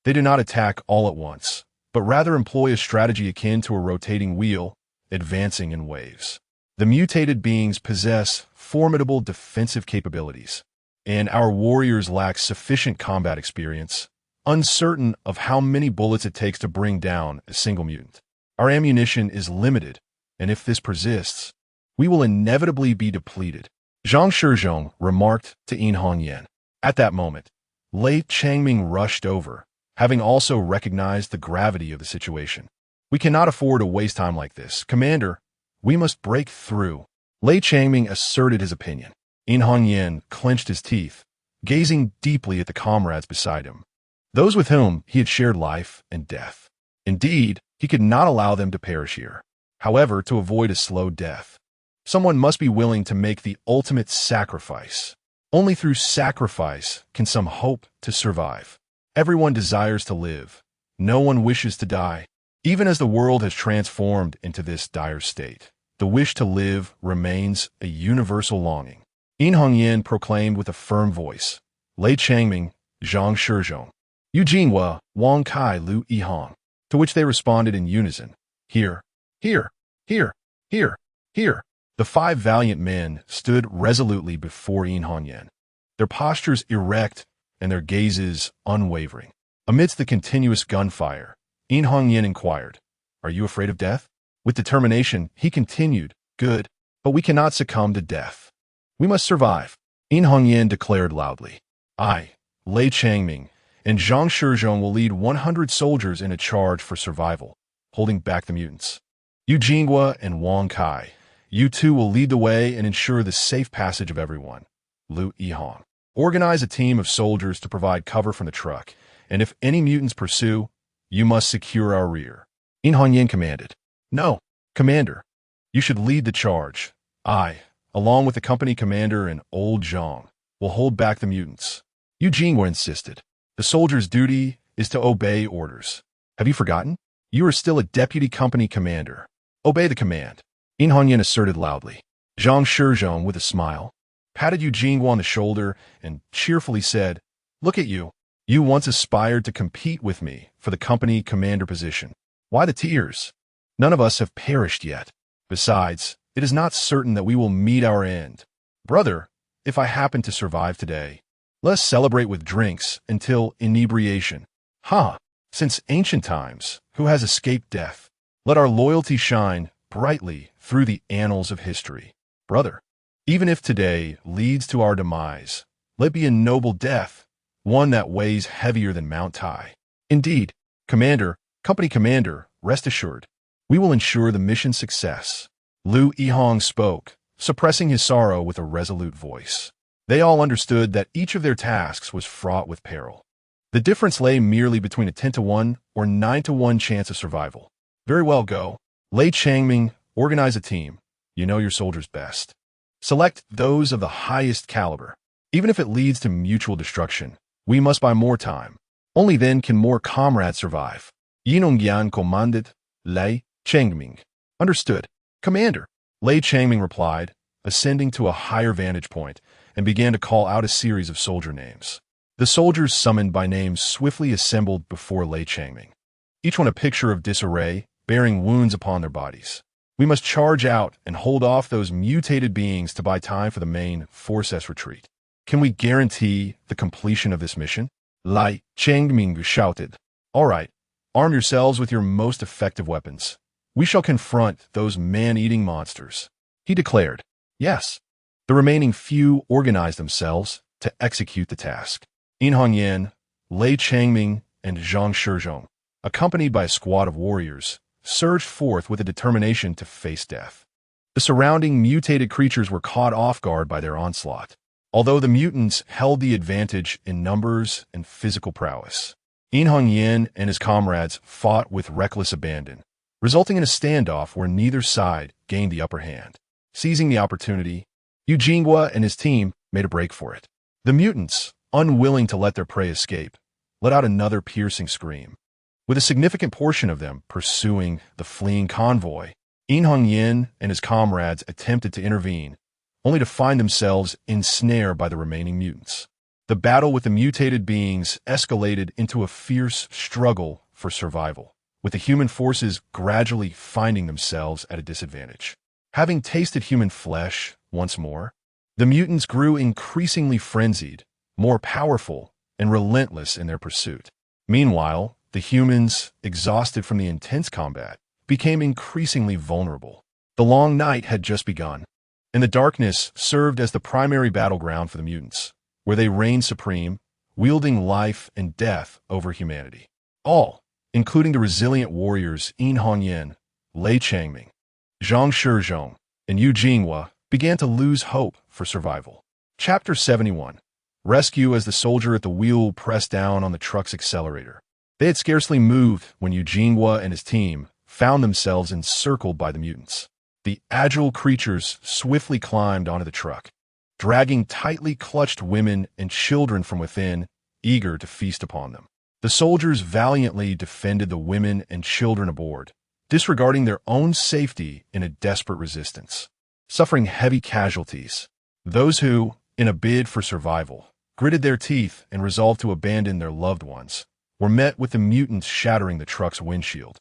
They do not attack all at once, but rather employ a strategy akin to a rotating wheel, advancing in waves. The mutated beings possess formidable defensive capabilities, and our warriors lack sufficient combat experience, uncertain of how many bullets it takes to bring down a single mutant. Our ammunition is limited, and if this persists, we will inevitably be depleted," Zhang Shizhong remarked to Li Nianlan. At that moment, Lei Changming rushed over, having also recognized the gravity of the situation. We cannot afford to waste time like this. Commander, we must break through. Lei Changming asserted his opinion. In Hongyan clenched his teeth, gazing deeply at the comrades beside him, those with whom he had shared life and death. Indeed, he could not allow them to perish here. However, to avoid a slow death, someone must be willing to make the ultimate sacrifice. Only through sacrifice can some hope to survive. Everyone desires to live. No one wishes to die. Even as the world has transformed into this dire state, the wish to live remains a universal longing. In Hongyan proclaimed with a firm voice, Lei Changming, Zhang Shizhong, Yu Jinghua, Wang Kai Lu Yihong, to which they responded in unison, Here, here, here, here, here. The 5 valiant men stood resolutely before In Hongyan, their postures erect and their gazes unwavering. Amidst the continuous gunfire, In Hongyan inquired, Are you afraid of death? With determination, he continued, Good, but we cannot succumb to death. We must survive. In Hongyan declared loudly, I, Lei Changming, and Zhang Shizhong will lead 100 soldiers in a charge for survival, holding back the mutants. Yu Jinghua and Wang Kai, you two will lead the way and ensure the safe passage of everyone. Lu Yihong, organize a team of soldiers to provide cover from the truck, and if any mutants pursue, you must secure our rear. In Hongyan commanded, No, Commander, you should lead the charge. I, along with the company commander and old Zhang, will hold back the mutants. Yu Jinghua insisted, The soldier's duty is to obey orders. Have you forgotten? You are still a deputy company commander. Obey the command. In Hongyan asserted loudly. Zhang Shizhong, with a smile, patted Yu Jinghua on the shoulder and cheerfully said, Look at you. You once aspired to compete with me for the company commander position. Why the tears? None of us have perished yet. Besides, it is not certain that we will meet our end. Brother, if I happen to survive today, let us celebrate with drinks until inebriation. Since ancient times, who has escaped death? Let our loyalty shine brightly through the annals of history. Brother, even if today leads to our demise, let be a noble death, one that weighs heavier than Mount Tai. Indeed, Commander, Company Commander, rest assured, we will ensure the mission's success. Lu Yihong spoke, suppressing his sorrow with a resolute voice. They all understood that each of their tasks was fraught with peril. The difference lay merely between a 10-to-1 or 9-to-1 chance of survival. Very well, go. Lei Changming, organize a team. You know your soldiers best. Select those of the highest caliber. Even if it leads to mutual destruction, we must buy more time. Only then can more comrades survive. Yinongyan commanded, Lei Changming. Understood. Commander, Lei Changming replied, ascending to a higher vantage point, and began to call out a series of soldier names. The soldiers summoned by name swiftly assembled before Lei Changming, each one a picture of disarray, bearing wounds upon their bodies. We must charge out and hold off those mutated beings to buy time for the main force retreat. Can we guarantee the completion of this mission? Lei Changming shouted. All right, arm yourselves with your most effective weapons. We shall confront those man-eating monsters. He declared. Yes. The remaining few organized themselves to execute the task. In Hongyan, Lei Changming and Zhang Shizhong, accompanied by a squad of warriors, surged forth with a determination to face death. The surrounding mutated creatures were caught off guard by their onslaught, although the mutants held the advantage in numbers and physical prowess. In Hongyan and his comrades fought with reckless abandon, resulting in a standoff where neither side gained the upper hand. Seizing the opportunity, Yu Jinghua and his team made a break for it. The mutants, unwilling to let their prey escape, let out another piercing scream. With a significant portion of them pursuing the fleeing convoy, In Hongyan and his comrades attempted to intervene, only to find themselves ensnared by the remaining mutants. The battle with the mutated beings escalated into a fierce struggle for survival, with the human forces gradually finding themselves at a disadvantage. Having tasted human flesh once more, the mutants grew increasingly frenzied, more powerful, and relentless in their pursuit. Meanwhile, the humans, exhausted from the intense combat, became increasingly vulnerable. The long night had just begun, and the darkness served as the primary battleground for the mutants, where they reigned supreme, wielding life and death over humanity. All, including the resilient warriors Yin Hongyan, Lei Changming, Zhang Shizhong, and Yu Jinghua, began to lose hope for survival. Chapter 71. Rescue. As the soldier at the wheel pressed down on the truck's accelerator, they had scarcely moved when Yu Jinghua and his team found themselves encircled by the mutants. The agile creatures swiftly climbed onto the truck, dragging tightly clutched women and children from within, eager to feast upon them. The soldiers valiantly defended the women and children aboard, disregarding their own safety in a desperate resistance, suffering heavy casualties. Those who, in a bid for survival, gritted their teeth and resolved to abandon their loved ones, were met with the mutants shattering the truck's windshield,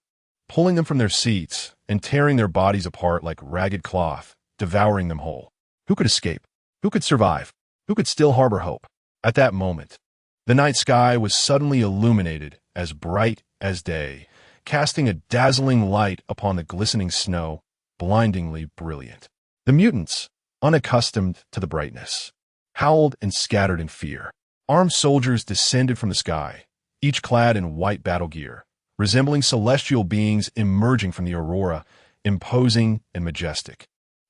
pulling them from their seats and tearing their bodies apart like ragged cloth, devouring them whole. Who could escape? Who could survive? Who could still harbor hope? At that moment, the night sky was suddenly illuminated as bright as day, casting a dazzling light upon the glistening snow, blindingly brilliant. The mutants, unaccustomed to the brightness, howled and scattered in fear. Armed soldiers descended from the sky, each clad in white battle gear, resembling celestial beings emerging from the aurora, imposing and majestic.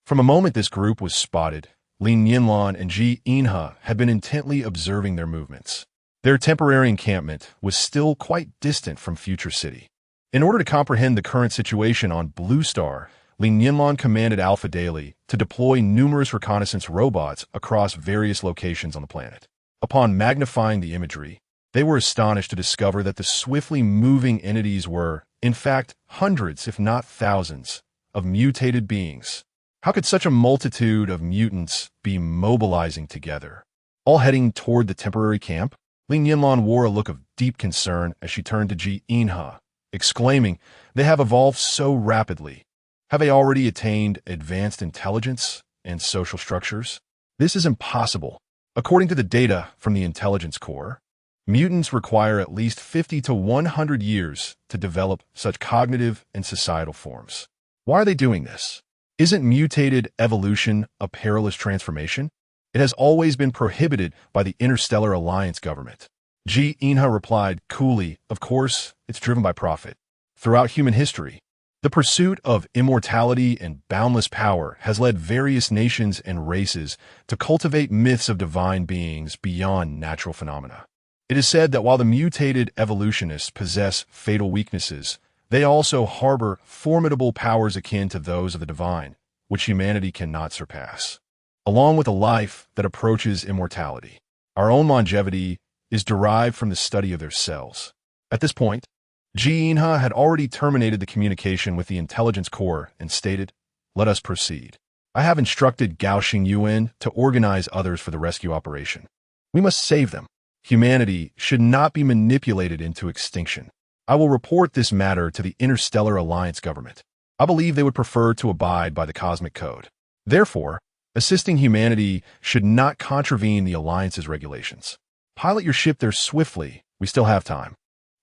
From a moment this group was spotted, Li Nianlan and Li Nianlan had been intently observing their movements. Their temporary encampment was still quite distant from Future City. In order to comprehend the current situation on Blue Star, Li Nianlan commanded Alpha Daily to deploy numerous reconnaissance robots across various locations on the planet. Upon magnifying the imagery, they were astonished to discover that the swiftly moving entities were, in fact, hundreds, if not thousands, of mutated beings. How could such a multitude of mutants be mobilizing together, all heading toward the temporary camp? Li Nianlan wore a look of deep concern as she turned to Li Nianlan, exclaiming, "They have evolved so rapidly. Have they already attained advanced intelligence and social structures? This is impossible. According to the data from the Intelligence Corps, mutants require at least 50 to 100 years to develop such cognitive and societal forms. Why are they doing this? Isn't mutated evolution a perilous transformation? It has always been prohibited by the Interstellar Alliance government." Li Nianlan replied coolly, "Of course, it's driven by profit. Throughout human history, the pursuit of immortality and boundless power has led various nations and races to cultivate myths of divine beings beyond natural phenomena. It is said that while the mutated evolutionists possess fatal weaknesses, they also harbor formidable powers akin to those of the divine, which humanity cannot surpass. Along with a life that approaches immortality, our own longevity is derived from the study of their cells." At this point, Li Nianlan had already terminated the communication with the Intelligence Corps and stated, "Let us proceed. I have instructed Gao Xingyuan to organize others for the rescue operation. We must save them. Humanity should not be manipulated into extinction. I will report this matter to the Interstellar Alliance government. I believe they would prefer to abide by the Cosmic Code. Therefore, assisting humanity should not contravene the Alliance's regulations. Pilot your ship there swiftly. We still have time."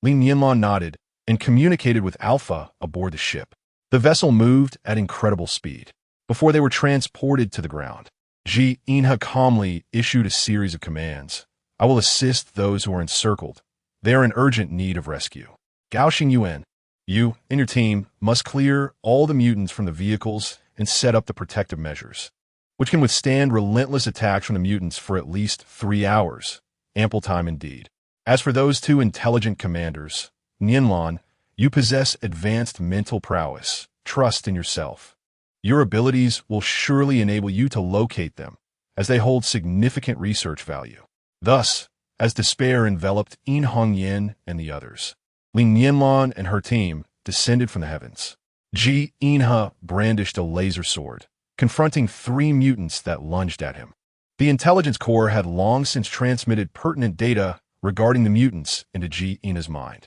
Li Nianlan nodded and communicated with Alpha aboard the ship. The vessel moved at incredible speed. Before they were transported to the ground, Li Nianlan calmly issued a series of commands. "I will assist those who are encircled. They are in urgent need of rescue. Gao Xingyuan, you and your team must clear all the mutants from the vehicles and set up the protective measures, which can withstand relentless attacks from the mutants for at least 3 hours. Ample time indeed. As for those two intelligent commanders, Nianlan, you possess advanced mental prowess. Trust in yourself. Your abilities will surely enable you to locate them, as they hold significant research value." Thus, as despair enveloped Yin Hongyan and the others, Li Nianlan and her team descended from the heavens. Li Nianlan brandished a laser sword, confronting 3 mutants that lunged at him. The Intelligence Corps had long since transmitted pertinent data regarding the mutants into Li Nianlan's mind.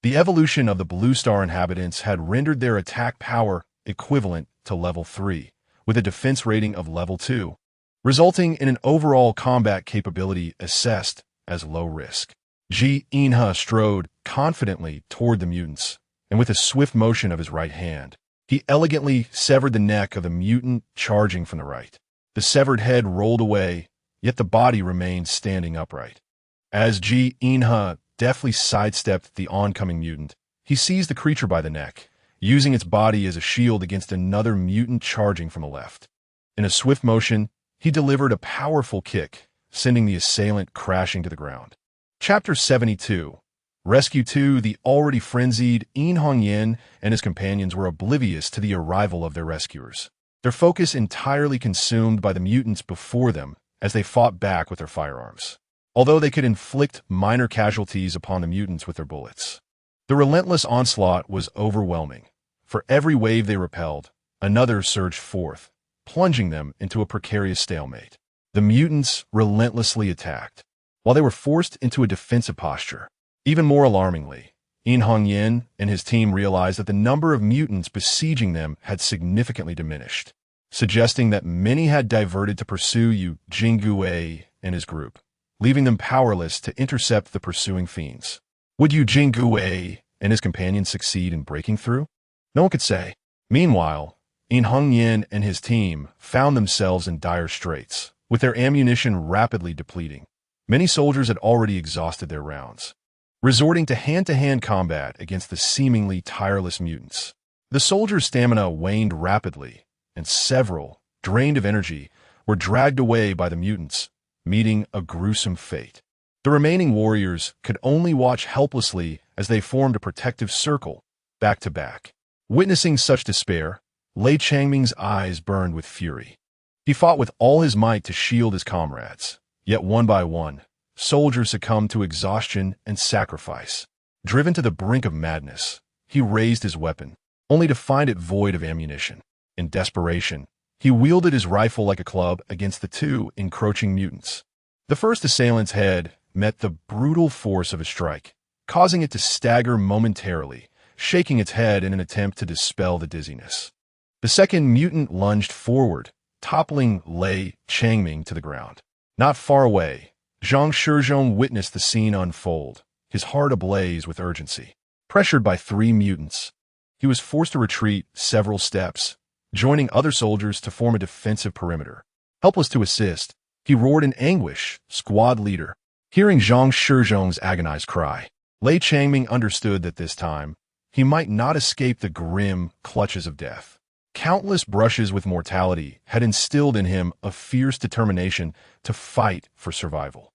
The evolution of the Blue Star inhabitants had rendered their attack power equivalent to level 3, with a defense rating of level 2, resulting in an overall combat capability assessed as low risk. Li Nianlan strode confidently toward the mutants, and with a swift motion of his right hand, he elegantly severed the neck of the mutant charging from the right. The severed head rolled away, yet the body remained standing upright. As Ji Inha deftly sidestepped the oncoming mutant, he seized the creature by the neck, using its body as a shield against another mutant charging from the left. In a swift motion, he delivered a powerful kick, sending the assailant crashing to the ground. Chapter 72. Rescue 2. The already frenzied In Hongyan and his companions were oblivious to the arrival of their rescuers, their focus entirely consumed by the mutants before them as they fought back with their firearms. Although they could inflict minor casualties upon the mutants with their bullets, the relentless onslaught was overwhelming. For every wave they repelled, another surged forth, plunging them into a precarious stalemate. The mutants relentlessly attacked, while they were forced into a defensive posture. Even more alarmingly, In Hongyan and his team realized that the number of mutants besieging them had significantly diminished, suggesting that many had diverted to pursue Yu Jingguei and his group, leaving them powerless to intercept the pursuing fiends. Would Yu Jingguei and his companions succeed in breaking through? No one could say. Meanwhile, In Hongyan and his team found themselves in dire straits, with their ammunition rapidly depleting. Many soldiers had already exhausted their rounds, resorting to hand-to-hand combat against the seemingly tireless mutants. The soldiers' stamina waned rapidly, and several, drained of energy, were dragged away by the mutants, meeting a gruesome fate. The remaining warriors could only watch helplessly as they formed a protective circle, back to back. Witnessing such despair, Lei Changming's eyes burned with fury. He fought with all his might to shield his comrades, yet one by one, soldiers succumbed to exhaustion and sacrifice. Driven to the brink of madness, he raised his weapon, only to find it void of ammunition. In desperation, he wielded his rifle like a club against the two encroaching mutants. The first assailant's head met the brutal force of a strike, causing it to stagger momentarily, shaking its head in an attempt to dispel the dizziness. The second mutant lunged forward, toppling Lei Changming to the ground. Not far away, Zhang Shizhong witnessed the scene unfold, his heart ablaze with urgency. Pressured by three mutants, he was forced to retreat several steps, joining other soldiers to form a defensive perimeter. Helpless to assist, he roared in anguish, "Squad leader!" Hearing Zhang Shizhong's agonized cry, Lei Changming understood that this time, he might not escape the grim clutches of death. Countless brushes with mortality had instilled in him a fierce determination to fight for survival.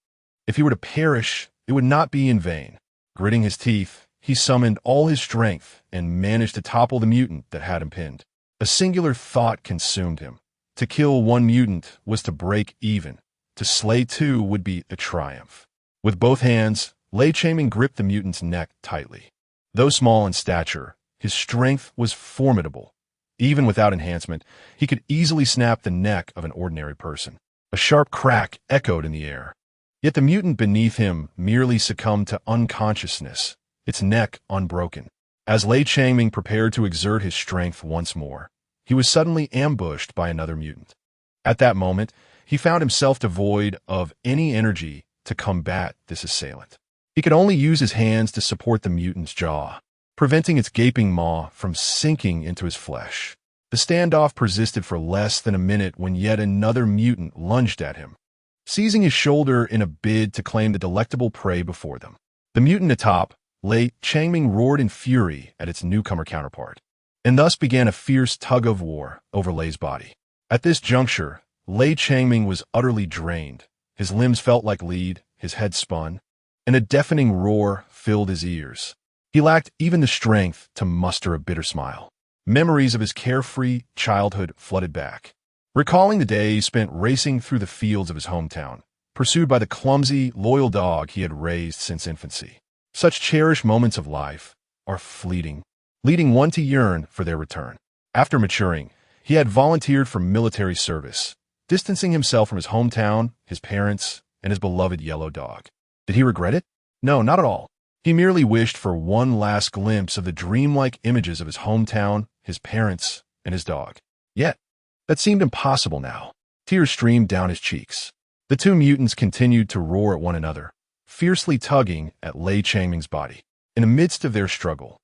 If he were to perish, it would not be in vain. Gritting his teeth, he summoned all his strength and managed to topple the mutant that had him pinned. A singular thought consumed him. To kill one mutant was to break even. To slay two would be a triumph. With both hands, Lei Changming gripped the mutant's neck tightly. Though small in stature, his strength was formidable. Even without enhancement, he could easily snap the neck of an ordinary person. A sharp crack echoed in the air. Yet the mutant beneath him merely succumbed to unconsciousness, its neck unbroken. As Lei Changming prepared to exert his strength once more, he was suddenly ambushed by another mutant. At that moment, he found himself devoid of any energy to combat this assailant. He could only use his hands to support the mutant's jaw, preventing its gaping maw from sinking into his flesh. The standoff persisted for less than a minute when yet another mutant lunged at him, seizing his shoulder in a bid to claim the delectable prey before them. The mutant atop, Lei Changming roared in fury at its newcomer counterpart, and thus began a fierce tug-of-war over Lei's body. At this juncture, Lei Changming was utterly drained. His limbs felt like lead, his head spun, and a deafening roar filled his ears. He lacked even the strength to muster a bitter smile. Memories of his carefree childhood flooded back, recalling the days spent racing through the fields of his hometown, pursued by the clumsy, loyal dog he had raised since infancy. Such cherished moments of life are fleeting, leading one to yearn for their return. After maturing, he had volunteered for military service, distancing himself from his hometown, his parents, and his beloved yellow dog. Did he regret it? No, not at all. He merely wished for one last glimpse of the dreamlike images of his hometown, his parents, and his dog. Yet, that seemed impossible now. Tears streamed down his cheeks. The two mutants continued to roar at one another, fiercely tugging at Lei Changming's body. In the midst of their struggle,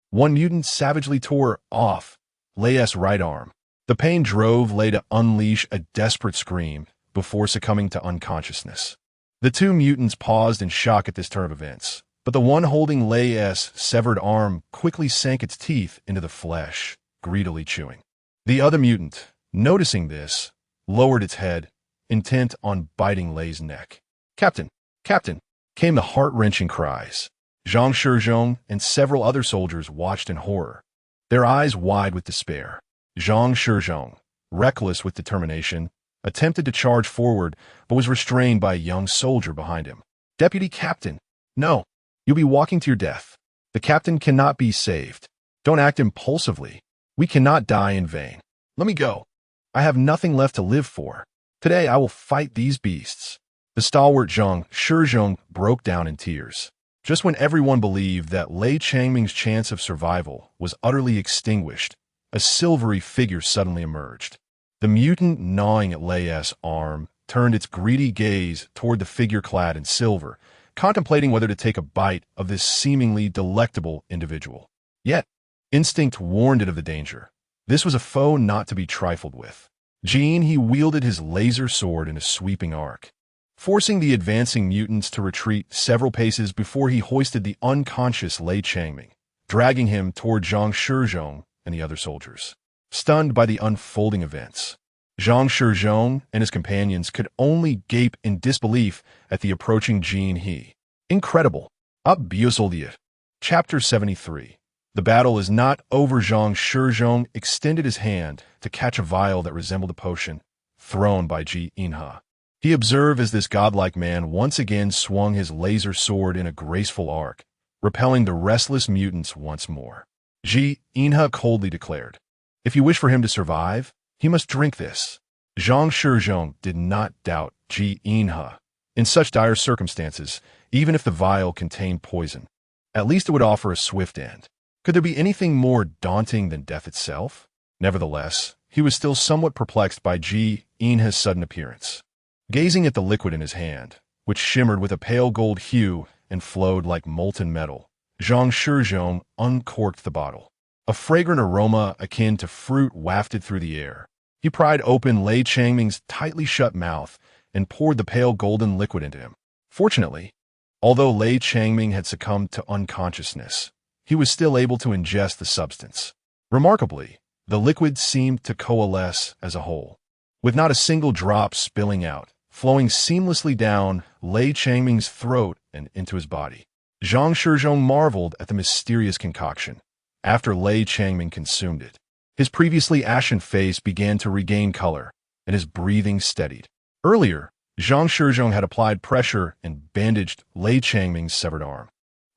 one mutant savagely tore off Lei's right arm. The pain drove Lei to unleash a desperate scream before succumbing to unconsciousness. The two mutants paused in shock at this turn of events, but the one holding Lei's severed arm quickly sank its teeth into the flesh, greedily chewing. The other mutant, noticing this, lowered its head, intent on biting Lei's neck. "Captain! Captain!" came the heart-wrenching cries. Zhang Shizhong and several other soldiers watched in horror, their eyes wide with despair. Zhang Shizhong, reckless with determination, attempted to charge forward but was restrained by a young soldier behind him. "Deputy Captain! No! You'll be walking to your death. The captain cannot be saved. Don't act impulsively. We cannot die in vain. Let me go. I have nothing left to live for. Today I will fight these beasts." The stalwart Zhang Shizhong broke down in tears. Just when everyone believed that Li Changming's chance of survival was utterly extinguished, a silvery figure suddenly emerged. The mutant gnawing at Lei's arm turned its greedy gaze toward the figure clad in silver, contemplating whether to take a bite of this seemingly delectable individual. Yet, instinct warned it of the danger. This was a foe not to be trifled with. He wielded his laser sword in a sweeping arc, forcing the advancing mutants to retreat several paces before he hoisted the unconscious Li Changming, dragging him toward Zhang Shizhong and the other soldiers. Stunned by the unfolding events, Zhang Shizhong and his companions could only gape in disbelief at the approaching He. Incredible. Biomechanical. Chapter 73. The battle is not over. Zhang Shizhong extended his hand to catch a vial that resembled a potion, thrown by Ji Inha. He observed as this godlike man once again swung his laser sword in a graceful arc, repelling the restless mutants once more. Ji Inha coldly declared, "If you wish for him to survive, he must drink this." Zhang Shizhong did not doubt Ji Inha. In such dire circumstances, even if the vial contained poison, at least it would offer a swift end. Could there be anything more daunting than death itself? Nevertheless, he was still somewhat perplexed by Ji Inha's sudden appearance. Gazing at the liquid in his hand, which shimmered with a pale gold hue and flowed like molten metal, Zhang Shizhong uncorked the bottle. A fragrant aroma akin to fruit wafted through the air. He pried open Li Changming's tightly shut mouth and poured the pale golden liquid into him. Fortunately, although Li Changming had succumbed to unconsciousness, he was still able to ingest the substance. Remarkably, the liquid seemed to coalesce as a whole, with not a single drop spilling out, flowing seamlessly down Li Changming's throat and into his body. Zhang Shizhong marveled at the mysterious concoction. After Li Changming consumed it, his previously ashen face began to regain color, and his breathing steadied. Earlier, Zhang Shizhong had applied pressure and bandaged Li Changming's severed arm.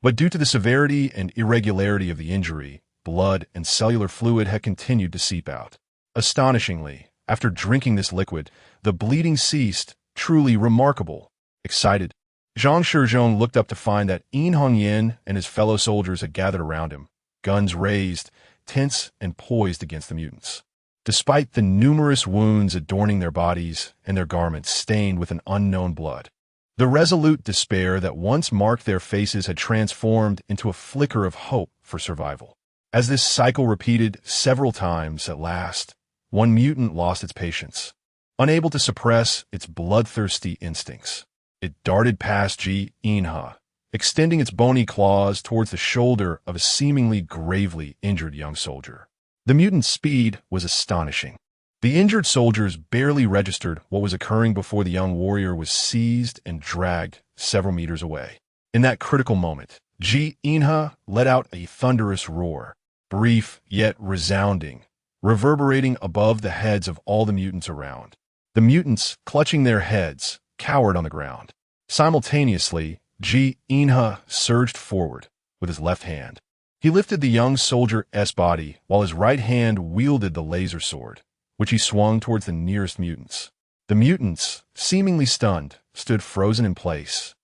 But due to the severity and irregularity of the injury, blood and cellular fluid had continued to seep out. Astonishingly, after drinking this liquid, the bleeding ceased. Truly remarkable. Excited, Zhang Shizhong looked up to find that Yin Hongyan and his fellow soldiers had gathered around him, guns raised, tense and poised against the mutants. Despite the numerous wounds adorning their bodies and their garments stained with an unknown blood, the resolute despair that once marked their faces had transformed into a flicker of hope for survival. As this cycle repeated several times, at last, one mutant lost its patience. Unable to suppress its bloodthirsty instincts, it darted past Ji Inha, extending its bony claws towards the shoulder of a seemingly gravely injured young soldier. The mutant's speed was astonishing. The injured soldiers barely registered what was occurring before the young warrior was seized and dragged several meters away. In that critical moment, Ji Inha let out a thunderous roar, brief yet resounding, reverberating above the heads of all the mutants around. The mutants, clutching their heads, cowered on the ground. Simultaneously, Ji Inha surged forward with his left hand. He lifted the young soldier's body while his right hand wielded the laser sword, which he swung towards the nearest mutants. The mutants, seemingly stunned, stood frozen in place,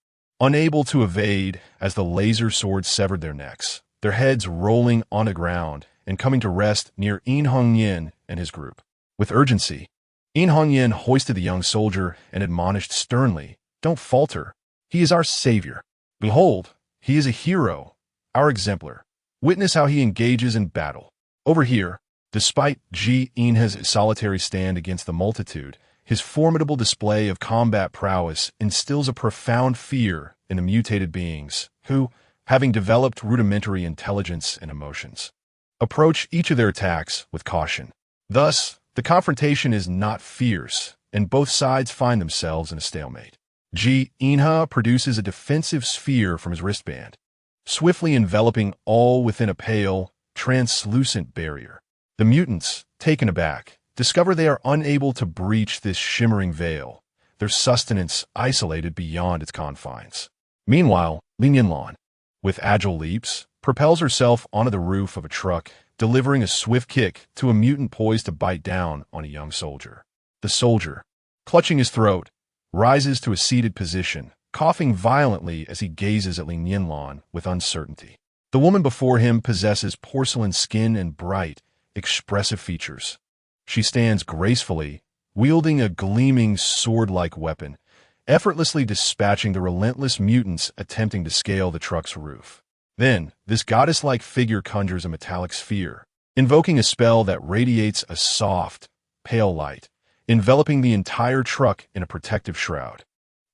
unable to evade as the laser sword severed their necks, their heads rolling on the ground and coming to rest near Yin Hongyan and his group. With urgency, Yin Hongyan hoisted the young soldier and admonished sternly, "Don't falter. He is our savior. Behold, he is a hero, our exemplar. Witness how he engages in battle." Over here, despite Ji Inha's solitary stand against the multitude, His formidable display of combat prowess instills a profound fear in the mutated beings, who, having developed rudimentary intelligence and emotions, approach each of their attacks with caution. Thus, the confrontation is not fierce, and both sides find themselves in a stalemate. Li Nianlan produces a defensive sphere from his wristband, swiftly enveloping all within a pale, translucent barrier. The mutants, taken aback, discover they are unable to breach this shimmering veil, their sustenance isolated beyond its confines. Meanwhile, Li Nianlan, with agile leaps, propels herself onto the roof of a truck, delivering a swift kick to a mutant poised to bite down on a young soldier. The soldier, clutching his throat, rises to a seated position, coughing violently as he gazes at Li Nianlan with uncertainty. The woman before him possesses porcelain skin and bright, expressive features. She stands gracefully, wielding a gleaming sword-like weapon, effortlessly dispatching the relentless mutants attempting to scale the truck's roof. Then, this goddess-like figure conjures a metallic sphere, invoking a spell that radiates a soft, pale light, enveloping the entire truck in a protective shroud.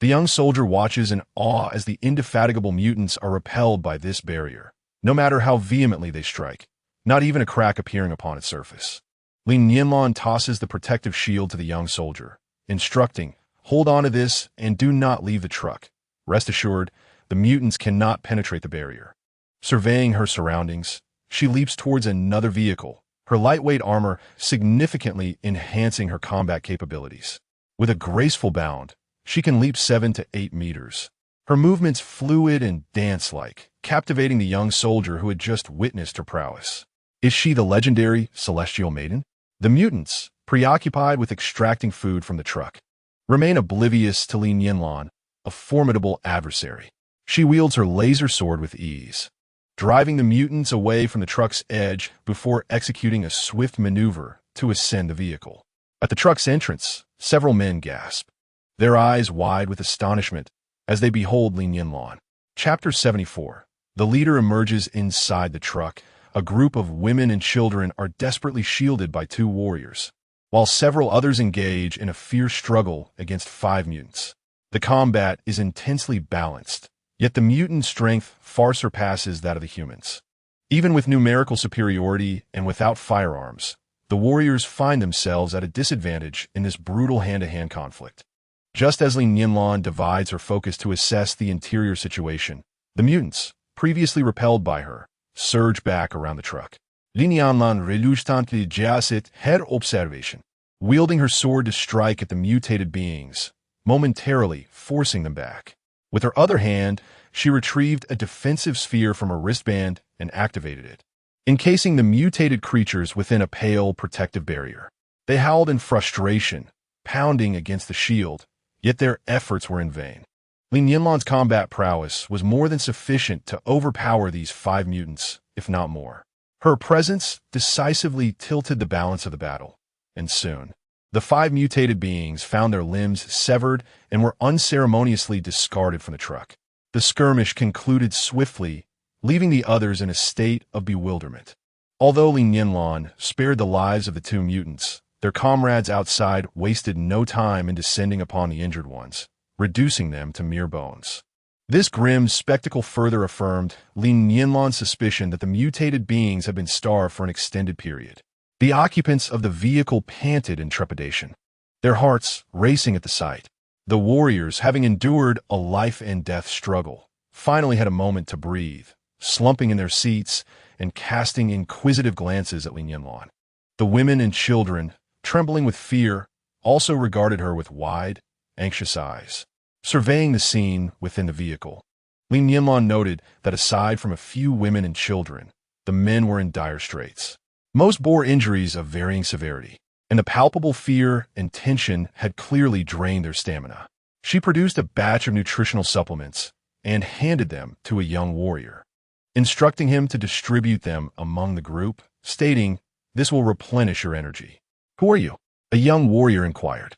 The young soldier watches in awe as the indefatigable mutants are repelled by this barrier, no matter how vehemently they strike, not even a crack appearing upon its surface. Li Nianlan tosses the protective shield to the young soldier, instructing, "Hold on to this and do not leave the truck. Rest assured, the mutants cannot penetrate the barrier." Surveying her surroundings, she leaps towards another vehicle, her lightweight armor significantly enhancing her combat capabilities. With a graceful bound, she can leap 7 to 8 meters. Her movements fluid and dance-like, captivating the young soldier who had just witnessed her prowess. Is she the legendary Celestial Maiden? The mutants, preoccupied with extracting food from the truck, remain oblivious to Li Nianlan, a formidable adversary. She wields her laser sword with ease, driving the mutants away from the truck's edge before executing a swift maneuver to ascend the vehicle. At the truck's entrance, several men gasp, their eyes wide with astonishment as they behold Li Nianlan. Chapter 74. The leader emerges inside the truck. A group of women and children are desperately shielded by 2 warriors, while several others engage in a fierce struggle against 5 mutants. The combat is intensely balanced, yet the mutant strength far surpasses that of the humans. Even with numerical superiority and without firearms, the warriors find themselves at a disadvantage in this brutal hand-to-hand conflict. Just as Li Nianlan divides her focus to assess the interior situation, the mutants, previously repelled by her, surge back around the truck. Li Nianlan reluctantly adjusts her observation, wielding her sword to strike at the mutated beings, momentarily forcing them back. With her other hand, she retrieved a defensive sphere from her wristband and activated it, encasing the mutated creatures within a pale, protective barrier. They howled in frustration, pounding against the shield, yet their efforts were in vain. Li Nianlan's combat prowess was more than sufficient to overpower these 5 mutants, if not more. Her presence decisively tilted the balance of the battle, and soon, the 5 mutated beings found their limbs severed and were unceremoniously discarded from the truck. The skirmish concluded swiftly, leaving the others in a state of bewilderment. Although Li Nianlan spared the lives of the 2 mutants, their comrades outside wasted no time in descending upon the injured ones, reducing them to mere bones. This grim spectacle further affirmed Li Nianlan's suspicion that the mutated beings had been starved for an extended period. The occupants of the vehicle panted in trepidation, their hearts racing at the sight. The warriors, having endured a life-and-death struggle, finally had a moment to breathe, slumping in their seats and casting inquisitive glances at Li Nianlan. The women and children, trembling with fear, also regarded her with wide, anxious eyes. Surveying the scene within the vehicle, Li Nianlan noted that aside from a few women and children, the men were in dire straits. Most bore injuries of varying severity, and the palpable fear and tension had clearly drained their stamina. She produced a batch of nutritional supplements and handed them to a young warrior, instructing him to distribute them among the group, stating, "This will replenish your energy." "Who are you?" a young warrior inquired.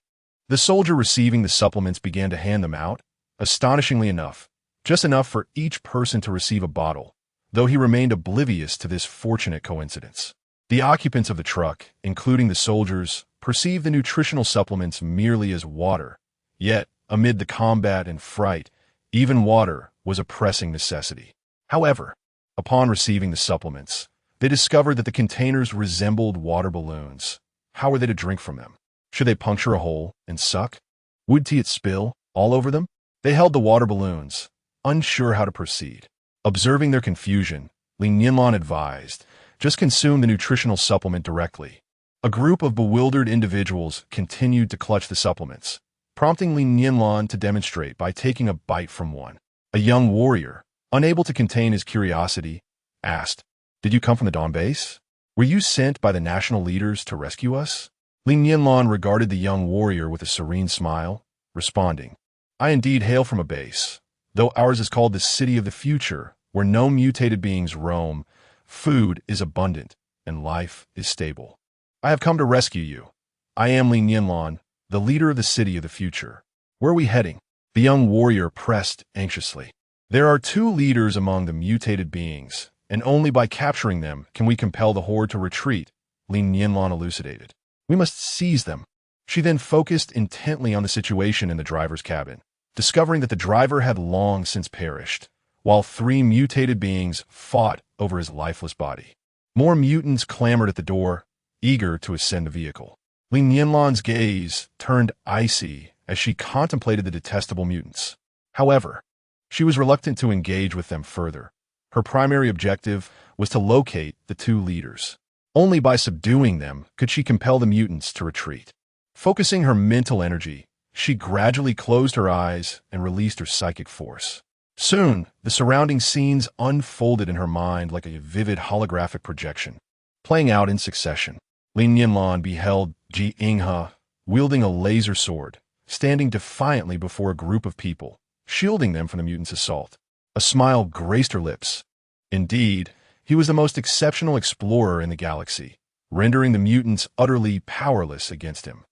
The soldier receiving the supplements began to hand them out, astonishingly enough, just enough for each person to receive a bottle, though he remained oblivious to this fortunate coincidence. The occupants of the truck, including the soldiers, perceived the nutritional supplements merely as water. Yet, amid the combat and fright, even water was a pressing necessity. However, upon receiving the supplements, they discovered that the containers resembled water balloons. How were they to drink from them? Should they puncture a hole and suck? Would it spill all over them? They held the water balloons, unsure how to proceed. Observing their confusion, Li Nianlan advised, just consume the nutritional supplement directly. A group of bewildered individuals continued to clutch the supplements, prompting Li Nianlan to demonstrate by taking a bite from one. A young warrior, unable to contain his curiosity, asked, "Did you come from the Dawn base? Were you sent by the national leaders to rescue us?" Li Nianlan regarded the young warrior with a serene smile, responding, "I indeed hail from a base. Though ours is called the City of the Future, where no mutated beings roam, food is abundant, and life is stable. I have come to rescue you. I am Li Nianlan, the leader of the City of the Future. Where are we heading?" The young warrior pressed anxiously. "There are two leaders among the mutated beings, and only by capturing them can we compel the horde to retreat," Li Nianlan elucidated. "We must seize them." She then focused intently on the situation in the driver's cabin, discovering that the driver had long since perished, while three mutated beings fought over his lifeless body. More mutants clamored at the door, eager to ascend the vehicle. Li Nianlan's gaze turned icy as she contemplated the detestable mutants. However, she was reluctant to engage with them further. Her primary objective was to locate the two leaders. Only by subduing them could she compel the mutants to retreat. Focusing her mental energy, she gradually closed her eyes and released her psychic force. Soon, the surrounding scenes unfolded in her mind like a vivid holographic projection, playing out in succession. Li Nianlan beheld Ji Yinghe wielding a laser sword, standing defiantly before a group of people, shielding them from the mutants' assault. A smile graced her lips. Indeed, he was the most exceptional explorer in the galaxy, rendering the mutants utterly powerless against him.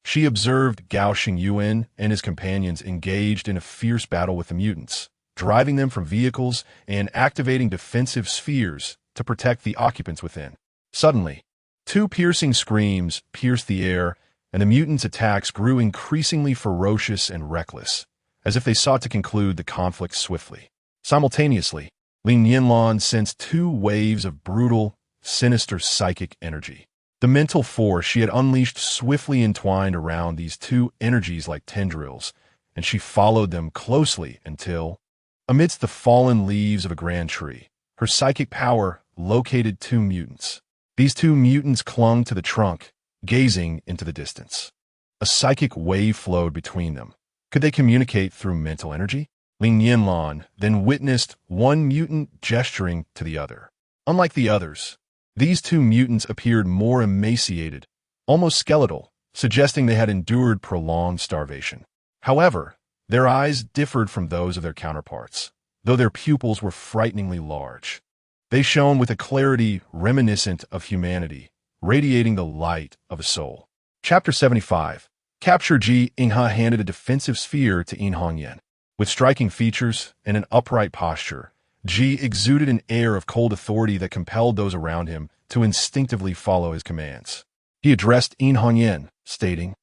She observed Gao Xingyuan and his companions engaged in a fierce battle with the mutants, driving them from vehicles and activating defensive spheres to protect the occupants within. Suddenly, two piercing screams pierced the air, and the mutants' attacks grew increasingly ferocious and reckless, as if they sought to conclude the conflict swiftly. Simultaneously, Li Nianlan sensed two waves of brutal, sinister psychic energy. The mental force she had unleashed swiftly entwined around these two energies like tendrils, and she followed them closely until, amidst the fallen leaves of a grand tree, her psychic power located two mutants. These two mutants clung to the trunk, gazing into the distance. A psychic wave flowed between them. Could they communicate through mental energy? Li Nianlan then witnessed one mutant gesturing to the other. Unlike the others, these two mutants appeared more emaciated, almost skeletal, suggesting they had endured prolonged starvation. However, their eyes differed from those of their counterparts, though their pupils were frighteningly large. They shone with a clarity reminiscent of humanity, radiating the light of a soul. Chapter 75. Capture. Ji Yinghe handed a defensive sphere to In Hongyan. With striking features and an upright posture, Ji exuded an air of cold authority that compelled those around him to instinctively follow his commands. He addressed In Hongyan, stating,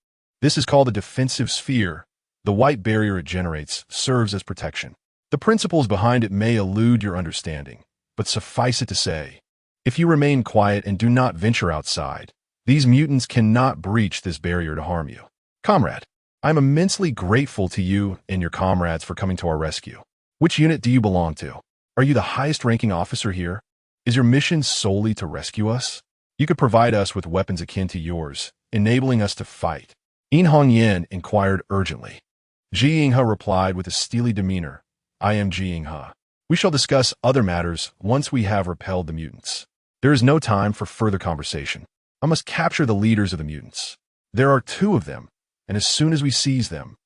"This is called a defensive sphere. The white barrier it generates serves as protection. The principles behind it may elude your understanding, but suffice it to say, if you remain quiet and do not venture outside, these mutants cannot breach this barrier to harm you. Comrade, I am immensely grateful to you and your comrades for coming to our rescue. Which unit do you belong to? Are you the highest-ranking officer here? Is your mission solely to rescue us? You could provide us with weapons akin to yours, enabling us to fight." In Hongyan inquired urgently. Ji Yinghe replied with a steely demeanor, "I am Ji Yinghe. We shall discuss other matters once we have repelled the mutants. There is no time for further conversation. I must capture the leaders of the mutants. There are two of them, and as soon as we seize them,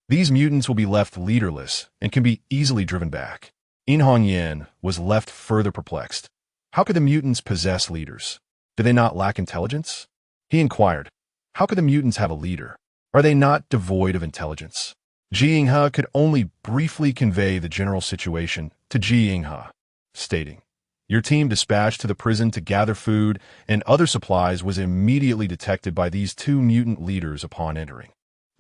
these mutants will be left leaderless and can be easily driven back." In Hongyan was left further perplexed. How could the mutants possess leaders? Do they not lack intelligence? He inquired, how could the mutants have a leader? Are they not devoid of intelligence? Ji Yinghe could only briefly convey the general situation to Ji Yinghe, stating, Your team dispatched to the prison to gather food and other supplies was immediately detected by these two mutant leaders upon entering.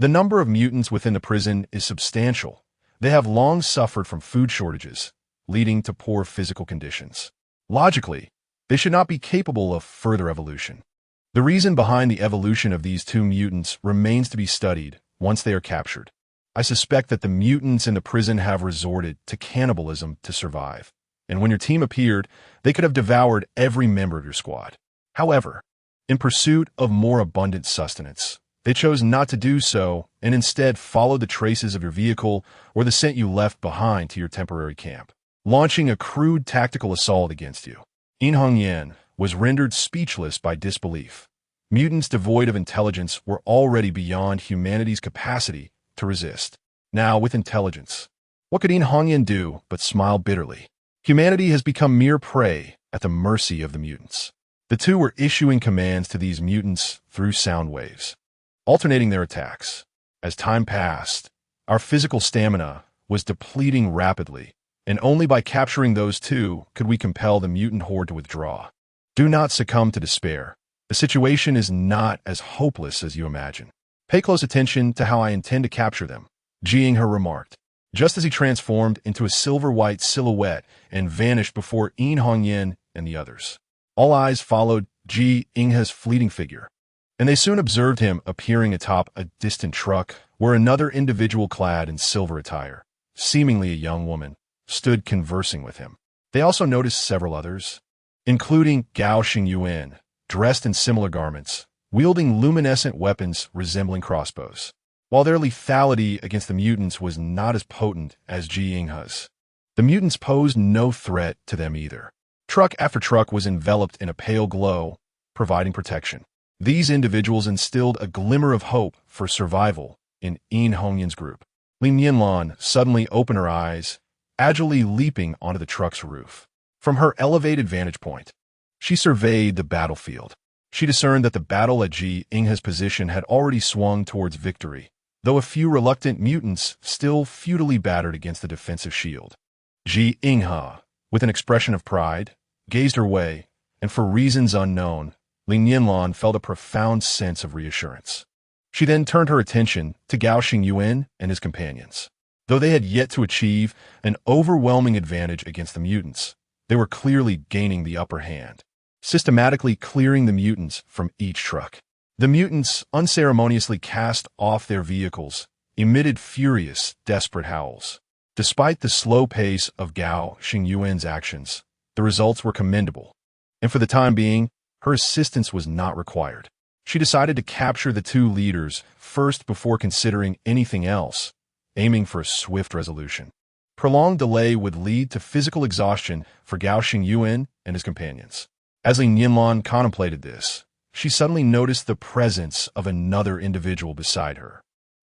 The number of mutants within the prison is substantial. They have long suffered from food shortages, leading to poor physical conditions. Logically, they should not be capable of further evolution. The reason behind the evolution of these two mutants remains to be studied once they are captured. I suspect that the mutants in the prison have resorted to cannibalism to survive, and when your team appeared, they could have devoured every member of your squad. However, in pursuit of more abundant sustenance, they chose not to do so and instead followed the traces of your vehicle or the scent you left behind to your temporary camp, launching a crude tactical assault against you. In Hongyan was rendered speechless by disbelief. Mutants devoid of intelligence were already beyond humanity's capacity to resist. Now, with intelligence, what could In Hongyan do but smile bitterly? Humanity has become mere prey at the mercy of the mutants. The two were issuing commands to these mutants through sound waves, alternating their attacks. As time passed, our physical stamina was depleting rapidly, and only by capturing those two could we compel the mutant horde to withdraw. Do not succumb to despair. The situation is not as hopeless as you imagine. Pay close attention to how I intend to capture them, Ji Yinghe remarked, just as he transformed into a silver-white silhouette and vanished before In Hongyan and the others. All eyes followed Ji Yinghe's fleeting figure, and they soon observed him appearing atop a distant truck where another individual clad in silver attire, seemingly a young woman, stood conversing with him. They also noticed several others, including Gao Xingyuan, dressed in similar garments, wielding luminescent weapons resembling crossbows. While their lethality against the mutants was not as potent as Ji Yinghe's, the mutants posed no threat to them either. Truck after truck was enveloped in a pale glow, providing protection. These individuals instilled a glimmer of hope for survival in In Hongyan's group. Li Nianlan suddenly opened her eyes, agilely leaping onto the truck's roof. From her elevated vantage point, she surveyed the battlefield. She discerned that the battle at Ji Yinghe's position had already swung towards victory, though a few reluctant mutants still futilely battered against the defensive shield. Ji Yinghe, with an expression of pride, gazed her way, and for reasons unknown, Li Nianlan felt a profound sense of reassurance. She then turned her attention to Gao Xingyuan and his companions. Though they had yet to achieve an overwhelming advantage against the mutants, they were clearly gaining the upper hand, systematically clearing the mutants from each truck. The mutants unceremoniously cast off their vehicles, emitted furious, desperate howls. Despite the slow pace of Gao Xingyuan's actions, the results were commendable, and for the time being, her assistance was not required. She decided to capture the two leaders first before considering anything else, aiming for a swift resolution. Prolonged delay would lead to physical exhaustion for Gao Xingyuan and his companions. As Li Nianlan contemplated this, she suddenly noticed the presence of another individual beside her.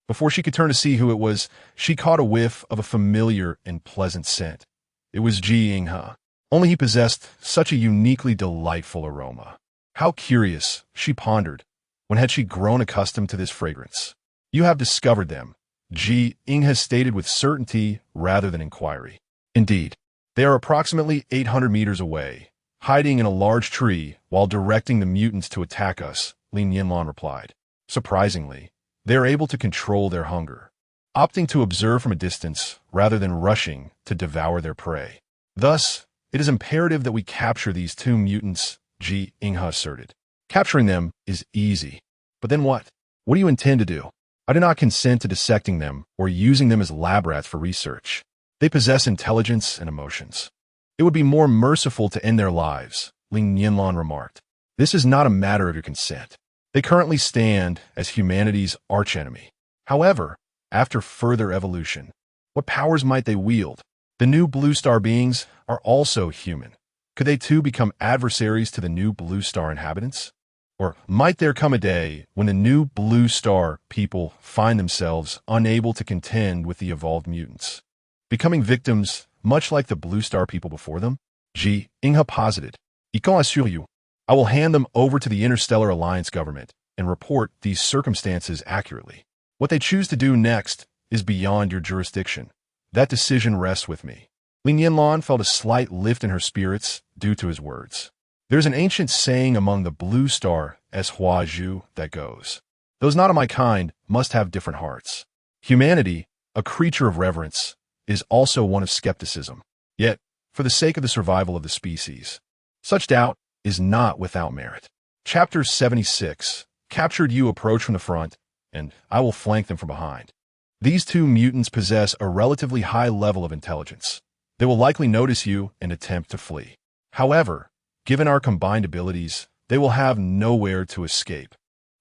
Before she could turn to see who it was, she caught a whiff of a familiar and pleasant scent. It was Ji Yinghe. Only he possessed such a uniquely delightful aroma. How curious, she pondered. When had she grown accustomed to this fragrance? You have discovered them, Ji Yinghe stated with certainty rather than inquiry. Indeed, they are approximately 800 meters away, hiding in a large tree while directing the mutants to attack us, Li Nianlan replied. Surprisingly, they are able to control their hunger, opting to observe from a distance rather than rushing to devour their prey. Thus, it is imperative that we capture these two mutants, Ji Yinghe asserted. Capturing them is easy. But then what? What do you intend to do? I do not consent to dissecting them or using them as lab rats for research. They possess intelligence and emotions. It would be more merciful to end their lives, Li Nianlan remarked. This is not a matter of your consent. They currently stand as humanity's archenemy. However, after further evolution, what powers might they wield? The new blue star beings are also human. Could they too become adversaries to the new blue star inhabitants? Or might there come a day when the new blue star people find themselves unable to contend with the evolved mutants, becoming victims much like the blue star people before them? Ji Yinghe posited. I can assure you, I will hand them over to the Interstellar Alliance government and report these circumstances accurately. What they choose to do next is beyond your jurisdiction. That decision rests with me. Li Nianlan felt a slight lift in her spirits due to his words. There's an ancient saying among the blue star as Hua Zhu that goes, "Those not of my kind must have different hearts." Humanity, a creature of reverence, is also one of skepticism. Yet, for the sake of the survival of the species, such doubt is not without merit. Chapter 76. Captured you approach from the front, and I will flank them from behind. These two mutants possess a relatively high level of intelligence. They will likely notice you and attempt to flee. However, given our combined abilities, they will have nowhere to escape.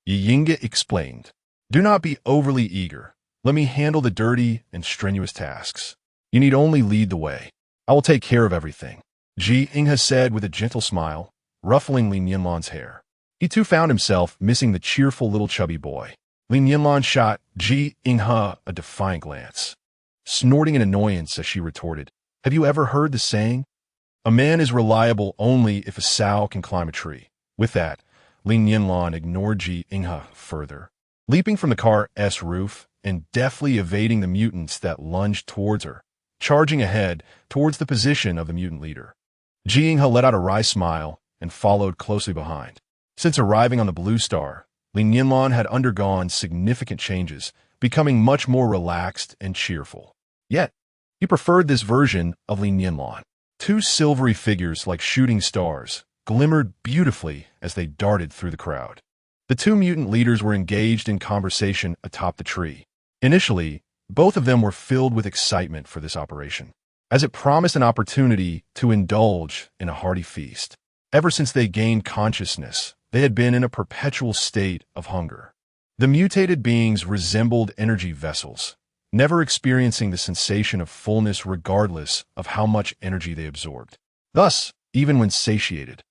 Yinga explained. Do not be overly eager. Let me handle the dirty and strenuous tasks. You need only lead the way. I will take care of everything. Ji Inghe said with a gentle smile, ruffling Li Nianlan's hair. He too found himself missing the cheerful little chubby boy. Li Nianlan shot Ji Inghe a defiant glance, snorting in annoyance as she retorted, "Have you ever heard the saying? A man is reliable only if a sow can climb a tree." With that, Li Nianlan ignored Ji Inghe further, leaping from the car's roof and deftly evading the mutants that lunged towards her, charging ahead towards the position of the mutant leader. Ji Inghe let out a wry smile and followed closely behind. Since arriving on the Blue Star, Li Nianlan had undergone significant changes, becoming much more relaxed and cheerful. Yet, he preferred this version of Li Nianlan. Two silvery figures like shooting stars glimmered beautifully as they darted through the crowd. The two mutant leaders were engaged in conversation atop the tree. Initially, both of them were filled with excitement for this operation, as it promised an opportunity to indulge in a hearty feast. Ever since they gained consciousness, they had been in a perpetual state of hunger. The mutated beings resembled energy vessels, never experiencing the sensation of fullness regardless of how much energy they absorbed. Thus, even when satiated,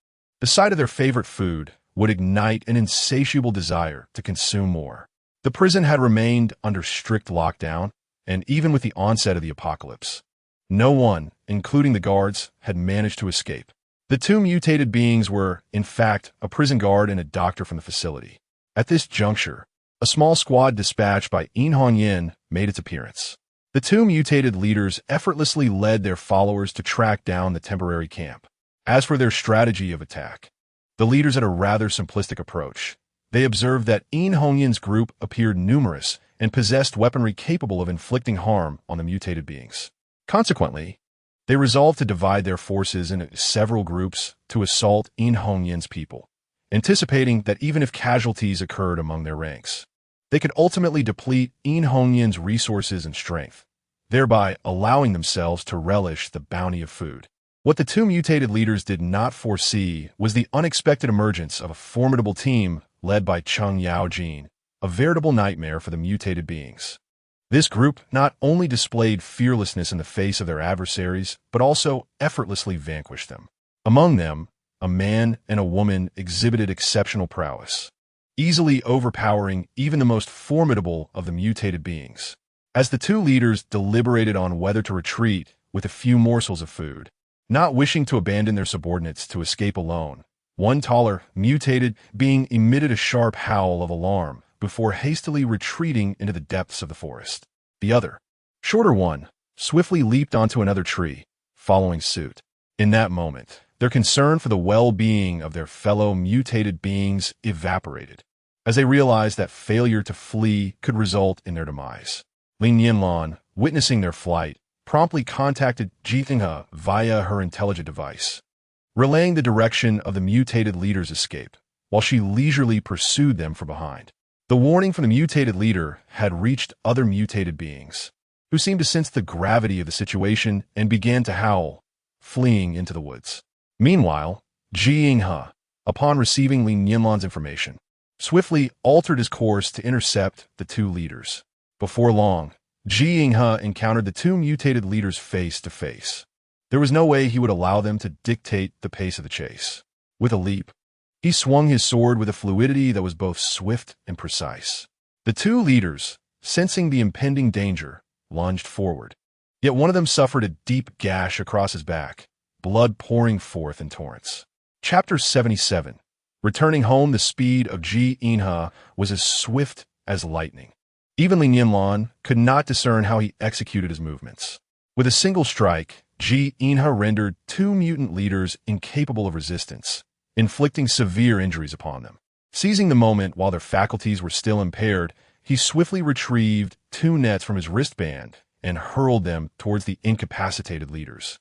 the sight of their favorite food would ignite an insatiable desire to consume more. The prison had remained under strict lockdown, and even with the onset of the apocalypse, no one, including the guards, had managed to escape. The two mutated beings were, in fact, a prison guard and a doctor from the facility. At this juncture, a small squad dispatched by Yin made its appearance. The two mutated leaders effortlessly led their followers to track down the temporary camp. As for their strategy of attack, the leaders had a rather simplistic approach. They observed that Yin's group appeared numerous and possessed weaponry capable of inflicting harm on the mutated beings. Consequently, they resolved to divide their forces into several groups to assault Yin's people, anticipating that even if casualties occurred among their ranks, they could ultimately deplete Yin's resources and strength, thereby allowing themselves to relish the bounty of food. What the two mutated leaders did not foresee was the unexpected emergence of a formidable team led by Cheng Yaojin, a veritable nightmare for the mutated beings. This group not only displayed fearlessness in the face of their adversaries, but also effortlessly vanquished them. Among them, a man and a woman exhibited exceptional prowess, easily overpowering even the most formidable of the mutated beings. As the two leaders deliberated on whether to retreat with a few morsels of food, not wishing to abandon their subordinates to escape alone, one taller, mutated being emitted a sharp howl of alarm before hastily retreating into the depths of the forest. The other, shorter one, swiftly leaped onto another tree, following suit. In that moment, their concern for the well-being of their fellow mutated beings evaporated, as they realized that failure to flee could result in their demise. Li Nianlan, witnessing their flight, promptly contacted Ji Inghe via her intelligent device, relaying the direction of the mutated leader's escape, while she leisurely pursued them from behind. The warning from the mutated leader had reached other mutated beings, who seemed to sense the gravity of the situation and began to howl, fleeing into the woods. Meanwhile, Ji Inghe, upon receiving Li Nianlan's information, swiftly altered his course to intercept the two leaders. Before long, Ji Inghe encountered the two mutated leaders face to face. There was no way he would allow them to dictate the pace of the chase. With a leap, he swung his sword with a fluidity that was both swift and precise. The two leaders, sensing the impending danger, lunged forward. Yet one of them suffered a deep gash across his back, blood pouring forth in torrents. Chapter 77. Returning home, the speed of Ji Inghe was as swift as lightning. Even Li Nianlan could not discern how he executed his movements. With a single strike, Ji Inha rendered two mutant leaders incapable of resistance, inflicting severe injuries upon them. Seizing the moment while their faculties were still impaired, he swiftly retrieved two nets from his wristband and hurled them towards the incapacitated leaders.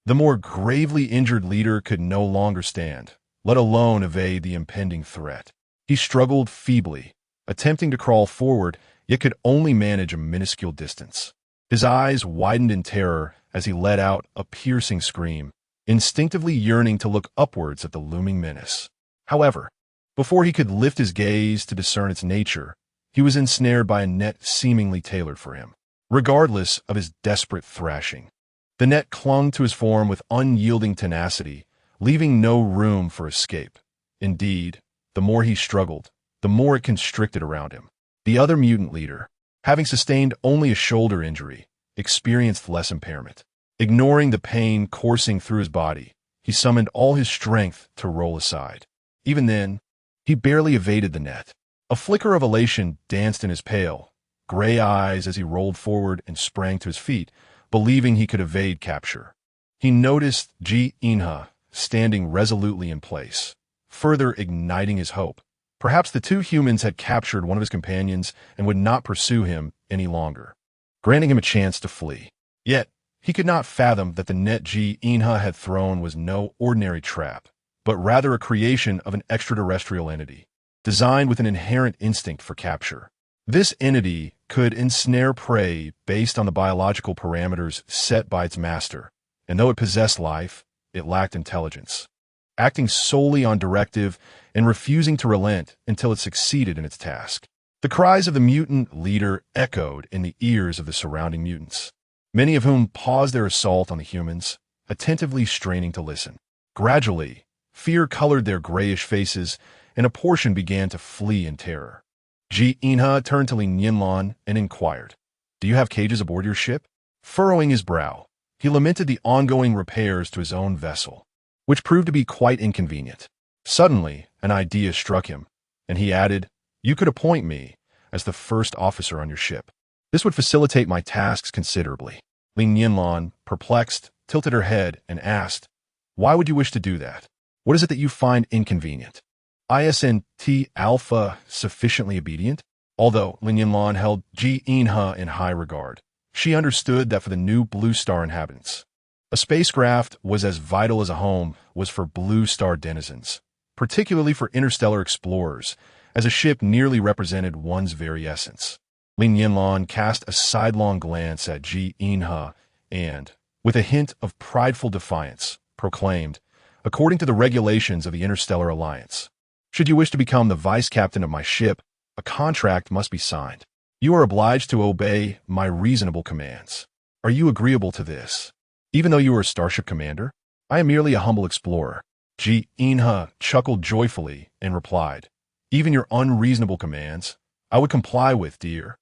The more gravely injured leader could no longer stand, let alone evade the impending threat. He struggled feebly, attempting to crawl forward, yet could only manage a minuscule distance. His eyes widened in terror as he let out a piercing scream, instinctively yearning to look upwards at the looming menace. However, before he could lift his gaze to discern its nature, he was ensnared by a net seemingly tailored for him. Regardless of his desperate thrashing, the net clung to his form with unyielding tenacity, leaving no room for escape. Indeed, the more he struggled, the more it constricted around him. The other mutant leader, having sustained only a shoulder injury, experienced less impairment. Ignoring the pain coursing through his body, he summoned all his strength to roll aside. Even then, he barely evaded the net. A flicker of elation danced in his pale, gray eyes as he rolled forward and sprang to his feet, believing he could evade capture. He noticed Ji Inha standing resolutely in place, further igniting his hope. Perhaps the two humans had captured one of his companions and would not pursue him any longer, granting him a chance to flee. Yet, he could not fathom that the net Ji Inha had thrown was no ordinary trap, but rather a creation of an extraterrestrial entity, designed with an inherent instinct for capture. This entity could ensnare prey based on the biological parameters set by its master, and though it possessed life, it lacked intelligence, acting solely on directive and refusing to relent until it succeeded in its task. The cries of the mutant leader echoed in the ears of the surrounding mutants, many of whom paused their assault on the humans, attentively straining to listen. Gradually, fear colored their grayish faces, and a portion began to flee in terror. Ji Inha turned to Li Nianlan and inquired, "Do you have cages aboard your ship?" Furrowing his brow, he lamented the ongoing repairs to his own vessel, which proved to be quite inconvenient. Suddenly, an idea struck him, and he added, "You could appoint me as the first officer on your ship. This would facilitate my tasks considerably." Li Nianlan, perplexed, tilted her head and asked, "Why would you wish to do that? What is it that you find inconvenient?" Isn't Alpha sufficiently obedient? Although Li Nianlan held Ji Inha in high regard, she understood that for the new Blue Star inhabitants, a spacecraft was as vital as a home was for Blue Star denizens, particularly for interstellar explorers, as a ship nearly represented one's very essence. Li Nianlan cast a sidelong glance at Ji Inha and, with a hint of prideful defiance, proclaimed, "According to the regulations of the Interstellar Alliance, should you wish to become the vice-captain of my ship, a contract must be signed. You are obliged to obey my reasonable commands. Are you agreeable to this? Even though you are a starship commander, I am merely a humble explorer." Ji Inha chuckled joyfully and replied, "Even your unreasonable commands, I would comply with, dear."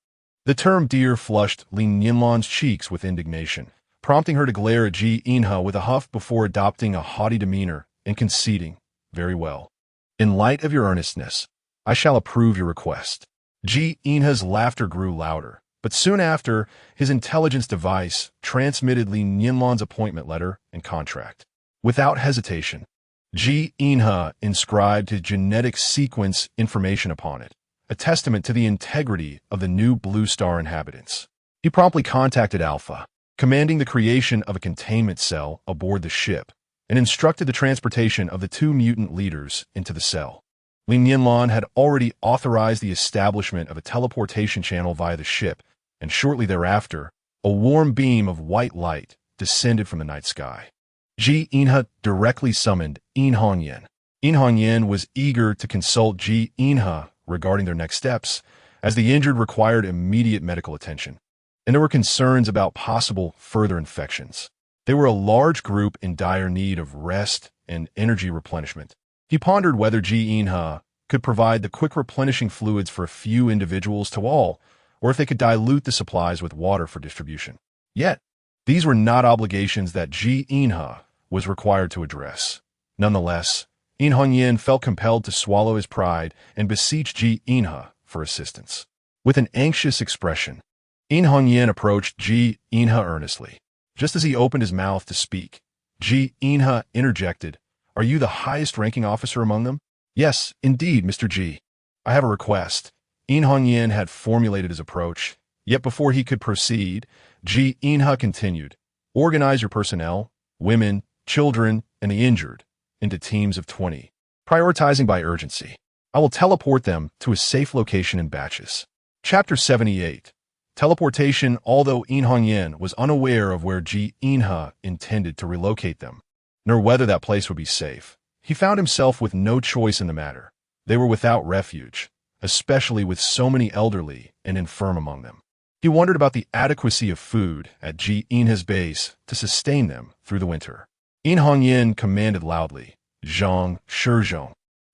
The term dear flushed Li Nianlan's cheeks with indignation, prompting her to glare at Ji Inha with a huff before adopting a haughty demeanor and conceding, "Very well. In light of your earnestness, I shall approve your request." Ji Inha's laughter grew louder, but soon after, his intelligence device transmitted Li Nianlan's appointment letter and contract. Without hesitation, Ji Inha inscribed his genetic sequence information upon it, a testament to the integrity of the new Blue Star inhabitants. He promptly contacted Alpha, commanding the creation of a containment cell aboard the ship, and instructed the transportation of the two mutant leaders into the cell. Li Nianlan had already authorized the establishment of a teleportation channel via the ship, and shortly thereafter, a warm beam of white light descended from the night sky. Ji Inha directly summoned In Hongyan. In Hongyan was eager to consult Ji Inha regarding their next steps, as the injured required immediate medical attention, and there were concerns about possible further infections. They were a large group in dire need of rest and energy replenishment. He pondered whether Ji Inha could provide the quick replenishing fluids for a few individuals to all, or if they could dilute the supplies with water for distribution. Yet, these were not obligations that Ji Inha was required to address. Nonetheless, In Hongyan felt compelled to swallow his pride and beseech Ji Inha for assistance. With an anxious expression, In Hongyan approached Ji Inha earnestly. Just as he opened his mouth to speak, Ji Inha interjected, "Are you the highest-ranking officer among them?" "Yes, indeed, Mr. Ji. I have a request." In Hongyan had formulated his approach, yet before he could proceed, Ji Inha continued, "Organize your personnel, women, children, and the injured, into teams of 20, prioritizing by urgency. I will teleport them to a safe location in batches." Chapter 78. Teleportation. Although In Hongyan was unaware of where Ji Inha intended to relocate them, nor whether that place would be safe, he found himself with no choice in the matter. They were without refuge, especially with so many elderly and infirm among them. He wondered about the adequacy of food at Ji Inha's base to sustain them through the winter. In Hongyan commanded loudly, "Zhang, Shizhong,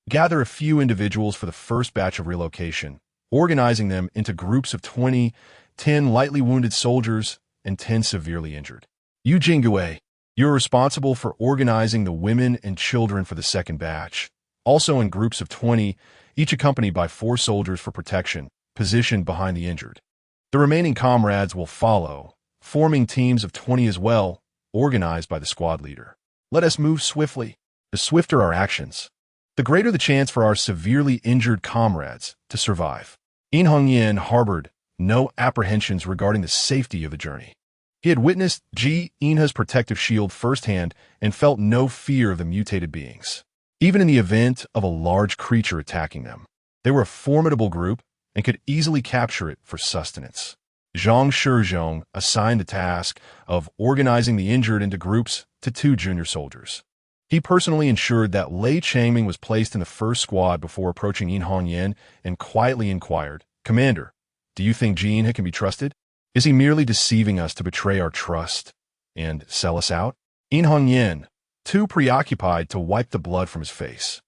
gather a few individuals for the first batch of relocation, organizing them into groups of 20, 10 lightly wounded soldiers, and 10 severely injured. Yu Jinggue, you're responsible for organizing the women and children for the second batch, also in groups of 20, each accompanied by 4 soldiers for protection, positioned behind the injured. The remaining comrades will follow, forming teams of 20 as well, organized by the squad leader. Let us move swiftly. The swifter our actions, the greater the chance for our severely injured comrades to survive." In Hongyan harbored no apprehensions regarding the safety of the journey. He had witnessed Ji Inha's protective shield firsthand and felt no fear of the mutated beings. Even in the event of a large creature attacking them, they were a formidable group and could easily capture it for sustenance. Zhang Shizhong assigned the task of organizing the injured into groups to 2 junior soldiers. He personally ensured that Lei Changming was placed in the first squad before approaching In Hongyan and quietly inquired, "Commander, do you think Ji Inha can be trusted? Is he merely deceiving us to betray our trust and sell us out?" In Hongyan, too preoccupied to wipe the blood from his face,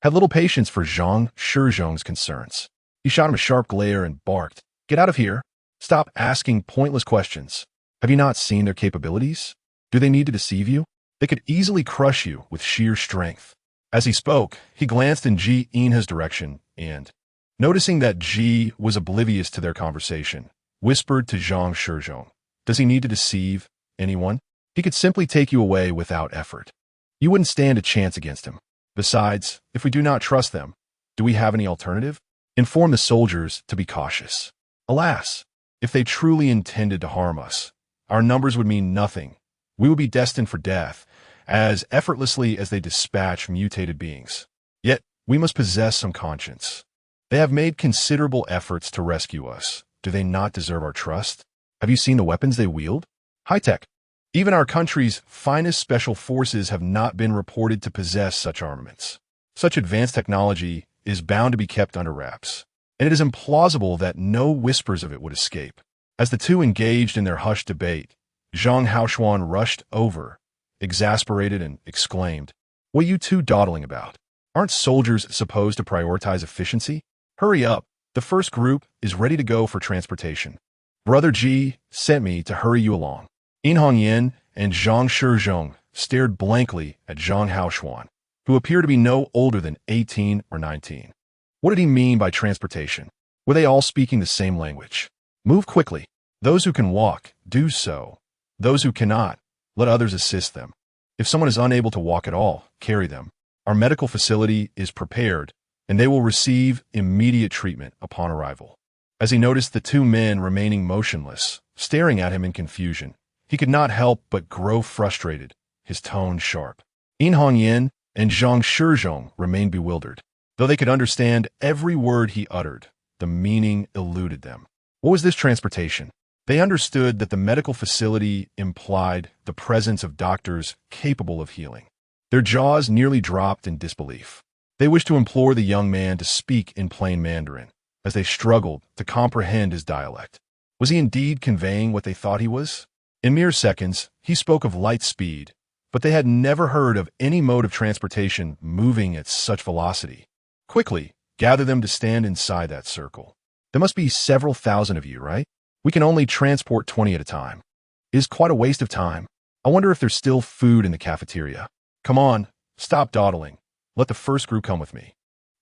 had little patience for Zhang Shizhong's concerns. He shot him a sharp glare and barked, "Get out of here! Stop asking pointless questions. Have you not seen their capabilities? Do they need to deceive you? They could easily crush you with sheer strength." As he spoke, he glanced in Ji Inha's direction and, noticing that Ji was oblivious to their conversation, whispered to Zhang Shizhong, "Does he need to deceive anyone? He could simply take you away without effort. You wouldn't stand a chance against him. Besides, if we do not trust them, do we have any alternative? Inform the soldiers to be cautious. Alas, if they truly intended to harm us, our numbers would mean nothing. We would be destined for death, as effortlessly as they dispatch mutated beings. Yet, we must possess some conscience. They have made considerable efforts to rescue us. Do they not deserve our trust? Have you seen the weapons they wield? High-tech. Even our country's finest special forces have not been reported to possess such armaments. Such advanced technology is bound to be kept under wraps, and it is implausible that no whispers of it would escape." As the two engaged in their hushed debate, Zhang Haoshuan rushed over, exasperated, and exclaimed, "What are you two dawdling about? Aren't soldiers supposed to prioritize efficiency? Hurry up, the first group is ready to go for transportation. Brother Ji sent me to hurry you along." In Hongyan and Zhang Shizhong stared blankly at Zhang Haoshuan, who appeared to be no older than 18 or 19. What did he mean by transportation? Were they all speaking the same language? "Move quickly. Those who can walk, do so. Those who cannot, let others assist them. If someone is unable to walk at all, carry them. Our medical facility is prepared, and they will receive immediate treatment upon arrival." As he noticed the 2 men remaining motionless, staring at him in confusion, he could not help but grow frustrated, his tone sharp. In Hongyan and Zhang Shizhong remained bewildered. Though they could understand every word he uttered, the meaning eluded them. What was this transportation? They understood that the medical facility implied the presence of doctors capable of healing. Their jaws nearly dropped in disbelief. They wished to implore the young man to speak in plain Mandarin, as they struggled to comprehend his dialect. Was he indeed conveying what they thought he was? In mere seconds, he spoke of light speed, but they had never heard of any mode of transportation moving at such velocity. "Quickly, gather them to stand inside that circle. There must be several thousand of you, right? We can only transport 20 at a time. It is quite a waste of time. I wonder if there's still food in the cafeteria. Come on, stop dawdling. Let the first group come with me."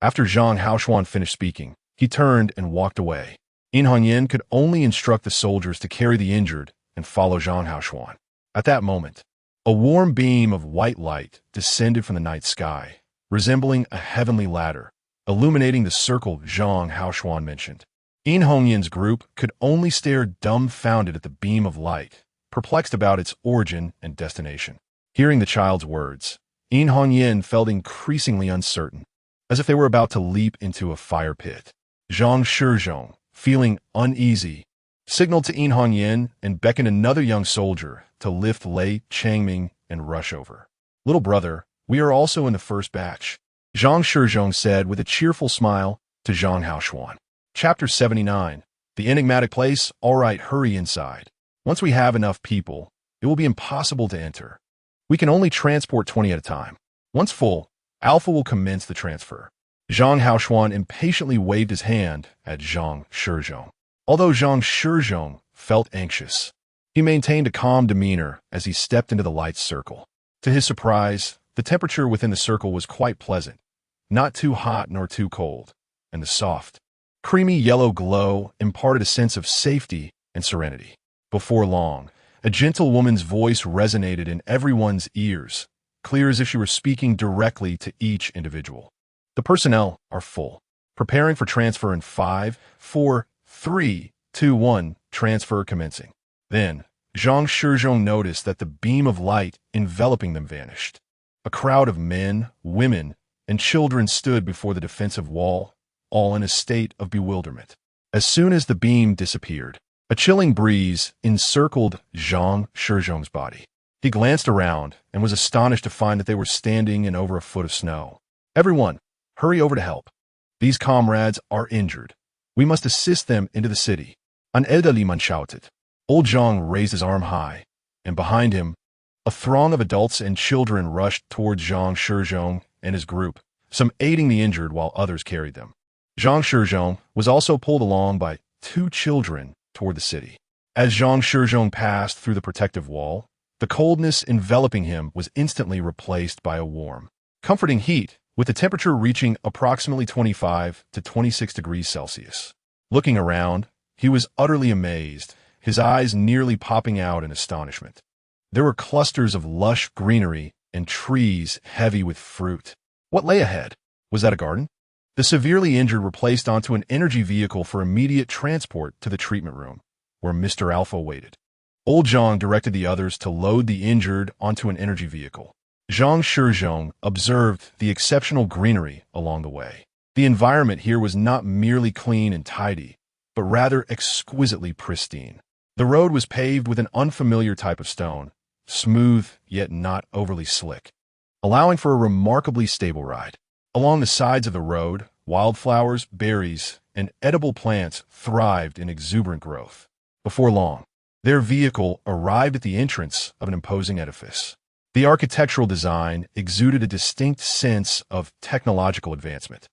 After Zhang Haoshuan finished speaking, he turned and walked away. In Hongyan could only instruct the soldiers to carry the injured and follow Zhang Haoshuan. At that moment, a warm beam of white light descended from the night sky, resembling a heavenly ladder, illuminating the circle Zhang Haoshuan mentioned. Yin Hongyan's group could only stare dumbfounded at the beam of light, perplexed about its origin and destination. Hearing the child's words, Yin Hongyan felt increasingly uncertain, as if they were about to leap into a fire pit. Zhang Shizhong, feeling uneasy, signaled to Yin Hongyan and beckoned another young soldier to lift Li Changming and rush over. "Little brother, we are also in the first batch," Zhang Shizhong said with a cheerful smile to Zhang Haoshuan. Chapter 79. The enigmatic place. All right, hurry inside. Once we have enough people, it will be impossible to enter. We can only transport 20 at a time. Once full, Alpha will commence the transfer. Zhang Haoshuan impatiently waved his hand at Zhang Shizhong. Although Zhang Shizhong felt anxious, he maintained a calm demeanor as he stepped into the light circle. To his surprise, the temperature within the circle was quite pleasant, not too hot nor too cold, and the soft, creamy yellow glow imparted a sense of safety and serenity. Before long, a gentle woman's voice resonated in everyone's ears, clear as if she were speaking directly to each individual. "The personnel are full. Preparing for transfer in 5, 4, 3, 2, 1, transfer commencing." Then, Zhang Shizhong noticed that the beam of light enveloping them vanished. A crowd of men, women, and children stood before the defensive wall, all in a state of bewilderment. As soon as the beam disappeared, a chilling breeze encircled Zhang Shizhong's body. He glanced around and was astonished to find that they were standing in over a foot of snow. "Everyone, hurry over to help. These comrades are injured. We must assist them into the city." An elderly man shouted. Old Zhang raised his arm high, and behind him, a throng of adults and children rushed towards Zhang Shizhong and his group, some aiding the injured while others carried them. Zhang Shizhong was also pulled along by 2 children toward the city. As Zhang Shizhong passed through the protective wall, the coldness enveloping him was instantly replaced by a warm, comforting heat, with the temperature reaching approximately 25 to 26 degrees Celsius. Looking around, he was utterly amazed, his eyes nearly popping out in astonishment. There were clusters of lush greenery and trees heavy with fruit. What lay ahead? Was that a garden? The severely injured were placed onto an energy vehicle for immediate transport to the treatment room, where Mr. Alpha waited. Old Zhang directed the others to load the injured onto an energy vehicle. Zhang Shizhong observed the exceptional greenery along the way. The environment here was not merely clean and tidy, but rather exquisitely pristine. The road was paved with an unfamiliar type of stone, smooth yet not overly slick, allowing for a remarkably stable ride. Along the sides of the road, wildflowers, berries, and edible plants thrived in exuberant growth. Before long, their vehicle arrived at the entrance of an imposing edifice. The architectural design exuded a distinct sense of technological advancement.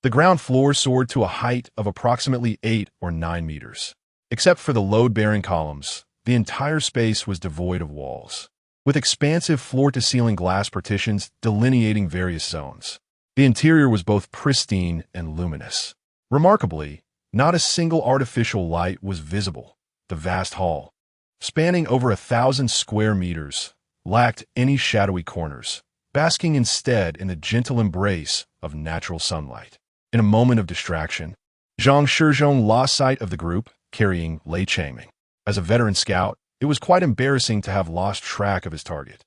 The ground floor soared to a height of approximately 8 or 9 meters. Except for the load-bearing columns, the entire space was devoid of walls, with expansive floor-to-ceiling glass partitions delineating various zones. The interior was both pristine and luminous. Remarkably, not a single artificial light was visible. The vast hall, spanning over 1,000 square meters, lacked any shadowy corners, basking instead in the gentle embrace of natural sunlight. In a moment of distraction, Zhang Shizhong lost sight of the group carrying Li Changming. As a veteran scout, it was quite embarrassing to have lost track of his target.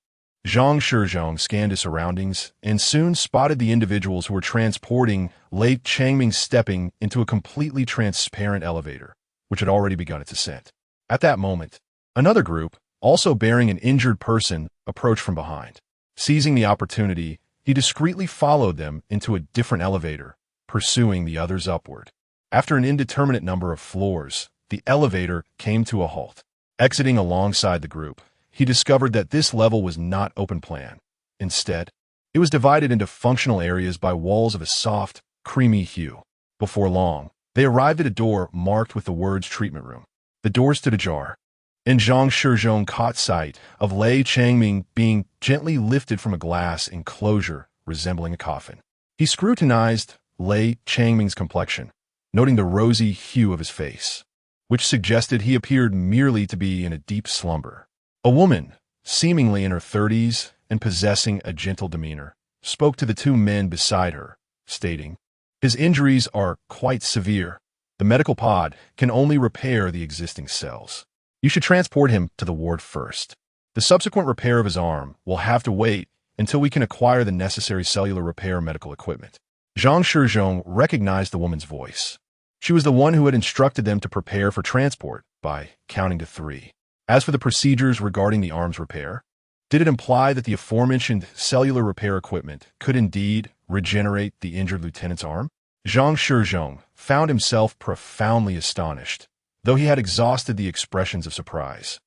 Zhang Shizhong scanned his surroundings and soon spotted the individuals who were transporting Li Changming stepping into a completely transparent elevator, which had already begun its ascent. At that moment, another group, also bearing an injured person, approached from behind. Seizing the opportunity, he discreetly followed them into a different elevator, pursuing the others upward. After an indeterminate number of floors, the elevator came to a halt. Exiting alongside the group, he discovered that this level was not open plan. Instead, it was divided into functional areas by walls of a soft, creamy hue. Before long, they arrived at a door marked with the words treatment room. The door stood ajar, and Zhang Shizhong caught sight of Li Changming being gently lifted from a glass enclosure resembling a coffin. He scrutinized Li Changming's complexion, noting the rosy hue of his face, which suggested he appeared merely to be in a deep slumber. A woman, seemingly in her 30s and possessing a gentle demeanor, spoke to the two men beside her, stating, "His injuries are quite severe. The medical pod can only repair the existing cells. You should transport him to the ward first. The subsequent repair of his arm will have to wait until we can acquire the necessary cellular repair medical equipment." Zhang Shizhong recognized the woman's voice. She was the one who had instructed them to prepare for transport by counting to 3. As for the procedures regarding the arm's repair, did it imply that the aforementioned cellular repair equipment could indeed regenerate the injured lieutenant's arm? Zhang Shizhong found himself profoundly astonished, though he had exhausted the expressions of surprise,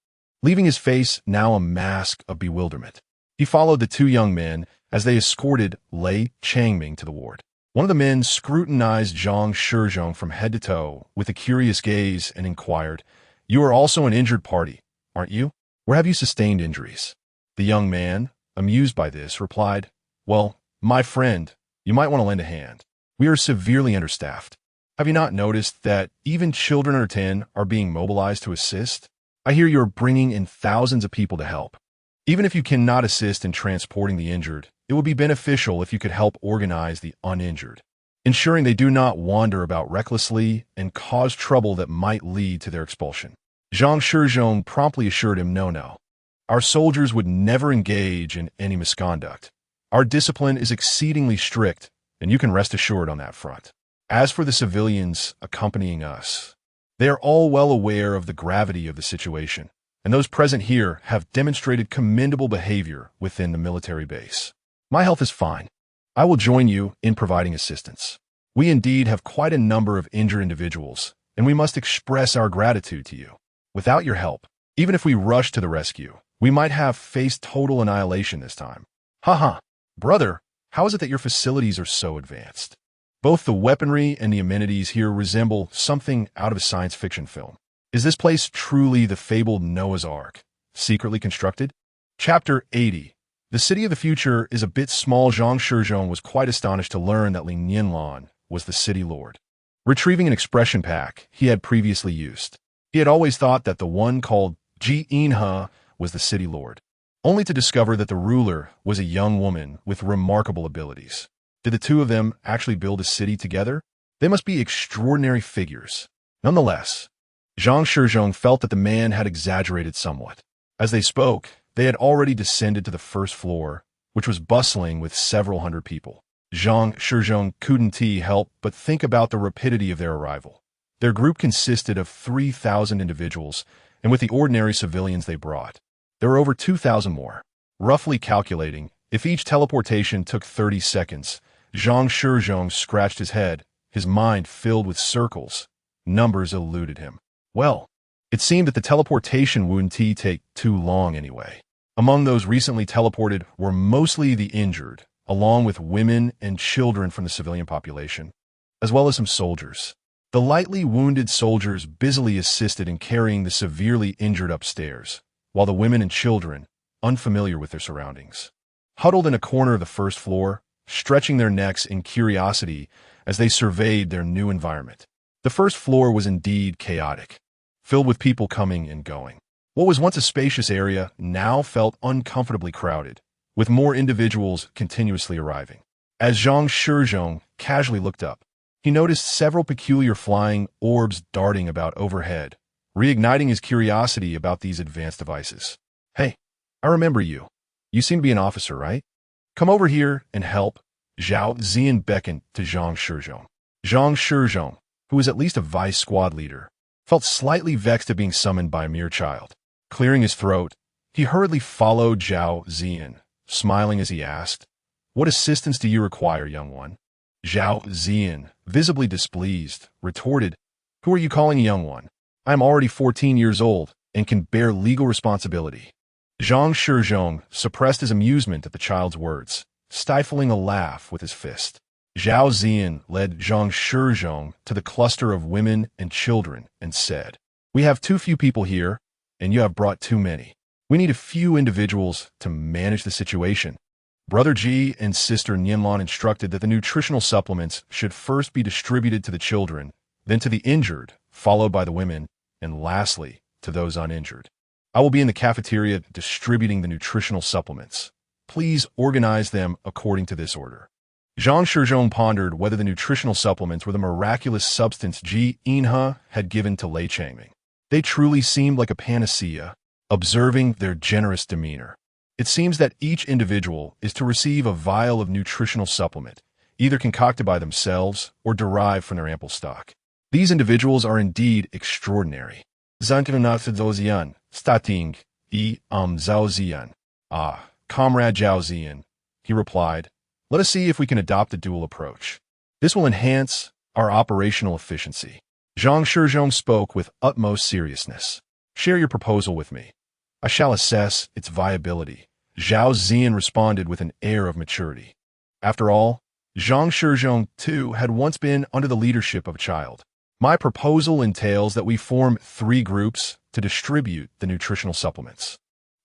leaving his face now a mask of bewilderment. He followed the two young men as they escorted Lei Changming to the ward. One of the men scrutinized Zhang Shizhong from head to toe with a curious gaze and inquired, "You are also an injured party, aren't you? Where have you sustained injuries?" The young man, amused by this, replied, "Well, my friend, you might want to lend a hand. We are severely understaffed. Have you not noticed that even children under 10 are being mobilized to assist? I hear you are bringing in thousands of people to help. Even if you cannot assist in transporting the injured, it would be beneficial if you could help organize the uninjured, ensuring they do not wander about recklessly and cause trouble that might lead to their expulsion." Zhang Shizhong promptly assured him, No. Our soldiers would never engage in any misconduct. Our discipline is exceedingly strict, and you can rest assured on that front. As for the civilians accompanying us, they are all well aware of the gravity of the situation, and those present here have demonstrated commendable behavior within the military base. My health is fine. I will join you in providing assistance. We indeed have quite a number of injured individuals, and we must express our gratitude to you. Without your help, even if we rush to the rescue, we might have faced total annihilation this time. Haha, brother, how is it that your facilities are so advanced? Both the weaponry and the amenities here resemble something out of a science fiction film. Is this place truly the fabled Noah's Ark, secretly constructed? Chapter 80. The city of the future is a bit small. Zhang Shizhong was quite astonished to learn that Li Nianlan was the city lord. Retrieving an expression pack he had previously used, he had always thought that the one called Ji Inhe was the city lord, only to discover that the ruler was a young woman with remarkable abilities. Did the two of them actually build a city together? They must be extraordinary figures. Nonetheless, Zhang Shizhong felt that the man had exaggerated somewhat. As they spoke, they had already descended to the first floor, which was bustling with several hundred people. Zhang Shizhong couldn't help but think about the rapidity of their arrival. Their group consisted of 3,000 individuals, and with the ordinary civilians they brought, there were over 2,000 more. Roughly calculating, if each teleportation took 30 seconds, Zhang Shizhong scratched his head, his mind filled with circles. Numbers eluded him. Well, it seemed that the teleportation wouldn't take too long anyway. Among those recently teleported were mostly the injured, along with women and children from the civilian population, as well as some soldiers. The lightly wounded soldiers busily assisted in carrying the severely injured upstairs, while the women and children, unfamiliar with their surroundings, huddled in a corner of the first floor, stretching their necks in curiosity as they surveyed their new environment. The first floor was indeed chaotic, filled with people coming and going. What was once a spacious area now felt uncomfortably crowded, with more individuals continuously arriving. As Zhang Shizhong casually looked up, he noticed several peculiar flying orbs darting about overhead, reigniting his curiosity about these advanced devices. "Hey, I remember you. You seem to be an officer, right? Come over here and help." Zhao Ziyan beckoned to Zhang Shizhong. Zhang Shizhong, who was at least a vice squad leader, felt slightly vexed at being summoned by a mere child. Clearing his throat, he hurriedly followed Zhao Ziyan, smiling as he asked, "What assistance do you require, young one?" Zhao Ziyan, visibly displeased, retorted, "Who are you calling a young one? I am already 14 years old and can bear legal responsibility." Zhang Shizhong suppressed his amusement at the child's words, stifling a laugh with his fist. Zhao Ziyan led Zhang Shizhong to the cluster of women and children and said, "We have too few people here, and you have brought too many. We need a few individuals to manage the situation." Brother Ji and Sister Nianlan instructed that the nutritional supplements should first be distributed to the children, then to the injured, followed by the women, and lastly, to those uninjured. I will be in the cafeteria distributing the nutritional supplements. Please organize them according to this order. Zhang Shizhong pondered whether the nutritional supplements were the miraculous substance Ji Inhe had given to Lei Changming. They truly seemed like a panacea, observing their generous demeanor. It seems that each individual is to receive a vial of nutritional supplement, either concocted by themselves or derived from their ample stock. These individuals are indeed extraordinary. Zhang Stating Zhao Ziyan. Ah, Comrade Zhao Ziyan, he replied. Let us see if we can adopt a dual approach. This will enhance our operational efficiency. Zhang Shizhong spoke with utmost seriousness. Share your proposal with me. I shall assess its viability. Zhao Ziyan responded with an air of maturity. After all, Zhang Shizhong, too, had once been under the leadership of a child. My proposal entails that we form 3 groups to distribute the nutritional supplements.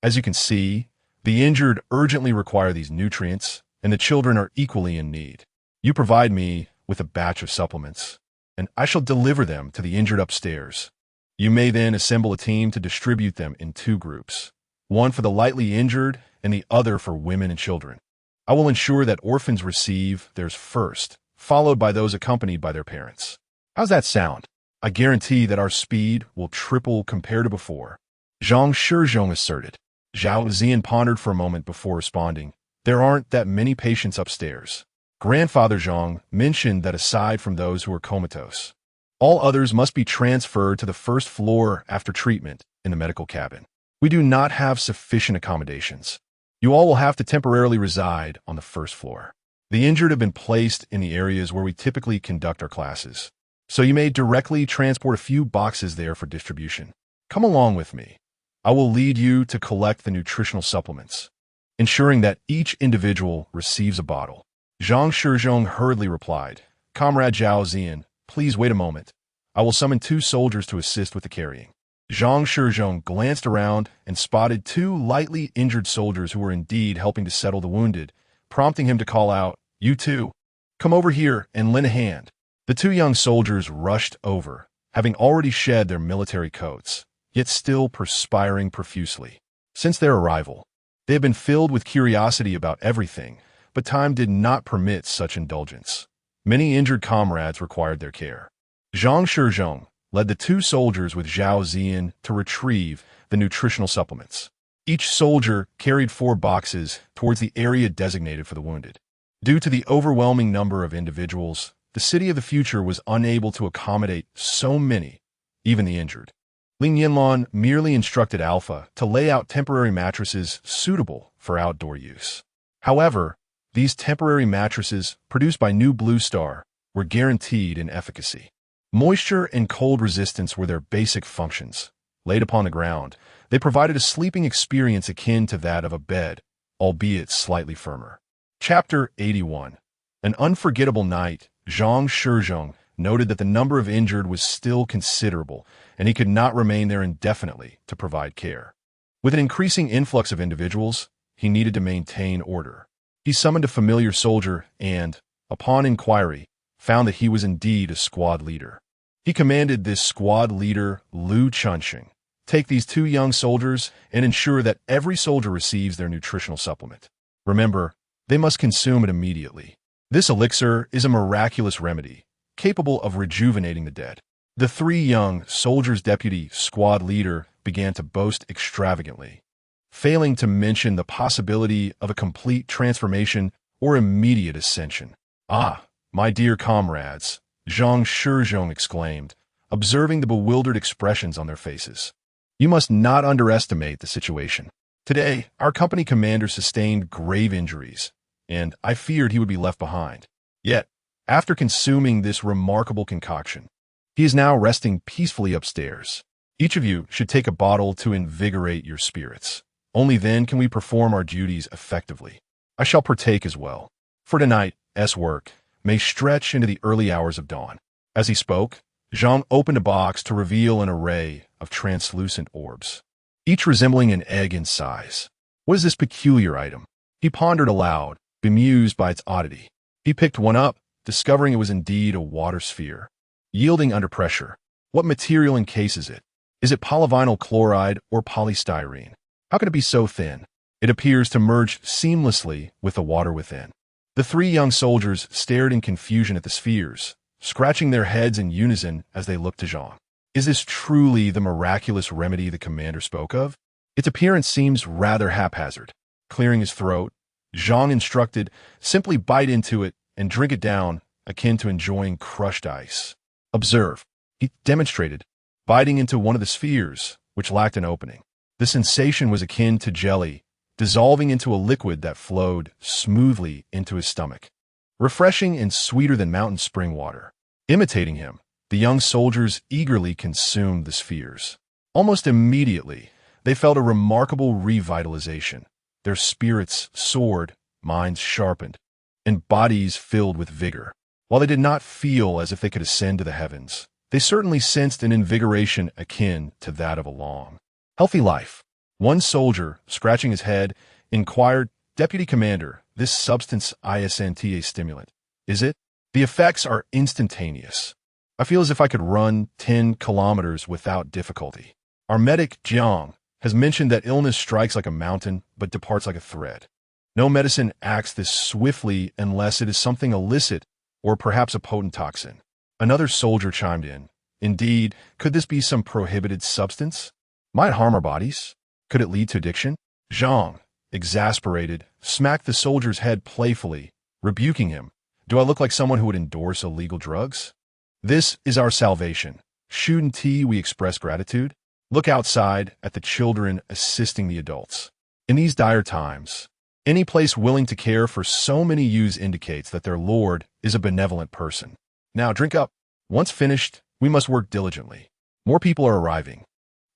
As you can see, the injured urgently require these nutrients, and the children are equally in need. You provide me with a batch of supplements, and I shall deliver them to the injured upstairs. You may then assemble a team to distribute them in 2 groups, one for the lightly injured and the other for women and children. I will ensure that orphans receive theirs first, followed by those accompanied by their parents. How's that sound? I guarantee that our speed will triple compared to before. Zhang Shizhong asserted. Zhao Ziyan pondered for a moment before responding. There aren't that many patients upstairs. Grandfather Zhang mentioned that aside from those who are comatose, all others must be transferred to the first floor after treatment in the medical cabin. We do not have sufficient accommodations. You all will have to temporarily reside on the first floor. The injured have been placed in the areas where we typically conduct our classes, so you may directly transport a few boxes there for distribution. Come along with me. I will lead you to collect the nutritional supplements, ensuring that each individual receives a bottle. Zhang Shizhong hurriedly replied, Comrade Zhao Ziyan, please wait a moment. I will summon 2 soldiers to assist with the carrying. Zhang Shizhong glanced around and spotted 2 lightly injured soldiers who were indeed helping to settle the wounded, prompting him to call out, You 2, come over here and lend a hand. The 2 young soldiers rushed over, having already shed their military coats, yet still perspiring profusely. Since their arrival, they had been filled with curiosity about everything, but time did not permit such indulgence. Many injured comrades required their care. Zhang Shizhong led the 2 soldiers with Zhao Ziyan to retrieve the nutritional supplements. Each soldier carried 4 boxes towards the area designated for the wounded. Due to the overwhelming number of individuals, the city of the future was unable to accommodate so many, even the injured. Li Nianlan merely instructed Alpha to lay out temporary mattresses suitable for outdoor use. However, these temporary mattresses, produced by New Blue Star, were guaranteed in efficacy. Moisture and cold resistance were their basic functions. Laid upon the ground, they provided a sleeping experience akin to that of a bed, albeit slightly firmer. Chapter 81. An unforgettable night. Zhang Shizhong noted that the number of injured was still considerable, and he could not remain there indefinitely to provide care. With an increasing influx of individuals, he needed to maintain order. He summoned a familiar soldier and, upon inquiry, found that he was indeed a squad leader. He commanded this squad leader, Lu Chunxing, take these 2 young soldiers and ensure that every soldier receives their nutritional supplement. Remember, they must consume it immediately. This elixir is a miraculous remedy, capable of rejuvenating the dead. The 3 young soldiers' deputy squad leader began to boast extravagantly, failing to mention the possibility of a complete transformation or immediate ascension. Ah, my dear comrades, Zhang Shizhong exclaimed, observing the bewildered expressions on their faces. You must not underestimate the situation. Today, our company commander sustained grave injuries, and I feared he would be left behind. Yet, after consuming this remarkable concoction, he is now resting peacefully upstairs. Each of you should take a bottle to invigorate your spirits. Only then can we perform our duties effectively. I shall partake as well. For tonight's work may stretch into the early hours of dawn. As he spoke, Zhang opened a box to reveal an array of translucent orbs, each resembling an egg in size. What is this peculiar item? He pondered aloud, bemused by its oddity. He picked one up, discovering it was indeed a water sphere, yielding under pressure. What material encases it? Is it polyvinyl chloride or polystyrene? How can it be so thin? It appears to merge seamlessly with the water within. The three young soldiers stared in confusion at the spheres, scratching their heads in unison as they looked to Zhang. Is this truly the miraculous remedy the commander spoke of? Its appearance seems rather haphazard. Clearing his throat, Zhang instructed, simply bite into it and drink it down, akin to enjoying crushed ice. Observe. He demonstrated, biting into one of the spheres, which lacked an opening. The sensation was akin to jelly, dissolving into a liquid that flowed smoothly into his stomach. Refreshing and sweeter than mountain spring water. Imitating him, the young soldiers eagerly consumed the spheres. Almost immediately, they felt a remarkable revitalization. Their spirits soared, minds sharpened, and bodies filled with vigor. While they did not feel as if they could ascend to the heavens, they certainly sensed an invigoration akin to that of a long, healthy life. One soldier, scratching his head, inquired, "Deputy Commander, this substance isn't a stimulant, is it?" The effects are instantaneous. I feel as if I could run 10 kilometers without difficulty. Our medic, Jiang, has mentioned that illness strikes like a mountain but departs like a thread. No medicine acts this swiftly unless it is something illicit or perhaps a potent toxin. Another soldier chimed in. Indeed, could this be some prohibited substance? Might harm our bodies? Could it lead to addiction? Zhang, exasperated, smacked the soldier's head playfully, rebuking him. Do I look like someone who would endorse illegal drugs? This is our salvation. Shouldn't we express gratitude? Look outside at the children assisting the adults. In these dire times, any place willing to care for so many youths indicates that their Lord is a benevolent person. Now drink up. Once finished, we must work diligently. More people are arriving.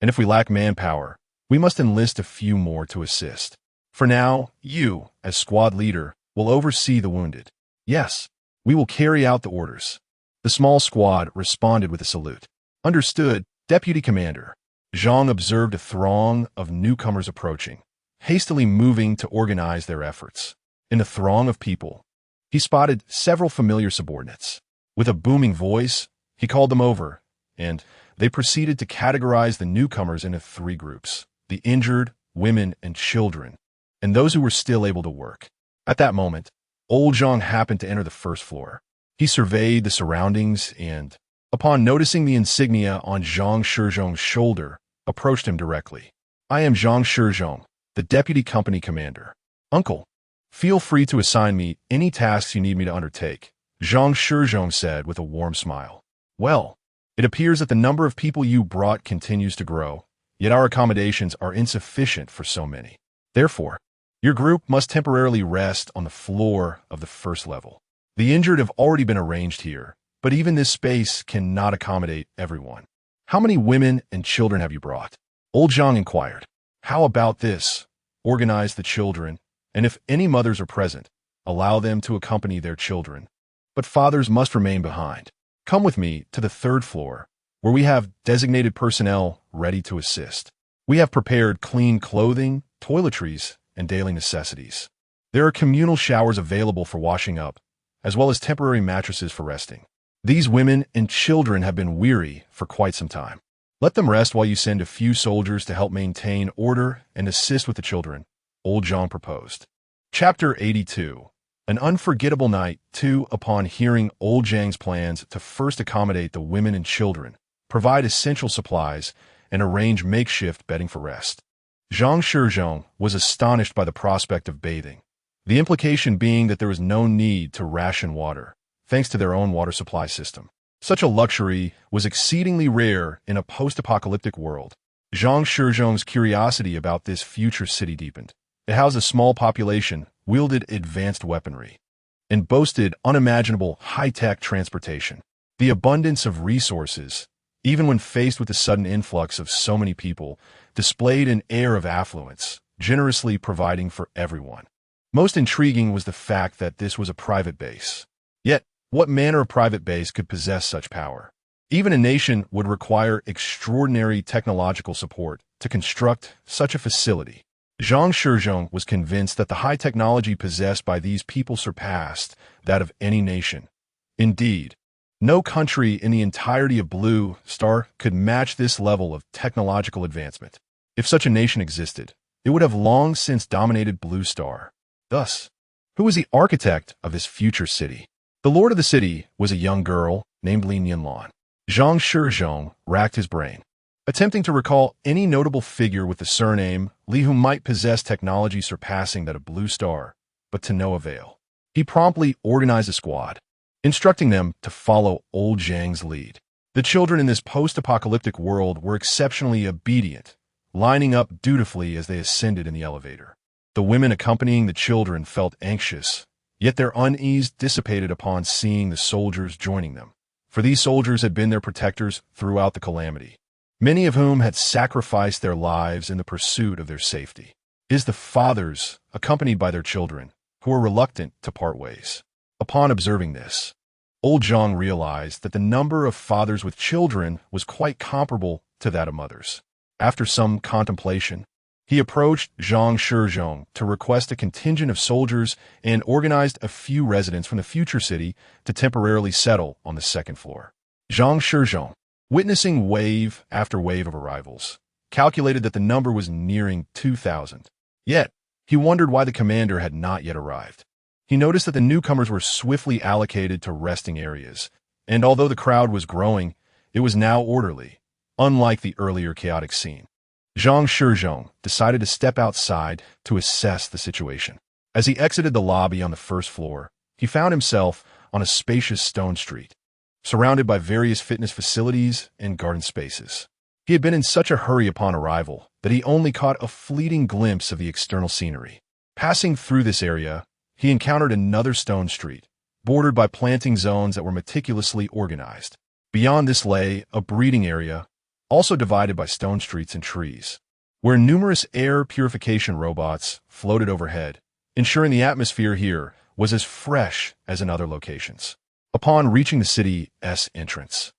And if we lack manpower, we must enlist a few more to assist. For now, you, as squad leader, will oversee the wounded. Yes, we will carry out the orders. The small squad responded with a salute. Understood, Deputy Commander. Zhang observed a throng of newcomers approaching, hastily moving to organize their efforts. In the throng of people, he spotted several familiar subordinates. With a booming voice, he called them over, and they proceeded to categorize the newcomers into 3 groups: the injured, women, and children, and those who were still able to work. At that moment, old Zhang happened to enter the first floor. He surveyed the surroundings and, upon noticing the insignia on Zhang Shizhong's shoulder, approached him directly. I am Zhang Shizhong, the Deputy Company Commander. Uncle, feel free to assign me any tasks you need me to undertake, Zhang Shizhong said with a warm smile. Well, it appears that the number of people you brought continues to grow, yet our accommodations are insufficient for so many. Therefore, your group must temporarily rest on the floor of the first level. The injured have already been arranged here, but even this space cannot accommodate everyone. How many women and children have you brought? Old Zhang inquired. How about this? Organize the children, and if any mothers are present, allow them to accompany their children. But fathers must remain behind. Come with me to the 3rd floor, where we have designated personnel ready to assist. We have prepared clean clothing, toiletries, and daily necessities. There are communal showers available for washing up, as well as temporary mattresses for resting. These women and children have been weary for quite some time. Let them rest while you send a few soldiers to help maintain order and assist with the children, old Zhang proposed. Chapter 82. An unforgettable night, too, upon hearing old Zhang's plans to first accommodate the women and children, provide essential supplies, and arrange makeshift bedding for rest. Zhang Shizhong was astonished by the prospect of bathing, the implication being that there was no need to ration water, thanks to their own water supply system. Such a luxury was exceedingly rare in a post-apocalyptic world. Zhang Shizhong's curiosity about this future city deepened. It housed a small population, wielded advanced weaponry, and boasted unimaginable high-tech transportation. The abundance of resources, even when faced with the sudden influx of so many people, displayed an air of affluence, generously providing for everyone. Most intriguing was the fact that this was a private base. Yet, what manner of private base could possess such power? Even a nation would require extraordinary technological support to construct such a facility. Zhang Shizhong was convinced that the high technology possessed by these people surpassed that of any nation. Indeed, No country in the entirety of Blue Star could match this level of technological advancement. If such a nation existed, it would have long since dominated Blue Star. Thus, who was the architect of this future city? The lord of the city was a young girl named Li Nianlan. Zhang Shizhong racked his brain, attempting to recall any notable figure with the surname Li who might possess technology surpassing that of Blue Star, but to no avail. He promptly organized a squad, instructing them to follow old Zhang's lead. The children in this post-apocalyptic world were exceptionally obedient, lining up dutifully as they ascended in the elevator. The women accompanying the children felt anxious, yet their unease dissipated upon seeing the soldiers joining them, for these soldiers had been their protectors throughout the calamity, many of whom had sacrificed their lives in the pursuit of their safety. It is the fathers, accompanied by their children, who were reluctant to part ways. Upon observing this, old Zhang realized that the number of fathers with children was quite comparable to that of mothers. After some contemplation, he approached Zhang Shizhong to request a contingent of soldiers and organized a few residents from the future city to temporarily settle on the second floor. Zhang Shizhong, witnessing wave after wave of arrivals, calculated that the number was nearing 2,000. Yet, he wondered why the commander had not yet arrived. He noticed that the newcomers were swiftly allocated to resting areas, and although the crowd was growing, it was now orderly, unlike the earlier chaotic scene. Zhang Shizhong decided to step outside to assess the situation. As he exited the lobby on the first floor, he found himself on a spacious stone street, surrounded by various fitness facilities and garden spaces. He had been in such a hurry upon arrival that he only caught a fleeting glimpse of the external scenery. Passing through this area, he encountered another stone street, bordered by planting zones that were meticulously organized. Beyond this lay a breeding area, also divided by stone streets and trees, where numerous air purification robots floated overhead, ensuring the atmosphere here was as fresh as in other locations. Upon reaching the city's entrance,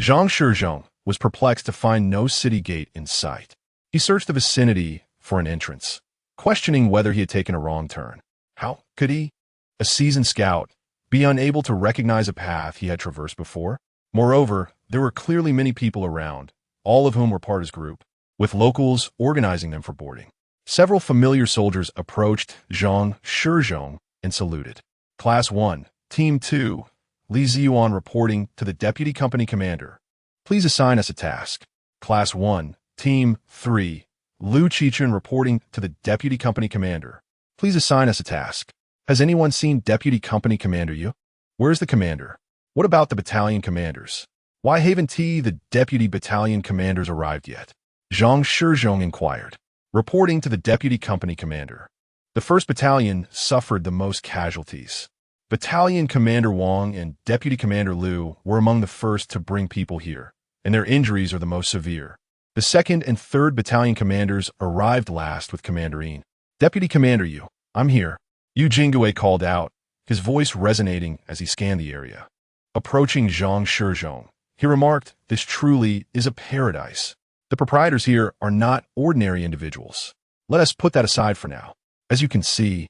Zhang Shizhong was perplexed to find no city gate in sight. He searched the vicinity for an entrance, questioning whether he had taken a wrong turn. How could he, a seasoned scout, be unable to recognize a path he had traversed before? Moreover, there were clearly many people around, all of whom were part of his group, with locals organizing them for boarding. Several familiar soldiers approached Zhang Shizhong and saluted. Class 1, Team 2, Li Ziyuan reporting to the Deputy Company Commander. Please assign us a task. Class 1, Team 3, Lu Qichen reporting to the Deputy Company Commander. Please assign us a task. Has anyone seen Deputy Company Commander Yu? Where's the commander? What about the battalion commanders? Why haven't the deputy battalion commanders arrived yet? Zhang Shizhong inquired, reporting to the deputy company commander. The 1st Battalion suffered the most casualties. Battalion Commander Wang and Deputy Commander Liu were among the first to bring people here, and their injuries are the most severe. The 2nd and 3rd Battalion commanders arrived last with Commander Yin. Deputy Commander Yu, I'm here, Yu Jingwei called out, his voice resonating as he scanned the area. Approaching Zhang Shizhong, he remarked, this truly is a paradise. The proprietors here are not ordinary individuals. Let us put that aside for now. As you can see,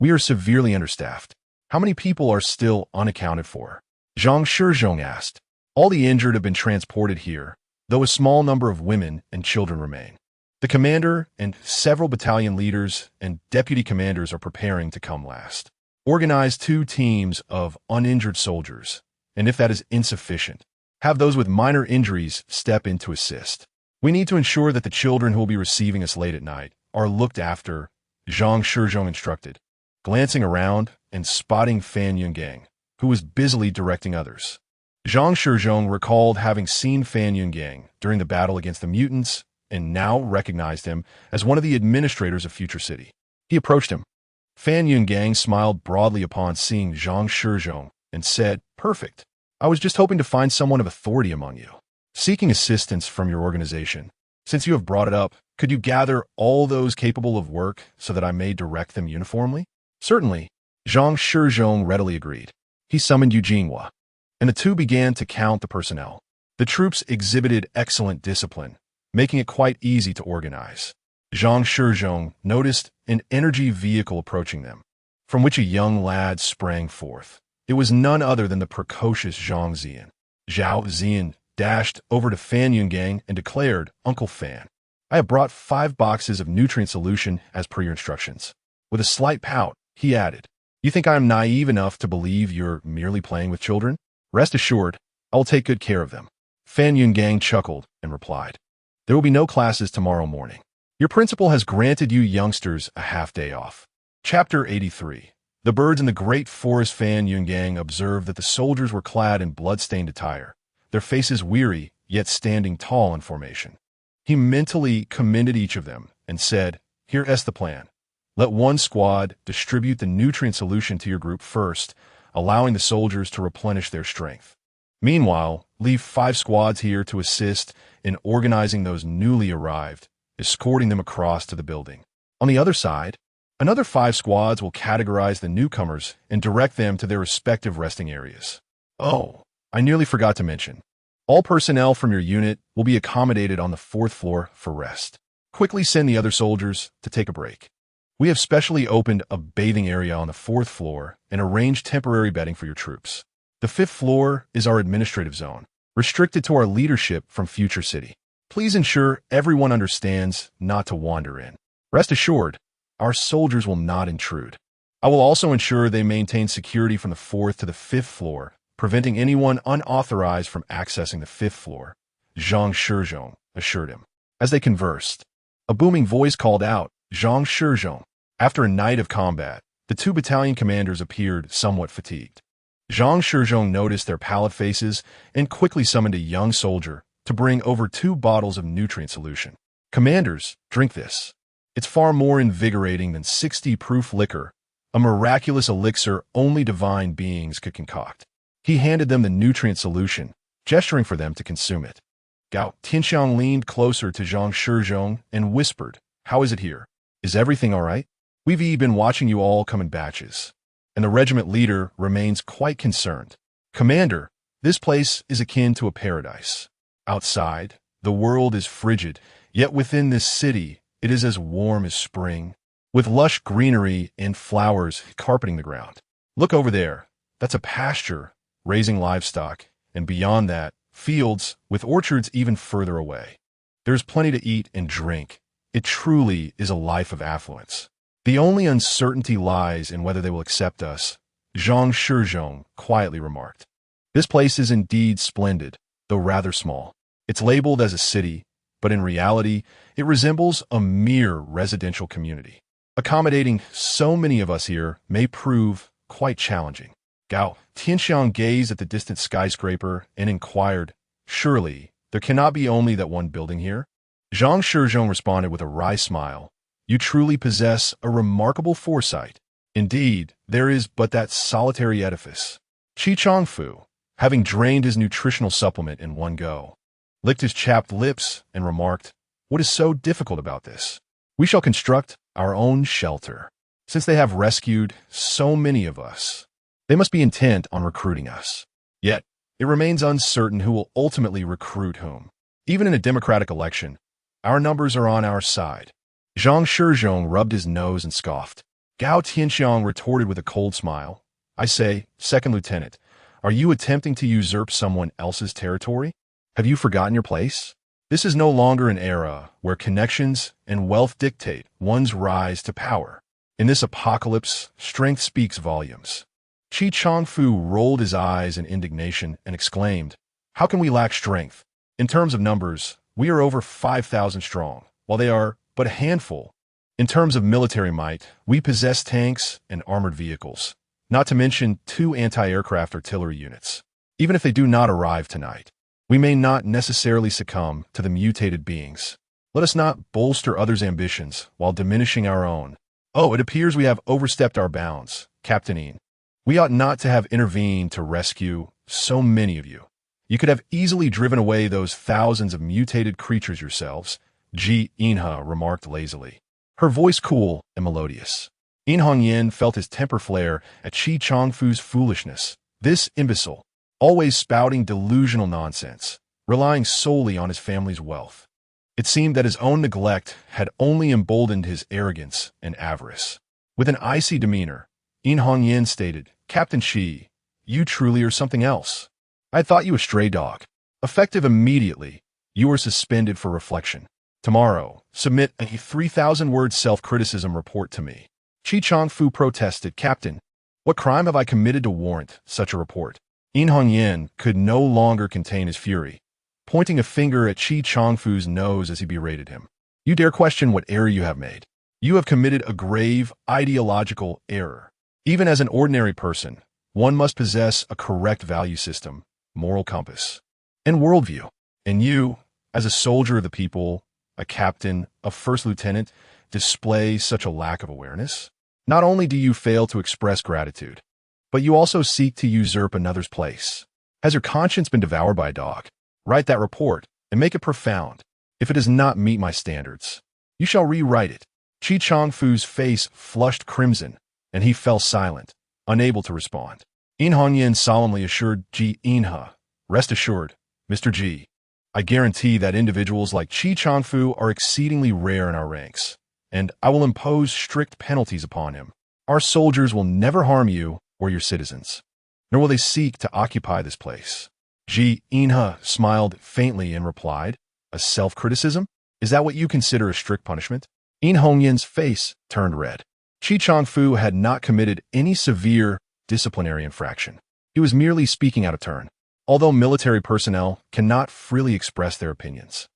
we are severely understaffed. How many people are still unaccounted for? Zhang Shizhong asked. All the injured have been transported here, though a small number of women and children remain. The commander and several battalion leaders and deputy commanders are preparing to come last. Organize 2 teams of uninjured soldiers, and if that is insufficient, have those with minor injuries step in to assist. We need to ensure that the children who will be receiving us late at night are looked after, Zhang Shizhong instructed, glancing around and spotting Fan Yungang, who was busily directing others. Zhang Shizhong recalled having seen Fan Yungang during the battle against the mutants and now recognized him as one of the administrators of Future City. He approached him. Fan Yungang smiled broadly upon seeing Zhang Shizhong and said, Perfect. I was just hoping to find someone of authority among you, seeking assistance from your organization. Since you have brought it up, could you gather all those capable of work so that I may direct them uniformly? Certainly, Zhang Shizhong readily agreed. He summoned Yu Jinghua, and the two began to count the personnel. The troops exhibited excellent discipline, making it quite easy to organize. Zhang Shizhong noticed an energy vehicle approaching them, from which a young lad sprang forth. It was none other than the precocious Zhang Zian. Zhao Zian dashed over to Fan Yungang and declared, "Uncle Fan, I have brought 5 boxes of nutrient solution as per your instructions." With a slight pout, he added, "You think I am naive enough to believe you're merely playing with children? Rest assured, I will take good care of them." Fan Yungang chuckled and replied, "There will be no classes tomorrow morning. Your principal has granted you youngsters a half-day off." Chapter 83. The birds in the great forest. Fan Yungang observed that the soldiers were clad in blood-stained attire, their faces weary, yet standing tall in formation. He mentally commended each of them and said, "Here is the plan. Let one squad distribute the nutrient solution to your group first, allowing the soldiers to replenish their strength. Meanwhile, leave 5 squads here to assist in organizing those newly arrived, escorting them across to the building. On the other side, another 5 squads will categorize the newcomers and direct them to their respective resting areas. Oh, I nearly forgot to mention. All personnel from your unit will be accommodated on the 4th floor for rest. Quickly send the other soldiers to take a break. We have specially opened a bathing area on the 4th floor and arranged temporary bedding for your troops. The 5th floor is our administrative zone, restricted to our leadership from Future City. Please ensure everyone understands not to wander in. Rest assured, our soldiers will not intrude. I will also ensure they maintain security from the 4th to the 5th floor, preventing anyone unauthorized from accessing the 5th floor," Zhang Shizhong assured him. As they conversed, a booming voice called out, "Zhang Shizhong." After a night of combat, the 2 battalion commanders appeared somewhat fatigued. Zhang Shizhong noticed their pallid faces and quickly summoned a young soldier to bring over 2 bottles of nutrient solution. "Commanders, drink this. It's far more invigorating than 60-proof liquor, a miraculous elixir only divine beings could concoct." He handed them the nutrient solution, gesturing for them to consume it. Gao Tianxiang leaned closer to Zhang Shizhong and whispered, "How is it here? Is everything all right? We've been watching you all come in batches." And the regiment leader remains quite concerned. "Commander, this place is akin to a paradise. Outside, the world is frigid, yet within this city, it is as warm as spring, with lush greenery and flowers carpeting the ground. Look over there. That's a pasture, raising livestock, and beyond that, fields with orchards even further away. There's plenty to eat and drink. It truly is a life of affluence. The only uncertainty lies in whether they will accept us," Zhang Shizhong quietly remarked. "This place is indeed splendid, though rather small. It's labeled as a city, but in reality, it resembles a mere residential community. Accommodating so many of us here may prove quite challenging." Gao Tianxiang gazed at the distant skyscraper and inquired, "Surely, there cannot be only that one building here?" Zhang Shizhong responded with a wry smile, "You truly possess a remarkable foresight. Indeed, there is but that solitary edifice." Qi Changfu, having drained his nutritional supplement in one go, licked his chapped lips and remarked, "What is so difficult about this? We shall construct our own shelter. Since they have rescued so many of us, they must be intent on recruiting us. Yet, it remains uncertain who will ultimately recruit whom. Even in a democratic election, our numbers are on our side." Zhang Shizhong rubbed his nose and scoffed. Gao Tianxiang retorted with a cold smile, "I say, Second Lieutenant, are you attempting to usurp someone else's territory? Have you forgotten your place? This is no longer an era where connections and wealth dictate one's rise to power. In this apocalypse, strength speaks volumes." Qi Changfu rolled his eyes in indignation and exclaimed, "How can we lack strength? In terms of numbers, we are over 5,000 strong, while they are but a handful. In terms of military might, we possess tanks and armored vehicles, not to mention 2 anti-aircraft artillery units. Even if they do not arrive tonight, we may not necessarily succumb to the mutated beings. Let us not bolster others' ambitions while diminishing our own. Oh, it appears we have overstepped our bounds, Captain Yin. We ought not to have intervened to rescue so many of you. You could have easily driven away those thousands of mutated creatures yourselves," Ji Inha remarked lazily, her voice cool and melodious. In Hongyan felt his temper flare at Qi Changfu's foolishness. This imbecile, always spouting delusional nonsense, relying solely on his family's wealth. It seemed that his own neglect had only emboldened his arrogance and avarice. With an icy demeanor, In Hongyan stated, "Captain Shi, you truly are something else. I thought you a stray dog. Effective immediately, you are suspended for reflection. Tomorrow, submit a 3,000-word self-criticism report to me. Chi Changfu protested, Captain, what crime have I committed to warrant such a report? In Hongyan could no longer contain his fury, pointing a finger at Chi Changfu's nose as he berated him. You dare question what error you have made? You have committed a grave ideological error. Even as an ordinary person, one must possess a correct value system, moral compass, and worldview. And you, as a soldier of the people, a captain, a first lieutenant, display such a lack of awareness? Not only do you fail to express gratitude, but you also seek to usurp another's place. Has your conscience been devoured by a dog? Write that report and make it profound. If it does not meet my standards, you shall rewrite it. Chi Changfu's face flushed crimson, and he fell silent, unable to respond. In Hongyan solemnly assured Ji Inhe, rest assured, Mr. Ji, I guarantee that individuals like Chi Changfu are exceedingly rare in our ranks, and I will impose strict penalties upon him. Our soldiers will never harm you or your citizens, nor will they seek to occupy this place. Ji Inhe smiled faintly and replied, a self-criticism? Is that what you consider a strict punishment? In Hongyan's face turned red. Chi Changfu had not committed any severe disciplinary infraction. He was merely speaking out of turn. Although military personnel cannot freely express their opinions,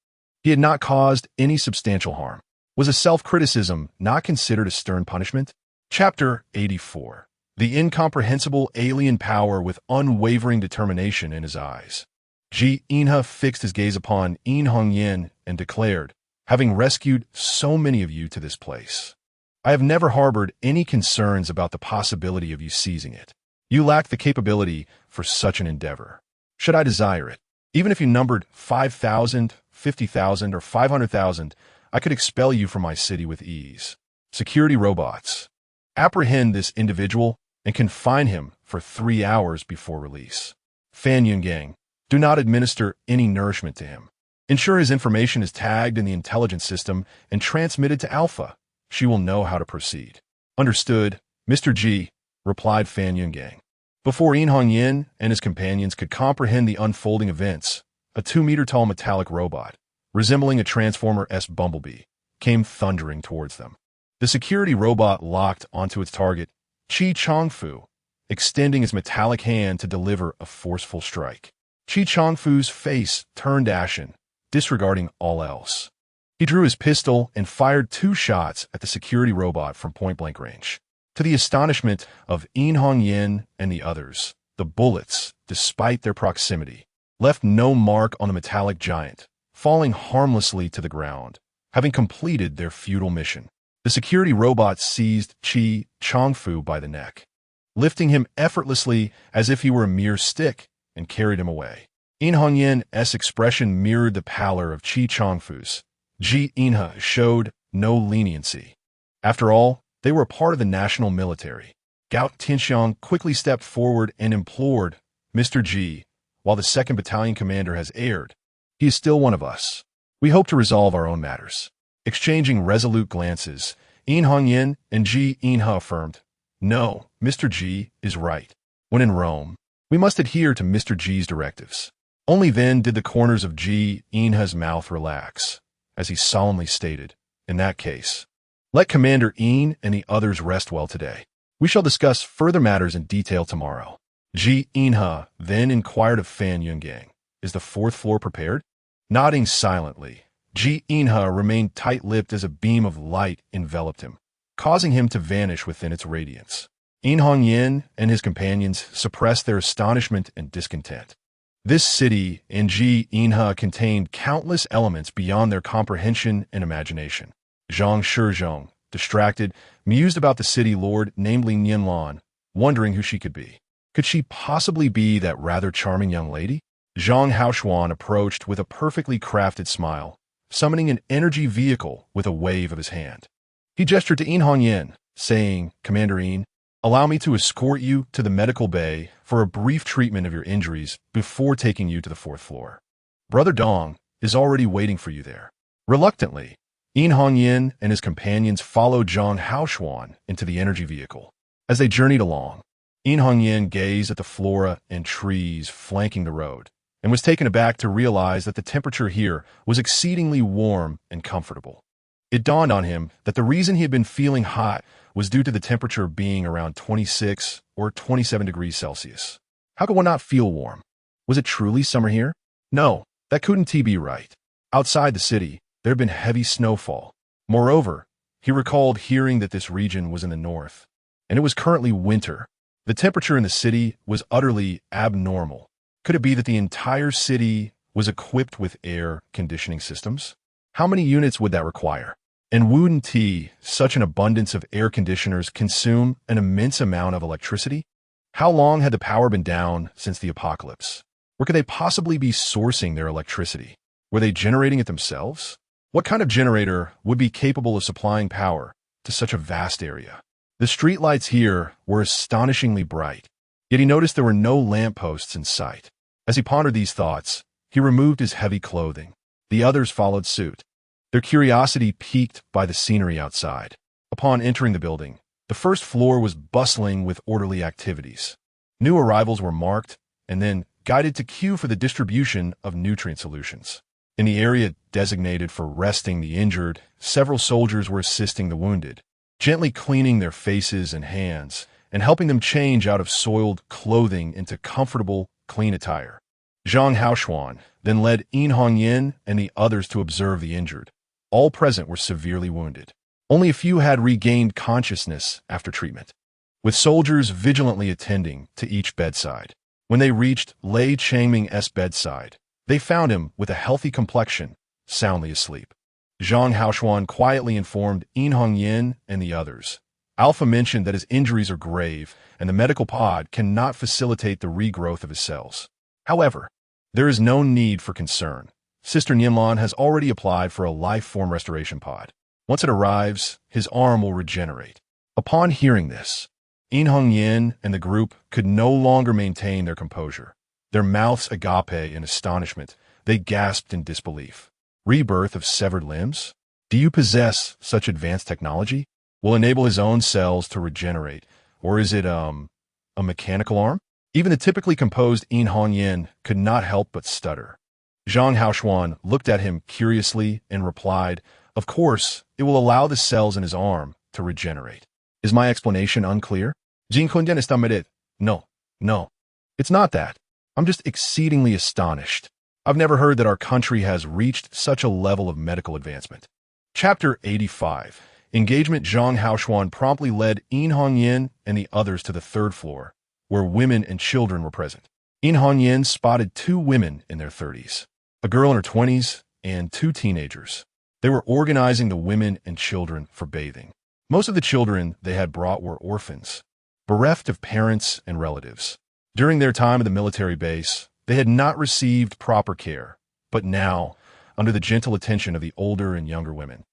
he had not caused any substantial harm. Was a self-criticism not considered a stern punishment? Chapter 84. The incomprehensible alien power with unwavering determination in his eyes. Ji Inhe fixed his gaze upon In Hongyan and declared, having rescued so many of you to this place, I have never harbored any concerns about the possibility of you seizing it. You lack the capability for such an endeavor. Should I desire it, even if you numbered 5,000, 50,000, or 500,000, I could expel you from my city with ease. Security robots. Apprehend this individual and confine him for 3 hours before release. Fan Yungang, do not administer any nourishment to him. Ensure his information is tagged in the intelligence system and transmitted to Alpha. She will know how to proceed. Understood, Mr. G, replied Fan Yungang. Before In Hongyan and his companions could comprehend the unfolding events, a 2-meter-tall metallic robot, resembling a Transformer-esque bumblebee, came thundering towards them. The security robot locked onto its target, Chi Changfu, extending his metallic hand to deliver a forceful strike. Chi Changfu's face turned ashen, disregarding all else. He drew his pistol and fired 2 shots at the security robot from point-blank range. To the astonishment of In Hongyan and the others, the bullets, despite their proximity, left no mark on the metallic giant, falling harmlessly to the ground, having completed their futile mission. The security robot seized Chi Changfu by the neck, lifting him effortlessly as if he were a mere stick, and carried him away. In Hongyan's expression mirrored the pallor of Chi Changfu's. Ji Inhe showed no leniency. After all, they were a part of the national military. Gao Tianxiang quickly stepped forward and implored, Mr. Ji, while the 2nd Battalion commander has erred, he is still one of us. We hope to resolve our own matters. Exchanging resolute glances, In Hongyan and Ji Inhe affirmed, no, Mr. Ji is right. When in Rome, we must adhere to Mr. Ji's directives. Only then did the corners of Ji Inhe's mouth relax, as he solemnly stated, in that case, let Commander In and the others rest well today. We shall discuss further matters in detail tomorrow. Ji Inhe then inquired of Fan Yungang, is the 4th floor prepared? Nodding silently, Ji Inhe remained tight-lipped as a beam of light enveloped him, causing him to vanish within its radiance. In Hongyan and his companions suppressed their astonishment and discontent. This city in Ji Inhe contained countless elements beyond their comprehension and imagination. Zhang Shizhong, distracted, mused about the city lord named Li Nianlan, wondering who she could be. Could she possibly be that rather charming young lady? Zhang Haoshuan approached with a perfectly crafted smile, summoning an energy vehicle with a wave of his hand. He gestured to In Hongyan, saying, Commander In, allow me to escort you to the medical bay for a brief treatment of your injuries before taking you to the 4th floor. Brother Dong is already waiting for you there. Reluctantly, In Hongyan and his companions followed Zhang Haoshuan into the energy vehicle. As they journeyed along, Yin Hongyan gazed at the flora and trees flanking the road, and was taken aback to realize that the temperature here was exceedingly warm and comfortable. It dawned on him that the reason he had been feeling hot was due to the temperature being around 26 or 27 degrees Celsius. How could one not feel warm? Was it truly summer here? No, that couldn't be right. Outside the city, there had been heavy snowfall. Moreover, he recalled hearing that this region was in the north, and it was currently winter. The temperature in the city was utterly abnormal. Could it be that the entire city was equipped with air conditioning systems? How many units would that require? And wouldn't such an abundance of air conditioners consume an immense amount of electricity? How long had the power been down since the apocalypse? Where could they possibly be sourcing their electricity? Were they generating it themselves? What kind of generator would be capable of supplying power to such a vast area? The streetlights here were astonishingly bright, yet he noticed there were no lampposts in sight. As he pondered these thoughts, he removed his heavy clothing. The others followed suit, their curiosity piqued by the scenery outside. Upon entering the building, the first floor was bustling with orderly activities. New arrivals were marked and then guided to queue for the distribution of nutrient solutions. In the area designated for resting the injured, several soldiers were assisting the wounded, gently cleaning their faces and hands, and helping them change out of soiled clothing into comfortable, clean attire. Zhang Haoshuan then led Yin Hongyan and the others to observe the injured. All present were severely wounded. Only a few had regained consciousness after treatment, with soldiers vigilantly attending to each bedside. When they reached Lei Changming's bedside, they found him with a healthy complexion, soundly asleep. Zhang Haoshuan quietly informed Yin Hongyan and the others. Alpha mentioned that his injuries are grave and the medical pod cannot facilitate the regrowth of his cells. However, there is no need for concern. Sister Nianlan has already applied for a life-form restoration pod. Once it arrives, his arm will regenerate. Upon hearing this, Yin Hongyan and the group could no longer maintain their composure. Their mouths agape in astonishment, they gasped in disbelief. Rebirth of severed limbs? Do you possess such advanced technology? Will enable his own cells to regenerate? Or is it, a mechanical arm? Even the typically composed Yin Hongyan could not help but stutter. Zhang Haoshuan looked at him curiously and replied, "Of course, it will allow the cells in his arm to regenerate." Is my explanation unclear? Jin Kundian está mered. No. It's not that. I'm just exceedingly astonished. I've never heard that our country has reached such a level of medical advancement. Chapter 85. Engagement. Zhang Haoshuan promptly led Yin Hongyan and the others to the third floor, where women and children were present. Yin Hongyan spotted two women in their 30s, a girl in her 20s, and two teenagers. They were organizing the women and children for bathing. Most of the children they had brought were orphans, bereft of parents and relatives. During their time at the military base, they had not received proper care, but now, under the gentle attention of the older and younger women,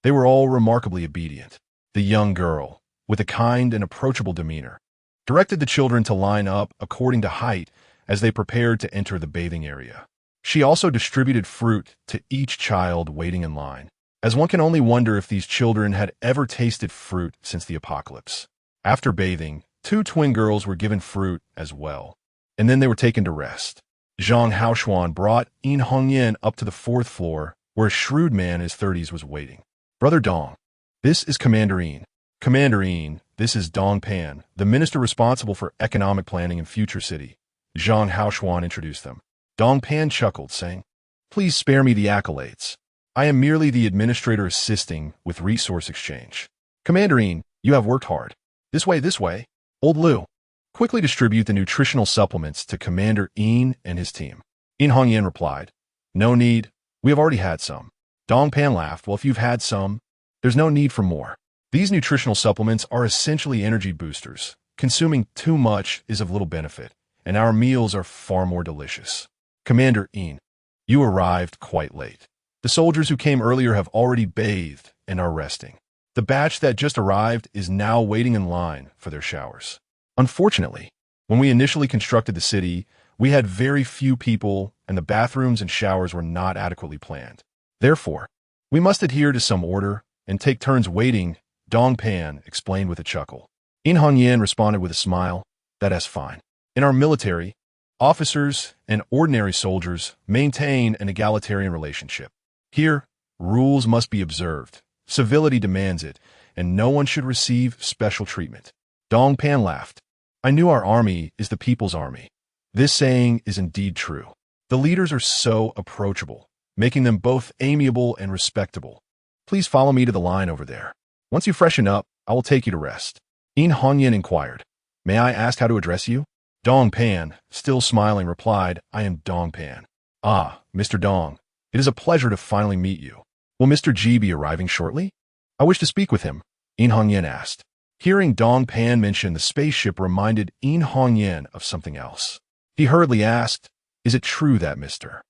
they were all remarkably obedient. The young girl, with a kind and approachable demeanor, directed the children to line up according to height as they prepared to enter the bathing area. She also distributed fruit to each child waiting in line, as one can only wonder if these children had ever tasted fruit since the apocalypse. After bathing, two twin girls were given fruit as well, and then they were taken to rest. Zhang Haoshuan brought Yin Hongyan up to the fourth floor, where a shrewd man in his 30s was waiting. "Brother Dong, this is Commander Yin. Commander Yin, this is Dong Pan, the minister responsible for economic planning in Future City." Zhang Haoshuan introduced them. Dong Pan chuckled, saying, "Please spare me the accolades. I am merely the administrator assisting with resource exchange. Commander Yin, you have worked hard. This way. Old Liu, quickly distribute the nutritional supplements to Commander Yin and his team." Yin Hongyan replied, "No need. We have already had some." Dong Pan laughed. "Well, if you've had some, there's no need for more. These nutritional supplements are essentially energy boosters. Consuming too much is of little benefit, and our meals are far more delicious." Commander Yin, you arrived quite late. The soldiers who came earlier have already bathed and are resting. The batch that just arrived is now waiting in line for their showers. Unfortunately, when we initially constructed the city, we had very few people and the bathrooms and showers were not adequately planned. Therefore, we must adhere to some order and take turns waiting, Dong Pan explained with a chuckle. Yin Hongyan responded with a smile. That's fine. In our military, officers and ordinary soldiers maintain an egalitarian relationship. Here, rules must be observed, civility demands it, and no one should receive special treatment. Dong Pan laughed. I knew our army is the people's army. This saying is indeed true. The leaders are so approachable, making them both amiable and respectable. Please follow me to the line over there. Once you freshen up, I will take you to rest. In Hongyan inquired, May I ask how to address you? Dong Pan, still smiling, replied, I am Dong Pan. Ah, Mr. Dong, it is a pleasure to finally meet you. Will Mr. G be arriving shortly? I wish to speak with him, In Hongyan asked. Hearing Dong Pan mention the spaceship reminded In Hongyan of something else. He hurriedly asked, Is it true that Mr.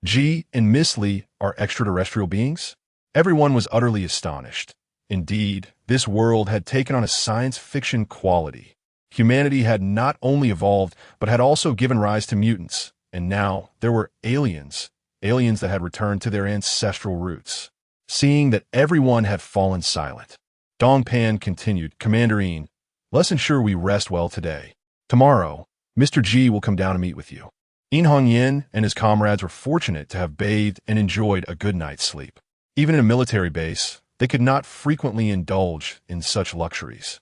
G and Miss Li are extraterrestrial beings? Everyone was utterly astonished. Indeed, this world had taken on a science fiction quality. Humanity had not only evolved, but had also given rise to mutants, and now there were aliens that had returned to their ancestral roots. Seeing that everyone had fallen silent, Dong Pan continued, Commander In, let's ensure we rest well today. Tomorrow, Mr. G will come down to meet with you. In Hongyan and his comrades were fortunate to have bathed and enjoyed a good night's sleep. Even in a military base, they could not frequently indulge in such luxuries.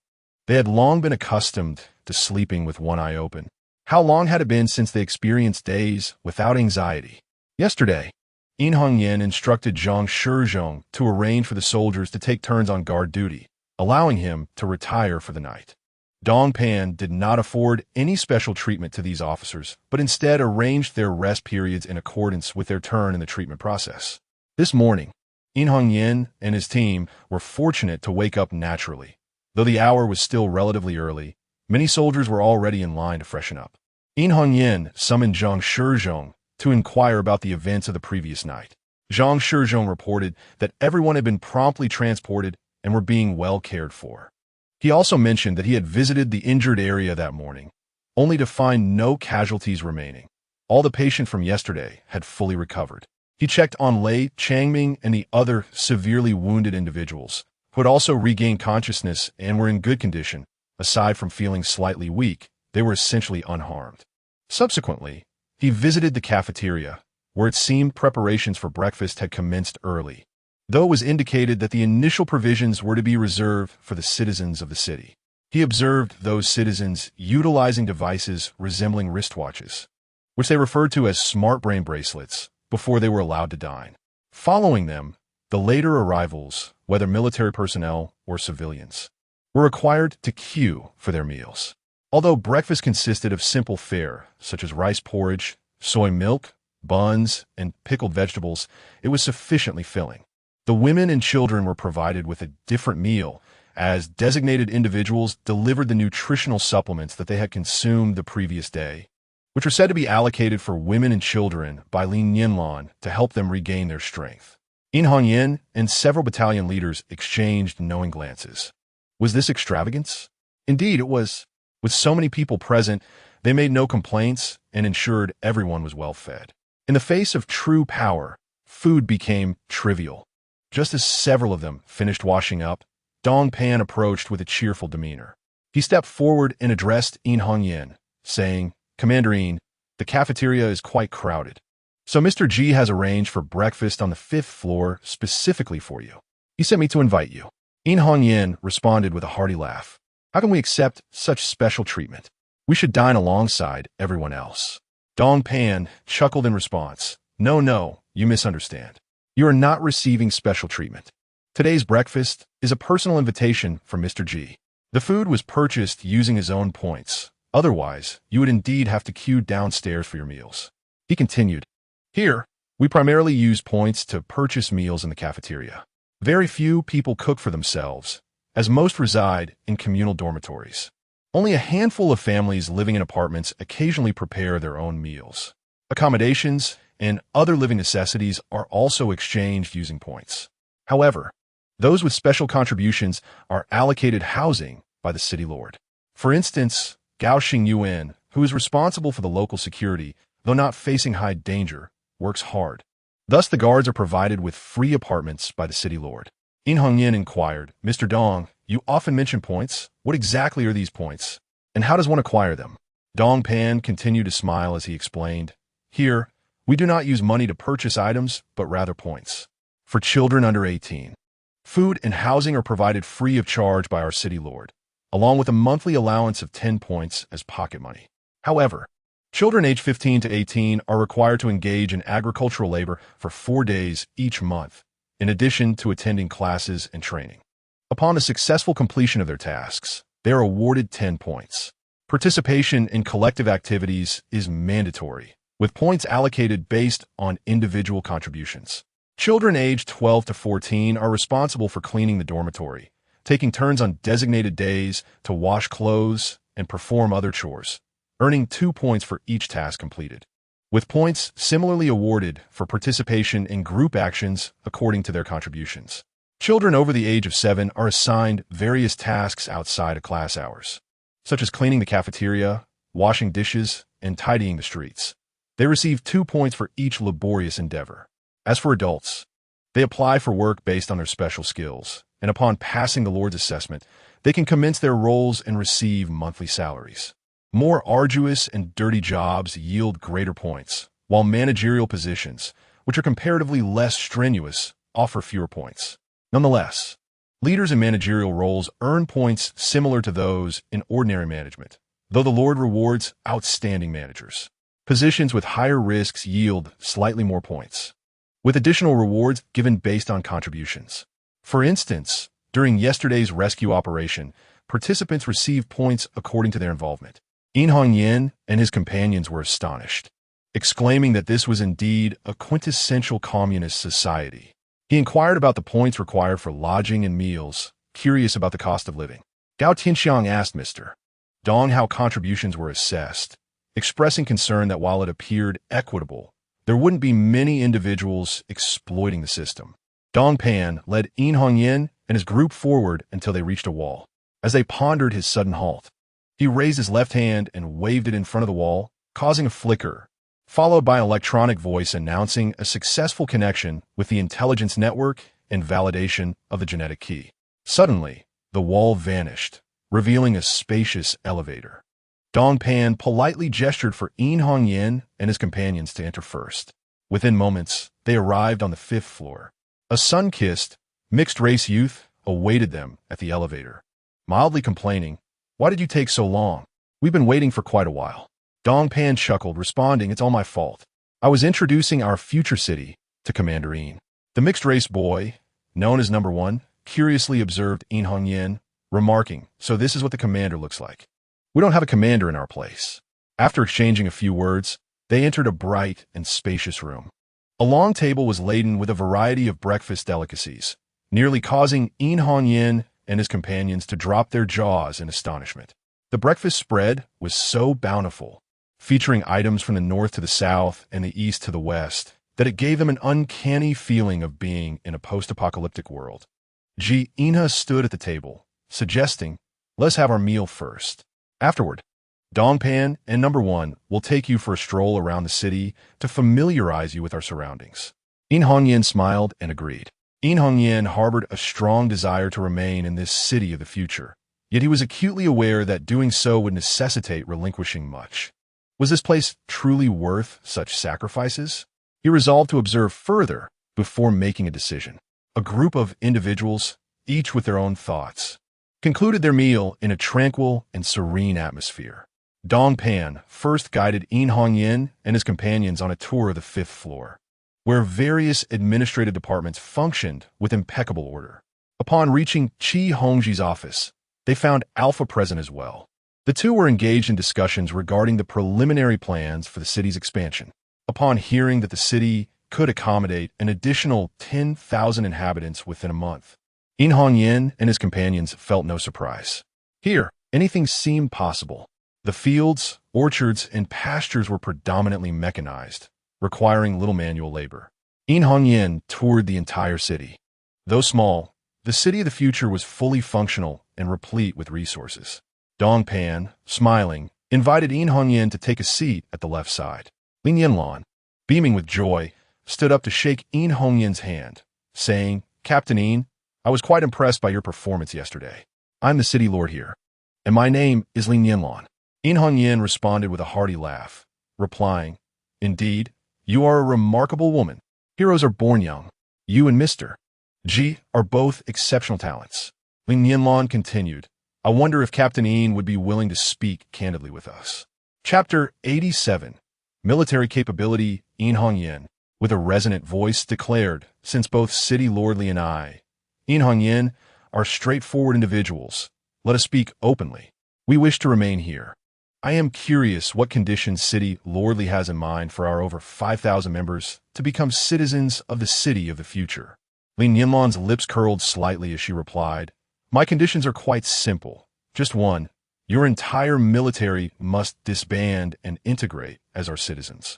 They had long been accustomed to sleeping with one eye open. How long had it been since they experienced days without anxiety? Yesterday, In Hongyan instructed Zhang Shizhong to arrange for the soldiers to take turns on guard duty, allowing him to retire for the night. Dong Pan did not afford any special treatment to these officers, but instead arranged their rest periods in accordance with their turn in the treatment process. This morning, In Hongyan and his team were fortunate to wake up naturally. Though the hour was still relatively early, many soldiers were already in line to freshen up. In Hongyan summoned Zhang Shizhong to inquire about the events of the previous night. Zhang Shizhong reported that everyone had been promptly transported and were being well cared for. He also mentioned that he had visited the injured area that morning, only to find no casualties remaining. All the patient from yesterday had fully recovered. He checked on Lei Changming and the other severely wounded individuals, who had also regained consciousness and were in good condition. Aside from feeling slightly weak, they were essentially unharmed. Subsequently, he visited the cafeteria, where it seemed preparations for breakfast had commenced early, though it was indicated that the initial provisions were to be reserved for the citizens of the city. He observed those citizens utilizing devices resembling wristwatches, which they referred to as smart brain bracelets, before they were allowed to dine. Following them, the later arrivals, whether military personnel or civilians, were required to queue for their meals. Although breakfast consisted of simple fare, such as rice porridge, soy milk, buns, and pickled vegetables, it was sufficiently filling. The women and children were provided with a different meal, as designated individuals delivered the nutritional supplements that they had consumed the previous day, which were said to be allocated for women and children by Li Nianlan to help them regain their strength. In Hongyan and several battalion leaders exchanged knowing glances. Was this extravagance? Indeed, it was. With so many people present, they made no complaints and ensured everyone was well fed. In the face of true power, food became trivial. Just as several of them finished washing up, Dong Pan approached with a cheerful demeanor. He stepped forward and addressed In Hongyan, saying, Commander In, the cafeteria is quite crowded. So Mr. G has arranged for breakfast on the 5th floor specifically for you. He sent me to invite you. In Hongyan responded with a hearty laugh. How can we accept such special treatment? We should dine alongside everyone else. Dong Pan chuckled in response. No, you misunderstand. You are not receiving special treatment. Today's breakfast is a personal invitation from Mr. G. The food was purchased using his own points. Otherwise, you would indeed have to queue downstairs for your meals. He continued. Here, we primarily use points to purchase meals in the cafeteria. Very few people cook for themselves, as most reside in communal dormitories. Only a handful of families living in apartments occasionally prepare their own meals. Accommodations and other living necessities are also exchanged using points. However, those with special contributions are allocated housing by the city lord. For instance, Gao Xingyuan, who is responsible for the local security, though not facing high danger, works hard. Thus, the guards are provided with free apartments by the city lord. In Hongyan inquired, Mr. Dong, you often mention points. What exactly are these points? And how does one acquire them? Dong Pan continued to smile as he explained, "Here, we do not use money to purchase items, but rather points. For children under 18, food and housing are provided free of charge by our city lord, along with a monthly allowance of 10 points as pocket money. However, children aged 15 to 18 are required to engage in agricultural labor for 4 days each month, in addition to attending classes and training. Upon the successful completion of their tasks, they are awarded 10 points. Participation in collective activities is mandatory, with points allocated based on individual contributions. Children aged 12 to 14 are responsible for cleaning the dormitory, taking turns on designated days to wash clothes and perform other chores, earning 2 points for each task completed, with points similarly awarded for participation in group actions according to their contributions. Children over the age of 7 are assigned various tasks outside of class hours, such as cleaning the cafeteria, washing dishes, and tidying the streets. They receive 2 points for each laborious endeavor. As for adults, they apply for work based on their special skills, and upon passing the Lord's assessment, they can commence their roles and receive monthly salaries. More arduous and dirty jobs yield greater points, while managerial positions, which are comparatively less strenuous, offer fewer points. Nonetheless, leaders in managerial roles earn points similar to those in ordinary management, though the Lord rewards outstanding managers. Positions with higher risks yield slightly more points, with additional rewards given based on contributions. For instance, during yesterday's rescue operation, participants received points according to their involvement. Yin and his companions were astonished, exclaiming that this was indeed a quintessential communist society. He inquired about the points required for lodging and meals, curious about the cost of living. Gao Tianxiang asked Mr. Dong how contributions were assessed, expressing concern that while it appeared equitable, there wouldn't be many individuals exploiting the system. Dong Pan led Yin and his group forward until they reached a wall. As they pondered his sudden halt, he raised his left hand and waved it in front of the wall, causing a flicker, followed by an electronic voice announcing a successful connection with the intelligence network and validation of the genetic key. Suddenly, the wall vanished, revealing a spacious elevator. Dong Pan politely gestured for Yin and his companions to enter first. Within moments, they arrived on the 5th floor. A sun-kissed, mixed-race youth awaited them at the elevator, mildly complaining, "Why did you take so long? We've been waiting for quite a while." Dong Pan chuckled, responding, "It's all my fault. I was introducing our future city to Commander Yin." The mixed-race boy, known as Number 1, curiously observed Yin, remarking, "So this is what the commander looks like. We don't have a commander in our place." After exchanging a few words, they entered a bright and spacious room. A long table was laden with a variety of breakfast delicacies, nearly causing Yin and his companions to drop their jaws in astonishment. The breakfast spread was so bountiful, featuring items from the north to the south and the east to the west, that it gave them an uncanny feeling of being in a post-apocalyptic world. Ina stood at the table, suggesting, "Let's have our meal first. Afterward, Dong Pan and Number 1 will take you for a stroll around the city to familiarize you with our surroundings." Yin smiled and agreed. Yin harbored a strong desire to remain in this city of the future, yet he was acutely aware that doing so would necessitate relinquishing much. Was this place truly worth such sacrifices? He resolved to observe further before making a decision. A group of individuals, each with their own thoughts, concluded their meal in a tranquil and serene atmosphere. Dong Pan first guided Yin and his companions on a tour of the 5th floor, where various administrative departments functioned with impeccable order. Upon reaching Qi Hongji's office, they found Alpha present as well. The two were engaged in discussions regarding the preliminary plans for the city's expansion. Upon hearing that the city could accommodate an additional 10,000 inhabitants within a month, Yin and his companions felt no surprise. Here, anything seemed possible. The fields, orchards, and pastures were predominantly mechanized, requiring little manual labor. Yin toured the entire city. Though small, the city of the future was fully functional and replete with resources. Dong Pan, smiling, invited Yin to take a seat at the left side. Li Nianlan, beaming with joy, stood up to shake Yin's hand, saying, "Captain Yin, I was quite impressed by your performance yesterday. I'm the city lord here. And my name is Li Nianlan. In Hongyan responded with a hearty laugh, replying, Indeed, you are a remarkable woman. Heroes are born young. You and Mr. G are both exceptional talents. Li Nianlan continued, I wonder if Captain Ian would be willing to speak candidly with us. Chapter 87. Military Capability. In Hongyan, with a resonant voice, declared, since both City Lord Li and I, In Hongyan, are straightforward individuals, let us speak openly. We wish to remain here. I am curious what conditions City Lord Li has in mind for our over 5,000 members to become citizens of the city of the future. Li Nianlan's lips curled slightly as she replied, My conditions are quite simple. Just one, your entire military must disband and integrate as our citizens.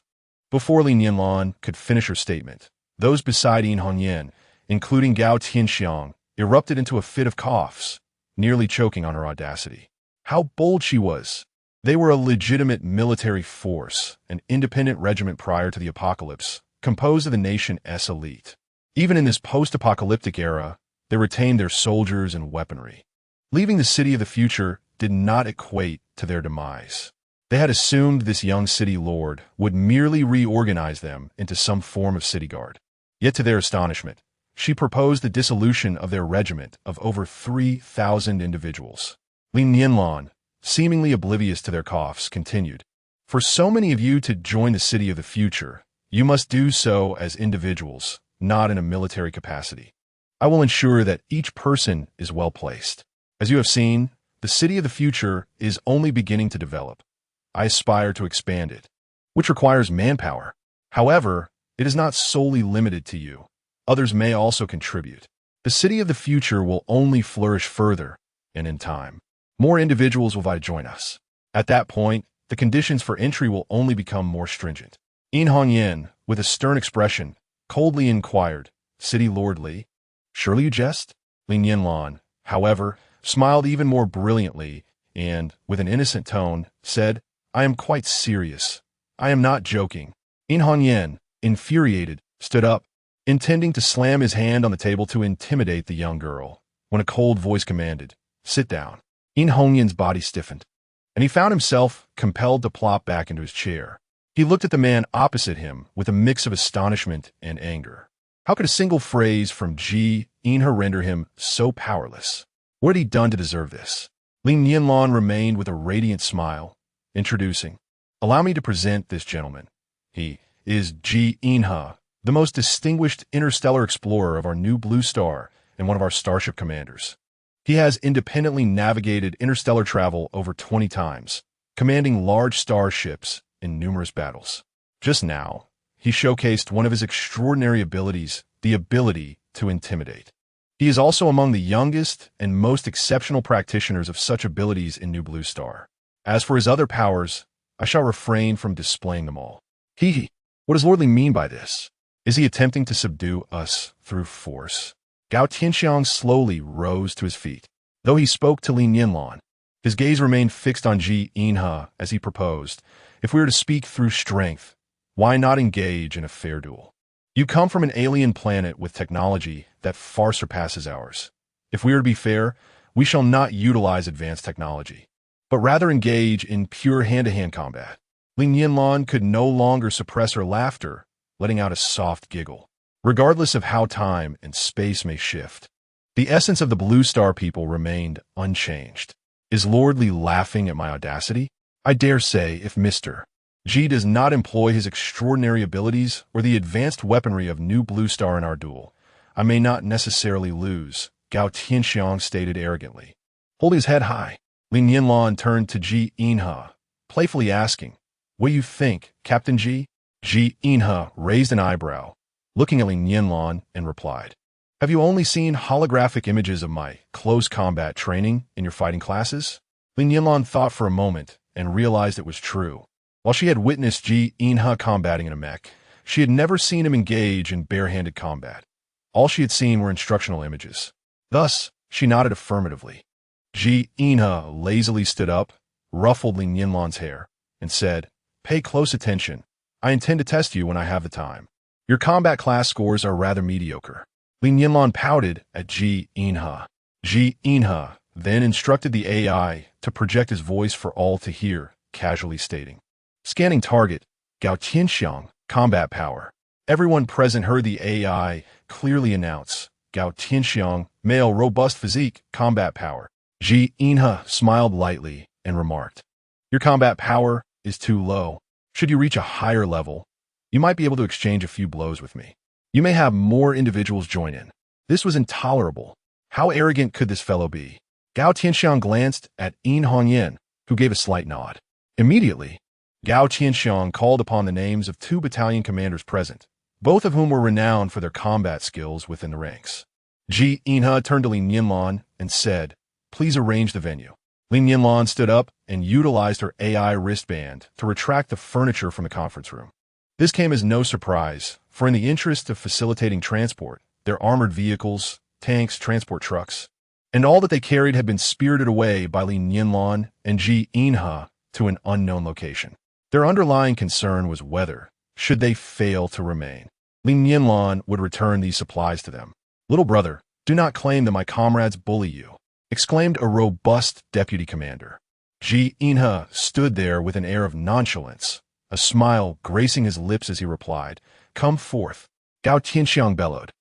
Before Li Nianlan could finish her statement, those beside In Hongyan, including Gao Tianxiang, erupted into a fit of coughs, nearly choking on her audacity. How bold she was! They were a legitimate military force, an independent regiment prior to the apocalypse, composed of the nation's elite. Even in this post-apocalyptic era, they retained their soldiers and weaponry. Leaving the city of the future did not equate to their demise. They had assumed this young city lord would merely reorganize them into some form of city guard. Yet to their astonishment, she proposed the dissolution of their regiment of over 3,000 individuals. Li Nianlan, seemingly oblivious to their coughs, continued, For so many of you to join the city of the future, you must do so as individuals, not in a military capacity. I will ensure that each person is well placed. As you have seen, the city of the future is only beginning to develop. I aspire to expand it, which requires manpower. However, it is not solely limited to you. Others may also contribute. The city of the future will only flourish further, and in time, more individuals will vie to join us. At that point, the conditions for entry will only become more stringent. In Hongyan, with a stern expression, coldly inquired, City Lord Li, surely you jest? Li Nianlan, however, smiled even more brilliantly and, with an innocent tone, said, I am quite serious. I am not joking. In Hongyan, infuriated, stood up, intending to slam his hand on the table to intimidate the young girl, when a cold voice commanded, Sit down. In Hongyan's body stiffened, and he found himself compelled to plop back into his chair. He looked at the man opposite him with a mix of astonishment and anger. How could a single phrase from Ji In render him so powerless? What had he done to deserve this? Li Nianlan remained with a radiant smile, introducing, Allow me to present this gentleman. He is Ji In, the most distinguished interstellar explorer of our new blue star and one of our starship commanders. He has independently navigated interstellar travel over 20 times, commanding large starships in numerous battles. Just now, he showcased one of his extraordinary abilities, the ability to intimidate. He is also among the youngest and most exceptional practitioners of such abilities in New Blue Star. As for his other powers, I shall refrain from displaying them all. What does Lord Li mean by this? Is he attempting to subdue us through force? Gao Tianxiang slowly rose to his feet. Though he spoke to Li Nianlan, his gaze remained fixed on Ji In as he proposed, If we are to speak through strength, why not engage in a fair duel? You come from an alien planet with technology that far surpasses ours. If we are to be fair, we shall not utilize advanced technology, but rather engage in pure hand-to-hand combat. Li Nianlan could no longer suppress her laughter, letting out a soft giggle. Regardless of how time and space may shift, the essence of the Blue Star people remained unchanged. Is Lord Li laughing at my audacity? I dare say if Mr. G does not employ his extraordinary abilities or the advanced weaponry of New Blue Star in our duel, I may not necessarily lose, Gao Tianxiang stated arrogantly. Holding his head high, Li Nianlan turned to Ji In, playfully asking, What do you think, Captain Ji? Ji In raised an eyebrow, looking at Li Nianlan, and replied, Have you only seen holographic images of my close combat training in your fighting classes? Li Nianlan thought for a moment and realized it was true. While she had witnessed Ji In combating in a mech, she had never seen him engage in bare-handed combat. All she had seen were instructional images. Thus, she nodded affirmatively. Ji In lazily stood up, ruffled Li Nianlan's hair, and said, Pay close attention. I intend to test you when I have the time. Your combat class scores are rather mediocre. Li Nianlan pouted at Ji In. Ji In then instructed the AI to project his voice for all to hear, casually stating, "Scanning target, Gao Tianxiang, combat power." Everyone present heard the AI clearly announce, "Gao Tianxiang, male, robust physique, combat power." Ji Inha smiled lightly and remarked, "Your combat power is too low. Should you reach a higher level, you might be able to exchange a few blows with me. You may have more individuals join in." This was intolerable. How arrogant could this fellow be? Gao Tianxiang glanced at Yin Hongyan, who gave a slight nod. Immediately, Gao Tianxiang called upon the names of 2 battalion commanders present, both of whom were renowned for their combat skills within the ranks. Ji Inha turned to Li Nianlan and said, "Please arrange the venue." Li Nianlan stood up and utilized her AI wristband to retract the furniture from the conference room. This came as no surprise, for in the interest of facilitating transport, their armored vehicles, tanks, transport trucks, and all that they carried had been spirited away by Li Nianlan and Ji Inha to an unknown location. Their underlying concern was whether, should they fail to remain, Li Nianlan would return these supplies to them. "Little brother, do not claim that my comrades bully you," exclaimed a robust deputy commander. Ji Inha stood there with an air of nonchalance, a smile gracing his lips as he replied, "Come forth." Gao Tianxiang bellowed,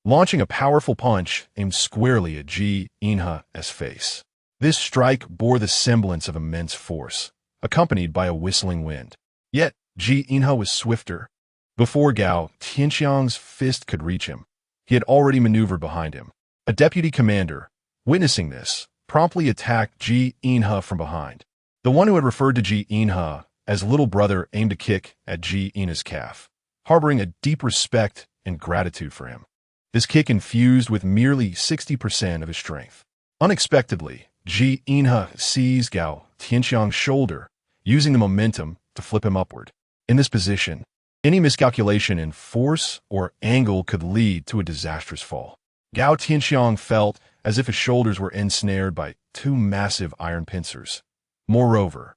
launching a powerful punch aimed squarely at Ji Inha's face. This strike bore the semblance of immense force, accompanied by a whistling wind. Yet, Ji Inha was swifter. Before Gao Tianxiang's fist could reach him, he had already maneuvered behind him. A deputy commander, witnessing this, promptly attacked Ji Inha from behind. The one who had referred to Ji Inha as little brother aimed a kick at Ji Inha's calf, harboring a deep respect and gratitude for him. This kick infused with merely 60% of his strength. Unexpectedly, Ji Inha seized Gao Tianxiang's shoulder, using the momentum to flip him upward. In this position, any miscalculation in force or angle could lead to a disastrous fall. Gao Tianxiang felt as if his shoulders were ensnared by 2 massive iron pincers. Moreover,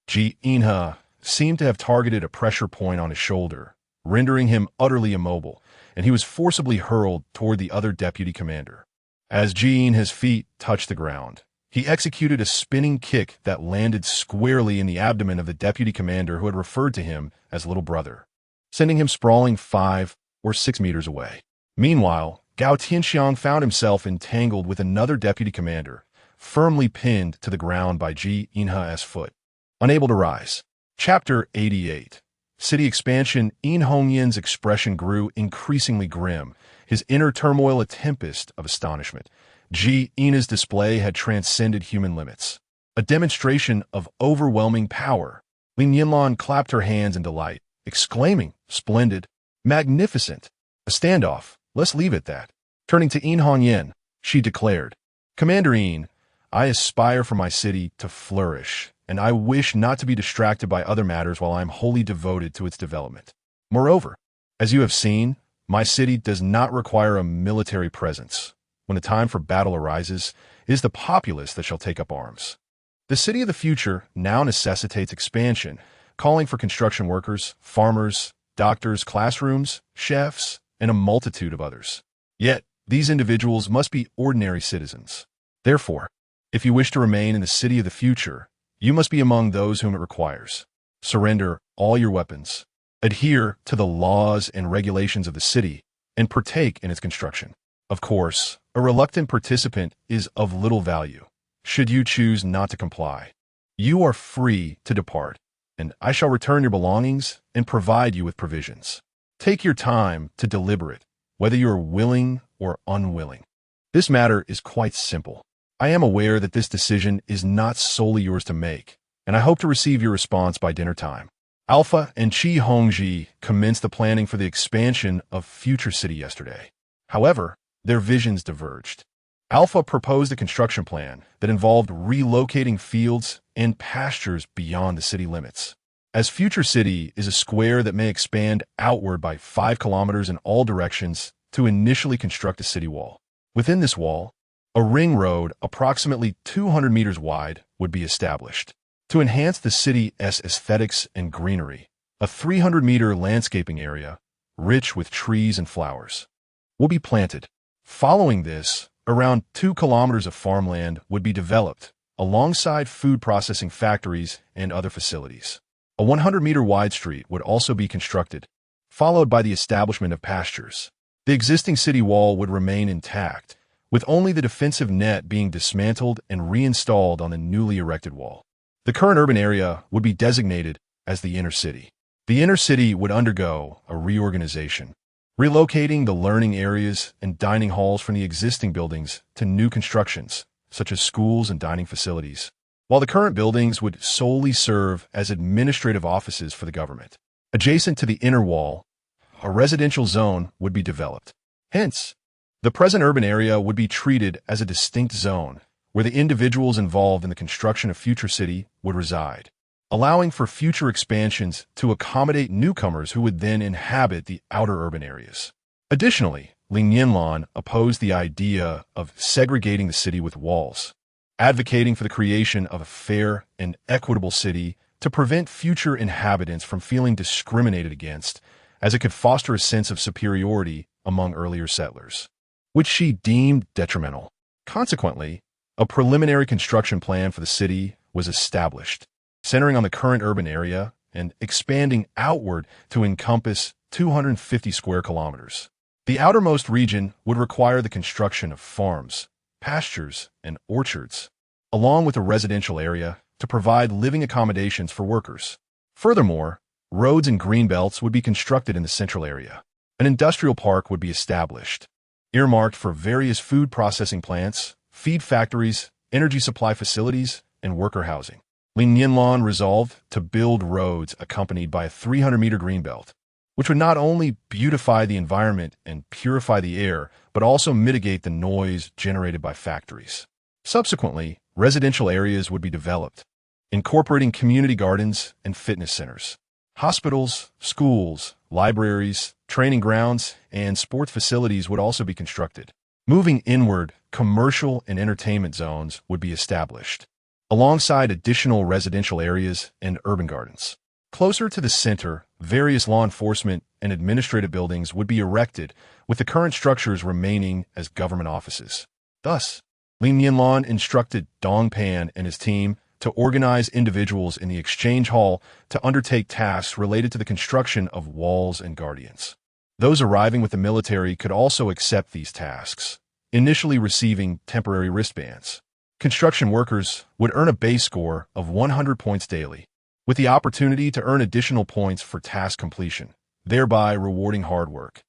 Ji Inha seemed to have targeted a pressure point on his shoulder, rendering him utterly immobile, and he was forcibly hurled toward the other deputy commander. As Ji Inha's feet touched the ground, he executed a spinning kick that landed squarely in the abdomen of the deputy commander who had referred to him as little brother, sending him sprawling 5 or 6 meters away. Meanwhile, Gao Tianxiang found himself entangled with another deputy commander, firmly pinned to the ground by Ji Inha's foot. Unable to rise. Chapter 88. City expansion. Yin Hongyan's expression grew increasingly grim, his inner turmoil a tempest of astonishment. Ji Inha's display had transcended human limits. A demonstration of overwhelming power. Li Nianlan clapped her hands in delight, exclaiming, "Splendid! Magnificent! A standoff. Let's leave it that." Turning to Yin Hongyan, she declared, "Commander Yin, I aspire for my city to flourish, and I wish not to be distracted by other matters while I am wholly devoted to its development. Moreover, as you have seen, my city does not require a military presence. When the time for battle arises, it is the populace that shall take up arms. The city of the future now necessitates expansion, calling for construction workers, farmers, doctors, classrooms, chefs, and a multitude of others. Yet, these individuals must be ordinary citizens. Therefore, if you wish to remain in the city of the future, you must be among those whom it requires. Surrender all your weapons, adhere to the laws and regulations of the city, and partake in its construction. Of course, a reluctant participant is of little value, should you choose not to comply. You are free to depart, and I shall return your belongings and provide you with provisions. Take your time to deliberate, whether you are willing or unwilling. This matter is quite simple. I am aware that this decision is not solely yours to make, and I hope to receive your response by dinner time." Alpha and Qi Hongji commenced the planning for the expansion of Future City yesterday. However, their visions diverged. Alpha proposed a construction plan that involved relocating fields and pastures beyond the city limits. As Future City is a square that may expand outward by 5 kilometers in all directions to initially construct a city wall. Within this wall, a ring road approximately 200 meters wide would be established. To enhance the city's aesthetics and greenery, a 300-meter landscaping area, rich with trees and flowers, will be planted. Following this, Around 2 kilometers of farmland would be developed, alongside food processing factories and other facilities. A 100-meter wide street would also be constructed, followed by the establishment of pastures. The existing city wall would remain intact, with only the defensive net being dismantled and reinstalled on the newly erected wall. The current urban area would be designated as the inner city. The inner city would undergo a reorganization, relocating the learning areas and dining halls from the existing buildings to new constructions, such as schools and dining facilities, while the current buildings would solely serve as administrative offices for the government. Adjacent to the inner wall, a residential zone would be developed. Hence, the present urban area would be treated as a distinct zone where the individuals involved in the construction of future city would reside, allowing for future expansions to accommodate newcomers who would then inhabit the outer urban areas. Additionally, Li Nianlan opposed the idea of segregating the city with walls, advocating for the creation of a fair and equitable city to prevent future inhabitants from feeling discriminated against, as it could foster a sense of superiority among earlier settlers, which she deemed detrimental. Consequently, a preliminary construction plan for the city was established, centering on the current urban area and expanding outward to encompass 250 square kilometers. The outermost region would require the construction of farms, pastures, and orchards, along with a residential area to provide living accommodations for workers. Furthermore, roads and greenbelts would be constructed in the central area. An industrial park would be established, earmarked for various food processing plants, feed factories, energy supply facilities, and worker housing. Li Nianlan resolved to build roads accompanied by a 300-meter greenbelt, which would not only beautify the environment and purify the air, but also mitigate the noise generated by factories. Subsequently, residential areas would be developed, incorporating community gardens and fitness centers. Hospitals, schools, libraries, training grounds, and sports facilities would also be constructed. Moving inward, commercial and entertainment zones would be established, alongside additional residential areas and urban gardens. Closer to the center, various law enforcement and administrative buildings would be erected, with the current structures remaining as government offices. Thus, Li Nianlan instructed Dumpling and his team to organize individuals in the exchange hall to undertake tasks related to the construction of walls and guardians. Those arriving with the military could also accept these tasks, initially receiving temporary wristbands. Construction workers would earn a base score of 100 points daily, with the opportunity to earn additional points for task completion, thereby rewarding hard work.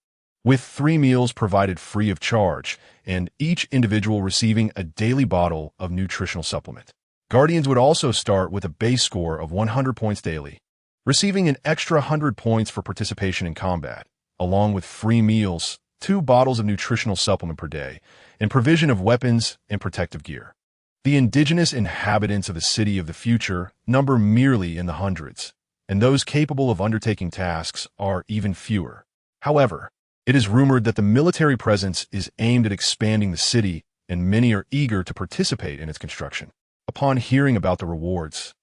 With 3 meals provided free of charge, and each individual receiving a daily bottle of nutritional supplement. Guardians would also start with a base score of 100 points daily, receiving an extra 100 points for participation in combat, along with free meals, 2 bottles of nutritional supplement per day, and provision of weapons and protective gear. The indigenous inhabitants of the city of the future number merely in the hundreds, and those capable of undertaking tasks are even fewer. However, it is rumored that the military presence is aimed at expanding the city, and many are eager to participate in its construction. Upon hearing about the rewards,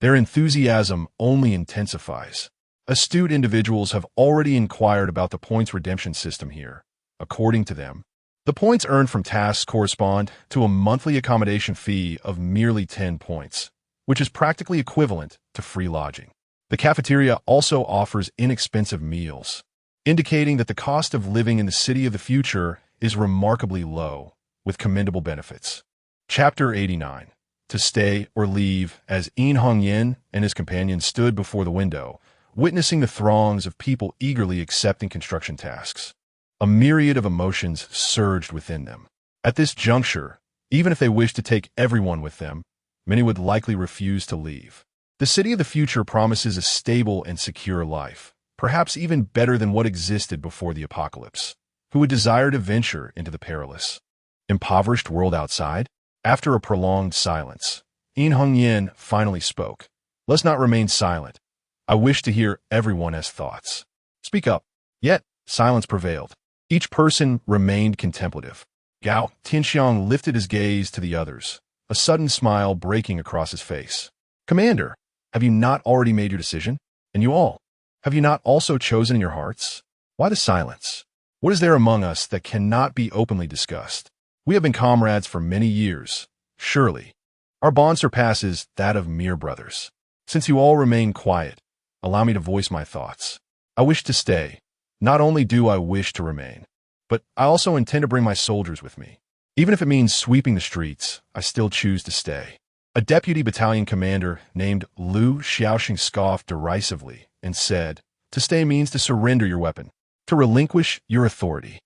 their enthusiasm only intensifies. Astute individuals have already inquired about the points redemption system here. According to them, the points earned from tasks correspond to a monthly accommodation fee of merely 10 points, which is practically equivalent to free lodging. The cafeteria also offers inexpensive meals, indicating that the cost of living in the city of the future is remarkably low, with commendable benefits. Chapter 89. To stay or leave, as Unwilling and his companions stood before the window, witnessing the throngs of people eagerly accepting construction tasks. A myriad of emotions surged within them. At this juncture, even if they wished to take everyone with them, many would likely refuse to leave. The city of the future promises a stable and secure life, perhaps even better than what existed before the apocalypse. Who would desire to venture into the perilous, impoverished world outside? After a prolonged silence, Unwilling finally spoke. Let's not remain silent. I wish to hear everyone's thoughts. Speak up. Yet, silence prevailed. Each person remained contemplative. Gao Tianxiang lifted his gaze to the others, a sudden smile breaking across his face. Commander, have you not already made your decision? And you all, have you not also chosen in your hearts? Why the silence? What is there among us that cannot be openly discussed? We have been comrades for many years. Surely, our bond surpasses that of mere brothers. Since you all remain quiet, allow me to voice my thoughts. I wish to stay. Not only do I wish to remain, but I also intend to bring my soldiers with me. Even if it means sweeping the streets, I still choose to stay. A deputy battalion commander named Lu Xiaoxing scoffed derisively and said, "To stay means to surrender your weapon, to relinquish your authority.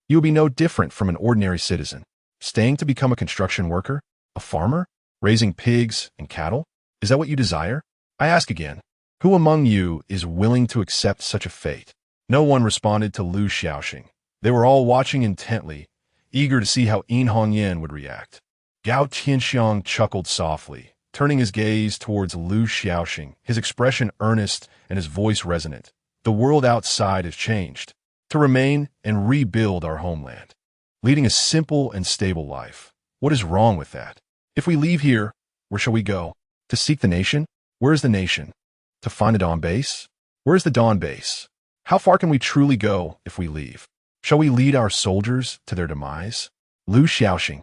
You will be no different from an ordinary citizen. Staying to become a construction worker, a farmer, raising pigs and cattle? Is that what you desire? I ask again, who among you is willing to accept such a fate?" No one responded to Lu Xiaoxing. They were all watching intently, eager to see how Yin Hongyan would react. Gao Tianxiang chuckled softly, turning his gaze towards Lu Xiaoxing, his expression earnest and his voice resonant. The world outside has changed. To remain and rebuild our homeland. Leading a simple and stable life. What is wrong with that? If we leave here, where shall we go? To seek the nation? Where is the nation? To find a dawn base? Where is the dawn base? How far can we truly go if we leave? Shall we lead our soldiers to their demise? Lu Xiaoxing,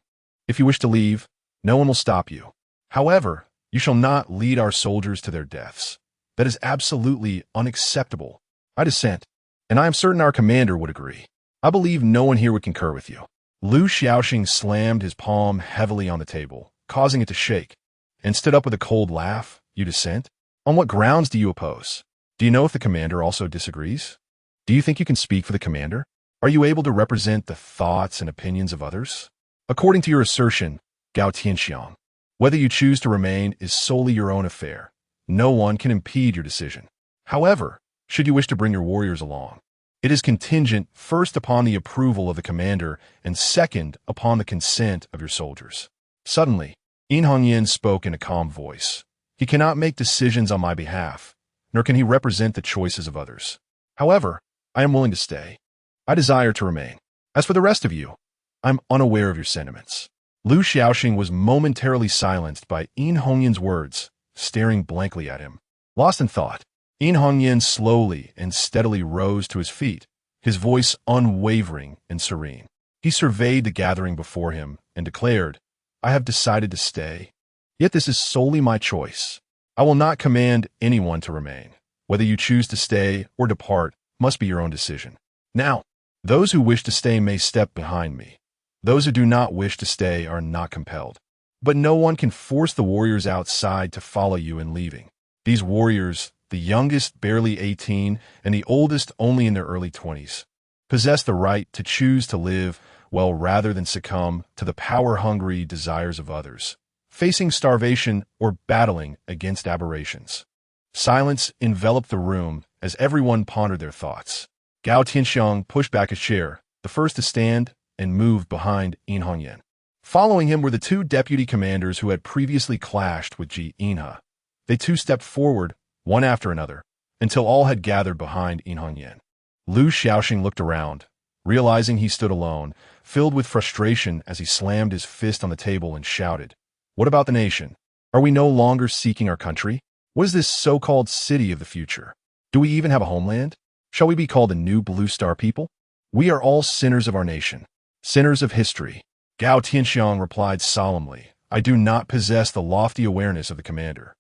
if you wish to leave, no one will stop you. However, you shall not lead our soldiers to their deaths. That is absolutely unacceptable. I dissent, and I am certain our commander would agree. I believe no one here would concur with you. Lu Xiaoxing slammed his palm heavily on the table, causing it to shake, and stood up with a cold laugh. You dissent? On what grounds do you oppose? Do you know if the commander also disagrees? Do you think you can speak for the commander? Are you able to represent the thoughts and opinions of others? According to your assertion, Gao Tianxiang, whether you choose to remain is solely your own affair. No one can impede your decision. However, should you wish to bring your warriors along, it is contingent first upon the approval of the commander and second upon the consent of your soldiers. Suddenly, Yin Hongyan spoke in a calm voice. He cannot make decisions on my behalf, nor can he represent the choices of others. However, I am willing to stay. I desire to remain. As for the rest of you, I'm unaware of your sentiments. Lu Xiaoxing was momentarily silenced by Yin Hongyan's words, staring blankly at him. Lost in thought, Yin Hongyan slowly and steadily rose to his feet, his voice unwavering and serene. He surveyed the gathering before him and declared, "I have decided to stay. Yet this is solely my choice. I will not command anyone to remain. Whether you choose to stay or depart must be your own decision. Now, those who wish to stay may step behind me. Those who do not wish to stay are not compelled. But no one can force the warriors outside to follow you in leaving. These warriors, the youngest barely 18 and the oldest only in their early 20s, possess the right to choose to live well rather than succumb to the power-hungry desires of others, facing starvation or battling against aberrations." Silence enveloped the room as everyone pondered their thoughts. Gao Tianxiang pushed back his chair, the first to stand, and moved behind Yin Hongyan. Following him were the two deputy commanders who had previously clashed with Ji Inha. They too stepped forward, one after another, until all had gathered behind Yin Hongyan. Lu Xiaoxing looked around, realizing he stood alone, filled with frustration as he slammed his fist on the table and shouted, "What about the nation? Are we no longer seeking our country? What is this so-called city of the future? Do we even have a homeland? Shall we be called the new Blue Star people? We are all sinners of our nation, sinners of history." Gao Tianxiang replied solemnly, "I do not possess the lofty awareness of the commander.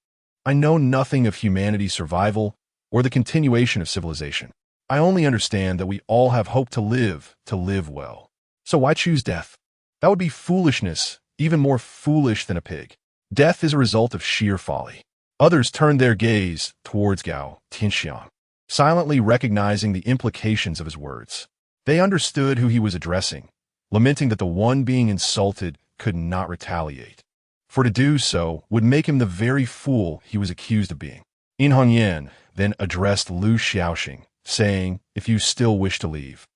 I know nothing of humanity's survival or the continuation of civilization. I only understand that we all have hope to live well. So why choose death? That would be foolishness, even more foolish than a pig. Death is a result of sheer folly." Others turned their gaze towards Gao Tianxiang, silently recognizing the implications of his words. They understood who he was addressing, lamenting that the one being insulted could not retaliate, for to do so would make him the very fool he was accused of being. Yin Hongyan then addressed Lu Xiaoxing, saying, "If you still wish to leave,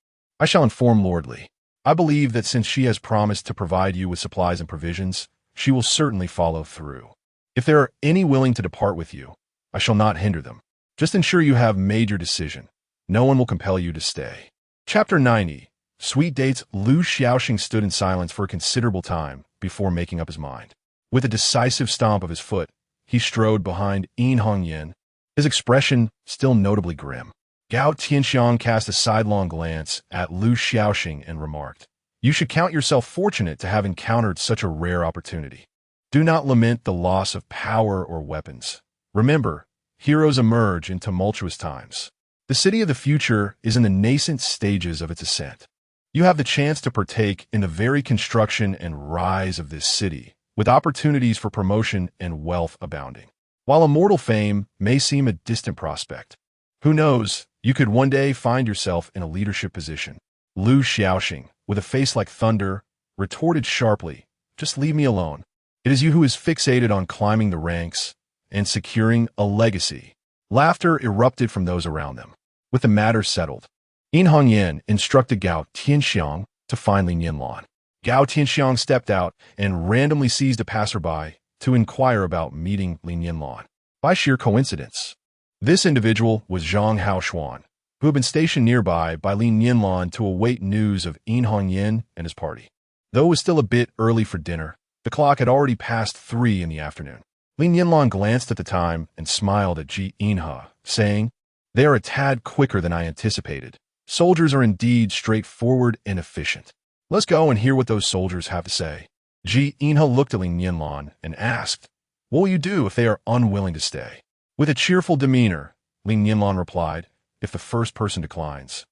I shall inform Lord Li. I believe that since she has promised to provide you with supplies and provisions, she will certainly follow through. If there are any willing to depart with you, I shall not hinder them. Just ensure you have made your decision. No one will compel you to stay." Chapter 90. Sweet Dates. Lu Xiaoxing stood in silence for a considerable time before making up his mind. With a decisive stomp of his foot, he strode behind Yin Hongyan, his expression still notably grim. Gao Tianxiang cast a sidelong glance at Lu Xiaoxing and remarked, You should count yourself fortunate to have encountered such a rare opportunity. Do not lament the loss of power or weapons. Remember, heroes emerge in tumultuous times. The city of the future is in the nascent stages of its ascent. You have the chance to partake in the very construction and rise of this city, with opportunities for promotion and wealth abounding. While immortal fame may seem a distant prospect, who knows, you could one day find yourself in a leadership position. Lu Xiaoxing, with a face like thunder, retorted sharply, "Just leave me alone. It is you who is fixated on climbing the ranks and securing a legacy." Laughter erupted from those around them. With the matter settled, Yin Hongyan instructed Gao Tianxiang to find Li Nianlan. Gao Tianxiang stepped out and randomly seized a passerby to inquire about meeting Li Nianlan. By sheer coincidence, this individual was Zhang Haoshuan, who had been stationed nearby by Li Nianlan to await news of Yin Hongyan and his party. Though it was still a bit early for dinner, the clock had already passed 3 in the afternoon. Li Nianlan glanced at the time and smiled at Ji Yinhe, saying, "They are a tad quicker than I anticipated. Soldiers are indeed straightforward and efficient. Let's go and hear what those soldiers have to say." Ji Yinhe looked at Li Nianlan and asked, "What will you do if they are unwilling to stay?" With a cheerful demeanor, Li Nianlan replied, "If the first person declines,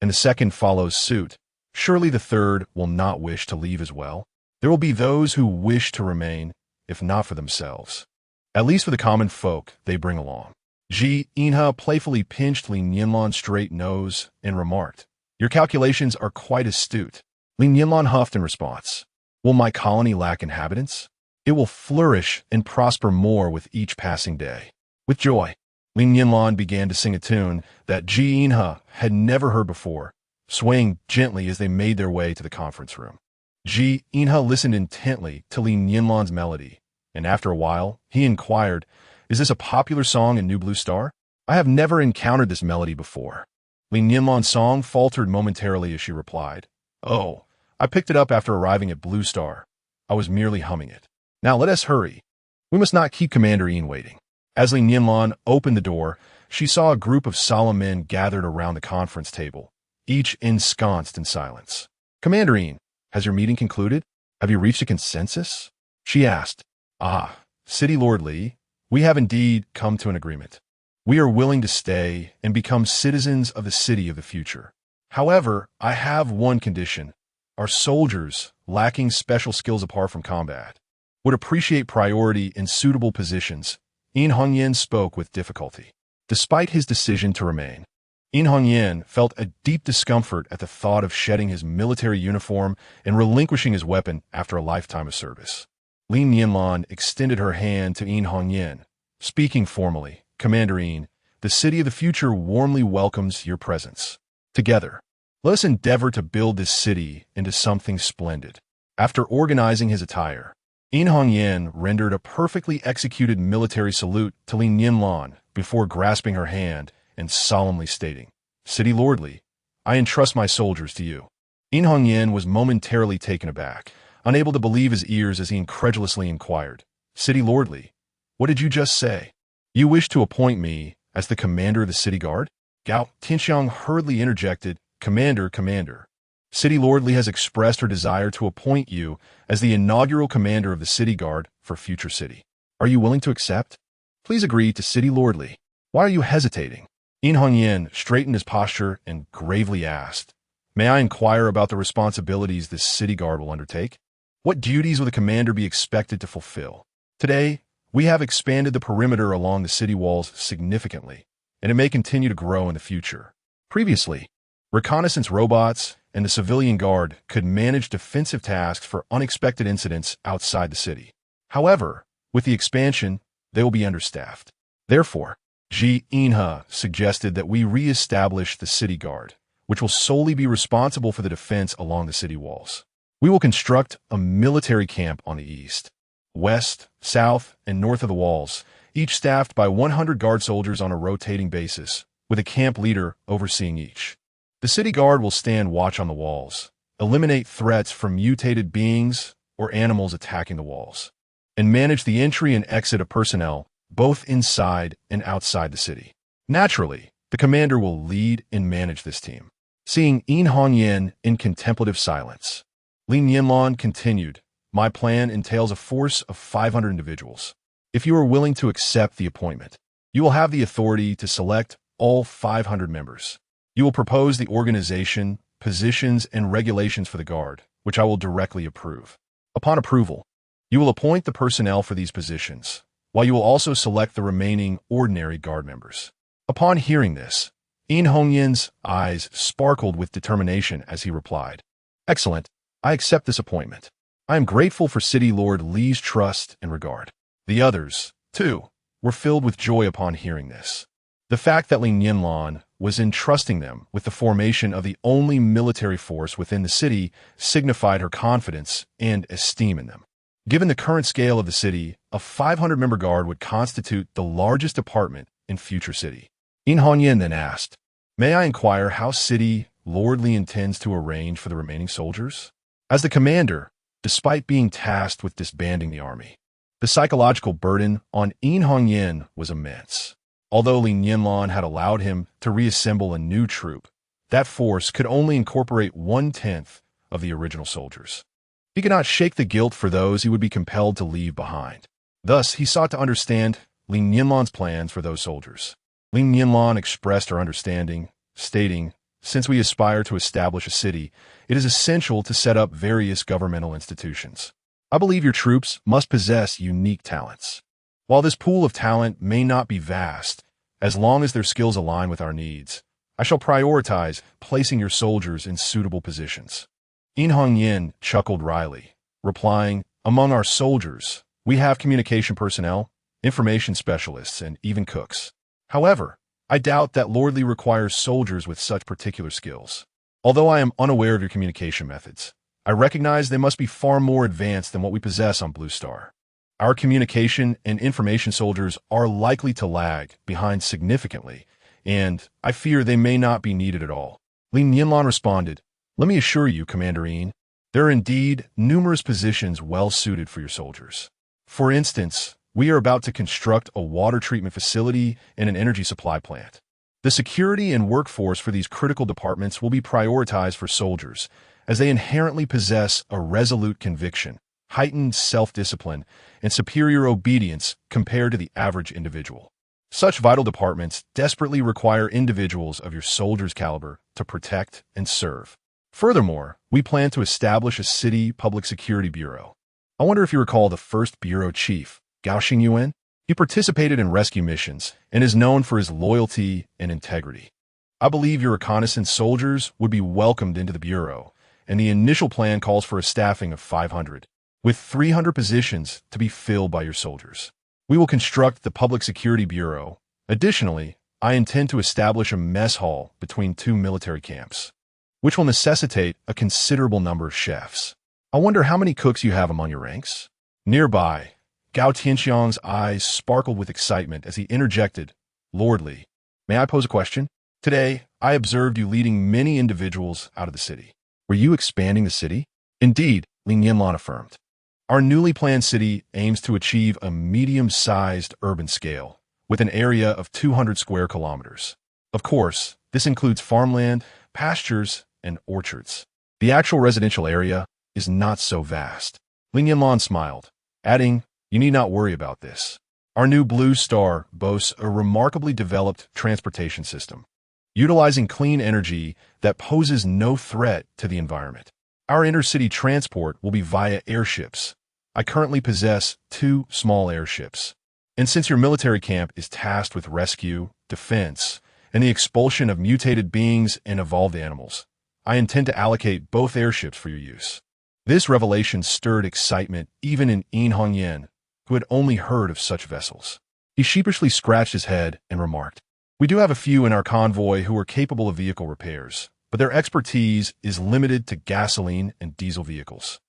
and the second follows suit, surely the third will not wish to leave as well. There will be those who wish to remain, if not for themselves, at least for the common folk they bring along." Ji Yinhe playfully pinched Li Nianlan's straight nose and remarked, "Your calculations are quite astute." Li Nianlan huffed in response, "Will my colony lack inhabitants? It will flourish and prosper more with each passing day." With joy, Li Nianlan began to sing a tune that Ji Yinhe had never heard before, swaying gently as they made their way to the conference room. Ji Yinhe listened intently to Li Nianlan's melody, and after a while, he inquired, "Is this a popular song in New Blue Star? I have never encountered this melody before." Li Nianlan's song faltered momentarily as she replied, "Oh, I picked it up after arriving at Blue Star. I was merely humming it. Now let us hurry. We must not keep Commander Yin waiting." As Li Nianlan opened the door, she saw a group of solemn men gathered around the conference table, each ensconced in silence. "Commander Yin, has your meeting concluded? Have you reached a consensus?" she asked. "Ah, City Lord Li, we have indeed come to an agreement. We are willing to stay and become citizens of the city of the future. However, I have one condition. Our soldiers, lacking special skills apart from combat, would appreciate priority in suitable positions." Yin Hongyan spoke with difficulty. Despite his decision to remain, Yin Hongyan felt a deep discomfort at the thought of shedding his military uniform and relinquishing his weapon after a lifetime of service. Li Nianlan extended her hand to Yin Hongyan, speaking formally, "Commander Yin, the city of the future warmly welcomes your presence. Together, let us endeavor to build this city into something splendid." After organizing his attire, Yin Hongyan rendered a perfectly executed military salute to Li Nianlan before grasping her hand and solemnly stating, "City Lord Li, I entrust my soldiers to you." Yin Hongyan was momentarily taken aback, unable to believe his ears as he incredulously inquired, "City Lord Li, what did you just say? You wish to appoint me as the commander of the city guard?" Gao Tianxiang hurriedly interjected, Commander. City Lord Li has expressed her desire to appoint you as the inaugural commander of the city guard for future city. Are you willing to accept? Please agree to City Lord Li. Why are you hesitating?" Yin Hongyan straightened his posture and gravely asked, "May I inquire about the responsibilities this city guard will undertake? What duties will the commander be expected to fulfill? Today, we have expanded the perimeter along the city walls significantly, and it may continue to grow in the future. Previously, reconnaissance robots and the civilian guard could manage defensive tasks for unexpected incidents outside the city. However, with the expansion, they will be understaffed. Therefore, Ji Yinhe suggested that we re-establish the city guard, which will solely be responsible for the defense along the city walls. We will construct a military camp on the east, west, south, and north of the walls, each staffed by 100 guard soldiers on a rotating basis, with a camp leader overseeing each. The city guard will stand watch on the walls, eliminate threats from mutated beings or animals attacking the walls, and manage the entry and exit of personnel both inside and outside the city. Naturally, the commander will lead and manage this team. Seeing Yin Hongyan in contemplative silence, Li Nianlan continued, "My plan entails a force of 500 individuals. If you are willing to accept the appointment, you will have the authority to select all 500 members. You will propose the organization, positions, and regulations for the Guard, which I will directly approve. Upon approval, you will appoint the personnel for these positions, while you will also select the remaining ordinary Guard members." Upon hearing this, In Hongyan's eyes sparkled with determination as he replied, "Excellent. I accept this appointment. I am grateful for City Lord Li's trust and regard." The others, too, were filled with joy upon hearing this. The fact that Li Nianlan was entrusting them with the formation of the only military force within the city signified her confidence and esteem in them. Given the current scale of the city, a 500-member guard would constitute the largest department in future city. In Hongyan then asked, "May I inquire how City Lord Li intends to arrange for the remaining soldiers?" As the commander, despite being tasked with disbanding the army, the psychological burden on In Hongyan was immense. Although Li Nianlan had allowed him to reassemble a new troop, that force could only incorporate 1/10 of the original soldiers. He could not shake the guilt for those he would be compelled to leave behind. Thus, he sought to understand Li Nianlan's plans for those soldiers. Li Nianlan expressed her understanding, stating, "Since we aspire to establish a city, it is essential to set up various governmental institutions. I believe your troops must possess unique talents. While this pool of talent may not be vast, as long as their skills align with our needs, I shall prioritize placing your soldiers in suitable positions." In Hongyan chuckled wryly, replying, "Among our soldiers, we have communication personnel, information specialists, and even cooks. However, I doubt that Lord Li requires soldiers with such particular skills. Although I am unaware of your communication methods, I recognize they must be far more advanced than what we possess on Blue Star. Our communication and information soldiers are likely to lag behind significantly, and I fear they may not be needed at all." Li Nianlan responded, "Let me assure you, Commander Yin, there are indeed numerous positions well suited for your soldiers. For instance, we are about to construct a water treatment facility and an energy supply plant. The security and workforce for these critical departments will be prioritized for soldiers, as they inherently possess a resolute conviction, heightened self-discipline, and superior obedience compared to the average individual. Such vital departments desperately require individuals of your soldiers' caliber to protect and serve. Furthermore, we plan to establish a city public security bureau. I wonder if you recall the first bureau chief, Gao Xingyuan? He participated in rescue missions and is known for his loyalty and integrity. I believe your reconnaissance soldiers would be welcomed into the bureau, and the initial plan calls for a staffing of 500, with 300 positions to be filled by your soldiers. We will construct the Public Security Bureau. Additionally, I intend to establish a mess hall between two military camps, which will necessitate a considerable number of chefs. I wonder how many cooks you have among your ranks?" Nearby, Gao Tianxiang's eyes sparkled with excitement as he interjected, "Lord Li, may I pose a question? Today, I observed you leading many individuals out of the city. Were you expanding the city?" "Indeed," Li Nianlan affirmed. "Our newly planned city aims to achieve a medium-sized urban scale, with an area of 200 square kilometers. Of course, this includes farmland, pastures, and orchards. The actual residential area is not so vast." Li Nianlan smiled, adding, "You need not worry about this. Our new Blue Star boasts a remarkably developed transportation system, utilizing clean energy that poses no threat to the environment. Our intercity transport will be via airships. I currently possess 2 small airships. And since your military camp is tasked with rescue, defense, and the expulsion of mutated beings and evolved animals, I intend to allocate both airships for your use." This revelation stirred excitement even in Hongyan, who had only heard of such vessels. He sheepishly scratched his head and remarked, "We do have a few in our convoy who are capable of vehicle repairs, but their expertise is limited to gasoline and diesel vehicles.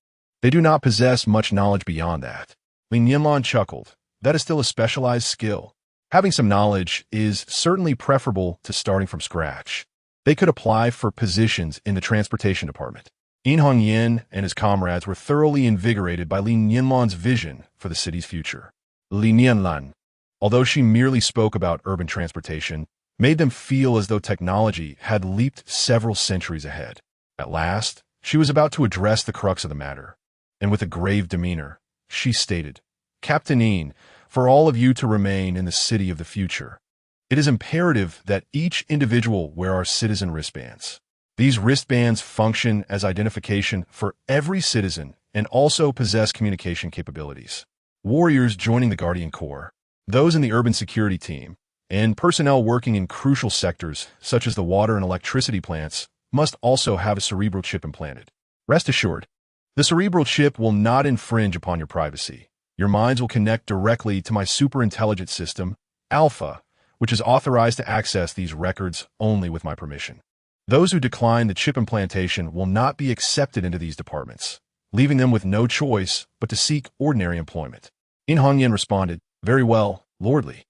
They do not possess much knowledge beyond that." Li Nianlan chuckled. "That is still a specialized skill. Having some knowledge is certainly preferable to starting from scratch." They could apply for positions in the transportation department. In Hongyan and his comrades were thoroughly invigorated by Li Nianlan's vision for the city's future. Li Nianlan, although she merely spoke about urban transportation, made them feel as though technology had leaped several centuries ahead. At last, She was about to address the crux of the matter, and with a grave demeanor, she stated, "Captainine, for all of you to remain in the city of the future, it is imperative that each individual wear our citizen wristbands. These wristbands function as identification for every citizen and also possess communication capabilities. Warriors joining the Guardian Corps, those in the urban security team, and personnel working in crucial sectors such as the water and electricity plants must also have a cerebral chip implanted. Rest assured, the cerebral chip will not infringe upon your privacy. Your minds will connect directly to my superintelligent system, Alpha, which is authorized to access these records only with my permission. Those who decline the chip implantation will not be accepted into these departments, leaving them with no choice but to seek ordinary employment." In Hongyan responded, "Very well, Lord Li.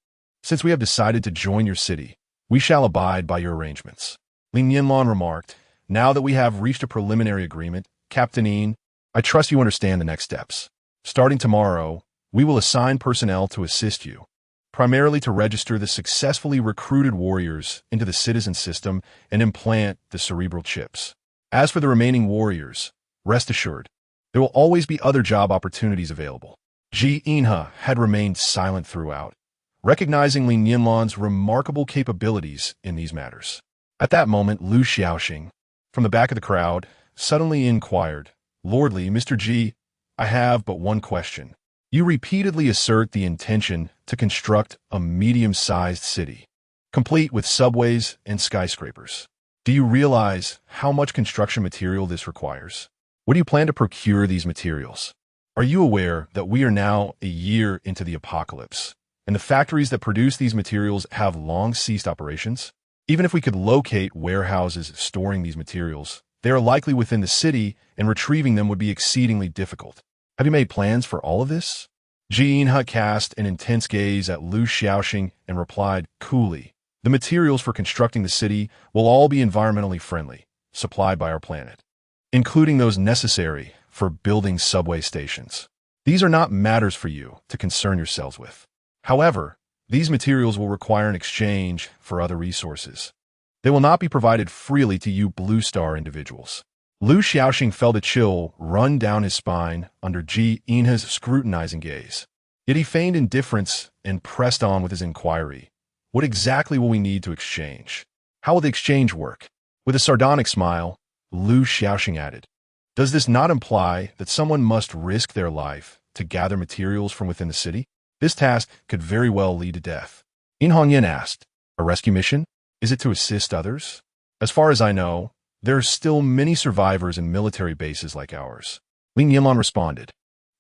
Since we have decided to join your city, we shall abide by your arrangements." Li Nianlan remarked, "Now that we have reached a preliminary agreement, Captainine, I trust you understand the next steps. Starting tomorrow, we will assign personnel to assist you, primarily to register the successfully recruited warriors into the citizen system and implant the cerebral chips. As for the remaining warriors, rest assured, there will always be other job opportunities available." Ji Inha had remained silent throughout, recognizing Li Nianlan's remarkable capabilities in these matters. At that moment, Lu Xiaoxing, from the back of the crowd, suddenly inquired, "Lord Li, Mr. Ji, I have but one question. You repeatedly assert the intention to construct a medium-sized city, complete with subways and skyscrapers. Do you realize how much construction material this requires? What do you plan to procure these materials? Are you aware that we are now a year into the apocalypse, and the factories that produce these materials have long ceased operations? Even if we could locate warehouses storing these materials, they are likely within the city, and retrieving them would be exceedingly difficult. Have you made plans for all of this?" Ji Inha cast an intense gaze at Lu Xiaoxing and replied coolly, "The materials for constructing the city will all be environmentally friendly, supplied by our planet, including those necessary for building subway stations. These are not matters for you to concern yourselves with. However, these materials will require an exchange for other resources. They will not be provided freely to you Blue Star individuals." Lu Xiaoxing felt a chill run down his spine under Ji Inha's scrutinizing gaze. Yet he feigned indifference and pressed on with his inquiry. "What exactly will we need to exchange? How will the exchange work?" With a sardonic smile, Lu Xiaoxing added, "Does this not imply that someone must risk their life to gather materials from within the city? This task could very well lead to death." In Hongyan asked, "A rescue mission? Is it to assist others?" "As far as I know, there are still many survivors in military bases like ours." Li Nianlan responded,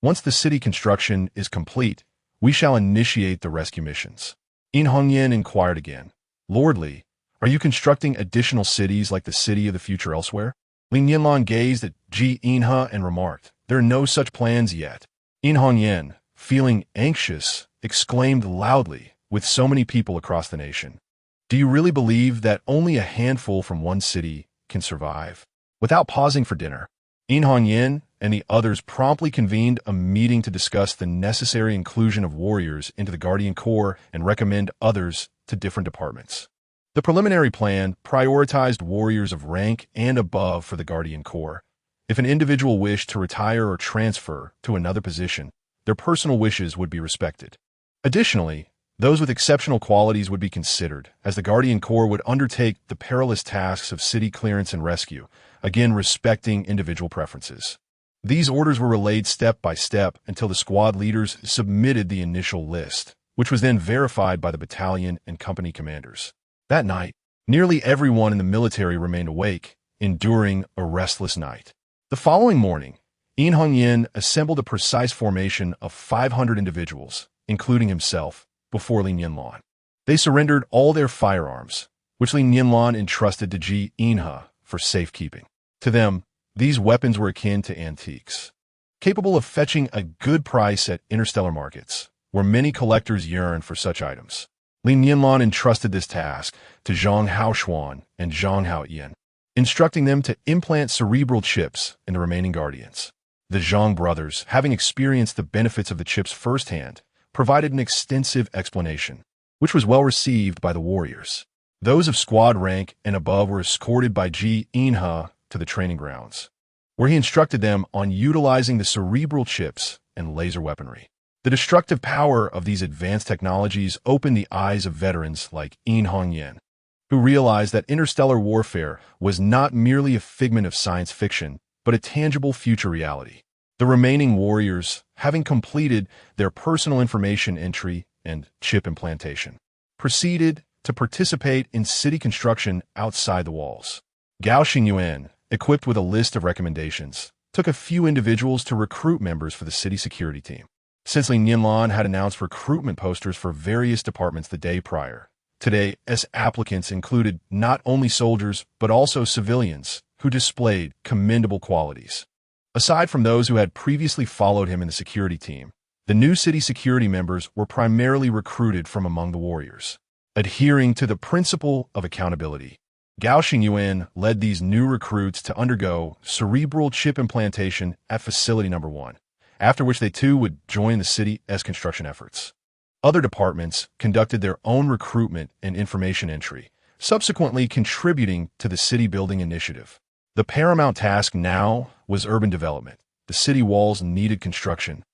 "Once the city construction is complete, we shall initiate the rescue missions." In Hongyan inquired again, "Lord Li, are you constructing additional cities like the city of the future elsewhere?" Li Nianlan gazed at Ji Inha and remarked, "There are no such plans yet." In Hongyan, feeling anxious, exclaimed loudly, "With so many people across the nation, do you really believe that only a handful from one city can survive?" Without pausing for dinner, In Hongyan and the others promptly convened a meeting to discuss the necessary inclusion of warriors into the Guardian Corps and recommend others to different departments. The preliminary plan prioritized warriors of rank and above for the Guardian Corps. If an individual wished to retire or transfer to another position, their personal wishes would be respected. Additionally, those with exceptional qualities would be considered, as the Guardian Corps would undertake the perilous tasks of city clearance and rescue, again respecting individual preferences. These orders were relayed step by step until the squad leaders submitted the initial list, which was then verified by the battalion and company commanders. That night, nearly everyone in the military remained awake, enduring a restless night. The following morning, In Hongyan assembled a precise formation of 500 individuals, including himself, before Li Nianlan. They surrendered all their firearms, which Li Nianlan entrusted to Ji Inha for safekeeping. To them, these weapons were akin to antiques, capable of fetching a good price at interstellar markets, where many collectors yearn for such items. Li Nianlan entrusted this task to Zhang Haoshuan and Zhang Haoyan, instructing them to implant cerebral chips in the remaining guardians. The Zhang brothers, having experienced the benefits of the chips firsthand, provided an extensive explanation, which was well received by the warriors. Those of squad rank and above were escorted by Ji Inha to the training grounds. where he instructed them on utilizing the cerebral chips and laser weaponry. The destructive power of these advanced technologies opened the eyes of veterans like Li Nianlan, who realized that interstellar warfare was not merely a figment of science fiction, but a tangible future reality. The remaining warriors, having completed their personal information entry and chip implantation, proceeded to participate in city construction outside the walls. Gao Xingyuan, equipped with a list of recommendations, took a few individuals to recruit members for the city security team. Since Li Nianlan had announced recruitment posters for various departments the day prior, today's applicants included not only soldiers but also civilians who displayed commendable qualities. Aside from those who had previously followed him in the security team, the new city security members were primarily recruited from among the warriors. Adhering to the principle of accountability, Gao Xingyuan led these new recruits to undergo cerebral chip implantation at Facility Number 1, after which they too would join the city's construction efforts. Other departments conducted their own recruitment and information entry, subsequently contributing to the city building initiative. The paramount task now was urban development. The city walls needed construction,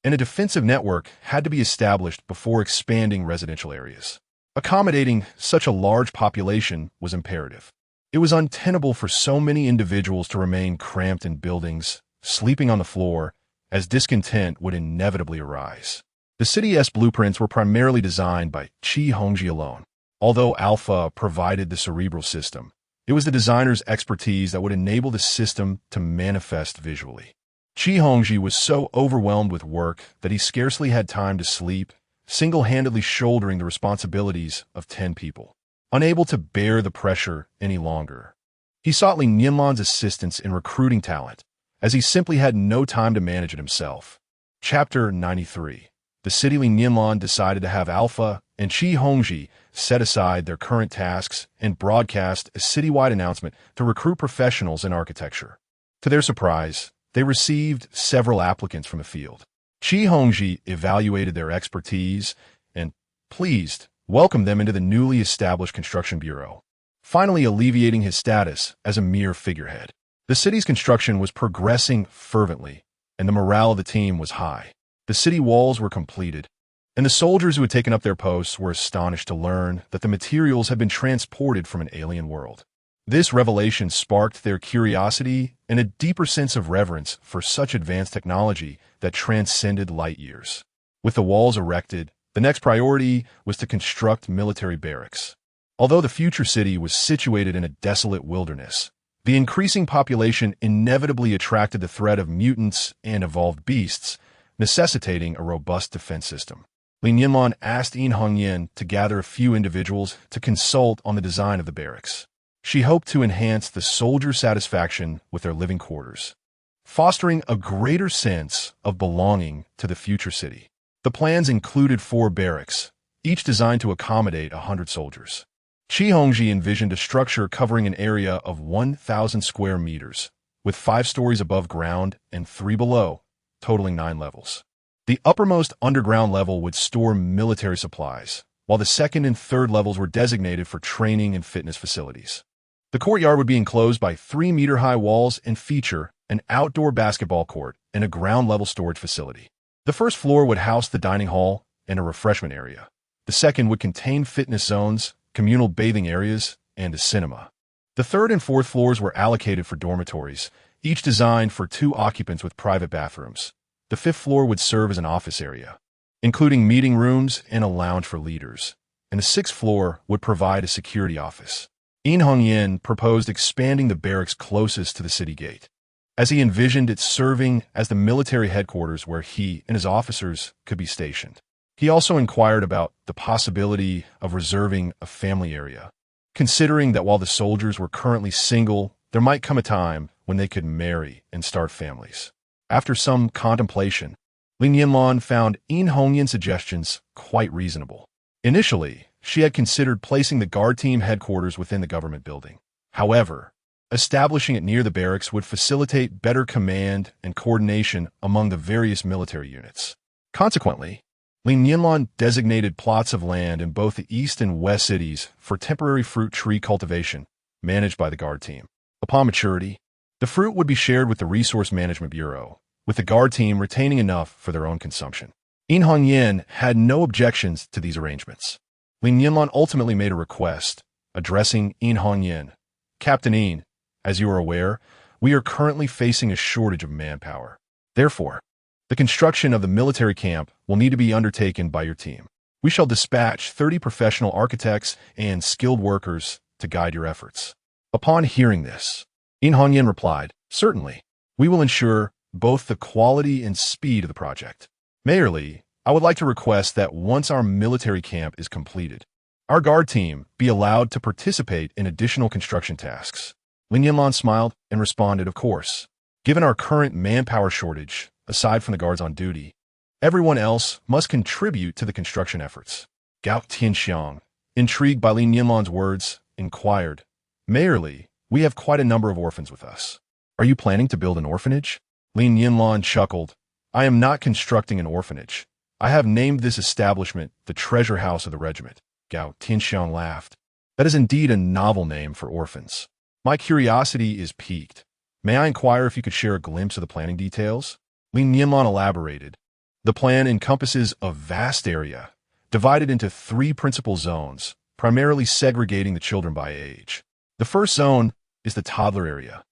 and a defensive network had to be established before expanding residential areas. Accommodating such a large population was imperative. It was untenable for so many individuals to remain cramped in buildings, sleeping on the floor, as discontent would inevitably arise. The city's blueprints were primarily designed by Qi Hongji alone. Although Alpha provided the cerebral system, it was the designer's expertise that would enable the system to manifest visually. Qi Hongji was so overwhelmed with work that he scarcely had time to sleep, single-handedly shouldering the responsibilities of 10 people. Unable to bear the pressure any longer, he sought Li Nianlan's assistance in recruiting talent, as he simply had no time to manage it himself. Chapter 93. The city Li Nianlan decided to have Alpha and Qi Hongji set aside their current tasks and broadcast a citywide announcement to recruit professionals in architecture. To their surprise, they received several applicants from the field. Qi Hongji evaluated their expertise and, pleased, welcomed them into the newly established construction bureau, finally alleviating his status as a mere figurehead. The city's construction was progressing fervently, and the morale of the team was high. The city walls were completed, and the soldiers who had taken up their posts were astonished to learn that the materials had been transported from an alien world. This revelation sparked their curiosity and a deeper sense of reverence for such advanced technology that transcended light years. With the walls erected, the next priority was to construct military barracks. Although the future city was situated in a desolate wilderness, the increasing population inevitably attracted the threat of mutants and evolved beasts, necessitating a robust defense system. Li Nianlan asked Li Hongyan to gather a few individuals to consult on the design of the barracks. She hoped to enhance the soldiers' satisfaction with their living quarters, fostering a greater sense of belonging to the future city. The plans included 4 barracks, each designed to accommodate 100 soldiers. Qi Hongji envisioned a structure covering an area of 1,000 square meters, with 5 stories above ground and 3 below, totaling 9 levels. The uppermost underground level would store military supplies, while the second and third levels were designated for training and fitness facilities. The courtyard would be enclosed by 3-meter-high walls and feature an outdoor basketball court and a ground-level storage facility. The first floor would house the dining hall and a refreshment area. The second would contain fitness zones, communal bathing areas, and a cinema. The third and fourth floors were allocated for dormitories, each designed for 2 occupants with private bathrooms. The 5th floor would serve as an office area, including meeting rooms and a lounge for leaders, and the 6th floor would provide a security office. Li Hongyan proposed expanding the barracks closest to the city gate, as he envisioned it serving as the military headquarters where he and his officers could be stationed. He also inquired about the possibility of reserving a family area, considering that while the soldiers were currently single, there might come a time when they could marry and start families. After some contemplation, Li Nianlan found Li Hongyan's suggestions quite reasonable. Initially, she had considered placing the guard team headquarters within the government building. However, establishing it near the barracks would facilitate better command and coordination among the various military units. Consequently, Li Nianlan designated plots of land in both the east and west cities for temporary fruit tree cultivation, managed by the guard team. Upon maturity, The fruit would be shared with the Resource Management Bureau, with the guard team retaining enough for their own consumption. In Hongyan had no objections to these arrangements. Li Nianlan ultimately made a request, addressing In Hongyan. Captain In, as you are aware, we are currently facing a shortage of manpower. Therefore, the construction of the military camp will need to be undertaken by your team. We shall dispatch 30 professional architects and skilled workers to guide your efforts. Upon hearing this, In Hongyan replied, certainly, we will ensure both the quality and speed of the project. Mayor Li, I would like to request that once our military camp is completed, our guard team be allowed to participate in additional construction tasks. Li Nianlan smiled and responded, of course. Given our current manpower shortage, aside from the guards on duty, everyone else must contribute to the construction efforts. Gao Tianxiang, intrigued by Li Nianlan's words, inquired, Mayor Li, we have quite a number of orphans with us. Are you planning to build an orphanage? Li Nianlan chuckled. I am not constructing an orphanage. I have named this establishment the treasure house of the regiment. Gao Tianxiang laughed. That is indeed a novel name for orphans. My curiosity is piqued. May I inquire if you could share a glimpse of the planning details? Li Nianlan elaborated. The plan encompasses a vast area, divided into 3 principal zones, primarily segregating the children by age. The first zone is the toddler area,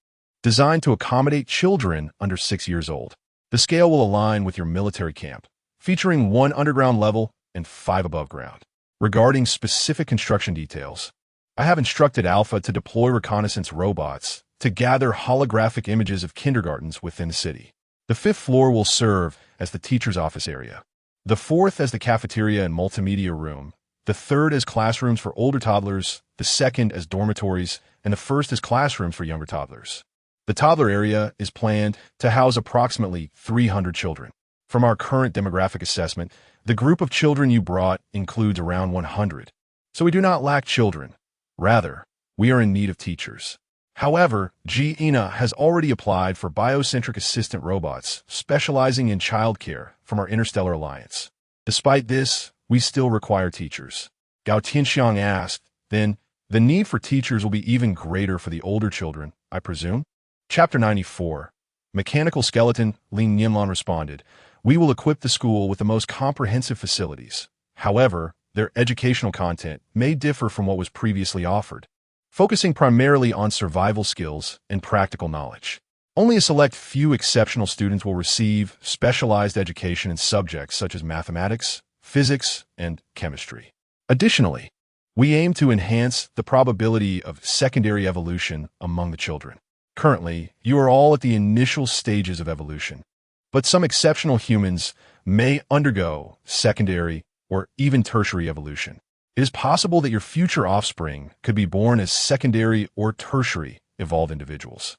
designed to accommodate children under 6 years old. The scale will align with your military camp, featuring 1 underground level and 5 above ground. Regarding specific construction details, I have instructed Alpha to deploy reconnaissance robots to gather holographic images of kindergartens within the city. The 5th floor will serve as the teacher's office area, the 4th as the cafeteria and multimedia room, the 3rd as classrooms for older toddlers, the 2nd as dormitories, and the 1st as classrooms for younger toddlers. The toddler area is planned to house approximately 300 children. From our current demographic assessment, the group of children you brought includes around 100. So we do not lack children. Rather, we are in need of teachers. However, Ina has already applied for biocentric assistant robots specializing in childcare from our Interstellar Alliance. Despite this, we still require teachers. Gao Tianxiang asked, then, the need for teachers will be even greater for the older children, I presume? Chapter 94. Mechanical Skeleton, Li Nianlan responded, we will equip the school with the most comprehensive facilities. However, their educational content may differ from what was previously offered, focusing primarily on survival skills and practical knowledge. Only a select few exceptional students will receive specialized education in subjects such as mathematics, physics, and chemistry. Additionally, we aim to enhance the probability of secondary evolution among the children. Currently, you are all at the initial stages of evolution, but some exceptional humans may undergo secondary or even tertiary evolution. It is possible that your future offspring could be born as secondary or tertiary evolved individuals.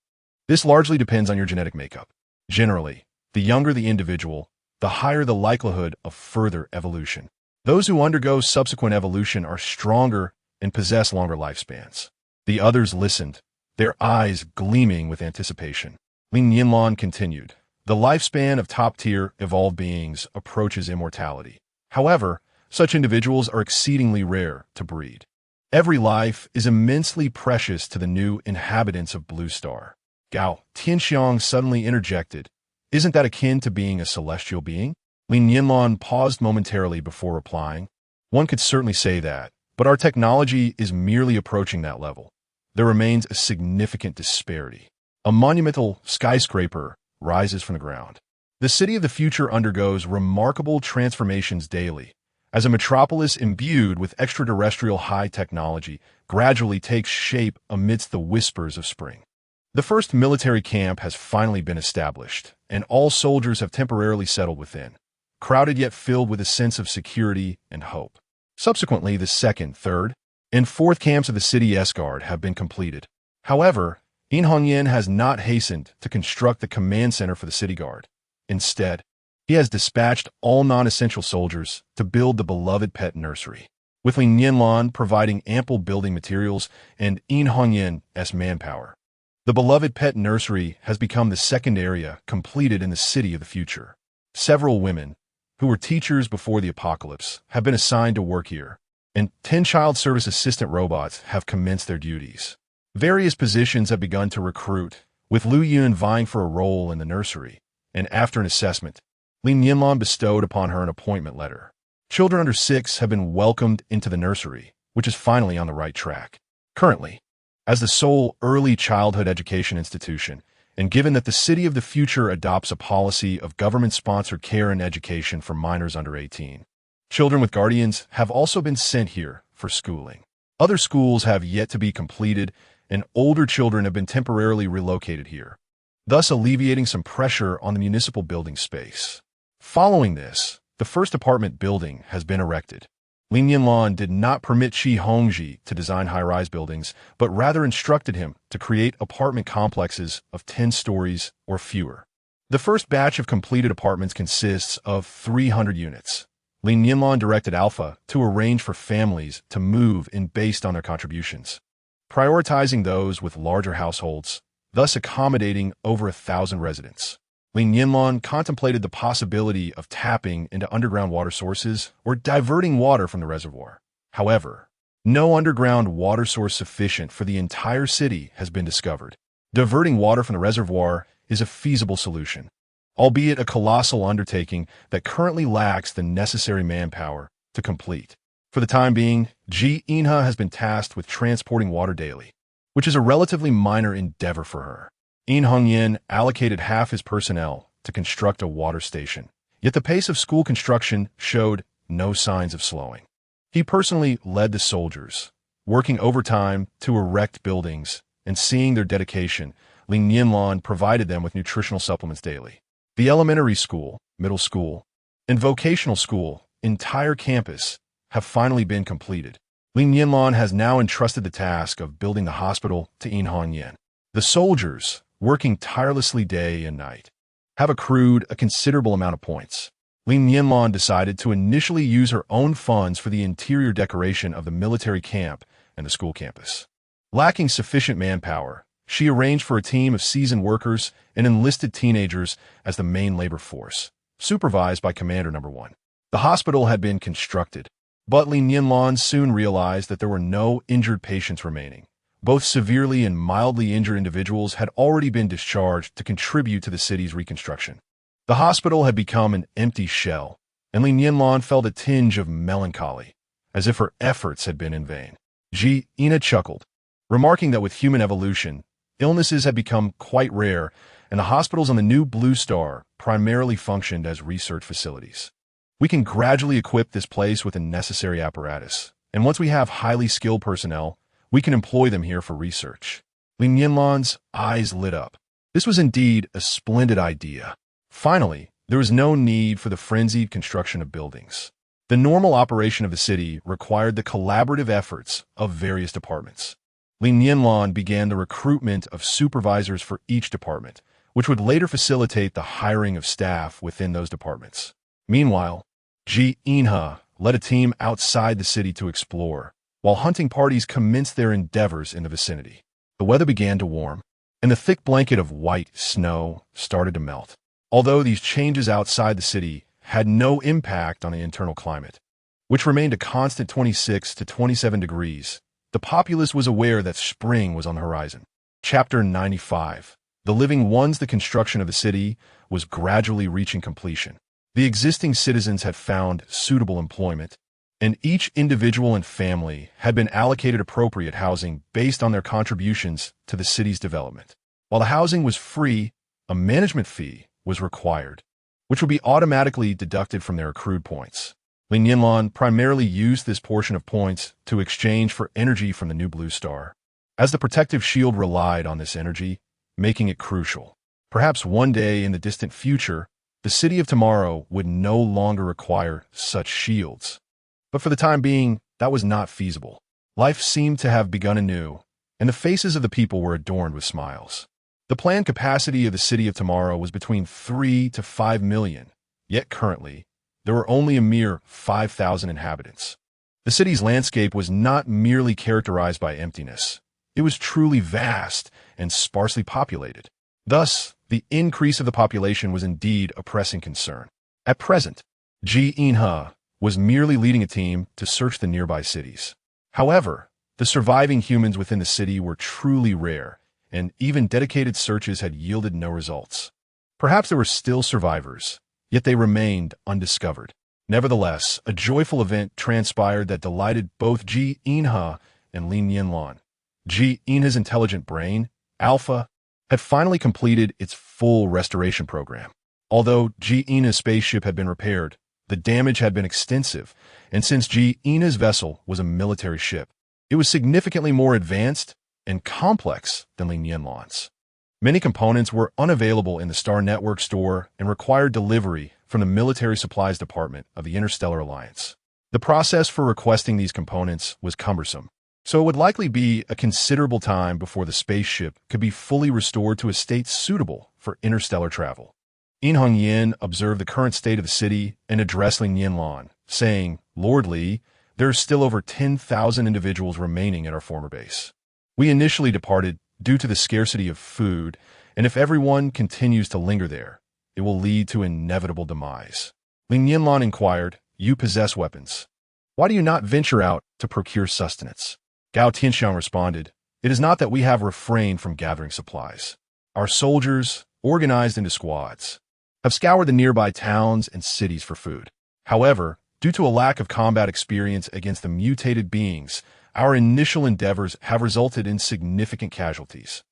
This largely depends on your genetic makeup. Generally, the younger the individual, the higher the likelihood of further evolution. Those who undergo subsequent evolution are stronger and possess longer lifespans. The others listened, their eyes gleaming with anticipation. Li Nianlan continued, the lifespan of top-tier evolved beings approaches immortality. However, such individuals are exceedingly rare to breed. Every life is immensely precious to the new inhabitants of Blue Star. Gao Tianxiang suddenly interjected, isn't that akin to being a celestial being? Li Nianlan paused momentarily before replying. One could certainly say that, but our technology is merely approaching that level. There remains a significant disparity. A monumental skyscraper rises from the ground. The city of the future undergoes remarkable transformations daily, as a metropolis imbued with extraterrestrial high technology gradually takes shape amidst the whispers of spring. The first military camp has finally been established, and all soldiers have temporarily settled within, crowded yet filled with a sense of security and hope. Subsequently, the 2nd, 3rd, and 4th camps of the city S-Guard have been completed. However, In Hongyan has not hastened to construct the command center for the city guard. Instead, he has dispatched all non-essential soldiers to build the beloved pet nursery, with Li Nianlan providing ample building materials and In Hongyan's manpower. The beloved pet nursery has become the 2nd area completed in the city of the future. Several women, who were teachers before the apocalypse, have been assigned to work here, and 10 child service assistant robots have commenced their duties. Various positions have begun to recruit, with Lu Yun vying for a role in the nursery, and after an assessment, Li Nianlan bestowed upon her an appointment letter. Children under 6 have been welcomed into the nursery, which is finally on the right track. Currently, as the sole early childhood education institution, and given that the City of the Future adopts a policy of government-sponsored care and education for minors under 18, children with guardians have also been sent here for schooling. Other schools have yet to be completed, and older children have been temporarily relocated here, thus alleviating some pressure on the municipal building space. Following this, the first apartment building has been erected. Li Nianlan did not permit Shi Hongji to design high-rise buildings, but rather instructed him to create apartment complexes of 10 stories or fewer. The first batch of completed apartments consists of 300 units. Li Nianlan directed Alpha to arrange for families to move in based on their contributions, prioritizing those with larger households, thus accommodating over 1,000 residents. Li Nianlan contemplated the possibility of tapping into underground water sources or diverting water from the reservoir. However, no underground water source sufficient for the entire city has been discovered. Diverting water from the reservoir is a feasible solution, albeit a colossal undertaking that currently lacks the necessary manpower to complete. For the time being, Ji Inha has been tasked with transporting water daily, which is a relatively minor endeavor for her. In Hongyan allocated half his personnel to construct a water station, yet the pace of school construction showed no signs of slowing. He personally led the soldiers, working overtime to erect buildings, and seeing their dedication, Li Nianlan provided them with nutritional supplements daily. The elementary school, middle school, and vocational school, entire campus, have finally been completed. Li Nianlan has now entrusted the task of building the hospital to In Hongyan. The soldiers, working tirelessly day and night, have accrued a considerable amount of points. Li Nianlan decided to initially use her own funds for the interior decoration of the military camp and the school campus. Lacking sufficient manpower, she arranged for a team of seasoned workers and enlisted teenagers as the main labor force, supervised by Commander No. 1. The hospital had been constructed, but Li Nianlan soon realized that there were no injured patients remaining. Both severely and mildly injured individuals had already been discharged to contribute to the city's reconstruction. The hospital had become an empty shell, and Li Nianlan felt a tinge of melancholy, as if her efforts had been in vain. Ji Ina chuckled, remarking that with human evolution, illnesses had become quite rare, and the hospitals on the new Blue Star primarily functioned as research facilities. We can gradually equip this place with the necessary apparatus, and once we have highly skilled personnel, we can employ them here for research. Li Nianlan's eyes lit up. This was indeed a splendid idea. Finally, there was no need for the frenzied construction of buildings. The normal operation of the city required the collaborative efforts of various departments. Li Nianlan began the recruitment of supervisors for each department, which would later facilitate the hiring of staff within those departments. Meanwhile, Ji Inha led a team outside the city to explore, while hunting parties commenced their endeavors in the vicinity. The weather began to warm, and the thick blanket of white snow started to melt. Although these changes outside the city had no impact on the internal climate, which remained a constant 26 to 27 degrees, the populace was aware that spring was on the horizon. Chapter 95. The Living Ones. The construction of the city was gradually reaching completion. The existing citizens had found suitable employment, and each individual and family had been allocated appropriate housing based on their contributions to the city's development. While the housing was free, a management fee was required, which would be automatically deducted from their accrued points. Li Nianlan primarily used this portion of points to exchange for energy from the new Blue Star, as the protective shield relied on this energy, making it crucial. Perhaps one day in the distant future, the city of tomorrow would no longer require such shields. But for the time being, that was not feasible. Life seemed to have begun anew, and the faces of the people were adorned with smiles. The planned capacity of the city of tomorrow was between 3 to 5 million, yet currently, there were only a mere 5,000 inhabitants. The city's landscape was not merely characterized by emptiness. It was truly vast and sparsely populated. Thus, the increase of the population was indeed a pressing concern. At present, Ji Inha was merely leading a team to search the nearby cities. However, the surviving humans within the city were truly rare, and even dedicated searches had yielded no results. Perhaps there were still survivors, yet they remained undiscovered. Nevertheless, a joyful event transpired that delighted both Ji Inha and Li Nianlan. Ji Inha's intelligent brain, Alpha, had finally completed its full restoration program. Although Ji Inha's spaceship had been repaired, the damage had been extensive, and since Ji Inha's vessel was a military ship, it was significantly more advanced and complex than Li Nianlan's. Many components were unavailable in the Star Network store and required delivery from the Military Supplies Department of the Interstellar Alliance. The process for requesting these components was cumbersome, so it would likely be a considerable time before the spaceship could be fully restored to a state suitable for interstellar travel. In Hung Yin observed the current state of the city and addressed Li Nianlan, saying, "Lord Li, there are still over 10,000 individuals remaining at our former base. We initially departed due to the scarcity of food, and if everyone continues to linger there, it will lead to inevitable demise." Li Nianlan inquired, "You possess weapons. Why do you not venture out to procure sustenance?" Gao Tianxiang responded, "It is not that we have refrained from gathering supplies. Our soldiers, organized into squads, have scoured the nearby towns and cities for food. However, due to a lack of combat experience against the mutated beings, our initial endeavors have resulted in significant casualties.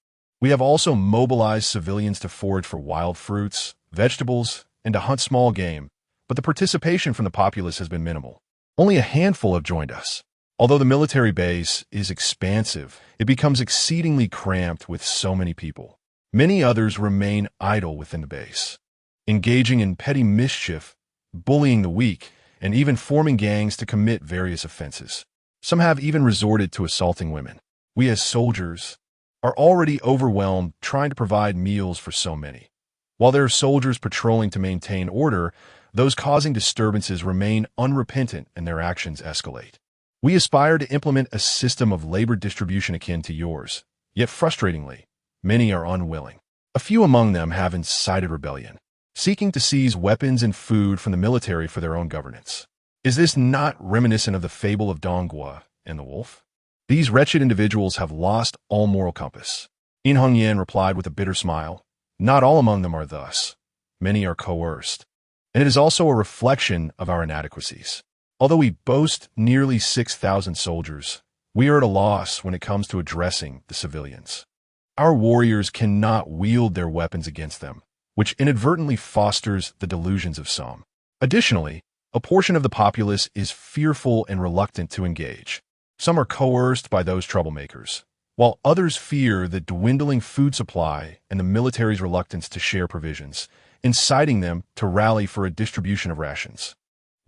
We have also mobilized civilians to forage for wild fruits, vegetables, and to hunt small game, but the participation from the populace has been minimal. Only a handful have joined us. Although the military base is expansive, it becomes exceedingly cramped with so many people. Many others remain idle within the base, engaging in petty mischief, bullying the weak, and even forming gangs to commit various offenses. Some have even resorted to assaulting women. We as soldiers are already overwhelmed trying to provide meals for so many. While there are soldiers patrolling to maintain order, those causing disturbances remain unrepentant and their actions escalate. We aspire to implement a system of labor distribution akin to yours, yet frustratingly, many are unwilling. A few among them have incited rebellion, seeking to seize weapons and food from the military for their own governance. Is this not reminiscent of the fable of Donghua and the wolf? These wretched individuals have lost all moral compass." In Hung Yan replied with a bitter smile, "Not all among them are thus. Many are coerced. And it is also a reflection of our inadequacies. Although we boast nearly 6,000 soldiers, we are at a loss when it comes to addressing the civilians. Our warriors cannot wield their weapons against them, which inadvertently fosters the delusions of some. Additionally, a portion of the populace is fearful and reluctant to engage. Some are coerced by those troublemakers, while others fear the dwindling food supply and the military's reluctance to share provisions, inciting them to rally for a distribution of rations."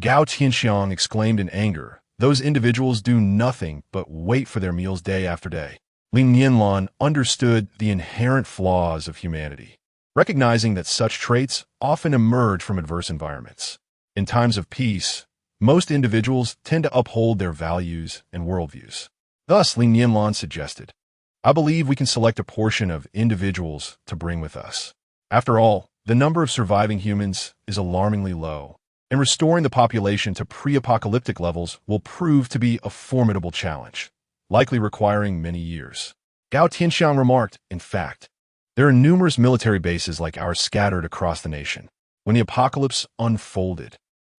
Gao Tianxiang exclaimed in anger, "Those individuals do nothing but wait for their meals day after day." Li Nianlan understood the inherent flaws of humanity, recognizing that such traits often emerge from adverse environments. In times of peace, most individuals tend to uphold their values and worldviews. Thus, Li Nianlan suggested, "I believe we can select a portion of individuals to bring with us. After all, the number of surviving humans is alarmingly low, and restoring the population to pre-apocalyptic levels will prove to be a formidable challenge, likely requiring many years." Gao Tianxiang remarked, "In fact, there are numerous military bases like ours scattered across the nation. When the apocalypse unfolded,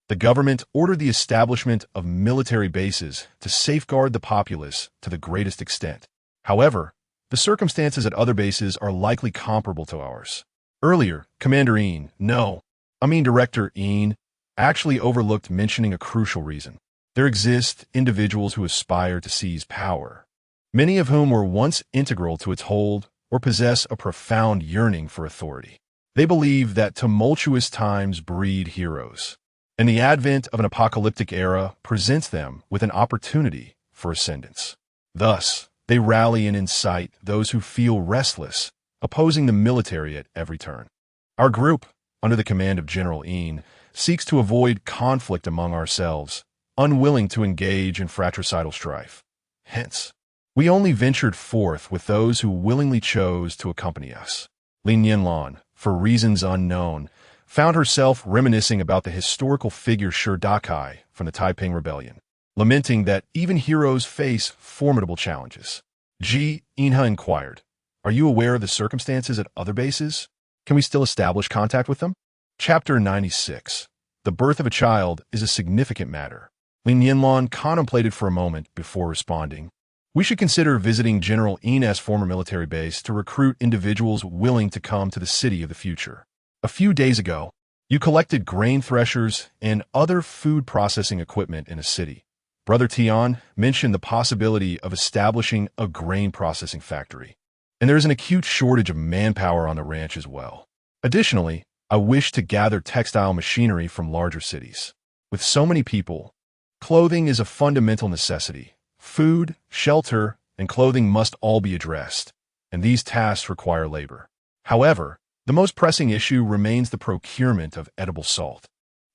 the government ordered the establishment of military bases to safeguard the populace to the greatest extent. However, the circumstances at other bases are likely comparable to ours. Earlier, Commander Director Een, actually overlooked mentioning a crucial reason. There exist individuals who aspire to seize power, many of whom were once integral to its hold or possess a profound yearning for authority. They believe that tumultuous times breed heroes, and the advent of an apocalyptic era presents them with an opportunity for ascendance. Thus, they rally and incite those who feel restless, opposing the military at every turn. Our group, under the command of General Een, seeks to avoid conflict among ourselves, unwilling to engage in fratricidal strife. Hence, we only ventured forth with those who willingly chose to accompany us." Li Nianlan, for reasons unknown, found herself reminiscing about the historical figure Shi Dakai from the Taiping Rebellion, lamenting that even heroes face formidable challenges. Ji Inha inquired, Are you aware of the circumstances at other bases? Can we still establish contact with them? Chapter 96. The birth of a child is a significant matter. Li Nianlan contemplated for a moment before responding. We should consider visiting General Yi's former military base to recruit individuals willing to come to the city of the future. A few days ago, you collected grain threshers and other food processing equipment in a city. Brother Tian mentioned the possibility of establishing a grain processing factory. And there is an acute shortage of manpower on the ranch as well. Additionally, I wish to gather textile machinery from larger cities. With so many people, clothing is a fundamental necessity. Food, shelter, and clothing must all be addressed, and these tasks require labor. However, the most pressing issue remains the procurement of edible salt.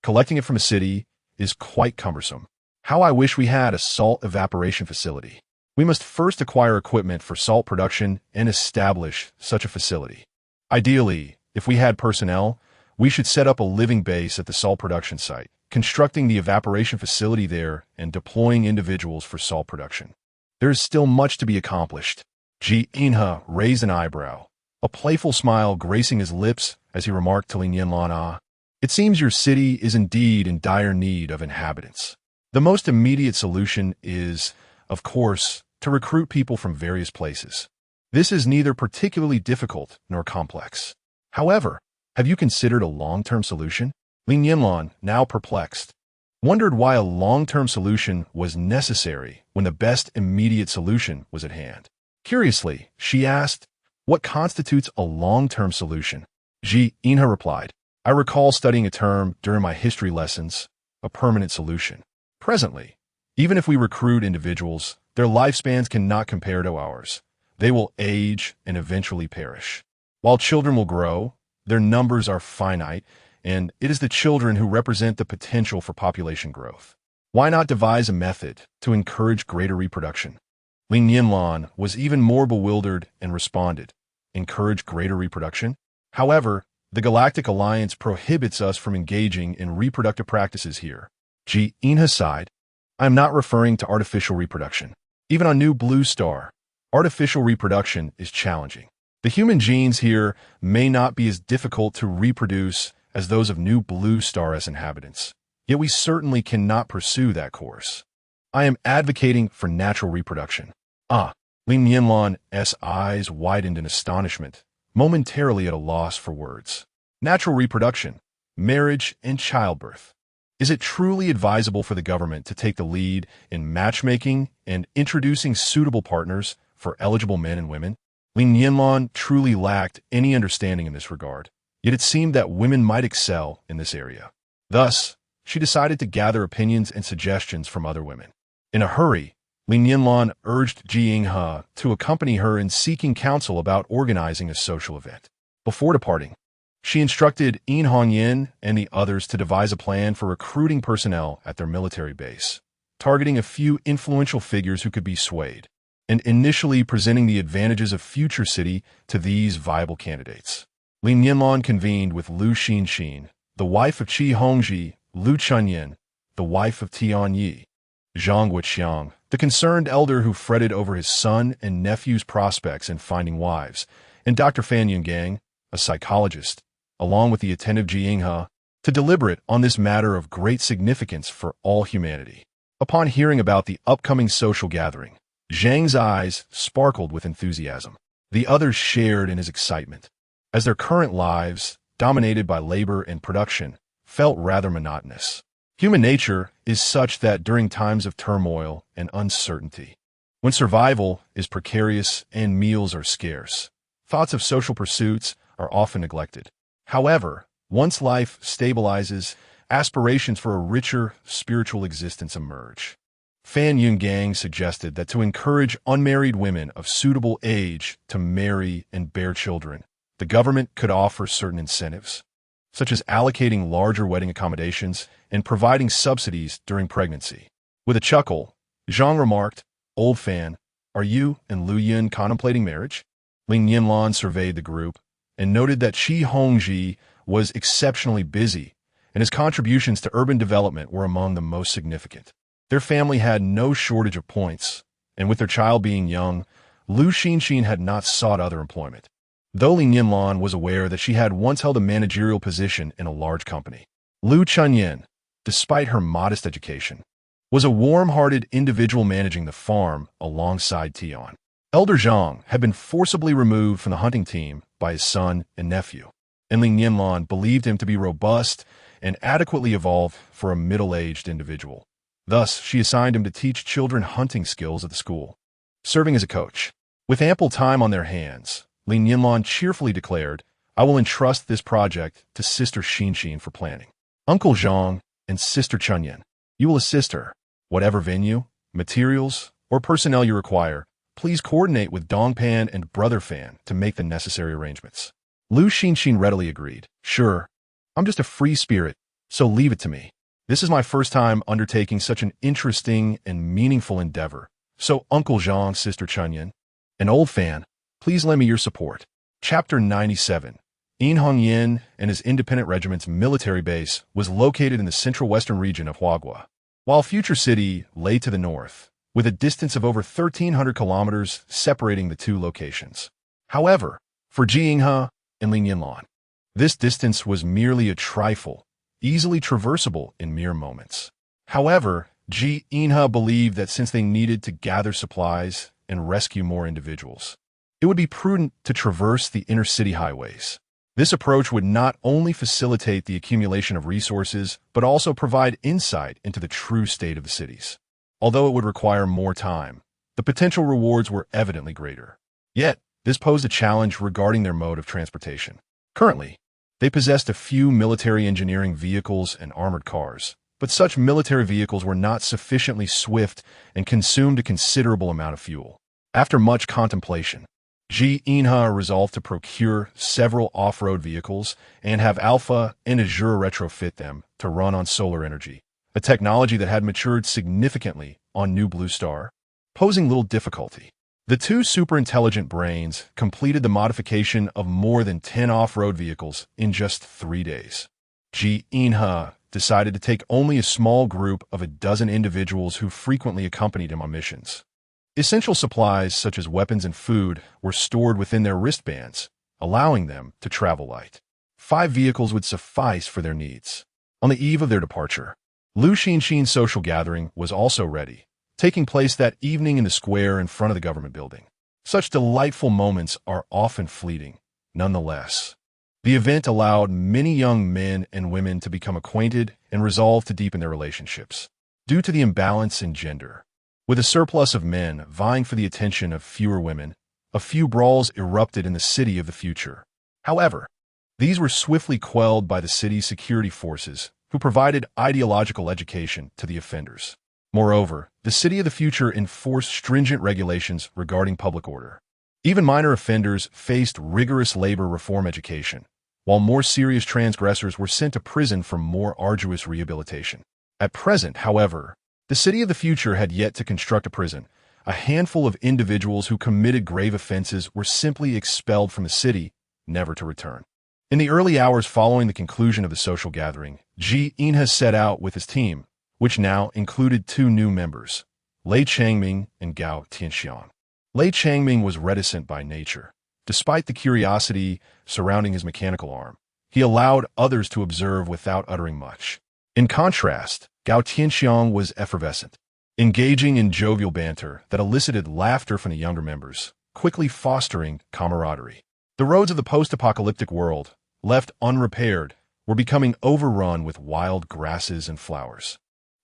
Collecting it from a city is quite cumbersome. How I wish we had a salt evaporation facility. We must first acquire equipment for salt production and establish such a facility. Ideally, if we had personnel, we should set up a living base at the salt production site, constructing the evaporation facility there and deploying individuals for salt production. There is still much to be accomplished. Ji Inha raised an eyebrow, a playful smile gracing his lips as he remarked to Li Nianlan, "It seems your city is indeed in dire need of inhabitants. The most immediate solution is, of course, to recruit people from various places. This is neither particularly difficult nor complex. However, have you considered a long-term solution?" Li Nianlan, now perplexed, wondered why a long-term solution was necessary when the best immediate solution was at hand. Curiously, she asked, "What constitutes a long-term solution?" Ji Inha replied, "I recall studying a term during my history lessons, a permanent solution. Presently, even if we recruit individuals, their lifespans cannot compare to ours. They will age and eventually perish. While children will grow, their numbers are finite, and it is the children who represent the potential for population growth. Why not devise a method to encourage greater reproduction?" Li Nianlan was even more bewildered and responded, "Encourage greater reproduction? However, the Galactic Alliance prohibits us from engaging in reproductive practices here." Ji Inha sighed, "I am not referring to artificial reproduction. Even on New Blue Star, artificial reproduction is challenging. The human genes here may not be as difficult to reproduce as those of New Blue Star as inhabitants, yet we certainly cannot pursue that course. I am advocating for natural reproduction." Li Nianlan's eyes widened in astonishment, momentarily at a loss for words. Natural reproduction, marriage, and childbirth. Is it truly advisable for the government to take the lead in matchmaking and introducing suitable partners for eligible men and women? Li Nianlan truly lacked any understanding in this regard, yet it seemed that women might excel in this area. Thus, she decided to gather opinions and suggestions from other women. In a hurry, Li Nianlan urged Ji Inha to accompany her in seeking counsel about organizing a social event. Before departing, she instructed Yin Hongyan and the others to devise a plan for recruiting personnel at their military base, targeting a few influential figures who could be swayed, and initially presenting the advantages of future city to these viable candidates. Li Nianlan convened with Lu Xinxin, the wife of Qi Hongji, Lu Chunyan, the wife of Tian Yi, Zhang Wuqiang, the concerned elder who fretted over his son and nephew's prospects in finding wives, and Dr. Fan Yungang, a psychologist, along with the attentive Ji Inha, to deliberate on this matter of great significance for all humanity. Upon hearing about the upcoming social gathering, Zhang's eyes sparkled with enthusiasm. The others shared in his excitement, as their current lives, dominated by labor and production, felt rather monotonous. Human nature is such that during times of turmoil and uncertainty, when survival is precarious and meals are scarce, thoughts of social pursuits are often neglected. However, once life stabilizes, aspirations for a richer spiritual existence emerge. Fan Yungang suggested that to encourage unmarried women of suitable age to marry and bear children, the government could offer certain incentives, such as allocating larger wedding accommodations and providing subsidies during pregnancy. With a chuckle, Zhang remarked, "Old Fan, are you and Lu Yun contemplating marriage?" Li Nianlan surveyed the group and noted that Qi Hongji was exceptionally busy, and his contributions to urban development were among the most significant. Their family had no shortage of points, and with their child being young, Lu Xinxin had not sought other employment, though Li Nianlan was aware that she had once held a managerial position in a large company. Lu Chunyin, despite her modest education, was a warm-hearted individual managing the farm alongside Tian. Elder Zhang had been forcibly removed from the hunting team by his son and nephew, and Li Nianlan believed him to be robust and adequately evolved for a middle-aged individual. Thus, she assigned him to teach children hunting skills at the school. Serving as a coach, with ample time on their hands, Li Nianlan cheerfully declared, "I will entrust this project to Sister Xinxin for planning. Uncle Zhang and Sister Chunyin, you will assist her. Whatever venue, materials, or personnel you require, please coordinate with Dongpan and Brother Fan to make the necessary arrangements." Lu Xinxin readily agreed. "Sure, I'm just a free spirit, so leave it to me. This is my first time undertaking such an interesting and meaningful endeavor. So Uncle Zhang, Sister Chunyin, and Old Fan, please lend me your support." Chapter 97. In Hongyan and his independent regiment's military base was located in the central western region of Huaguo, while Future City lay to the north, with a distance of over 1,300 kilometers separating the two locations. However, for Jinghe and Li Nianlan, this distance was merely a trifle, easily traversable in mere moments. However, Jinghe believed that since they needed to gather supplies and rescue more individuals, it would be prudent to traverse the inner-city highways. This approach would not only facilitate the accumulation of resources, but also provide insight into the true state of the cities. Although it would require more time, the potential rewards were evidently greater. Yet, this posed a challenge regarding their mode of transportation. Currently, they possessed a few military engineering vehicles and armored cars, but such military vehicles were not sufficiently swift and consumed a considerable amount of fuel. After much contemplation, Jinghe resolved to procure several off-road vehicles and have Alpha and Azure retrofit them to run on solar energy, a technology that had matured significantly on New Blue Star, posing little difficulty. The two super-intelligent brains completed the modification of more than 10 off-road vehicles in just 3 days. Jinghe decided to take only a small group of a dozen individuals who frequently accompanied him on missions. Essential supplies such as weapons and food were stored within their wristbands, allowing them to travel light. 5 vehicles would suffice for their needs. On the eve of their departure, Lu Xinxin's social gathering was also ready, taking place that evening in the square in front of the government building. Such delightful moments are often fleeting. Nonetheless, the event allowed many young men and women to become acquainted and resolve to deepen their relationships. Due to the imbalance in gender, with a surplus of men vying for the attention of fewer women, a few brawls erupted in the city of the future. However, these were swiftly quelled by the city's security forces, who provided ideological education to the offenders. Moreover, the city of the future enforced stringent regulations regarding public order. Even minor offenders faced rigorous labor reform education, while more serious transgressors were sent to prison for more arduous rehabilitation. At present, however, the city of the future had yet to construct a prison. A handful of individuals who committed grave offenses were simply expelled from the city, never to return. In the early hours following the conclusion of the social gathering, Jinghe set out with his team, which now included 2 new members, Lei Changming and Gao Tianxiang. Lei Changming was reticent by nature. Despite the curiosity surrounding his mechanical arm, he allowed others to observe without uttering much. In contrast, Gao Tianxiang was effervescent, engaging in jovial banter that elicited laughter from the younger members, quickly fostering camaraderie. The roads of the post-apocalyptic world, left unrepaired, were becoming overrun with wild grasses and flowers.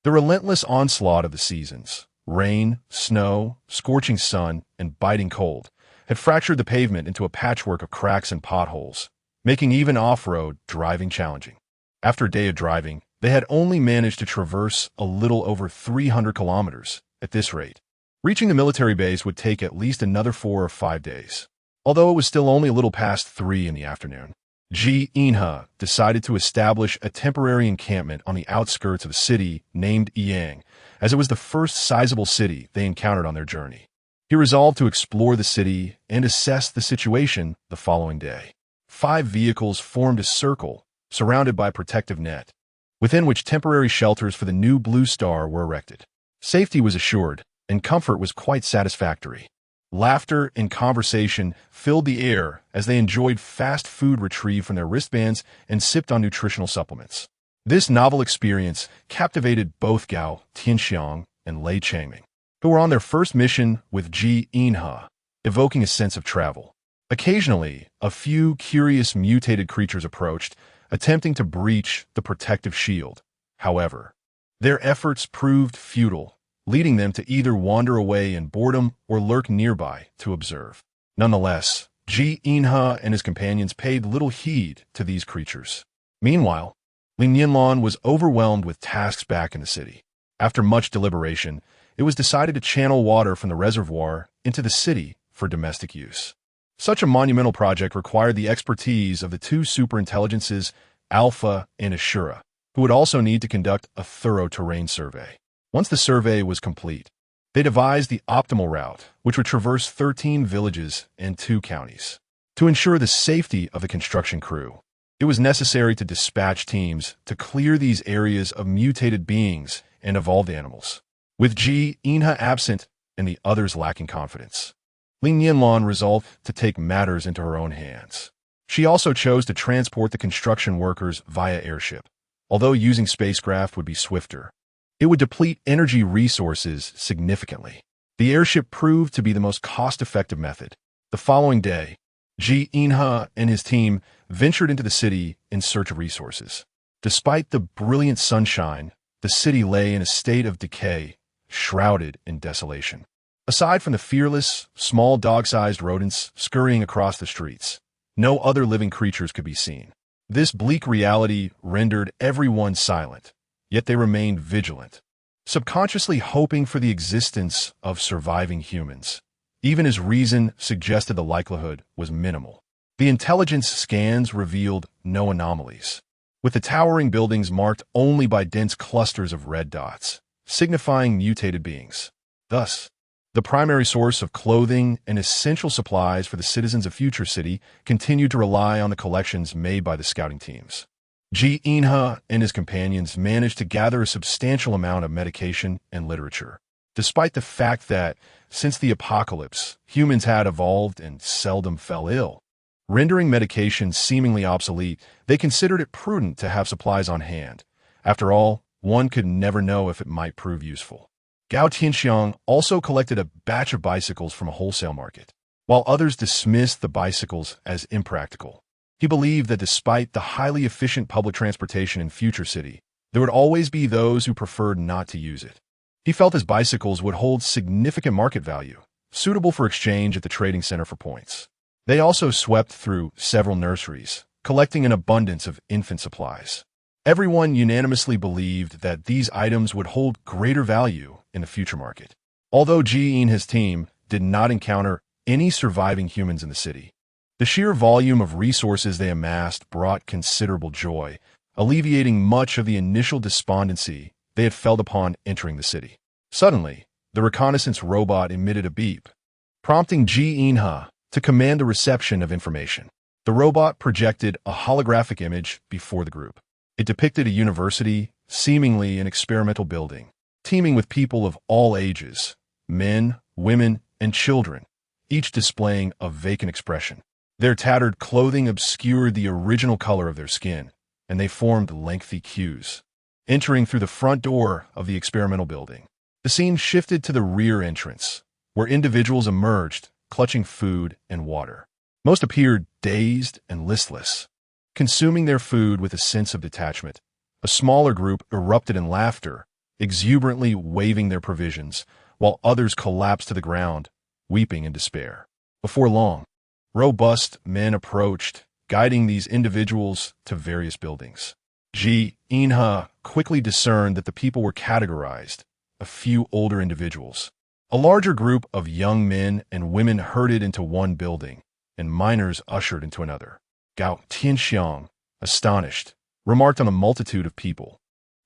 The relentless onslaught of the seasons, rain, snow, scorching sun, and biting cold, had fractured the pavement into a patchwork of cracks and potholes, making even off-road driving challenging. After a day of driving, they had only managed to traverse a little over 300 kilometers. At this rate, reaching the military base would take at least another 4 or 5 days. Although it was still only a little past 3 in the afternoon, Jinghe decided to establish a temporary encampment on the outskirts of a city named Yang, as it was the first sizable city they encountered on their journey. He resolved to explore the city and assess the situation the following day. 5 vehicles formed a circle, surrounded by a protective net, within which temporary shelters for the New Blue Star were erected. Safety was assured, and comfort was quite satisfactory. Laughter and conversation filled the air as they enjoyed fast food retrieved from their wristbands and sipped on nutritional supplements. This novel experience captivated both Gao Tianxiang and Lei Changming, who were on their first mission with Ji Inha, evoking a sense of travel. Occasionally, a few curious mutated creatures approached, attempting to breach the protective shield. However, their efforts proved futile, leading them to either wander away in boredom or lurk nearby to observe. Nonetheless, Ji Inha and his companions paid little heed to these creatures. Meanwhile, Li Nianlan was overwhelmed with tasks back in the city. After much deliberation, it was decided to channel water from the reservoir into the city for domestic use. Such a monumental project required the expertise of the two superintelligences, Alpha and Ashura, who would also need to conduct a thorough terrain survey. Once the survey was complete, they devised the optimal route, which would traverse 13 villages and 2 counties. To ensure the safety of the construction crew, it was necessary to dispatch teams to clear these areas of mutated beings and evolved animals. With Ji Inha absent and the others lacking confidence, Li Nianlan resolved to take matters into her own hands. She also chose to transport the construction workers via airship. Although using spacecraft would be swifter, it would deplete energy resources significantly. The airship proved to be the most cost-effective method. The following day, Ji Inha and his team ventured into the city in search of resources. Despite the brilliant sunshine, the city lay in a state of decay, shrouded in desolation. Aside from the fearless, small dog-sized rodents scurrying across the streets, no other living creatures could be seen. This bleak reality rendered everyone silent, yet they remained vigilant, subconsciously hoping for the existence of surviving humans, even as reason suggested the likelihood was minimal. The intelligence scans revealed no anomalies, with the towering buildings marked only by dense clusters of red dots, signifying mutated beings. Thus, the primary source of clothing and essential supplies for the citizens of Future City continued to rely on the collections made by the scouting teams. Ji Inha and his companions managed to gather a substantial amount of medication and literature, despite the fact that, since the apocalypse, humans had evolved and seldom fell ill. Rendering medication seemingly obsolete, they considered it prudent to have supplies on hand. After all, one could never know if it might prove useful. Gao Tianxiang also collected a batch of bicycles from a wholesale market. While others dismissed the bicycles as impractical, he believed that despite the highly efficient public transportation in Future City, there would always be those who preferred not to use it. He felt his bicycles would hold significant market value, suitable for exchange at the trading center for points. They also swept through several nurseries, collecting an abundance of infant supplies. Everyone unanimously believed that these items would hold greater value in the future market. Although Ji and his team did not encounter any surviving humans in the city, the sheer volume of resources they amassed brought considerable joy, alleviating much of the initial despondency they had felt upon entering the city. Suddenly, the reconnaissance robot emitted a beep, prompting Ji Inha to command the reception of information. The robot projected a holographic image before the group. It depicted a university, seemingly an experimental building, teeming with people of all ages, men, women, and children, each displaying a vacant expression. Their tattered clothing obscured the original color of their skin, and they formed lengthy queues. Entering through the front door of the experimental building, the scene shifted to the rear entrance, where individuals emerged, clutching food and water. Most appeared dazed and listless, consuming their food with a sense of detachment. A smaller group erupted in laughter, exuberantly waving their provisions, while others collapsed to the ground, weeping in despair. Before long, robust men approached, guiding these individuals to various buildings. Ji Inha quickly discerned that the people were categorized: a few older individuals, a larger group of young men and women herded into one building, and minors ushered into another. Gao Tianxiang, astonished, remarked on the multitude of people,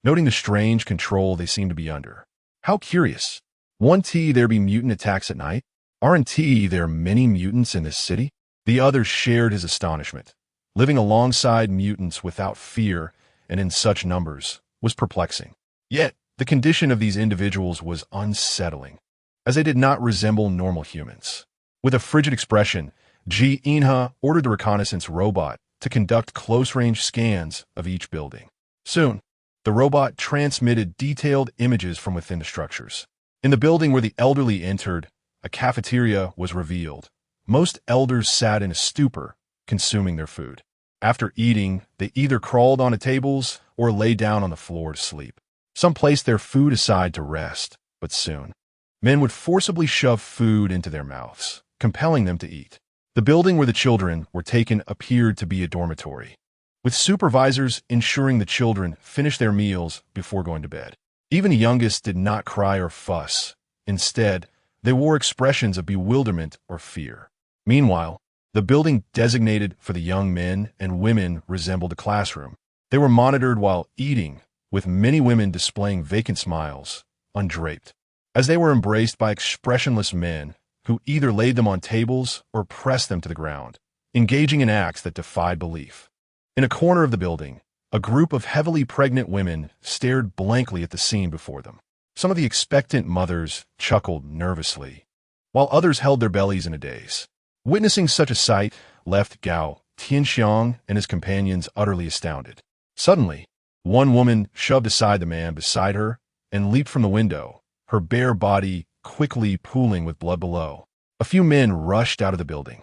noting the strange control they seemed to be under. How curious. Won't there be mutant attacks at night? Aren't there many mutants in this city? The others shared his astonishment. Living alongside mutants without fear and in such numbers was perplexing. Yet, the condition of these individuals was unsettling, as they did not resemble normal humans. With a frigid expression, Li Nianlan ordered the reconnaissance robot to conduct close-range scans of each building. Soon, the robot transmitted detailed images from within the structures. In the building where the elderly entered, a cafeteria was revealed. Most elders sat in a stupor, consuming their food. After eating, they either crawled onto tables or lay down on the floor to sleep. Some placed their food aside to rest, but soon, men would forcibly shove food into their mouths, compelling them to eat. The building where the children were taken appeared to be a dormitory, with supervisors ensuring the children finished their meals before going to bed. Even the youngest did not cry or fuss. Instead, they wore expressions of bewilderment or fear. Meanwhile, the building designated for the young men and women resembled a classroom. They were monitored while eating, with many women displaying vacant smiles, undraped, as they were embraced by expressionless men who either laid them on tables or pressed them to the ground, engaging in acts that defied belief. In a corner of the building, a group of heavily pregnant women stared blankly at the scene before them. Some of the expectant mothers chuckled nervously, while others held their bellies in a daze. Witnessing such a sight left Gao Tianxiang and his companions utterly astounded. Suddenly, one woman shoved aside the man beside her and leaped from the window, her bare body quickly pooling with blood below. A few men rushed out of the building,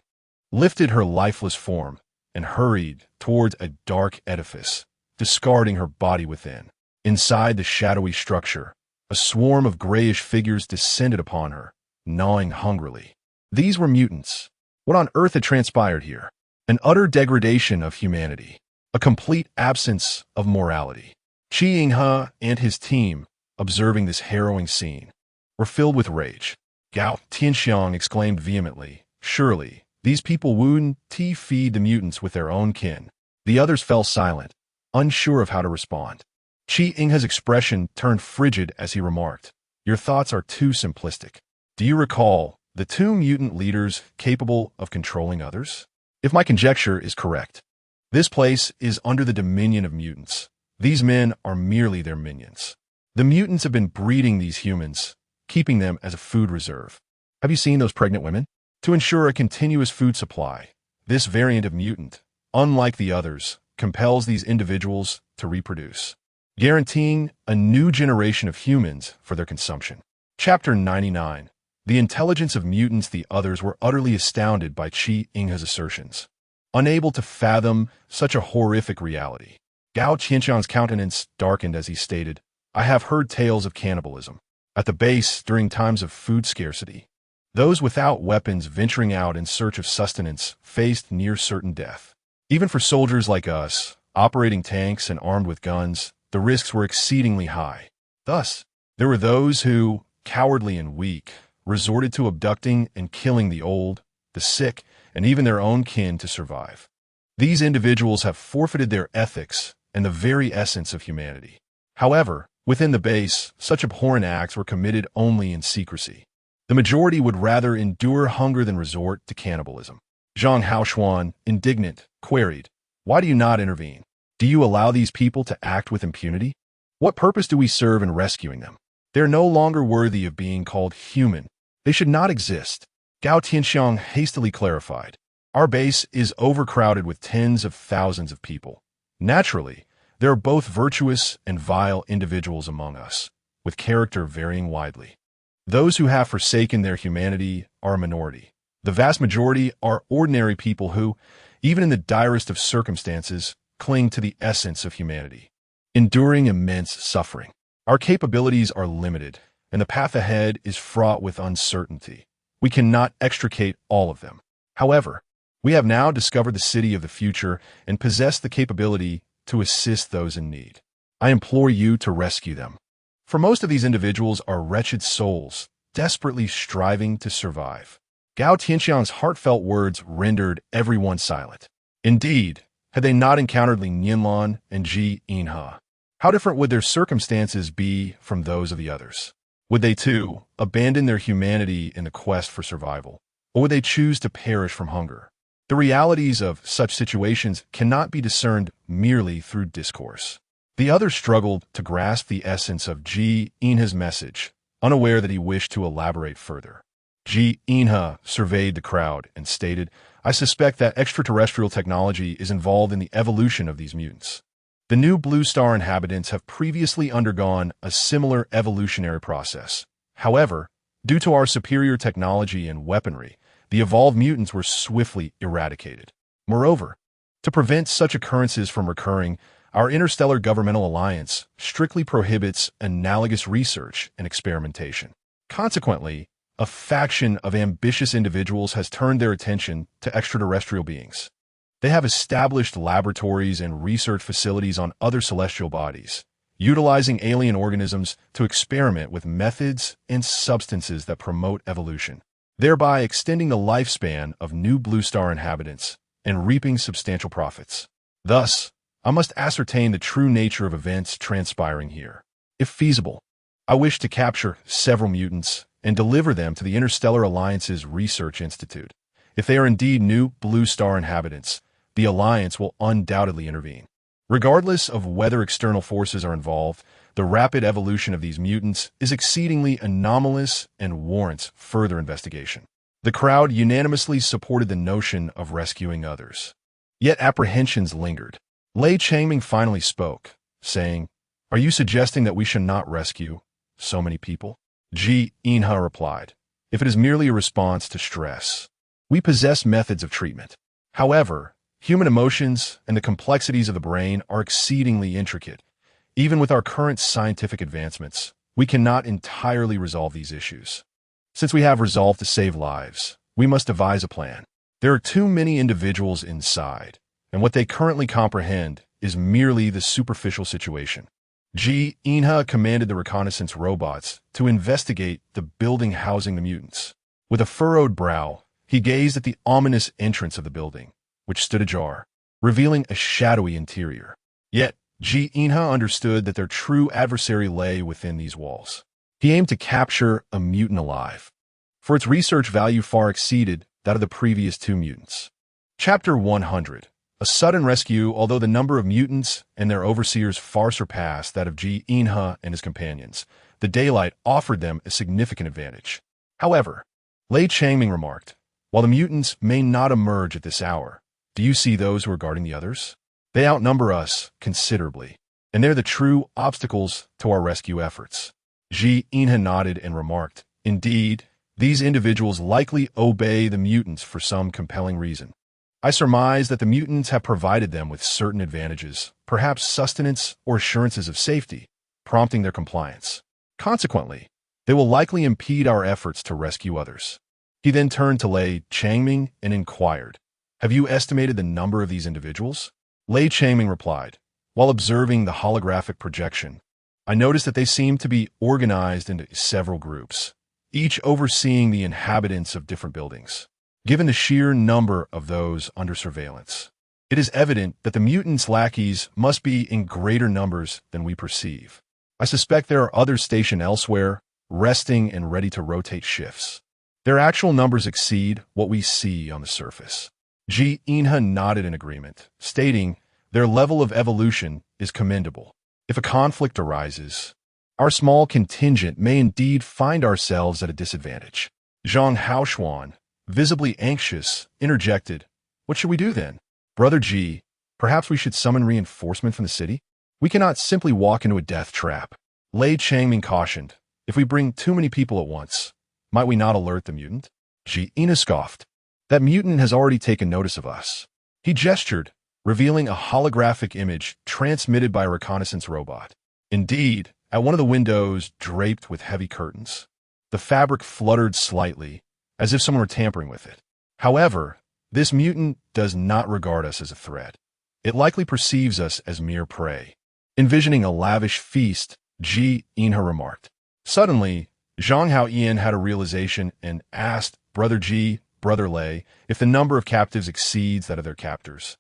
lifted her lifeless form, and hurried towards a dark edifice, discarding her body within. Inside the shadowy structure, a swarm of grayish figures descended upon her, gnawing hungrily. These were mutants. What on earth had transpired here? An utter degradation of humanity, a complete absence of morality. Qi Yinghe and his team, observing this harrowing scene, were filled with rage. Gao Tianxiang exclaimed vehemently, "Surely, these people wouldn't feed the mutants with their own kin." The others fell silent, unsure of how to respond. Qi Yinghe's expression turned frigid as he remarked, "Your thoughts are too simplistic. Do you recall the two mutant leaders capable of controlling others? If my conjecture is correct, this place is under the dominion of mutants. These men are merely their minions. The mutants have been breeding these humans, keeping them as a food reserve. Have you seen those pregnant women? To ensure a continuous food supply, this variant of mutant, unlike the others, compels these individuals to reproduce, guaranteeing a new generation of humans for their consumption." Chapter 99. The intelligence of mutants. The others were utterly astounded by Qi Yinghe's assertions, unable to fathom such a horrific reality. Gao Tianxiang's countenance darkened as he stated, "I have heard tales of cannibalism. At the base, during times of food scarcity, those without weapons venturing out in search of sustenance faced near certain death. Even for soldiers like us, operating tanks and armed with guns, the risks were exceedingly high. Thus, there were those who, cowardly and weak, resorted to abducting and killing the old, the sick, and even their own kin to survive. These individuals have forfeited their ethics and the very essence of humanity. However, within the base, such abhorrent acts were committed only in secrecy. The majority would rather endure hunger than resort to cannibalism." Zhang Haoshuan, indignant, queried, "Why do you not intervene? Do you allow these people to act with impunity? What purpose do we serve in rescuing them? They are no longer worthy of being called human. They should not exist." Gao Tianxiang hastily clarified, "Our base is overcrowded with tens of thousands of people. Naturally, there are both virtuous and vile individuals among us, with character varying widely. Those who have forsaken their humanity are a minority. The vast majority are ordinary people who, even in the direst of circumstances, cling to the essence of humanity, enduring immense suffering. Our capabilities are limited, and the path ahead is fraught with uncertainty. We cannot extricate all of them. However, we have now discovered the city of the future and possess the capability to assist those in need. I implore you to rescue them. For most of these individuals are wretched souls, desperately striving to survive." Gao Tianxiang's heartfelt words rendered everyone silent. Indeed, had they not encountered Li Nianlan and Qi Yinghe, how different would their circumstances be from those of the others? Would they, too, abandon their humanity in the quest for survival, or would they choose to perish from hunger? The realities of such situations cannot be discerned merely through discourse. The others struggled to grasp the essence of Qi Yinghe's message, unaware that he wished to elaborate further. Ji Inha surveyed the crowd and stated, "I suspect that extraterrestrial technology is involved in the evolution of these mutants. The new blue star inhabitants have previously undergone a similar evolutionary process. However, due to our superior technology and weaponry, the evolved mutants were swiftly eradicated. Moreover, to prevent such occurrences from recurring, our interstellar governmental alliance strictly prohibits analogous research and experimentation. Consequently, a faction of ambitious individuals has turned their attention to extraterrestrial beings. They have established laboratories and research facilities on other celestial bodies, utilizing alien organisms to experiment with methods and substances that promote evolution, thereby extending the lifespan of new blue star inhabitants and reaping substantial profits. Thus, I must ascertain the true nature of events transpiring here. If feasible, I wish to capture several mutants and deliver them to the Interstellar Alliance's Research Institute. If they are indeed new blue star inhabitants, the Alliance will undoubtedly intervene. Regardless of whether external forces are involved, the rapid evolution of these mutants is exceedingly anomalous and warrants further investigation." The crowd unanimously supported the notion of rescuing others. Yet apprehensions lingered. Li Changming finally spoke, saying, "Are you suggesting that we should not rescue so many people?" Ji Inha replied, "If it is merely a response to stress, we possess methods of treatment. However, human emotions and the complexities of the brain are exceedingly intricate. Even with our current scientific advancements, we cannot entirely resolve these issues. Since we have resolved to save lives, we must devise a plan. There are too many individuals inside, and what they currently comprehend is merely the superficial situation." Ji Inha commanded the reconnaissance robots to investigate the building housing the mutants. With a furrowed brow, he gazed at the ominous entrance of the building, which stood ajar, revealing a shadowy interior. Yet, Ji Inha understood that their true adversary lay within these walls. He aimed to capture a mutant alive, for its research value far exceeded that of the previous two mutants. Chapter 100. A sudden rescue. Although the number of mutants and their overseers far surpassed that of Ji Inha and his companions, the daylight offered them a significant advantage. However, Li Changming remarked, "While the mutants may not emerge at this hour, do you see those who are guarding the others? They outnumber us considerably, and they're the true obstacles to our rescue efforts." Ji Inha nodded and remarked, "Indeed, these individuals likely obey the mutants for some compelling reason. I surmise that the mutants have provided them with certain advantages, perhaps sustenance or assurances of safety, prompting their compliance. Consequently, they will likely impede our efforts to rescue others." He then turned to Li Changming and inquired, "Have you estimated the number of these individuals?" Li Changming replied, "While observing the holographic projection, I noticed that they seem to be organized into several groups, each overseeing the inhabitants of different buildings. Given the sheer number of those under surveillance, it is evident that the mutants' lackeys must be in greater numbers than we perceive. I suspect there are others stationed elsewhere, resting and ready to rotate shifts. Their actual numbers exceed what we see on the surface." Ji Inha nodded in agreement, stating, "Their level of evolution is commendable. If a conflict arises, our small contingent may indeed find ourselves at a disadvantage." Zhang Haoshuan, visibly anxious, interjected, "What should we do then? Brother Ji, perhaps we should summon reinforcement from the city? We cannot simply walk into a death trap." Li Changming cautioned, "If we bring too many people at once, might we not alert the mutant?" Ji Inha scoffed, "That mutant has already taken notice of us." He gestured, revealing a holographic image transmitted by a reconnaissance robot. Indeed, at one of the windows draped with heavy curtains, the fabric fluttered slightly, as if someone were tampering with it. However, this mutant does not regard us as a threat. It likely perceives us as mere prey. Envisioning a lavish feast, Ji Inha remarked. Suddenly, Zhang Haoyan had a realization and asked Brother Ji, Brother Li, if the number of captives exceeds that of their captors.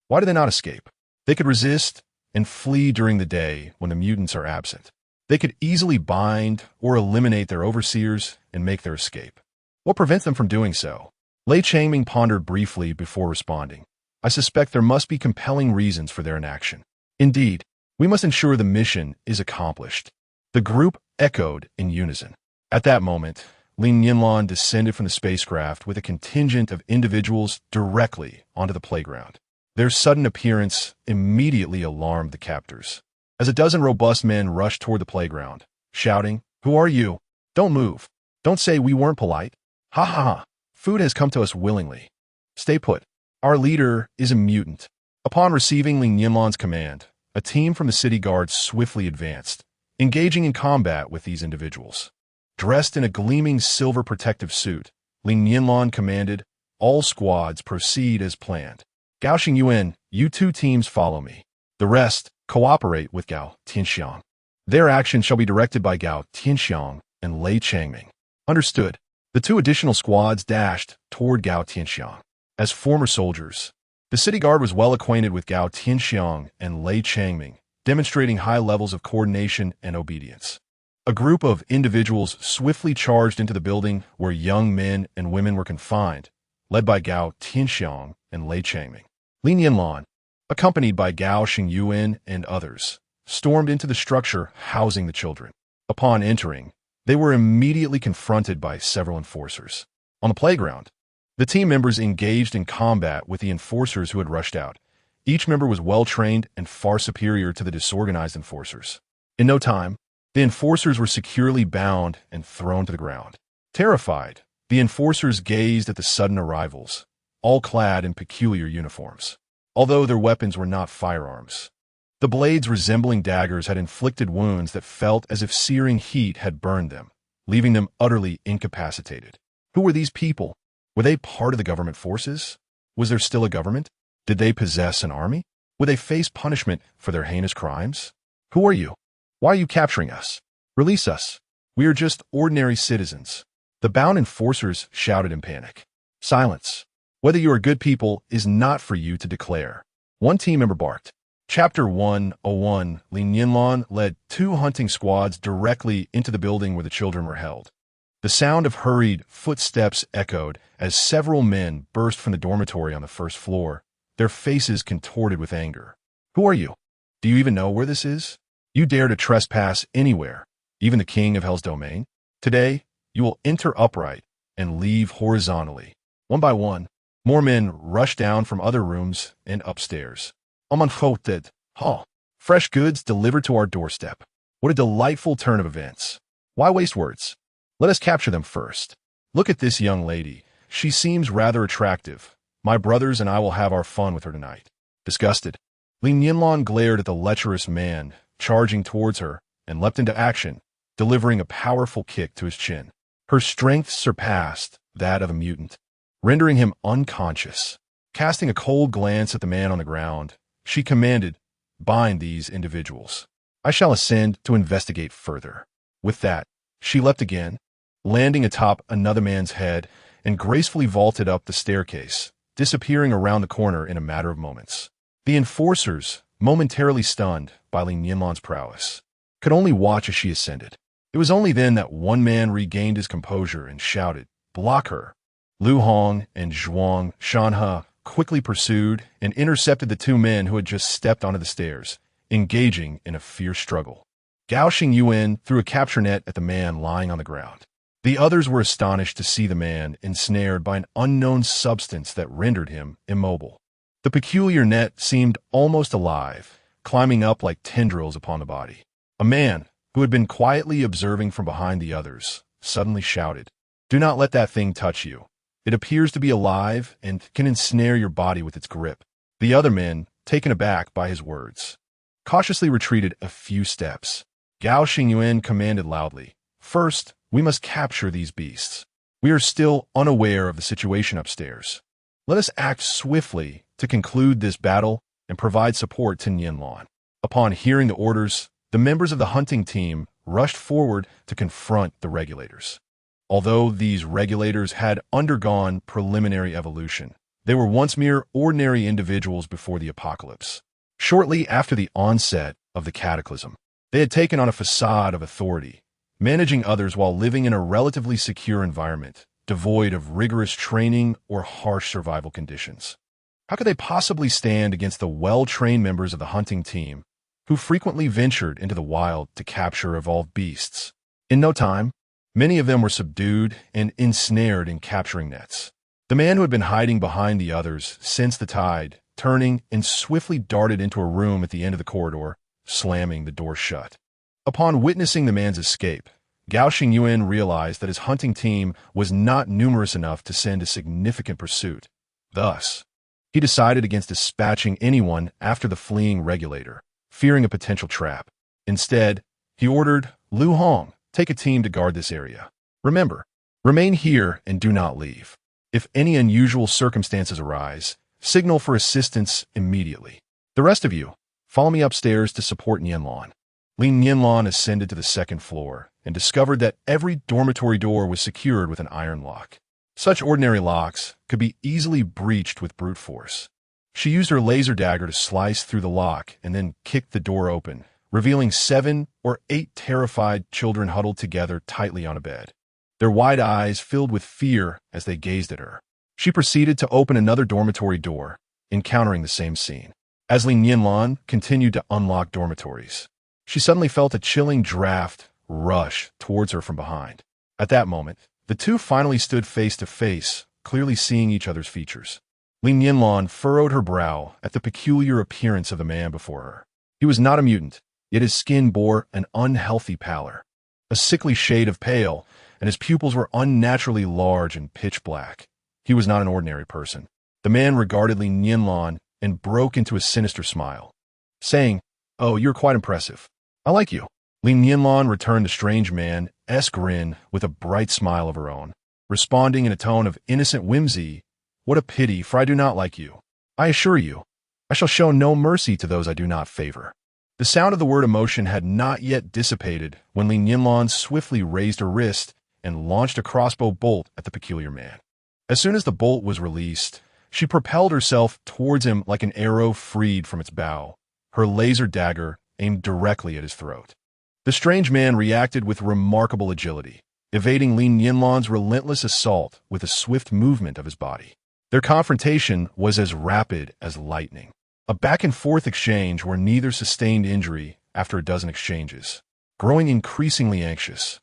Why do they not escape? They could resist and flee during the day when the mutants are absent. They could easily bind or eliminate their overseers and make their escape. What prevents them from doing so? Li Changming pondered briefly before responding. I suspect there must be compelling reasons for their inaction. Indeed, we must ensure the mission is accomplished. The group echoed in unison. At that moment, Li Nianlan descended from the spacecraft with a contingent of individuals directly onto the playground. Their sudden appearance immediately alarmed the captors. As a dozen robust men rushed toward the playground, shouting, "Who are you? Don't move. Don't say we weren't polite. Ha ha ha. Food has come to us willingly. Stay put. Our leader is a mutant." Upon receiving Li Nianlan's command, a team from the city guards swiftly advanced, engaging in combat with these individuals. Dressed in a gleaming silver protective suit, Li Nianlan commanded, "All squads proceed as planned. Gao Xingyuan, you two teams follow me. The rest, cooperate with Gao Tianxiang. Their action shall be directed by Gao Tianxiang and Lei Changming." Understood. The two additional squads dashed toward Gao Tianxiang. As former soldiers, the city guard was well acquainted with Gao Tianxiang and Lei Changming, demonstrating high levels of coordination and obedience. A group of individuals swiftly charged into the building where young men and women were confined, led by Gao Tianxiang and Lei Changming. Li Nianlan, accompanied by Gao Xingyuan and others, stormed into the structure housing the children. Upon entering, they were immediately confronted by several enforcers. On the playground, the team members engaged in combat with the enforcers who had rushed out. Each member was well-trained and far superior to the disorganized enforcers. In no time, the enforcers were securely bound and thrown to the ground. Terrified, the enforcers gazed at the sudden arrivals, all clad in peculiar uniforms. Although their weapons were not firearms, the blades resembling daggers had inflicted wounds that felt as if searing heat had burned them, leaving them utterly incapacitated. Who were these people? Were they part of the government forces? Was there still a government? Did they possess an army? Would they face punishment for their heinous crimes? Who are you? Why are you capturing us? Release us. We are just ordinary citizens. The bound enforcers shouted in panic. Silence. Whether you are good people is not for you to declare. One team member barked. Chapter 101, Li Nianlan led 2 hunting squads directly into the building where the children were held. The sound of hurried footsteps echoed as several men burst from the dormitory on the first floor, their faces contorted with anger. Who are you? Do you even know where this is? You dare to trespass anywhere, even the king of Hell's domain? Today, you will enter upright and leave horizontally. One by one, more men rushed down from other rooms and upstairs. Unfolded. Fresh goods delivered to our doorstep. What a delightful turn of events. Why waste words? Let us capture them first. Look at this young lady. She seems rather attractive. My brothers and I will have our fun with her tonight. Disgusted, Li Nianlan glared at the lecherous man charging towards her and leapt into action, delivering a powerful kick to his chin. Her strength surpassed that of a mutant, rendering him unconscious. Casting a cold glance at the man on the ground, she commanded, "Bind these individuals. I shall ascend to investigate further." With that, she leapt again, landing atop another man's head, and gracefully vaulted up the staircase, disappearing around the corner in a matter of moments. The enforcers, momentarily stunned by Li Nianlan's prowess, could only watch as she ascended. It was only then that one man regained his composure and shouted, "Block her!" Lu Hong and Zhuang Shanhe quickly pursued and intercepted the 2 men who had just stepped onto the stairs, engaging in a fierce struggle. Gao Xingyuan threw a capture net at the man lying on the ground. The others were astonished to see the man ensnared by an unknown substance that rendered him immobile. The peculiar net seemed almost alive, climbing up like tendrils upon the body. A man, who had been quietly observing from behind the others, suddenly shouted, "Do not let that thing touch you. It appears to be alive and can ensnare your body with its grip." The other men, taken aback by his words, cautiously retreated a few steps. Gao Xingyuan commanded loudly, "First, we must capture these beasts. We are still unaware of the situation upstairs. Let us act swiftly to conclude this battle and provide support to Nianlan." Upon hearing the orders, the members of the hunting team rushed forward to confront the regulators. Although these regulators had undergone preliminary evolution, they were once mere ordinary individuals before the apocalypse. Shortly after the onset of the cataclysm, they had taken on a facade of authority, managing others while living in a relatively secure environment, devoid of rigorous training or harsh survival conditions. How could they possibly stand against the well-trained members of the hunting team, who frequently ventured into the wild to capture evolved beasts? In no time, Many of them were subdued and ensnared in capturing nets. The man who had been hiding behind the others sensed the tide, turning and swiftly darted into a room at the end of the corridor, slamming the door shut. Upon witnessing the man's escape, Gao Xingyuan realized that his hunting team was not numerous enough to send a significant pursuit. Thus, he decided against dispatching anyone after the fleeing regulator, fearing a potential trap. Instead, he ordered Lu Hong, take a team to guard this area. Remember, remain here and do not leave. If any unusual circumstances arise, signal for assistance immediately. The rest of you, follow me upstairs to support Nianlan. Li Nianlan ascended to the second floor and discovered that every dormitory door was secured with an iron lock. Such ordinary locks could be easily breached with brute force. She used her laser dagger to slice through the lock and then kicked the door open, revealing 7 or 8 terrified children huddled together tightly on a bed. Their wide eyes filled with fear as they gazed at her. She proceeded to open another dormitory door, encountering the same scene. As Li Nianlan continued to unlock dormitories, she suddenly felt a chilling draft rush towards her from behind. At that moment, the two finally stood face to face, clearly seeing each other's features. Li Nianlan furrowed her brow at the peculiar appearance of the man before her. He was not a mutant, yet his skin bore an unhealthy pallor, a sickly shade of pale, and his pupils were unnaturally large and pitch black. He was not an ordinary person. The man regarded Li Nianlan and broke into a sinister smile, saying, "Oh, you're quite impressive. I like you." Li Nianlan returned the strange man's grin with a bright smile of her own, responding in a tone of innocent whimsy, "What a pity, for I do not like you. I assure you, I shall show no mercy to those I do not favor." The sound of the word emotion had not yet dissipated when Li Nianlan swiftly raised her wrist and launched a crossbow bolt at the peculiar man. As soon as the bolt was released, she propelled herself towards him like an arrow freed from its bow, her laser dagger aimed directly at his throat. The strange man reacted with remarkable agility, evading Li Nianlan's relentless assault with a swift movement of his body. Their confrontation was as rapid as lightning, a back-and-forth exchange where neither sustained injury after a dozen exchanges. Growing increasingly anxious,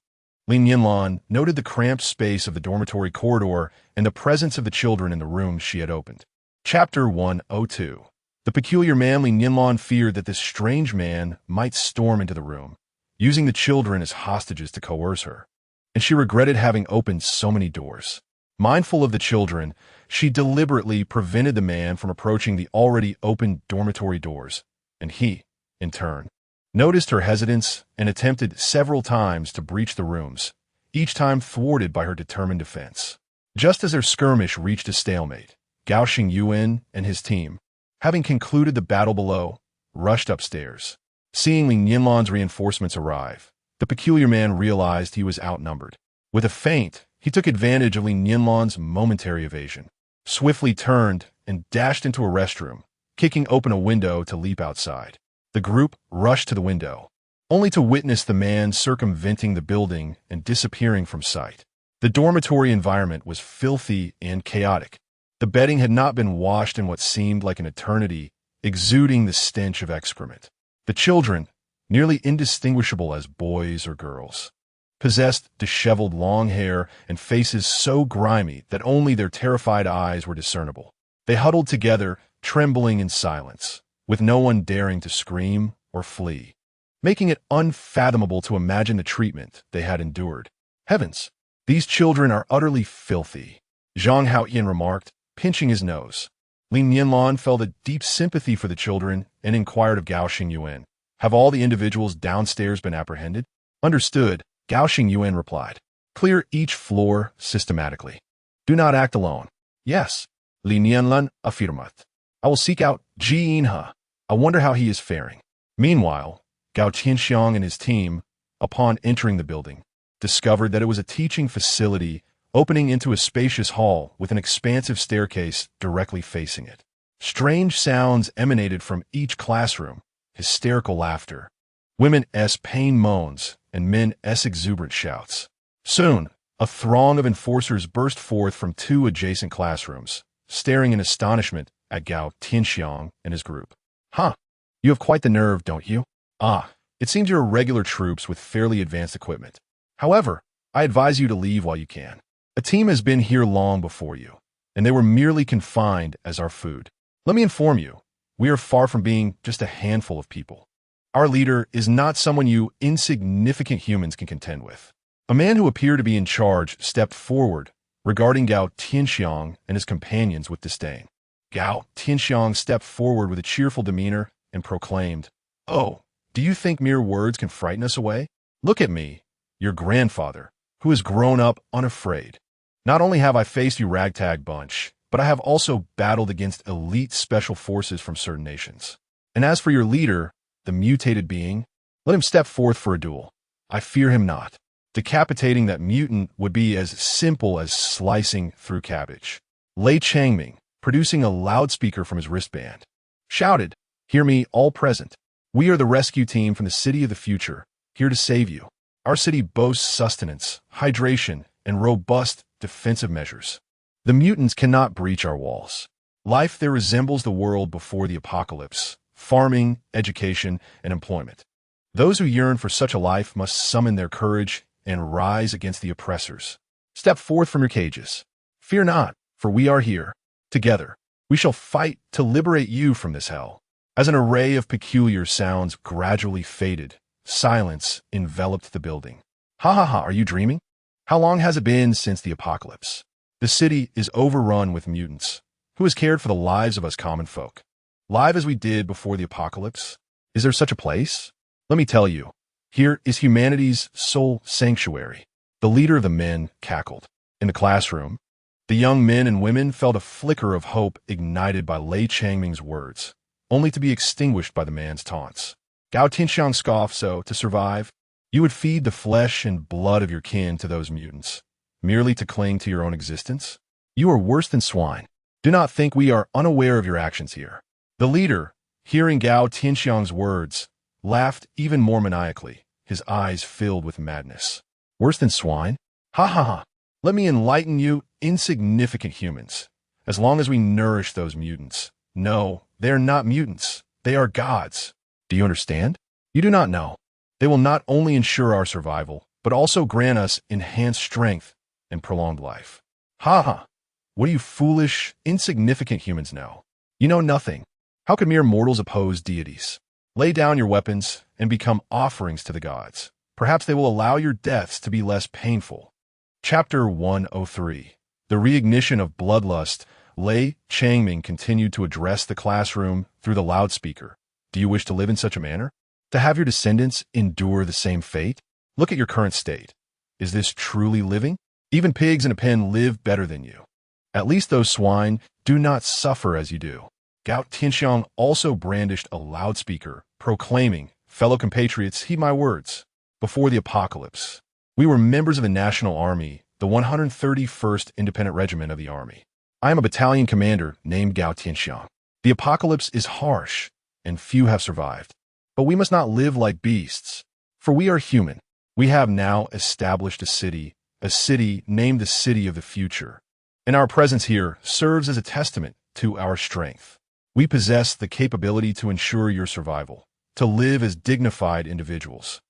Li Nianlan noted the cramped space of the dormitory corridor and the presence of the children in the rooms she had opened. Chapter 102. The peculiar man. Li Nianlan feared that this strange man might storm into the room, using the children as hostages to coerce her, and she regretted having opened so many doors. Mindful of the children, she deliberately prevented the man from approaching the already opened dormitory doors, and he, in turn, noticed her hesitance and attempted several times to breach the rooms, each time thwarted by her determined defense. Just as their skirmish reached a stalemate, Gao Xingyuan and his team, having concluded the battle below, rushed upstairs. Seeing Li Nianlan's reinforcements arrive, the peculiar man realized he was outnumbered. With a feint, he took advantage of Li Nianlan's momentary evasion, swiftly turned and dashed into a restroom, kicking open a window to leap outside. The group rushed to the window, only to witness the man circumventing the building and disappearing from sight. The dormitory environment was filthy and chaotic. The bedding had not been washed in what seemed like an eternity, exuding the stench of excrement. The children, nearly indistinguishable as boys or girls, possessed disheveled long hair and faces so grimy that only their terrified eyes were discernible. They huddled together, trembling in silence, with no one daring to scream or flee, making it unfathomable to imagine the treatment they had endured. "Heavens, these children are utterly filthy," Zhang Haoyan remarked, pinching his nose. Li Nianlan felt a deep sympathy for the children and inquired of Gao Xingyuan, "Have all the individuals downstairs been apprehended?" "Understood," Gao Xingyuan replied. "Clear each floor systematically. Do not act alone." "Yes," Li Nianlan affirmed. "I will seek out Ji Inhe. I wonder how he is faring." Meanwhile, Gao Tianxiang and his team, upon entering the building, discovered that it was a teaching facility opening into a spacious hall with an expansive staircase directly facing it. Strange sounds emanated from each classroom, hysterical laughter, women's pain moans, and men's exuberant shouts. Soon, a throng of enforcers burst forth from 2 adjacent classrooms, staring in astonishment at Gao Tianxiang and his group. "Huh, you have quite the nerve, don't you? Ah, it seems you're regular troops with fairly advanced equipment. However, I advise you to leave while you can. A team has been here long before you, and they were merely confined as our food. Let me inform you, we are far from being just a handful of people. Our leader is not someone you insignificant humans can contend with. A man who appeared to be in charge stepped forward, regarding Gao Tianxiang and his companions with disdain. Gao Tianxiang stepped forward with a cheerful demeanor and proclaimed, "Oh, do you think mere words can frighten us away? Look at me, your grandfather, who has grown up unafraid. Not only have I faced you ragtag bunch, but I have also battled against elite special forces from certain nations. And as for your leader, the mutated being, let him step forth for a duel. I fear him not. Decapitating that mutant would be as simple as slicing through cabbage." Lei Changming, producing a loudspeaker from his wristband, shouted, "Hear me, all present. We are the rescue team from the city of the future, here to save you. Our city boasts sustenance, hydration, and robust defensive measures. The mutants cannot breach our walls. Life there resembles the world before the apocalypse, farming, education, and employment. Those who yearn for such a life must summon their courage and rise against the oppressors. Step forth from your cages. Fear not, for we are here. Together, we shall fight to liberate you from this hell." As an array of peculiar sounds gradually faded, silence enveloped the building. Ha ha ha, are you dreaming? How long has it been since the apocalypse? The city is overrun with mutants. Who has cared for the lives of us common folk? Live as we did before the apocalypse? Is there such a place? Let me tell you, here is humanity's sole sanctuary. The leader of the men cackled. In the classroom, the young men and women felt a flicker of hope ignited by Lei Changming's words, only to be extinguished by the man's taunts. Gao Tianxiang scoffed, "So, to survive, you would feed the flesh and blood of your kin to those mutants, merely to cling to your own existence? You are worse than swine. Do not think we are unaware of your actions here." The leader, hearing Gao Tianxiang's words, laughed even more maniacally, his eyes filled with madness. "Worse than swine? Ha ha ha! Let me enlighten you, insignificant humans. As long as we nourish those mutants. No, they are not mutants. They are gods. Do you understand? You do not know. They will not only ensure our survival, but also grant us enhanced strength and prolonged life." Ha ha! What do you foolish, insignificant humans know? You know nothing. How could mere mortals oppose deities? Lay down your weapons and become offerings to the gods. Perhaps they will allow your deaths to be less painful. Chapter 103. The reignition of bloodlust. Lei Changming continued to address the classroom through the loudspeaker. Do you wish to live in such a manner? To have your descendants endure the same fate? Look at your current state. Is this truly living? Even pigs in a pen live better than you. At least those swine do not suffer as you do. Gao Tianxiang also brandished a loudspeaker, proclaiming, "Fellow compatriots, heed my words. Before the apocalypse, we were members of the National Army, the 131st Independent Regiment of the Army. I am a battalion commander named Gao Tianxiang. The apocalypse is harsh, and few have survived. But we must not live like beasts, for we are human. We have now established a city named the City of the Future, and our presence here serves as a testament to our strength. We possess the capability to ensure your survival, to live as dignified individuals,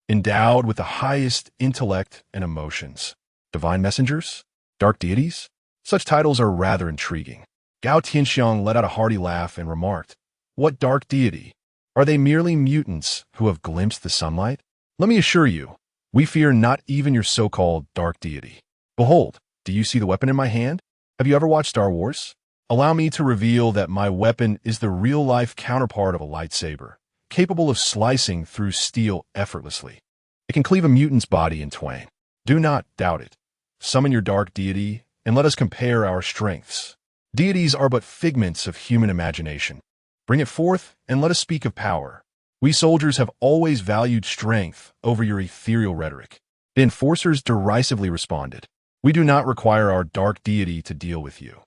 endowed with the highest intellect and emotions. Divine messengers? Dark deities? Such titles are rather intriguing." Gao Tianxiang let out a hearty laugh and remarked, "What dark deity? Are they merely mutants who have glimpsed the sunlight? Let me assure you, we fear not even your so-called dark deity. Behold, do you see the weapon in my hand? Have you ever watched Star Wars? Allow me to reveal that my weapon is the real-life counterpart of a lightsaber, capable of slicing through steel effortlessly. It can cleave a mutant's body in twain. Do not doubt it. Summon your dark deity, and let us compare our strengths. Deities are but figments of human imagination. Bring it forth, and let us speak of power. We soldiers have always valued strength over your ethereal rhetoric." The enforcers derisively responded, "We do not require our dark deity to deal with you.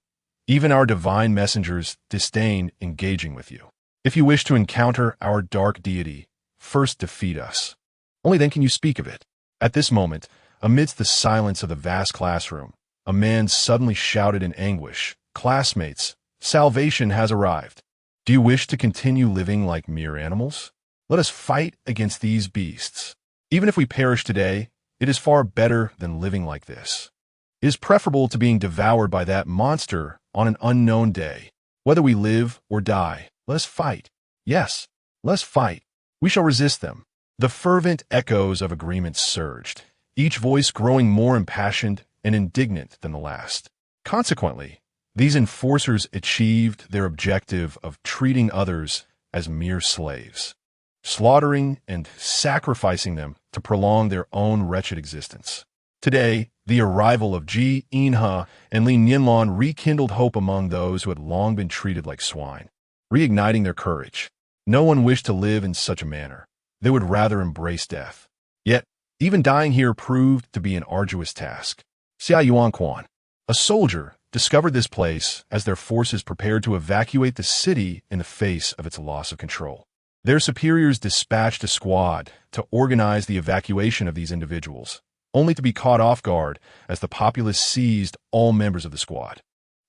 Even our divine messengers disdain engaging with you. If you wish to encounter our dark deity, first defeat us. Only then can you speak of it." At this moment, amidst the silence of the vast classroom, a man suddenly shouted in anguish, "Classmates, salvation has arrived. Do you wish to continue living like mere animals? Let us fight against these beasts. Even if we perish today, It is far better than living like this. It is preferable to being devoured by that monster on an unknown day. Whether we live or die, let us fight. Yes, let us fight. We shall resist them." The fervent echoes of agreement surged, each voice growing more impassioned and indignant than the last. Consequently, these enforcers achieved their objective of treating others as mere slaves, slaughtering and sacrificing them to prolong their own wretched existence. Today, the arrival of Li Nianlan and Li Nianlan rekindled hope among those who had long been treated like swine, reigniting their courage. No one wished to live in such a manner. They would rather embrace death. Yet, even dying here proved to be an arduous task. Xia Yuanquan, a soldier, discovered this place as their forces prepared to evacuate the city in the face of its loss of control. Their superiors dispatched a squad to organize the evacuation of these individuals, only to be caught off guard as the populace seized all members of the squad.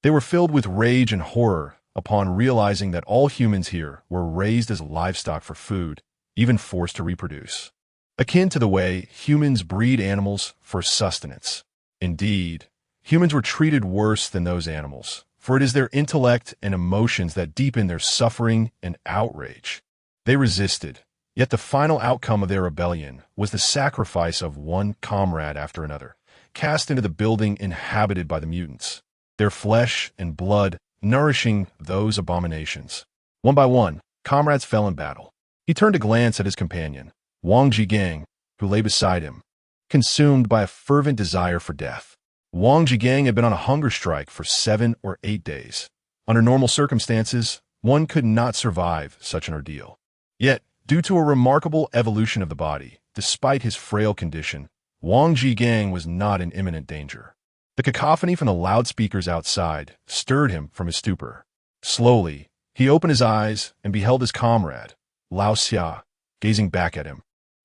They were filled with rage and horror upon realizing that all humans here were raised as livestock for food, even forced to reproduce, akin to the way humans breed animals for sustenance. Indeed, humans were treated worse than those animals, for it is their intellect and emotions that deepen their suffering and outrage. They resisted, yet the final outcome of their rebellion was the sacrifice of one comrade after another, cast into the building inhabited by the mutants, their flesh and blood nourishing those abominations. One by one, comrades fell in battle. He turned to glance at his companion, Wang Jigang, who lay beside him, consumed by a fervent desire for death. Wang Jigang had been on a hunger strike for 7 or 8 days. Under normal circumstances, one could not survive such an ordeal. Yet, due to a remarkable evolution of the body, despite his frail condition, Wang Jigang was not in imminent danger. The cacophony from the loudspeakers outside stirred him from his stupor. Slowly, he opened his eyes and beheld his comrade, Lao Xia, gazing back at him.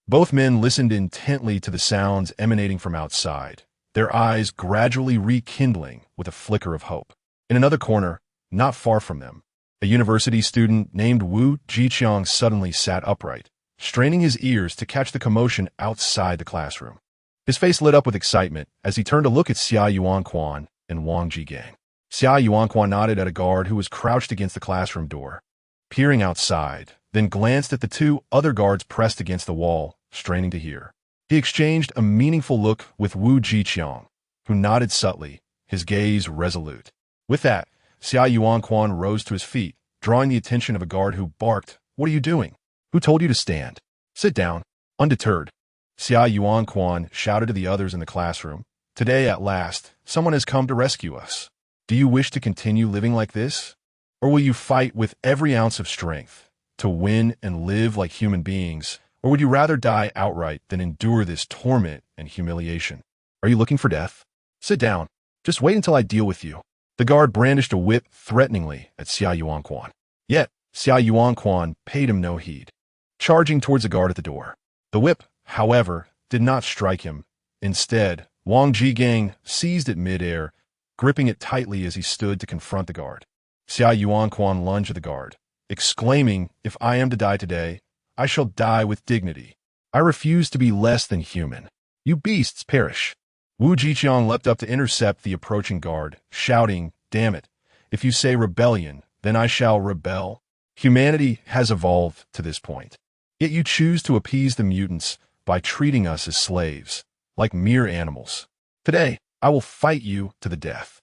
Both men listened intently to the sounds emanating from outside, their eyes gradually rekindling with a flicker of hope. In another corner, not far from them, a university student named Wu Jiqiang suddenly sat upright, straining his ears to catch the commotion outside the classroom. His face lit up with excitement as he turned to look at Xia Yuanquan and Wang Jigang. Xia Yuanquan nodded at a guard who was crouched against the classroom door, peering outside, then glanced at the 2 other guards pressed against the wall, straining to hear. He exchanged a meaningful look with Wu Jiqiang, who nodded subtly, his gaze resolute. With that, Xia Yuanquan rose to his feet, drawing the attention of a guard who barked, "What are you doing? Who told you to stand? Sit down." Undeterred, Xia Yuanquan shouted to the others in the classroom, "Today, at last, someone has come to rescue us. Do you wish to continue living like this? Or will you fight with every ounce of strength to win and live like human beings? Or would you rather die outright than endure this torment and humiliation? Are you looking for death? Sit down. Just wait until I deal with you." The guard brandished a whip threateningly at Xia Yuanquan. Yet, Xia Yuanquan paid him no heed, charging towards the guard at the door. The whip, however, did not strike him. Instead, Wang Jigang seized it midair, gripping it tightly as he stood to confront the guard. Xia Yuanquan lunged at the guard, exclaiming, "If I am to die today, I shall die with dignity. I refuse to be less than human. You beasts perish." Wu Jiqiang leapt up to intercept the approaching guard, shouting, "Damn it! If you say rebellion, then I shall rebel. Humanity has evolved to this point. Yet you choose to appease the mutants by treating us as slaves, like mere animals. Today, I will fight you to the death."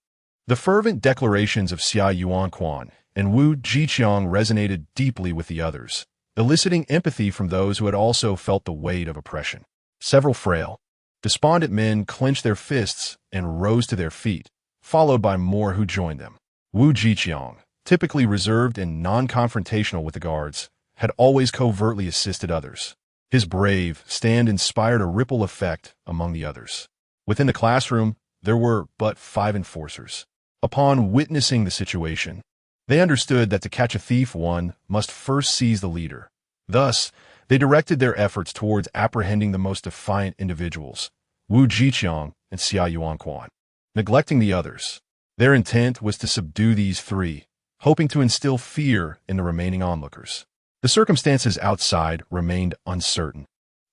The fervent declarations of Xia Yuanquan and Wu Jiqiang resonated deeply with the others, eliciting empathy from those who had also felt the weight of oppression. Several frail, despondent men clenched their fists and rose to their feet, followed by more who joined them. Wu Jiqiang, typically reserved and non-confrontational with the guards, had always covertly assisted others. His brave stand inspired a ripple effect among the others. Within the classroom, there were but 5 enforcers. Upon witnessing the situation, they understood that to catch a thief, one must first seize the leader. Thus, they directed their efforts towards apprehending the most defiant individuals, Wu Jiqiang and Xia Yuanquan, neglecting the others. Their intent was to subdue these 3, hoping to instill fear in the remaining onlookers. The circumstances outside remained uncertain.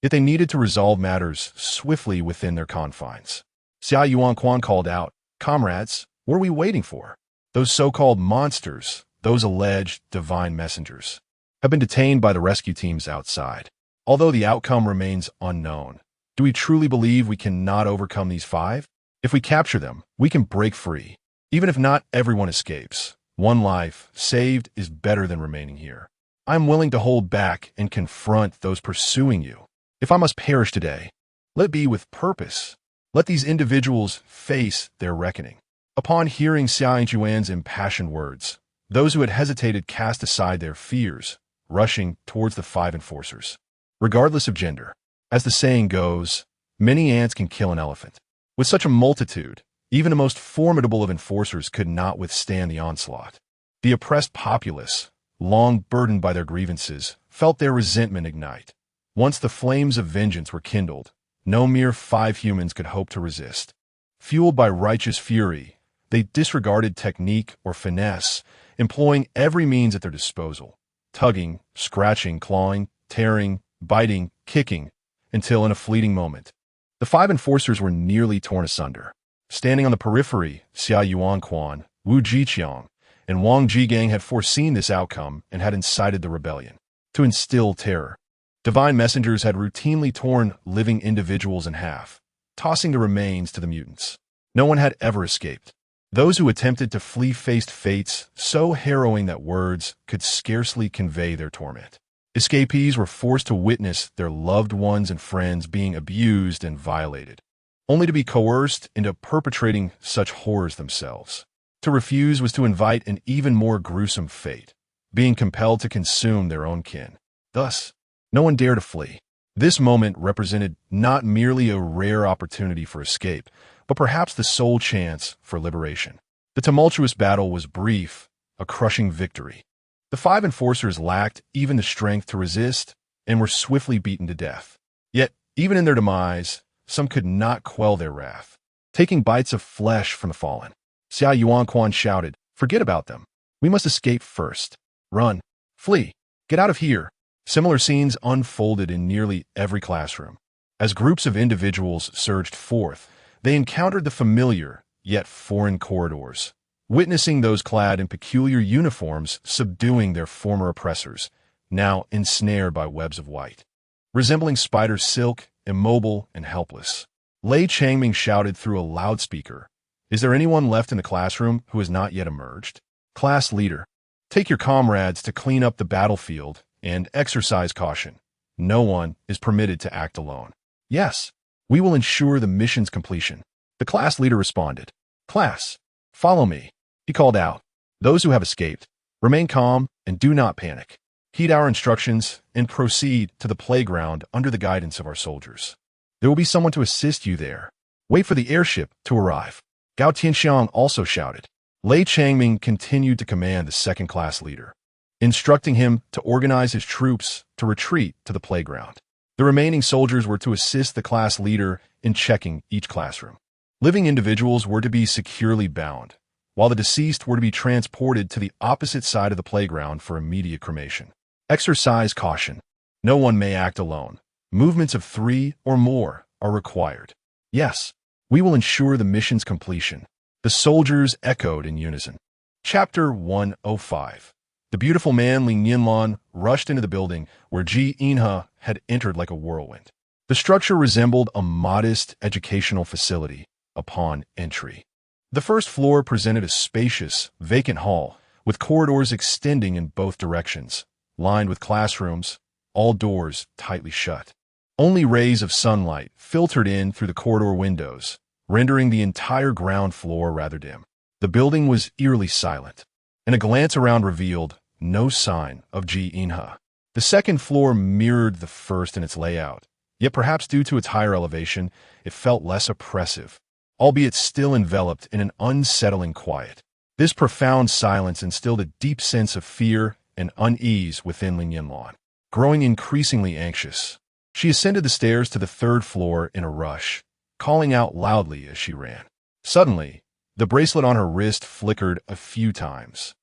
Yet they needed to resolve matters swiftly within their confines. Xia Yuanquan called out, "Comrades, what are we waiting for? Those so-called monsters, those alleged divine messengers, have been detained by the rescue teams outside. Although the outcome remains unknown, do we truly believe we cannot overcome these five? If we capture them, we can break free. Even if not everyone escapes, one life saved is better than remaining here. I am willing to hold back and confront those pursuing you. If I must perish today, let it be with purpose. Let these individuals face their reckoning." Upon hearing Xia Juan's impassioned words, those who had hesitated cast aside their fears, rushing towards the five enforcers. Regardless of gender, as the saying goes, many ants can kill an elephant. With such a multitude, even the most formidable of enforcers could not withstand the onslaught. The oppressed populace, long burdened by their grievances, felt their resentment ignite. Once the flames of vengeance were kindled, no mere 5 humans could hope to resist. Fueled by righteous fury, they disregarded technique or finesse, employing every means at their disposal, tugging, scratching, clawing, tearing, biting, kicking, until in a fleeting moment, the 5 enforcers were nearly torn asunder. Standing on the periphery, Xia Yuanquan, Wu Jiqiang, and Wang Jigang had foreseen this outcome and had incited the rebellion to instill terror. Divine messengers had routinely torn living individuals in half, tossing the remains to the mutants. No one had ever escaped. Those who attempted to flee faced fates so harrowing that words could scarcely convey their torment. Escapees were forced to witness their loved ones and friends being abused and violated, only to be coerced into perpetrating such horrors themselves. To refuse was to invite an even more gruesome fate, being compelled to consume their own kin. Thus, no one dared to flee. This moment represented not merely a rare opportunity for escape, but perhaps the sole chance for liberation. The tumultuous battle was brief, a crushing victory. The 5 enforcers lacked even the strength to resist and were swiftly beaten to death. Yet, even in their demise, some could not quell their wrath. Taking bites of flesh from the fallen, Xia Yuanquan shouted, "Forget about them. We must escape first. Run. Flee. Get out of here." Similar scenes unfolded in nearly every classroom. As groups of individuals surged forth, they encountered the familiar, yet foreign corridors, witnessing those clad in peculiar uniforms subduing their former oppressors, now ensnared by webs of white. Resembling spider silk, immobile and helpless, Lei Changming shouted through a loudspeaker, "Is there anyone left in the classroom who has not yet emerged? Class leader, take your comrades to clean up the battlefield and exercise caution. No one is permitted to act alone." "Yes, we will ensure the mission's completion," the class leader responded. "Class, follow me," he called out. "Those who have escaped, remain calm and do not panic. Heed our instructions and proceed to the playground under the guidance of our soldiers. There will be someone to assist you there. Wait for the airship to arrive." Gao Tianxiang also shouted. Lei Changming continued to command the second class leader, instructing him to organize his troops to retreat to the playground. The remaining soldiers were to assist the class leader in checking each classroom. Living individuals were to be securely bound, while the deceased were to be transported to the opposite side of the playground for immediate cremation. Exercise caution. No one may act alone. Movements of 3 or more are required. "Yes, we will ensure the mission's completion," the soldiers echoed in unison. Chapter 105. The beautiful man Li Nianlan rushed into the building where Ji Inha had entered like a whirlwind. The structure resembled a modest educational facility upon entry. The first floor presented a spacious, vacant hall with corridors extending in both directions, lined with classrooms, all doors tightly shut. Only rays of sunlight filtered in through the corridor windows, rendering the entire ground floor rather dim. The building was eerily silent, and a glance around revealed no sign of Ji Inha. The second floor mirrored the first in its layout, yet perhaps due to its higher elevation, it felt less oppressive, albeit still enveloped in an unsettling quiet. This profound silence instilled a deep sense of fear and unease within Li Nianlan. Growing increasingly anxious, she ascended the stairs to the 3rd floor in a rush, calling out loudly as she ran. Suddenly, the bracelet on her wrist flickered a few times.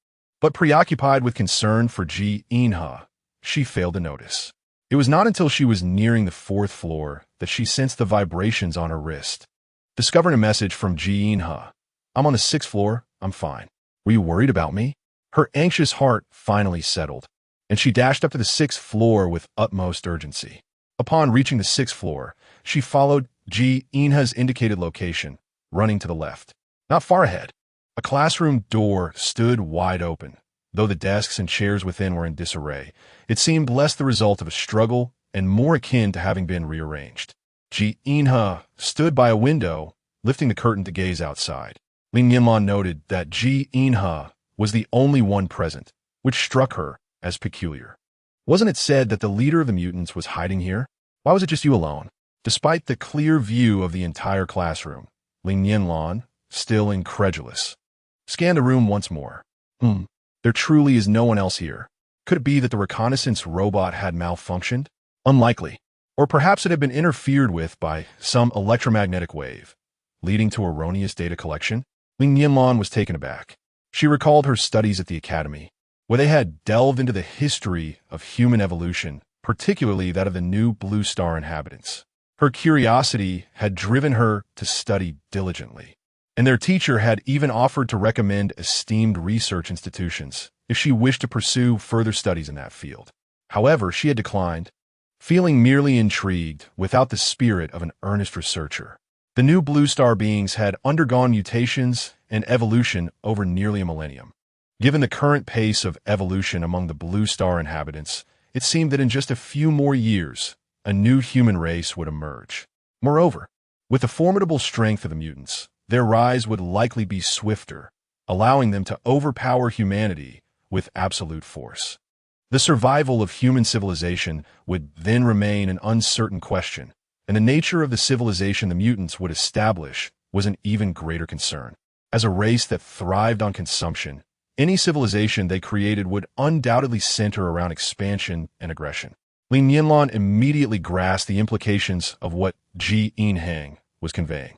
But preoccupied with concern for Ji Inha, she failed to notice. It was not until she was nearing the fourth floor that she sensed the vibrations on her wrist. Discovering a message from Ji Inha. I'm on the sixth floor, I'm fine. Were you worried about me? Her anxious heart finally settled, and she dashed up to the sixth floor with utmost urgency. Upon reaching the sixth floor, she followed Ji Inha's indicated location, running to the left. Not far ahead, a classroom door stood wide open. Though the desks and chairs within were in disarray, it seemed less the result of a struggle and more akin to having been rearranged. Ji Inha stood by a window, lifting the curtain to gaze outside. Li Nianlan noted that Ji Inha was the only one present, which struck her as peculiar. Wasn't it said that the leader of the mutants was hiding here? Why was it just you alone? Despite the clear view of the entire classroom, Li Nianlan, still incredulous, scanned the room once more. There truly is no one else here. Could it be that the reconnaissance robot had malfunctioned? Unlikely. Or perhaps it had been interfered with by some electromagnetic wave, leading to erroneous data collection? Li Nianlan was taken aback. She recalled her studies at the academy, where they had delved into the history of human evolution, particularly that of the new blue star inhabitants. Her curiosity had driven her to study diligently, and their teacher had even offered to recommend esteemed research institutions if she wished to pursue further studies in that field. However, she had declined, feeling merely intrigued without the spirit of an earnest researcher. The new blue star beings had undergone mutations and evolution over nearly a millennium. Given the current pace of evolution among the blue star inhabitants, it seemed that in just a few more years, a new human race would emerge. Moreover, with the formidable strength of the mutants, their rise would likely be swifter, allowing them to overpower humanity with absolute force. The survival of human civilization would then remain an uncertain question, and the nature of the civilization the mutants would establish was an even greater concern. As a race that thrived on consumption, any civilization they created would undoubtedly center around expansion and aggression. Li Nianlan immediately grasped the implications of what Ji Inhang was conveying.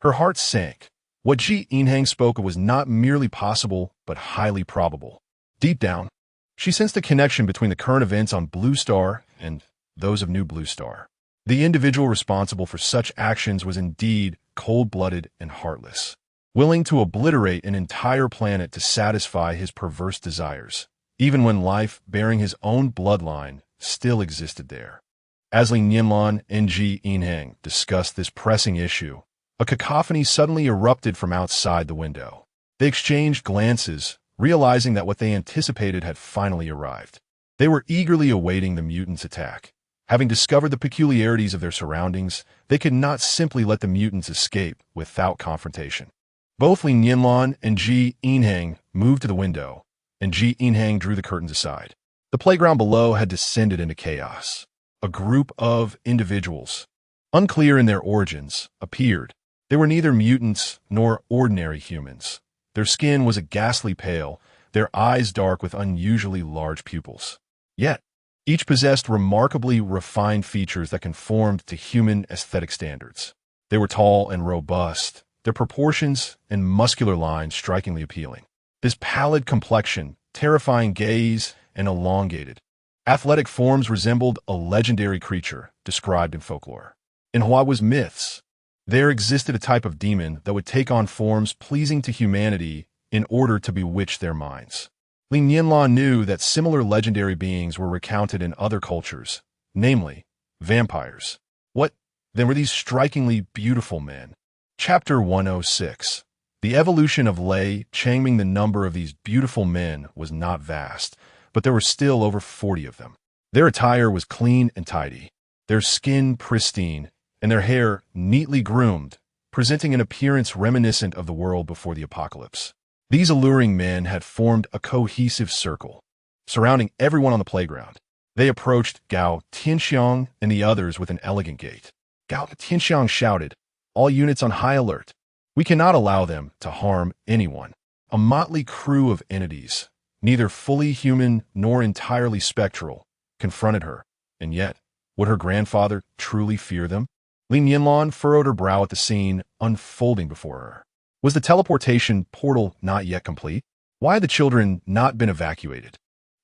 Her heart sank. What Ji Inhang spoke of was not merely possible, but highly probable. Deep down, she sensed a connection between the current events on Blue Star and those of New Blue Star. The individual responsible for such actions was indeed cold-blooded and heartless, willing to obliterate an entire planet to satisfy his perverse desires, even when life bearing his own bloodline still existed there. As Li Nianlan and Ji Inhang discussed this pressing issue, a cacophony suddenly erupted from outside the window. They exchanged glances, realizing that what they anticipated had finally arrived. They were eagerly awaiting the mutants' attack. Having discovered the peculiarities of their surroundings, they could not simply let the mutants escape without confrontation. Both Li Nianlan and Ji Inhang moved to the window, and Ji Inhang drew the curtains aside. The playground below had descended into chaos. A group of individuals, unclear in their origins, appeared. They were neither mutants nor ordinary humans. Their skin was a ghastly pale, their eyes dark with unusually large pupils. Yet, each possessed remarkably refined features that conformed to human aesthetic standards. They were tall and robust, their proportions and muscular lines strikingly appealing. This pallid complexion, terrifying gaze, and elongated, athletic forms resembled a legendary creature described in folklore. In Huawa's myths, there existed a type of demon that would take on forms pleasing to humanity in order to bewitch their minds. Li Nianlan knew that similar legendary beings were recounted in other cultures, namely, vampires. What, then, were these strikingly beautiful men? Chapter 106. The evolution of Lei Changming. The number of these beautiful men was not vast, but there were still over 40 of them. Their attire was clean and tidy, their skin pristine, and their hair neatly groomed, presenting an appearance reminiscent of the world before the apocalypse. These alluring men had formed a cohesive circle, surrounding everyone on the playground. They approached Gao Tianxiang and the others with an elegant gait. Gao Tianxiang shouted, "All units on high alert. We cannot allow them to harm anyone." A motley crew of entities, neither fully human nor entirely spectral, confronted her, and yet, would her grandfather truly fear them? Li Nianlan furrowed her brow at the scene unfolding before her. Was the teleportation portal not yet complete? Why had the children not been evacuated?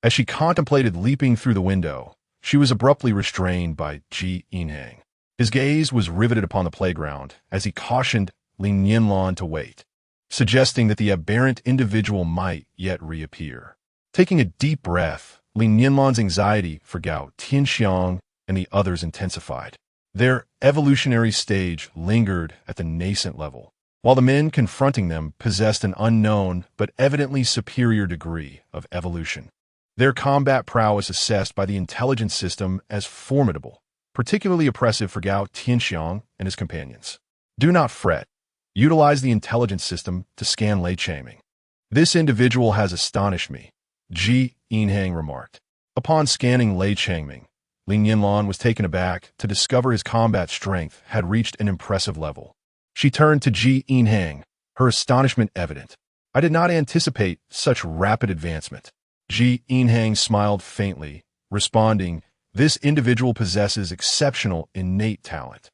As she contemplated leaping through the window, she was abruptly restrained by Ji Inhang. His gaze was riveted upon the playground as he cautioned Li Nianlan to wait, suggesting that the aberrant individual might yet reappear. Taking a deep breath, Li Nianlan's anxiety for Gao Tianxiang and the others intensified. Their evolutionary stage lingered at the nascent level, while the men confronting them possessed an unknown but evidently superior degree of evolution. Their combat prowess assessed by the intelligence system as formidable, particularly oppressive for Gao Tianxiang and his companions. Do not fret. Utilize the intelligence system to scan Lei Changming. This individual has astonished me, Ji Inhang remarked. Upon scanning Lei Changming, Li Nianlan was taken aback to discover his combat strength had reached an impressive level. She turned to Ji Inhang, her astonishment evident. I did not anticipate such rapid advancement. Ji Inhang smiled faintly, responding, this individual possesses exceptional innate talent.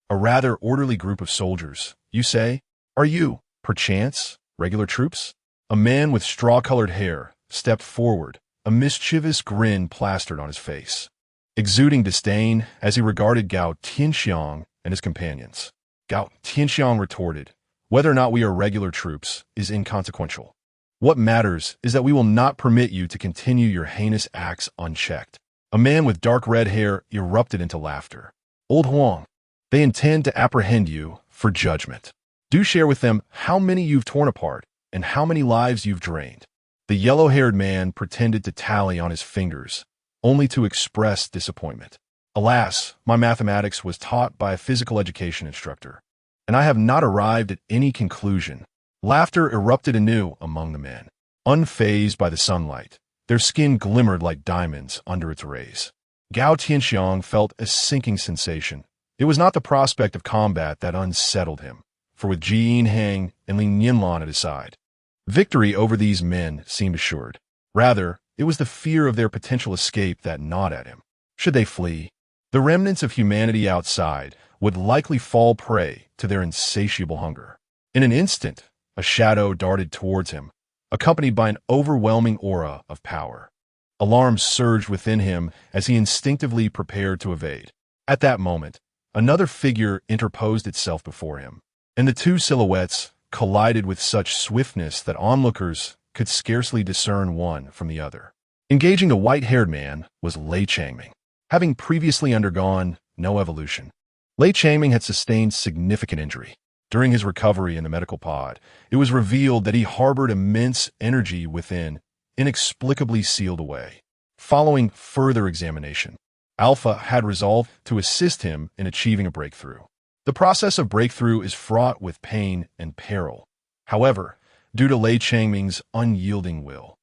A rather orderly group of soldiers, you say? Are you, perchance, regular troops? A man with straw-colored hair stepped forward, a mischievous grin plastered on his face, exuding disdain as he regarded Gao Tianxiang and his companions. Gao Tianxiang retorted, whether or not we are regular troops is inconsequential. What matters is that we will not permit you to continue your heinous acts unchecked. A man with dark red hair erupted into laughter. Old Huang, they intend to apprehend you for judgment. Do share with them how many you've torn apart and how many lives you've drained. The yellow-haired man pretended to tally on his fingers, only to express disappointment. Alas, my mathematics was taught by a physical education instructor, and I have not arrived at any conclusion. Laughter erupted anew among the men. Unfazed by the sunlight, their skin glimmered like diamonds under its rays. Gao Tianxiang felt a sinking sensation. It was not the prospect of combat that unsettled him, for with Ji Inhang and Li Nianlan at his side, victory over these men seemed assured. Rather, it was the fear of their potential escape that gnawed at him. Should they flee, the remnants of humanity outside would likely fall prey to their insatiable hunger. In an instant, a shadow darted towards him, accompanied by an overwhelming aura of power. Alarm surged within him as he instinctively prepared to evade. At that moment, another figure interposed itself before him, and the two silhouettes collided with such swiftness that onlookers could scarcely discern one from the other. Engaging the white-haired man was Lei Changming. Having previously undergone no evolution, Lei Changming had sustained significant injury. During his recovery in the medical pod, it was revealed that he harbored immense energy within, inexplicably sealed away. Following further examination, Alpha had resolved to assist him in achieving a breakthrough. The process of breakthrough is fraught with pain and peril. However, due to Lei Changming's unyielding will,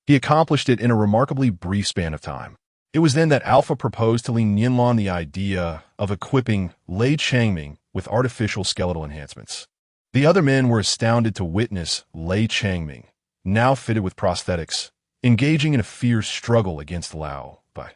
he accomplished it in a remarkably brief span of time. It was then that Alpha proposed to Li Nianlan the idea of equipping Lei Changming with artificial skeletal enhancements. The other men were astounded to witness Lei Changming, now fitted with prosthetics, engaging in a fierce struggle against Lao by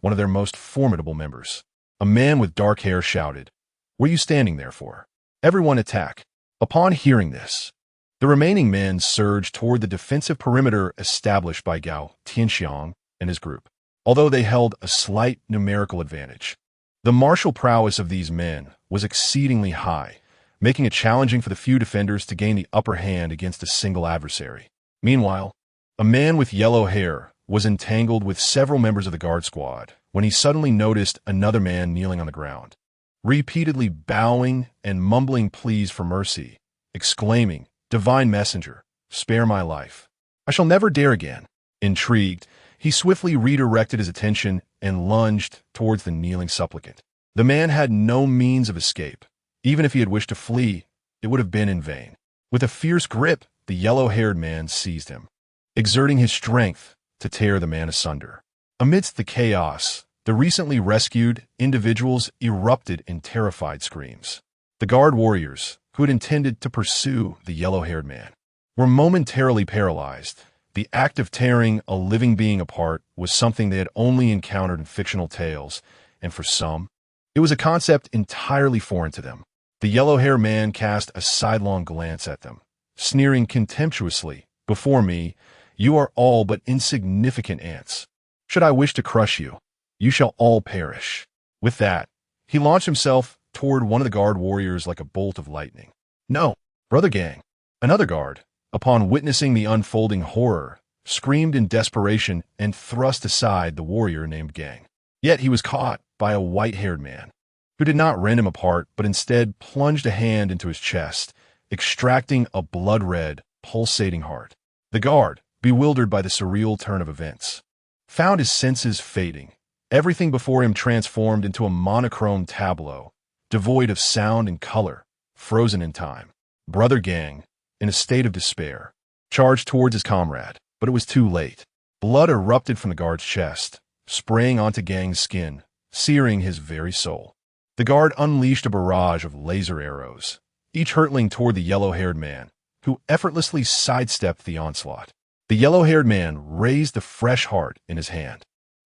one of their most formidable members. A man with dark hair shouted, "What are you standing there for? Everyone attack!" Upon hearing this, the remaining men surged toward the defensive perimeter established by Gao Tianxiang and his group, although they held a slight numerical advantage. The martial prowess of these men was exceedingly high, making it challenging for the few defenders to gain the upper hand against a single adversary. Meanwhile, a man with yellow hair was entangled with several members of the guard squad when he suddenly noticed another man kneeling on the ground, repeatedly bowing and mumbling pleas for mercy, exclaiming, "Divine messenger, spare my life. I shall never dare again." Intrigued, he swiftly redirected his attention and lunged towards the kneeling supplicant. The man had no means of escape. Even if he had wished to flee, it would have been in vain. With a fierce grip, the yellow-haired man seized him, exerting his strength to tear the man asunder. Amidst the chaos, the recently rescued individuals erupted in terrified screams. The guard warriors, who had intended to pursue the yellow-haired man, were momentarily paralyzed. The act of tearing a living being apart was something they had only encountered in fictional tales, and for some, it was a concept entirely foreign to them. The yellow-haired man cast a sidelong glance at them, sneering contemptuously, "Before me, you are all but insignificant ants. Should I wish to crush you, You shall all perish." With that, he launched himself toward one of the guard warriors like a bolt of lightning. "No, brother Gang!" Another guard, upon witnessing the unfolding horror, screamed in desperation and thrust aside the warrior named Gang. Yet he was caught by a white-haired man, who did not rend him apart but instead plunged a hand into his chest, extracting a blood-red, pulsating heart. The guard, bewildered by the surreal turn of events, found his senses fading, everything before him transformed into a monochrome tableau, devoid of sound and color, frozen in time. Brother Gang, in a state of despair, charged towards his comrade, but it was too late. Blood erupted from the guard's chest, spraying onto Gang's skin, searing his very soul. The guard unleashed a barrage of laser arrows, each hurtling toward the yellow-haired man, who effortlessly sidestepped the onslaught. The yellow-haired man raised the fresh heart in his hand,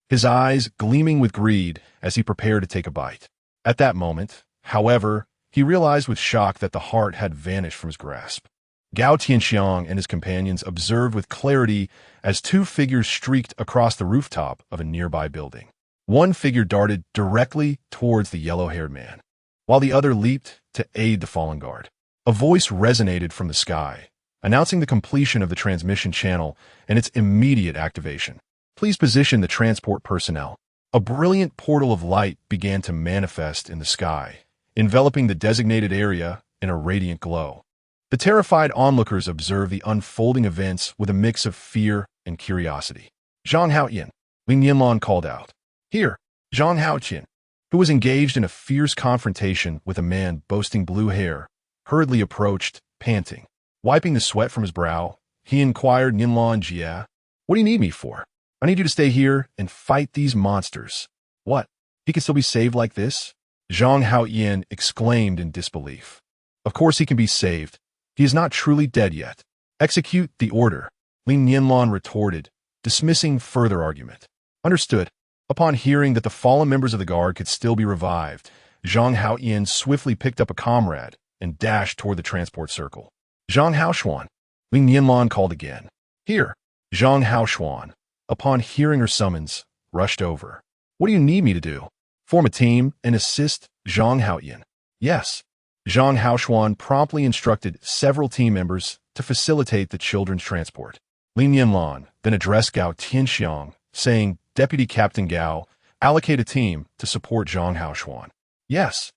his eyes gleaming with greed as he prepared to take a bite. At that moment, however, he realized with shock that the heart had vanished from his grasp. Gao Tianxiang and his companions observed with clarity as two figures streaked across the rooftop of a nearby building. One figure darted directly towards the yellow-haired man, while the other leaped to aid the fallen guard. A voice resonated from the sky, announcing the completion of the transmission channel and its immediate activation. "Please position the transport personnel." A brilliant portal of light began to manifest in the sky, enveloping the designated area in a radiant glow. The terrified onlookers observed the unfolding events with a mix of fear and curiosity. "Zhang Haoyan," Li Nianlan called out. "Here." Zhang Haoyan, who was engaged in a fierce confrontation with a man boasting blue hair, hurriedly approached, panting. Wiping the sweat from his brow, he inquired Nianlan Jia, "What do you need me for?" "I need you to stay here and fight these monsters." "What? He can still be saved like this?" Zhang Haoyan exclaimed in disbelief. "Of course he can be saved. He is not truly dead yet." "Execute the order," Li Nianlan retorted, dismissing further argument. "Understood." Upon hearing that the fallen members of the guard could still be revived, Zhang Haoyan swiftly picked up a comrade and dashed toward the transport circle. "Zhang Haoshuan," Li Nianlan called again. "Here." Zhang Haoshuan, upon hearing her summons, rushed over. "What do you need me to do?" "Form a team and assist Zhang Haoyan." "Yes." Zhang Haoshuan promptly instructed several team members to facilitate the children's transport. Li Nianlan then addressed Gao Tianxiang, saying, "Deputy Captain Gao, allocate a team to support Zhang Haoshuan." "Yes."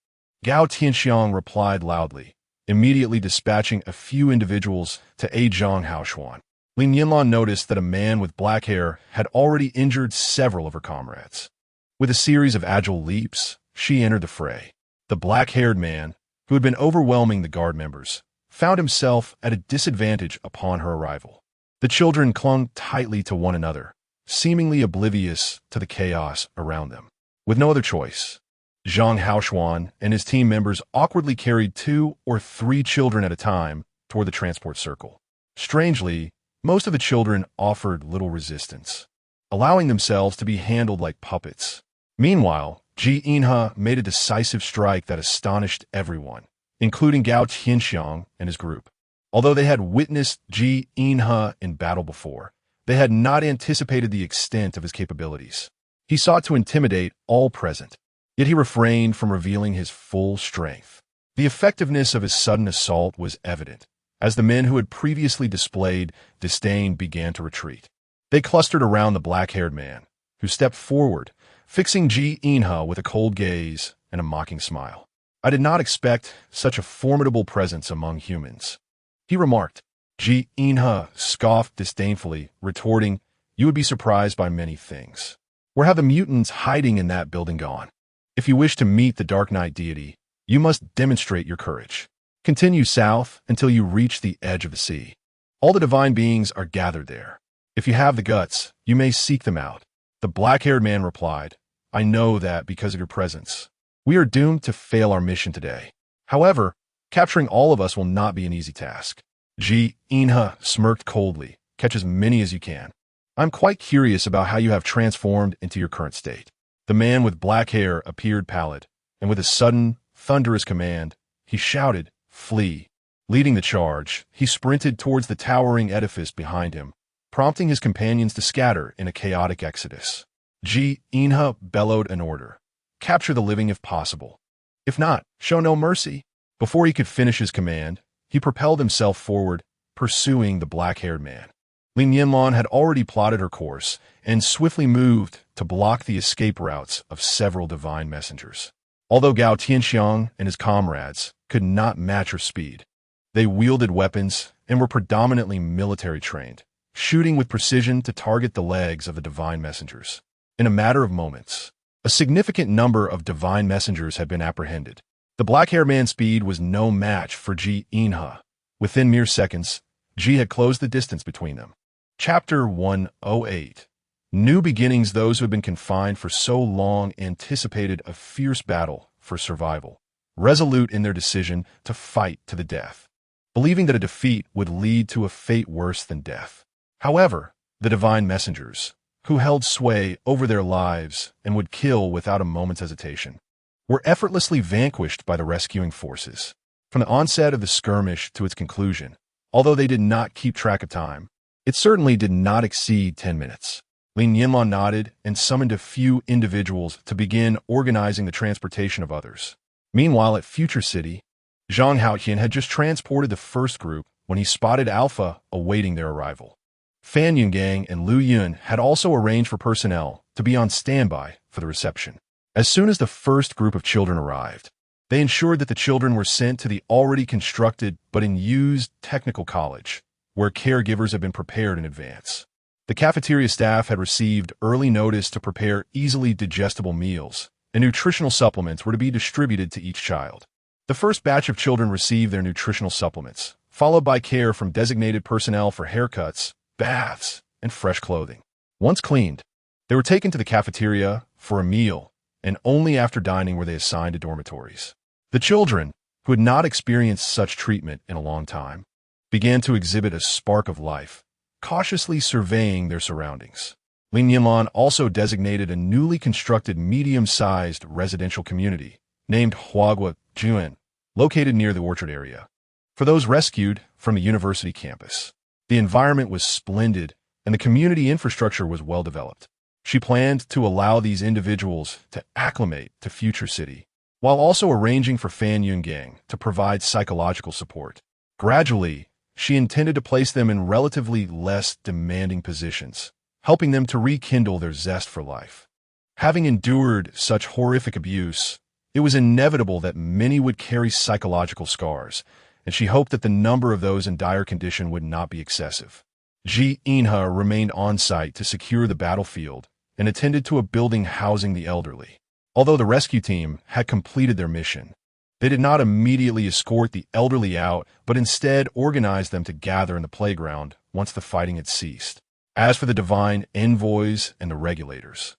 Gao Tianxiang replied loudly, immediately dispatching a few individuals to aid Zhang Haoshuan. Li Nianlan noticed that a man with black hair had already injured several of her comrades. With a series of agile leaps, she entered the fray. The black-haired man, who had been overwhelming the guard members, found himself at a disadvantage upon her arrival. The children clung tightly to one another, seemingly oblivious to the chaos around them. With no other choice, Zhang Haoshuan and his team members awkwardly carried 2 or 3 children at a time toward the transport circle. Strangely, most of the children offered little resistance, allowing themselves to be handled like puppets. Meanwhile, Ji Inhe made a decisive strike that astonished everyone, including Gao Tianxiang and his group. Although they had witnessed Ji Inhe in battle before, they had not anticipated the extent of his capabilities. He sought to intimidate all present, yet he refrained from revealing his full strength. The effectiveness of his sudden assault was evident, as the men who had previously displayed disdain began to retreat. They clustered around the black-haired man, who stepped forward, fixing Ji Inhe with a cold gaze and a mocking smile. "I did not expect such a formidable presence among humans," he remarked. Ji Inhe scoffed disdainfully, retorting, "You would be surprised by many things. Where have the mutants hiding in that building gone? If you wish to meet the Dark Knight deity, you must demonstrate your courage. Continue south until you reach the edge of the sea. All the divine beings are gathered there. If you have the guts, you may seek them out." The black-haired man replied, "I know that because of your presence. We are doomed to fail our mission today. However, capturing all of us will not be an easy task." Ji Inhe smirked coldly. "Catch as many as you can. I'm quite curious about how you have transformed into your current state." The man with black hair appeared pallid, and with a sudden, thunderous command, he shouted, "Flee." Leading the charge, he sprinted towards the towering edifice behind him, prompting his companions to scatter in a chaotic exodus. Ji Inha bellowed an order. Capture the living if possible. If not, show no mercy. Before he could finish his command, he propelled himself forward, pursuing the black-haired man. Li Nianlan had already plotted her course and swiftly moved to block the escape routes of several divine messengers. Although Gao Tianxiang and his comrades could not match her speed, they wielded weapons and were predominantly military trained, shooting with precision to target the legs of the divine messengers. In a matter of moments, a significant number of divine messengers had been apprehended. The black-haired man's speed was no match for Ji Inha. Within mere seconds, Ji had closed the distance between them. Chapter 108. New beginnings. Those who had been confined for so long anticipated a fierce battle for survival, resolute in their decision to fight to the death, believing that a defeat would lead to a fate worse than death. However, the divine messengers, who held sway over their lives and would kill without a moment's hesitation, were effortlessly vanquished by the rescuing forces. From the onset of the skirmish to its conclusion, although they did not keep track of time, it certainly did not exceed 10 minutes. Li Nianlan nodded and summoned a few individuals to begin organizing the transportation of others. Meanwhile, at Future City, Zhang Haotian had just transported the first group when he spotted Alpha awaiting their arrival. Fan Yungang and Lu Yun had also arranged for personnel to be on standby for the reception. As soon as the first group of children arrived, they ensured that the children were sent to the already constructed but unused technical college, where caregivers had been prepared in advance. The cafeteria staff had received early notice to prepare easily digestible meals, and nutritional supplements were to be distributed to each child. The first batch of children received their nutritional supplements, followed by care from designated personnel for haircuts, baths, and fresh clothing. Once cleaned, they were taken to the cafeteria for a meal, and only after dining were they assigned to dormitories. The children, who had not experienced such treatment in a long time, began to exhibit a spark of life, cautiously surveying their surroundings. Li Nianlan also designated a newly constructed medium-sized residential community named Huagua Juan, located near the orchard area, for those rescued from the university campus. The environment was splendid, and the community infrastructure was well developed. She planned to allow these individuals to acclimate to Future City, while also arranging for Fan Yungang to provide psychological support. Gradually, she intended to place them in relatively less demanding positions, helping them to rekindle their zest for life. Having endured such horrific abuse, it was inevitable that many would carry psychological scars, and she hoped that the number of those in dire condition would not be excessive. Ji Inha remained on site to secure the battlefield and attended to a building housing the elderly. Although the rescue team had completed their mission, they did not immediately escort the elderly out, but instead organized them to gather in the playground once the fighting had ceased. As for the divine envoys and the regulators,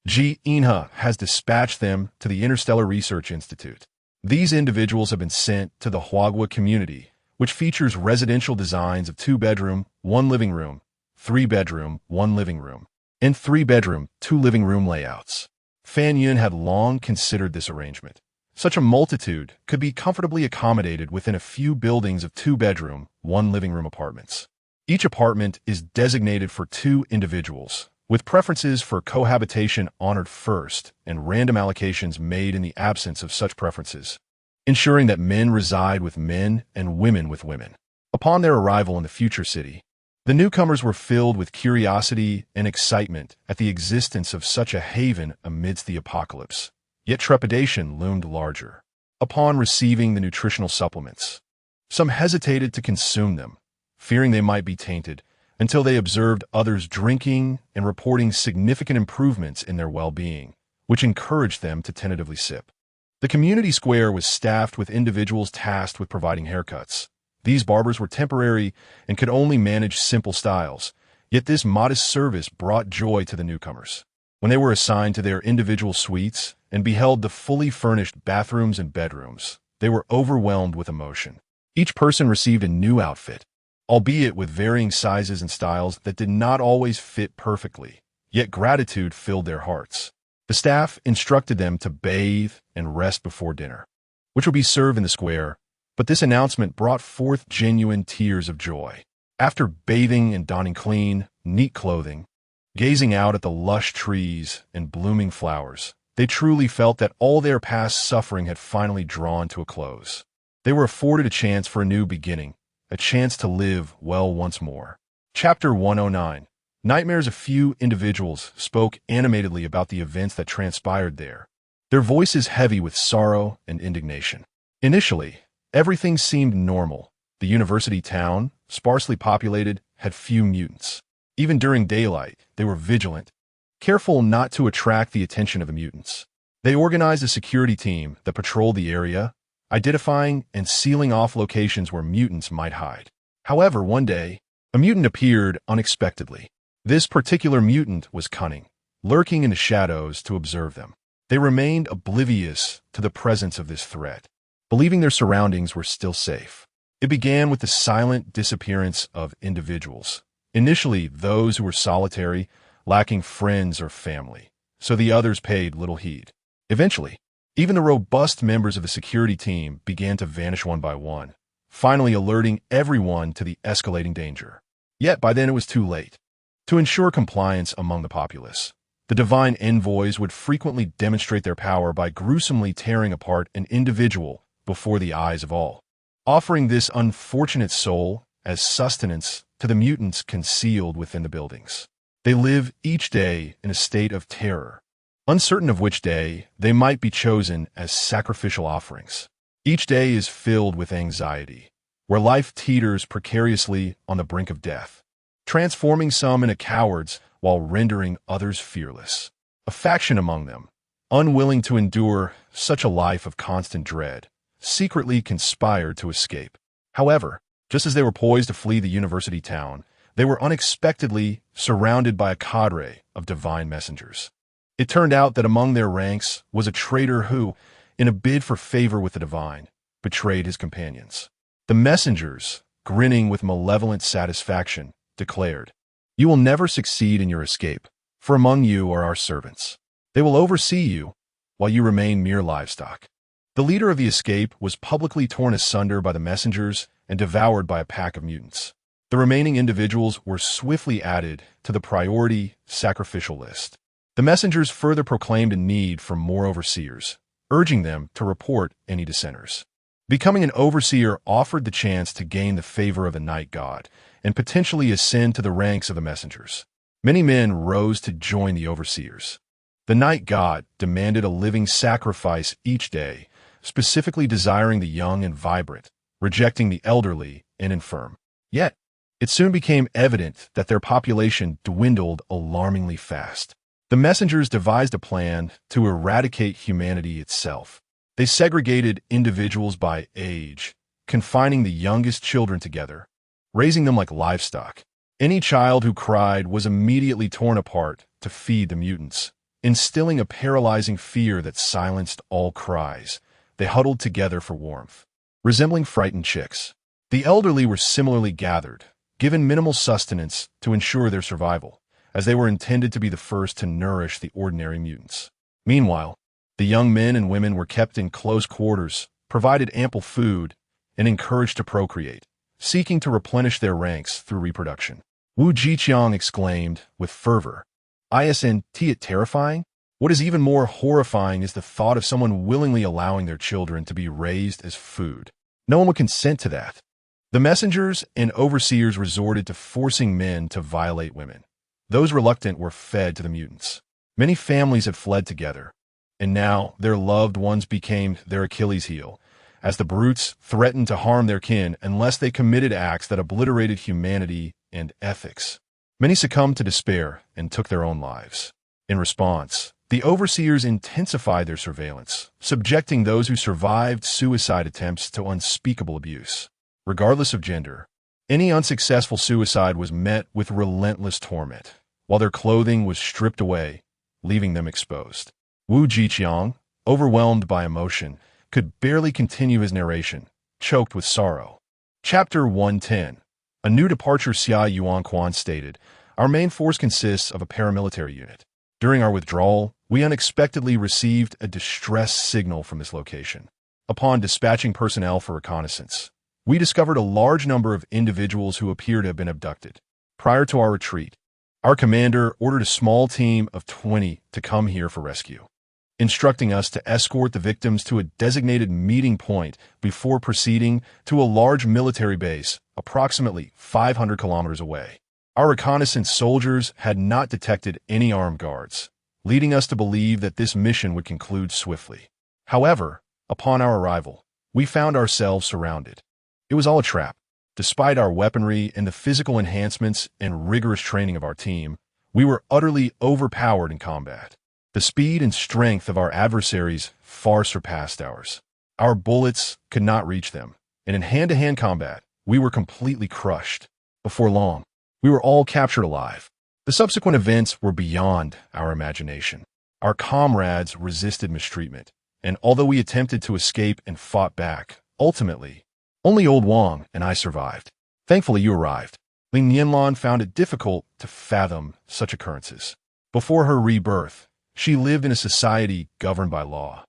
Ji Inha has dispatched them to the Interstellar Research Institute. These individuals have been sent to the Huagua community, which features residential designs of 2-bedroom, 1 living room, 3-bedroom, 1 living room, and 3-bedroom, 2 living room layouts. Fan Yun had long considered this arrangement. Such a multitude could be comfortably accommodated within a few buildings of 2-bedroom, 1 living room apartments. Each apartment is designated for 2 individuals, with preferences for cohabitation honored first and random allocations made in the absence of such preferences, ensuring that men reside with men and women with women. Upon their arrival in the Future City, the newcomers were filled with curiosity and excitement at the existence of such a haven amidst the apocalypse. Yet trepidation loomed larger. Upon receiving the nutritional supplements, some hesitated to consume them, fearing they might be tainted, until they observed others drinking and reporting significant improvements in their well-being, which encouraged them to tentatively sip. The community square was staffed with individuals tasked with providing haircuts. These barbers were temporary and could only manage simple styles, yet this modest service brought joy to the newcomers. When they were assigned to their individual suites and beheld the fully furnished bathrooms and bedrooms, they were overwhelmed with emotion. Each person received a new outfit, albeit with varying sizes and styles that did not always fit perfectly, yet gratitude filled their hearts. The staff instructed them to bathe and rest before dinner, which would be served in the square, but this announcement brought forth genuine tears of joy. After bathing and donning clean, neat clothing, Gazing out at the lush trees and blooming flowers, they truly felt that all their past suffering had finally drawn to a close. They were afforded a chance for a new beginning, a chance to live well once more. Chapter 109. Nightmares. A few individuals spoke animatedly about the events that transpired there, their voices heavy with sorrow and indignation. Initially, everything seemed normal. The university town, sparsely populated, had few mutants. Even during daylight, they were vigilant, careful not to attract the attention of the mutants. They organized a security team that patrolled the area, identifying and sealing off locations where mutants might hide. However, one day, a mutant appeared unexpectedly. This particular mutant was cunning, lurking in the shadows to observe them. They remained oblivious to the presence of this threat, believing their surroundings were still safe. It began with the silent disappearance of individuals. Initially, those who were solitary, lacking friends or family, so the others paid little heed. Eventually, even the robust members of the security team began to vanish one by one, finally alerting everyone to the escalating danger. Yet by then it was too late. To ensure compliance among the populace, the divine envoys would frequently demonstrate their power by gruesomely tearing apart an individual before the eyes of all, offering this unfortunate soul as sustenance to the mutants concealed within the buildings. They live each day in a state of terror, uncertain of which day they might be chosen as sacrificial offerings. Each day is filled with anxiety, where life teeters precariously on the brink of death, transforming some into cowards while rendering others fearless. A faction among them, unwilling to endure such a life of constant dread, secretly conspired to escape. However, just as they were poised to flee the university town, they were unexpectedly surrounded by a cadre of divine messengers. It turned out that among their ranks was a traitor who, in a bid for favor with the divine, betrayed his companions. The messengers, grinning with malevolent satisfaction, declared, "You will never succeed in your escape, for among you are our servants. They will oversee you, while you remain mere livestock." The leader of the escape was publicly torn asunder by the messengers and devoured by a pack of mutants. The remaining individuals were swiftly added to the priority sacrificial list. The messengers further proclaimed a need for more overseers, urging them to report any dissenters. Becoming an overseer offered the chance to gain the favor of the night god and potentially ascend to the ranks of the messengers. Many men rose to join the overseers. The night god demanded a living sacrifice each day, specifically desiring the young and vibrant, rejecting the elderly and infirm. Yet, it soon became evident that their population dwindled alarmingly fast. The messengers devised a plan to eradicate humanity itself. They segregated individuals by age, confining the youngest children together, raising them like livestock. Any child who cried was immediately torn apart to feed the mutants, instilling a paralyzing fear that silenced all cries. They huddled together for warmth, resembling frightened chicks. The elderly were similarly gathered, given minimal sustenance to ensure their survival, as they were intended to be the first to nourish the ordinary mutants. Meanwhile, the young men and women were kept in close quarters, provided ample food, and encouraged to procreate, seeking to replenish their ranks through reproduction. Wu Jiqiang exclaimed with fervor, "Isn't it terrifying? What is even more horrifying is the thought of someone willingly allowing their children to be raised as food. No one would consent to that." The messengers and overseers resorted to forcing men to violate women. Those reluctant were fed to the mutants. Many families had fled together, and now their loved ones became their Achilles heel, as the brutes threatened to harm their kin unless they committed acts that obliterated humanity and ethics. Many succumbed to despair and took their own lives. In response, the overseers intensified their surveillance, subjecting those who survived suicide attempts to unspeakable abuse. Regardless of gender, any unsuccessful suicide was met with relentless torment, while their clothing was stripped away, leaving them exposed. Wu Jiqiang, overwhelmed by emotion, could barely continue his narration, choked with sorrow. Chapter 110. A new departure. Xia Yuanquan stated, "Our main force consists of a paramilitary unit. During our withdrawal, we unexpectedly received a distress signal from this location. Upon dispatching personnel for reconnaissance, we discovered a large number of individuals who appear to have been abducted. Prior to our retreat, Our commander ordered a small team of 20 to come here for rescue, instructing us to escort the victims to a designated meeting point before proceeding to a large military base approximately 500 kilometers away. Our reconnaissance soldiers had not detected any armed guards, leading us to believe that this mission would conclude swiftly. However, upon our arrival, we found ourselves surrounded. It was all a trap. Despite our weaponry and the physical enhancements and rigorous training of our team, we were utterly overpowered in combat. The speed and strength of our adversaries far surpassed ours. Our bullets could not reach them, and in hand-to-hand combat, we were completely crushed. Before long, we were all captured alive. The subsequent events were beyond our imagination. Our comrades resisted mistreatment, and although we attempted to escape and fought back, ultimately, only old Wang and I survived. Thankfully, you arrived. Li Nianlan found it difficult to fathom such occurrences. Before her rebirth, she lived in a society governed by law,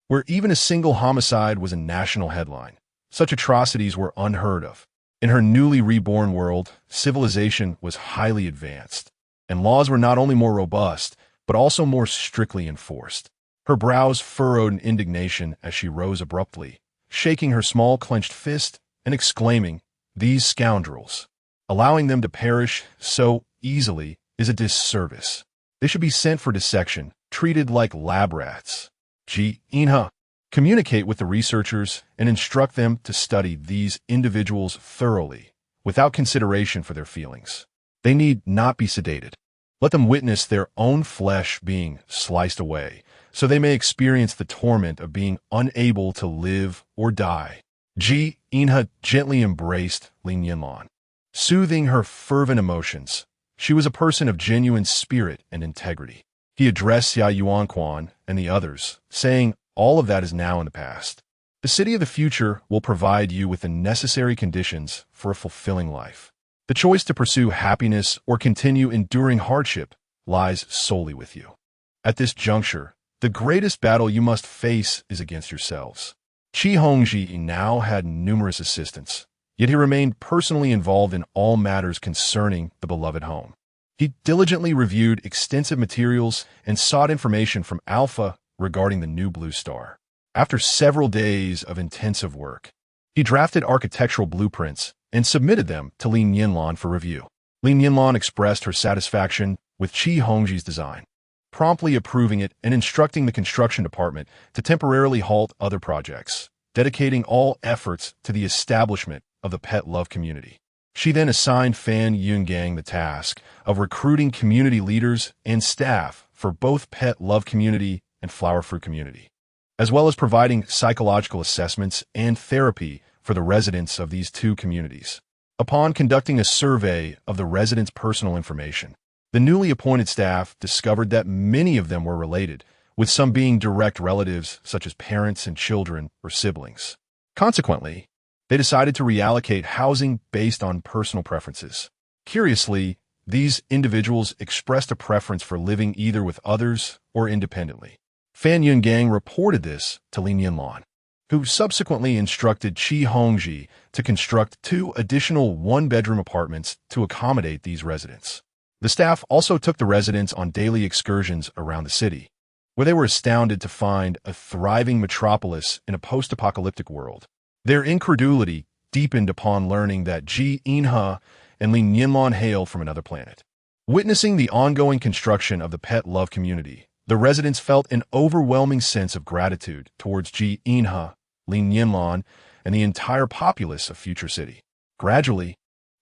where even a single homicide was a national headline. Such atrocities were unheard of. In her newly reborn world, civilization was highly advanced, and laws were not only more robust, but also more strictly enforced. Her brows furrowed in indignation as she rose abruptly, shaking her small clenched fist and exclaiming, "These scoundrels! Allowing them to perish so easily is a disservice. They should be sent for dissection, treated like lab rats. Inha, communicate with the researchers and instruct them to study these individuals thoroughly, without consideration for their feelings. They need not be sedated. Let them witness their own flesh being sliced away, so they may experience the torment of being unable to live or die." Inha gently embraced Li Nianlan, soothing her fervent emotions. She was a person of genuine spirit and integrity. He addressed Xia Yuanquan and the others, saying, "All of that is now in the past. The city of the future will provide you with the necessary conditions for a fulfilling life. The choice to pursue happiness or continue enduring hardship lies solely with you. At this juncture, the greatest battle you must face is against yourselves." Qi Hongji now had numerous assistants, yet he remained personally involved in all matters concerning the beloved home. He diligently reviewed extensive materials and sought information from Alpha regarding the new blue star. After several days of intensive work, he drafted architectural blueprints and submitted them to Li Nianlan for review. Li Nianlan expressed her satisfaction with Qi Hongji's design, promptly approving it and instructing the construction department to temporarily halt other projects, dedicating all efforts to the establishment of the pet love community. She then assigned Fan Yungang the task of recruiting community leaders and staff for both pet love community and flower fruit community, as well as providing psychological assessments and therapy for the residents of these two communities. Upon conducting a survey of the residents' personal information, the newly appointed staff discovered that many of them were related, with some being direct relatives such as parents and children or siblings. Consequently, they decided to reallocate housing based on personal preferences. Curiously, these individuals expressed a preference for living either with others or independently. Fan Yungang reported this to Li Nianlan, who subsequently instructed Qi Hongji to construct 2 additional one-bedroom apartments to accommodate these residents. The staff also took the residents on daily excursions around the city, where they were astounded to find a thriving metropolis in a post-apocalyptic world. Their incredulity deepened upon learning that Inha and Li Nianlan hail from another planet. Witnessing the ongoing construction of the pet love community, the residents felt an overwhelming sense of gratitude towards Inha, Li Nianlan, and the entire populace of Future City. Gradually,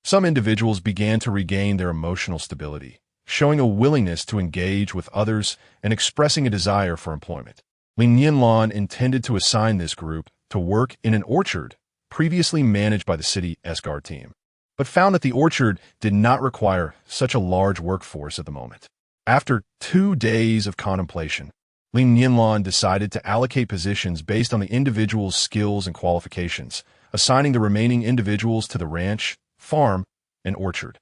some individuals began to regain their emotional stability, showing a willingness to engage with others and expressing a desire for employment. Li Nianlan intended to assign this group to work in an orchard previously managed by the city Esgar team, but found that the orchard did not require such a large workforce at the moment. After 2 days of contemplation, Li Nianlan decided to allocate positions based on the individual's skills and qualifications, assigning the remaining individuals to the ranch, farm, and orchard.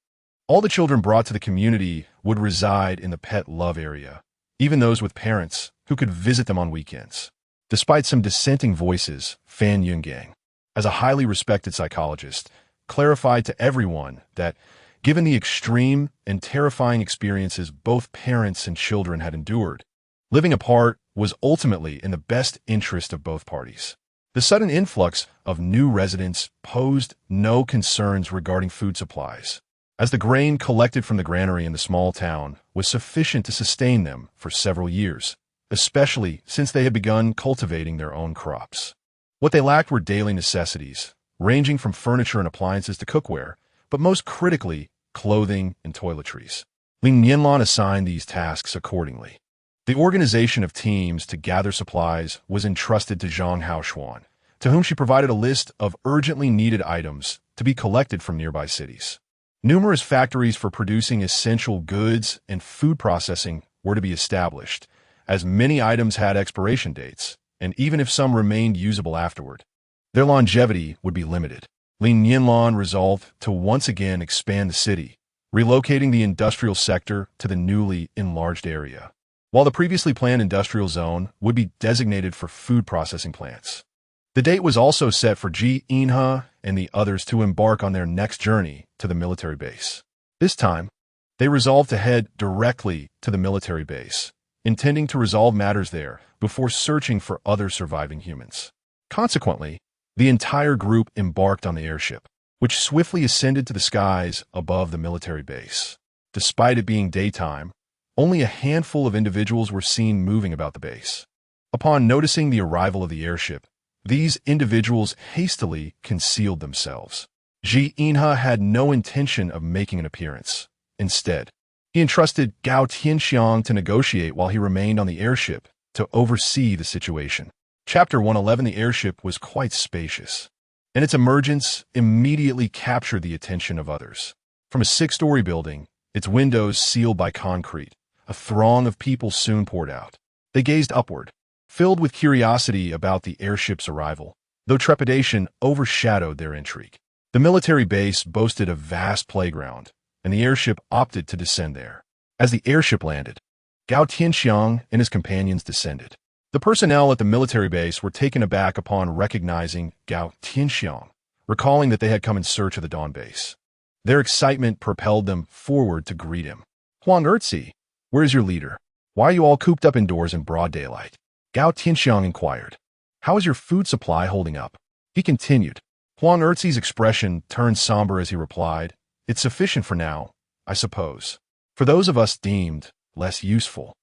All the children brought to the community would reside in the pet love area, even those with parents who could visit them on weekends. Despite some dissenting voices, Fan Yungang, as a highly respected psychologist, clarified to everyone that given the extreme and terrifying experiences both parents and children had endured. Living apart was ultimately in the best interest of both parties. The sudden influx of new residents posed no concerns regarding food supplies, as the grain collected from the granary in the small town was sufficient to sustain them for several years, especially since they had begun cultivating their own crops. What they lacked were daily necessities, ranging from furniture and appliances to cookware, but most critically, clothing and toiletries. Li Nianlan assigned these tasks accordingly. The organization of teams to gather supplies was entrusted to Zhang Haoshuan, to whom she provided a list of urgently needed items to be collected from nearby cities. Numerous factories for producing essential goods and food processing were to be established, as many items had expiration dates, and even if some remained usable afterward, their longevity would be limited. Li Nianlan resolved to once again expand the city, relocating the industrial sector to the newly enlarged area, while the previously planned industrial zone would be designated for food processing plants. The date was also set for Ji Inha and the others to embark on their next journey to the military base. This time, they resolved to head directly to the military base, intending to resolve matters there before searching for other surviving humans. Consequently, the entire group embarked on the airship, which swiftly ascended to the skies above the military base. Despite it being daytime, only a handful of individuals were seen moving about the base. Upon noticing the arrival of the airship, these individuals hastily concealed themselves. Ji Inha had no intention of making an appearance. Instead, he entrusted Gao Tianxiang to negotiate while he remained on the airship to oversee the situation. Chapter 111. The airship was quite spacious, and its emergence immediately captured the attention of others. From a 6-story building, its windows sealed by concrete, a throng of people soon poured out. They gazed upward, filled with curiosity about the airship's arrival, though trepidation overshadowed their intrigue. The military base boasted a vast playground, and the airship opted to descend there. As the airship landed, Gao Tianxiang and his companions descended. The personnel at the military base were taken aback upon recognizing Gao Tianxiang, recalling that they had come in search of the Dawn base. Their excitement propelled them forward to greet him. "Huang Erzi, where is your leader? Why are you all cooped up indoors in broad daylight?" Gao Tianxiang inquired. "How is your food supply holding up?" He continued. Huang Erzi's expression turned somber as he replied, "It's sufficient for now, I suppose. For those of us deemed less useful,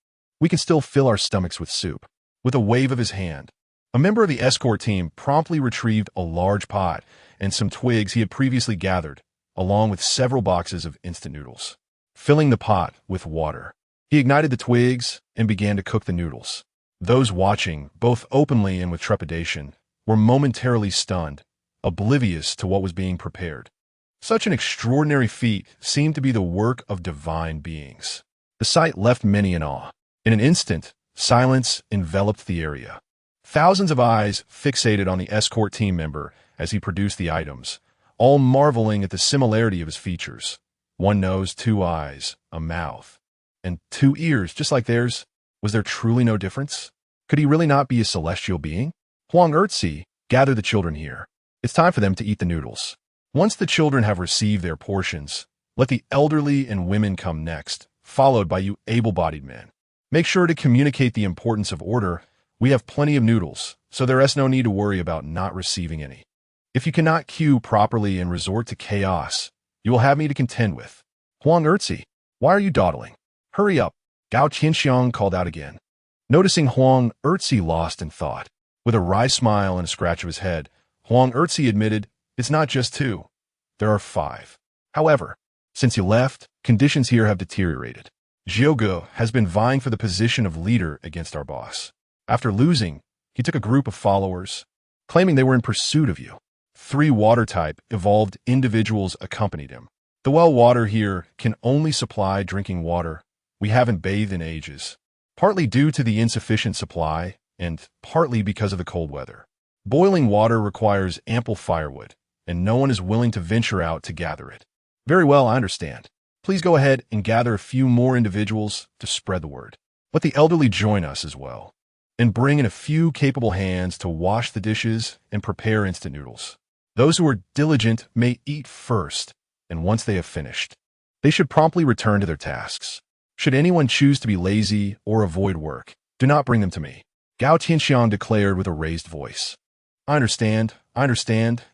we can still fill our stomachs with soup." With a wave of his hand, a member of the escort team promptly retrieved a large pot and some twigs he had previously gathered, along with several boxes of instant noodles. Filling the pot with water, he ignited the twigs and began to cook the noodles. Those watching, both openly and with trepidation, were momentarily stunned, oblivious to what was being prepared. Such an extraordinary feat seemed to be the work of divine beings. The sight left many in awe. In an instant, silence enveloped the area. Thousands of eyes fixated on the escort team member as he produced the items, all marveling at the similarity of his features. One nose, 2 eyes, a mouth, and 2 ears just like theirs. Was there truly no difference? Could he really not be a celestial being? Huang Erzi, gather the children here. It's time for them to eat the noodles. Once the children have received their portions, let the elderly and women come next, followed by you able-bodied men. Make sure to communicate the importance of order. We have plenty of noodles, so there is no need to worry about not receiving any. If you cannot queue properly and resort to chaos, you will have me to contend with. Huang Erzi, why are you dawdling? Hurry up, Gao Tianxiang called out again. Noticing Huang Erzi lost in thought, with a wry smile and a scratch of his head, Huang Erzi admitted, it's not just 2. There are 5. However, since you left, conditions here have deteriorated. Zhioge has been vying for the position of leader against our boss. After losing, he took a group of followers, claiming they were in pursuit of you. 3 water-type evolved individuals accompanied him. The well water here can only supply drinking water. We haven't bathed in ages, partly due to the insufficient supply and partly because of the cold weather. Boiling water requires ample firewood, and no one is willing to venture out to gather it. Very well, I understand. Please go ahead and gather a few more individuals to spread the word. Let the elderly join us as well, and bring in a few capable hands to wash the dishes and prepare instant noodles. Those who are diligent may eat first, and once they have finished, They should promptly return to their tasks. Should anyone choose to be lazy or avoid work, do not bring them to me, Gao Tianxiang declared with a raised voice. I understand.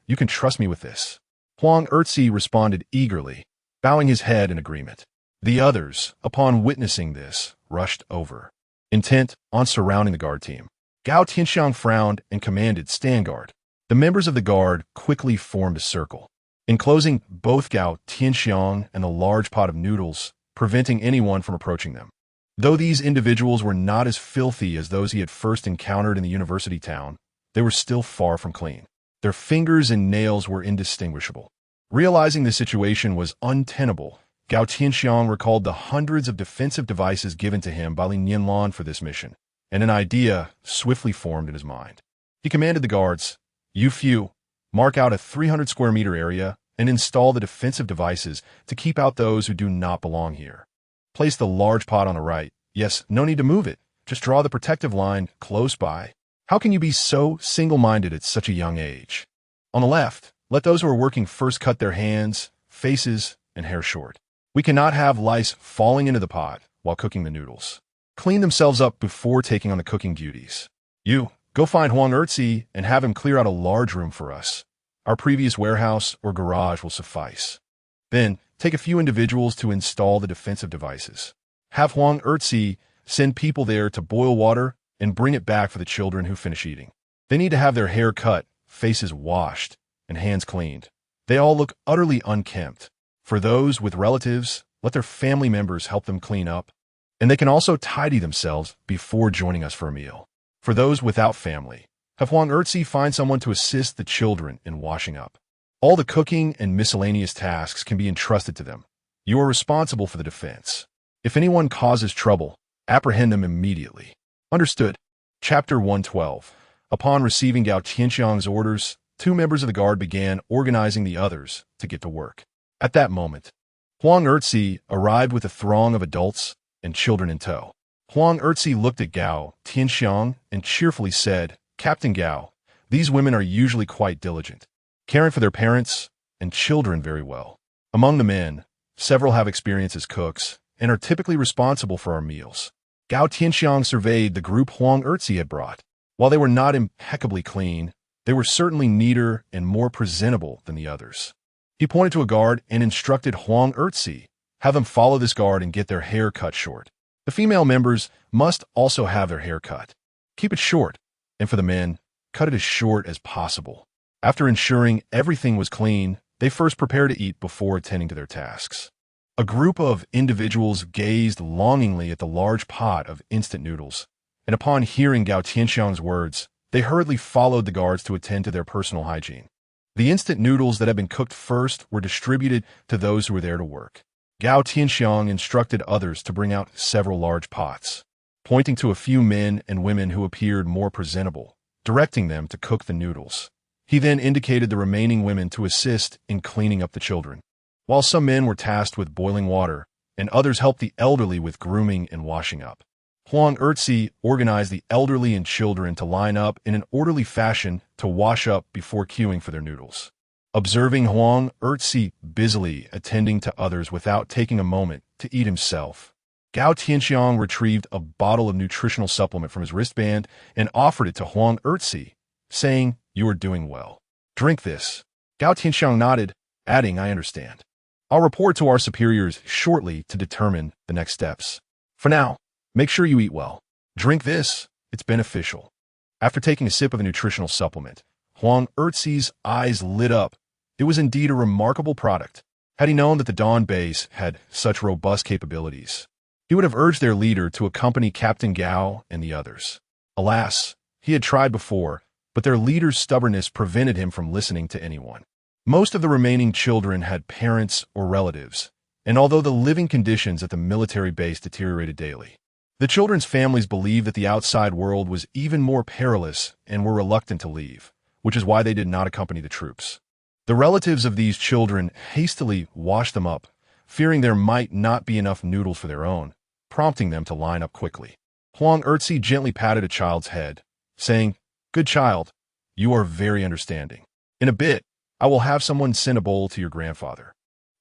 You can trust me with this. Huang Erzi responded eagerly, bowing his head in agreement. The others, upon witnessing this, rushed over, intent on surrounding the guard team. Gao Tianxiang frowned and commanded, "Stand guard." The members of the guard quickly formed a circle, enclosing both Gao Tianxiang and the large pot of noodles, preventing anyone from approaching them. Though these individuals were not as filthy as those he had first encountered in the university town, they were still far from clean. Their fingers and nails were indistinguishable. Realizing the situation was untenable, Gao Tianxiang recalled the hundreds of defensive devices given to him by Li Nianlan for this mission, and an idea swiftly formed in his mind. He commanded the guards, "You few, mark out a 300 square meter area and install the defensive devices to keep out those who do not belong here. Place the large pot on the right. Yes, no need to move it. Just draw the protective line close by. How can you be so single-minded at such a young age? On the left, let those who are working first cut their hands, faces, and hair short. We cannot have lice falling into the pot while cooking the noodles. Clean themselves up before taking on the cooking duties. You, go find Huang Erzi and have him clear out a large room for us. Our previous warehouse or garage will suffice. Then, take a few individuals to install the defensive devices. Have Huang Erzi send people there to boil water and bring it back for the children who finish eating. They need to have their hair cut, faces washed, and hands cleaned. They all look utterly unkempt. For those with relatives, let their family members help them clean up, and they can also tidy themselves before joining us for a meal. For those without family, have Huang Erzi find someone to assist the children in washing up. All the cooking and miscellaneous tasks can be entrusted to them. You are responsible for the defense. If anyone causes trouble, apprehend them immediately. Understood. Chapter 112. Upon receiving Gao Tianxiang's orders, 2 members of the guard began organizing the others to get to work. At that moment, Huang Erzi arrived with a throng of adults and children in tow. Huang Erzi looked at Gao Tianxiang and cheerfully said, "Captain Gao, these women are usually quite diligent, caring for their parents and children very well. Among the men, several have experience as cooks and are typically responsible for our meals." Gao Tianxiang surveyed the group Huang Erzi had brought. While they were not impeccably clean, they were certainly neater and more presentable than the others. He pointed to a guard and instructed Huang Erzi, "Have them follow this guard and get their hair cut short. The female members must also have their hair cut. Keep it short, and for the men, cut it as short as possible." After ensuring everything was clean, they first prepared to eat before attending to their tasks. A group of individuals gazed longingly at the large pot of instant noodles, and upon hearing Gao Tianxiang's words, they hurriedly followed the guards to attend to their personal hygiene. The instant noodles that had been cooked first were distributed to those who were there to work. Gao Tianxiang instructed others to bring out several large pots, pointing to a few men and women who appeared more presentable, directing them to cook the noodles. He then indicated the remaining women to assist in cleaning up the children, while some men were tasked with boiling water, and others helped the elderly with grooming and washing up. Huang Erzi organized the elderly and children to line up in an orderly fashion to wash up before queuing for their noodles. Observing Huang Erzi busily attending to others without taking a moment to eat himself, Gao Tianxiang retrieved a bottle of nutritional supplement from his wristband and offered it to Huang Erzi, saying, "You are doing well. Drink this." Gao Tianxiang nodded, adding, "I understand. I'll report to our superiors shortly to determine the next steps. For now, make sure you eat well. Drink this. It's beneficial." After taking a sip of the nutritional supplement, Huang Erzi's eyes lit up. It was indeed a remarkable product. Had he known that the Dawn base had such robust capabilities, he would have urged their leader to accompany Captain Gao and the others. Alas, he had tried before, but their leader's stubbornness prevented him from listening to anyone. Most of the remaining children had parents or relatives, and although the living conditions at the military base deteriorated daily, the children's families believed that the outside world was even more perilous and were reluctant to leave, which is why they did not accompany the troops. The relatives of these children hastily washed them up, fearing there might not be enough noodles for their own, prompting them to line up quickly. Huang Erzi gently patted a child's head, saying, "Good child, you are very understanding. In a bit, I will have someone send a bowl to your grandfather.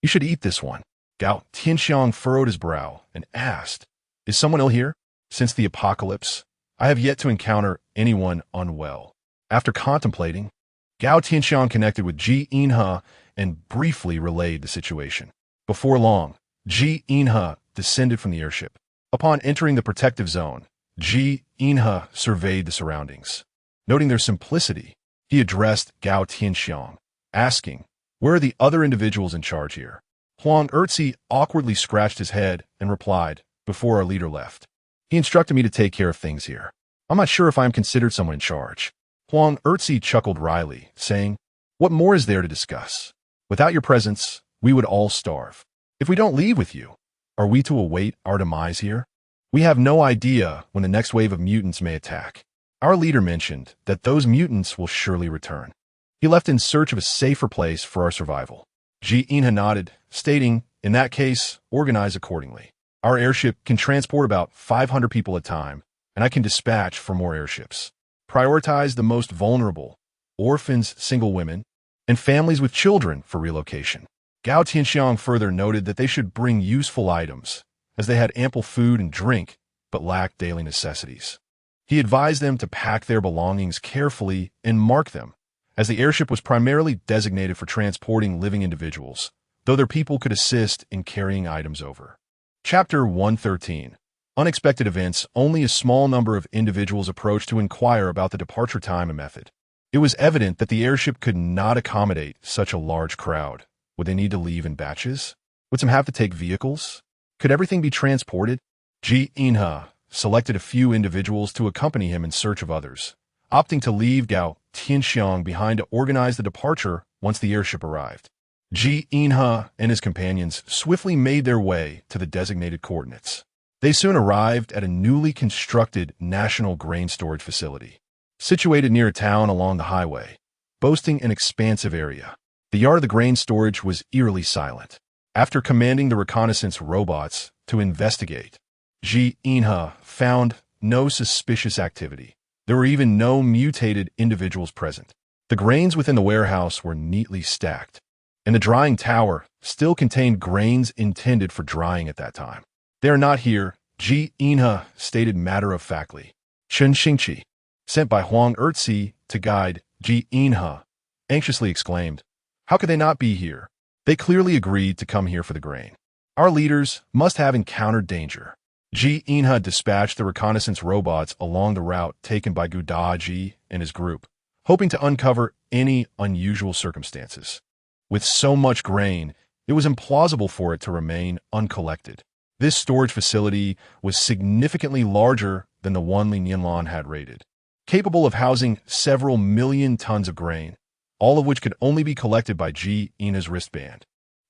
You should eat this one." Gao Tianxiang furrowed his brow and asked, "Is someone ill here? Since the apocalypse, I have yet to encounter anyone unwell." After contemplating, Gao Tianxiang connected with Ji Inhe and briefly relayed the situation. Before long, Ji Inhe descended from the airship. Upon entering the protective zone, Ji Inhe surveyed the surroundings. Noting their simplicity, he addressed Gao Tianxiang, asking, "Where are the other individuals in charge here?" Huang Erzi awkwardly scratched his head and replied, "Before our leader left, he instructed me to take care of things here. I'm not sure if I am considered someone in charge." Huang Erzi chuckled wryly, saying, "What more is there to discuss? Without your presence, we would all starve. If we don't leave with you, are we to await our demise here? We have no idea when the next wave of mutants may attack. Our leader mentioned that those mutants will surely return. He left in search of a safer place for our survival." Ji Inhe nodded, stating, "In that case, organize accordingly. Our airship can transport about 500 people at a time, and I can dispatch for more airships. Prioritize the most vulnerable, orphans, single women, and families with children for relocation." Gao Tianxiang further noted that they should bring useful items, as they had ample food and drink, but lacked daily necessities. He advised them to pack their belongings carefully and mark them, as the airship was primarily designated for transporting living individuals, though their people could assist in carrying items over. Chapter 113. Unexpected events. Only a small number of individuals approached to inquire about the departure time and method. It was evident that the airship could not accommodate such a large crowd. Would they need to leave in batches? Would some have to take vehicles? Could everything be transported? Ji Inhe selected a few individuals to accompany him in search of others, opting to leave Gao Tianxiang behind to organize the departure once the airship arrived. Ji Inhe and his companions swiftly made their way to the designated coordinates. They soon arrived at a newly constructed national grain storage facility, situated near a town along the highway, boasting an expansive area. The yard of the grain storage was eerily silent. After commanding the reconnaissance robots to investigate, Ji Inhe found no suspicious activity. There were even no mutated individuals present. The grains within the warehouse were neatly stacked, and the drying tower still contained grains intended for drying at that time. "They are not here," Ji Inhe stated matter-of-factly. Chen Xingqi, sent by Huang Erzi to guide Ji Inhe, anxiously exclaimed, "How could they not be here? They clearly agreed to come here for the grain. Our leaders must have encountered danger." Ji Inhe dispatched the reconnaissance robots along the route taken by Gudaji and his group, hoping to uncover any unusual circumstances. With so much grain, it was implausible for it to remain uncollected. This storage facility was significantly larger than the one Li Nianlan had raided, capable of housing several million tons of grain, all of which could only be collected by Ji Inhe's wristband.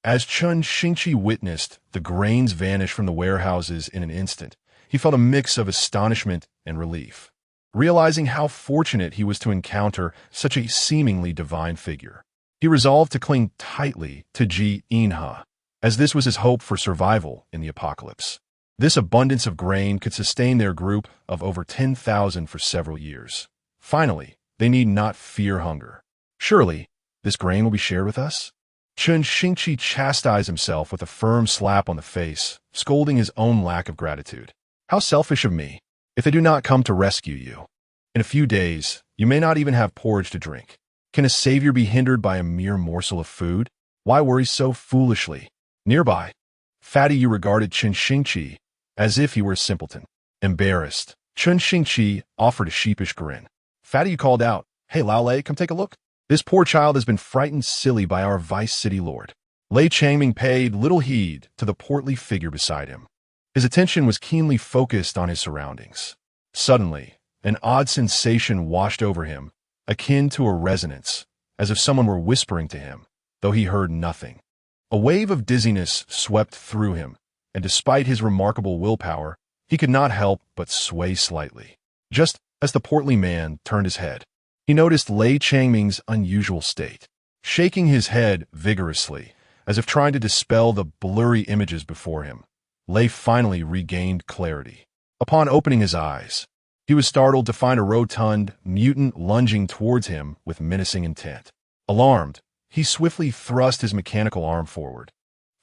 As Chen Xingqi witnessed the grains vanish from the warehouses in an instant, he felt a mix of astonishment and relief, realizing how fortunate he was to encounter such a seemingly divine figure. He resolved to cling tightly to Ji Inhe, as this was his hope for survival in the apocalypse. This abundance of grain could sustain their group of over 10,000 for several years. Finally, they need not fear hunger. "Surely, this grain will be shared with us?" Chen Xingqi chastised himself with a firm slap on the face, scolding his own lack of gratitude. "How selfish of me, if they do not come to rescue you. In a few days, you may not even have porridge to drink. Can a savior be hindered by a mere morsel of food? Why worry so foolishly?" Nearby, Fatty Yu regarded Chen Xingqi as if he were a simpleton. Embarrassed, Chen Xingqi offered a sheepish grin. Fatty Yu called out, "Hey Lao Lei, come take a look. This poor child has been frightened silly by our vice city lord." Lei Changming paid little heed to the portly figure beside him. His attention was keenly focused on his surroundings. Suddenly, an odd sensation washed over him, akin to a resonance, as if someone were whispering to him, though he heard nothing. A wave of dizziness swept through him, and despite his remarkable willpower, he could not help but sway slightly. Just as the portly man turned his head, he noticed Lei Changming's unusual state. Shaking his head vigorously, as if trying to dispel the blurry images before him, Lei finally regained clarity. Upon opening his eyes, he was startled to find a rotund mutant lunging towards him with menacing intent. Alarmed, he swiftly thrust his mechanical arm forward.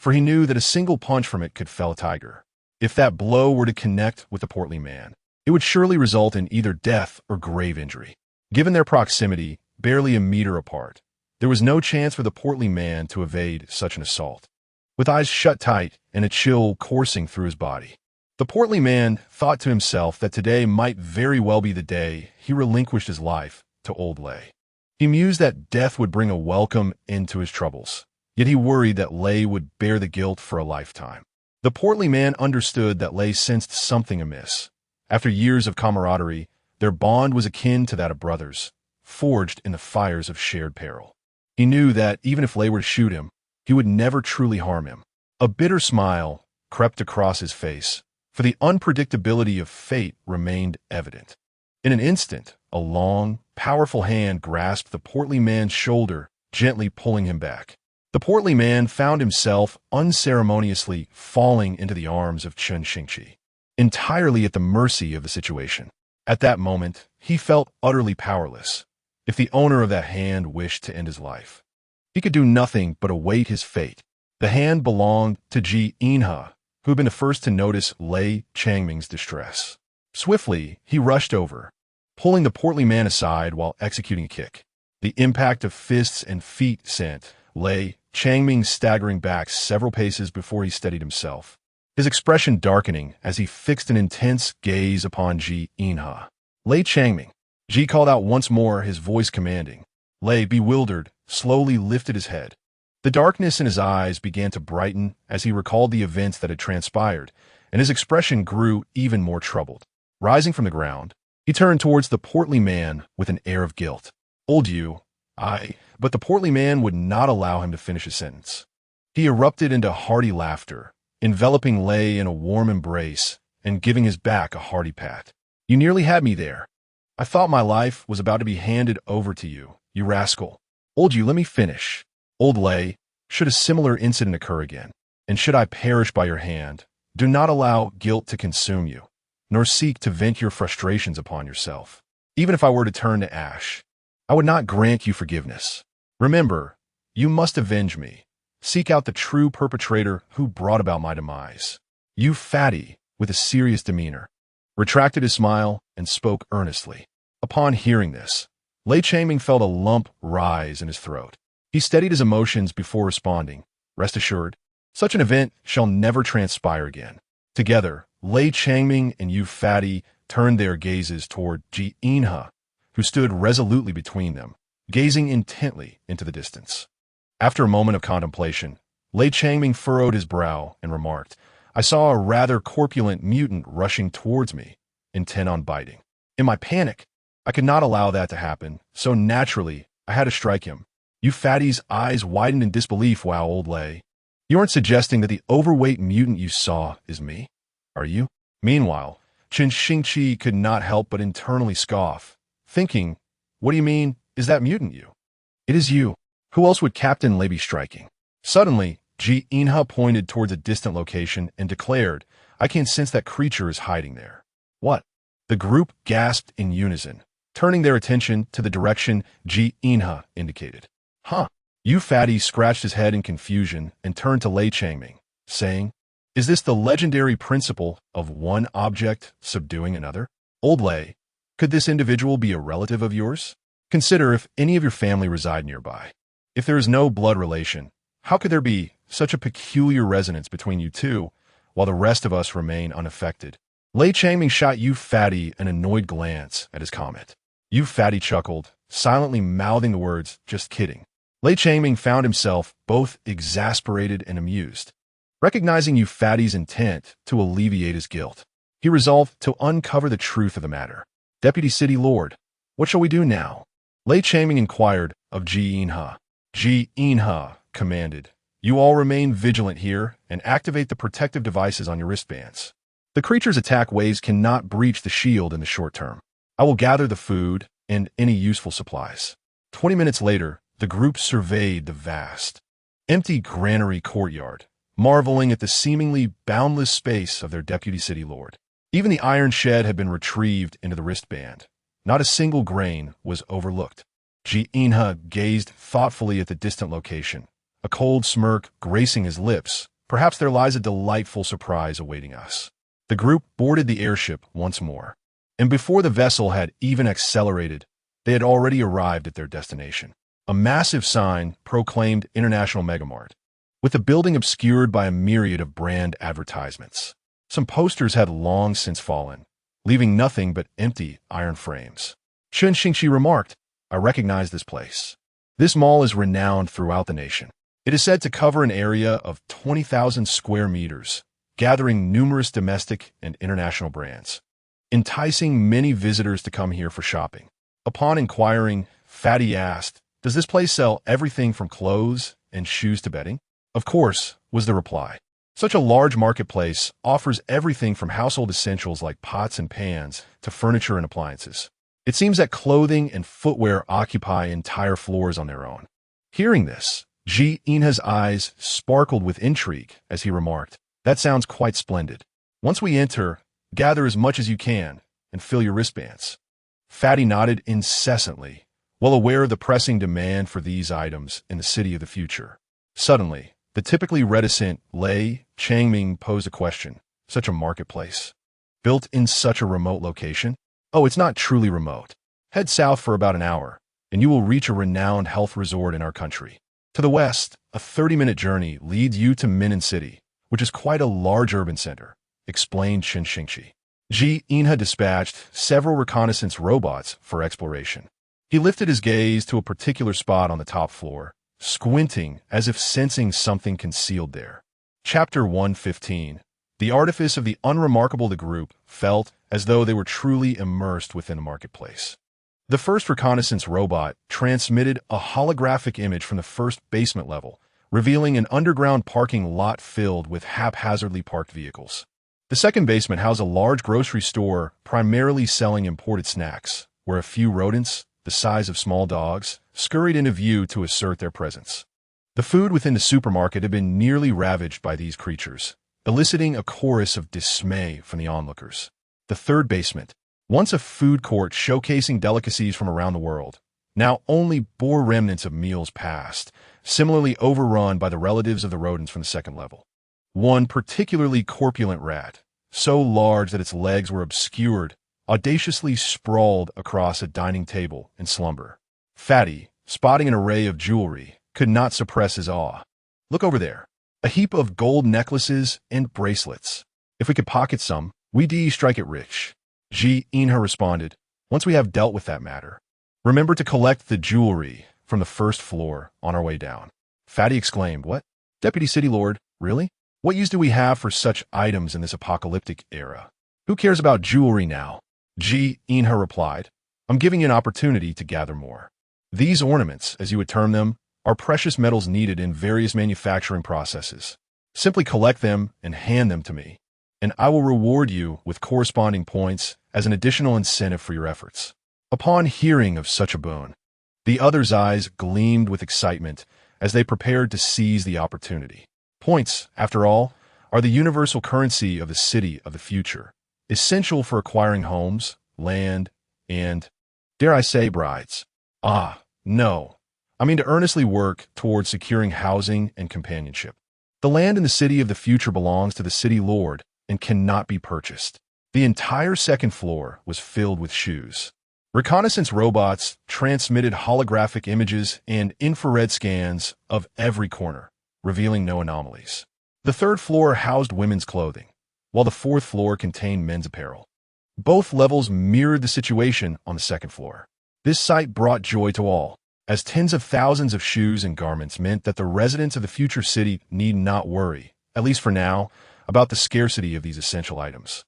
for he knew that a single punch from it could fell a tiger. If that blow were to connect with the portly man, it would surely result in either death or grave injury. Given their proximity, barely a meter apart, there was no chance for the portly man to evade such an assault. With eyes shut tight and a chill coursing through his body, the portly man thought to himself that today might very well be the day he relinquished his life to old Lei. He mused that death would bring a welcome end to his troubles, yet he worried that Lei would bear the guilt for a lifetime. The portly man understood that Lei sensed something amiss. After years of camaraderie, their bond was akin to that of brothers, forged in the fires of shared peril. He knew that even if Lei were to shoot him, he would never truly harm him. A bitter smile crept across his face, for the unpredictability of fate remained evident. In an instant, a long, powerful hand grasped the portly man's shoulder, gently pulling him back. The portly man found himself unceremoniously falling into the arms of Chen Xingqi, entirely at the mercy of the situation. At that moment, he felt utterly powerless. If the owner of that hand wished to end his life, he could do nothing but await his fate. The hand belonged to Ji Inha, who had been the first to notice Lei Changming's distress. Swiftly, he rushed over, pulling the portly man aside while executing a kick. The impact of fists and feet sent Lei Changming staggering back several paces before he steadied himself, his expression darkening as he fixed an intense gaze upon Ji Inha. Lei Changming. Ji called out once more, his voice commanding. Lei, bewildered, slowly lifted his head. The darkness in his eyes began to brighten as he recalled the events that had transpired, and his expression grew even more troubled. Rising from the ground, he turned towards the portly man with an air of guilt. Old you, but the portly man would not allow him to finish his sentence. He erupted into hearty laughter, enveloping Lei in a warm embrace and giving his back a hearty pat. You nearly had me there. I thought my life was about to be handed over to you, you rascal. Old you, let me finish. Old Lei, should a similar incident occur again, and should I perish by your hand, do not allow guilt to consume you, nor seek to vent your frustrations upon yourself. Even if I were to turn to ash, I would not grant you forgiveness. Remember, you must avenge me. Seek out the true perpetrator who brought about my demise. You fatty, with a serious demeanor, retracted his smile and spoke earnestly. Upon hearing this, Lei Changming felt a lump rise in his throat. He steadied his emotions before responding. Rest assured, such an event shall never transpire again. Together, Lei Changming and Yu Fatty turned their gazes toward Ji Inha, who stood resolutely between them, gazing intently into the distance. After a moment of contemplation, Lei Changming furrowed his brow and remarked, I saw a rather corpulent mutant rushing towards me, intent on biting. In my panic, I could not allow that to happen, so naturally, I had to strike him. Yu Fatty's eyes widened in disbelief. Wow, old Lei. You aren't suggesting that the overweight mutant you saw is me, are you? Meanwhile, Chen Xingqi could not help but internally scoff, thinking, what do you mean, is that mutant you? It is you. Who else would Captain Lei be striking? Suddenly, Ji Inha pointed towards a distant location and declared, I can sense that creature is hiding there. What? The group gasped in unison, turning their attention to the direction Ji Inha indicated. Huh. Yu Fatty scratched his head in confusion and turned to Lei Changming, saying, is this the legendary principle of one object subduing another? Old Lei, could this individual be a relative of yours? Consider if any of your family reside nearby. If there is no blood relation, how could there be such a peculiar resonance between you two, while the rest of us remain unaffected? Lei Changming shot Yu Fatty an annoyed glance at his comment. Yu Fatty chuckled, silently mouthing the words, just kidding. Lei Changming found himself both exasperated and amused. Recognizing Yu Fatty's intent to alleviate his guilt, he resolved to uncover the truth of the matter. Deputy City Lord, what shall we do now? Lei Changming inquired of Ji Inha. Ji Inha commanded, you all remain vigilant here and activate the protective devices on your wristbands. The creature's attack waves cannot breach the shield in the short term. I will gather the food and any useful supplies. 20 minutes later, the group surveyed the vast, empty granary courtyard, marveling at the seemingly boundless space of their Deputy City Lord. Even the iron shed had been retrieved into the wristband. Not a single grain was overlooked. Ji Inha gazed thoughtfully at the distant location, a cold smirk gracing his lips. Perhaps there lies a delightful surprise awaiting us. The group boarded the airship once more, and before the vessel had even accelerated, they had already arrived at their destination. A massive sign proclaimed International Megamart, with the building obscured by a myriad of brand advertisements. Some posters had long since fallen, leaving nothing but empty iron frames. Chen Xingxi remarked, "I recognize this place. This mall is renowned throughout the nation. It is said to cover an area of 20,000 square meters, gathering numerous domestic and international brands, enticing many visitors to come here for shopping." Upon inquiring, Fatty asked, "Does this place sell everything from clothes and shoes to bedding?" "Of course," was the reply. "Such a large marketplace offers everything from household essentials like pots and pans to furniture and appliances. It seems that clothing and footwear occupy entire floors on their own." Hearing this, Ji Inha's eyes sparkled with intrigue as he remarked, "That sounds quite splendid. Once we enter, gather as much as you can and fill your wristbands." Fatty nodded incessantly, well aware of the pressing demand for these items in the city of the future. Suddenly, the typically reticent Lei Changming posed a question. Such a marketplace, built in such a remote location? Oh, it's not truly remote. Head south for about an hour, and you will reach a renowned health resort in our country. To the west, a 30-minute journey leads you to Minnan City, which is quite a large urban center, explained Chen Xingxi. Ji Inha dispatched several reconnaissance robots for exploration. He lifted his gaze to a particular spot on the top floor, squinting as if sensing something concealed there. Chapter 115. The artifice of the unremarkable. The group felt as though they were truly immersed within a marketplace. The first reconnaissance robot transmitted a holographic image from the first basement level, revealing an underground parking lot filled with haphazardly parked vehicles. The second basement housed a large grocery store primarily selling imported snacks, where a few rodents, the size of small dogs, scurried into view to assert their presence. The food within the supermarket had been nearly ravaged by these creatures, eliciting a chorus of dismay from the onlookers. The third basement, once a food court showcasing delicacies from around the world, now only bore remnants of meals past, similarly overrun by the relatives of the rodents from the second level. One particularly corpulent rat, so large that its legs were obscured, audaciously sprawled across a dining table in slumber. Fatty, spotting an array of jewelry, could not suppress his awe. "Look over there. A heap of gold necklaces and bracelets. If we could pocket some, we'd strike it rich." Ji Inha responded, "Once we have dealt with that matter, remember to collect the jewelry from the first floor on our way down." Fatty exclaimed, "What? Deputy City Lord, really? What use do we have for such items in this apocalyptic era? Who cares about jewelry now?" Ji Inha replied, "I'm giving you an opportunity to gather more. These ornaments, as you would term them, are precious metals needed in various manufacturing processes. Simply collect them and hand them to me, and I will reward you with corresponding points as an additional incentive for your efforts." Upon hearing of such a boon, the others' eyes gleamed with excitement as they prepared to seize the opportunity. Points, after all, are the universal currency of the city of the future, essential for acquiring homes, land, and, dare I say, brides. No. I mean to earnestly work towards securing housing and companionship. The land in the city of the future belongs to the city lord and cannot be purchased. The entire second floor was filled with shoes. Reconnaissance robots transmitted holographic images and infrared scans of every corner, revealing no anomalies. The third floor housed women's clothing, while the fourth floor contained men's apparel. Both levels mirrored the situation on the second floor. This sight brought joy to all, as tens of thousands of shoes and garments meant that the residents of the future city need not worry, at least for now, about the scarcity of these essential items.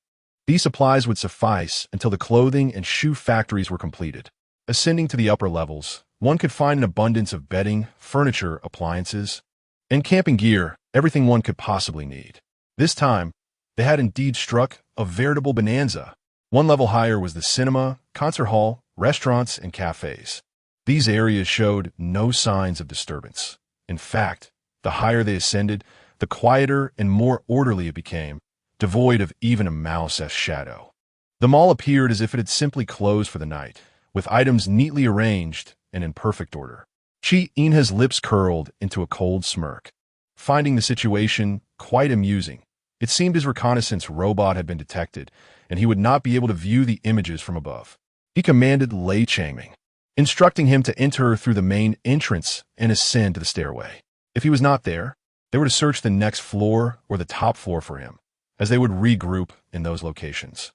These supplies would suffice until the clothing and shoe factories were completed. Ascending to the upper levels, one could find an abundance of bedding, furniture, appliances, and camping gear, everything one could possibly need. This time, they had indeed struck a veritable bonanza. One level higher was the cinema, concert hall, restaurants, and cafes. These areas showed no signs of disturbance. In fact, the higher they ascended, the quieter and more orderly it became, devoid of even a mouse-esque shadow. The mall appeared as if it had simply closed for the night, with items neatly arranged and in perfect order. Chi Inha's lips curled into a cold smirk. Finding the situation quite amusing, it seemed his reconnaissance robot had been detected, and he would not be able to view the images from above. He commanded Li Nianlan, instructing him to enter through the main entrance and ascend to the stairway. If he was not there, they were to search the next floor or the top floor for him, as they would regroup in those locations.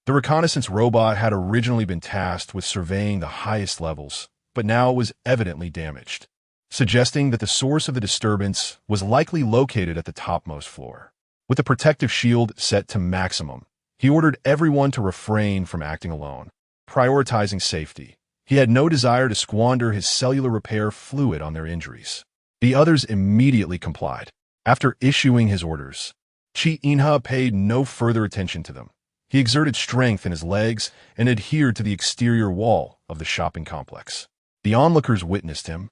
The reconnaissance robot had originally been tasked with surveying the highest levels, but now it was evidently damaged, suggesting that the source of the disturbance was likely located at the topmost floor. With the protective shield set to maximum, he ordered everyone to refrain from acting alone, prioritizing safety. He had no desire to squander his cellular repair fluid on their injuries. The others immediately complied. After issuing his orders, Chi Inha paid no further attention to them. He exerted strength in his legs and adhered to the exterior wall of the shopping complex. The onlookers witnessed him,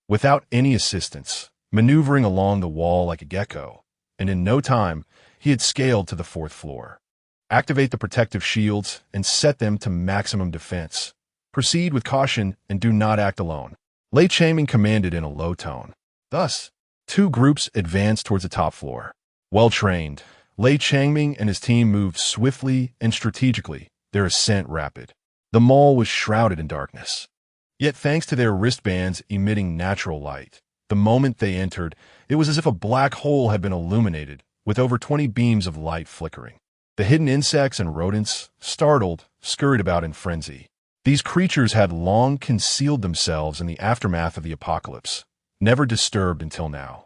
without any assistance, maneuvering along the wall like a gecko, and in no time, he had scaled to the 4th floor. Activate the protective shields and set them to maximum defense. Proceed with caution and do not act alone. Li Nianlan commanded in a low tone. Thus, 2 groups advanced towards the top floor. Well-trained, Li Nianlan and his team moved swiftly and strategically, their ascent rapid. The mall was shrouded in darkness. Yet thanks to their wristbands emitting natural light, the moment they entered, it was as if a black hole had been illuminated, with over 20 beams of light flickering. The hidden insects and rodents, startled, scurried about in frenzy. These creatures had long concealed themselves in the aftermath of the apocalypse, never disturbed until now.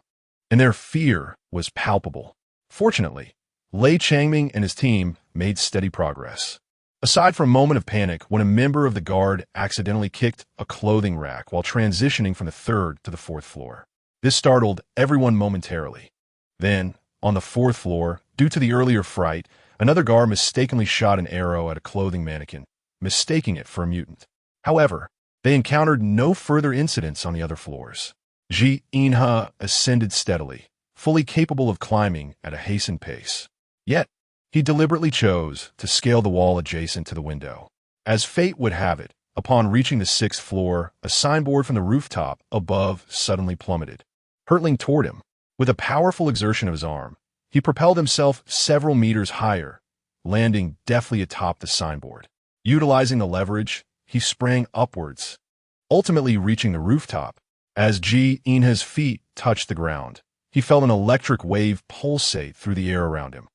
And their fear was palpable. Fortunately, Li Nianlan and his team made steady progress. Aside from a moment of panic when a member of the guard accidentally kicked a clothing rack while transitioning from the 3rd to the 4th floor. This startled everyone momentarily. Then, on the 4th floor, due to the earlier fright, another guard mistakenly shot an arrow at a clothing mannequin, mistaking it for a mutant. However, they encountered no further incidents on the other floors. Chi Inha ascended steadily, fully capable of climbing at a hastened pace. Yet, he deliberately chose to scale the wall adjacent to the window. As fate would have it, upon reaching the 6th floor, a signboard from the rooftop above suddenly plummeted, hurtling toward him. With a powerful exertion of his arm, he propelled himself several meters higher, landing deftly atop the signboard. Utilizing the leverage, he sprang upwards, ultimately reaching the rooftop. As Chi Inha's feet touched the ground, he felt an electric wave pulsate through the air around him.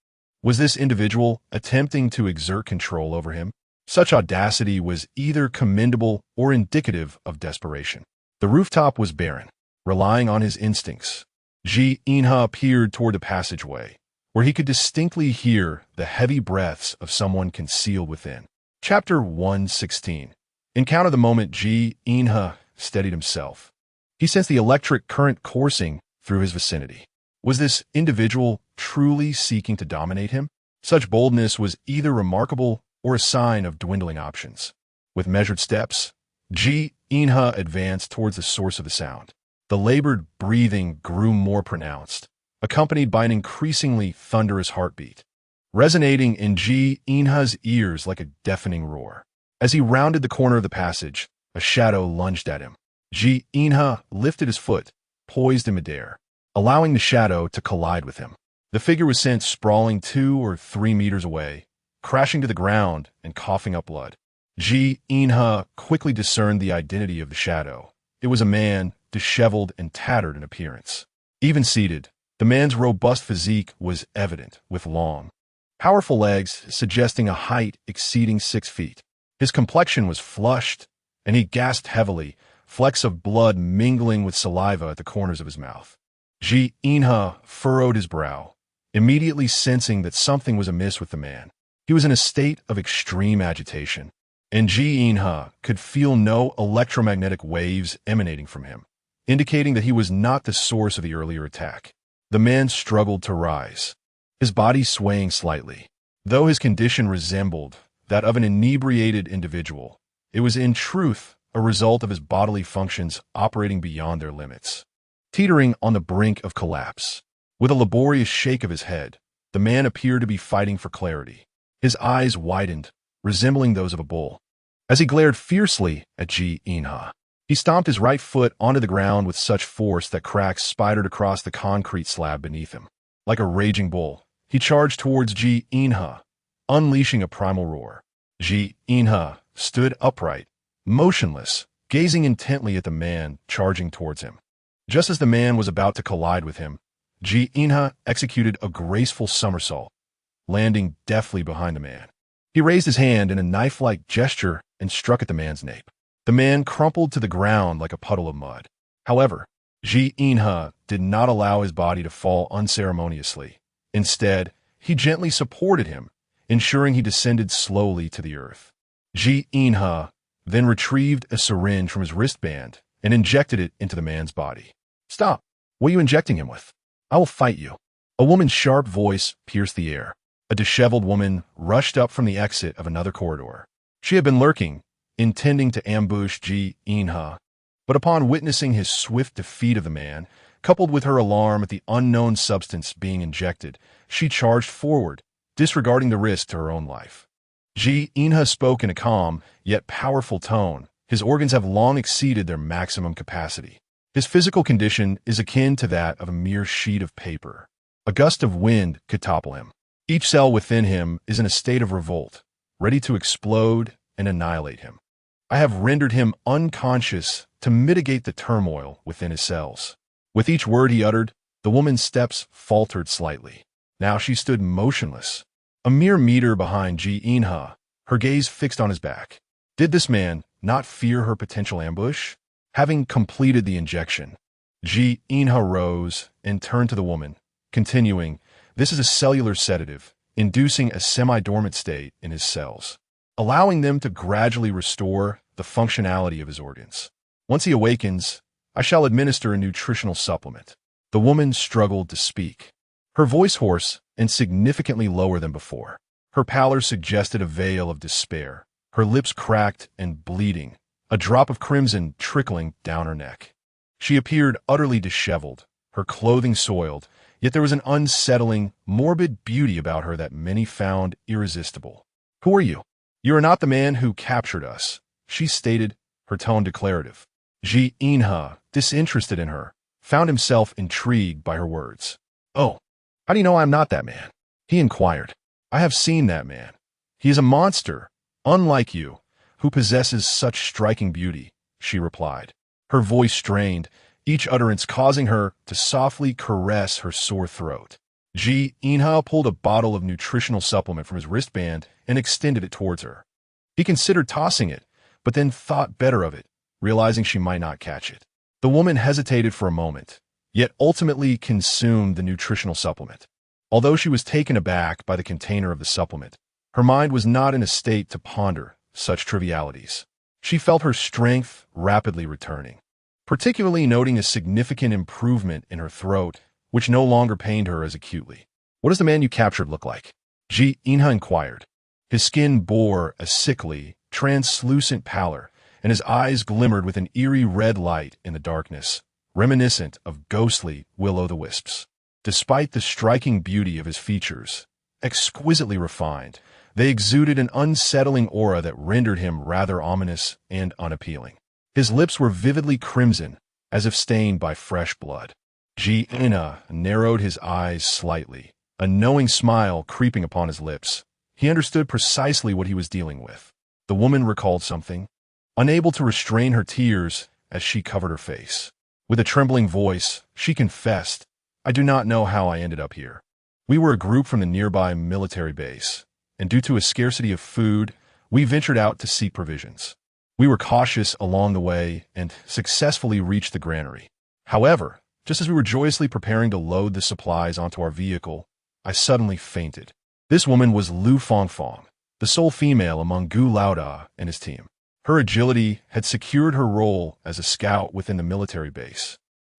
Was this individual attempting to exert control over him? Such audacity was either commendable or indicative of desperation. The rooftop was barren. Relying on his instincts, Chi Inha appeared toward the passageway, where he could distinctly hear the heavy breaths of someone concealed within. Chapter 116. Encounter the moment Chi Inha steadied himself. He sensed the electric current coursing through his vicinity. Was this individual truly seeking to dominate him? Such boldness was either remarkable or a sign of dwindling options. With measured steps, Chi Inha advanced towards the source of the sound. The labored breathing grew more pronounced, accompanied by an increasingly thunderous heartbeat, resonating in Chi Inha's ears like a deafening roar. As he rounded the corner of the passage, a shadow lunged at him. Chi Inha lifted his foot, poised in midair, allowing the shadow to collide with him. The figure was sent sprawling 2 or 3 meters away, crashing to the ground and coughing up blood. Chi Inha quickly discerned the identity of the shadow. It was a man, disheveled and tattered in appearance. Even seated, the man's robust physique was evident, with long, powerful legs suggesting a height exceeding 6 feet. His complexion was flushed, and he gasped heavily, flecks of blood mingling with saliva at the corners of his mouth. Chi Inha furrowed his brow, immediately sensing that something was amiss with the man. He was in a state of extreme agitation, and Chi Inha could feel no electromagnetic waves emanating from him, indicating that he was not the source of the earlier attack. The man struggled to rise, his body swaying slightly. Though his condition resembled that of an inebriated individual, it was in truth a result of his bodily functions operating beyond their limits. Teetering on the brink of collapse, with a laborious shake of his head, the man appeared to be fighting for clarity. His eyes widened, resembling those of a bull. As he glared fiercely at Chi Inha, He stomped his right foot onto the ground with such force that cracks spidered across the concrete slab beneath him. Like a raging bull, he charged towards Ji Inha, unleashing a primal roar. Ji Inha stood upright, motionless, gazing intently at the man charging towards him. Just as the man was about to collide with him, Ji Inha executed a graceful somersault, landing deftly behind the man. He raised his hand in a knife-like gesture and struck at the man's nape. The man crumpled to the ground like a puddle of mud. However, Ji Inha did not allow his body to fall unceremoniously. Instead, he gently supported him, ensuring he descended slowly to the earth. Ji Inha then retrieved a syringe from his wristband and injected it into the man's body. "Stop! What are you injecting him with? I will fight you." A woman's sharp voice pierced the air. A disheveled woman rushed up from the exit of another corridor. She had been lurking, intending to ambush Ji Inha, but upon witnessing his swift defeat of the man, coupled with her alarm at the unknown substance being injected, she charged forward, disregarding the risk to her own life. Ji Inha spoke in a calm, yet powerful tone. His organs have long exceeded their maximum capacity. His physical condition is akin to that of a mere sheet of paper. A gust of wind could topple him. Each cell within him is in a state of revolt, ready to explode and annihilate him. I have rendered him unconscious to mitigate the turmoil within his cells. With each word he uttered, the woman's steps faltered slightly. Now she stood motionless, a mere meter behind Ji Inha, her gaze fixed on his back. Did this man not fear her potential ambush? Having completed the injection, Ji Inha rose and turned to the woman, continuing, "This is a cellular sedative, inducing a semi-dormant state in his cells, allowing them to gradually restore the functionality of his organs. Once he awakens, I shall administer a nutritional supplement." The woman struggled to speak, her voice hoarse and significantly lower than before. Her pallor suggested a veil of despair, her lips cracked and bleeding, a drop of crimson trickling down her neck. She appeared utterly disheveled, her clothing soiled, yet there was an unsettling, morbid beauty about her that many found irresistible. "Who are you?" "You are not the man who captured us," she stated, her tone declarative. Ji Inha, disinterested in her, found himself intrigued by her words. "Oh, how do you know I'm not that man?" he inquired. "I have seen that man. He is a monster, unlike you, who possesses such striking beauty," she replied, her voice strained, each utterance causing her to softly caress her sore throat. Ji Inha pulled a bottle of nutritional supplement from his wristband and extended it towards her. He considered tossing it, but then thought better of it, realizing she might not catch it. The woman hesitated for a moment, yet ultimately consumed the nutritional supplement. Although she was taken aback by the container of the supplement, her mind was not in a state to ponder such trivialities. She felt her strength rapidly returning, particularly noting a significant improvement in her throat, which no longer pained her as acutely. "What does the man you captured look like?" Ji Inha inquired. His skin bore a sickly, translucent pallor, and his eyes glimmered with an eerie red light in the darkness, reminiscent of ghostly will-o'-the-wisps. Despite the striking beauty of his features, exquisitely refined, they exuded an unsettling aura that rendered him rather ominous and unappealing. His lips were vividly crimson, as if stained by fresh blood. Ji Inha narrowed his eyes slightly, a knowing smile creeping upon his lips. He understood precisely what he was dealing with. The woman recalled something, unable to restrain her tears as she covered her face. With a trembling voice, she confessed, "I do not know how I ended up here. We were a group from the nearby military base, and due to a scarcity of food, we ventured out to seek provisions. We were cautious along the way and successfully reached the granary. However, just as we were joyously preparing to load the supplies onto our vehicle, I suddenly fainted." This woman was Lu Fongfong, the sole female among Gu Laoda and his team. Her agility had secured her role as a scout within the military base,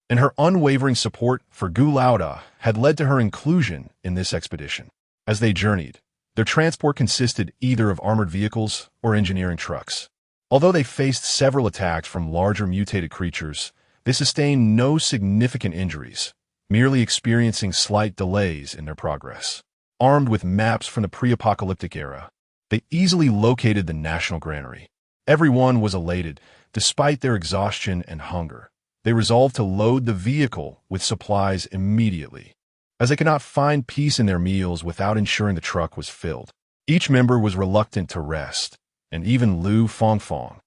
and her unwavering support for Gu Laoda had led to her inclusion in this expedition. As they journeyed, their transport consisted either of armored vehicles or engineering trucks. Although they faced several attacks from larger mutated creatures, they sustained no significant injuries, merely experiencing slight delays in their progress. Armed with maps from the pre-apocalyptic era, they easily located the national granary. Everyone was elated, Despite their exhaustion and hunger, they resolved to load the vehicle with supplies immediately, as they could not find peace in their meals without ensuring the truck was filled. Each member was reluctant to rest, and even Lu Fangfang,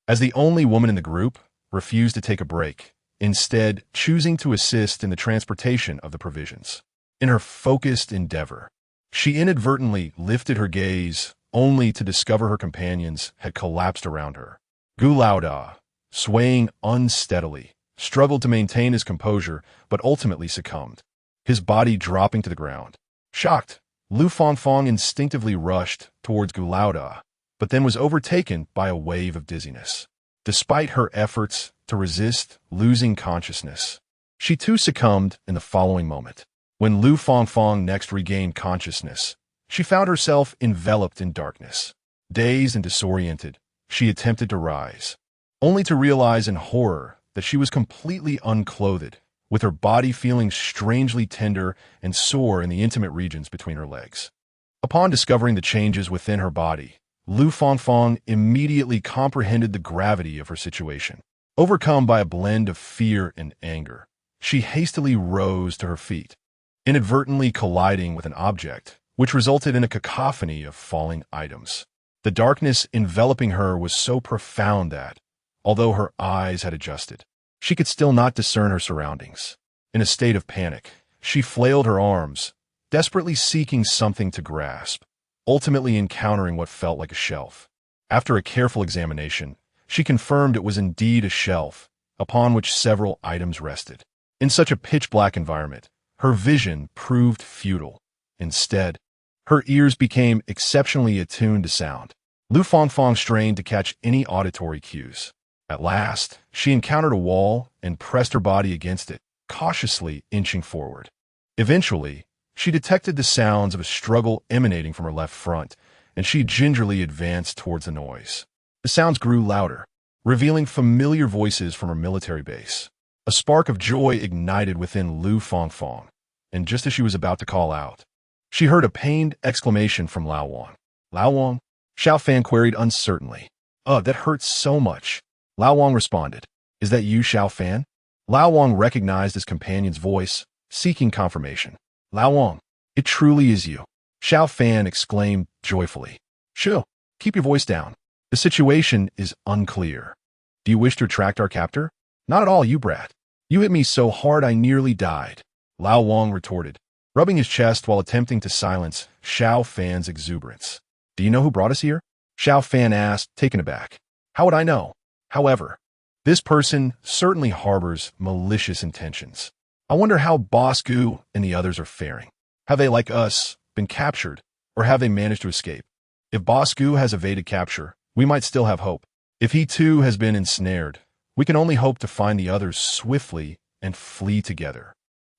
as the only woman in the group, refused to take a break, instead choosing to assist in the transportation of the provisions. In her focused endeavor, she inadvertently lifted her gaze only to discover her companions had collapsed around her. Gu Laoda, swaying unsteadily, struggled to maintain his composure but ultimately succumbed, his body dropping to the ground. Shocked, Lu Fangfang instinctively rushed towards Gu Laoda, but then was overtaken by a wave of dizziness. Despite her efforts to resist losing consciousness, she too succumbed in the following moment. When Lu Fangfang next regained consciousness, she found herself enveloped in darkness. Dazed and disoriented, she attempted to rise, only to realize in horror that she was completely unclothed, with her body feeling strangely tender and sore in the intimate regions between her legs. Upon discovering the changes within her body, Lu Fangfang immediately comprehended the gravity of her situation. Overcome by a blend of fear and anger, she hastily rose to her feet, inadvertently colliding with an object, which resulted in a cacophony of falling items. The darkness enveloping her was so profound that, although her eyes had adjusted, she could still not discern her surroundings. In a state of panic, she flailed her arms, desperately seeking something to grasp, ultimately encountering what felt like a shelf. After a careful examination, she confirmed it was indeed a shelf, upon which several items rested. In such a pitch-black environment, her vision proved futile. Instead, her ears became exceptionally attuned to sound. Lu Fangfang strained to catch any auditory cues. At last, she encountered a wall and pressed her body against it, cautiously inching forward. Eventually, she detected the sounds of a struggle emanating from her left front, and she gingerly advanced towards the noise. The sounds grew louder, revealing familiar voices from her military base. A spark of joy ignited within Lu Fangfang, and just as she was about to call out, she heard a pained exclamation from Lao Wang. Lao Wang? Xiao Fan queried uncertainly. That hurts so much. Lao Wang responded. Is that you, Xiao Fan? Lao Wang recognized his companion's voice, seeking confirmation. Lao Wang, it truly is you. Xiao Fan exclaimed joyfully. Shoo, keep your voice down. The situation is unclear. Do you wish to attract our captor? Not at all, you brat. You hit me so hard I nearly died. Lao Wang retorted, rubbing his chest while attempting to silence Xiao Fan's exuberance. Do you know who brought us here? Xiao Fan asked, taken aback. How would I know? However, this person certainly harbors malicious intentions. I wonder how Boss Gu and the others are faring. Have they, like us, been captured, or have they managed to escape? If Boss Gu has evaded capture, we might still have hope. If he too has been ensnared, we can only hope to find the others swiftly and flee together.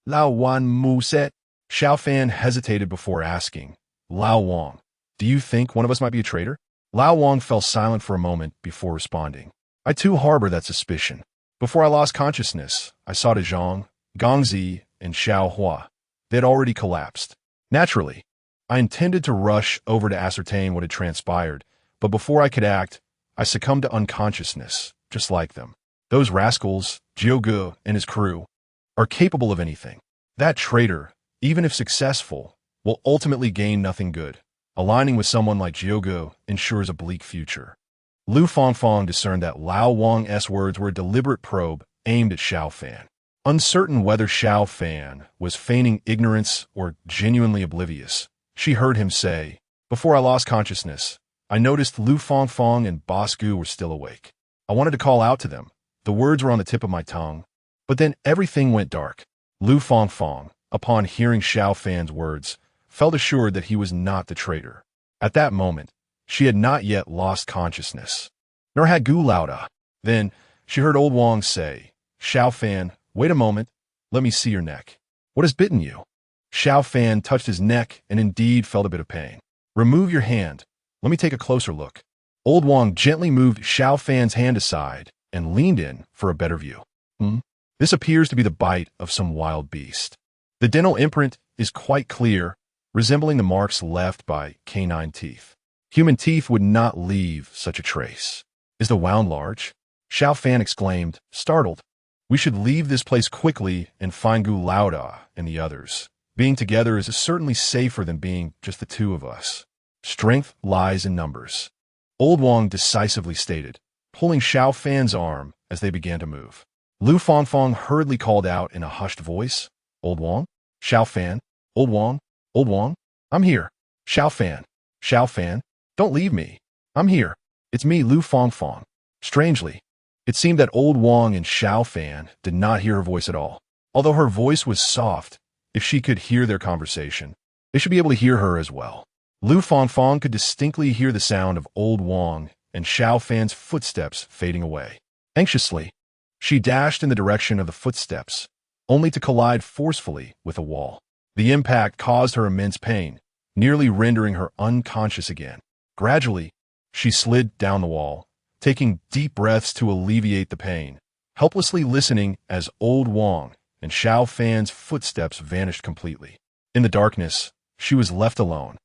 Lao Wan Mu said. Xiao Fan hesitated before asking, Lao Wang, do you think one of us might be a traitor? Lao Wang fell silent for a moment before responding. I too harbor that suspicion. Before I lost consciousness, I saw De Zhang, Gangzi, and Xiao Hua. They had already collapsed. Naturally, I intended to rush over to ascertain what had transpired, but before I could act, I succumbed to unconsciousness, just like them. Those rascals, Jiuge and his crew, are capable of anything. That traitor, even if successful, will ultimately gain nothing good. Aligning with someone like Jiuge ensures a bleak future. Lu Fangfang discerned that Lao Wang's words were a deliberate probe aimed at Xiao Fan. Uncertain whether Xiao Fan was feigning ignorance or genuinely oblivious, she heard him say, Before I lost consciousness, I noticed Lu Fangfang and Boss Gu were still awake. I wanted to call out to them. The words were on the tip of my tongue. But then everything went dark. Lu Fangfang, upon hearing Xiao Fan's words, felt assured that he was not the traitor. At that moment, she had not yet lost consciousness, nor had Gu Laoda. Then, she heard old Wang say, Xiao Fan, wait a moment, let me see your neck. What has bitten you? Xiao Fan touched his neck and indeed felt a bit of pain. Remove your hand. Let me take a closer look. Old Wang gently moved Xiao Fan's hand aside and leaned in for a better view. This appears to be the bite of some wild beast. The dental imprint is quite clear, resembling the marks left by canine teeth. Human teeth would not leave such a trace. Is the wound large? Xiao Fan exclaimed, startled. We should leave this place quickly and find Gu Laoda and the others. Being together is certainly safer than being just the two of us. Strength lies in numbers, Old Wang decisively stated, pulling Xiao Fan's arm as they began to move. Lu Fangfang hurriedly called out in a hushed voice, Old Wang? Xiao Fan? Old Wang? I'm here. Xiao Fan, don't leave me. I'm here. It's me, Lu Fangfang. Strangely, it seemed that Old Wang and Xiao Fan did not hear her voice at all. Although her voice was soft, if she could hear their conversation, they should be able to hear her as well. Lu Fangfang could distinctly hear the sound of Old Wang and Xiao Fan's footsteps fading away. Anxiously, she dashed in the direction of the footsteps, only to collide forcefully with a wall. The impact caused her immense pain, nearly rendering her unconscious again. Gradually, she slid down the wall, taking deep breaths to alleviate the pain, helplessly listening as Old Wang and Xiao Fan's footsteps vanished completely. In the darkness, she was left alone.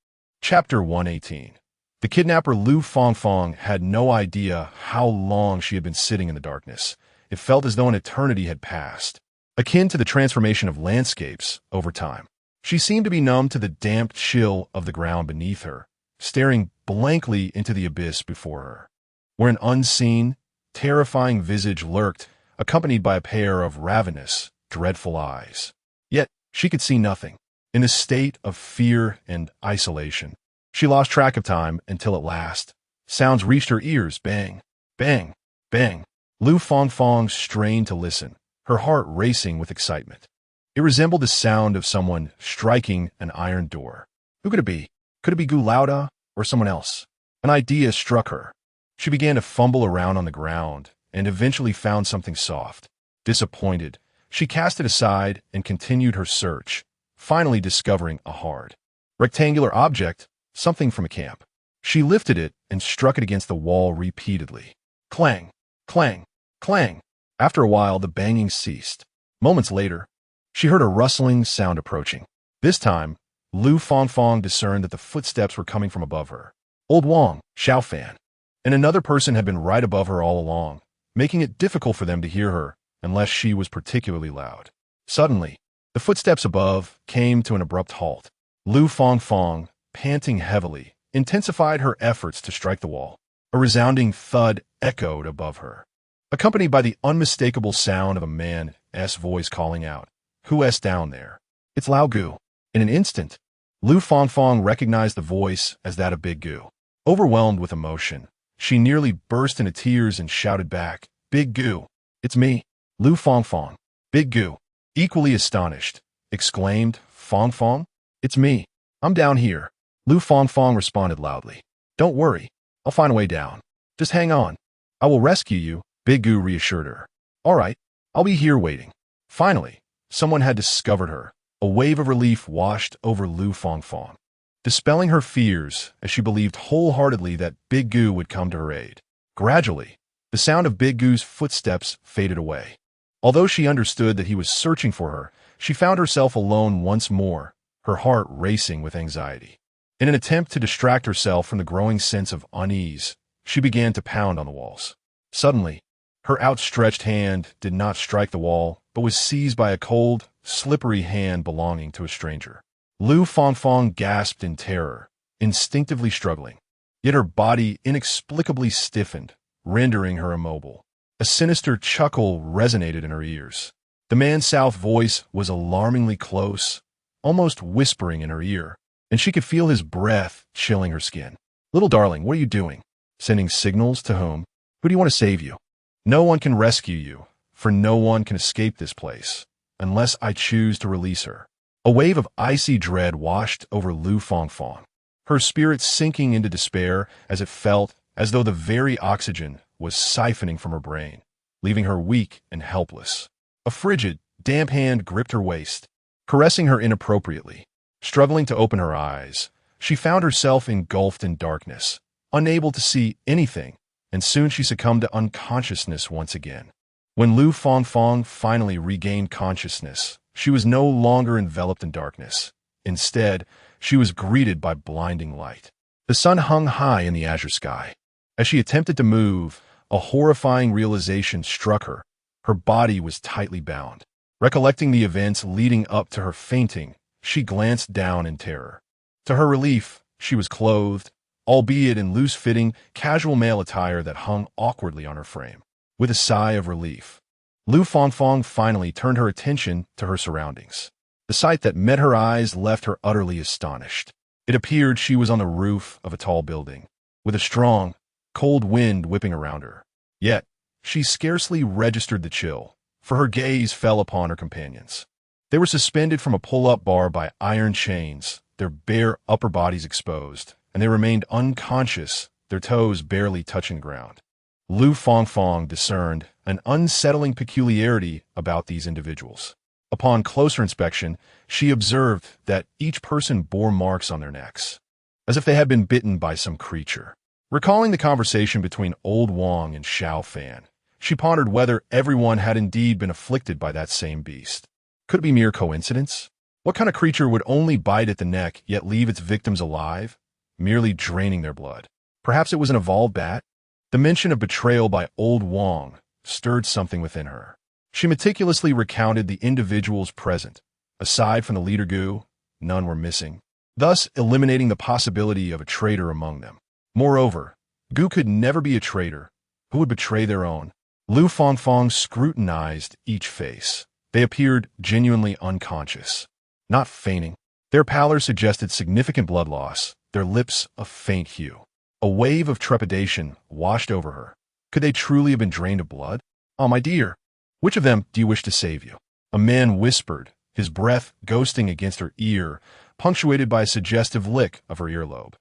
Chapter 118. The kidnapper Lu Fangfang had no idea how long she had been sitting in the darkness. It felt as though an eternity had passed, akin to the transformation of landscapes over time. She seemed to be numb to the damp chill of the ground beneath her, staring blankly into the abyss before her, where an unseen, terrifying visage lurked, accompanied by a pair of ravenous, dreadful eyes. Yet she could see nothing. In a state of fear and isolation, she lost track of time until at last, sounds reached her ears. Bang, bang, bang. Lu Fangfang strained to listen, her heart racing with excitement. It resembled the sound of someone striking an iron door. Who could it be? Could it be Gu Laoda or someone else? An idea struck her. She began to fumble around on the ground and eventually found something soft. Disappointed, she cast it aside and continued her search, finally discovering a hard, rectangular object, something from a camp. She lifted it and struck it against the wall repeatedly. Clang, clang, clang. After a while, the banging ceased. Moments later, she heard a rustling sound approaching. This time, Lu Fangfang discerned that the footsteps were coming from above her. Old Wang, Xiao Fan, and another person had been right above her all along, making it difficult for them to hear her unless she was particularly loud. Suddenly, the footsteps above came to an abrupt halt. Lu Fangfang, panting heavily, intensified her efforts to strike the wall. A resounding thud echoed above her, accompanied by the unmistakable sound of a man's voice calling out, "Who's down there?" "It's Lao Gu." In an instant, Lu Fangfang recognized the voice as that of Big Gu. Overwhelmed with emotion, she nearly burst into tears and shouted back, "Big Gu, it's me, Lu Fangfang." Big Gu, equally astonished, exclaimed, "Fangfang? It's me. I'm down here." Lu Fangfang responded loudly, "Don't worry. I'll find a way down. Just hang on. I will rescue you," Big Gu reassured her. "All right, I'll be here waiting." Finally, someone had discovered her. A wave of relief washed over Lu Fangfang, dispelling her fears as she believed wholeheartedly that Big Gu would come to her aid. Gradually, the sound of Big Gu's footsteps faded away. Although she understood that he was searching for her, she found herself alone once more, her heart racing with anxiety. In an attempt to distract herself from the growing sense of unease, she began to pound on the walls. Suddenly, her outstretched hand did not strike the wall, but was seized by a cold, slippery hand belonging to a stranger. Lu Fangfang gasped in terror, instinctively struggling. Yet her body inexplicably stiffened, rendering her immobile. A sinister chuckle resonated in her ears. The man's south voice was alarmingly close, almost whispering in her ear, and she could feel his breath chilling her skin. "Little darling, what are you doing? Sending signals to whom? Who do you want to save you? No one can rescue you, for no one can escape this place, unless I choose to release her." A wave of icy dread washed over Lu Fangfang, her spirit sinking into despair as it felt as though the very oxygen was siphoning from her brain, leaving her weak and helpless. A frigid, damp hand gripped her waist, caressing her inappropriately. Struggling to open her eyes, she found herself engulfed in darkness, unable to see anything, and soon she succumbed to unconsciousness once again. When Lu Fangfang finally regained consciousness, she was no longer enveloped in darkness. Instead, she was greeted by blinding light. The sun hung high in the azure sky. As she attempted to move, A horrifying realization struck her. Her body was tightly bound. Recollecting the events leading up to her fainting, she glanced down in terror. To her relief, she was clothed, albeit in loose-fitting, casual male attire that hung awkwardly on her frame. With a sigh of relief, Lu Fangfang finally turned her attention to her surroundings. The sight that met her eyes left her utterly astonished. It appeared she was on the roof of a tall building, with a strong, cold wind whipping around her. Yet, she scarcely registered the chill, for her gaze fell upon her companions. They were suspended from a pull-up bar by iron chains, their bare upper bodies exposed, and they remained unconscious, their toes barely touching the ground. Lu Fangfang discerned an unsettling peculiarity about these individuals. Upon closer inspection, she observed that each person bore marks on their necks, as if they had been bitten by some creature. Recalling the conversation between Old Wang and Xiao Fan, she pondered whether everyone had indeed been afflicted by that same beast. Could it be mere coincidence? What kind of creature would only bite at the neck yet leave its victims alive, merely draining their blood? Perhaps it was an evolved bat? The mention of betrayal by Old Wang stirred something within her. She meticulously recounted the individuals present. Aside from the leader Gu, none were missing, thus eliminating the possibility of a traitor among them. Moreover, Gu could never be a traitor. Who would betray their own? Lu Fangfang scrutinized each face. They appeared genuinely unconscious, not fainting. Their pallor suggested significant blood loss, their lips a faint hue. A wave of trepidation washed over her. Could they truly have been drained of blood? "Oh, my dear, which of them do you wish to save you?" A man whispered, his breath ghosting against her ear, punctuated by a suggestive lick of her earlobe.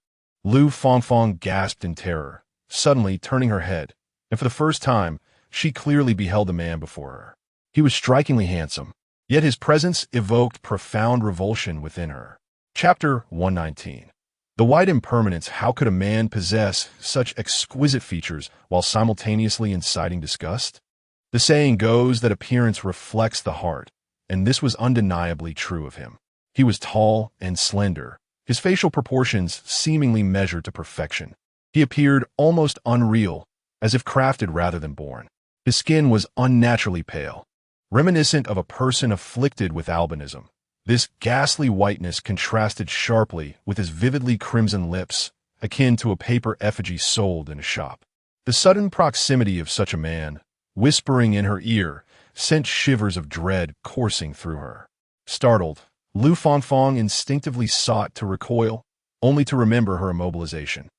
Lu Fangfang gasped in terror, suddenly turning her head, and for the first time, she clearly beheld the man before her. He was strikingly handsome, yet his presence evoked profound revulsion within her. Chapter 119. The white impermanence. How could a man possess such exquisite features while simultaneously inciting disgust? The saying goes that appearance reflects the heart, and this was undeniably true of him. He was tall and slender, his facial proportions seemingly measured to perfection. He appeared almost unreal, as if crafted rather than born. His skin was unnaturally pale, reminiscent of a person afflicted with albinism. This ghastly whiteness contrasted sharply with his vividly crimson lips, akin to a paper effigy sold in a shop. The sudden proximity of such a man, whispering in her ear, sent shivers of dread coursing through her. Startled, Lu Fangfang instinctively sought to recoil, only to remember her immobilization.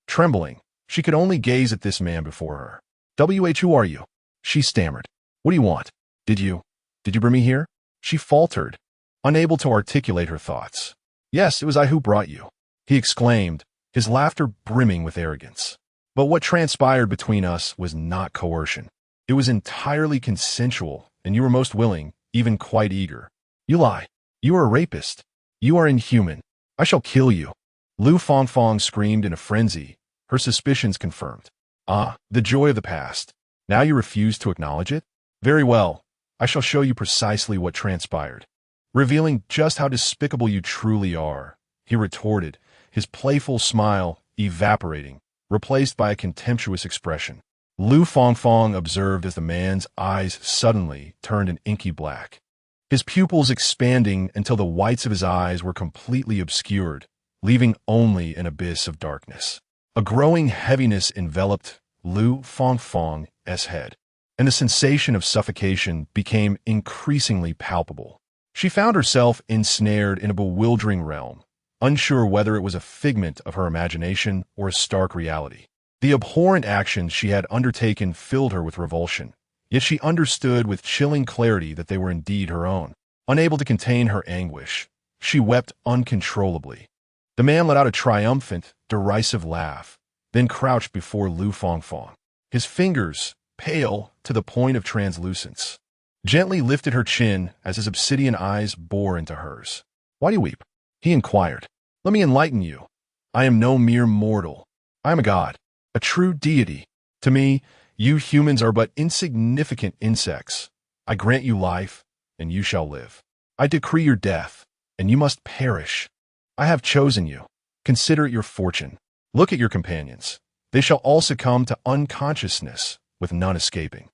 Trembling, she could only gaze at this man before her. "Who are you?" she stammered. "What do you want? Did you bring me here?" She faltered, unable to articulate her thoughts. "Yes, it was I who brought you," he exclaimed, his laughter brimming with arrogance. "But what transpired between us was not coercion. It was entirely consensual, and you were most willing, even quite eager." "You lie. You are a rapist. You are inhuman. I shall kill you." Lu Fangfang screamed in a frenzy, her suspicions confirmed. "Ah, the joy of the past. Now you refuse to acknowledge it? Very well, I shall show you precisely what transpired, revealing just how despicable you truly are," he retorted, his playful smile evaporating, replaced by a contemptuous expression. Lu Fangfang observed as the man's eyes suddenly turned an inky black, his pupils expanding until the whites of his eyes were completely obscured, leaving only an abyss of darkness. A growing heaviness enveloped Lu Fangfang's head, and the sensation of suffocation became increasingly palpable. She found herself ensnared in a bewildering realm, unsure whether it was a figment of her imagination or a stark reality. The abhorrent actions she had undertaken filled her with revulsion, yet she understood with chilling clarity that they were indeed her own. Unable to contain her anguish, she wept uncontrollably. The man let out a triumphant, derisive laugh, then crouched before Lu Fangfang. His fingers, pale to the point of translucence, gently lifted her chin as his obsidian eyes bore into hers. "Why do you weep?" he inquired. "Let me enlighten you. I am no mere mortal. I am a god, a true deity. To me, you humans are but insignificant insects. I grant you life, and you shall live. I decree your death, and you must perish. I have chosen you. Consider it your fortune. Look at your companions. They shall all succumb to unconsciousness, with none escaping.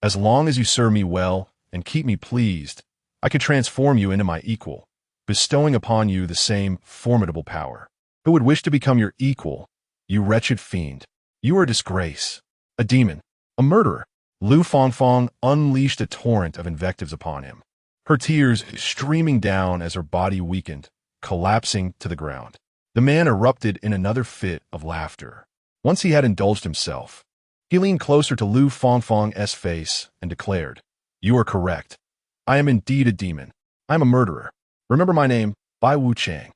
As long as you serve me well and keep me pleased, I could transform you into my equal, bestowing upon you the same formidable power. Who would wish to become your equal, you wretched fiend? You are a disgrace, a demon, a murderer. Lu Fangfang unleashed a torrent of invectives upon him, her tears streaming down as her body weakened, collapsing to the ground. The man erupted in another fit of laughter. Once he had indulged himself, he leaned closer to Lu Fangfang's face and declared, "You are correct. I am indeed a demon. I am a murderer. Remember my name, Bai Wu Chang."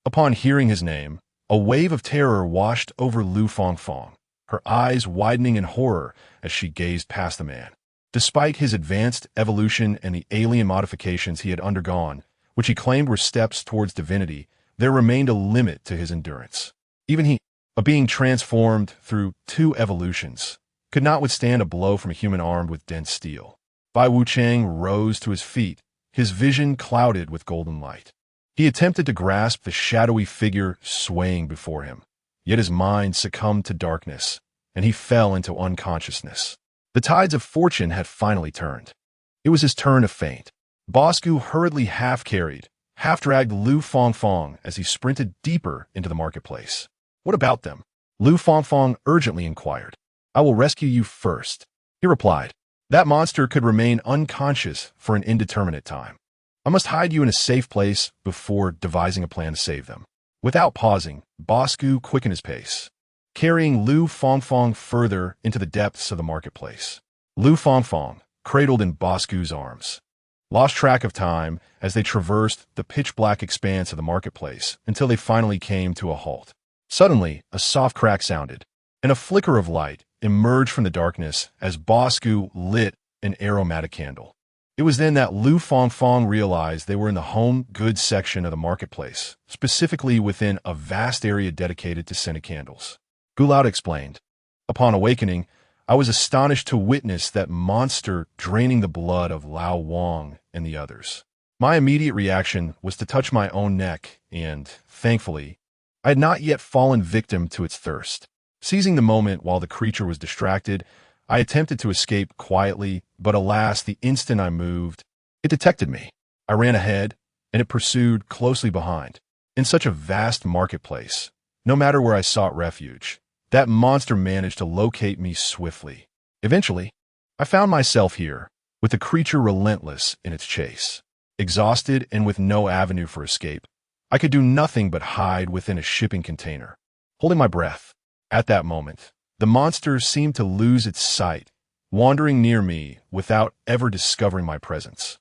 Upon hearing his name, a wave of terror washed over Lu Fangfang, her eyes widening in horror as she gazed past the man. Despite his advanced evolution and the alien modifications he had undergone, which he claimed were steps towards divinity, there remained a limit to his endurance. Even he, a being transformed through 2 evolutions, could not withstand a blow from a human armed with dense steel. Bai Wuchang rose to his feet, his vision clouded with golden light. He attempted to grasp the shadowy figure swaying before him, yet his mind succumbed to darkness, and he fell into unconsciousness. The tides of fortune had finally turned. It was his turn to faint. Bosku hurriedly half-carried, half-dragged Lu Fangfang as he sprinted deeper into the marketplace. "What about them?" Lu Fangfang urgently inquired. "I will rescue you first," he replied. "That monster could remain unconscious for an indeterminate time. I must hide you in a safe place before devising a plan to save them." Without pausing, Bosku quickened his pace, carrying Lu Fangfang further into the depths of the marketplace. Lu Fangfang, cradled in Bosku's arms, lost track of time as they traversed the pitch-black expanse of the marketplace until they finally came to a halt. Suddenly, a soft crack sounded, and a flicker of light emerged from the darkness as Bosku lit an aromatic candle. It was then that Lu Fangfang realized they were in the home goods section of the marketplace, specifically within a vast area dedicated to scented candles. Gulao explained, "Upon awakening, I was astonished to witness that monster draining the blood of Lao Wang and the others. My immediate reaction was to touch my own neck and, thankfully, I had not yet fallen victim to its thirst. Seizing the moment while the creature was distracted, I attempted to escape quietly, but alas, the instant I moved, it detected me. I ran ahead, and it pursued closely behind. In such a vast marketplace, no matter where I sought refuge, that monster managed to locate me swiftly. Eventually, I found myself here, with the creature relentless in its chase. Exhausted and with no avenue for escape, I could do nothing but hide within a shipping container, holding my breath. At that moment, the monster seemed to lose its sight, wandering near me without ever discovering my presence.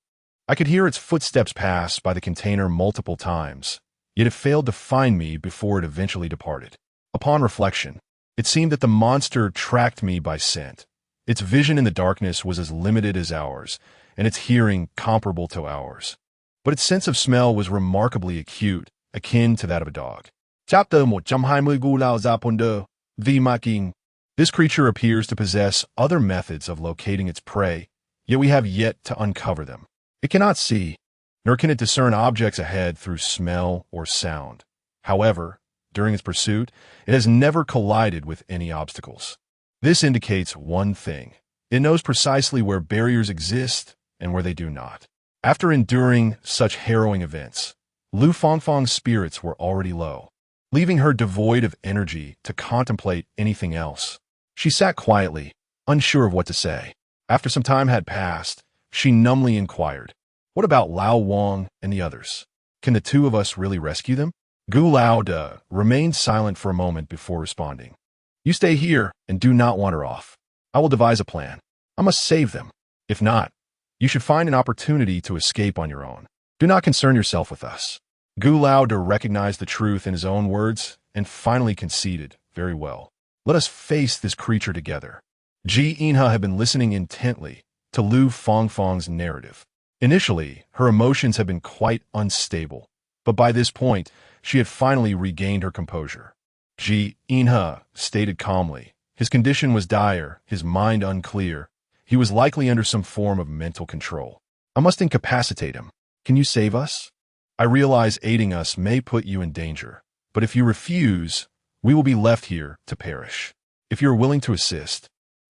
I could hear its footsteps pass by the container multiple times, yet it failed to find me before it eventually departed. Upon reflection, it seemed that the monster tracked me by scent. Its vision in the darkness was as limited as ours, and its hearing comparable to ours. But its sense of smell was remarkably acute, akin to that of a dog. Chapter 120 Vimaking. This creature appears to possess other methods of locating its prey, yet we have yet to uncover them. It cannot see, nor can it discern objects ahead through smell or sound. However, during its pursuit, it has never collided with any obstacles. This indicates one thing. It knows precisely where barriers exist and where they do not. After enduring such harrowing events, Lu Fangfang's spirits were already low, leaving her devoid of energy to contemplate anything else. She sat quietly, unsure of what to say. After some time had passed, she numbly inquired, "What about Lao Wang and the others? Can the 2 of us really rescue them?" Gu Lao De remained silent for a moment before responding. "You stay here and do not wander off. I will devise a plan. I must save them. If not, you should find an opportunity to escape on your own. Do not concern yourself with us." Gu Lao De recognized the truth in his own words and finally conceded, "Very well. Let us face this creature together." Ji Inha had been listening intently to Lu Fangfang's narrative. Initially, her emotions had been quite unstable, but by this point, she had finally regained her composure. Ji Inha stated calmly, his condition was dire, his mind unclear. He was likely under some form of mental control. "I must incapacitate him. Can you save us? I realize aiding us may put you in danger, but if you refuse, we will be left here to perish. If you are willing to assist,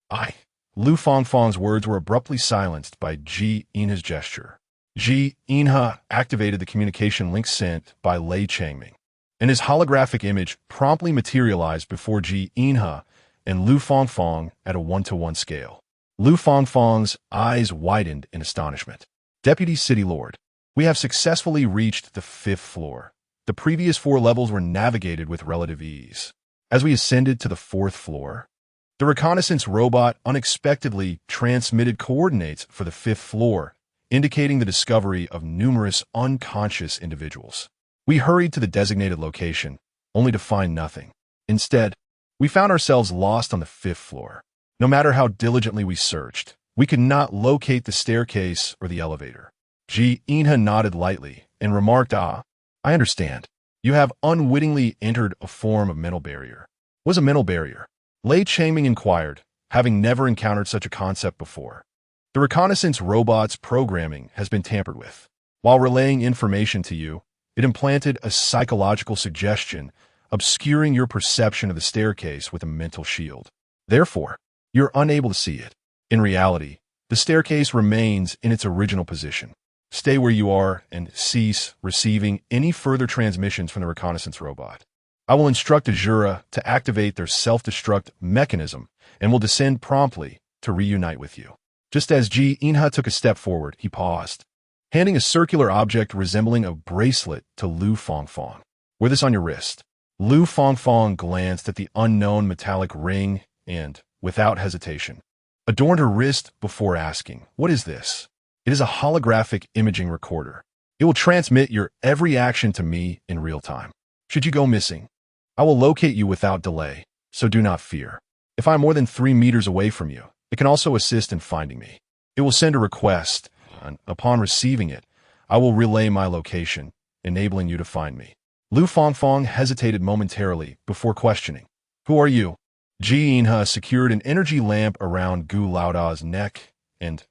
I Lu Fangfang's words were abruptly silenced by Ji Yinhe's gesture. Ji Yinhe activated the communication link sent by Lei Changming, and his holographic image promptly materialized before Ji Yinhe and Lu Fangfang at a 1-to-1 scale. Lu Fangfang's eyes widened in astonishment. Deputy City Lord, we have successfully reached the 5th floor. The previous 4 levels were navigated with relative ease. As we ascended to the 4th floor, the reconnaissance robot unexpectedly transmitted coordinates for the 5th floor, indicating the discovery of numerous unconscious individuals. We hurried to the designated location, only to find nothing. Instead, we found ourselves lost on the 5th floor. No matter how diligently we searched, we could not locate the staircase or the elevator. Ji Yinhe nodded lightly and remarked, I understand. You have unwittingly entered a form of mental barrier. What is a mental barrier? Lei Changming inquired, having never encountered such a concept before. The reconnaissance robot's programming has been tampered with. While relaying information to you, it implanted a psychological suggestion, obscuring your perception of the staircase with a mental shield. Therefore, you're unable to see it. In reality, the staircase remains in its original position. Stay where you are and cease receiving any further transmissions from the reconnaissance robot. I will instruct Azura to activate their self-destruct mechanism and will descend promptly to reunite with you. Just as Ji Yinhe took a step forward, he paused, handing a circular object resembling a bracelet to Lu Fangfang. Wear this on your wrist. Lu Fangfang glanced at the unknown metallic ring and, without hesitation, adorned her wrist before asking, "What is this?" It is a holographic imaging recorder. It will transmit your every action to me in real time. Should you go missing, I will locate you without delay, so do not fear. If I am more than 3 meters away from you, it can also assist in finding me. It will send a request, and upon receiving it, I will relay my location, enabling you to find me. Lu Fangfang hesitated momentarily before questioning, "Who are you?" Ji Yinhe secured an energy lamp around Gu Laoda's neck and,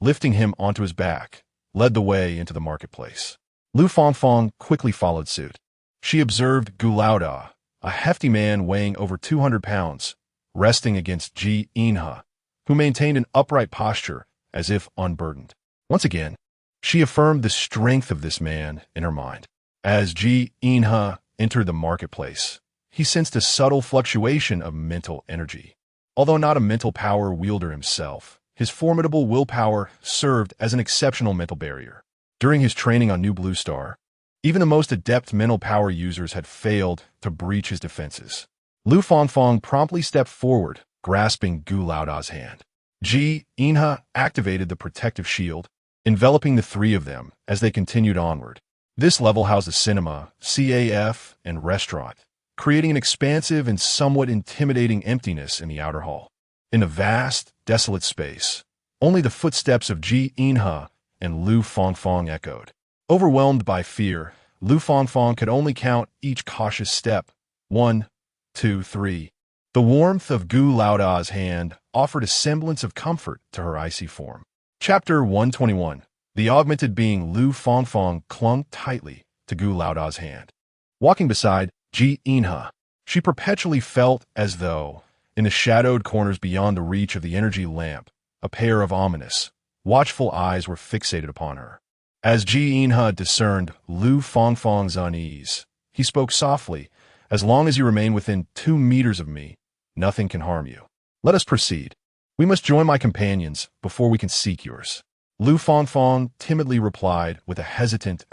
lifting him onto his back, led the way into the marketplace. Lu Fangfang quickly followed suit. She observed Gu Laoda, a hefty man weighing over 200 pounds, resting against Ji Yinhe, who maintained an upright posture as if unburdened. Once again, she affirmed the strength of this man in her mind. As Ji Yinhe entered the marketplace, he sensed a subtle fluctuation of mental energy. Although not a mental power wielder himself, his formidable willpower served as an exceptional mental barrier. During his training on New Blue Star, even the most adept mental power users had failed to breach his defenses. Lu Fangfang promptly stepped forward, grasping Gu Laoda's hand. Ji Yinhe activated the protective shield, enveloping the 3 of them as they continued onward. This level housed a cinema, CAF, and restaurant, creating an expansive and somewhat intimidating emptiness in the outer hall. In a vast, desolate space, only the footsteps of Ji Yinhe and Lu Fangfang echoed. Overwhelmed by fear, Lu Fangfang could only count each cautious step. 1, 2, 3. The warmth of Gu Laoda's hand offered a semblance of comfort to her icy form. Chapter 121. The augmented being Lu Fangfang clung tightly to Gu Laoda's hand. Walking beside Ji Yinhe, she perpetually felt as though, in the shadowed corners beyond the reach of the energy lamp, a pair of ominous, watchful eyes were fixated upon her. As Ji Yinhe discerned Lu Fangfang's unease, he spoke softly, "As long as you remain within 2 meters of me, nothing can harm you. Let us proceed. We must join my companions before we can seek yours." Lu Fangfang timidly replied with a hesitant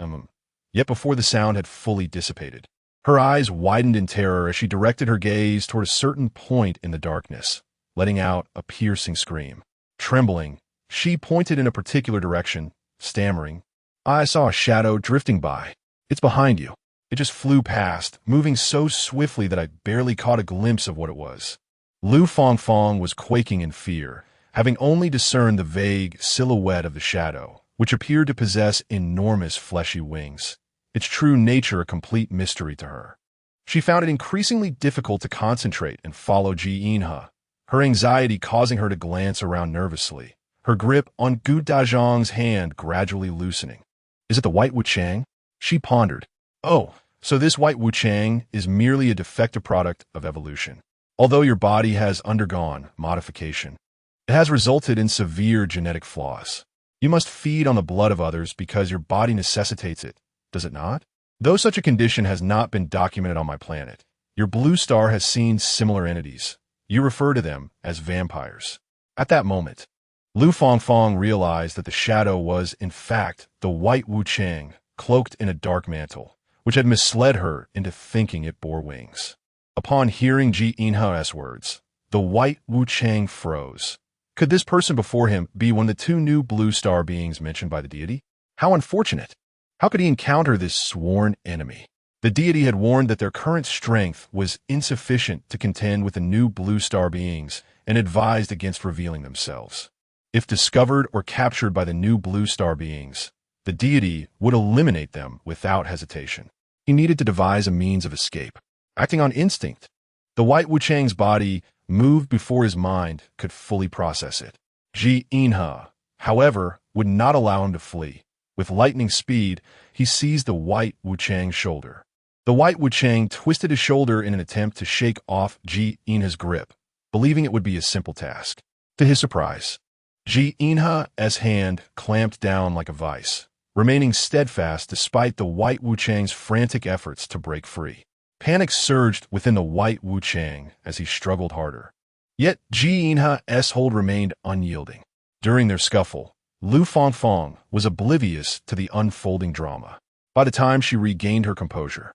yet before the sound had fully dissipated, her eyes widened in terror as she directed her gaze toward a certain point in the darkness, letting out a piercing scream. Trembling, she pointed in a particular direction, stammering, "I saw a shadow drifting by. It's behind you." It just flew past, moving so swiftly that I barely caught a glimpse of what it was. Lu Fangfang was quaking in fear, having only discerned the vague silhouette of the shadow, which appeared to possess enormous fleshy wings, its true nature a complete mystery to her. She found it increasingly difficult to concentrate and follow Ji Yinhe, her anxiety causing her to glance around nervously, her grip on Gu Dazhang's hand gradually loosening. "Is it the White Wuchang?" She pondered. "Oh, so this White Wuchang is merely a defective product of evolution. Although your body has undergone modification, It has resulted in severe genetic flaws. You must feed on the blood of others because your body necessitates it, does it not? Though such a condition has not been documented on my planet, your blue star has seen similar entities. You refer to them as vampires. At that moment, Lu Fangfang realized that the shadow was, in fact, the white Wu Chang, cloaked in a dark mantle, which had misled her into thinking it bore wings. Upon hearing Ji Inha's words, the white Wu Chang froze. Could this person before him be one of the two new blue star beings mentioned by the deity? How unfortunate! How could he encounter this sworn enemy? The deity had warned that their current strength was insufficient to contend with the new blue star beings and advised against revealing themselves. If discovered or captured by the new blue star beings, the deity would eliminate them without hesitation. He needed to devise a means of escape. Acting on instinct, the white Wu Chang's body moved before his mind could fully process it. Ji Inha, however, would not allow him to flee. With lightning speed, he seized the white Wu Chang's shoulder. The white Wu Chang twisted his shoulder in an attempt to shake off Ji Inha's grip, believing it would be a simple task. To his surprise, Ji Inha's hand clamped down like a vice, remaining steadfast despite the white Wu Chang's frantic efforts to break free. Panic surged within the white Wu Chang as he struggled harder. Yet Ji Inha's hold remained unyielding. During their scuffle, Lu Fangfang was oblivious to the unfolding drama. By the time she regained her composure,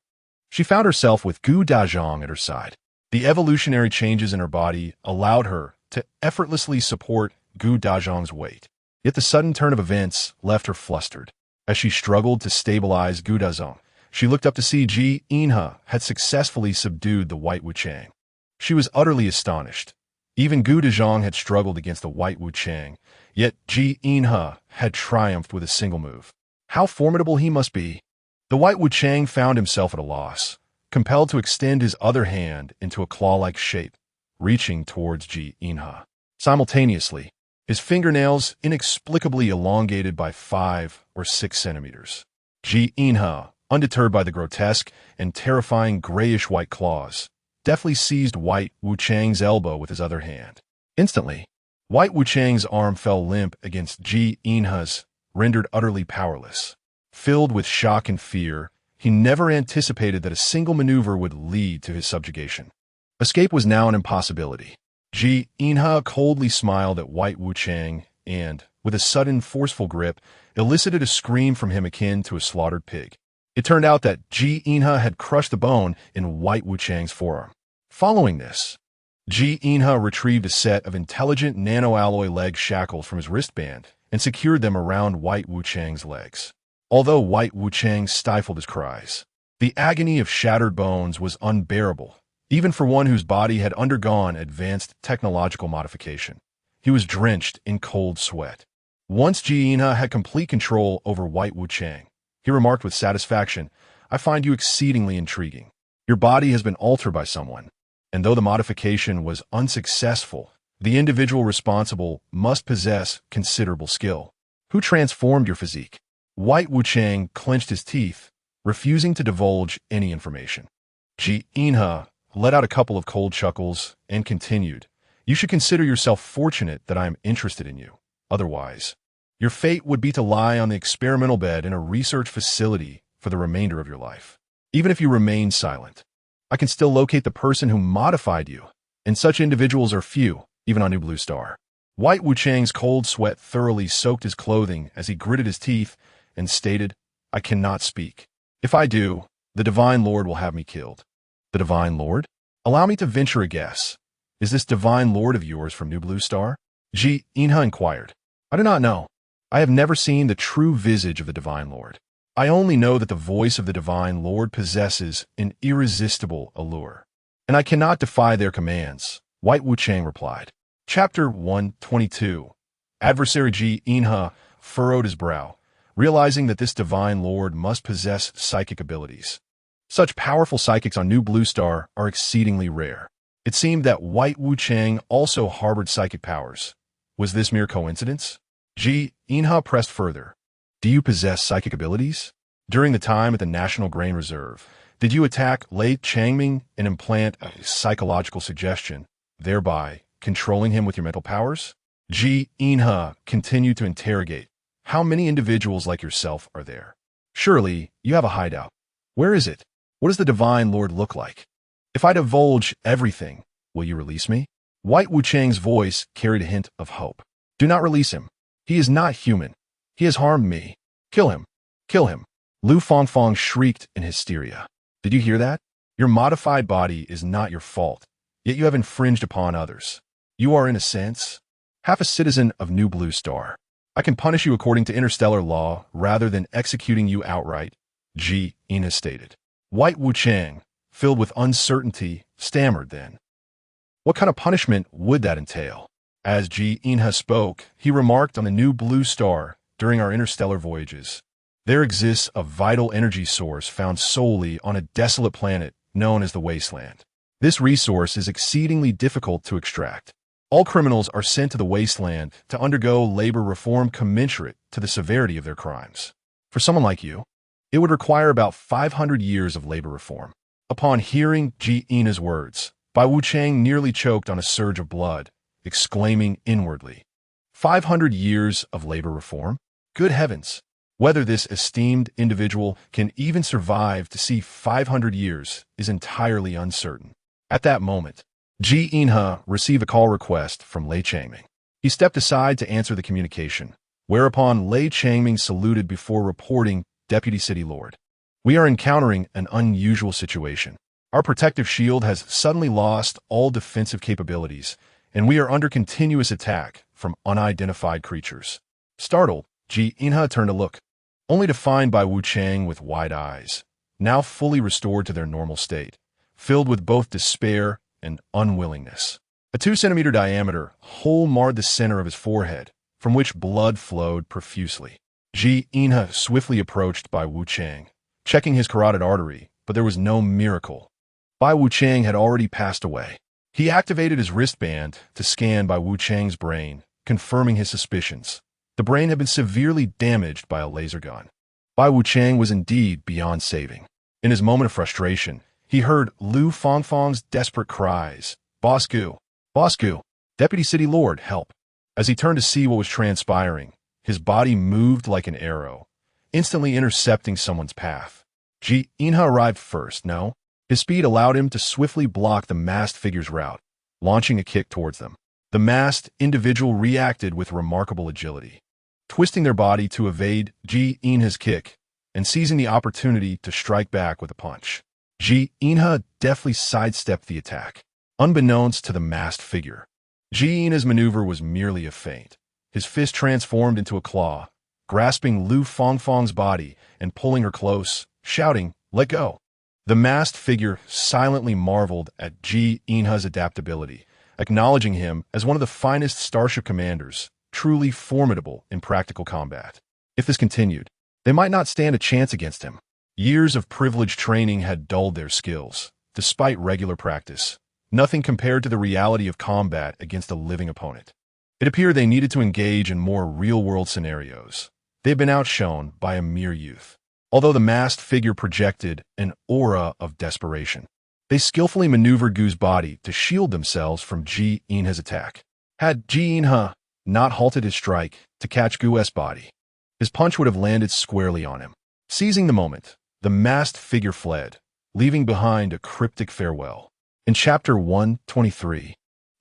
she found herself with Gu Dazhang at her side. The evolutionary changes in her body allowed her to effortlessly support Gu Dazhang's weight. Yet the sudden turn of events left her flustered. As she struggled to stabilize Gu Dazhang, she looked up to see Ji Inha had successfully subdued the white Wu Chang. She was utterly astonished. Even Gu Dazhang had struggled against the white Wu Chang, yet Ji Inha had triumphed with a single move. How formidable he must be! The white Wu Chang found himself at a loss, compelled to extend his other hand into a claw-like shape, reaching towards Ji Inha. Simultaneously, his fingernails inexplicably elongated by 5 or 6 centimeters. Ji Inha, undeterred by the grotesque and terrifying grayish-white claws, deftly seized white Wu Chang's elbow with his other hand. Instantly, white Wu Chang's arm fell limp against Ji Inha's, rendered utterly powerless. Filled with shock and fear, he never anticipated that a single maneuver would lead to his subjugation. Escape was now an impossibility. Ji Inha coldly smiled at white Wu Chang and, with a sudden forceful grip, elicited a scream from him akin to a slaughtered pig. It turned out that Ji Inha had crushed the bone in white Wu Chang's forearm. Following this, Ji Inha retrieved a set of intelligent nanoalloy leg shackles from his wristband and secured them around white Wu Chang's legs. Although white Wu Chang stifled his cries, the agony of shattered bones was unbearable, even for one whose body had undergone advanced technological modification. He was drenched in cold sweat. Once Ji Inha had complete control over white Wu Chang, he remarked with satisfaction, "I find you exceedingly intriguing. Your body has been altered by someone, and though the modification was unsuccessful, the individual responsible must possess considerable skill. Who transformed your physique?" White Wu Chang clenched his teeth, refusing to divulge any information. Ji Inha let out a couple of cold chuckles and continued, "You should consider yourself fortunate that I am interested in you. Otherwise, your fate would be to lie on the experimental bed in a research facility for the remainder of your life. Even if you remain silent, I can still locate the person who modified you, and such individuals are few, even on New Blue Star." White Wu Chang's cold sweat thoroughly soaked his clothing as he gritted his teeth and stated, "I cannot speak. If I do, the Divine Lord will have me killed." "The Divine Lord? Allow me to venture a guess. Is this Divine Lord of yours from New Blue Star?" Ji Inha inquired. "I do not know. I have never seen the true visage of the Divine Lord. I only know that the voice of the Divine Lord possesses an irresistible allure, and I cannot defy their commands," White Wu Chang replied. Chapter 122. Adversary Ji Inha furrowed his brow, realizing that this Divine Lord must possess psychic abilities. Such powerful psychics on New Blue Star are exceedingly rare. It seemed that White Wu Chang also harbored psychic powers. Was this mere coincidence? Ji Inha pressed further. "Do you possess psychic abilities? During the time at the National Grain Reserve, did you attack Lei Changming and implant a psychological suggestion, thereby controlling him with your mental powers?" Ji Inha continued to interrogate. How many individuals like yourself are there? Surely, you have a hideout. Where is it? What does the Divine Lord look like? If I divulge everything, will you release me? White Wuchang's voice carried a hint of hope. Do not release him. He is not human. He has harmed me. Kill him. Kill him. Lu Fangfang shrieked in hysteria. Did you hear that? Your modified body is not your fault, yet you have infringed upon others. You are, in a sense, half a citizen of New Blue Star. I can punish you according to interstellar law rather than executing you outright, Ji Ina stated. White Wuchang, filled with uncertainty, stammered then. What kind of punishment would that entail? As Ji Inha spoke, he remarked on the New Blue Star during our interstellar voyages. There exists a vital energy source found solely on a desolate planet known as the Wasteland. This resource is exceedingly difficult to extract. All criminals are sent to the Wasteland to undergo labor reform commensurate to the severity of their crimes. For someone like you, it would require about 500 years of labor reform. Upon hearing Ji Ina's words, Bai Wuchang nearly choked on a surge of blood, exclaiming inwardly, 500 years of labor reform? Good heavens! Whether this esteemed individual can even survive to see 500 years is entirely uncertain. At that moment, Ji Inha received a call request from Lei Changming. He stepped aside to answer the communication, whereupon Lei Changming saluted before reporting, Deputy City Lord. We are encountering an unusual situation. Our protective shield has suddenly lost all defensive capabilities, and we are under continuous attack from unidentified creatures. Startled, Ji Inha turned to look, only to find Bai Wuchang with wide eyes, now fully restored to their normal state, filled with both despair and unwillingness. A 2-centimeter diameter hole marred the center of his forehead, from which blood flowed profusely. Ji Inha swiftly approached Bai Wuchang, checking his carotid artery, but there was no miracle. Bai Wuchang had already passed away. He activated his wristband to scan Bai Wuchang's brain, confirming his suspicions. The brain had been severely damaged by a laser gun. Bai Wuchang was indeed beyond saving. In his moment of frustration, he heard Lu Fangfang's desperate cries, Boss Gu! Boss Gu! Deputy City Lord, help! As he turned to see what was transpiring, his body moved like an arrow, instantly intercepting someone's path. Ji Inha arrived first, no? His speed allowed him to swiftly block the masked figure's route, launching a kick towards them. The masked individual reacted with remarkable agility, twisting their body to evade Ji Inha's kick and seizing the opportunity to strike back with a punch. Ji Inha deftly sidestepped the attack, unbeknownst to the masked figure. Ji Inha's maneuver was merely a feint. His fist transformed into a claw, grasping Lu Fangfang's body and pulling her close, shouting, "Let go!" The masked figure silently marveled at Ji Inha's adaptability, acknowledging him as one of the finest starship commanders, truly formidable in practical combat. If this continued, they might not stand a chance against him. Years of privileged training had dulled their skills, despite regular practice. Nothing compared to the reality of combat against a living opponent. It appeared they needed to engage in more real-world scenarios. They had been outshone by a mere youth. Although the masked figure projected an aura of desperation, they skillfully maneuvered Gu's body to shield themselves from Ji Inha's attack. Had Ji Inha not halted his strike to catch Gu's body, his punch would have landed squarely on him. Seizing the moment, the masked figure fled, leaving behind a cryptic farewell. In Chapter 123,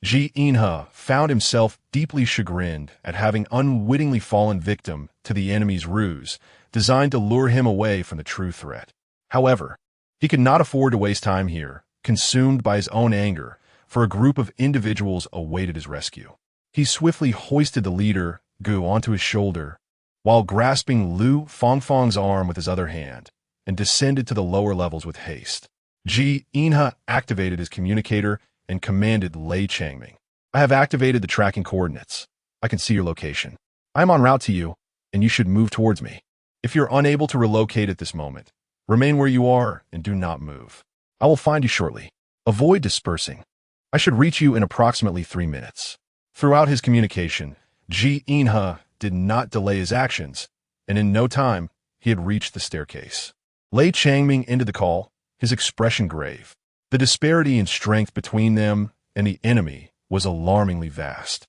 Ji Inha found himself deeply chagrined at having unwittingly fallen victim to the enemy's ruse, designed to lure him away from the true threat. However, he could not afford to waste time here, consumed by his own anger, for a group of individuals awaited his rescue. He swiftly hoisted the leader, Gu, onto his shoulder, while grasping Lu Fangfang's arm with his other hand, and descended to the lower levels with haste. Ji Inha activated his communicator and commanded Lei Changming. I have activated the tracking coordinates. I can see your location. I am en route to you, and you should move towards me. If you're unable to relocate at this moment, remain where you are and do not move. I will find you shortly. Avoid dispersing. I should reach you in approximately 3 minutes. Throughout his communication, Ji Inha did not delay his actions, and in no time, he had reached the staircase. Lei Changming ended the call, his expression grave. The disparity in strength between them and the enemy was alarmingly vast.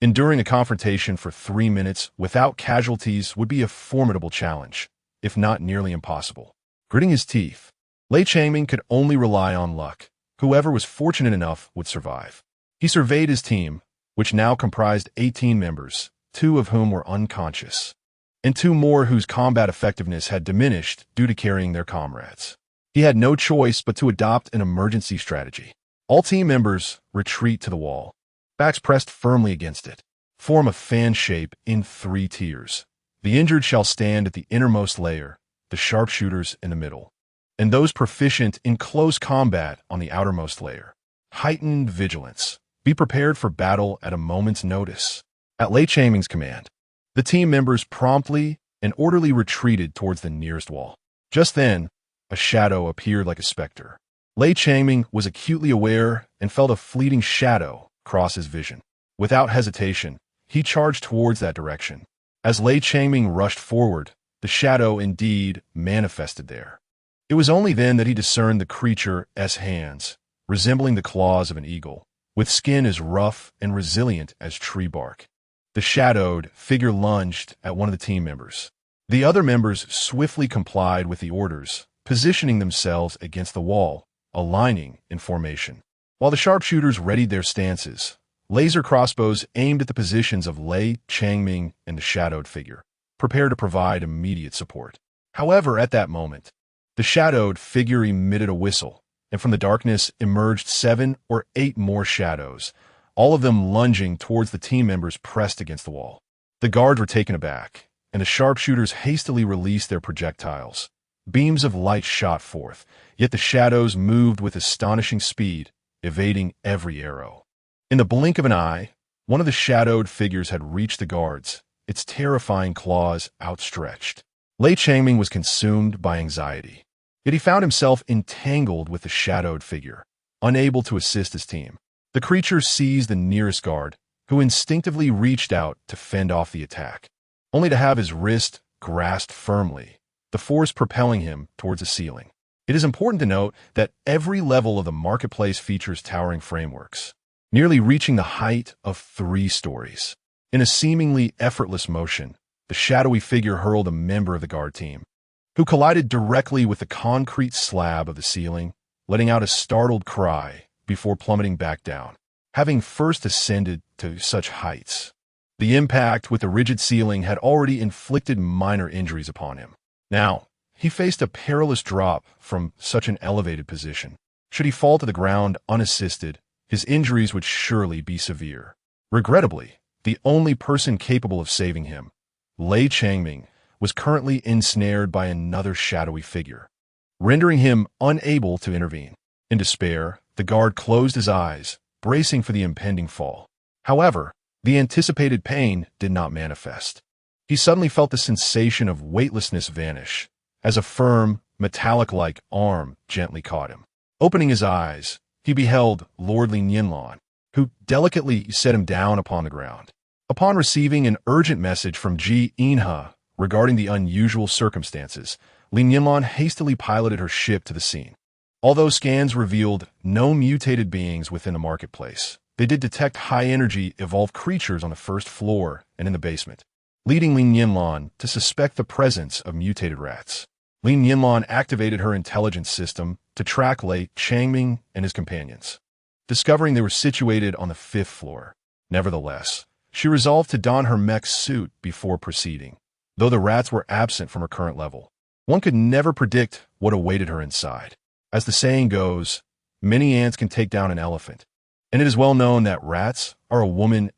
Enduring a confrontation for 3 minutes without casualties would be a formidable challenge, if not nearly impossible. Gritting his teeth, Li Changming could only rely on luck. Whoever was fortunate enough would survive. He surveyed his team, which now comprised 18 members, 2 of whom were unconscious, and 2 more whose combat effectiveness had diminished due to carrying their comrades. He had no choice but to adopt an emergency strategy. All team members retreat to the wall, backs pressed firmly against it. Form a fan shape in 3 tiers. The injured shall stand at the innermost layer, the sharpshooters in the middle, and those proficient in close combat on the outermost layer. Heightened vigilance. Be prepared for battle at a moment's notice. At Li Changming's command, the team members promptly and orderly retreated towards the nearest wall. Just then, a shadow appeared like a specter. Li Changming was acutely aware and felt a fleeting shadow cross his vision. Without hesitation, he charged towards that direction. As Li Changming rushed forward, the shadow indeed manifested there. It was only then that he discerned the creature's hands, resembling the claws of an eagle, with skin as rough and resilient as tree bark. The shadowed figure lunged at one of the team members. The other members swiftly complied with the orders, positioning themselves against the wall, aligning in formation. While the sharpshooters readied their stances, laser crossbows aimed at the positions of Li Changming and the shadowed figure, prepared to provide immediate support. However, at that moment, the shadowed figure emitted a whistle, and from the darkness emerged 7 or 8 more shadows, all of them lunging towards the team members pressed against the wall. The guards were taken aback, and the sharpshooters hastily released their projectiles. Beams of light shot forth, yet the shadows moved with astonishing speed, evading every arrow. In the blink of an eye, one of the shadowed figures had reached the guards, its terrifying claws outstretched. Li Changming was consumed by anxiety. Yet he found himself entangled with the shadowed figure, unable to assist his team. The creature seized the nearest guard, who instinctively reached out to fend off the attack, only to have his wrist grasped firmly, the force propelling him towards the ceiling. It is important to note that every level of the marketplace features towering frameworks, nearly reaching the height of 3 stories. In a seemingly effortless motion, the shadowy figure hurled a member of the guard team, who collided directly with the concrete slab of the ceiling, letting out a startled cry before plummeting back down. Having first ascended to such heights, the impact with the rigid ceiling had already inflicted minor injuries upon him. Now, he faced a perilous drop from such an elevated position. Should he fall to the ground unassisted, his injuries would surely be severe. Regrettably, the only person capable of saving him, Li Changming, was currently ensnared by another shadowy figure, rendering him unable to intervene. In despair, the guard closed his eyes, bracing for the impending fall. However, the anticipated pain did not manifest. He suddenly felt the sensation of weightlessness vanish, as a firm, metallic-like arm gently caught him. Opening his eyes, he beheld Lord Li Nianlan, who delicately set him down upon the ground. Upon receiving an urgent message from Ji Inha regarding the unusual circumstances, Li Nianlan hastily piloted her ship to the scene. Although scans revealed no mutated beings within the marketplace, they did detect high-energy evolved creatures on the first floor and in the basement, leading Li Nianlan to suspect the presence of mutated rats. Li Nianlan activated her intelligence system to track Li Changming and his companions, discovering they were situated on the 5th floor. Nevertheless, she resolved to don her mech suit before proceeding. Though the rats were absent from her current level, one could never predict what awaited her inside. As the saying goes, many ants can take down an elephant, and it is well known that rats are a woman's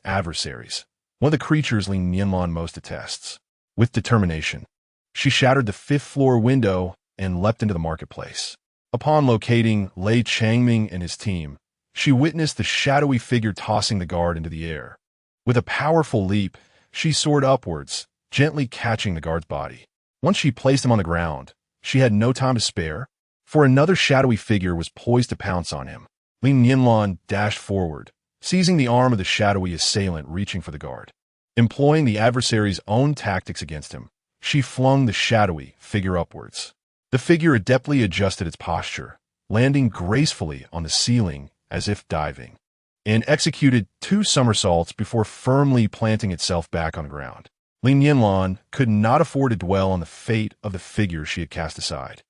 adversaries, one of the creatures Li Nianlan most detests. With determination, she shattered the 5th floor window and leapt into the marketplace. Upon locating Li Changming and his team, she witnessed the shadowy figure tossing the guard into the air. With a powerful leap, she soared upwards, gently catching the guard's body. Once she placed him on the ground, she had no time to spare, for another shadowy figure was poised to pounce on him. Li Nianlan dashed forward, seizing the arm of the shadowy assailant reaching for the guard. Employing the adversary's own tactics against him, she flung the shadowy figure upwards. The figure adeptly adjusted its posture, landing gracefully on the ceiling as if diving. and executed 2 somersaults before firmly planting itself back on the ground. Li Nianlan could not afford to dwell on the fate of the figure she had cast aside.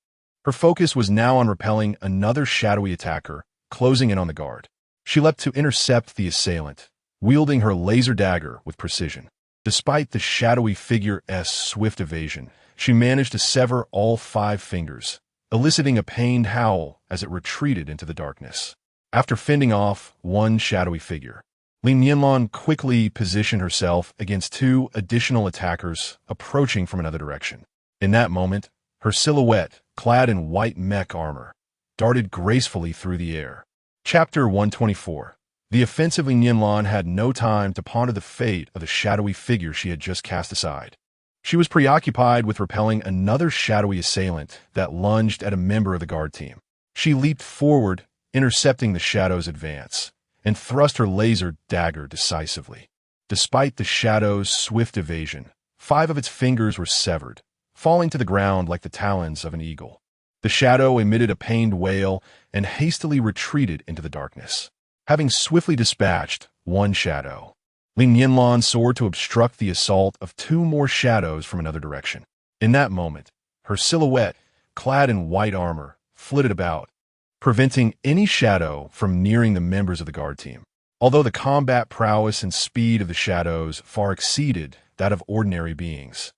Her focus was now on repelling another shadowy attacker, closing in on the guard. She leapt to intercept the assailant, wielding her laser dagger with precision. Despite the shadowy figure's swift evasion, she managed to sever all 5 fingers, eliciting a pained howl as it retreated into the darkness. After fending off one shadowy figure, Li Nianlan quickly positioned herself against 2 additional attackers approaching from another direction. In that moment, her silhouette, clad in white mech armor, darted gracefully through the air. Chapter 124. The offensive Li Nianlan had no time to ponder the fate of the shadowy figure she had just cast aside. She was preoccupied with repelling another shadowy assailant that lunged at a member of the guard team. She leaped forward, intercepting the shadow's advance, and thrust her laser dagger decisively. Despite the shadow's swift evasion, 5 of its fingers were severed, falling to the ground like the talons of an eagle. The shadow emitted a pained wail and hastily retreated into the darkness. Having swiftly dispatched one shadow, Li Nianlan soared to obstruct the assault of 2 more shadows from another direction. In that moment, her silhouette, clad in white armor, flitted about, preventing any shadow from nearing the members of the guard team. Although the combat prowess and speed of the shadows far exceeded that of ordinary beings,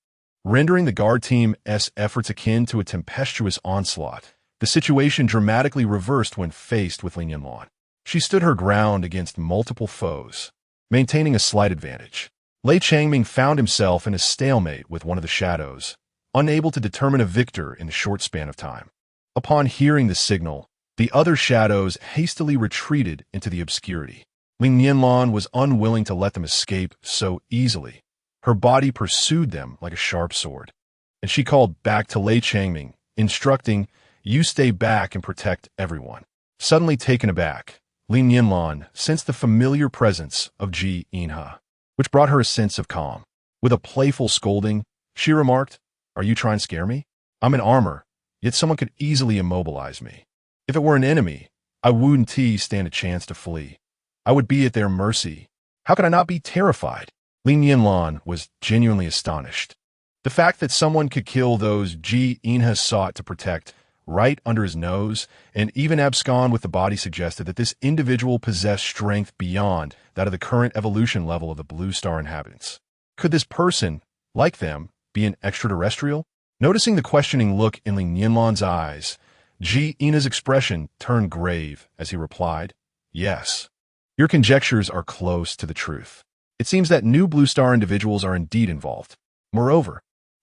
rendering the guard team's efforts akin to a tempestuous onslaught, the situation dramatically reversed when faced with Li Nianlan. She stood her ground against multiple foes, maintaining a slight advantage. Lei Changming found himself in a stalemate with one of the shadows, unable to determine a victor in the short span of time. Upon hearing the signal, the other shadows hastily retreated into the obscurity. Li Nianlan was unwilling to let them escape so easily. Her body pursued them like a sharp sword, and she called back to Lei Changming, instructing, "You stay back and protect everyone." Suddenly taken aback, Li Nianlan sensed the familiar presence of Ji Inha, which brought her a sense of calm. With a playful scolding, she remarked, "Are you trying to scare me? I'm in armor, yet someone could easily immobilize me. If it were an enemy, I wouldn't stand a chance to flee. I would be at their mercy. How could I not be terrified?" Li Nianlan was genuinely astonished. The fact that someone could kill those Ji Inha sought to protect right under his nose and even abscond with the body suggested that this individual possessed strength beyond that of the current evolution level of the Blue Star inhabitants. Could this person, like them, be an extraterrestrial? Noticing the questioning look in Li Nianlan's eyes, Ji Inha's expression turned grave as he replied, "Yes. Your conjectures are close to the truth. It seems that new Blue Star individuals are indeed involved. Moreover,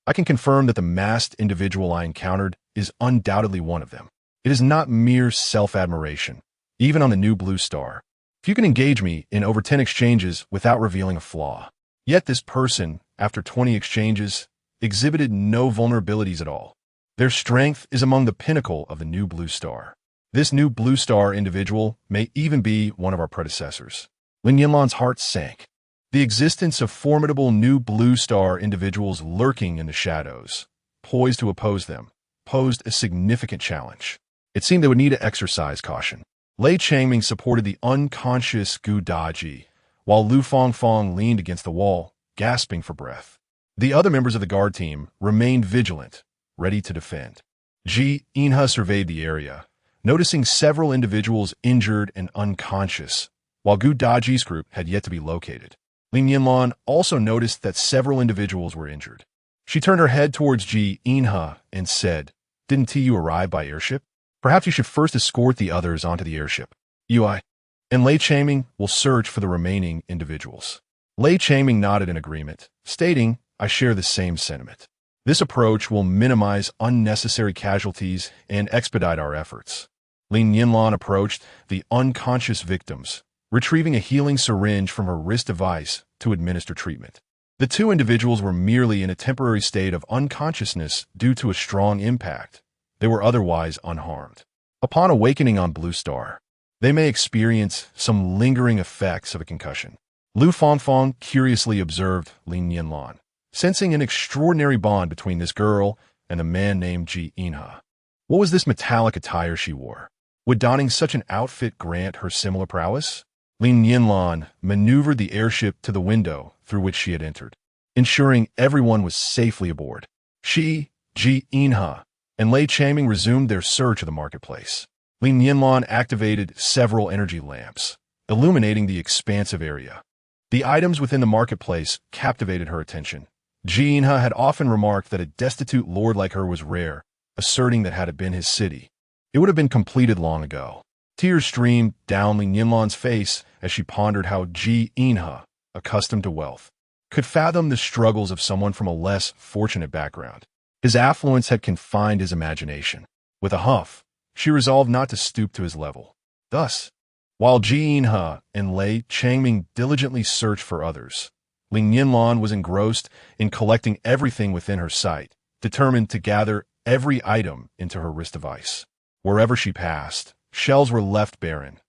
I can confirm that the masked individual I encountered is undoubtedly one of them. It is not mere self-admiration, even on the new Blue Star. If you can engage me in over 10 exchanges without revealing a flaw." Yet this person, after 20 exchanges, exhibited no vulnerabilities at all. Their strength is among the pinnacle of the new Blue Star. This new Blue Star individual may even be one of our predecessors. Li Nianlan's heart sank. The existence of formidable new Blue Star individuals lurking in the shadows, poised to oppose them, posed a significant challenge. It seemed they would need to exercise caution. Lei Changming supported the unconscious Gu Daji, while Lu Fangfang leaned against the wall, gasping for breath. The other members of the guard team remained vigilant, ready to defend. Ji Inha surveyed the area, noticing several individuals injured and unconscious, while Gu Daji's group had yet to be located. Li Nianlan also noticed that several individuals were injured. She turned her head towards Ji Inha and said, "Didn't you arrive by airship? Perhaps you should first escort the others onto the airship. I and Lei Changming will search for the remaining individuals." Lei Changming nodded in agreement, stating, "I share the same sentiment. This approach will minimize unnecessary casualties and expedite our efforts." Li Nianlan approached the unconscious victims, retrieving a healing syringe from her wrist device to administer treatment. The 2 individuals were merely in a temporary state of unconsciousness due to a strong impact. They were otherwise unharmed. Upon awakening on Blue Star, they may experience some lingering effects of a concussion. Lu Fangfang curiously observed Li Nianlan, sensing an extraordinary bond between this girl and the man named Ji Inha. What was this metallic attire she wore? Would donning such an outfit grant her similar prowess? Li Nianlan maneuvered the airship to the window through which she had entered, ensuring everyone was safely aboard. She, Ji Inha, and Lei Changming resumed their search of the marketplace. Li Nianlan activated several energy lamps, illuminating the expansive area. The items within the marketplace captivated her attention. Ji Inha had often remarked that a destitute lord like her was rare, asserting that had it been his city, it would have been completed long ago. Tears streamed down Li Nianlan's face as she pondered how Ji Inha, accustomed to wealth, could fathom the struggles of someone from a less fortunate background. His affluence had confined his imagination. With a huff, she resolved not to stoop to his level. Thus, while Ji Inha and Lei Changming diligently searched for others, Li Nianlan was engrossed in collecting everything within her sight, determined to gather every item into her wrist device. Wherever she passed, shelves were left barren.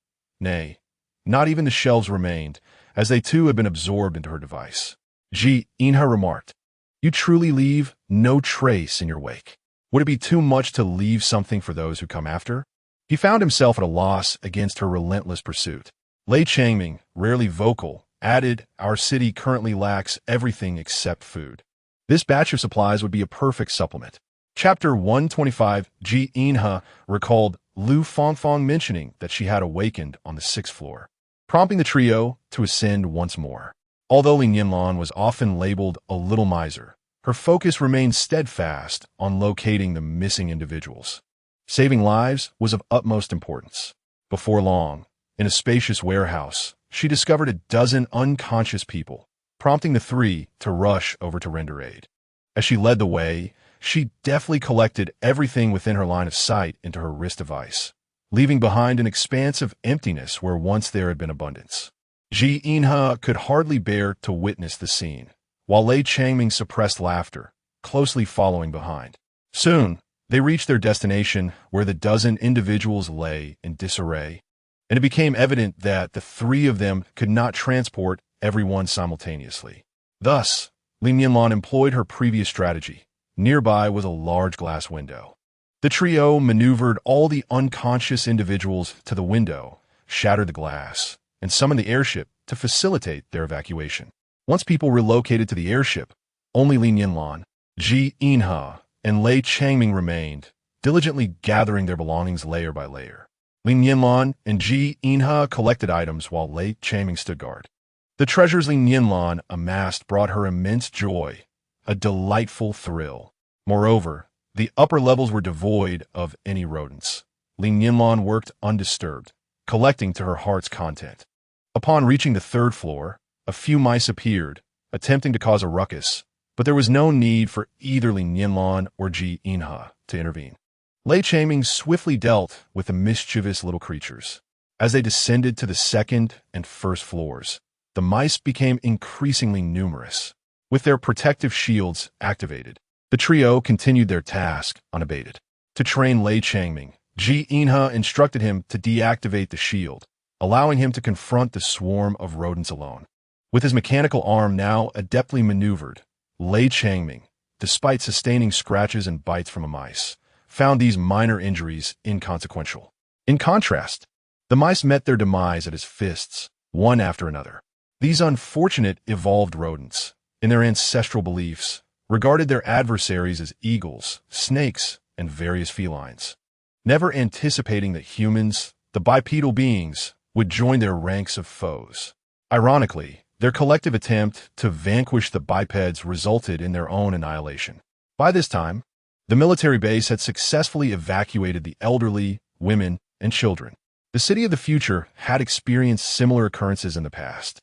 Nay, not even the shelves remained, as they too had been absorbed into her device. Ji Inha remarked, "You truly leave no trace in your wake. Would it be too much to leave something for those who come after?" He found himself at a loss against her relentless pursuit. Lei Changming, rarely vocal, added, "Our city currently lacks everything except food. This batch of supplies would be a perfect supplement." Chapter 125. Ji Inha recalled Lu Fangfang mentioning that she had awakened on the 6th floor, prompting the trio to ascend once more. Although Li Nianlan was often labeled a little miser, her focus remained steadfast on locating the missing individuals. Saving lives was of utmost importance. Before long, in a spacious warehouse, she discovered a dozen unconscious people, prompting the three to rush over to render aid. As she led the way, she deftly collected everything within her line of sight into her wrist device, leaving behind an expanse of emptiness where once there had been abundance. Ji Inha could hardly bear to witness the scene, while Lei Changming suppressed laughter, closely following behind. Soon, they reached their destination where the dozen individuals lay in disarray, and it became evident that the three of them could not transport everyone simultaneously. Thus, Li Nianlan employed her previous strategy. Nearby was a large glass window. The trio maneuvered all the unconscious individuals to the window, shattered the glass, and summoned the airship to facilitate their evacuation. Once people relocated to the airship, only Li Nianlan, Ji Inha, and Lei Changming remained, diligently gathering their belongings layer by layer. Li Nianlan and Ji Inha collected items while Lei Changming stood guard. The treasures Li Nianlan amassed brought her immense joy, a delightful thrill. Moreover, the upper levels were devoid of any rodents. Li Nianlan worked undisturbed, collecting to her heart's content. Upon reaching the 3rd floor, a few mice appeared, attempting to cause a ruckus, but there was no need for either Li Nianlan or Ji Inha to intervene. Lei Changming swiftly dealt with the mischievous little creatures. As they descended to the 2nd and 1st floors, the mice became increasingly numerous. With their protective shields activated, the trio continued their task unabated. To train Lei Changming, Ji Inha instructed him to deactivate the shield, allowing him to confront the swarm of rodents alone. With his mechanical arm now adeptly maneuvered, Lei Changming, despite sustaining scratches and bites from a mice, found these minor injuries inconsequential. In contrast, the mice met their demise at his fists, one after another. These unfortunate evolved rodents, in their ancestral beliefs, regarded their adversaries as eagles, snakes, and various felines, never anticipating that humans, the bipedal beings, would join their ranks of foes. Ironically, their collective attempt to vanquish the bipeds resulted in their own annihilation. By this time, the military base had successfully evacuated the elderly, women, and children. The city of the future had experienced similar occurrences in the past,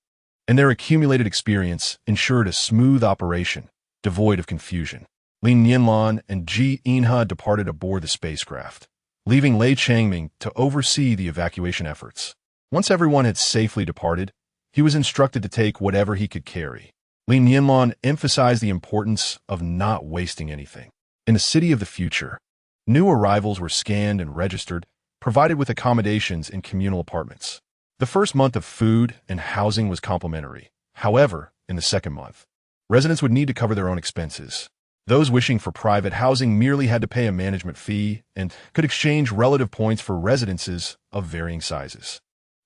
and their accumulated experience ensured a smooth operation, devoid of confusion. Li Nianlan and Ji Inha departed aboard the spacecraft, leaving Lei Changming to oversee the evacuation efforts. Once everyone had safely departed, he was instructed to take whatever he could carry. Li Nianlan emphasized the importance of not wasting anything. In the city of the future, new arrivals were scanned and registered, provided with accommodations in communal apartments. The first month of food and housing was complimentary. However, in the 2nd month, residents would need to cover their own expenses. Those wishing for private housing merely had to pay a management fee and could exchange relative points for residences of varying sizes.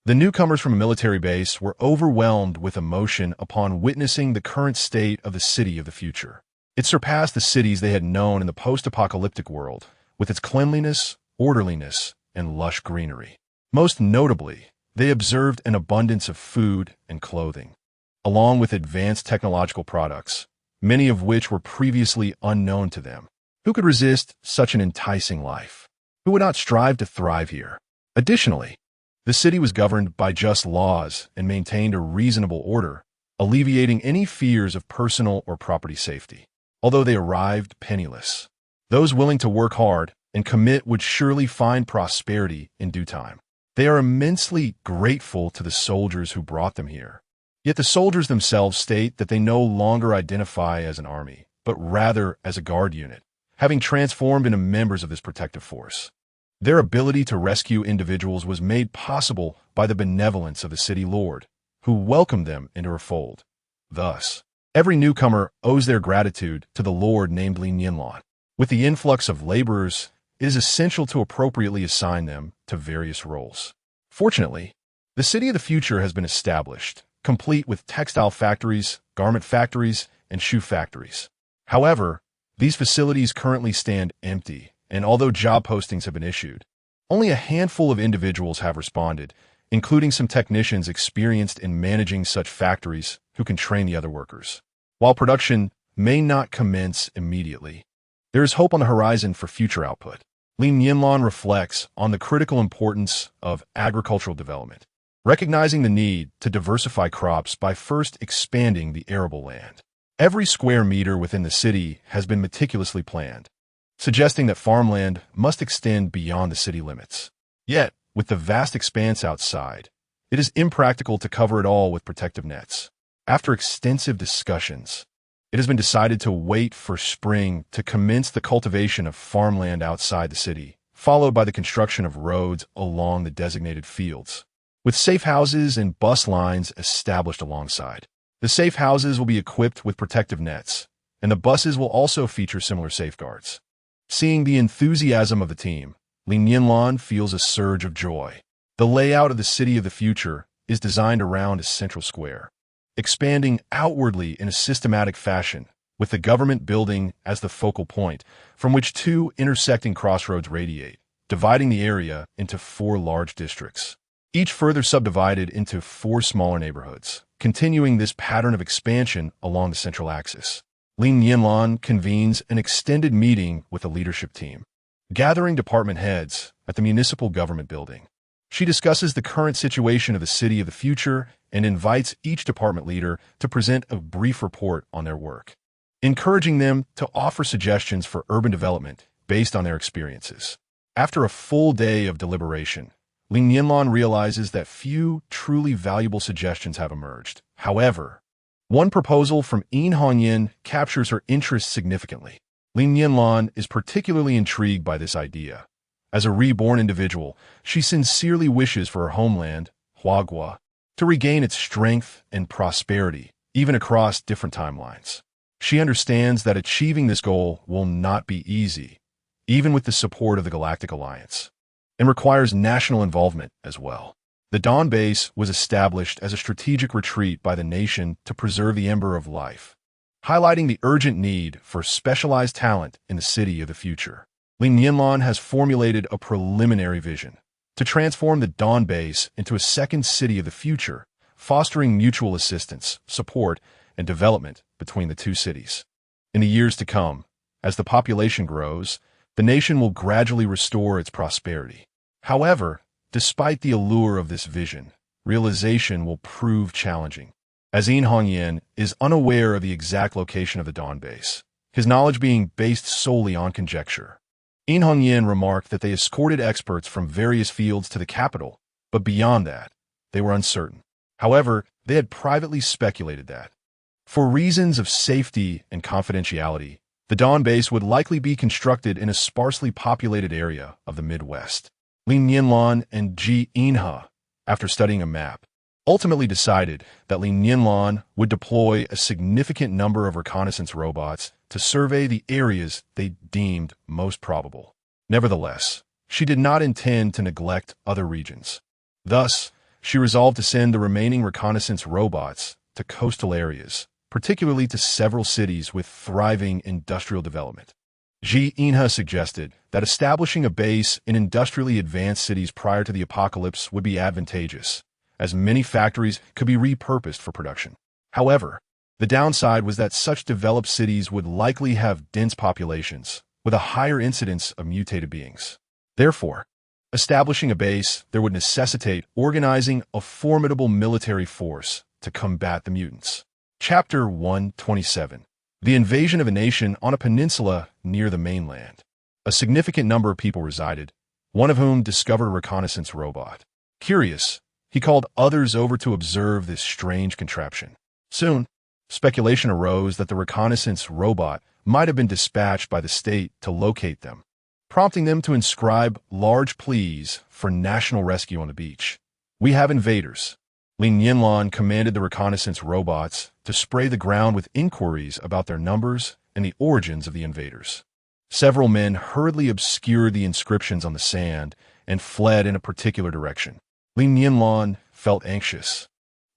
The newcomers from a military base were overwhelmed with emotion upon witnessing the current state of the city of the future. It surpassed the cities they had known in the post-apocalyptic world, with its cleanliness, orderliness, and lush greenery. Most notably, they observed an abundance of food and clothing, along with advanced technological products, many of which were previously unknown to them. Who could resist such an enticing life? Who would not strive to thrive here? Additionally, the city was governed by just laws and maintained a reasonable order, alleviating any fears of personal or property safety. Although they arrived penniless, those willing to work hard and commit would surely find prosperity in due time. They are immensely grateful to the soldiers who brought them here. Yet the soldiers themselves state that they no longer identify as an army, but rather as a guard unit, having transformed into members of this protective force. Their ability to rescue individuals was made possible by the benevolence of the city lord, who welcomed them into her fold. Thus, every newcomer owes their gratitude to the lord named Li Nianlan. With the influx of laborers, it is essential to appropriately assign them to various roles. Fortunately, the city of the future has been established, complete with textile factories, garment factories, and shoe factories. However, these facilities currently stand empty, and although job postings have been issued, only a handful of individuals have responded, including some technicians experienced in managing such factories who can train the other workers. While production may not commence immediately, there is hope on the horizon for future output. Li Nianlan reflects on the critical importance of agricultural development, recognizing the need to diversify crops by first expanding the arable land. Every square meter within the city has been meticulously planned, suggesting that farmland must extend beyond the city limits. Yet, with the vast expanse outside, it is impractical to cover it all with protective nets. After extensive discussions, it has been decided to wait for spring to commence the cultivation of farmland outside the city, followed by the construction of roads along the designated fields, with safe houses and bus lines established alongside. The safe houses will be equipped with protective nets, and the buses will also feature similar safeguards. Seeing the enthusiasm of the team, Li Nianlan feels a surge of joy. The layout of the city of the future is designed around a central square, expanding outwardly in a systematic fashion, with the government building as the focal point, from which two intersecting crossroads radiate, dividing the area into 4 large districts, each further subdivided into 4 smaller neighborhoods, continuing this pattern of expansion along the central axis. Li Nianlan convenes an extended meeting with the leadership team, gathering department heads at the municipal government building. She discusses the current situation of the city of the future and invites each department leader to present a brief report on their work, encouraging them to offer suggestions for urban development based on their experiences. After a full day of deliberation, Li Nianlan realizes that few truly valuable suggestions have emerged. However, one proposal from Hongyan captures her interest significantly. Li Nianlan is particularly intrigued by this idea. As a reborn individual, she sincerely wishes for her homeland, Huagua, to regain its strength and prosperity, even across different timelines. She understands that achieving this goal will not be easy, even with the support of the Galactic Alliance, and requires national involvement as well. The Dawn Base was established as a strategic retreat by the nation to preserve the ember of life, highlighting the urgent need for specialized talent in the city of the future. Li Nianlan has formulated a preliminary vision to transform the Dawn Base into a second city of the future, fostering mutual assistance, support, and development between the two cities. In the years to come, as the population grows, the nation will gradually restore its prosperity. However, despite the allure of this vision, realization will prove challenging, as Hongyan is unaware of the exact location of the Dawn Base, his knowledge being based solely on conjecture. Hongyan remarked that they escorted experts from various fields to the capital, but beyond that, they were uncertain. However, they had privately speculated that, for reasons of safety and confidentiality, the Dawn Base would likely be constructed in a sparsely populated area of the Midwest. Li Nianlan and Ji Inha, after studying a map, ultimately decided that Li Nianlan would deploy a significant number of reconnaissance robots to survey the areas they deemed most probable. Nevertheless, she did not intend to neglect other regions. Thus, she resolved to send the remaining reconnaissance robots to coastal areas, particularly to several cities with thriving industrial development. Li Nianlan suggested that establishing a base in industrially advanced cities prior to the apocalypse would be advantageous, as many factories could be repurposed for production. However, the downside was that such developed cities would likely have dense populations, with a higher incidence of mutated beings. Therefore, establishing a base there would necessitate organizing a formidable military force to combat the mutants. Chapter 127. The invasion of a nation on a peninsula near the mainland. A significant number of people resided, one of whom discovered a reconnaissance robot. Curious, he called others over to observe this strange contraption. Soon, speculation arose that the reconnaissance robot might have been dispatched by the state to locate them, prompting them to inscribe large pleas for national rescue on the beach. "We have invaders." Li Nianlan commanded the reconnaissance robots to spray the ground with inquiries about their numbers and the origins of the invaders. Several men hurriedly obscured the inscriptions on the sand and fled in a particular direction. Li Nianlan felt anxious,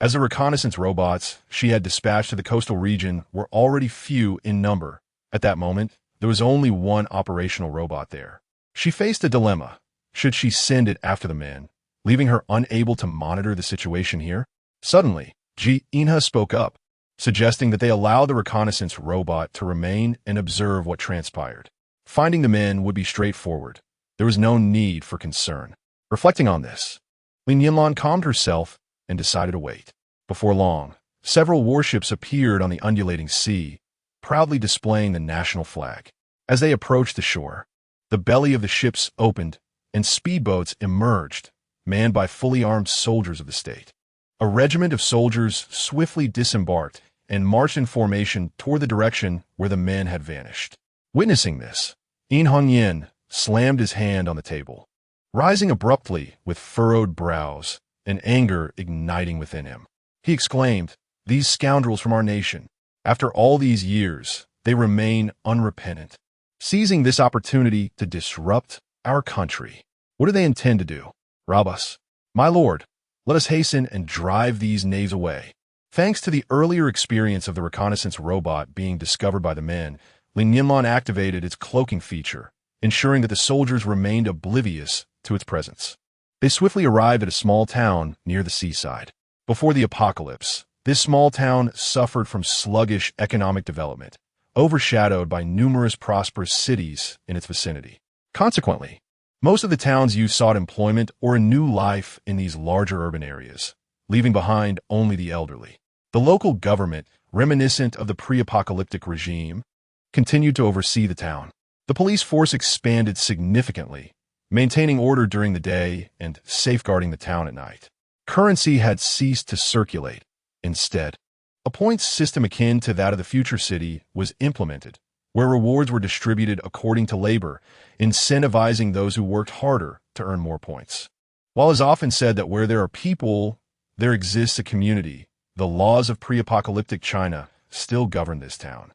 as the reconnaissance robots she had dispatched to the coastal region were already few in number. At that moment, there was only one operational robot there. She faced a dilemma. Should she send it after the men, leaving her unable to monitor the situation here? Suddenly, Li Nianlan spoke up, suggesting that they allow the reconnaissance robot to remain and observe what transpired. Finding the men would be straightforward. There was no need for concern. Reflecting on this, Li Nianlan calmed herself and decided to wait. Before long, several warships appeared on the undulating sea, proudly displaying the national flag. As they approached the shore, the belly of the ships opened and speedboats emerged, manned by fully armed soldiers of the state. A regiment of soldiers swiftly disembarked and marched in formation toward the direction where the men had vanished. Witnessing this, In Hongyan slammed his hand on the table, rising abruptly with furrowed brows and anger igniting within him. He exclaimed, "These scoundrels from our nation, after all these years, they remain unrepentant, seizing this opportunity to disrupt our country. What do they intend to do? Rob us? My lord, let us hasten and drive these knaves away." Thanks to the earlier experience of the reconnaissance robot being discovered by the men, Li Nianlan activated its cloaking feature, ensuring that the soldiers remained oblivious to its presence. They swiftly arrived at a small town near the seaside. Before the apocalypse, this small town suffered from sluggish economic development, overshadowed by numerous prosperous cities in its vicinity. Consequently, most of the town's youth sought employment or a new life in these larger urban areas, leaving behind only the elderly. The local government, reminiscent of the pre-apocalyptic regime, continued to oversee the town. The police force expanded significantly, maintaining order during the day and safeguarding the town at night. Currency had ceased to circulate. Instead, a points system akin to that of the future city was implemented, where rewards were distributed according to labor, incentivizing those who worked harder to earn more points. While it is often said that where there are people, there exists a community, the laws of pre-apocalyptic China still govern this town.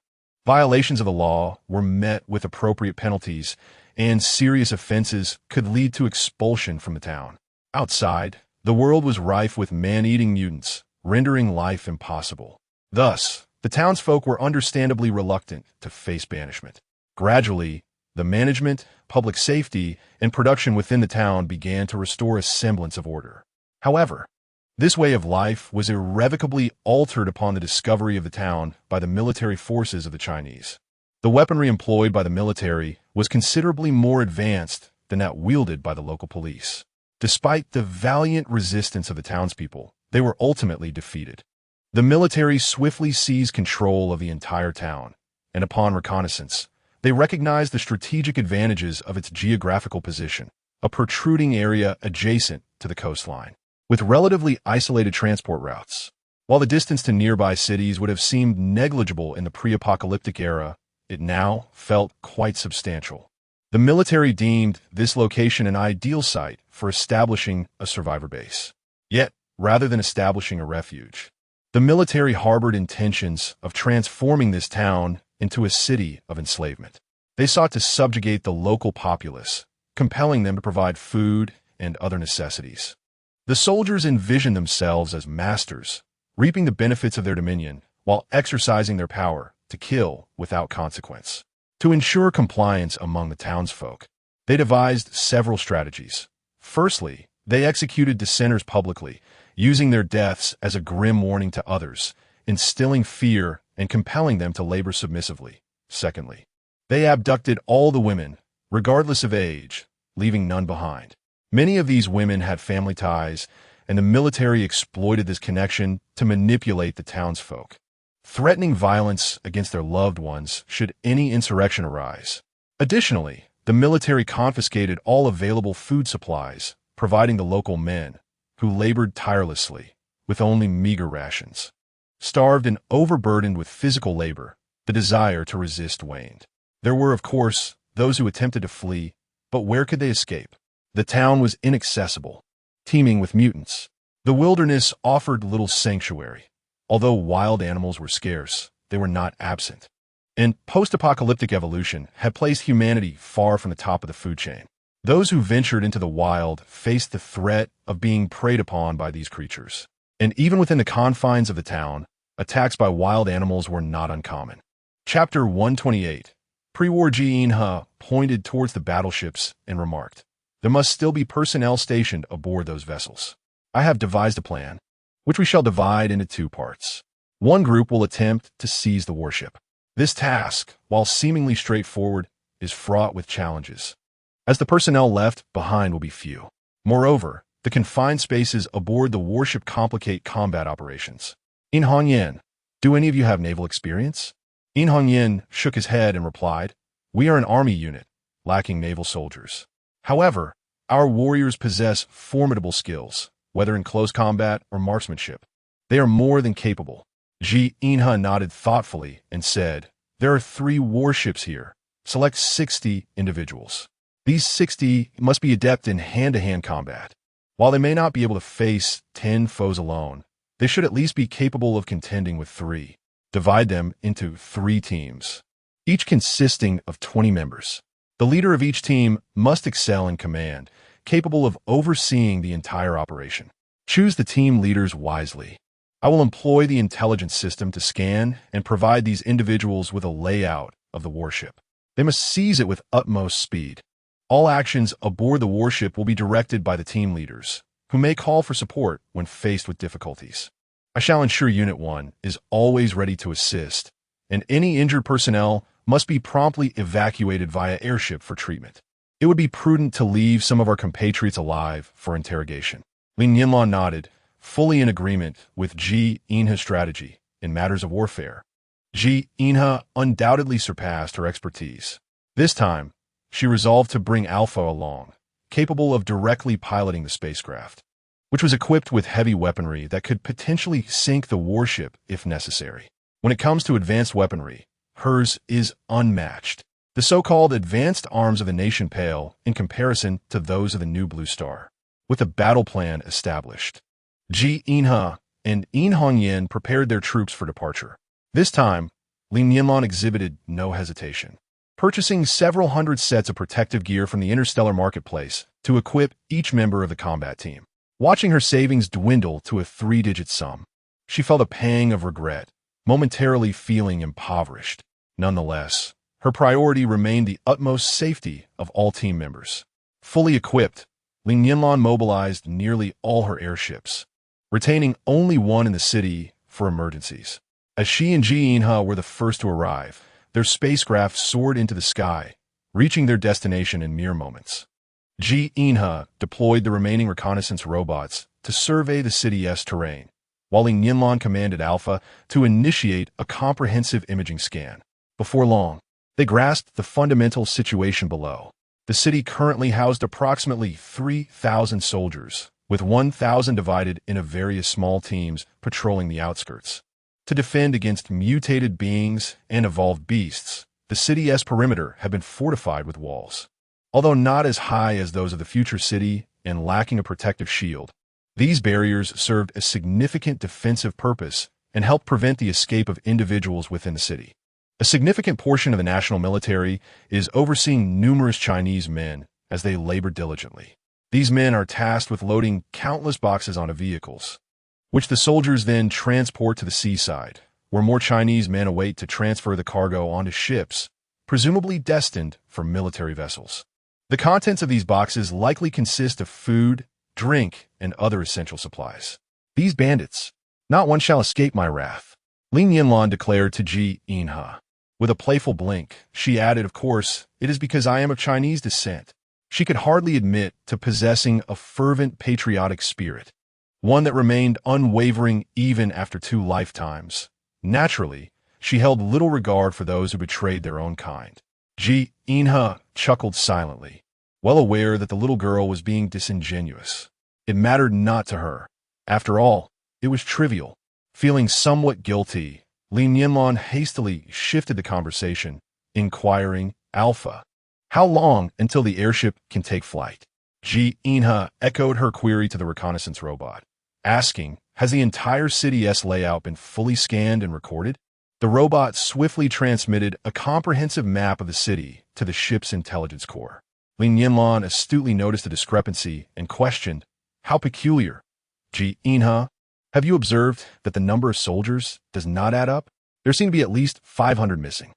Violations of the law were met with appropriate penalties, and serious offenses could lead to expulsion from the town. Outside, the world was rife with man-eating mutants, rendering life impossible. Thus, the townsfolk were understandably reluctant to face banishment. Gradually, the management, public safety, and production within the town began to restore a semblance of order. However, this way of life was irrevocably altered upon the discovery of the town by the military forces of the Chinese. The weaponry employed by the military was considerably more advanced than that wielded by the local police. Despite the valiant resistance of the townspeople, they were ultimately defeated. The military swiftly seized control of the entire town, and upon reconnaissance, they recognized the strategic advantages of its geographical position, a protruding area adjacent to the coastline, with relatively isolated transport routes. While the distance to nearby cities would have seemed negligible in the pre-apocalyptic era, it now felt quite substantial. The military deemed this location an ideal site for establishing a survivor base. Yet, rather than establishing a refuge, the military harbored intentions of transforming this town into a city of enslavement. They sought to subjugate the local populace, compelling them to provide food and other necessities. The soldiers envisioned themselves as masters, reaping the benefits of their dominion while exercising their power to kill without consequence. To ensure compliance among the townsfolk, they devised several strategies. Firstly, they executed dissenters publicly, using their deaths as a grim warning to others, instilling fear and compelling them to labor submissively. Secondly, they abducted all the women, regardless of age, leaving none behind. Many of these women had family ties, and the military exploited this connection to manipulate the townsfolk, threatening violence against their loved ones should any insurrection arise. Additionally, the military confiscated all available food supplies, providing the local men, who labored tirelessly, with only meager rations. Starved and overburdened with physical labor, the desire to resist waned. There were, of course, those who attempted to flee, but where could they escape? The town was inaccessible, teeming with mutants. The wilderness offered little sanctuary. Although wild animals were scarce, they were not absent. And post-apocalyptic evolution had placed humanity far from the top of the food chain. Those who ventured into the wild faced the threat of being preyed upon by these creatures. And even within the confines of the town, attacks by wild animals were not uncommon. Chapter 128. Pre-war Ji In-ha pointed towards the battleships and remarked, "There must still be personnel stationed aboard those vessels. I have devised a plan, which we shall divide into two parts. One group will attempt to seize the warship. This task, while seemingly straightforward, is fraught with challenges, as the personnel left behind will be few. Moreover, the confined spaces aboard the warship complicate combat operations. In Hongyan, do any of you have naval experience?" In Hongyan shook his head and replied, "We are an army unit, lacking naval soldiers. However, our warriors possess formidable skills, whether in close combat or marksmanship. They are more than capable." Ji In-ha nodded thoughtfully and said, "There are 3 warships here. Select 60 individuals. These 60 must be adept in hand-to-hand combat. While they may not be able to face 10 foes alone, they should at least be capable of contending with 3. Divide them into 3 teams, each consisting of 20 members. The leader of each team must excel in command, capable of overseeing the entire operation. Choose the team leaders wisely. I will employ the intelligence system to scan and provide these individuals with a layout of the warship. They must seize it with utmost speed. All actions aboard the warship will be directed by the team leaders, who may call for support when faced with difficulties. I shall ensure Unit 1 is always ready to assist, and any injured personnel must be promptly evacuated via airship for treatment. It would be prudent to leave some of our compatriots alive for interrogation." Li Nianlan nodded, fully in agreement with Ji In-ha's strategy in matters of warfare. Ji In-ha undoubtedly surpassed her expertise. This time, she resolved to bring Alpha along, capable of directly piloting the spacecraft, which was equipped with heavy weaponry that could potentially sink the warship if necessary. When it comes to advanced weaponry, hers is unmatched. The so-called advanced arms of the nation pale in comparison to those of the new Blue Star. With a battle plan established, Ji In-ha and In Hongyan prepared their troops for departure. This time, Li Nianlan exhibited no hesitation, purchasing several hundred sets of protective gear from the interstellar marketplace to equip each member of the combat team. Watching her savings dwindle to a 3-digit sum, she felt a pang of regret, momentarily feeling impoverished. Nonetheless, her priority remained the utmost safety of all team members. Fully equipped, Li Nianlan mobilized nearly all her airships, retaining only one in the city for emergencies. As she and Ji In-ha were the first to arrive, their spacecraft soared into the sky, reaching their destination in mere moments. Ji In-ha deployed the remaining reconnaissance robots to survey the city's terrain, while Li Nianlan commanded Alpha to initiate a comprehensive imaging scan. Before long, they grasped the fundamental situation below. The city currently housed approximately 3,000 soldiers, with 1,000 divided into various small teams patrolling the outskirts. To defend against mutated beings and evolved beasts, the city's perimeter had been fortified with walls. Although not as high as those of the future city and lacking a protective shield, these barriers served a significant defensive purpose and helped prevent the escape of individuals within the city. A significant portion of the national military is overseeing numerous Chinese men as they labor diligently. These men are tasked with loading countless boxes onto vehicles, which the soldiers then transport to the seaside, where more Chinese men await to transfer the cargo onto ships, presumably destined for military vessels. The contents of these boxes likely consist of food, drink, and other essential supplies. These bandits, not one shall escape my wrath, Li Nianlan declared to Ji Inha. With a playful blink, she added, of course, it is because I am of Chinese descent. She could hardly admit to possessing a fervent patriotic spirit, one that remained unwavering even after 2 lifetimes. Naturally, she held little regard for those who betrayed their own kind. Ji Inha chuckled silently, well aware that the little girl was being disingenuous. It mattered not to her. After all, it was trivial. Feeling somewhat guilty, Li Nianlan hastily shifted the conversation, inquiring, Alpha, how long until the airship can take flight? Ji Inha echoed her query to the reconnaissance robot, asking, has the entire city's layout been fully scanned and recorded? The robot swiftly transmitted a comprehensive map of the city to the ship's intelligence core. Li Nianlan astutely noticed a discrepancy and questioned, how peculiar. Ji Inha, have you observed that the number of soldiers does not add up? There seem to be at least 500 missing.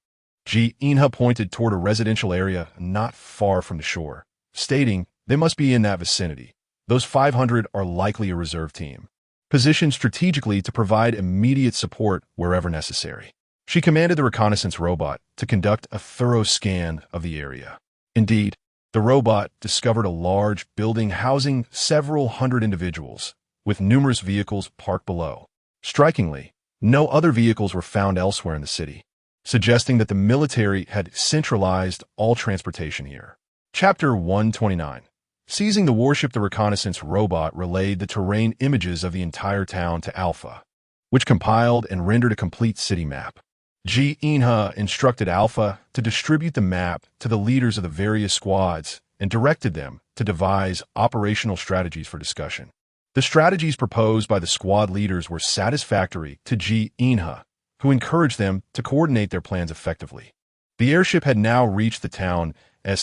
Ji Inha pointed toward a residential area not far from the shore, stating, they must be in that vicinity. Those 500 are likely a reserve team, positioned strategically to provide immediate support wherever necessary. She commanded the reconnaissance robot to conduct a thorough scan of the area. Indeed, the robot discovered a large building housing several hundred individuals, with numerous vehicles parked below. Strikingly, no other vehicles were found elsewhere in the city, suggesting that the military had centralized all transportation here. Chapter 129. Seizing the warship, the reconnaissance robot relayed the terrain images of the entire town to Alpha, which compiled and rendered a complete city map. Ji Inha instructed Alpha to distribute the map to the leaders of the various squads and directed them to devise operational strategies for discussion. The strategies proposed by the squad leaders were satisfactory to Ji Inha, who encouraged them to coordinate their plans effectively. The airship had now reached the town's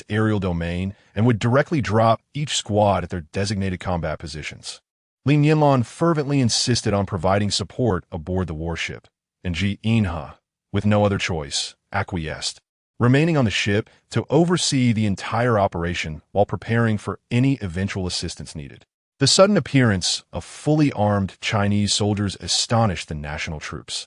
aerial domain and would directly drop each squad at their designated combat positions. Li Nianlan fervently insisted on providing support aboard the warship, and Ji Inha, with no other choice, acquiesced, remaining on the ship to oversee the entire operation while preparing for any eventual assistance needed. The sudden appearance of fully armed Chinese soldiers astonished the national troops.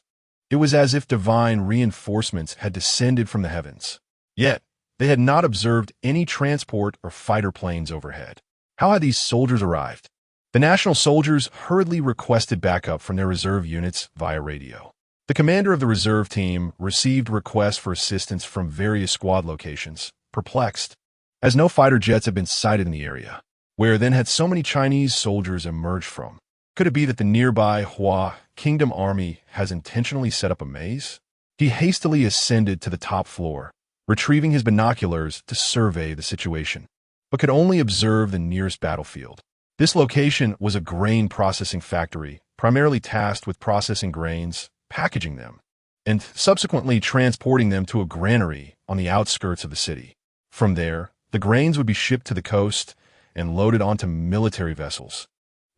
It was as if divine reinforcements had descended from the heavens. Yet, they had not observed any transport or fighter planes overhead. How had these soldiers arrived? The national soldiers hurriedly requested backup from their reserve units via radio. The commander of the reserve team received requests for assistance from various squad locations, perplexed, as no fighter jets had been sighted in the area, where then had so many Chinese soldiers emerged from. Could it be that the nearby Hua Kingdom army has intentionally set up a maze? He hastily ascended to the top floor, retrieving his binoculars to survey the situation, but could only observe the nearest battlefield. This location was a grain processing factory, primarily tasked with processing grains, packaging them, and subsequently transporting them to a granary on the outskirts of the city. From there, the grains would be shipped to the coast and loaded onto military vessels,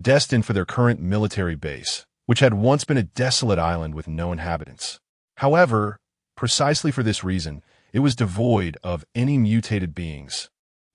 destined for their current military base, which had once been a desolate island with no inhabitants. However, precisely for this reason, it was devoid of any mutated beings,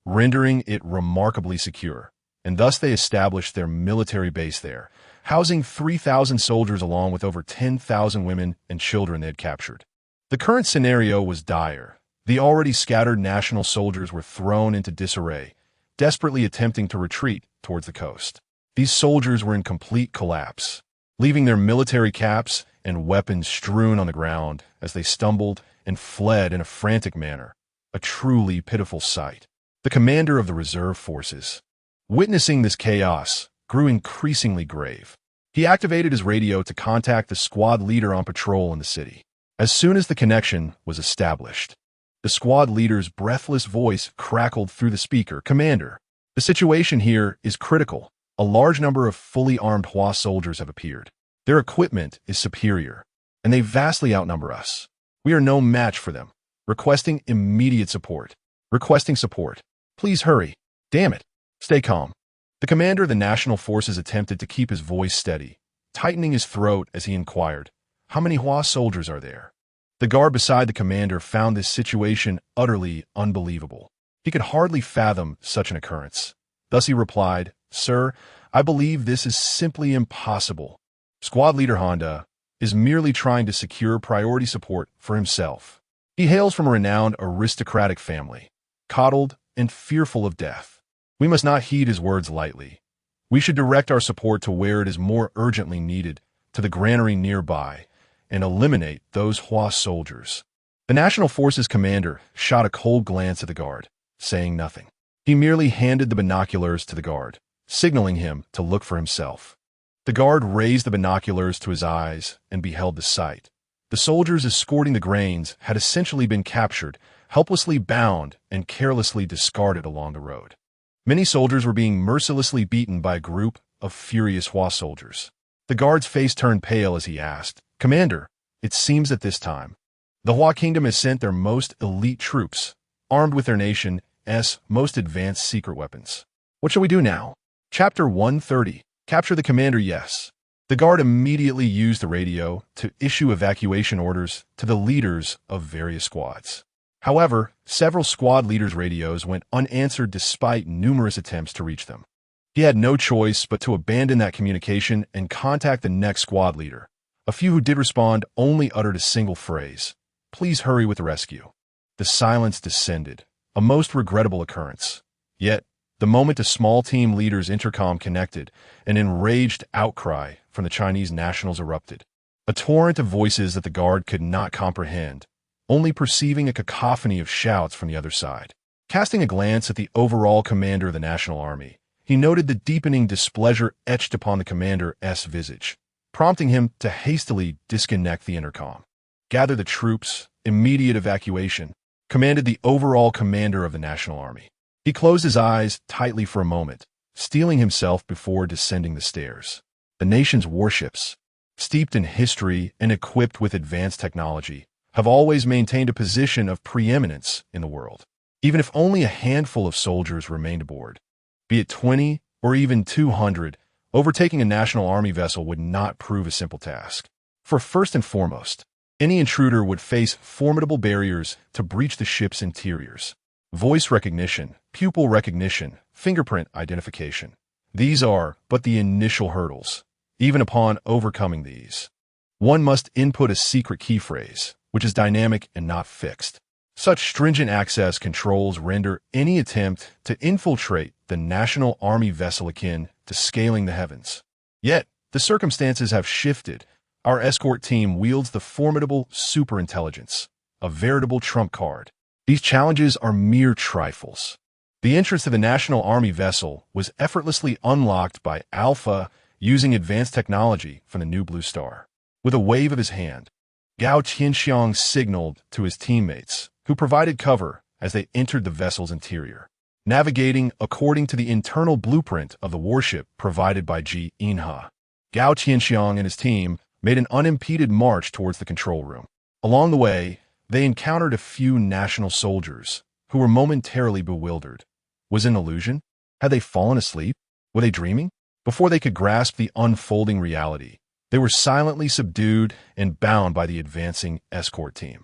rendering it remarkably secure, and thus they established their military base there, housing 3,000 soldiers along with over 10,000 women and children they had captured. The current scenario was dire. The already scattered national soldiers were thrown into disarray, desperately attempting to retreat towards the coast. These soldiers were in complete collapse, leaving their military caps and weapons strewn on the ground as they stumbled and fled in a frantic manner, a truly pitiful sight. The commander of the reserve forces, witnessing this chaos, grew increasingly grave. He activated his radio to contact the squad leader on patrol in the city. As soon as the connection was established, the squad leader's breathless voice crackled through the speaker. Commander, the situation here is critical. A large number of fully armed Hua soldiers have appeared. Their equipment is superior, and they vastly outnumber us. We are no match for them. Requesting immediate support. Requesting support. Please hurry. Damn it. Stay calm. The commander of the national forces attempted to keep his voice steady, tightening his throat as he inquired, "How many Hua soldiers are there?" The guard beside the commander found this situation utterly unbelievable. He could hardly fathom such an occurrence. Thus he replied, "Sir, I believe this is simply impossible. Squad leader Honda is merely trying to secure priority support for himself. He hails from a renowned aristocratic family, coddled and fearful of death. We must not heed his words lightly. We should direct our support to where it is more urgently needed, to the granary nearby, and eliminate those Hua soldiers." The National Forces commander shot a cold glance at the guard, saying nothing. He merely handed the binoculars to the guard, signaling him to look for himself. The guard raised the binoculars to his eyes and beheld the sight. The soldiers escorting the grains had essentially been captured, helplessly bound and carelessly discarded along the road. Many soldiers were being mercilessly beaten by a group of furious Hua soldiers. The guard's face turned pale as he asked, "Commander, it seems at this time the Hua Kingdom has sent their most elite troops, armed with their nation's most advanced secret weapons. What shall we do now?" Chapter 130. Capture the commander, yes. The guard immediately used the radio to issue evacuation orders to the leaders of various squads. However, several squad leaders' radios went unanswered despite numerous attempts to reach them. He had no choice but to abandon that communication and contact the next squad leader. A few who did respond only uttered a single phrase, "Please hurry with the rescue." The silence descended, a most regrettable occurrence. Yet, the moment a small team leader's intercom connected, an enraged outcry from the Chinese nationals erupted. A torrent of voices that the guard could not comprehend, only perceiving a cacophony of shouts from the other side. Casting a glance at the overall commander of the National Army, he noted the deepening displeasure etched upon the commander's visage, prompting him to hastily disconnect the intercom. "Gather the troops, immediate evacuation," commanded the overall commander of the National Army. He closed his eyes tightly for a moment, steeling himself before descending the stairs. The nation's warships, steeped in history and equipped with advanced technology, have always maintained a position of preeminence in the world, even if only a handful of soldiers remained aboard. Be it 20 or even 200, overtaking a National Army vessel would not prove a simple task. For first and foremost, any intruder would face formidable barriers to breach the ship's interiors. Voice recognition, pupil recognition, fingerprint identification. These are but the initial hurdles. Even upon overcoming these, one must input a secret key phrase, which is dynamic and not fixed. Such stringent access controls render any attempt to infiltrate the National Army vessel akin to scaling the heavens. Yet, the circumstances have shifted. Our escort team wields the formidable superintelligence, a veritable trump card. These challenges are mere trifles. The entrance to the National Army vessel was effortlessly unlocked by Alpha using advanced technology from the new Blue Star. With a wave of his hand, Gao Tianxiang signaled to his teammates, who provided cover as they entered the vessel's interior. Navigating according to the internal blueprint of the warship provided by Ji Inha, Gao Tianxiang and his team made an unimpeded march towards the control room. Along the way, they encountered a few national soldiers who were momentarily bewildered. Was it an illusion? Had they fallen asleep? Were they dreaming? Before they could grasp the unfolding reality, they were silently subdued and bound by the advancing escort team.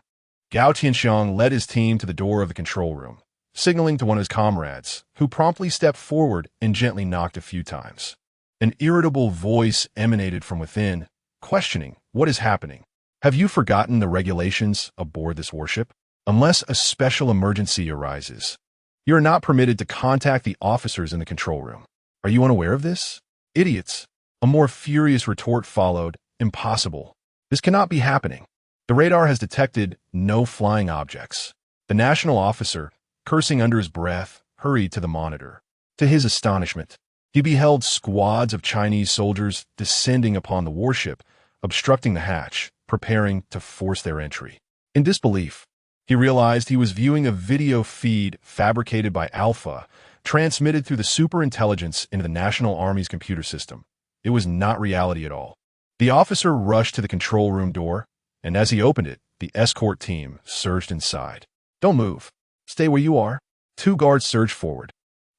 Gao Tianxiang led his team to the door of the control room, signaling to one of his comrades, who promptly stepped forward and gently knocked a few times. An irritable voice emanated from within, questioning, "What is happening? Have you forgotten the regulations aboard this warship? Unless a special emergency arises, you are not permitted to contact the officers in the control room. Are you unaware of this? Idiots!" A more furious retort followed. "Impossible. This cannot be happening. The radar has detected no flying objects." The national officer, cursing under his breath, hurried to the monitor. To his astonishment, he beheld squads of Chinese soldiers descending upon the warship, obstructing the hatch, preparing to force their entry. In disbelief, he realized he was viewing a video feed fabricated by Alpha, transmitted through the superintelligence into the National Army's computer system. It was not reality at all. The officer rushed to the control room door, and as he opened it, the escort team surged inside. "Don't move. Stay where you are." Two guards surged forward,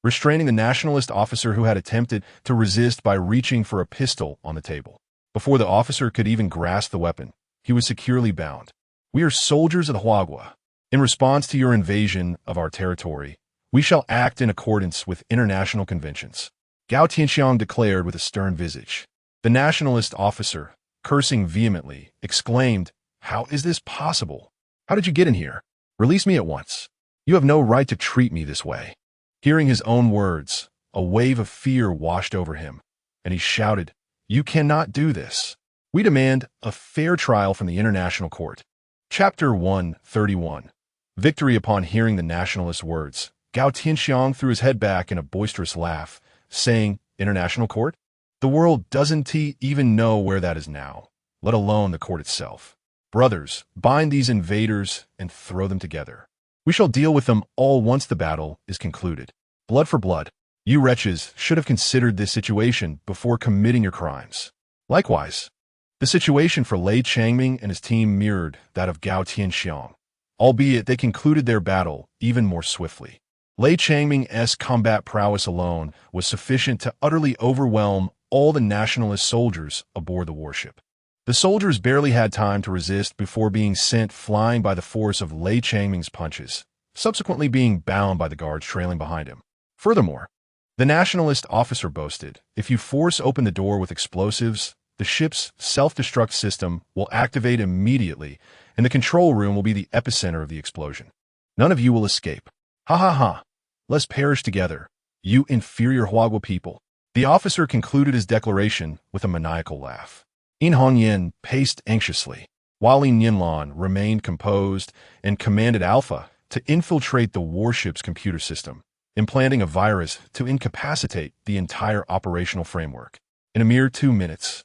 restraining the nationalist officer who had attempted to resist by reaching for a pistol on the table. Before the officer could even grasp the weapon, he was securely bound. "We are soldiers of the Huagua. In response to your invasion of our territory, we shall act in accordance with international conventions," Gao Tianxiang declared with a stern visage. The nationalist officer, cursing vehemently, exclaimed, "How is this possible? How did you get in here? Release me at once. You have no right to treat me this way." Hearing his own words, a wave of fear washed over him, and he shouted, "You cannot do this. We demand a fair trial from the International Court." Chapter 131. Victory. Upon hearing the nationalist's words, Gao Tianxiang threw his head back in a boisterous laugh, saying, "International Court? The world doesn't even know where that is now, let alone the court itself. Brothers, bind these invaders and throw them together. We shall deal with them all once the battle is concluded. Blood for blood. You wretches should have considered this situation before committing your crimes." Likewise, the situation for Li Changming and his team mirrored that of Gao Tianxiang, albeit they concluded their battle even more swiftly. Li Changming's combat prowess alone was sufficient to utterly overwhelm all the nationalist soldiers aboard the warship. The soldiers barely had time to resist before being sent flying by the force of Li Changming's punches, subsequently being bound by the guards trailing behind him. Furthermore, the nationalist officer boasted, "If you force open the door with explosives, the ship's self-destruct system will activate immediately, and the control room will be the epicenter of the explosion. None of you will escape. Ha ha ha. Let's perish together, you inferior Huagua people." The officer concluded his declaration with a maniacal laugh. In Hongyan paced anxiously, while Li Nianlan remained composed and commanded Alpha to infiltrate the warship's computer system, implanting a virus to incapacitate the entire operational framework. In a mere 2 minutes,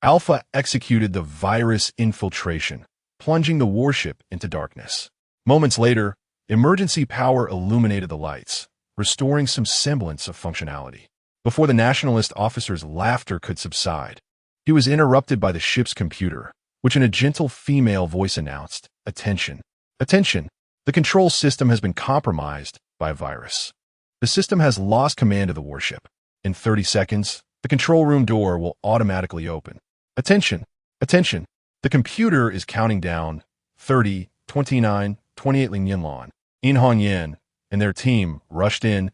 Alpha executed the virus infiltration, plunging the warship into darkness. Moments later, emergency power illuminated the lights, restoring some semblance of functionality. Before the nationalist officer's laughter could subside, he was interrupted by the ship's computer, which in a gentle female voice announced, "Attention. Attention. The control system has been compromised by a virus. The system has lost command of the warship. In 30 seconds, the control room door will automatically open. Attention. Attention. The computer is counting down. 30, 29, 28. Li Nianlan, In Hongyan, and their team rushed in,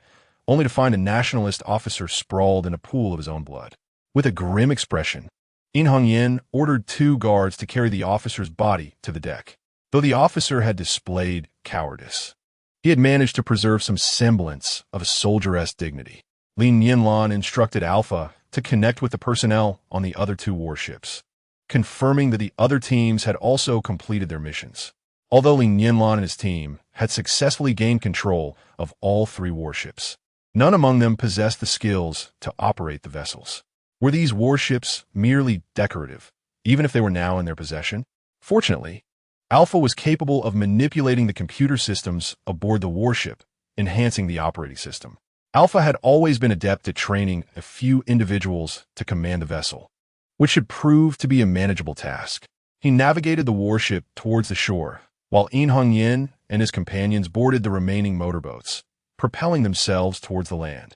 only to find a nationalist officer sprawled in a pool of his own blood. With a grim expression, In Hongyan ordered 2 guards to carry the officer's body to the deck. Though the officer had displayed cowardice, he had managed to preserve some semblance of a soldier-esque dignity. Li Nianlan instructed Alpha to connect with the personnel on the other 2 warships, confirming that the other teams had also completed their missions. Although Li Nianlan and his team had successfully gained control of all 3 warships, none among them possessed the skills to operate the vessels. Were these warships merely decorative, even if they were now in their possession? Fortunately, Alpha was capable of manipulating the computer systems aboard the warship, enhancing the operating system. Alpha had always been adept at training a few individuals to command the vessel, which should prove to be a manageable task. He navigated the warship towards the shore, while In Hongyan and his companions boarded the remaining motorboats, propelling themselves towards the land.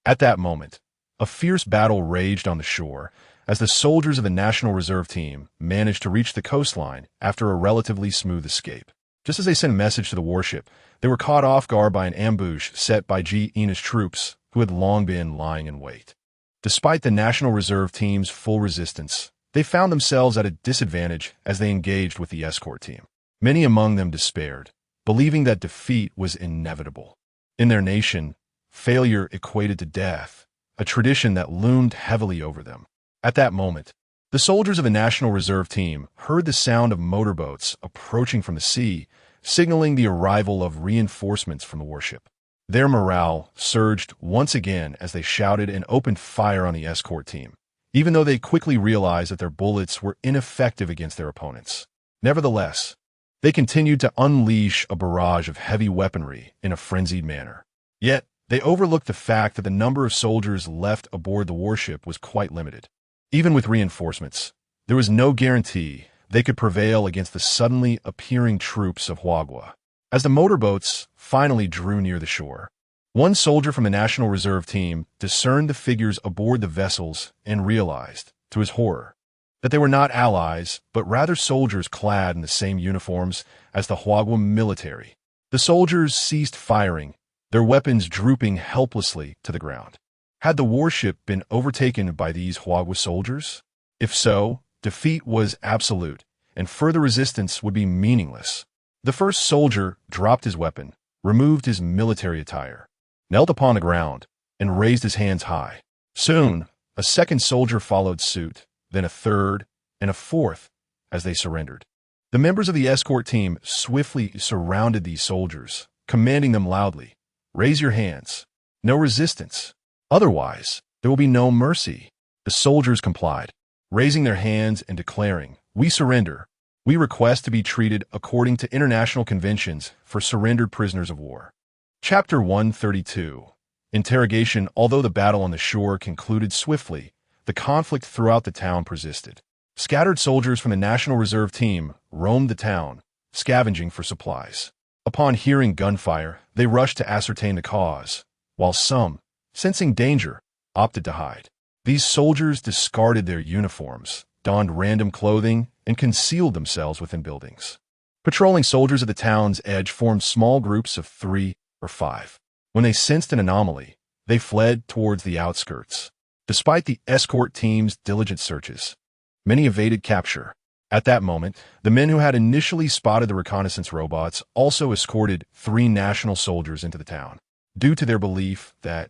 At that moment, a fierce battle raged on the shore as the soldiers of the National Reserve Team managed to reach the coastline after a relatively smooth escape. Just as they sent a message to the warship, they were caught off guard by an ambush set by Ji Ina's troops, who had long been lying in wait. Despite the National Reserve Team's full resistance, they found themselves at a disadvantage as they engaged with the escort team. Many among them despaired, believing that defeat was inevitable. In their nation, failure equated to death, a tradition that loomed heavily over them. At that moment, the soldiers of the National Reserve Team heard the sound of motorboats approaching from the sea, signaling the arrival of reinforcements from the warship. Their morale surged once again as they shouted and opened fire on the escort team, even though they quickly realized that their bullets were ineffective against their opponents. Nevertheless, they continued to unleash a barrage of heavy weaponry in a frenzied manner. Yet, they overlooked the fact that the number of soldiers left aboard the warship was quite limited. Even with reinforcements, there was no guarantee they could prevail against the suddenly appearing troops of Huagua. As the motorboats finally drew near the shore, One soldier from the National Reserve team discerned the figures aboard the vessels and realized, to his horror, that they were not allies, but rather soldiers clad in the same uniforms as the Huagua military. The soldiers ceased firing, their weapons drooping helplessly to the ground. Had the warship been overtaken by these Huagua soldiers? If so, defeat was absolute, and further resistance would be meaningless. The first soldier dropped his weapon, removed his military attire, knelt upon the ground, and raised his hands high. Soon, a second soldier followed suit, then a third, and a fourth, as they surrendered. The members of the escort team swiftly surrounded these soldiers, commanding them loudly, "Raise your hands. No resistance. Otherwise, there will be no mercy." The soldiers complied, raising their hands and declaring, "We surrender. We request to be treated according to international conventions for surrendered prisoners of war." Chapter 132. Interrogation. Although the battle on the shore concluded swiftly, the conflict throughout the town persisted. Scattered soldiers from the National Reserve team roamed the town, scavenging for supplies. Upon hearing gunfire, they rushed to ascertain the cause, while some, sensing danger, opted to hide. These soldiers discarded their uniforms, donned random clothing, and concealed themselves within buildings. Patrolling soldiers at the town's edge formed small groups of 3 or 5. When they sensed an anomaly, they fled towards the outskirts. Despite the escort team's diligent searches, many evaded capture. At that moment, the men who had initially spotted the reconnaissance robots also escorted 3 national soldiers into the town, due to their belief that,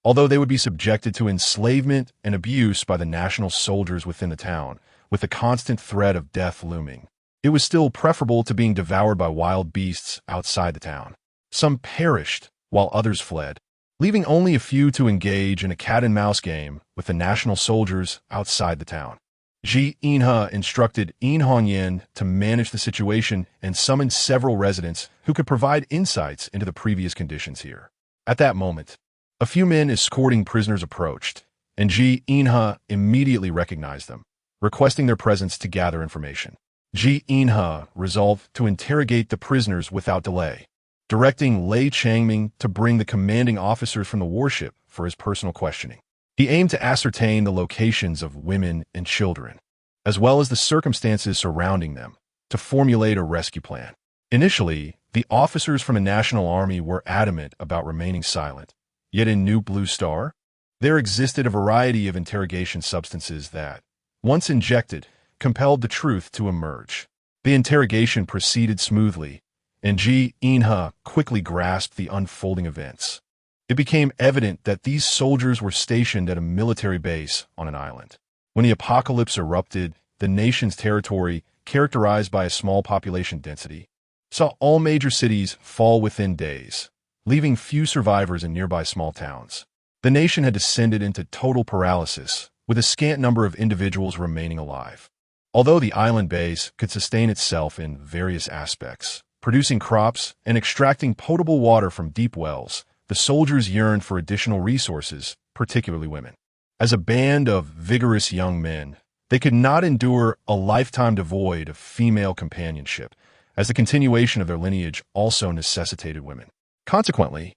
although they would be subjected to enslavement and abuse by the national soldiers within the town, with the constant threat of death looming, it was still preferable to being devoured by wild beasts outside the town. Some perished, while others fled, leaving only a few to engage in a cat-and-mouse game with the national soldiers outside the town. Ji Inha instructed In Hongyan to manage the situation and summoned several residents who could provide insights into the previous conditions here. At that moment, a few men escorting prisoners approached, and Ji Inha immediately recognized them, requesting their presence to gather information. Ji Inha resolved to interrogate the prisoners without delay, directing Lei Changming to bring the commanding officers from the warship for his personal questioning. He aimed to ascertain the locations of women and children, as well as the circumstances surrounding them, to formulate a rescue plan. Initially, the officers from the National Army were adamant about remaining silent, yet in New Blue Star, there existed a variety of interrogation substances that, once injected, compelled the truth to emerge. The interrogation proceeded smoothly, and Ji Inha quickly grasped the unfolding events. It became evident that these soldiers were stationed at a military base on an island. When the apocalypse erupted, the nation's territory, characterized by a small population density, saw all major cities fall within days, leaving few survivors in nearby small towns. The nation had descended into total paralysis, with a scant number of individuals remaining alive. Although the island base could sustain itself in various aspects, producing crops and extracting potable water from deep wells, the soldiers yearned for additional resources, particularly women. As a band of vigorous young men, they could not endure a lifetime devoid of female companionship, as the continuation of their lineage also necessitated women. Consequently,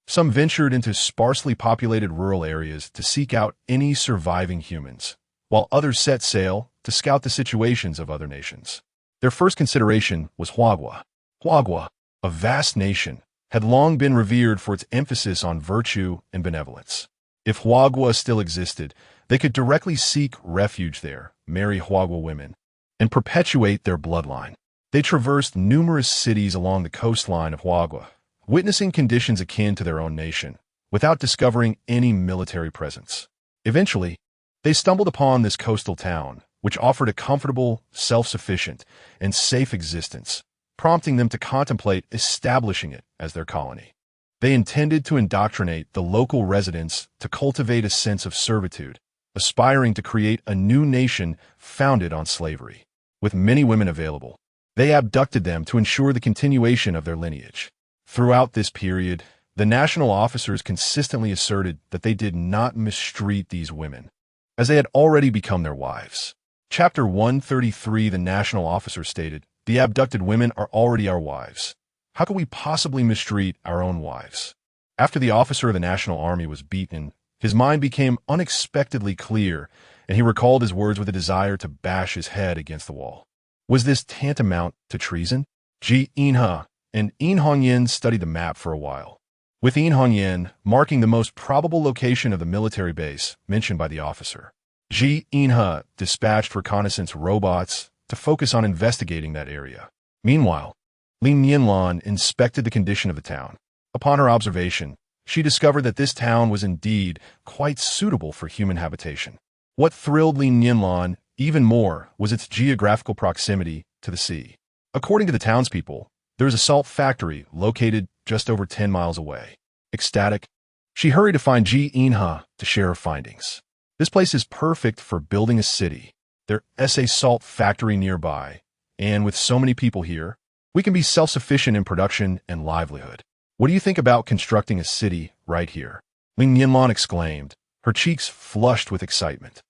some ventured into sparsely populated rural areas to seek out any surviving humans, while others set sail to scout the situations of other nations. Their first consideration was Huagua. Huagua, a vast nation, had long been revered for its emphasis on virtue and benevolence. If Huagua still existed, they could directly seek refuge there, marry Huagua women, and perpetuate their bloodline. They traversed numerous cities along the coastline of Huagua, witnessing conditions akin to their own nation, without discovering any military presence. Eventually, they stumbled upon this coastal town, which offered a comfortable, self-sufficient, and safe existence, prompting them to contemplate establishing it as their colony. They intended to indoctrinate the local residents to cultivate a sense of servitude, aspiring to create a new nation founded on slavery. With many women available, they abducted them to ensure the continuation of their lineage. Throughout this period, the national officers consistently asserted that they did not mistreat these women, as they had already become their wives. Chapter 133. The national officer stated, "The abducted women are already our wives. How could we possibly mistreat our own wives?" After the officer of the National Army was beaten, his mind became unexpectedly clear, and he recalled his words with a desire to bash his head against the wall. Was this tantamount to treason? Ji Inha and In Hongyan studied the map for a while, with In Hongyan marking the most probable location of the military base mentioned by the officer. Ji Inha dispatched reconnaissance robots to focus on investigating that area. Meanwhile, Li Nianlan inspected the condition of the town. Upon her observation, she discovered that this town was indeed quite suitable for human habitation. What thrilled Li Nianlan even more was its geographical proximity to the sea. According to the townspeople, there is a salt factory located just over 10 miles away. Ecstatic, she hurried to find Ji Inha to share her findings. This place is perfect for building a city. There is a salt factory nearby, and with so many people here, we can be self-sufficient in production and livelihood. What do you think about constructing a city right here? Li Nianlan exclaimed, her cheeks flushed with excitement.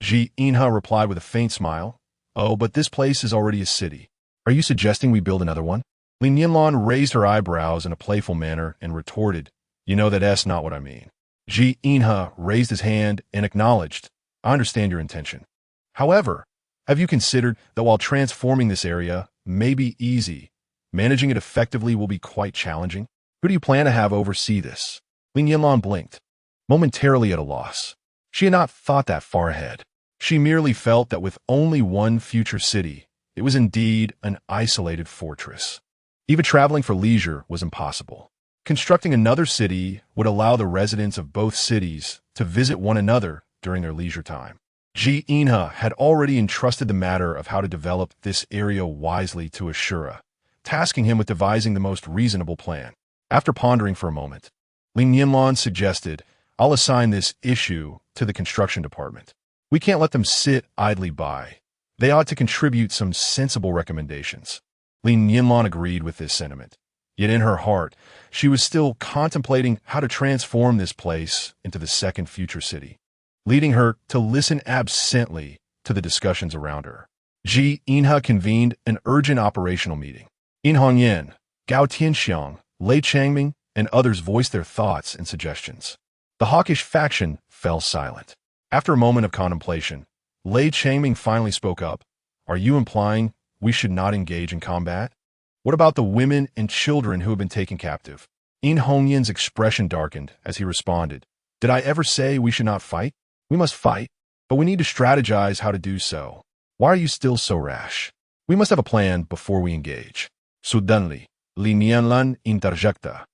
Ji Inha replied with a faint smile, "Oh, but this place is already a city. Are you suggesting we build another one?" Li Nianlan raised her eyebrows in a playful manner and retorted, "You know that's not what I mean." Ji Inha raised his hand and acknowledged, "I understand your intention. However, have you considered that while transforming this area may be easy, managing it effectively will be quite challenging? Who do you plan to have oversee this?" Li Nianlan blinked, momentarily at a loss. She had not thought that far ahead. She merely felt that with only one future city, it was indeed an isolated fortress. Even traveling for leisure was impossible. Constructing another city would allow the residents of both cities to visit one another during their leisure time. Ji Inha had already entrusted the matter of how to develop this area wisely to Ashura, tasking him with devising the most reasonable plan. After pondering for a moment, Li Nianlan suggested, "I'll assign this issue to the construction department. We can't let them sit idly by. They ought to contribute some sensible recommendations." Li Nianlan agreed with this sentiment. Yet in her heart, she was still contemplating how to transform this place into the second future city, leading her to listen absently to the discussions around her. Ji Inha convened an urgent operational meeting. In Hongyan, Gao Tianxiang, Lei Changming, and others voiced their thoughts and suggestions. The hawkish faction fell silent. After a moment of contemplation, Lei Changming finally spoke up. "Are you implying we should not engage in combat? What about the women and children who have been taken captive?" In Hongyan's expression darkened as he responded, "Did I ever say we should not fight? We must fight, but we need to strategize how to do so. Why are you still so rash? We must have a plan before we engage." Suddenly, Li Nianlan interjected,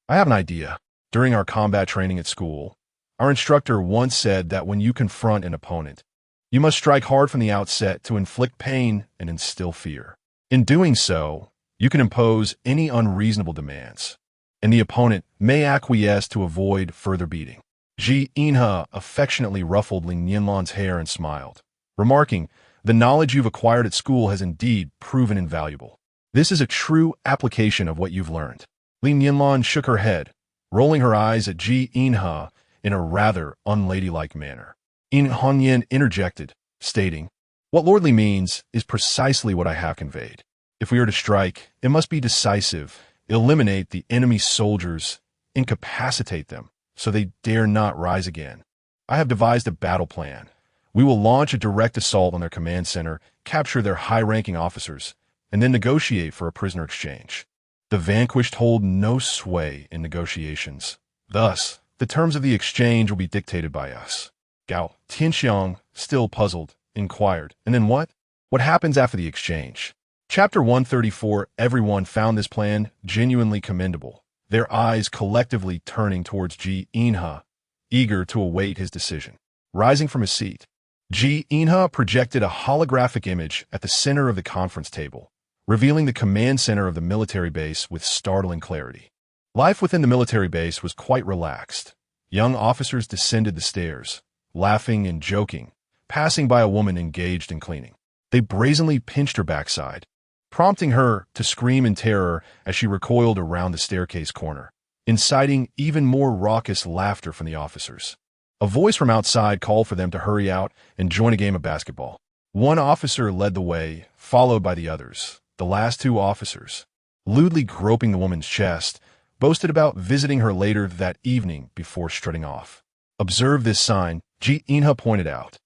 "I have an idea. During our combat training at school, our instructor once said that when you confront an opponent, you must strike hard from the outset to inflict pain and instill fear. In doing so, you can impose any unreasonable demands, and the opponent may acquiesce to avoid further beating." Ji Inha affectionately ruffled Li Nianlan's hair and smiled, remarking, "The knowledge you've acquired at school has indeed proven invaluable. This is a true application of what you've learned." Li Nianlan shook her head, rolling her eyes at Ji Inha in a rather unladylike manner. In Hongyan interjected, stating, "What Lord Li means is precisely what I have conveyed. If we are to strike, it must be decisive, eliminate the enemy's soldiers, incapacitate them, so they dare not rise again. I have devised a battle plan. We will launch a direct assault on their command center, capture their high-ranking officers, and then negotiate for a prisoner exchange. The vanquished hold no sway in negotiations. Thus, the terms of the exchange will be dictated by us." Gao Tianxiang, still puzzled, inquired, "And then what? What happens after the exchange?" Chapter 134. Everyone found this plan genuinely commendable, their eyes collectively turning towards Ji Inha, eager to await his decision. Rising from his seat, Ji Inha projected a holographic image at the center of the conference table, revealing the command center of the military base with startling clarity. Life within the military base was quite relaxed. Young officers descended the stairs, laughing and joking, passing by a woman engaged in cleaning. They brazenly pinched her backside, prompting her to scream in terror as she recoiled around the staircase corner, inciting even more raucous laughter from the officers. A voice from outside called for them to hurry out and join a game of basketball. One officer led the way, followed by the others. The last two officers, lewdly groping the woman's chest, boasted about visiting her later that evening before strutting off. "Observe this sign," Ji Inha pointed out.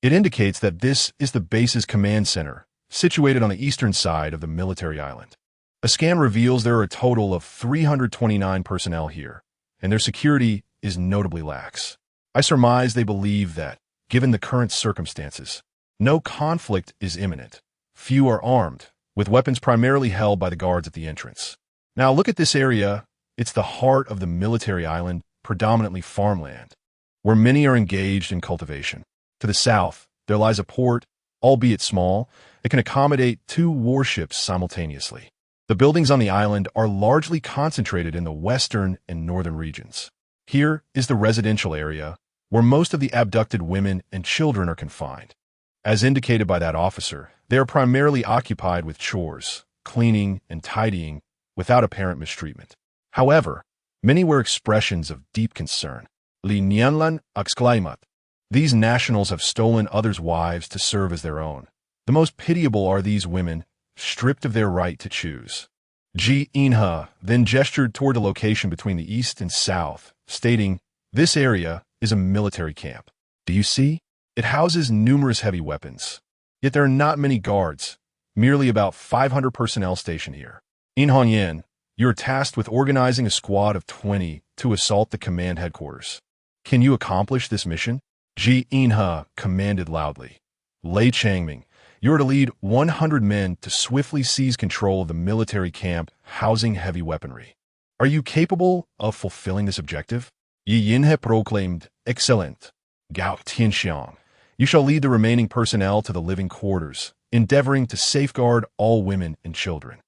"It indicates that this is the base's command center, situated on the eastern side of the military island. A scan reveals there are a total of 329 personnel here, and their security is notably lax. I surmise they believe that, given the current circumstances, no conflict is imminent. Few are armed, with weapons primarily held by the guards at the entrance. Now look at this area. It's the heart of the military island, predominantly farmland, where many are engaged in cultivation. To the south, there lies a port, albeit small. It can accommodate 2 warships simultaneously. The buildings on the island are largely concentrated in the western and northern regions. Here is the residential area, where most of the abducted women and children are confined. As indicated by that officer, they are primarily occupied with chores, cleaning, and tidying, without apparent mistreatment. However, many were expressions of deep concern. Li Nianlan exclaimed, "These nationals have stolen others' wives to serve as their own. The most pitiable are these women, stripped of their right to choose." Ji Inha then gestured toward the location between the east and south, stating, "This area is a military camp. Do you see? It houses numerous heavy weapons. Yet there are not many guards, merely about 500 personnel stationed here. In Hongyan, you are tasked with organizing a squad of 20 to assault the command headquarters. Can you accomplish this mission?" Ji Inha commanded loudly. "Lei Changming, you are to lead 100 men to swiftly seize control of the military camp housing heavy weaponry. Are you capable of fulfilling this objective?" Yi Yinhe proclaimed, "Excellent. Gao Tianxiang, you shall lead the remaining personnel to the living quarters, endeavoring to safeguard all women and children.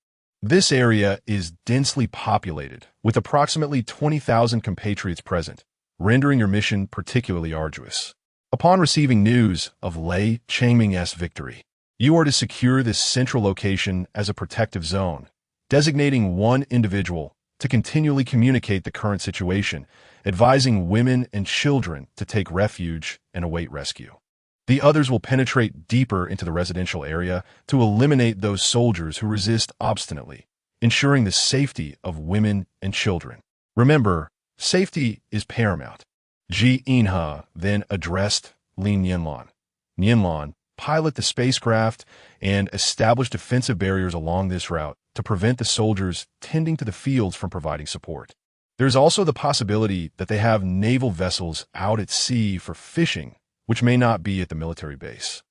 This area is densely populated, with approximately 20,000 compatriots present, rendering your mission particularly arduous. Upon receiving news of Lei Changming's victory, you are to secure this central location as a protective zone, designating one individual to continually communicate the current situation, advising women and children to take refuge and await rescue. The others will penetrate deeper into the residential area to eliminate those soldiers who resist obstinately, ensuring the safety of women and children. Remember, safety is paramount." Ji Inha then addressed Li Nianlan. "Nianlan, pilot the spacecraft and establish defensive barriers along this route to prevent the soldiers tending to the fields from providing support. There's also the possibility that they have naval vessels out at sea for fishing, which may not be at the military base.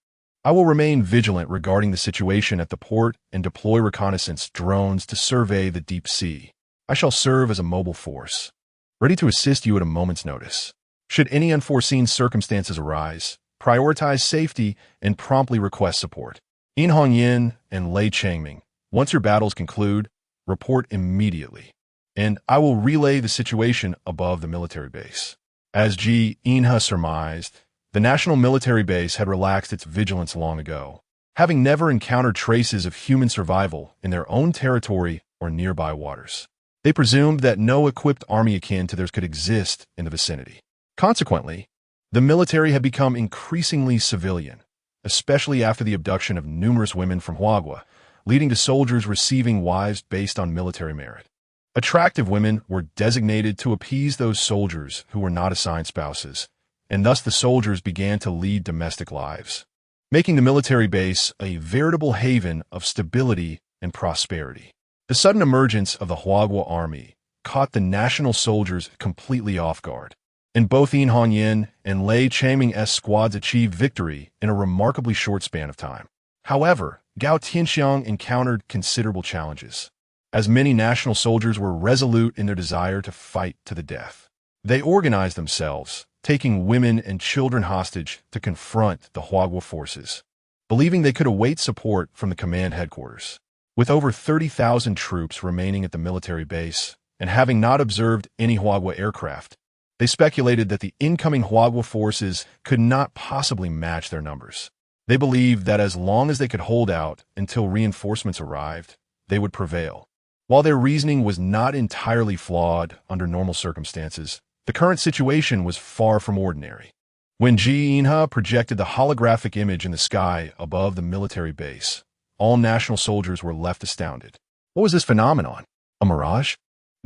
I will remain vigilant regarding the situation at the port and deploy reconnaissance drones to survey the deep sea. I shall serve as a mobile force, ready to assist you at a moment's notice. Should any unforeseen circumstances arise, prioritize safety and promptly request support. In Hongyan and Lei Changming, once your battles conclude, report immediately, and I will relay the situation above the military base." As Ji Inha surmised, the national military base had relaxed its vigilance long ago, having never encountered traces of human survival in their own territory or nearby waters. They presumed that no equipped army akin to theirs could exist in the vicinity. Consequently, the military had become increasingly civilian, especially after the abduction of numerous women from Huagua, leading to soldiers receiving wives based on military merit. Attractive women were designated to appease those soldiers who were not assigned spouses, and thus the soldiers began to lead domestic lives, making the military base a veritable haven of stability and prosperity. The sudden emergence of the Huagua army caught the national soldiers completely off guard, and both In Hongyan and Lei Changming's squads achieved victory in a remarkably short span of time. However, Gao Tianxiang encountered considerable challenges, as many national soldiers were resolute in their desire to fight to the death. They organized themselves, taking women and children hostage to confront the Huagua forces, believing they could await support from the command headquarters. With over 30,000 troops remaining at the military base, and having not observed any Huagua aircraft, they speculated that the incoming Huagua forces could not possibly match their numbers. They believed that as long as they could hold out until reinforcements arrived, they would prevail. While their reasoning was not entirely flawed under normal circumstances, the current situation was far from ordinary. When Ji Inha projected the holographic image in the sky above the military base, all national soldiers were left astounded. What was this phenomenon? A mirage?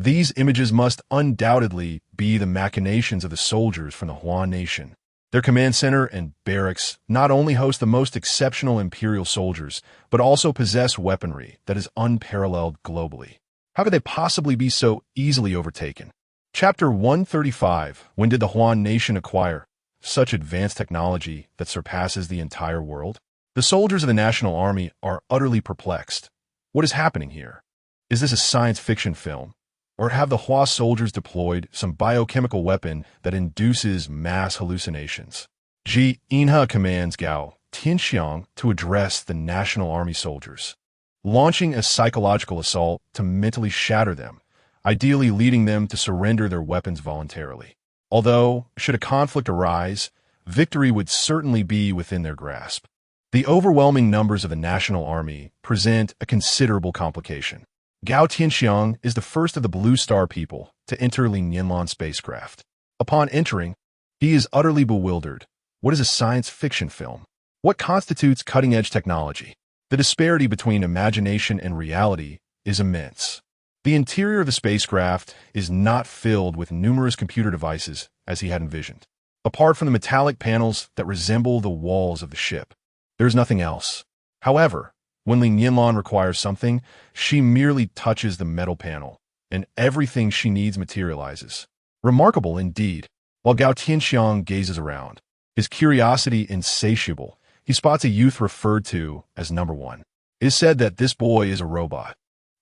These images must undoubtedly be the machinations of the soldiers from the Huan nation. Their command center and barracks not only host the most exceptional imperial soldiers, but also possess weaponry that is unparalleled globally. How could they possibly be so easily overtaken? Chapter 135. When did the Huan nation acquire such advanced technology that surpasses the entire world? The soldiers of the National Army are utterly perplexed. What is happening here? Is this a science fiction film? Or have the Hua soldiers deployed some biochemical weapon that induces mass hallucinations? Ji Inha commands Gao Tianxiang to address the National Army soldiers, launching a psychological assault to mentally shatter them, ideally leading them to surrender their weapons voluntarily. Although, should a conflict arise, victory would certainly be within their grasp. The overwhelming numbers of the National Army present a considerable complication. Gao Tianxiang is the first of the Blue Star people to enter Li Nianlan spacecraft. Upon entering, he is utterly bewildered. What is a science fiction film? What constitutes cutting-edge technology? The disparity between imagination and reality is immense. The interior of the spacecraft is not filled with numerous computer devices as he had envisioned. Apart from the metallic panels that resemble the walls of the ship, there is nothing else. However, when Li Nianlan requires something, she merely touches the metal panel, and everything she needs materializes. Remarkable indeed. While Gao Tianxiang gazes around, his curiosity insatiable, he spots a youth referred to as Number One. It is said that this boy is a robot.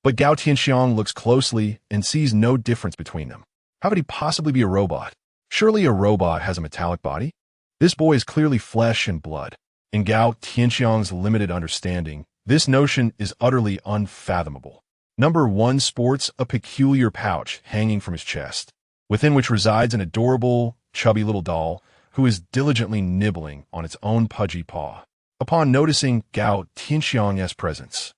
But Gao Tianxiang looks closely and sees no difference between them. How could he possibly be a robot? Surely a robot has a metallic body? This boy is clearly flesh and blood. In Gao Tianxiang's limited understanding, this notion is utterly unfathomable. Number One sports a peculiar pouch hanging from his chest, within which resides an adorable, chubby little doll who is diligently nibbling on its own pudgy paw. Upon noticing Gao Tianxiang's presence,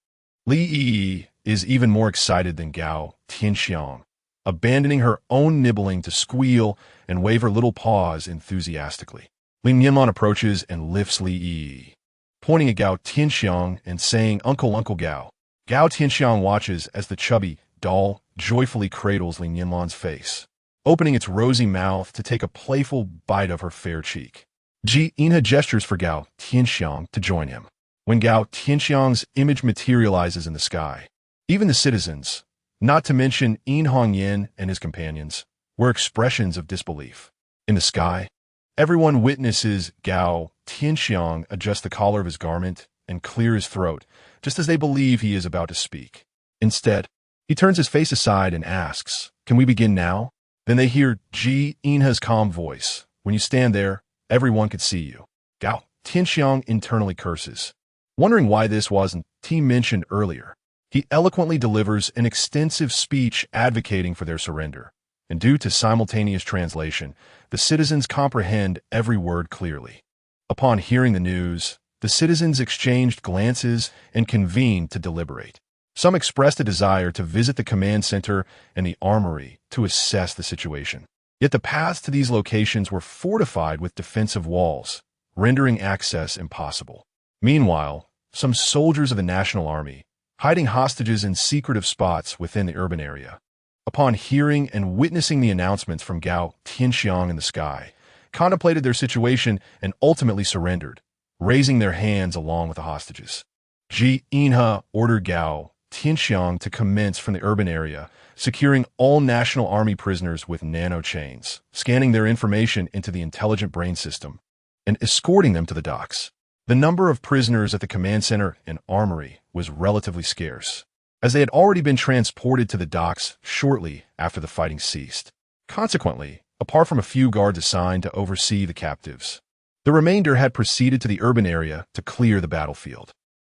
Li Yi is even more excited than Gao Tianxiang, abandoning her own nibbling to squeal and wave her little paws enthusiastically. Li Nianlan approaches and lifts Li Yi, pointing at Gao Tianxiang and saying, "Uncle, Uncle Gao." Gao Tianxiang watches as the chubby doll joyfully cradles Li Nianlan's face, opening its rosy mouth to take a playful bite of her fair cheek. Ji Inha gestures for Gao Tianxiang to join him. When Gao Tianxiang's image materializes in the sky, even the citizens, not to mention Yin Hongyan and his companions, were expressions of disbelief. In the sky, everyone witnesses Gao Tianxiang adjust the collar of his garment and clear his throat, just as they believe he is about to speak. Instead, he turns his face aside and asks, "Can we begin now?" Then they hear Ji Inha's calm voice. "When you stand there, everyone could see you." Gao Tianxiang internally curses, wondering why this wasn't mentioned earlier. He eloquently delivers an extensive speech advocating for their surrender, and due to simultaneous translation, the citizens comprehend every word clearly. Upon hearing the news, the citizens exchanged glances and convened to deliberate. Some expressed a desire to visit the command center and the armory to assess the situation. Yet the paths to these locations were fortified with defensive walls, rendering access impossible. Meanwhile, some soldiers of the National Army, hiding hostages in secretive spots within the urban area, upon hearing and witnessing the announcements from Gao Tianxiang in the sky, contemplated their situation and ultimately surrendered, raising their hands along with the hostages. Ji Inha ordered Gao Tianxiang to commence from the urban area, securing all National Army prisoners with nano chains, scanning their information into the intelligent brain system, and escorting them to the docks. The number of prisoners at the command center and armory was relatively scarce, as they had already been transported to the docks shortly after the fighting ceased. Consequently, apart from a few guards assigned to oversee the captives, the remainder had proceeded to the urban area to clear the battlefield.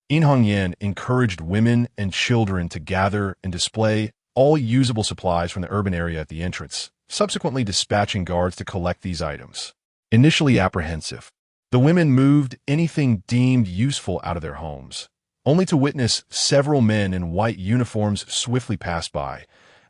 Yin Hongyan encouraged women and children to gather and display all usable supplies from the urban area at the entrance, subsequently dispatching guards to collect these items. Initially apprehensive, the women moved anything deemed useful out of their homes, only to witness several men in white uniforms swiftly pass by,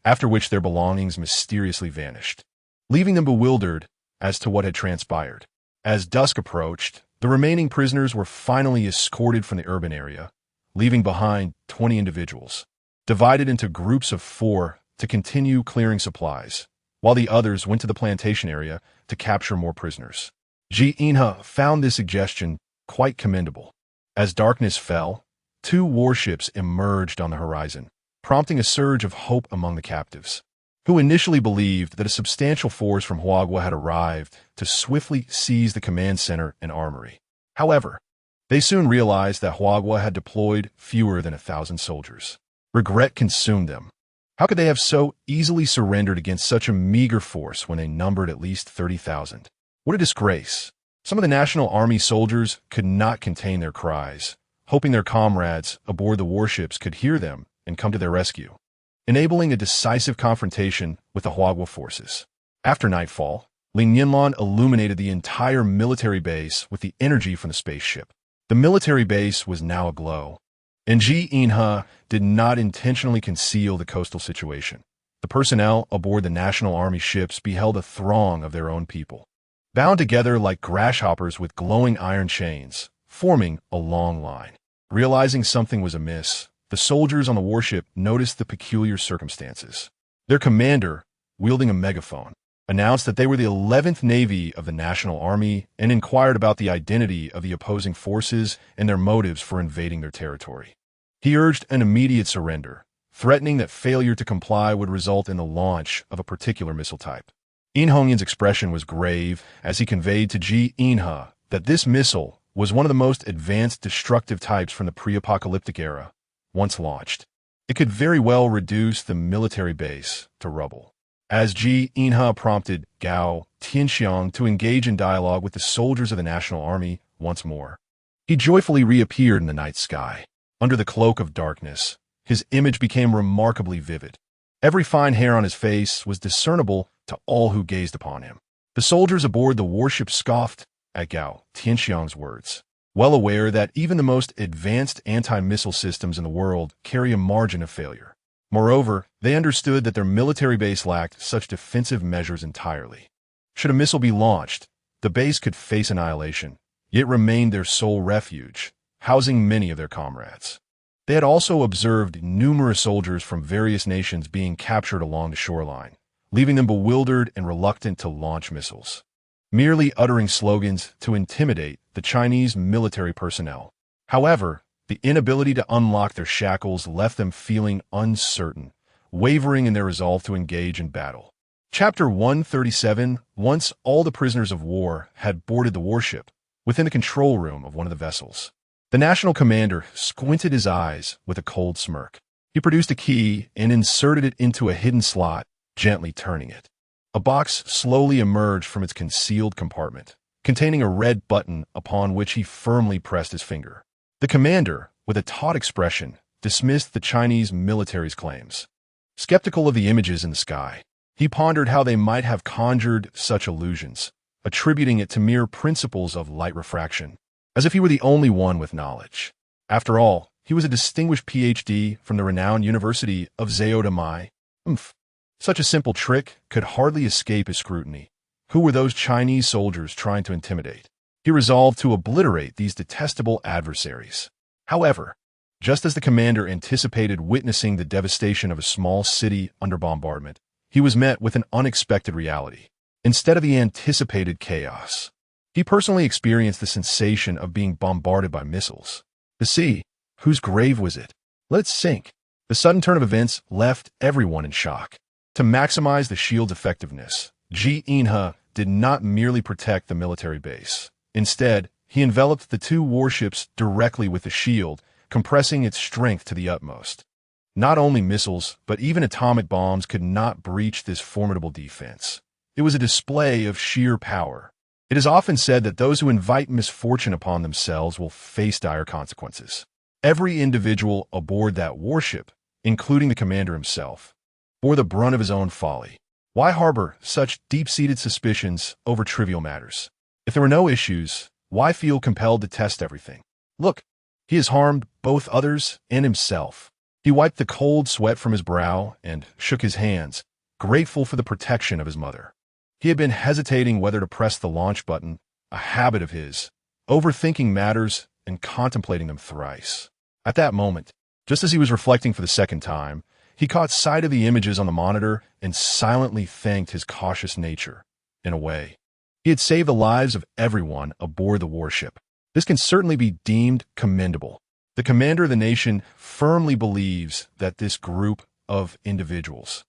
after which their belongings mysteriously vanished, leaving them bewildered as to what had transpired. As dusk approached, the remaining prisoners were finally escorted from the urban area, leaving behind 20 individuals. Divided into groups of 4, to continue clearing supplies, while the others went to the plantation area to capture more prisoners. Li Nianlan found this suggestion quite commendable. As darkness fell, two warships emerged on the horizon, prompting a surge of hope among the captives, who initially believed that a substantial force from Huagua had arrived to swiftly seize the command center and armory. However, they soon realized that Huagua had deployed fewer than 1,000 soldiers. Regret consumed them. How could they have so easily surrendered against such a meager force when they numbered at least 30,000? What a disgrace! Some of the National Army soldiers could not contain their cries, hoping their comrades aboard the warships could hear them and come to their rescue, enabling a decisive confrontation with the Huagua forces. After nightfall, Li Nianlan illuminated the entire military base with the energy from the spaceship. The military base was now aglow, and Li Nianlan did not intentionally conceal the coastal situation. The personnel aboard the National Army ships beheld a throng of their own people, bound together like grasshoppers with glowing iron chains, forming a long line. Realizing something was amiss, the soldiers on the warship noticed the peculiar circumstances. Their commander, wielding a megaphone, announced that they were the 11th Navy of the National Army and inquired about the identity of the opposing forces and their motives for invading their territory. He urged an immediate surrender, threatening that failure to comply would result in the launch of a particular missile type. In Hongyan's expression was grave as he conveyed to Li Nianlan that this missile was one of the most advanced destructive types from the pre-apocalyptic era. Once launched, it could very well reduce the military base to rubble. As Li Nianlan prompted Gao Tianxiang to engage in dialogue with the soldiers of the National Army once more, he joyfully reappeared in the night sky. Under the cloak of darkness, his image became remarkably vivid. Every fine hair on his face was discernible to all who gazed upon him. The soldiers aboard the warship scoffed at Gao Tianxiang's words, well aware that even the most advanced anti-missile systems in the world carry a margin of failure. Moreover, they understood that their military base lacked such defensive measures entirely. Should a missile be launched, the base could face annihilation, yet remained their sole refuge, housing many of their comrades. They had also observed numerous soldiers from various nations being captured along the shoreline, leaving them bewildered and reluctant to launch missiles, merely uttering slogans to intimidate the Chinese military personnel. However, the inability to unlock their shackles left them feeling uncertain, wavering in their resolve to engage in battle. Chapter 137. Once all the prisoners of war had boarded the warship, within the control room of one of the vessels, the national commander squinted his eyes with a cold smirk. He produced a key and inserted it into a hidden slot, gently turning it. A box slowly emerged from its concealed compartment, containing a red button upon which he firmly pressed his finger. The commander, with a taut expression, dismissed the Chinese military's claims. Skeptical of the images in the sky, he pondered how they might have conjured such illusions, attributing it to mere principles of light refraction, as if he were the only one with knowledge. After all, he was a distinguished PhD from the renowned University of Zhao de Mai. Such a simple trick could hardly escape his scrutiny. Who were those Chinese soldiers trying to intimidate? He resolved to obliterate these detestable adversaries. However, just as the commander anticipated witnessing the devastation of a small city under bombardment, he was met with an unexpected reality. Instead of the anticipated chaos, he personally experienced the sensation of being bombarded by missiles. The sea, whose grave was it? Let it sink. The sudden turn of events left everyone in shock. To maximize the shield's effectiveness, Li Nianlan did not merely protect the military base. Instead, he enveloped the two warships directly with the shield, compressing its strength to the utmost. Not only missiles, but even atomic bombs could not breach this formidable defense. It was a display of sheer power. It is often said that those who invite misfortune upon themselves will face dire consequences. Every individual aboard that warship, including the commander himself, bore the brunt of his own folly. Why harbor such deep-seated suspicions over trivial matters? If there were no issues, why feel compelled to test everything? Look, he has harmed both others and himself. He wiped the cold sweat from his brow and shook his hands, grateful for the protection of his mother. He had been hesitating whether to press the launch button, a habit of his, overthinking matters and contemplating them thrice. At that moment, just as he was reflecting for the second time, He caught sight of the images on the monitor and silently thanked his cautious nature. In a way, he had saved the lives of everyone aboard the warship. This can certainly be deemed commendable. The commander of the nation firmly believes that this group of individuals,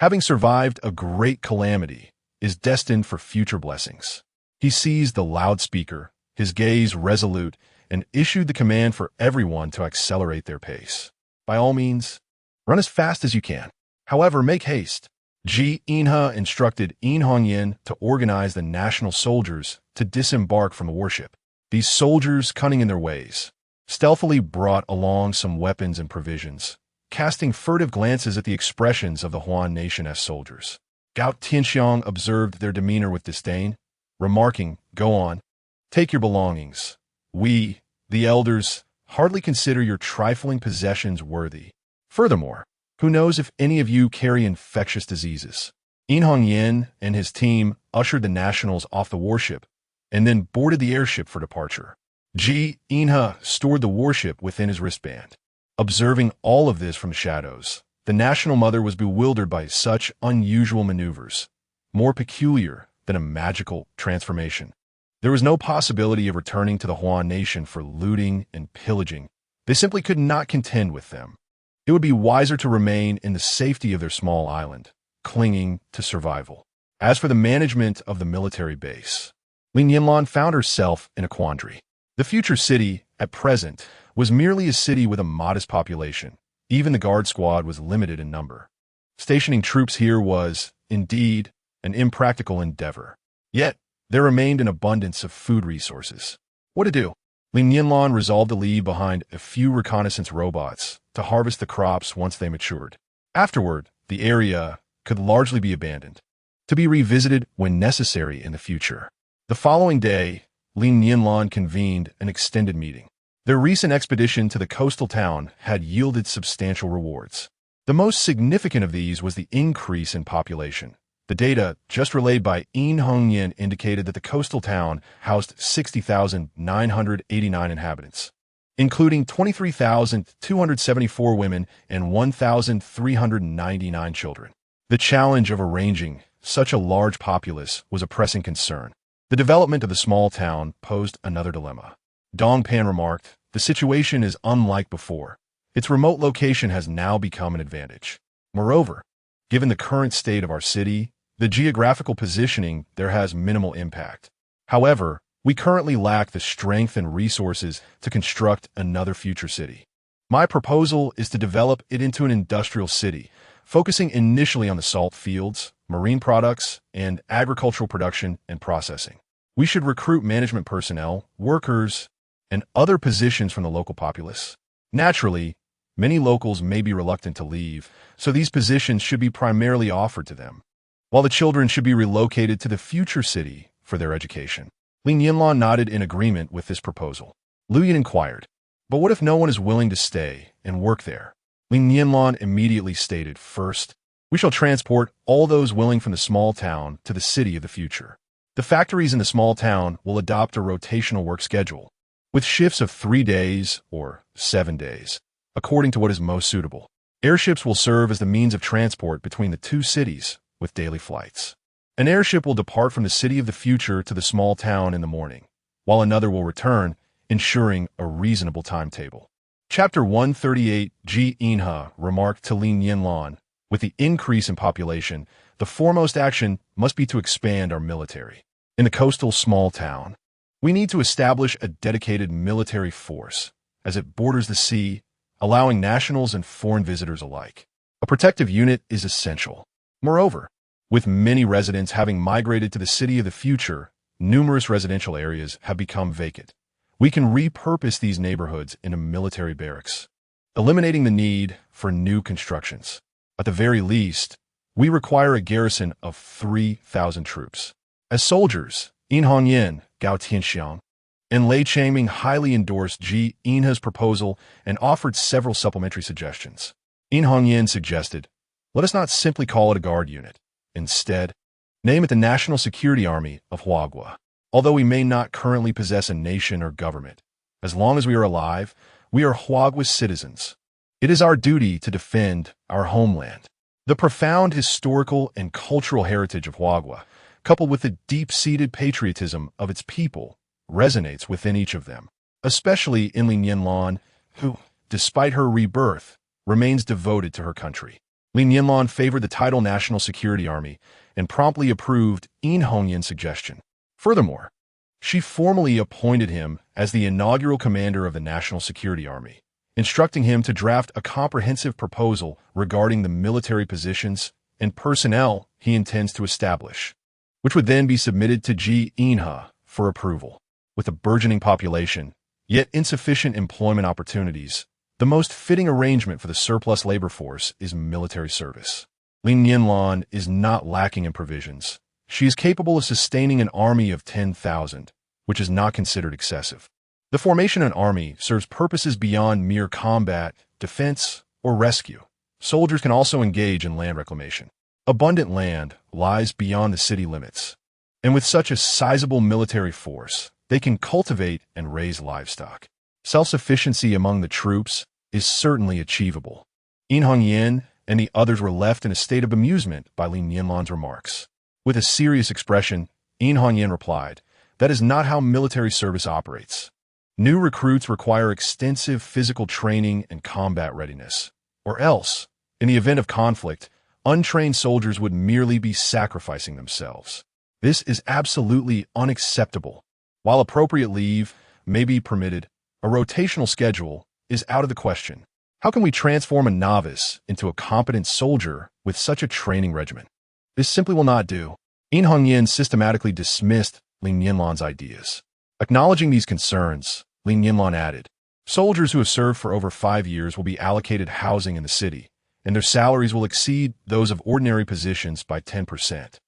having survived a great calamity, is destined for future blessings. He seized the loudspeaker, his gaze resolute, and issued the command for everyone to accelerate their pace. By all means, run as fast as you can. However, make haste. Ji Inha instructed In Hongyan to organize the national soldiers to disembark from the warship. These soldiers, cunning in their ways, stealthily brought along some weapons and provisions, casting furtive glances at the expressions of the Huan nation as soldiers. Gao Tianxiang observed their demeanor with disdain, remarking, "Go on, take your belongings. We, the elders, hardly consider your trifling possessions worthy. Furthermore, who knows if any of you carry infectious diseases?" In Hongyan and his team ushered the nationals off the warship and then boarded the airship for departure. Ji Inha stored the warship within his wristband. Observing all of this from the shadows, the national mother was bewildered by such unusual maneuvers, more peculiar than a magical transformation. There was no possibility of returning to the Huan nation for looting and pillaging. They simply could not contend with them. It would be wiser to remain in the safety of their small island, clinging to survival. As for the management of the military base, Li Nianlan found herself in a quandary. The future city, at present, was merely a city with a modest population. Even the guard squad was limited in number. Stationing troops here was, indeed, an impractical endeavor. Yet, there remained an abundance of food resources. What to do? Li Nianlan resolved to leave behind a few reconnaissance robots to harvest the crops once they matured. Afterward, the area could largely be abandoned, to be revisited when necessary in the future. The following day, Li Nianlan convened an extended meeting. Their recent expedition to the coastal town had yielded substantial rewards. The most significant of these was the increase in population. The data just relayed by In Hongyan indicated that the coastal town housed 60,989 inhabitants, including 23,274 women and 1,399 children. The challenge of arranging such a large populace was a pressing concern. The development of the small town posed another dilemma. Dong Pan remarked, "The situation is unlike before. Its remote location has now become an advantage. Moreover, given the current state of our city, the geographical positioning there has minimal impact. However, we currently lack the strength and resources to construct another future city. My proposal is to develop it into an industrial city, focusing initially on the salt fields, marine products, and agricultural production and processing. We should recruit management personnel, workers, and other positions from the local populace. Naturally, many locals may be reluctant to leave, so these positions should be primarily offered to them, while the children should be relocated to the future city for their education." Li Nianlan nodded in agreement with this proposal. Lu Yin inquired, "But what if no one is willing to stay and work there?" Li Nianlan immediately stated, "First, we shall transport all those willing from the small town to the city of the future. The factories in the small town will adopt a rotational work schedule, with shifts of 3 days or 7 days, according to what is most suitable. Airships will serve as the means of transport between the two cities, with daily flights. An airship will depart from the city of the future to the small town in the morning, while another will return, ensuring a reasonable timetable." Chapter 138 Ji Inha remarked to Li Nianlan, "With the increase in population, the foremost action must be to expand our military. In the coastal small town, we need to establish a dedicated military force, as it borders the sea, allowing nationals and foreign visitors alike. A protective unit is essential. Moreover, with many residents having migrated to the city of the future, numerous residential areas have become vacant. We can repurpose these neighborhoods into military barracks, eliminating the need for new constructions. At the very least, we require a garrison of 3,000 troops. As soldiers, In Hongyan, Gao Tianxiang, and Lei Changming highly endorsed Ji Inha's proposal and offered several supplementary suggestions. In Hongyan suggested, "Let us not simply call it a guard unit. Instead, name it the National Security Army of Huagua. Although we may not currently possess a nation or government, as long as we are alive, we are Huagua's citizens. It is our duty to defend our homeland. The profound historical and cultural heritage of Huagua, coupled with the deep-seated patriotism of its people, resonates within each of them, especially in Li Nianlan, who, despite her rebirth, remains devoted to her country. Li Nianlan favored the title National Security Army and promptly approved Hongyin's suggestion. Furthermore, she formally appointed him as the inaugural commander of the National Security Army, instructing him to draft a comprehensive proposal regarding the military positions and personnel he intends to establish, which would then be submitted to Ji Inha for approval. With a burgeoning population, yet insufficient employment opportunities, the most fitting arrangement for the surplus labor force is military service. Li Nianlan is not lacking in provisions. She is capable of sustaining an army of 10,000, which is not considered excessive. The formation of an army serves purposes beyond mere combat, defense, or rescue. Soldiers can also engage in land reclamation. Abundant land lies beyond the city limits, and with such a sizable military force, they can cultivate and raise livestock. Self-sufficiency among the troops is certainly achievable. Hongyin and the others were left in a state of amusement by Li Nianlan's remarks. With a serious expression, Hongyin replied, "That is not how military service operates. New recruits require extensive physical training and combat readiness, or else, in the event of conflict, untrained soldiers would merely be sacrificing themselves. This is absolutely unacceptable. While appropriate leave may be permitted, a rotational schedule is out of the question. How can we transform a novice into a competent soldier with such a training regimen? This simply will not do." Hongyin systematically dismissed Li Nianlan's ideas. Acknowledging these concerns, Li Nianlan added, "Soldiers who have served for over 5 years will be allocated housing in the city, and their salaries will exceed those of ordinary positions by 10%.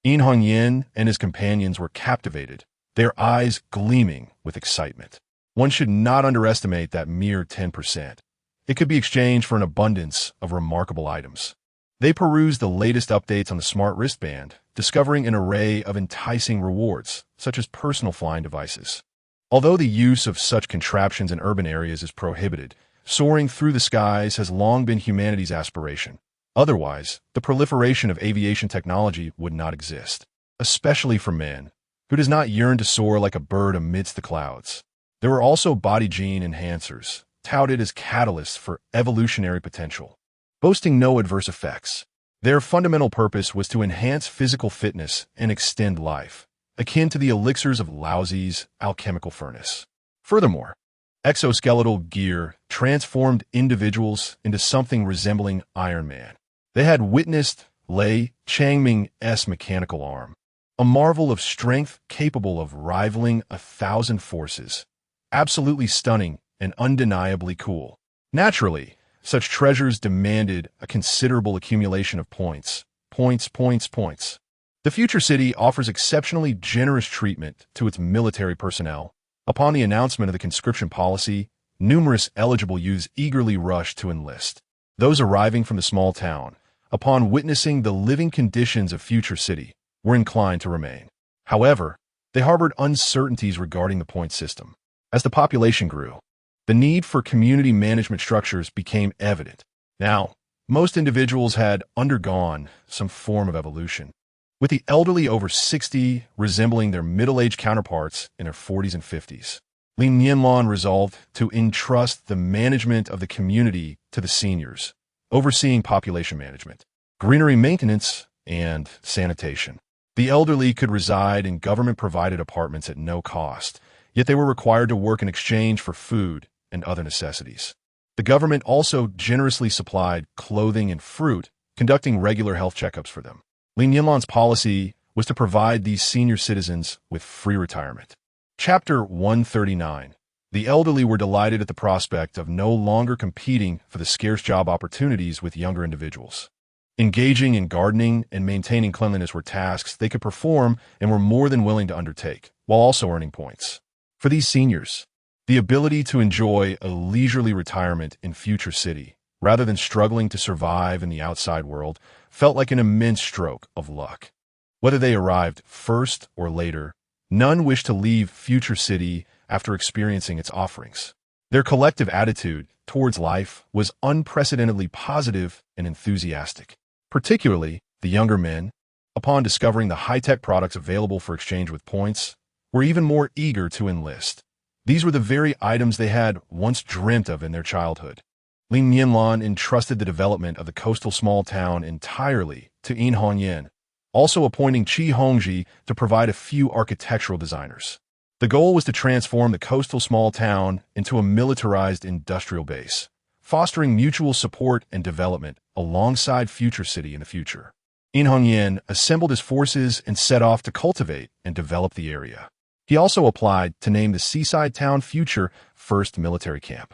Hongyin and his companions were captivated, their eyes gleaming with excitement. One should not underestimate that mere 10%. It could be exchanged for an abundance of remarkable items. They perused the latest updates on the smart wristband, discovering an array of enticing rewards, such as personal flying devices. Although the use of such contraptions in urban areas is prohibited, soaring through the skies has long been humanity's aspiration. Otherwise, the proliferation of aviation technology would not exist, especially for men, who does not yearn to soar like a bird amidst the clouds. There were also body gene enhancers, touted as catalysts for evolutionary potential, boasting no adverse effects. Their fundamental purpose was to enhance physical fitness and extend life, akin to the elixirs of Laozi's alchemical furnace. Furthermore, exoskeletal gear transformed individuals into something resembling Iron Man. They had witnessed Lei Changming's mechanical arm, a marvel of strength capable of rivaling 1,000 forces, absolutely stunning and undeniably cool. Naturally, such treasures demanded a considerable accumulation of points. The future city offers exceptionally generous treatment to its military personnel. Upon the announcement of the conscription policy, numerous eligible youths eagerly rushed to enlist. Those arriving from the small town, upon witnessing the living conditions of future city, were inclined to remain. However, they harbored uncertainties regarding the point system. As the population grew, the need for community management structures became evident. Now, most individuals had undergone some form of evolution, with the elderly over 60 resembling their middle-aged counterparts in their 40s and 50s. Li Nianlan resolved to entrust the management of the community to the seniors, overseeing population management, greenery maintenance, and sanitation. The elderly could reside in government-provided apartments at no cost, yet they were required to work in exchange for food and other necessities. The government also generously supplied clothing and fruit, conducting regular health checkups for them. Li Nianlan's policy was to provide these senior citizens with free retirement. Chapter 139. The elderly were delighted at the prospect of no longer competing for the scarce job opportunities with younger individuals. Engaging in gardening and maintaining cleanliness were tasks they could perform and were more than willing to undertake, while also earning points. For these seniors, the ability to enjoy a leisurely retirement in future city, rather than struggling to survive in the outside world, felt like an immense stroke of luck. Whether they arrived first or later, none wished to leave future city after experiencing its offerings. Their collective attitude towards life was unprecedentedly positive and enthusiastic. Particularly, the younger men, upon discovering the high-tech products available for exchange with points, were even more eager to enlist. These were the very items they had once dreamt of in their childhood. Li Nianlan entrusted the development of the coastal small town entirely to Yin, also appointing Qi Hongji to provide a few architectural designers. The goal was to transform the coastal small town into a militarized industrial base, fostering mutual support and development alongside future city in the future. Yin assembled his forces and set off to cultivate and develop the area. He also applied to name the seaside town future First Military Camp.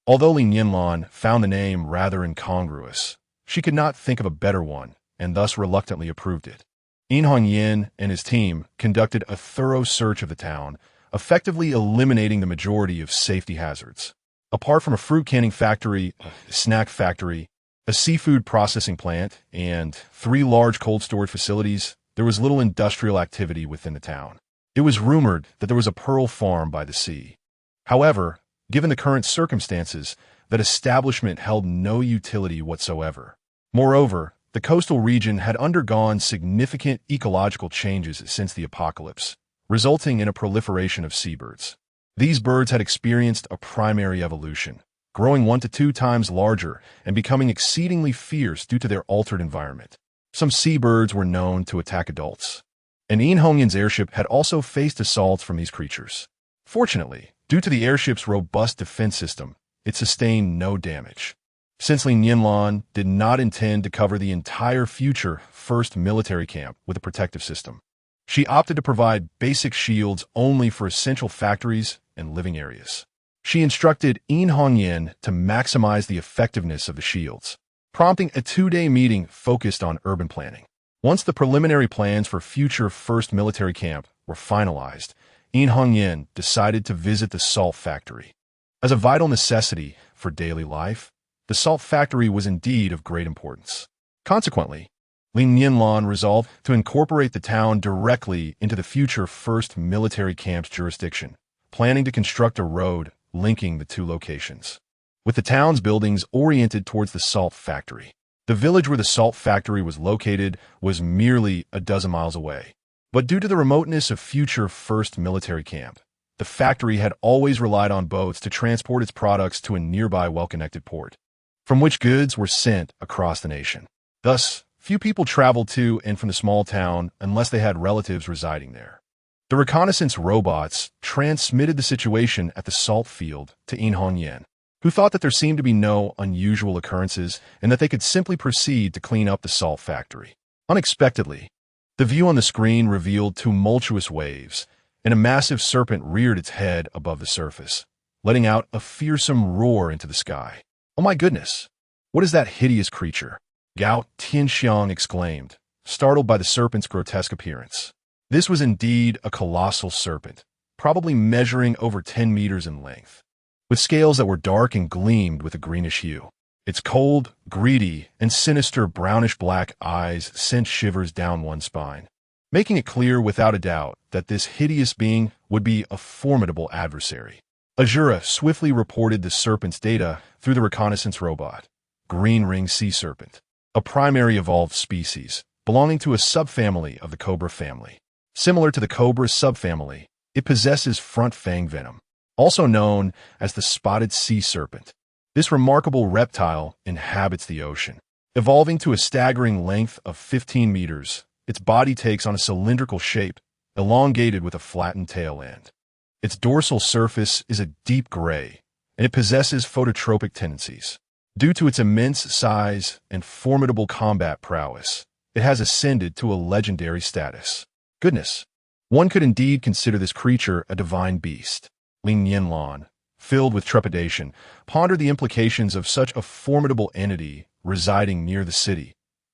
Although Li Nianlan found the name rather incongruous, she could not think of a better one and thus reluctantly approved it. Yin and his team conducted a thorough search of the town, effectively eliminating the majority of safety hazards. Apart from a fruit canning factory, a snack factory, a seafood processing plant, and 3 large cold storage facilities, there was little industrial activity within the town. It was rumored that there was a pearl farm by the sea. However, given the current circumstances, that establishment held no utility whatsoever. Moreover, the coastal region had undergone significant ecological changes since the apocalypse, resulting in a proliferation of seabirds. These birds had experienced a primary evolution, growing 1 to 2 times larger and becoming exceedingly fierce due to their altered environment. Some seabirds were known to attack adults, and Yin airship had also faced assaults from these creatures. Fortunately, due to the airship's robust defense system, it sustained no damage. Since Li Nianlan did not intend to cover the entire future First Military Camp with a protective system, she opted to provide basic shields only for essential factories and living areas. She instructed Yin to maximize the effectiveness of the shields, prompting a 2-day meeting focused on urban planning. Once the preliminary plans for future First Military Camp were finalized, Yin decided to visit the salt factory. As a vital necessity for daily life, the salt factory was indeed of great importance. Consequently, Li Nianlan resolved to incorporate the town directly into the future First Military Camp's jurisdiction, planning to construct a road linking the 2 locations. With the town's buildings oriented towards the salt factory, the village where the salt factory was located was merely a dozen miles away. But due to the remoteness of future First Military Camp, the factory had always relied on boats to transport its products to a nearby well-connected port, from which goods were sent across the nation. Thus, few people traveled to and from the small town unless they had relatives residing there. The reconnaissance robots transmitted the situation at the salt field to Yin, who thought that there seemed to be no unusual occurrences and that they could simply proceed to clean up the salt factory. Unexpectedly, the view on the screen revealed tumultuous waves, and a massive serpent reared its head above the surface, letting out a fearsome roar into the sky. "Oh my goodness! What is that hideous creature?" Gao Tianxiang exclaimed, startled by the serpent's grotesque appearance. This was indeed a colossal serpent, probably measuring over 10 meters in length, with scales that were dark and gleamed with a greenish hue. Its cold, greedy, and sinister brownish-black eyes sent shivers down one's spine, making it clear without a doubt that this hideous being would be a formidable adversary. Azura swiftly reported the serpent's data through the reconnaissance robot, green-ringed sea serpent, a primary evolved species belonging to a subfamily of the cobra family. Similar to the cobra subfamily, it possesses front fang venom, also known as the spotted sea serpent. This remarkable reptile inhabits the ocean. Evolving to a staggering length of 15 meters, its body takes on a cylindrical shape, elongated with a flattened tail end. Its dorsal surface is a deep gray, and it possesses phototropic tendencies. Due to its immense size and formidable combat prowess, it has ascended to a legendary status. Goodness, one could indeed consider this creature a divine beast. Li Nianlan, filled with trepidation, pondered the implications of such a formidable entity residing near the city.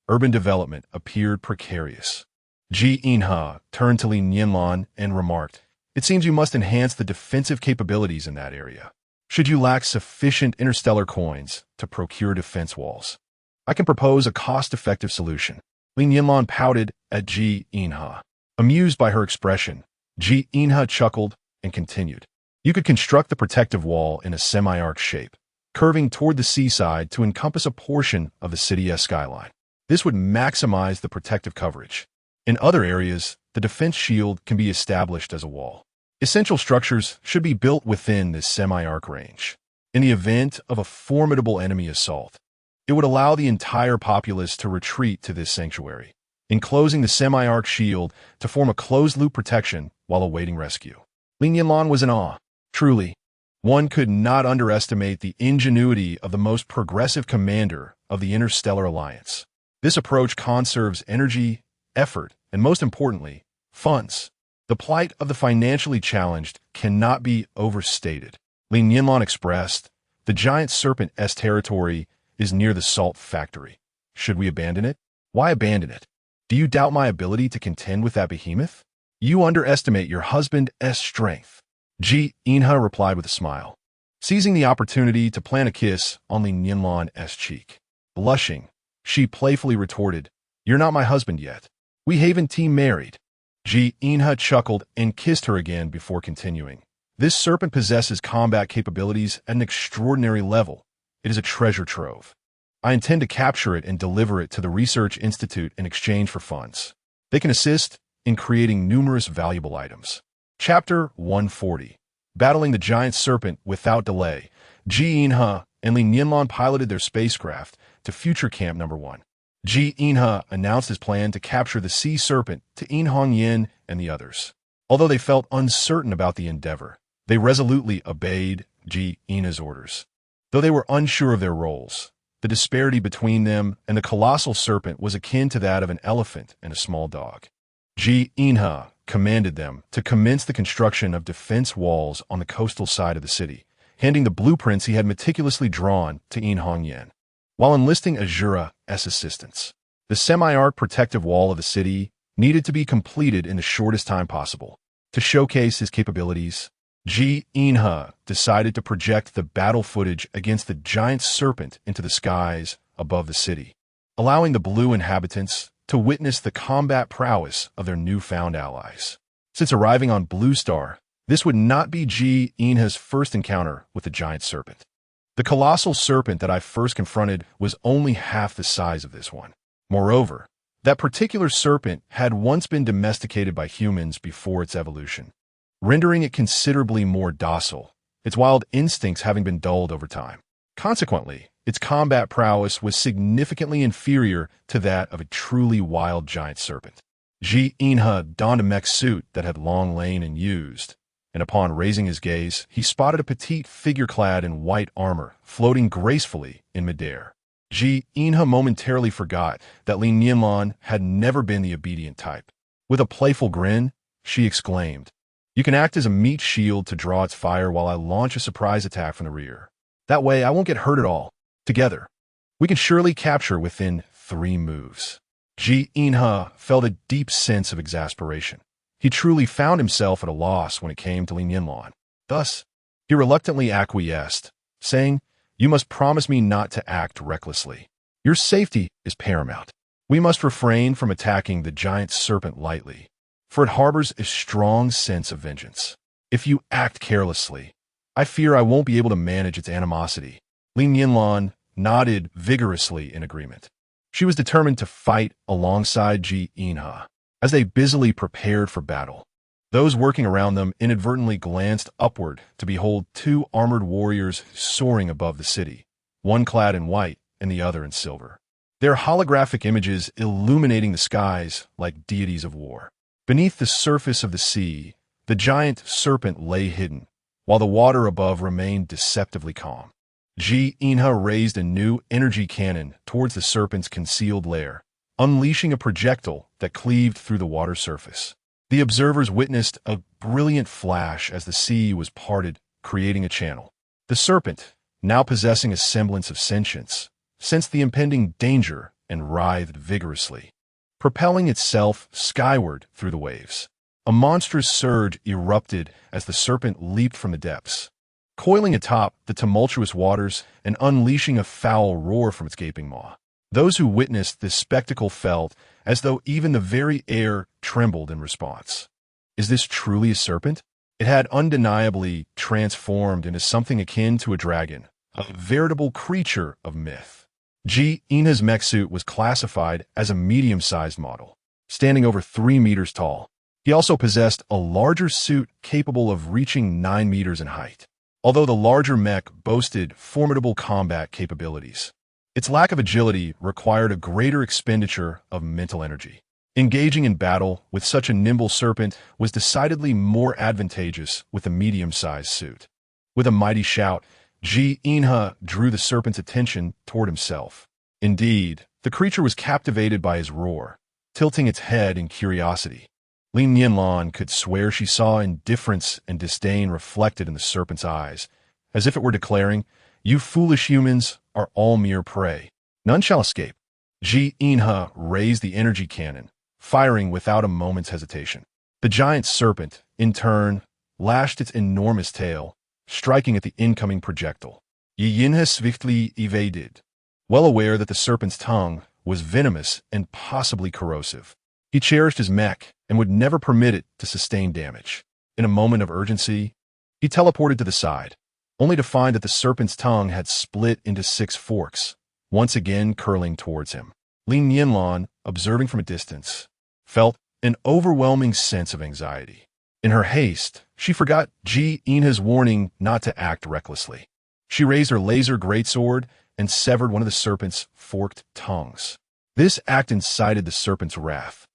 Urban development appeared precarious. Ji Inha turned to Li Nianlan and remarked, "It seems you must enhance the defensive capabilities in that area. Should you lack sufficient interstellar coins to procure defense walls, I can propose a cost-effective solution." Li Nianlan pouted at Ji Inha. Amused by her expression, Ji Inha chuckled and continued, "You could construct the protective wall in a semi-arc shape, curving toward the seaside to encompass a portion of the city's skyline. This would maximize the protective coverage. In other areas, the defense shield can be established as a wall. Essential structures should be built within this semi-arc range. In the event of a formidable enemy assault, it would allow the entire populace to retreat to this sanctuary, enclosing the semi-arc shield to form a closed-loop protection while awaiting rescue. Li Nianlan was in awe. Truly, one could not underestimate the ingenuity of the most progressive commander of the Interstellar Alliance. This approach conserves energy, effort, and most importantly, funds. The plight of the financially challenged cannot be overstated. Li Nianlan expressed, "The giant serpent's territory is near the salt factory. Should we abandon it? Why abandon it? Do you doubt my ability to contend with that behemoth? You underestimate your husband's strength." Ji Inha replied with a smile, seizing the opportunity to plant a kiss on Li Nianlan's cheek. Blushing, she playfully retorted, "You're not my husband yet. We haven't married." Ji Inha chuckled and kissed her again before continuing. "This serpent possesses combat capabilities at an extraordinary level. It is a treasure trove. I intend to capture it and deliver it to the Research Institute in exchange for funds. They can assist in creating numerous valuable items." Chapter 140. Battling the giant serpent without delay, Ji Inha and Li Nianlan piloted their spacecraft to Future Camp No. 1. Ji Inha announced his plan to capture the sea serpent to In Hongyan and the others. Although they felt uncertain about the endeavor, they resolutely obeyed Ji Inha's orders. Though they were unsure of their roles, the disparity between them and the colossal serpent was akin to that of an elephant and a small dog. Ji Inha commanded them to commence the construction of defense walls on the coastal side of the city, handing the blueprints he had meticulously drawn to In Hongyan. While enlisting Azura's assistance, the semi-arc protective wall of the city needed to be completed in the shortest time possible. To showcase his capabilities, Ji Inha decided to project the battle footage against the giant serpent into the skies above the city, allowing the blue inhabitants to witness the combat prowess of their newfound allies. Since arriving on Blue Star, this would not be Ji Inha's first encounter with the giant serpent. The colossal serpent that I first confronted was only half the size of this one. Moreover, that particular serpent had once been domesticated by humans before its evolution, rendering it considerably more docile, its wild instincts having been dulled over time. Consequently, its combat prowess was significantly inferior to that of a truly wild giant serpent. Ji Inha donned a mech suit that had long lain unused, and upon raising his gaze, he spotted a petite figure clad in white armor floating gracefully in midair. Ji Inha momentarily forgot that Li Nianlan had never been the obedient type. With a playful grin, she exclaimed, "You can act as a meat shield to draw its fire while I launch a surprise attack from the rear. That way I won't get hurt at all. Together, we can surely capture within 3 moves." Ji Inha felt a deep sense of exasperation. He truly found himself at a loss when it came to Li Nianlan. Thus, he reluctantly acquiesced, saying, "You must promise me not to act recklessly. Your safety is paramount. We must refrain from attacking the giant serpent lightly, for it harbors a strong sense of vengeance. If you act carelessly, I fear I won't be able to manage its animosity." Li Nianlan nodded vigorously in agreement. She was determined to fight alongside Ji Inha. As they busily prepared for battle, those working around them inadvertently glanced upward to behold 2 armored warriors soaring above the city, one clad in white and the other in silver, their holographic images illuminating the skies like deities of war. Beneath the surface of the sea, the giant serpent lay hidden, while the water above remained deceptively calm. Ji Inha raised a new energy cannon towards the serpent's concealed lair, unleashing a projectile that cleaved through the water surface. The observers witnessed a brilliant flash as the sea was parted, creating a channel. The serpent, now possessing a semblance of sentience, sensed the impending danger and writhed vigorously, propelling itself skyward through the waves. A monstrous surge erupted as the serpent leaped from the depths, coiling atop the tumultuous waters and unleashing a foul roar from its gaping maw. Those who witnessed this spectacle felt as though even the very air trembled in response. Is this truly a serpent? It had undeniably transformed into something akin to a dragon, a veritable creature of myth. Ji Inha's mech suit was classified as a medium-sized model, standing over 3 meters tall. He also possessed a larger suit capable of reaching 9 meters in height. Although the larger mech boasted formidable combat capabilities, its lack of agility required a greater expenditure of mental energy. Engaging in battle with such a nimble serpent was decidedly more advantageous with a medium-sized suit. With a mighty shout, Ji Inha drew the serpent's attention toward himself. Indeed, the creature was captivated by his roar, tilting its head in curiosity. Li Nianlan could swear she saw indifference and disdain reflected in the serpent's eyes, as if it were declaring, "You foolish humans are all mere prey. None shall escape." Ji Inha raised the energy cannon, firing without a moment's hesitation. The giant serpent, in turn, lashed its enormous tail, striking at the incoming projectile. Li Nianlan swiftly evaded, well aware that the serpent's tongue was venomous and possibly corrosive. He cherished his mech and would never permit it to sustain damage. In a moment of urgency, he teleported to the side, only to find that the serpent's tongue had split into 6 forks, once again curling towards him. Li Nianlan, observing from a distance, felt an overwhelming sense of anxiety. In her haste, she forgot Ji Inha's warning not to act recklessly. She raised her laser greatsword and severed one of the serpent's forked tongues. This act incited the serpent's wrath.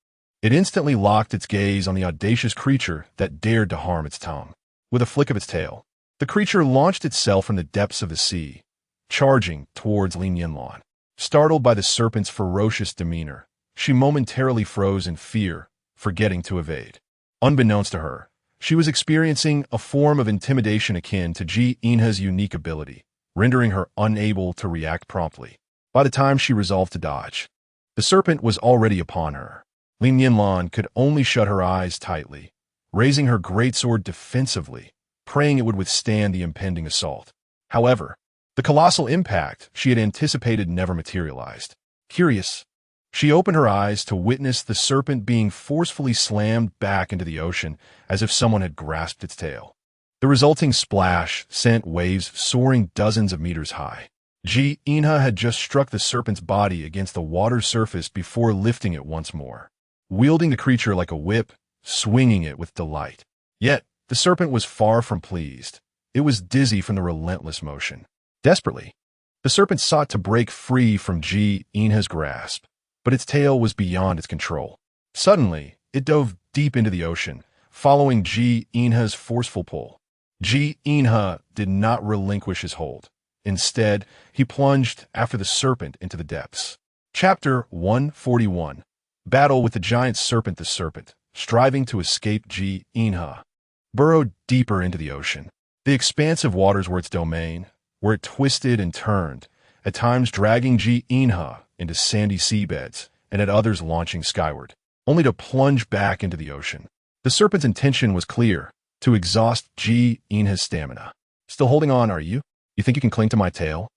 It instantly locked its gaze on the audacious creature that dared to harm its tongue. With a flick of its tail, the creature launched itself from the depths of the sea, charging towards Li Nianlan. Startled by the serpent's ferocious demeanor, she momentarily froze in fear, forgetting to evade. Unbeknownst to her, she was experiencing a form of intimidation akin to Ji Inha's unique ability, rendering her unable to react promptly. By the time she resolved to dodge, the serpent was already upon her. Li Nianlan could only shut her eyes tightly, raising her greatsword defensively, praying it would withstand the impending assault. However, the colossal impact she had anticipated never materialized. Curious, she opened her eyes to witness the serpent being forcefully slammed back into the ocean as if someone had grasped its tail. The resulting splash sent waves soaring dozens of meters high. Ji Inha had just struck the serpent's body against the water's surface before lifting it once more, wielding the creature like a whip, swinging it with delight. Yet, the serpent was far from pleased. It was dizzy from the relentless motion. Desperately, the serpent sought to break free from Ji Inha's grasp, but its tail was beyond its control. Suddenly, it dove deep into the ocean, following Ji Inha's forceful pull. Ji Inha did not relinquish his hold. Instead, he plunged after the serpent into the depths. Chapter 141. Battle with the giant serpent. The serpent, striving to escape Ji Inha, burrowed deeper into the ocean. The expansive waters were its domain, where it twisted and turned, at times dragging Ji Inha into sandy seabeds, and at others launching skyward, only to plunge back into the ocean. The serpent's intention was clear, to exhaust Ji Inha's stamina. Still holding on, are you? You think you can cling to my tail?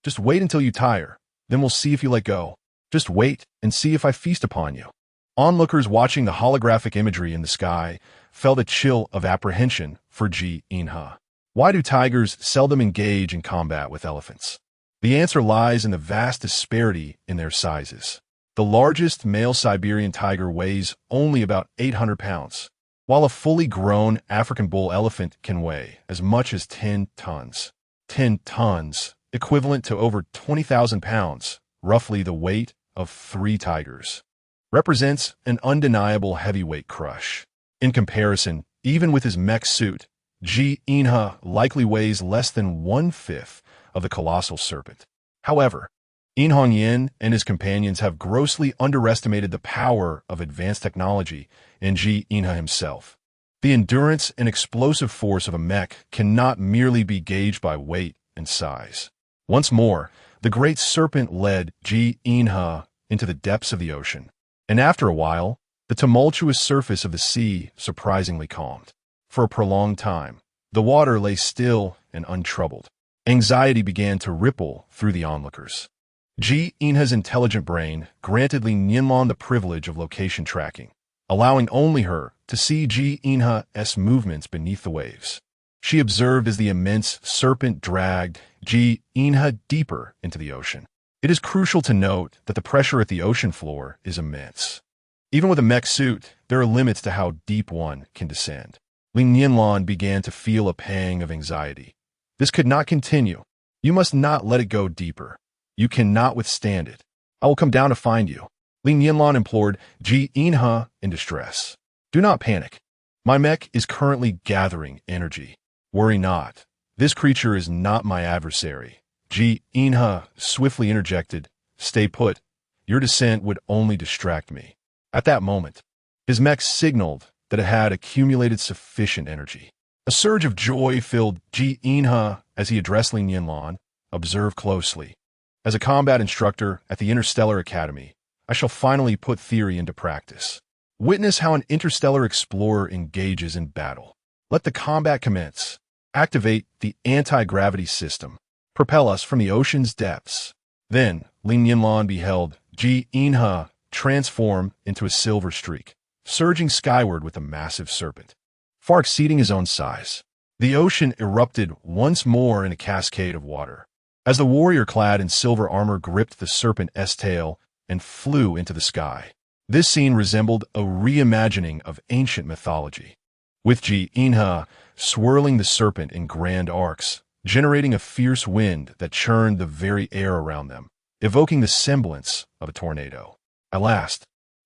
Just wait until you tire, then we'll see if you let go. Just wait and see if I feast upon you. Onlookers watching the holographic imagery in the sky felt a chill of apprehension for Ji Inha. Why do tigers seldom engage in combat with elephants? The answer lies in the vast disparity in their sizes. The largest male Siberian tiger weighs only about 800 pounds, while a fully grown African bull elephant can weigh as much as 10 tons. 10 tons, equivalent to over 20,000 pounds, roughly the weight of 3 tigers, represents an undeniable heavyweight crush. In comparison, even with his mech suit, Ji Inha likely weighs less than 1/5 of the colossal serpent. However, In Hongyan and his companions have grossly underestimated the power of advanced technology in Ji Inha himself. The endurance and explosive force of a mech cannot merely be gauged by weight and size. Once more, the great serpent led Ji Inha into the depths of the ocean, and after a while, the tumultuous surface of the sea surprisingly calmed. For a prolonged time, the water lay still and untroubled. Anxiety began to ripple through the onlookers. Ji Inha's intelligent brain granted Li Nianlan the privilege of location tracking, allowing only her to see Ji Inha's movements beneath the waves. She observed as the immense serpent dragged Ji-inha deeper into the ocean. It is crucial to note that the pressure at the ocean floor is immense. Even with a mech suit, there are limits to how deep one can descend. Li Nianlan began to feel a pang of anxiety. This could not continue. You must not let it go deeper. You cannot withstand it. I will come down to find you. Li Nianlan implored Ji-inha in distress. Do not panic. My mech is currently gathering energy. Worry not. This creature is not my adversary. Ji-inha swiftly interjected. Stay put. Your descent would only distract me. At that moment, his mech signaled that it had accumulated sufficient energy. A surge of joy filled Ji-inha as he addressed Li Nianlan. Observe closely. As a combat instructor at the Interstellar Academy, I shall finally put theory into practice. Witness how an interstellar explorer engages in battle. Let the combat commence. Activate the anti-gravity system. Propel us from the ocean's depths. Then, Li Nianlan beheld Ji-inha transform into a silver streak, surging skyward with a massive serpent, far exceeding his own size. The ocean erupted once more in a cascade of water, as the warrior clad in silver armor gripped the serpent's tail and flew into the sky. This scene resembled a reimagining of ancient mythology, with Ji-inha swirling the serpent in grand arcs, generating a fierce wind that churned the very air around them, evoking the semblance of a tornado. At last,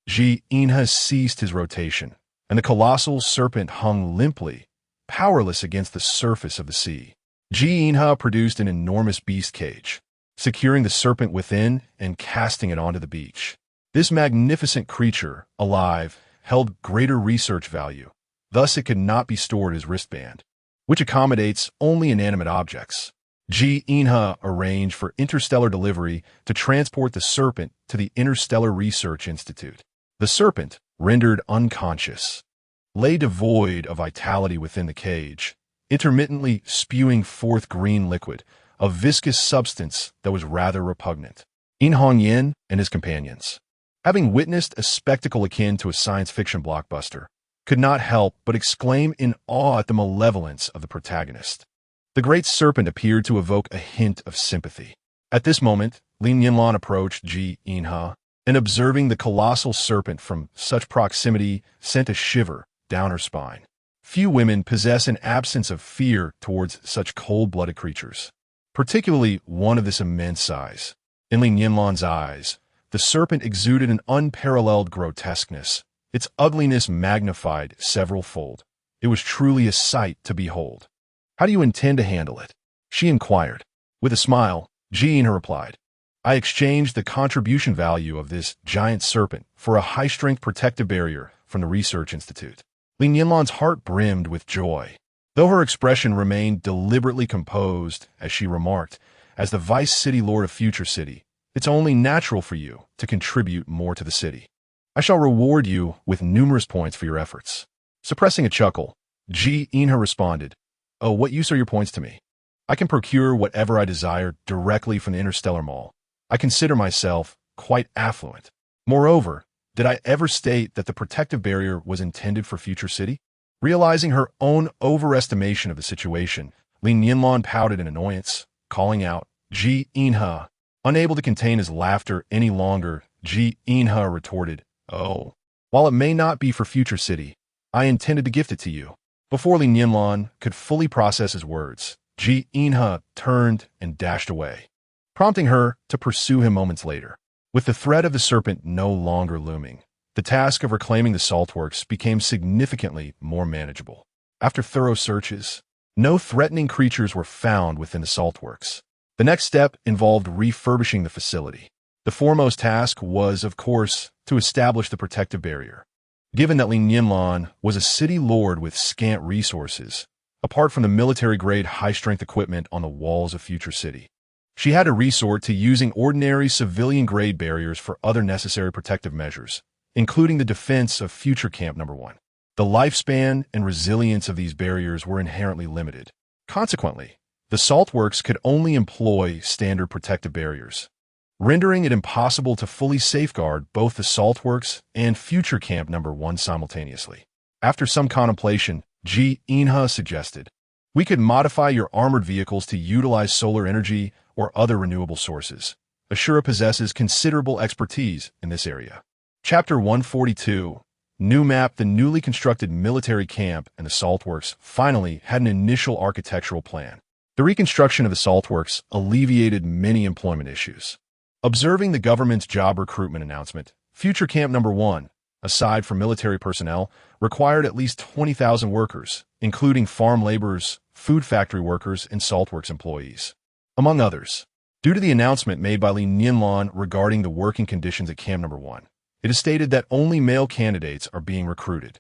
Ji-inha ceased his rotation, and the colossal serpent hung limply, powerless against the surface of the sea. Ji-inha produced an enormous beast cage, securing the serpent within and casting it onto the beach. This magnificent creature, alive, held greater research value. Thus, it could not be stored as wristband, which accommodates only inanimate objects. Ji-inha arranged for interstellar delivery to transport the serpent to the Interstellar Research Institute. The serpent, rendered unconscious, lay devoid of vitality within the cage, intermittently spewing forth green liquid, a viscous substance that was rather repugnant. In Hongyan and his companions, having witnessed a spectacle akin to a science fiction blockbuster, could not help but exclaim in awe at the malevolence of the protagonist. The great serpent appeared to evoke a hint of sympathy. At this moment, Li Nianlan approached Ji-inha, and observing the colossal serpent from such proximity sent a shiver down her spine. Few women possess an absence of fear towards such cold-blooded creatures, particularly one of this immense size. In Li Nianlan's eyes, the serpent exuded an unparalleled grotesqueness, its ugliness magnified several-fold. It was truly a sight to behold. How do you intend to handle it? She inquired. With a smile, Ji-inha replied, I exchanged the contribution value of this giant serpent for a high-strength protective barrier from the Research Institute. Li Nianlan's heart brimmed with joy, though her expression remained deliberately composed as she remarked, as the Vice City Lord of Future City, it's only natural for you to contribute more to the city. I shall reward you with numerous points for your efforts. Suppressing a chuckle, Ji-inha responded, Oh, what use are your points to me? I can procure whatever I desire directly from the Interstellar Mall. I consider myself quite affluent. Moreover, did I ever state that the protective barrier was intended for Future City? Realizing her own overestimation of the situation, Li Nianlan pouted in annoyance, calling out, Ji-inha. Unable to contain his laughter any longer, Ji-inha retorted, Oh, while it may not be for Future City, I intended to gift it to you. Before Li Nianlan could fully process his words, Ji-inha turned and dashed away, prompting her to pursue him moments later. With the threat of the serpent no longer looming, the task of reclaiming the saltworks became significantly more manageable. After thorough searches, no threatening creatures were found within the saltworks. The next step involved refurbishing the facility. The foremost task was, of course, to establish the protective barrier. Given that Li Nianlan was a city lord with scant resources, apart from the military-grade high-strength equipment on the walls of Future City, she had to resort to using ordinary civilian-grade barriers for other necessary protective measures, including the defense of Future Camp No. 1. The lifespan and resilience of these barriers were inherently limited. Consequently, the saltworks could only employ standard protective barriers, rendering it impossible to fully safeguard both the saltworks and Future Camp No. 1 simultaneously. After some contemplation, Ji-inha suggested, We could modify your armored vehicles to utilize solar energy or other renewable sources. Ashura possesses considerable expertise in this area. Chapter 142. New map. The newly constructed military camp and the saltworks finally had an initial architectural plan. The reconstruction of the saltworks alleviated many employment issues. Observing the government's job recruitment announcement, Future Camp Number 1, aside from military personnel, required at least 20,000 workers, including farm laborers, food factory workers, and saltworks employees, among others. Due to the announcement made by Li Nianlan regarding the working conditions at Camp Number 1, it is stated that only male candidates are being recruited.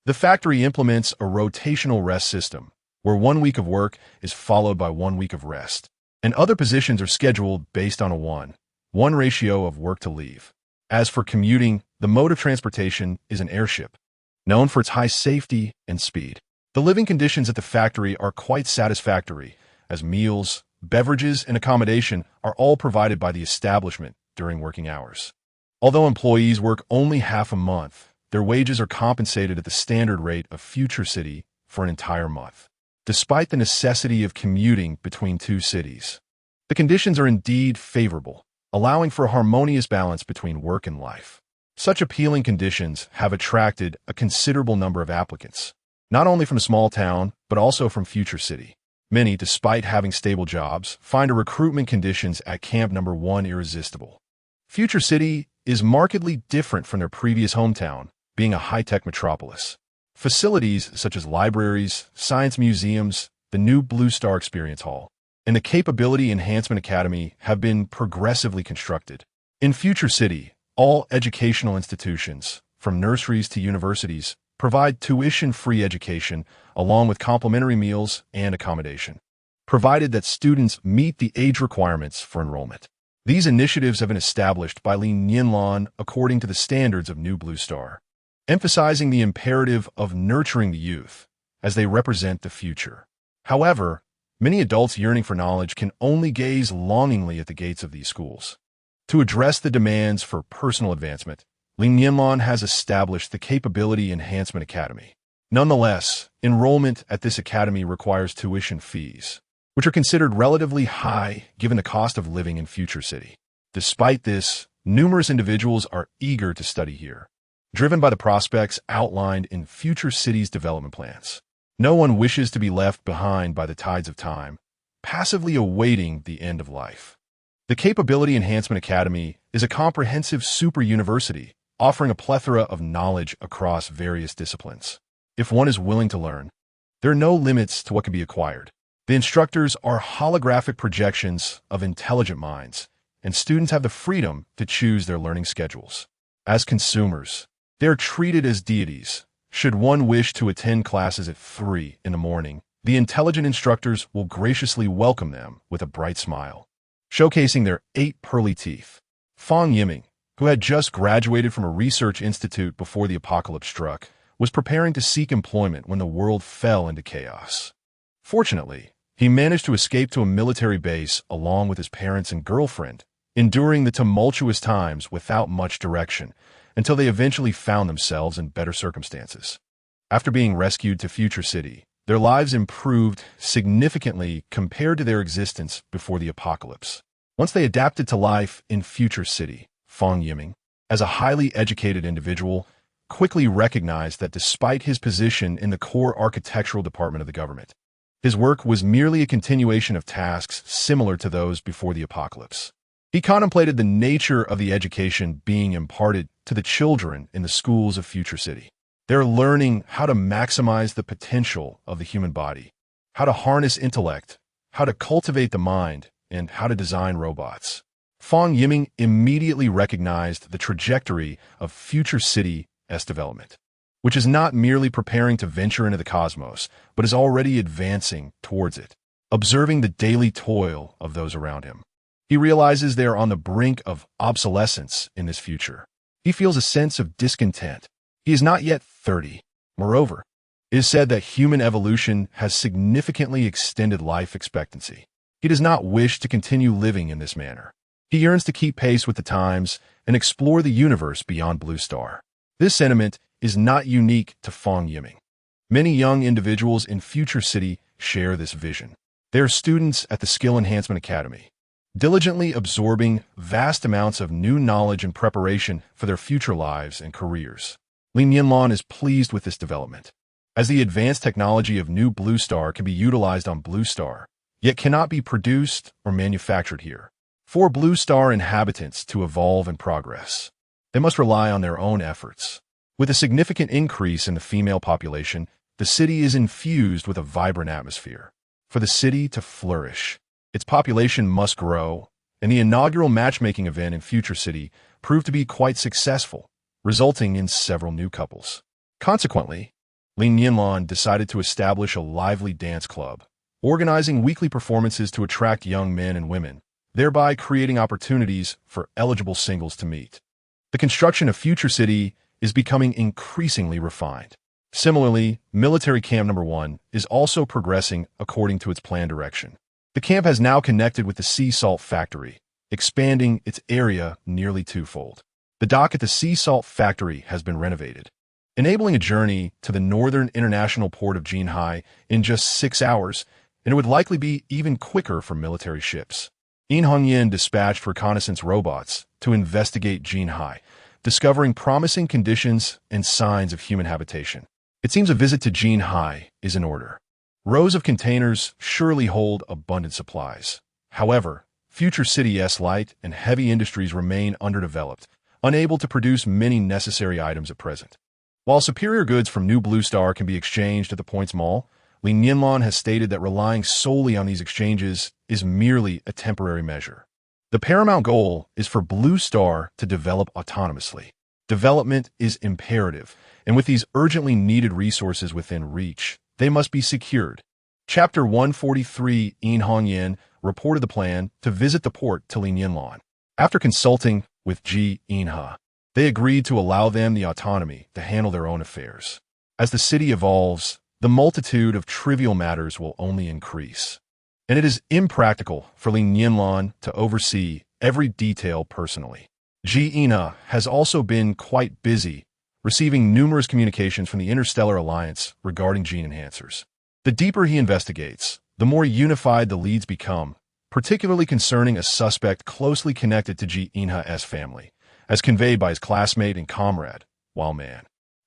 The factory implements a rotational rest system, where 1 week of work is followed by 1 week of rest, and other positions are scheduled based on a 1:1 ratio of work to leave. As for commuting, the mode of transportation is an airship, known for its high safety and speed. The living conditions at the factory are quite satisfactory, as meals, beverages, and accommodation are all provided by the establishment during working hours. Although employees work only half a month, their wages are compensated at the standard rate of Future City for an entire month. Despite the necessity of commuting between two cities, the conditions are indeed favorable, allowing for a harmonious balance between work and life. Such appealing conditions have attracted a considerable number of applicants, not only from a small town, but also from Future City. Many, despite having stable jobs, find the recruitment conditions at Camp Number 1 irresistible. Future City is markedly different from their previous hometown, being a high-tech metropolis. Facilities such as libraries, science museums, the new Blue Star Experience Hall, and the Capability Enhancement Academy have been progressively constructed. In Future City, all educational institutions, from nurseries to universities, provide tuition-free education along with complimentary meals and accommodation, provided that students meet the age requirements for enrollment. These initiatives have been established by Li Nianlan according to the standards of New Blue Star, emphasizing the imperative of nurturing the youth as they represent the future. However, many adults yearning for knowledge can only gaze longingly at the gates of these schools. To address the demands for personal advancement, Li Nianlan has established the Capability Enhancement Academy. Nonetheless, enrollment at this academy requires tuition fees, which are considered relatively high given the cost of living in Future City. Despite this, numerous individuals are eager to study here, driven by the prospects outlined in Future City's development plans. No one wishes to be left behind by the tides of time, passively awaiting the end of life. The Capability Enhancement Academy is a comprehensive super university offering a plethora of knowledge across various disciplines. If one is willing to learn, there are no limits to what can be acquired. The instructors are holographic projections of intelligent minds, and students have the freedom to choose their learning schedules. As consumers, they are treated as deities. Should one wish to attend classes at 3 in the morning, the intelligent instructors will graciously welcome them with a bright smile, showcasing their 8 pearly teeth. Fang Yiming, who had just graduated from a research institute before the apocalypse struck, was preparing to seek employment when the world fell into chaos. Fortunately, he managed to escape to a military base along with his parents and girlfriend, enduring the tumultuous times without much direction until they eventually found themselves in better circumstances. After being rescued to Future City, their lives improved significantly compared to their existence before the apocalypse. Once they adapted to life in Future City, Fang Yiming, as a highly educated individual, quickly recognized that despite his position in the core architectural department of the government, his work was merely a continuation of tasks similar to those before the apocalypse. He contemplated the nature of the education being imparted to the children in the schools of Future City. They're learning how to maximize the potential of the human body, how to harness intellect, how to cultivate the mind, and how to design robots. Fang Yiming immediately recognized the trajectory of Future City's development, which is not merely preparing to venture into the cosmos, but is already advancing towards it. Observing the daily toil of those around him, he realizes they are on the brink of obsolescence in this future. He feels a sense of discontent. He is not yet 30. Moreover, it is said that human evolution has significantly extended life expectancy. He does not wish to continue living in this manner. He yearns to keep pace with the times and explore the universe beyond Blue Star. This sentiment is not unique to Fang Yiming. Many young individuals in Future City share this vision. They are students at the Skill Enhancement Academy, diligently absorbing vast amounts of new knowledge in preparation for their future lives and careers. Li Nianlan is pleased with this development, as the advanced technology of new Blue Star can be utilized on Blue Star, yet cannot be produced or manufactured here. For Blue Star inhabitants to evolve and progress, they must rely on their own efforts. With a significant increase in the female population, the city is infused with a vibrant atmosphere. For the city to flourish, its population must grow, and the inaugural matchmaking event in Future City proved to be quite successful, resulting in several new couples. Consequently, Li Nianlan decided to establish a lively dance club, organizing weekly performances to attract young men and women, thereby creating opportunities for eligible singles to meet. The construction of Future City is becoming increasingly refined. Similarly, Military Camp Number 1 is also progressing according to its planned direction. The camp has now connected with the sea salt factory, expanding its area nearly twofold. The dock at the sea salt factory has been renovated, enabling a journey to the northern international port of Jinhai in just 6 hours, and it would likely be even quicker for military ships. Yin dispatched reconnaissance robots to investigate Jinhai, discovering promising conditions and signs of human habitation. It seems a visit to Jinhai is in order. Rows of containers surely hold abundant supplies. However, Future City's light and heavy industries remain underdeveloped, unable to produce many necessary items at present. While superior goods from New Blue Star can be exchanged at the Points Mall, Li Nianlan has stated that relying solely on these exchanges is merely a temporary measure. The paramount goal is for Blue Star to develop autonomously. Development is imperative, and with these urgently needed resources within reach, they must be secured. Chapter 143 Yin reported the plan to visit the port to Li Nianlan. After consulting with Ji Inha, they agreed to allow them the autonomy to handle their own affairs. As the city evolves, the multitude of trivial matters will only increase, and it is impractical for Li Nianlan to oversee every detail personally. Ji Inha has also been quite busy, receiving numerous communications from the Interstellar Alliance regarding gene enhancers. The deeper he investigates, the more unified the leads become, particularly concerning a suspect closely connected to Ji Inha's family, as conveyed by his classmate and comrade, Wildman.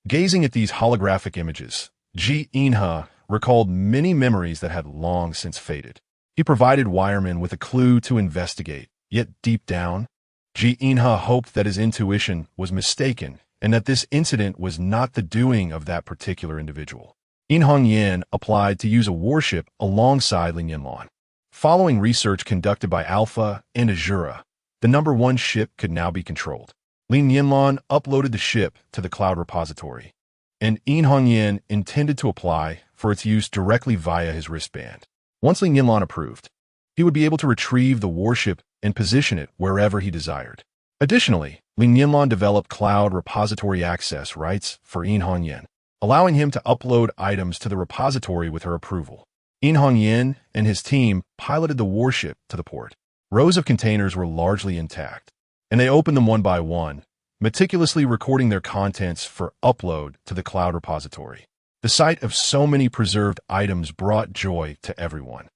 Gazing at these holographic images, Ji Inha recalled many memories that had long since faded. He provided Wireman with a clue to investigate, yet deep down, Ji Inha hoped that his intuition was mistaken and that this incident was not the doing of that particular individual. Yin applied to use a warship alongside Li Nianlan. Following research conducted by Alpha and Azura, the number 1 ship could now be controlled. Li Nianlan uploaded the ship to the cloud repository, and Yin intended to apply for its use directly via his wristband. Once Li Nianlan approved, he would be able to retrieve the warship and position it wherever he desired. Additionally, Li Nianlan developed cloud repository access rights for Yin, allowing him to upload items to the repository with her approval. Yin and his team piloted the warship to the port. Rows of containers were largely intact, and they opened them one by one, meticulously recording their contents for upload to the cloud repository. The sight of so many preserved items brought joy to everyone.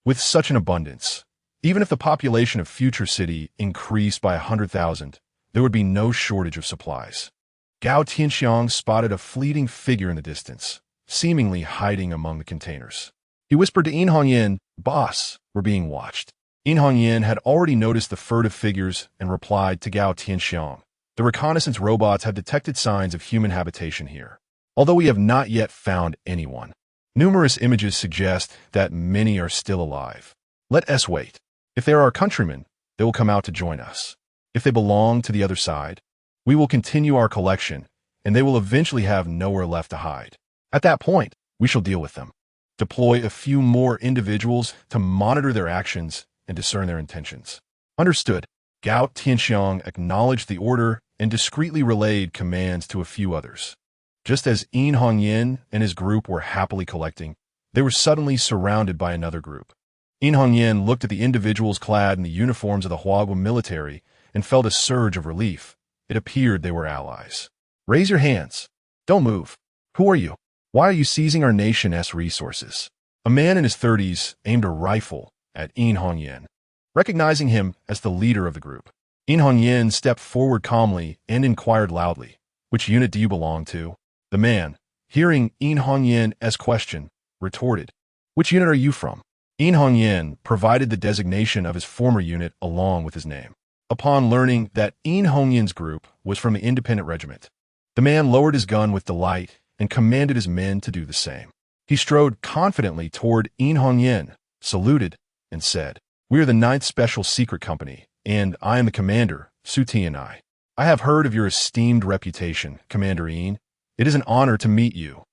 With such an abundance, even if the population of Future City increased by 100,000, there would be no shortage of supplies. Gao Tianxiang spotted a fleeting figure in the distance, seemingly hiding among the containers. He whispered to Yin, "Boss, we're being watched." Yin had already noticed the furtive figures and replied to Gao Tianxiang, "The reconnaissance robots have detected signs of human habitation here, although we have not yet found anyone. Numerous images suggest that many are still alive. Let us wait. If they are our countrymen, they will come out to join us. If they belong to the other side, we will continue our collection, and they will eventually have nowhere left to hide. At that point, we shall deal with them. Deploy a few more individuals to monitor their actions and discern their intentions." Understood. Gao Tianxiang acknowledged the order and discreetly relayed commands to a few others. Just as Yin and his group were happily collecting, they were suddenly surrounded by another group. Yin looked at the individuals clad in the uniforms of the Huagua military and felt a surge of relief. It appeared they were allies. "Raise your hands. Don't move. Who are you? Why are you seizing our nation's resources?" A man in his 30s aimed a rifle at Yin Hongyan, recognizing him as the leader of the group. Yin Hongyan stepped forward calmly and inquired loudly, "Which unit do you belong to?" The man, hearing Yin Hongyan's question, retorted, "Which unit are you from?" Yin Hongyan provided the designation of his former unit along with his name. Upon learning that Yin Hongyan's group was from the independent regiment, the man lowered his gun with delight and commanded his men to do the same. He strode confidently toward Yin Hongyan, saluted, and said, "We are the 9th Special Secret Company, and I am the commander, Su Tianai. I have heard of your esteemed reputation, Commander Yin. It is an honor to meet you."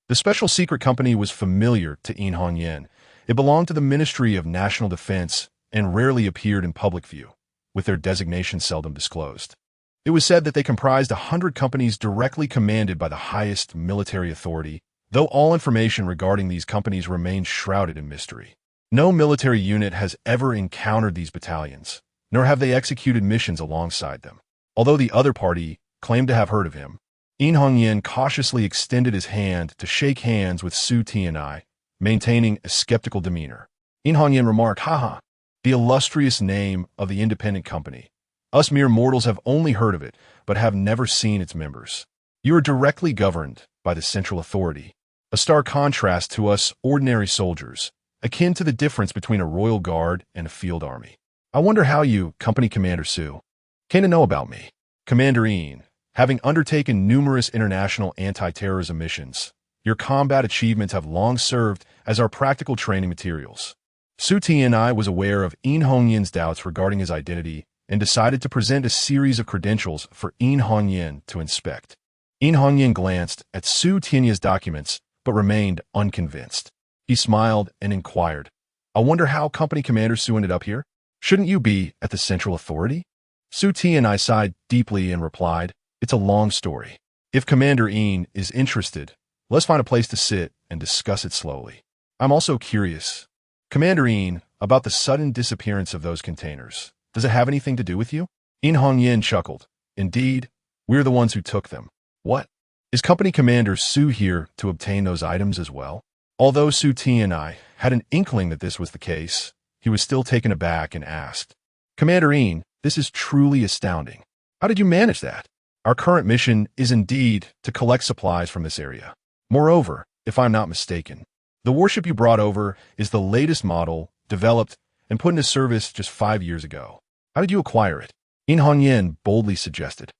The Special Secret Company was familiar to Yin Hongyan. It belonged to the Ministry of National Defense and rarely appeared in public view, with their designation seldom disclosed. It was said that they comprised 100 companies directly commanded by the highest military authority, though all information regarding these companies remains shrouded in mystery. No military unit has ever encountered these battalions, nor have they executed missions alongside them. Although the other party claimed to have heard of him, Yin Hongyan cautiously extended his hand to shake hands with Su Tianai, maintaining a skeptical demeanor. Yin Hongyan remarked, "Haha, the illustrious name of the independent company. Us mere mortals have only heard of it, but have never seen its members. You are directly governed by the central authority, a stark contrast to us ordinary soldiers, akin to the difference between a royal guard and a field army. I wonder how you, Company Commander Su, came to know about me." Commander Yin, having undertaken numerous international anti-terrorism missions, your combat achievements have long served as our practical training materials. Su Tianai was aware of Yin Hongyan's doubts regarding his identity and decided to present a series of credentials for Yin Hongyan to inspect. Yin Hongyan glanced at Su Tianai's documents, but remained unconvinced. He smiled and inquired, "I wonder how Company Commander Su ended up here? Shouldn't you be at the central authority?" Su Tianai sighed deeply and replied, "It's a long story. If Commander Yin is interested, let's find a place to sit and discuss it slowly. I'm also curious, Commander Yin, about the sudden disappearance of those containers. Does it have anything to do with you?" Yin Hongyan chuckled. "Indeed, we're the ones who took them." "What? Is Company Commander Su here to obtain those items as well?" Although Su Tianai had an inkling that this was the case, he was still taken aback and asked, "Commander Yin, this is truly astounding. How did you manage that? Our current mission is indeed to collect supplies from this area. Moreover, if I'm not mistaken, the warship you brought over is the latest model, developed and put into service just 5 years ago. How did you acquire it?" Yin Hongyan boldly suggested,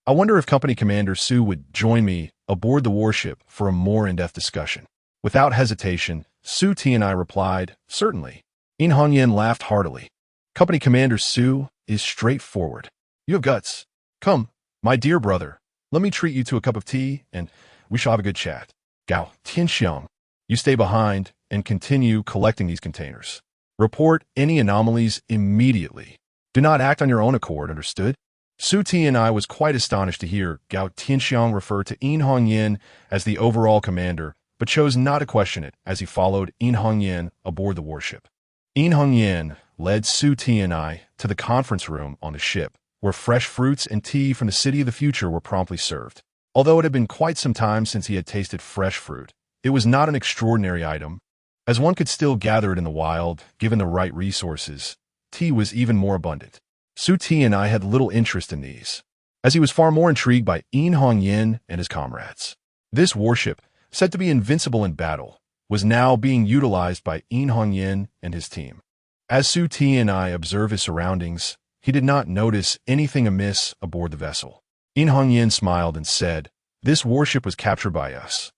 "I wonder if Company Commander Su would join me aboard the warship for a more in-depth discussion." Without hesitation, Su Tianai replied, "Certainly." Yin Hongyan laughed heartily. "Company Commander Su is straightforward. You have guts. Come, my dear brother, let me treat you to a cup of tea, and we shall have a good chat. Gao Tianxiang, you stay behind and continue collecting these containers. Report any anomalies immediately. Do not act on your own accord, understood?" Su Tianai was quite astonished to hear Gao Tianxiang refer to Yin Hongyan as the overall commander, but chose not to question it as he followed Yin Hongyan aboard the warship. Yin Hongyan led Su Tianai to the conference room on the ship, where fresh fruits and tea from the city of the future were promptly served. Although it had been quite some time since he had tasted fresh fruit, it was not an extraordinary item, as one could still gather it in the wild, given the right resources. Tea was even more abundant. Su Tianai had little interest in these, as he was far more intrigued by Yin Hongyan and his comrades. This warship, said to be invincible in battle, was now being utilized by Yin Hongyan and his team. As Su Tianai observed his surroundings, he did not notice anything amiss aboard the vessel. Yin Hongyan smiled and said, "This warship was captured by us.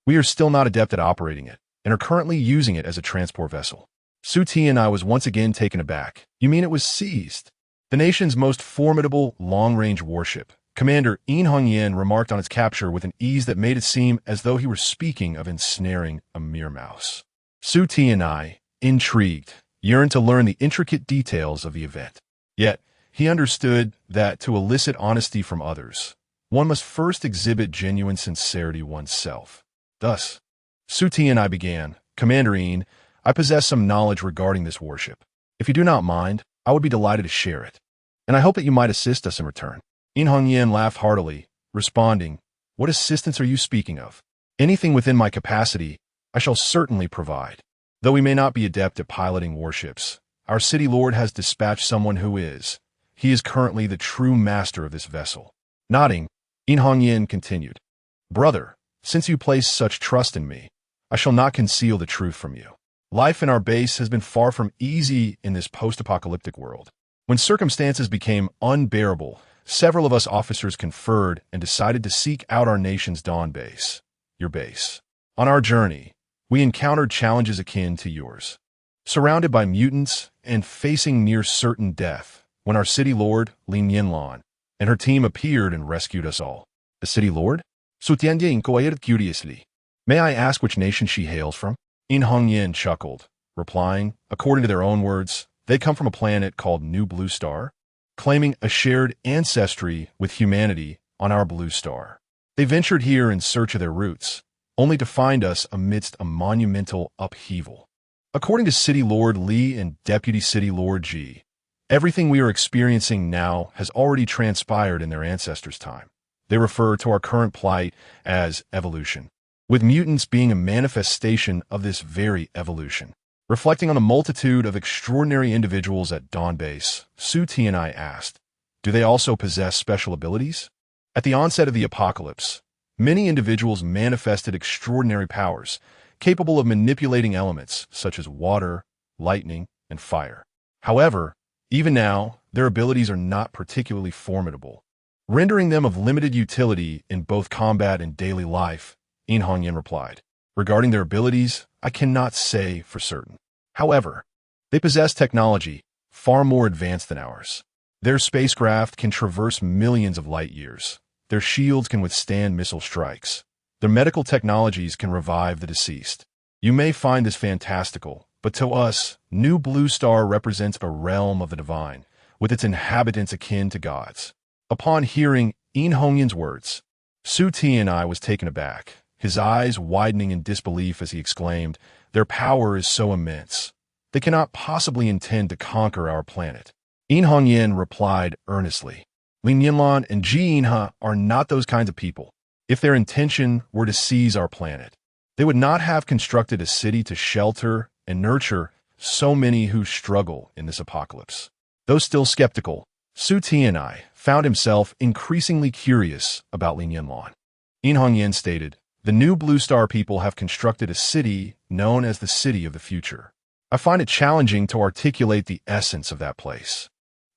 We are still not adept at operating it, and are currently using it as a transport vessel." Su Tianai was once again taken aback. "You mean it was seized?" The nation's most formidable long-range warship, Commander Yin Hongyan remarked on its capture with an ease that made it seem as though he were speaking of ensnaring a mere mouse. Su Tianai, intrigued, yearned to learn the intricate details of the event. Yet, he understood that to elicit honesty from others, one must first exhibit genuine sincerity oneself. Thus, Su Tianai began, "Commander Yin, I possess some knowledge regarding this warship. If you do not mind, I would be delighted to share it, and I hope that you might assist us in return." Yin Hongyan laughed heartily, responding, "What assistance are you speaking of? Anything within my capacity, I shall certainly provide." Though we may not be adept at piloting warships, our city lord has dispatched someone who is. He is currently the true master of this vessel. Nodding, In Hongyan continued, Brother, since you place such trust in me, I shall not conceal the truth from you. Life in our base has been far from easy in this post-apocalyptic world. When circumstances became unbearable, several of us officers conferred and decided to seek out our nation's dawn base, your base. On our journey, we encountered challenges akin to yours. Surrounded by mutants and facing near certain death, when our city lord, Li Nianlan, and her team appeared and rescued us all. The city lord? Sutianye inquired curiously. May I ask which nation she hails from? In Hongyan chuckled, replying, according to their own words, they come from a planet called New Blue Star, claiming a shared ancestry with humanity on our blue star. They ventured here in search of their roots, only to find us amidst a monumental upheaval. According to City Lord Li and Deputy City Lord Ji, everything we are experiencing now has already transpired in their ancestors' time. They refer to our current plight as evolution, with mutants being a manifestation of this very evolution. Reflecting on the multitude of extraordinary individuals at Dawn Base, Su Ti and I asked, do they also possess special abilities? At the onset of the apocalypse, many individuals manifested extraordinary powers, capable of manipulating elements such as water, lightning, and fire. However, even now, their abilities are not particularly formidable, rendering them of limited utility in both combat and daily life, In Hongyan replied. Regarding their abilities, I cannot say for certain. However, they possess technology far more advanced than ours. Their spacecraft can traverse millions of light years. Their shields can withstand missile strikes. Their medical technologies can revive the deceased. You may find this fantastical, but to us, New Blue Star represents a realm of the divine, with its inhabitants akin to gods. Upon hearing In Hongyan's words, Su Ti and I was taken aback, his eyes widening in disbelief as he exclaimed, their power is so immense. They cannot possibly intend to conquer our planet. In Hongyan replied earnestly, Li Nianlan and Ji Inha are not those kinds of people. If their intention were to seize our planet, they would not have constructed a city to shelter and nurture so many who struggle in this apocalypse. Though still skeptical, Su Ti and I found himself increasingly curious about Li Nianlan. In Hongyan stated, the New Blue Star people have constructed a city known as the City of the Future. I find it challenging to articulate the essence of that place.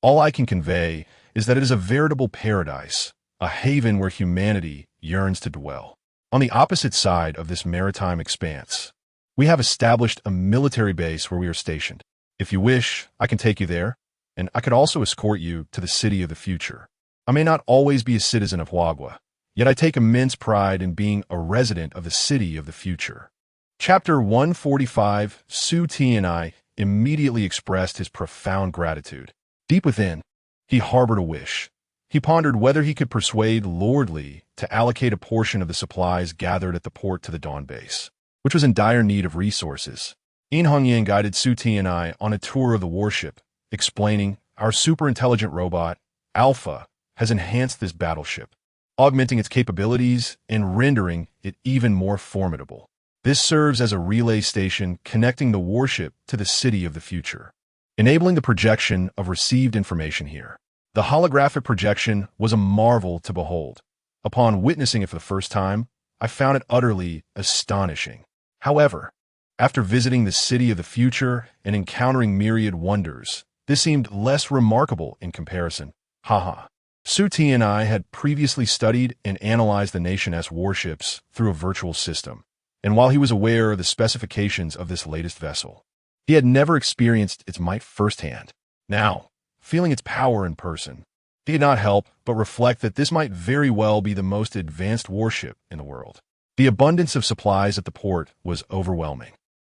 All I can convey is that it is a veritable paradise, a haven where humanity yearns to dwell. On the opposite side of this maritime expanse, we have established a military base where we are stationed. If you wish, I can take you there, and I could also escort you to the City of the Future. I may not always be a citizen of Huagua, yet I take immense pride in being a resident of the City of the Future. Chapter 145, Su Ti and I immediately expressed his profound gratitude. Deep within, he harbored a wish. He pondered whether he could persuade Lord Li to allocate a portion of the supplies gathered at the port to the Dawn Base, which was in dire need of resources. In Hongyan guided Su Ti and I on a tour of the warship, explaining, our super-intelligent robot, Alpha, has enhanced this battleship, augmenting its capabilities and rendering it even more formidable. This serves as a relay station connecting the warship to the City of the Future, enabling the projection of received information here. The holographic projection was a marvel to behold. Upon witnessing it for the first time, I found it utterly astonishing. However, after visiting the City of the Future and encountering myriad wonders, this seemed less remarkable in comparison. Haha. Su Ti and I had previously studied and analyzed the Nation S warships through a virtual system, and while he was aware of the specifications of this latest vessel, he had never experienced its might firsthand. Now, feeling its power in person, he could not help but reflect that this might very well be the most advanced warship in the world. The abundance of supplies at the port was overwhelming.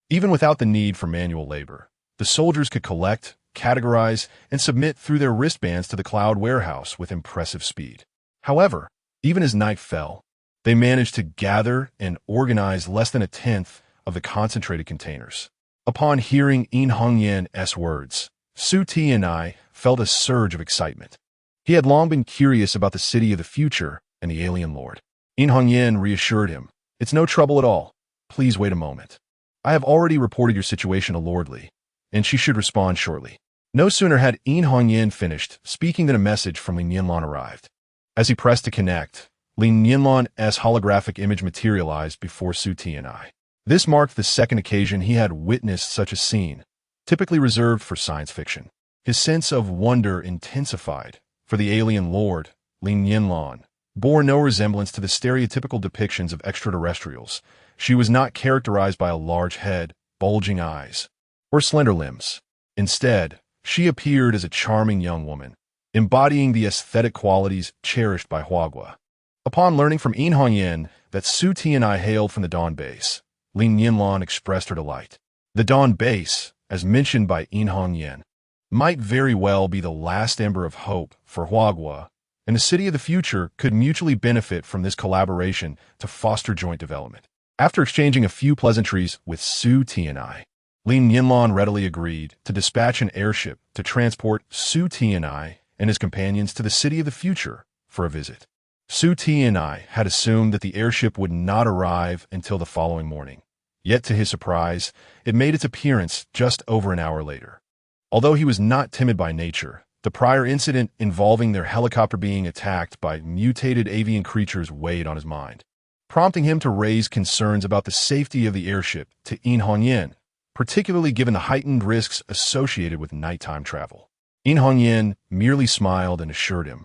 Even without the need for manual labor, the soldiers could collect, categorize, and submit through their wristbands to the cloud warehouse with impressive speed. However, even as night fell, they managed to gather and organize less than a tenth of the concentrated containers. Upon hearing In Hongyan's words, Su Ti and I felt a surge of excitement. He had long been curious about the City of the Future and the alien lord. In Hongyan reassured him, it's no trouble at all. Please wait a moment. I have already reported your situation to Lord Li, and she should respond shortly. No sooner had Hongyuan finished speaking than a message from Li Nianlan arrived. As he pressed to connect, Li Nianlan's holographic image materialized before Su Tianai. This marked the second occasion he had witnessed such a scene, typically reserved for science fiction. His sense of wonder intensified, for the alien lord, Li Nianlan, bore no resemblance to the stereotypical depictions of extraterrestrials. She was not characterized by a large head, bulging eyes, or slender limbs. Instead, she appeared as a charming young woman, embodying the aesthetic qualities cherished by Huagua. Upon learning from Hongyuan that Su Tianai hailed from the Dawn base, Li Nianlan expressed her delight. The Dawn base, as mentioned by Hongyuan, might very well be the last ember of hope for Huagua, and the city of the future could mutually benefit from this collaboration to foster joint development. After exchanging a few pleasantries with Su Tianai, Li Nianlan readily agreed to dispatch an airship to transport Su Tianai and his companions to the city of the future for a visit. Su Tianai had assumed that the airship would not arrive until the following morning. Yet to his surprise, it made its appearance just over an hour later. Although he was not timid by nature, the prior incident involving their helicopter being attacked by mutated avian creatures weighed on his mind, prompting him to raise concerns about the safety of the airship to Hongyuan, particularly given the heightened risks associated with nighttime travel. Hongyuan merely smiled and assured him,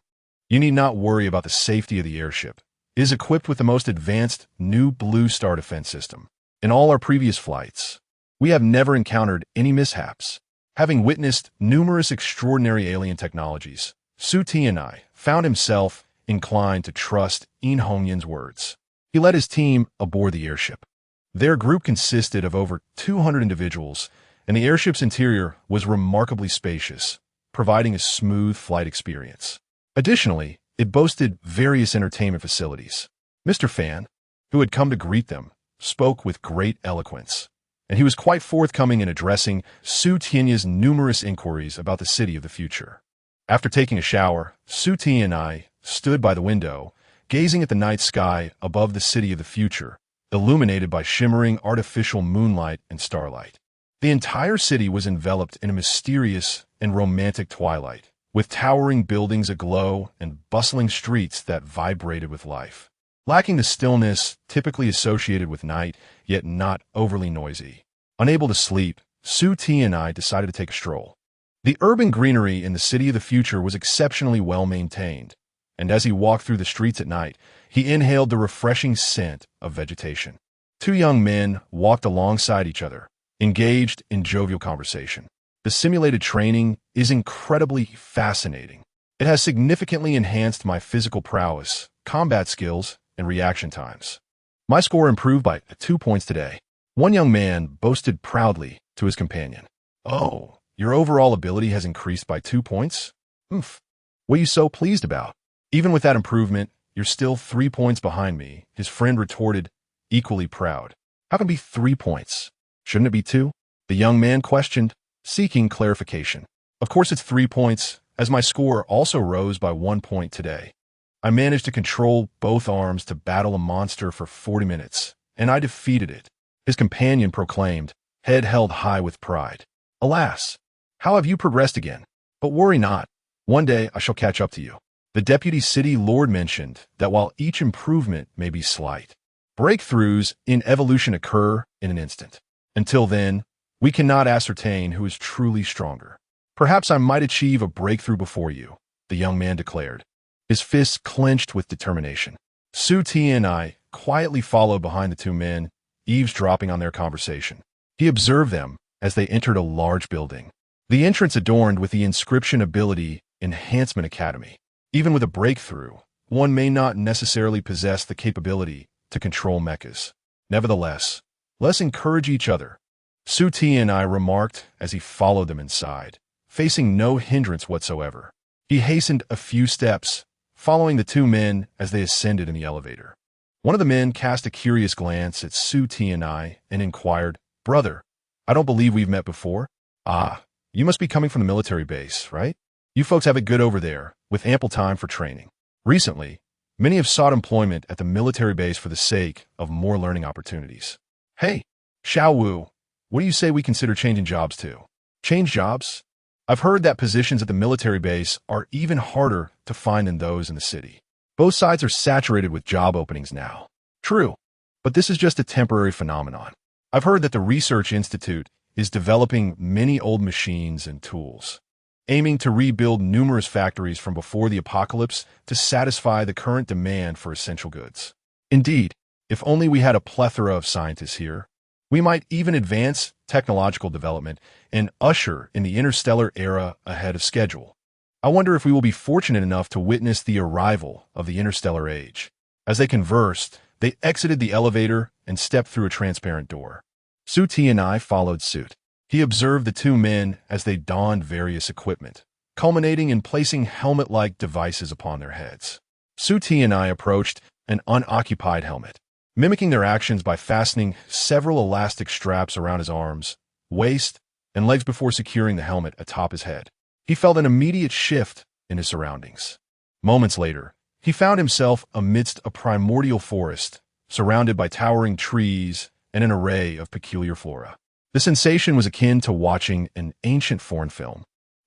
"You need not worry about the safety of the airship. It is equipped with the most advanced new Blue Star defense system. In all our previous flights, we have never encountered any mishaps." Having witnessed numerous extraordinary alien technologies, Su Tianai found himself inclined to trust Hongyuan's words. He led his team aboard the airship. Their group consisted of over 200 individuals, and the airship's interior was remarkably spacious, providing a smooth flight experience. Additionally, it boasted various entertainment facilities. Mr. Fan, who had come to greet them, spoke with great eloquence, and he was quite forthcoming in addressing Su Tianai's numerous inquiries about the city of the future. After taking a shower, Su Tianai stood by the window, gazing at the night sky above the city of the future, illuminated by shimmering artificial moonlight and starlight. The entire city was enveloped in a mysterious and romantic twilight, with towering buildings aglow and bustling streets that vibrated with life. Lacking the stillness typically associated with night, yet not overly noisy. Unable to sleep, Su Tianai decided to take a stroll. The urban greenery in the city of the future was exceptionally well maintained, and as he walked through the streets at night, he inhaled the refreshing scent of vegetation. Two young men walked alongside each other, engaged in jovial conversation. The simulated training is incredibly fascinating. It has significantly enhanced my physical prowess, combat skills, and reaction times. My score improved by 2 points today. One young man boasted proudly to his companion, "Oh, your overall ability has increased by 2 points? Oof. What are you so pleased about? Even with that improvement, you're still 3 points behind me," his friend retorted, equally proud. "How can it be 3 points? Shouldn't it be 2? The young man questioned, seeking clarification. "Of course it's 3 points, as my score also rose by 1 point today. I managed to control both arms to battle a monster for 40 minutes, and I defeated it," his companion proclaimed, head held high with pride. "Alas, how have you progressed again? But worry not. One day I shall catch up to you." The deputy city lord mentioned that while each improvement may be slight, breakthroughs in evolution occur in an instant. Until then, we cannot ascertain who is truly stronger. "Perhaps I might achieve a breakthrough before you," the young man declared, his fists clenched with determination. Su Tianai quietly followed behind the two men, eavesdropping on their conversation. He observed them as they entered a large building. The entrance adorned with the inscription Ability Enhancement Academy. Even with a breakthrough, one may not necessarily possess the capability to control mechas. Nevertheless, let's encourage each other, Su Tianai remarked as he followed them inside, facing no hindrance whatsoever. He hastened a few steps, following the two men as they ascended in the elevator. One of the men cast a curious glance at Su Tianai and inquired, "Brother, I don't believe we've met before." "Ah, you must be coming from the military base, right? You folks have it good over there, with ample time for training. Recently, many have sought employment at the military base for the sake of more learning opportunities." "Hey, Xiao Wu, what do you say we consider changing jobs too? Change jobs? I've heard that positions at the military base are even harder to find than those in the city. Both sides are saturated with job openings now. True, but this is just a temporary phenomenon. I've heard that the Research Institute is developing many old machines and tools, aiming to rebuild numerous factories from before the apocalypse to satisfy the current demand for essential goods. Indeed, if only we had a plethora of scientists here, we might even advance technological development and usher in the interstellar era ahead of schedule. I wonder if we will be fortunate enough to witness the arrival of the interstellar age. As they conversed, they exited the elevator and stepped through a transparent door. Su Ti and I followed suit. He observed the two men as they donned various equipment, culminating in placing helmet-like devices upon their heads. Su Ti and I approached an unoccupied helmet, mimicking their actions by fastening several elastic straps around his arms, waist, and legs before securing the helmet atop his head. He felt an immediate shift in his surroundings. Moments later, he found himself amidst a primordial forest, surrounded by towering trees and an array of peculiar flora. The sensation was akin to watching an ancient foreign film,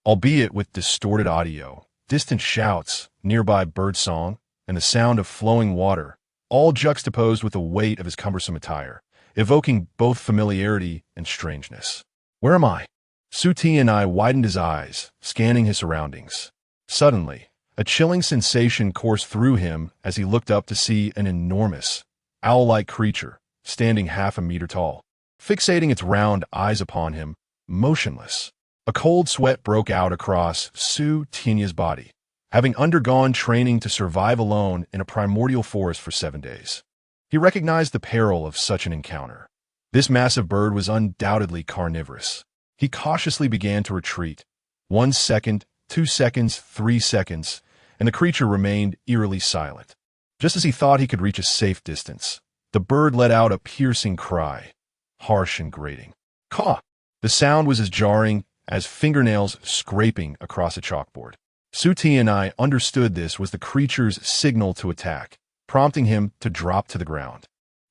albeit with distorted audio, distant shouts, nearby birdsong, and the sound of flowing water, all juxtaposed with the weight of his cumbersome attire, evoking both familiarity and strangeness. Where am I? Su Ti and I widened his eyes, scanning his surroundings. Suddenly, a chilling sensation coursed through him as he looked up to see an enormous, owl-like creature, standing half a meter tall, fixating its round eyes upon him, motionless. A cold sweat broke out across Su Ti's body, having undergone training to survive alone in a primordial forest for 7 days. He recognized the peril of such an encounter. This massive bird was undoubtedly carnivorous. He cautiously began to retreat. 1 second, 2 seconds, 3 seconds, and the creature remained eerily silent. Just as he thought he could reach a safe distance, the bird let out a piercing cry, harsh and grating. Caw! The sound was as jarring as fingernails scraping across a chalkboard. Su Ti and I understood this was the creature's signal to attack, prompting him to drop to the ground.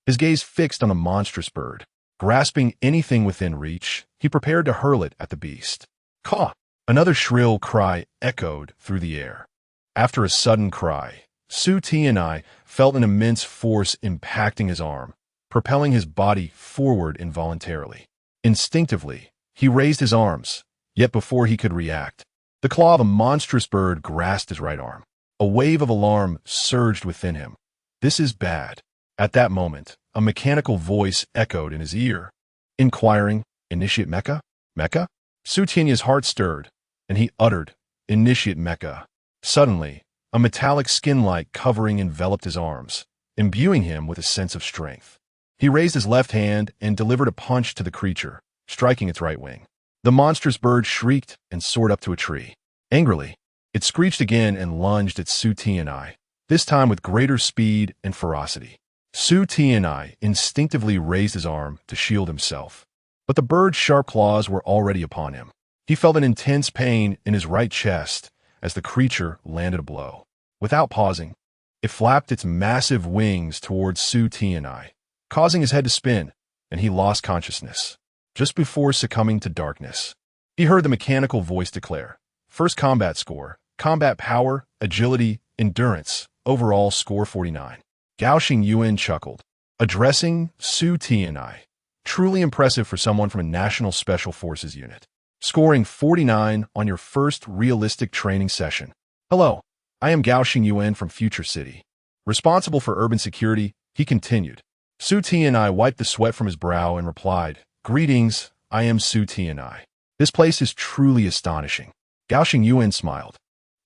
His gaze fixed on the monstrous bird. Grasping anything within reach, he prepared to hurl it at the beast. Caw! Another shrill cry echoed through the air. After a sudden cry, Su Ti and I felt an immense force impacting his arm, propelling his body forward involuntarily. Instinctively, he raised his arms, yet before he could react, the claw of a monstrous bird grasped his right arm. A wave of alarm surged within him. This is bad. At that moment, a mechanical voice echoed in his ear, inquiring, Initiate Mecha? Mecha? Su Ti's heart stirred, and he uttered, Initiate Mecha. Suddenly, a metallic skin-like covering enveloped his arms, imbuing him with a sense of strength. He raised his left hand and delivered a punch to the creature, striking its right wing. The monstrous bird shrieked and soared up to a tree. Angrily, it screeched again and lunged at Su Ti and I, this time with greater speed and ferocity. Su Ti and I instinctively raised his arm to shield himself, but the bird's sharp claws were already upon him. He felt an intense pain in his right chest as the creature landed a blow. Without pausing, it flapped its massive wings towards Su Ti and I, causing his head to spin, and he lost consciousness. Just before succumbing to darkness, he heard the mechanical voice declare, First combat score, combat power, agility, endurance, overall score 49. Gao Xingyuan chuckled, addressing Su Ti and I. Truly impressive for someone from a National Special Forces unit. Scoring 49 on your first realistic training session. Hello, I am Gao Xingyuan from Future City. Responsible for urban security, he continued. Su Ti and I wiped the sweat from his brow and replied, Greetings, I am Su Ti and I. This place is truly astonishing. Gao Xingyuan smiled.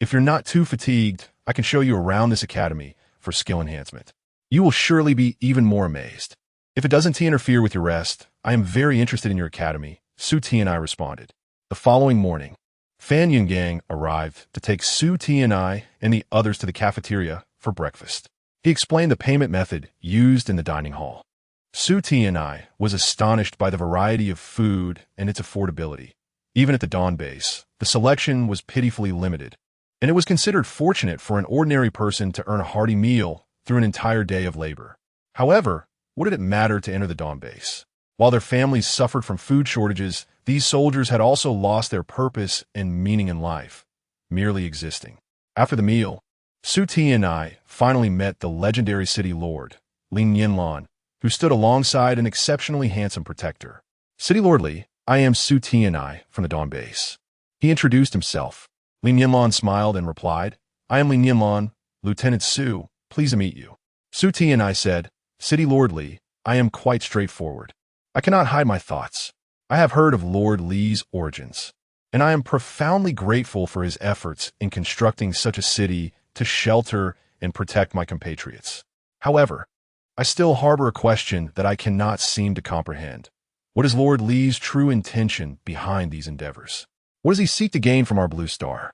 If you're not too fatigued, I can show you around this academy for skill enhancement. You will surely be even more amazed. If it doesn't interfere with your rest, I am very interested in your academy, Su Ti and I responded. The following morning, Fan Yungang arrived to take Su Ti and I and the others to the cafeteria for breakfast. He explained the payment method used in the dining hall. Su Ti and I was astonished by the variety of food and its affordability. Even at the Dawn base, the selection was pitifully limited, and it was considered fortunate for an ordinary person to earn a hearty meal through an entire day of labor. However, what did it matter to enter the Dawn base? While their families suffered from food shortages, these soldiers had also lost their purpose and meaning in life, merely existing. After the meal, Su Ti and I finally met the legendary city lord, Li Nianlan, who stood alongside an exceptionally handsome protector. City Lord Li, I am Su Ti and I from the Dawn Base. He introduced himself. Li Nianlan smiled and replied, I am Li Nianlan, Lieutenant Su, pleased to meet you. Su Ti and I said, City Lord Li, I am quite straightforward. I cannot hide my thoughts. I have heard of Lord Li's origins, and I am profoundly grateful for his efforts in constructing such a city to shelter and protect my compatriots. However, I still harbor a question that I cannot seem to comprehend. What is Lord Li's true intention behind these endeavors? What does he seek to gain from our blue star?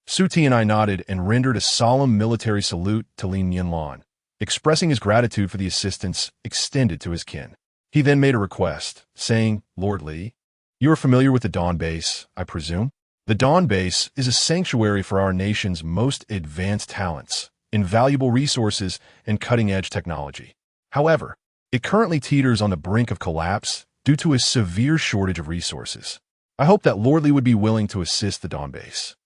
Su Ti and I nodded and rendered a solemn military salute to Li Nianlan, expressing his gratitude for the assistance extended to his kin. He then made a request, saying, Lord Li, you are familiar with the Dawn Base, I presume? The Dawn Base is a sanctuary for our nation's most advanced talents, invaluable resources, and cutting-edge technology. However, it currently teeters on the brink of collapse due to a severe shortage of resources. I hope that Lord Li would be willing to assist the Dawn Base.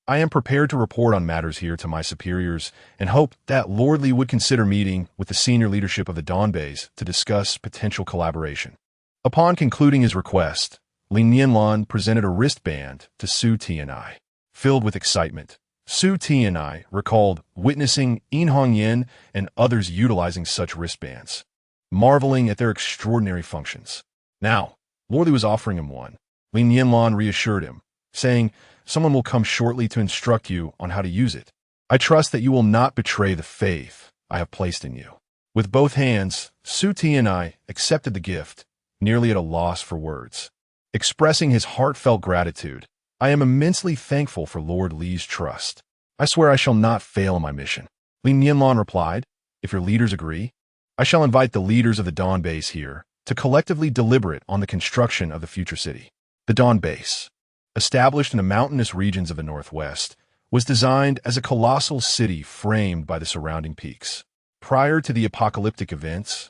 I am prepared to report on matters here to my superiors and hope that Lord Li would consider meeting with the senior leadership of the Dawn Base to discuss potential collaboration. Upon concluding his request, Li Nianlan presented a wristband to Su Ti and I. Filled with excitement, Su Ti and I recalled witnessing In Hongyan and others utilizing such wristbands, marveling at their extraordinary functions. Now, Lord Li was offering him one. Li Nianlan reassured him, saying, someone will come shortly to instruct you on how to use it. I trust that you will not betray the faith I have placed in you. With both hands, Su Ti and I accepted the gift, nearly at a loss for words. Expressing his heartfelt gratitude, I am immensely thankful for Lord Li's trust. I swear I shall not fail in my mission. Li Nianlan replied, if your leaders agree, I shall invite the leaders of the Dawn Base here to collectively deliberate on the construction of the future city. The Dawn Base, established in the mountainous regions of the Northwest, was designed as a colossal city framed by the surrounding peaks. Prior to the apocalyptic events,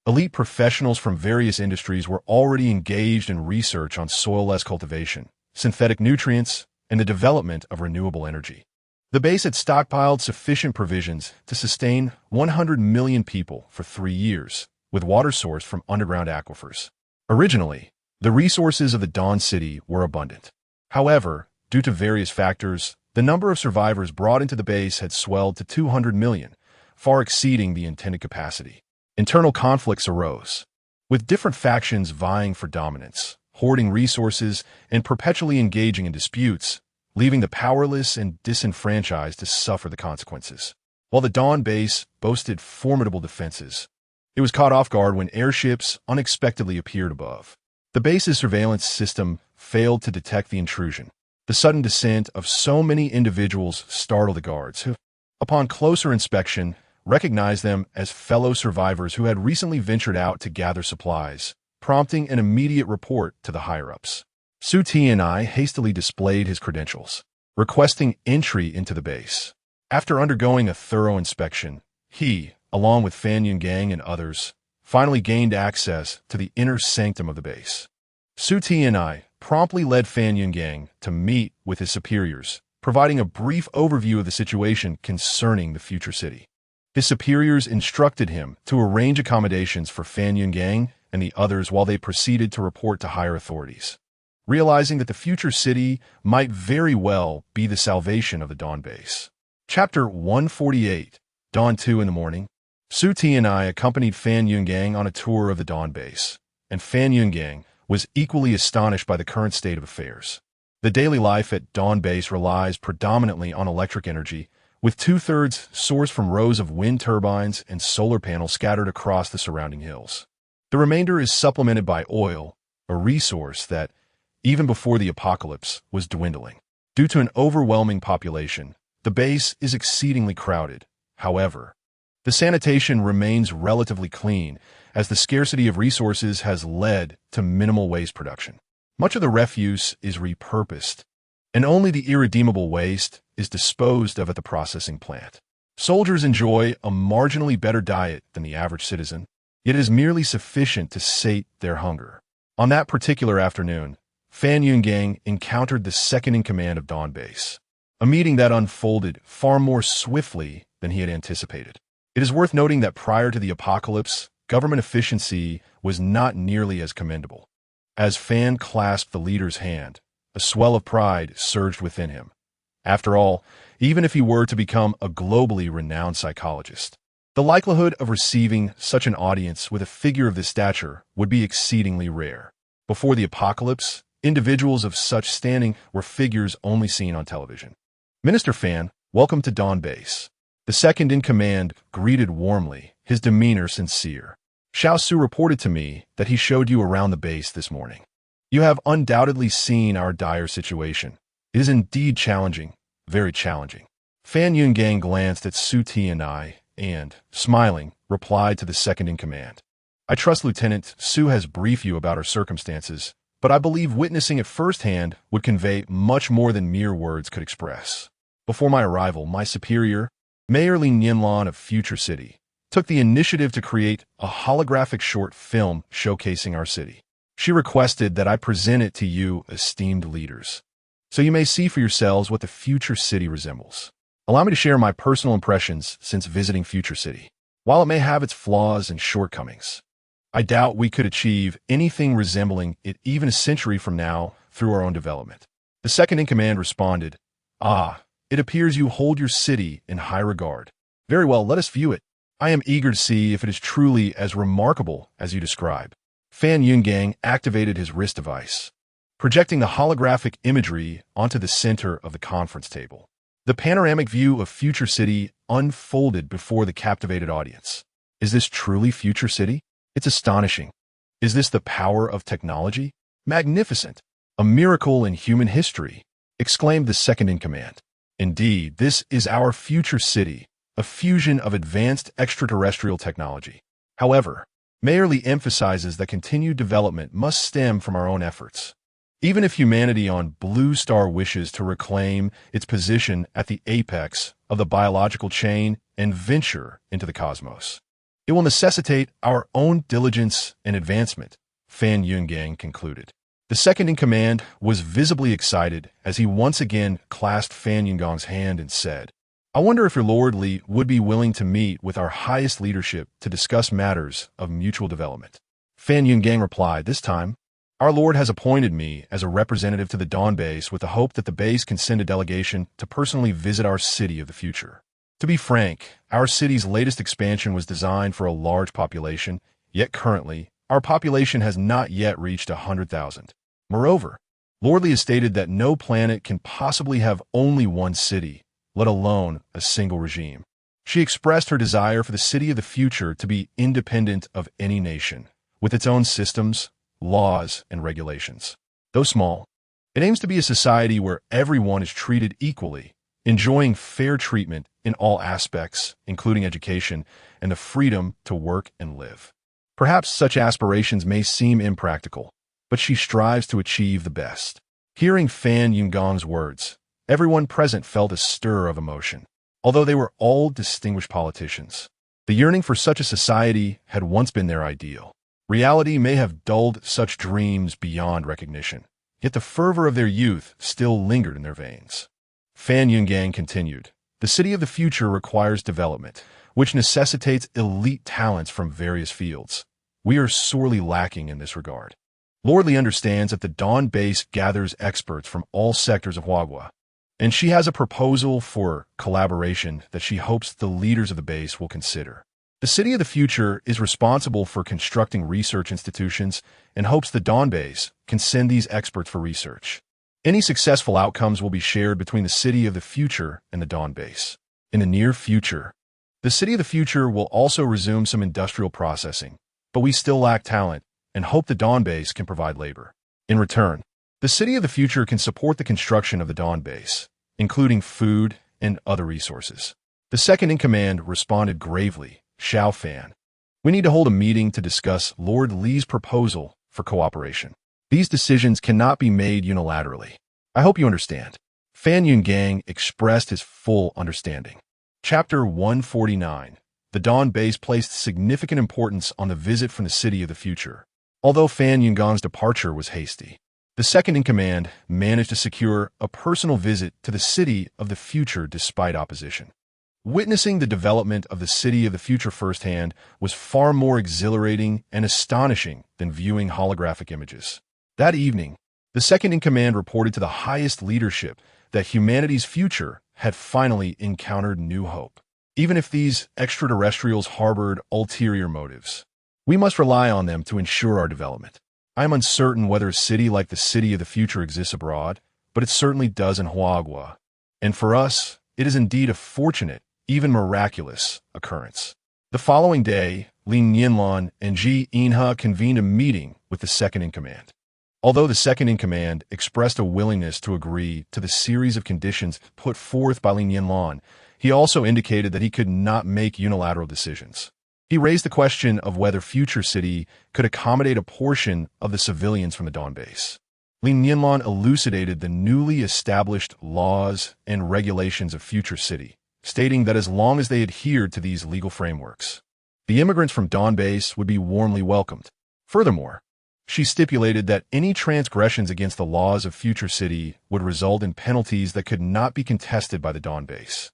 elite professionals from various industries were already engaged in research on soil-less cultivation, synthetic nutrients, and the development of renewable energy. The base had stockpiled sufficient provisions to sustain 100 million people for 3 years, with water sourced from underground aquifers. Originally, the resources of the Dawn City were abundant. However, due to various factors, the number of survivors brought into the base had swelled to 200 million, far exceeding the intended capacity. Internal conflicts arose, with different factions vying for dominance, hoarding resources, and perpetually engaging in disputes, leaving the powerless and disenfranchised to suffer the consequences. While the Dawn Base boasted formidable defenses, it was caught off guard when airships unexpectedly appeared above. The base's surveillance system failed to detect the intrusion. The sudden descent of so many individuals startled the guards, who, upon closer inspection, recognized them as fellow survivors who had recently ventured out to gather supplies, prompting an immediate report to the higher-ups. Su Ti and I hastily displayed his credentials, requesting entry into the base. After undergoing a thorough inspection, he, along with Fan Yungang and others, finally gained access to the inner sanctum of the base. Su Ti and I promptly led Fan Yungang to meet with his superiors, providing a brief overview of the situation concerning the future city. His superiors instructed him to arrange accommodations for Fan Yungang and the others while they proceeded to report to higher authorities. Realizing that the future city might very well be the salvation of the Dawn Base. Chapter 148, Dawn 2 in the morning. Su Ti and I accompanied Fan Yungang on a tour of the Dawn Base, and Fan Yungang was equally astonished by the current state of affairs. The daily life at Dawn Base relies predominantly on electric energy, with 2/3 sourced from rows of wind turbines and solar panels scattered across the surrounding hills. The remainder is supplemented by oil, a resource that, even before the apocalypse, was dwindling. Due to an overwhelming population, the base is exceedingly crowded. However, the sanitation remains relatively clean, as the scarcity of resources has led to minimal waste production. Much of the refuse is repurposed, and only the irredeemable waste is disposed of at the processing plant. Soldiers enjoy a marginally better diet than the average citizen. yet it is merely sufficient to sate their hunger. On that particular afternoon, Fan Yungang encountered the second-in-command of Dawn Base, a meeting that unfolded far more swiftly than he had anticipated. It is worth noting that prior to the apocalypse, government efficiency was not nearly as commendable. As Fan clasped the leader's hand, a swell of pride surged within him. After all, even if he were to become a globally renowned psychologist, the likelihood of receiving such an audience with a figure of this stature would be exceedingly rare. Before the apocalypse, individuals of such standing were figures only seen on television. Minister Fan, welcome to Dawn Base. The second-in-command greeted warmly, his demeanor sincere. Xiao Su reported to me that he showed you around the base this morning. You have undoubtedly seen our dire situation. It is indeed challenging, very challenging. Fan Yungang glanced at Su Ti and I, and, smiling, replied to the second-in-command. I trust Lieutenant Su has briefed you about our circumstances, but I believe witnessing it firsthand would convey much more than mere words could express. Before my arrival, my superior, Mayor Li Nianlan of Future City, took the initiative to create a holographic short film showcasing our city. She requested that I present it to you, esteemed leaders, so you may see for yourselves what the future city resembles. Allow me to share my personal impressions since visiting Future City. While it may have its flaws and shortcomings, I doubt we could achieve anything resembling it even a century from now through our own development. The second-in-command responded, it appears you hold your city in high regard. Very well, let us view it. I am eager to see if it is truly as remarkable as you describe. Fan Yungang activated his wrist device, projecting the holographic imagery onto the center of the conference table. The panoramic view of Future City unfolded before the captivated audience. Is this truly Future City? It's astonishing. Is this the power of technology? Magnificent. A miracle in human history, exclaimed the second-in-command. Indeed, this is our future city, a fusion of advanced extraterrestrial technology. However, Mayor Li emphasizes that continued development must stem from our own efforts. Even if humanity on Blue Star wishes to reclaim its position at the apex of the biological chain and venture into the cosmos, it will necessitate our own diligence and advancement, Fan Yungang concluded. The second-in-command was visibly excited as he once again clasped Fan Yunggang's hand and said, I wonder if your Lord Li would be willing to meet with our highest leadership to discuss matters of mutual development. Fan Yungang replied, this time, our Lord has appointed me as a representative to the Dawn Base with the hope that the base can send a delegation to personally visit our city of the future. To be frank, our city's latest expansion was designed for a large population, yet currently, our population has not yet reached 100,000. Moreover, Lord Li has stated that no planet can possibly have only one city, let alone a single regime. She expressed her desire for the city of the future to be independent of any nation, with its own systems, laws, and regulations. Though small, it aims to be a society where everyone is treated equally, enjoying fair treatment in all aspects, including education and the freedom to work and live. Perhaps such aspirations may seem impractical, but she strives to achieve the best. Hearing Fan Yunggang's words, everyone present felt a stir of emotion. Although they were all distinguished politicians, the yearning for such a society had once been their ideal. Reality may have dulled such dreams beyond recognition, yet the fervor of their youth still lingered in their veins. Fan Yungang continued, the city of the future requires development, which necessitates elite talents from various fields. We are sorely lacking in this regard. Lord Li understands that the Dawn Base gathers experts from all sectors of Huagua, and she has a proposal for collaboration that she hopes the leaders of the base will consider. The city of the future is responsible for constructing research institutions and hopes the Dawn Base can send these experts for research. Any successful outcomes will be shared between the city of the future and the Dawn Base. In the near future, the city of the future will also resume some industrial processing, but we still lack talent and hope the Dawn Base can provide labor. In return, the city of the future can support the construction of the Dawn Base, including food and other resources. The second-in-command responded gravely, Xiao Fan. We need to hold a meeting to discuss Lord Li's proposal for cooperation. These decisions cannot be made unilaterally. I hope you understand. Fan Yungang expressed his full understanding. Chapter 149. the Dawn base placed significant importance on the visit from the city of the future. Although Fan Yungan's departure was hasty, the second-in-command managed to secure a personal visit to the city of the future despite opposition. Witnessing the development of the city of the future firsthand was far more exhilarating and astonishing than viewing holographic images. That evening, the second-in-command reported to the highest leadership that humanity's future had finally encountered new hope. Even if these extraterrestrials harbored ulterior motives, we must rely on them to ensure our development. I am uncertain whether a city like the city of the future exists abroad, but it certainly does in Huagua. And for us, it is indeed a fortunate, even miraculous, occurrence. The following day, Li Nianlan and Ji Inha convened a meeting with the second-in-command. Although the second-in-command expressed a willingness to agree to the series of conditions put forth by Li Nianlan, he also indicated that he could not make unilateral decisions. He raised the question of whether Future City could accommodate a portion of the civilians from the Dawn base. Li Nianlan elucidated the newly established laws and regulations of Future City, stating that as long as they adhered to these legal frameworks, the immigrants from Dawn base would be warmly welcomed. Furthermore, she stipulated that any transgressions against the laws of Future City would result in penalties that could not be contested by the Dawn base.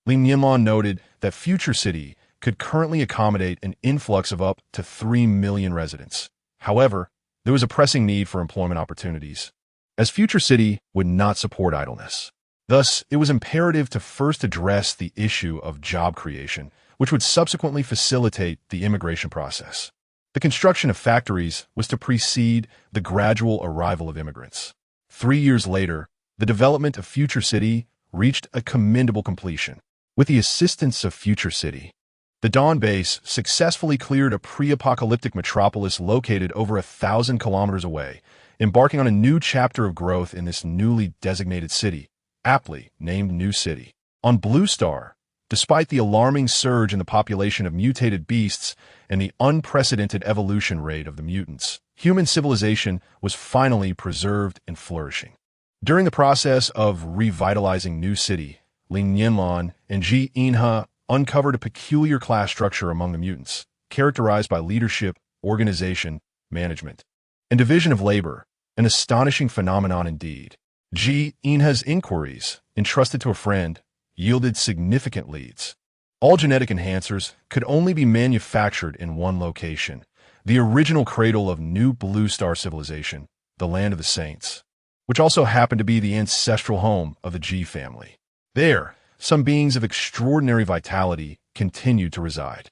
Li Nianlan noted that Future City could currently accommodate an influx of up to 3 million residents. However, there was a pressing need for employment opportunities, as Future City would not support idleness. Thus, it was imperative to first address the issue of job creation, which would subsequently facilitate the immigration process. The construction of factories was to precede the gradual arrival of immigrants. 3 years later, the development of Future City reached a commendable completion. With the assistance of Future City, the Dawn base successfully cleared a pre-apocalyptic metropolis located over 1,000 kilometers away, embarking on a new chapter of growth in this newly designated city, aptly named New City. On Blue Star, despite the alarming surge in the population of mutated beasts and the unprecedented evolution rate of the mutants, human civilization was finally preserved and flourishing. During the process of revitalizing New City, Li Nianlan and Ji Inha uncovered a peculiar class structure among the mutants, characterized by leadership, organization, management, and division of labor, an astonishing phenomenon indeed. Ji Inha's inquiries, entrusted to a friend, yielded significant leads. All genetic enhancers could only be manufactured in one location, the original cradle of New Blue Star civilization, the Land of the Saints, which also happened to be the ancestral home of the Ji family. There, some beings of extraordinary vitality continued to reside.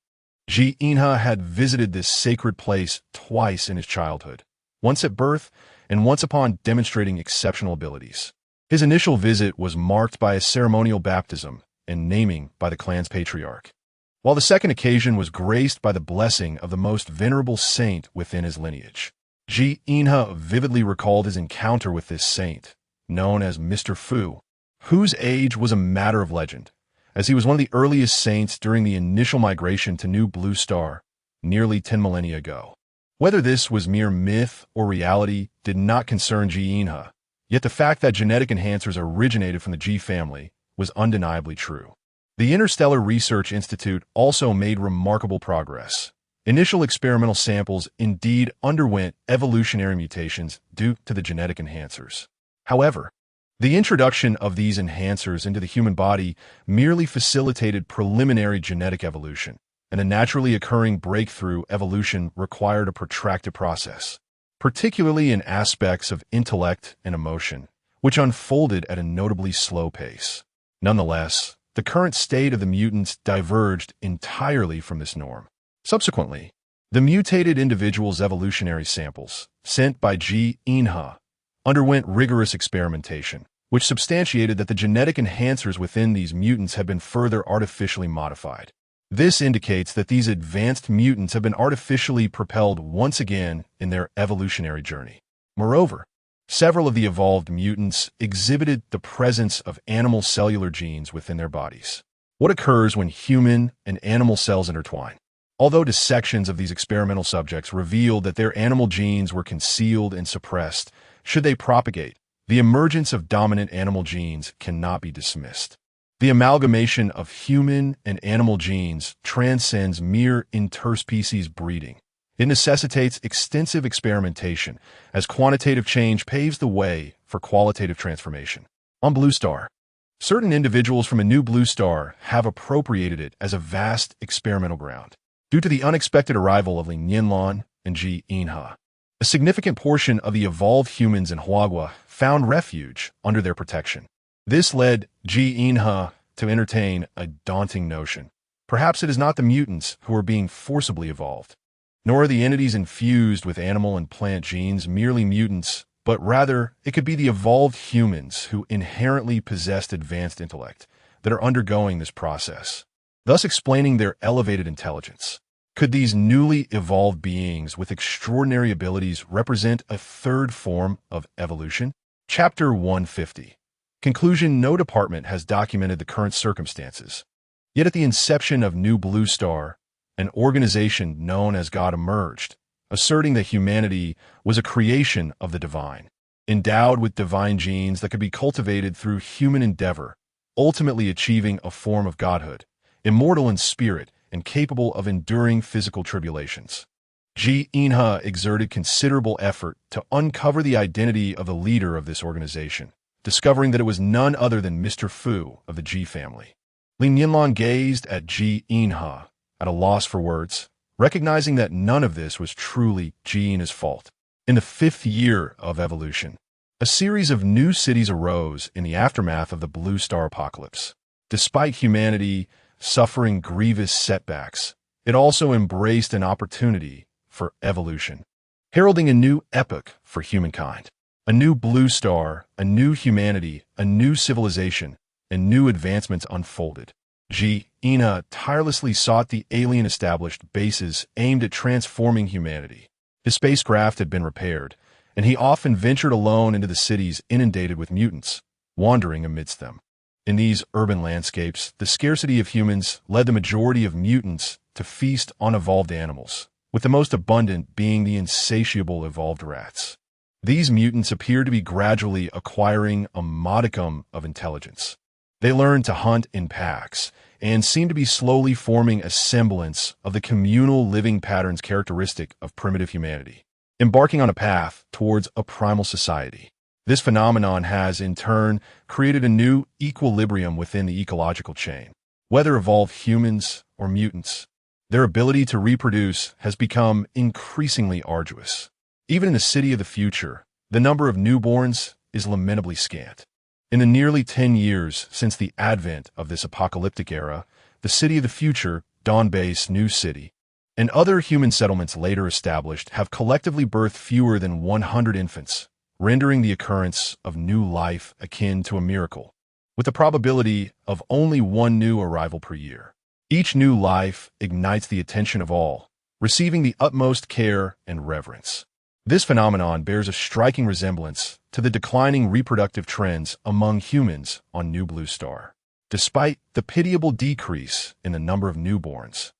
Ji Inha had visited this sacred place twice in his childhood, once at birth and once upon demonstrating exceptional abilities. His initial visit was marked by a ceremonial baptism and naming by the clan's patriarch, while the second occasion was graced by the blessing of the most venerable saint within his lineage. Ji Inha vividly recalled his encounter with this saint, known as Mr. Fu, whose age was a matter of legend, as he was one of the earliest saints during the initial migration to New Blue Star, nearly 10 millennia ago. Whether this was mere myth or reality did not concern Ji Inha, yet the fact that genetic enhancers originated from the Ji family was undeniably true. The Interstellar Research Institute also made remarkable progress. Initial experimental samples indeed underwent evolutionary mutations due to the genetic enhancers. However, the introduction of these enhancers into the human body merely facilitated preliminary genetic evolution, and a naturally occurring breakthrough evolution required a protracted process, particularly in aspects of intellect and emotion, which unfolded at a notably slow pace. Nonetheless, the current state of the mutants diverged entirely from this norm. Subsequently, the mutated individual's evolutionary samples, sent by Ji Inha, underwent rigorous experimentation, which substantiated that the genetic enhancers within these mutants had been further artificially modified. This indicates that these advanced mutants have been artificially propelled once again in their evolutionary journey. Moreover, several of the evolved mutants exhibited the presence of animal cellular genes within their bodies. What occurs when human and animal cells intertwine? Although dissections of these experimental subjects revealed that their animal genes were concealed and suppressed, should they propagate, the emergence of dominant animal genes cannot be dismissed. The amalgamation of human and animal genes transcends mere interspecies breeding. It necessitates extensive experimentation, as quantitative change paves the way for qualitative transformation. On Blue Star, certain individuals from a new blue star have appropriated it as a vast experimental ground. Due to the unexpected arrival of Li Nianlan and Li Nianlan, a significant portion of the evolved humans in Huagua found refuge under their protection. This led Li Nianlan to entertain a daunting notion. Perhaps it is not the mutants who are being forcibly evolved, nor are the entities infused with animal and plant genes merely mutants, but rather it could be the evolved humans who inherently possessed advanced intellect that are undergoing this process, thus explaining their elevated intelligence. Could these newly evolved beings with extraordinary abilities represent a third form of evolution? Chapter 150. Conclusion. No department has documented the current circumstances. Yet at the inception of New Blue Star, an organization known as God emerged, asserting that humanity was a creation of the divine, endowed with divine genes that could be cultivated through human endeavor, ultimately achieving a form of godhood, immortal in spirit and capable of enduring physical tribulations. Li Nianlan exerted considerable effort to uncover the identity of the leader of this organization, discovering that it was none other than Mr. Fu of the Ji family. Li Nianlan gazed at Li Nianlan, at a loss for words, recognizing that none of this was truly Li Nianlan's fault. In the 5th year of evolution, a series of new cities arose in the aftermath of the Blue Star apocalypse. Despite humanity suffering grievous setbacks, it also embraced an opportunity for evolution, heralding a new epoch for humankind. A new blue star, a new humanity, a new civilization, and new advancements unfolded. Li Nianlan tirelessly sought the alien-established bases aimed at transforming humanity. His spacecraft had been repaired, and he often ventured alone into the cities inundated with mutants, wandering amidst them. In these urban landscapes, the scarcity of humans led the majority of mutants to feast on evolved animals, with the most abundant being the insatiable evolved rats. These mutants appear to be gradually acquiring a modicum of intelligence. They learn to hunt in packs and seem to be slowly forming a semblance of the communal living patterns characteristic of primitive humanity, embarking on a path towards a primal society. This phenomenon has, in turn, created a new equilibrium within the ecological chain. Whether evolved humans or mutants, their ability to reproduce has become increasingly arduous. Even in the city of the future, the number of newborns is lamentably scant. In the nearly 10 years since the advent of this apocalyptic era, the city of the future, Dawn-Base New City, and other human settlements later established have collectively birthed fewer than 100 infants, rendering the occurrence of new life akin to a miracle, with the probability of only one new arrival per year. Each new life ignites the attention of all, receiving the utmost care and reverence. This phenomenon bears a striking resemblance to the declining reproductive trends among humans on New Blue Star. Despite the pitiable decrease in the number of newborns,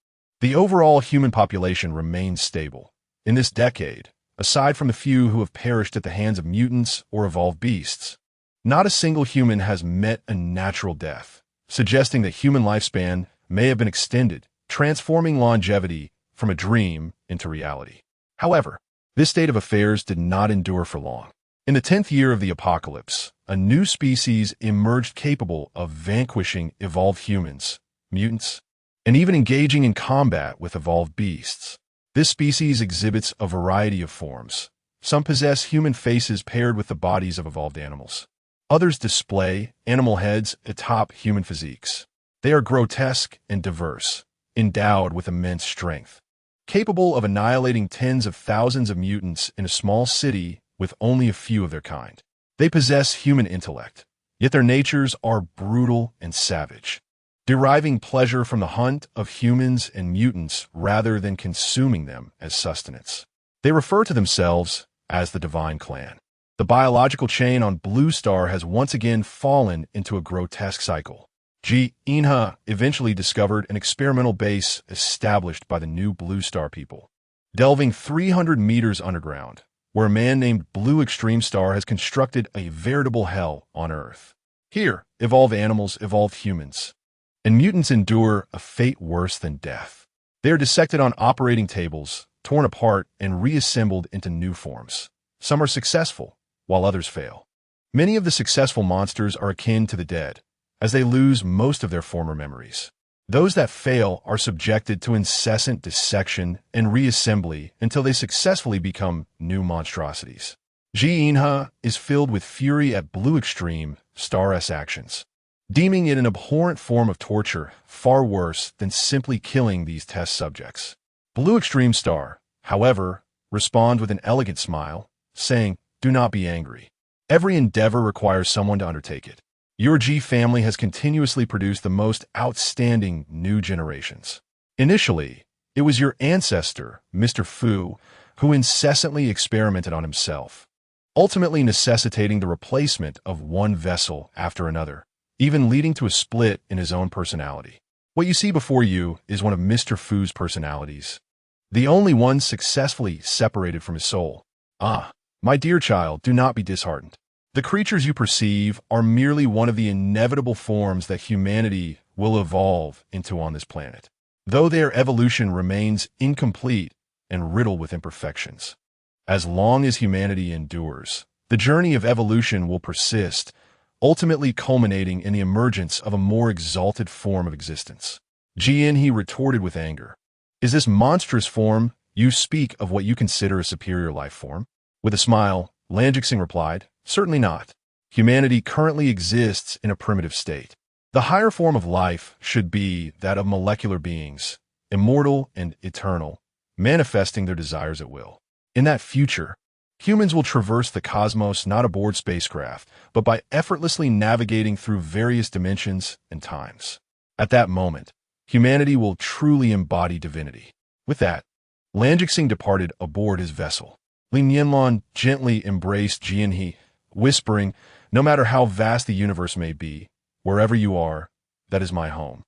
the overall human population remains stable. In this decade, aside from the few who have perished at the hands of mutants or evolved beasts, not a single human has met a natural death, suggesting that human lifespan may have been extended, transforming longevity from a dream into reality. However, this state of affairs did not endure for long. In the 10th year of the apocalypse, a new species emerged capable of vanquishing evolved humans, mutants, and even engaging in combat with evolved beasts. This species exhibits a variety of forms. Some possess human faces paired with the bodies of evolved animals. Others display animal heads atop human physiques. They are grotesque and diverse, endowed with immense strength, capable of annihilating tens of thousands of mutants in a small city with only a few of their kind. They possess human intellect, yet their natures are brutal and savage, deriving pleasure from the hunt of humans and mutants rather than consuming them as sustenance. They refer to themselves as the Divine Clan. The biological chain on Blue Star has once again fallen into a grotesque cycle. Li Nianlan eventually discovered an experimental base established by the New Blue Star people, delving 300 meters underground, where a man named Blue Extreme Star has constructed a veritable hell on Earth. Here, evolve animals, evolve humans. And mutants endure a fate worse than death. They are dissected on operating tables, torn apart, and reassembled into new forms. Some are successful, while others fail. Many of the successful monsters are akin to the dead, as they lose most of their former memories. Those that fail are subjected to incessant dissection and reassembly until they successfully become new monstrosities. Ji-inha is filled with fury at Blue Extreme Star's actions, deeming it an abhorrent form of torture, far worse than simply killing these test subjects. Blue Extreme Star, however, responds with an elegant smile, saying, "Do not be angry. Every endeavor requires someone to undertake it. Your G family has continuously produced the most outstanding new generations. Initially, it was your ancestor, Mr. Fu, who incessantly experimented on himself, ultimately necessitating the replacement of one vessel after another, even leading to a split in his own personality. What you see before you is one of Mr. Fu's personalities, the only one successfully separated from his soul. Ah, my dear child, do not be disheartened. The creatures you perceive are merely one of the inevitable forms that humanity will evolve into on this planet, though their evolution remains incomplete and riddled with imperfections. As long as humanity endures, the journey of evolution will persist, ultimately culminating in the emergence of a more exalted form of existence." He retorted with anger. "Is this monstrous form you speak of what you consider a superior life form?" With a smile, Lanjixing replied, "Certainly not. Humanity currently exists in a primitive state. The higher form of life should be that of molecular beings, immortal and eternal, manifesting their desires at will. In that future, humans will traverse the cosmos not aboard spacecraft, but by effortlessly navigating through various dimensions and times. At that moment, humanity will truly embody divinity." With that, Lanjixing departed aboard his vessel. Li Nianlan gently embraced Jianhe, whispering, "No matter how vast the universe may be, wherever you are, that is my home."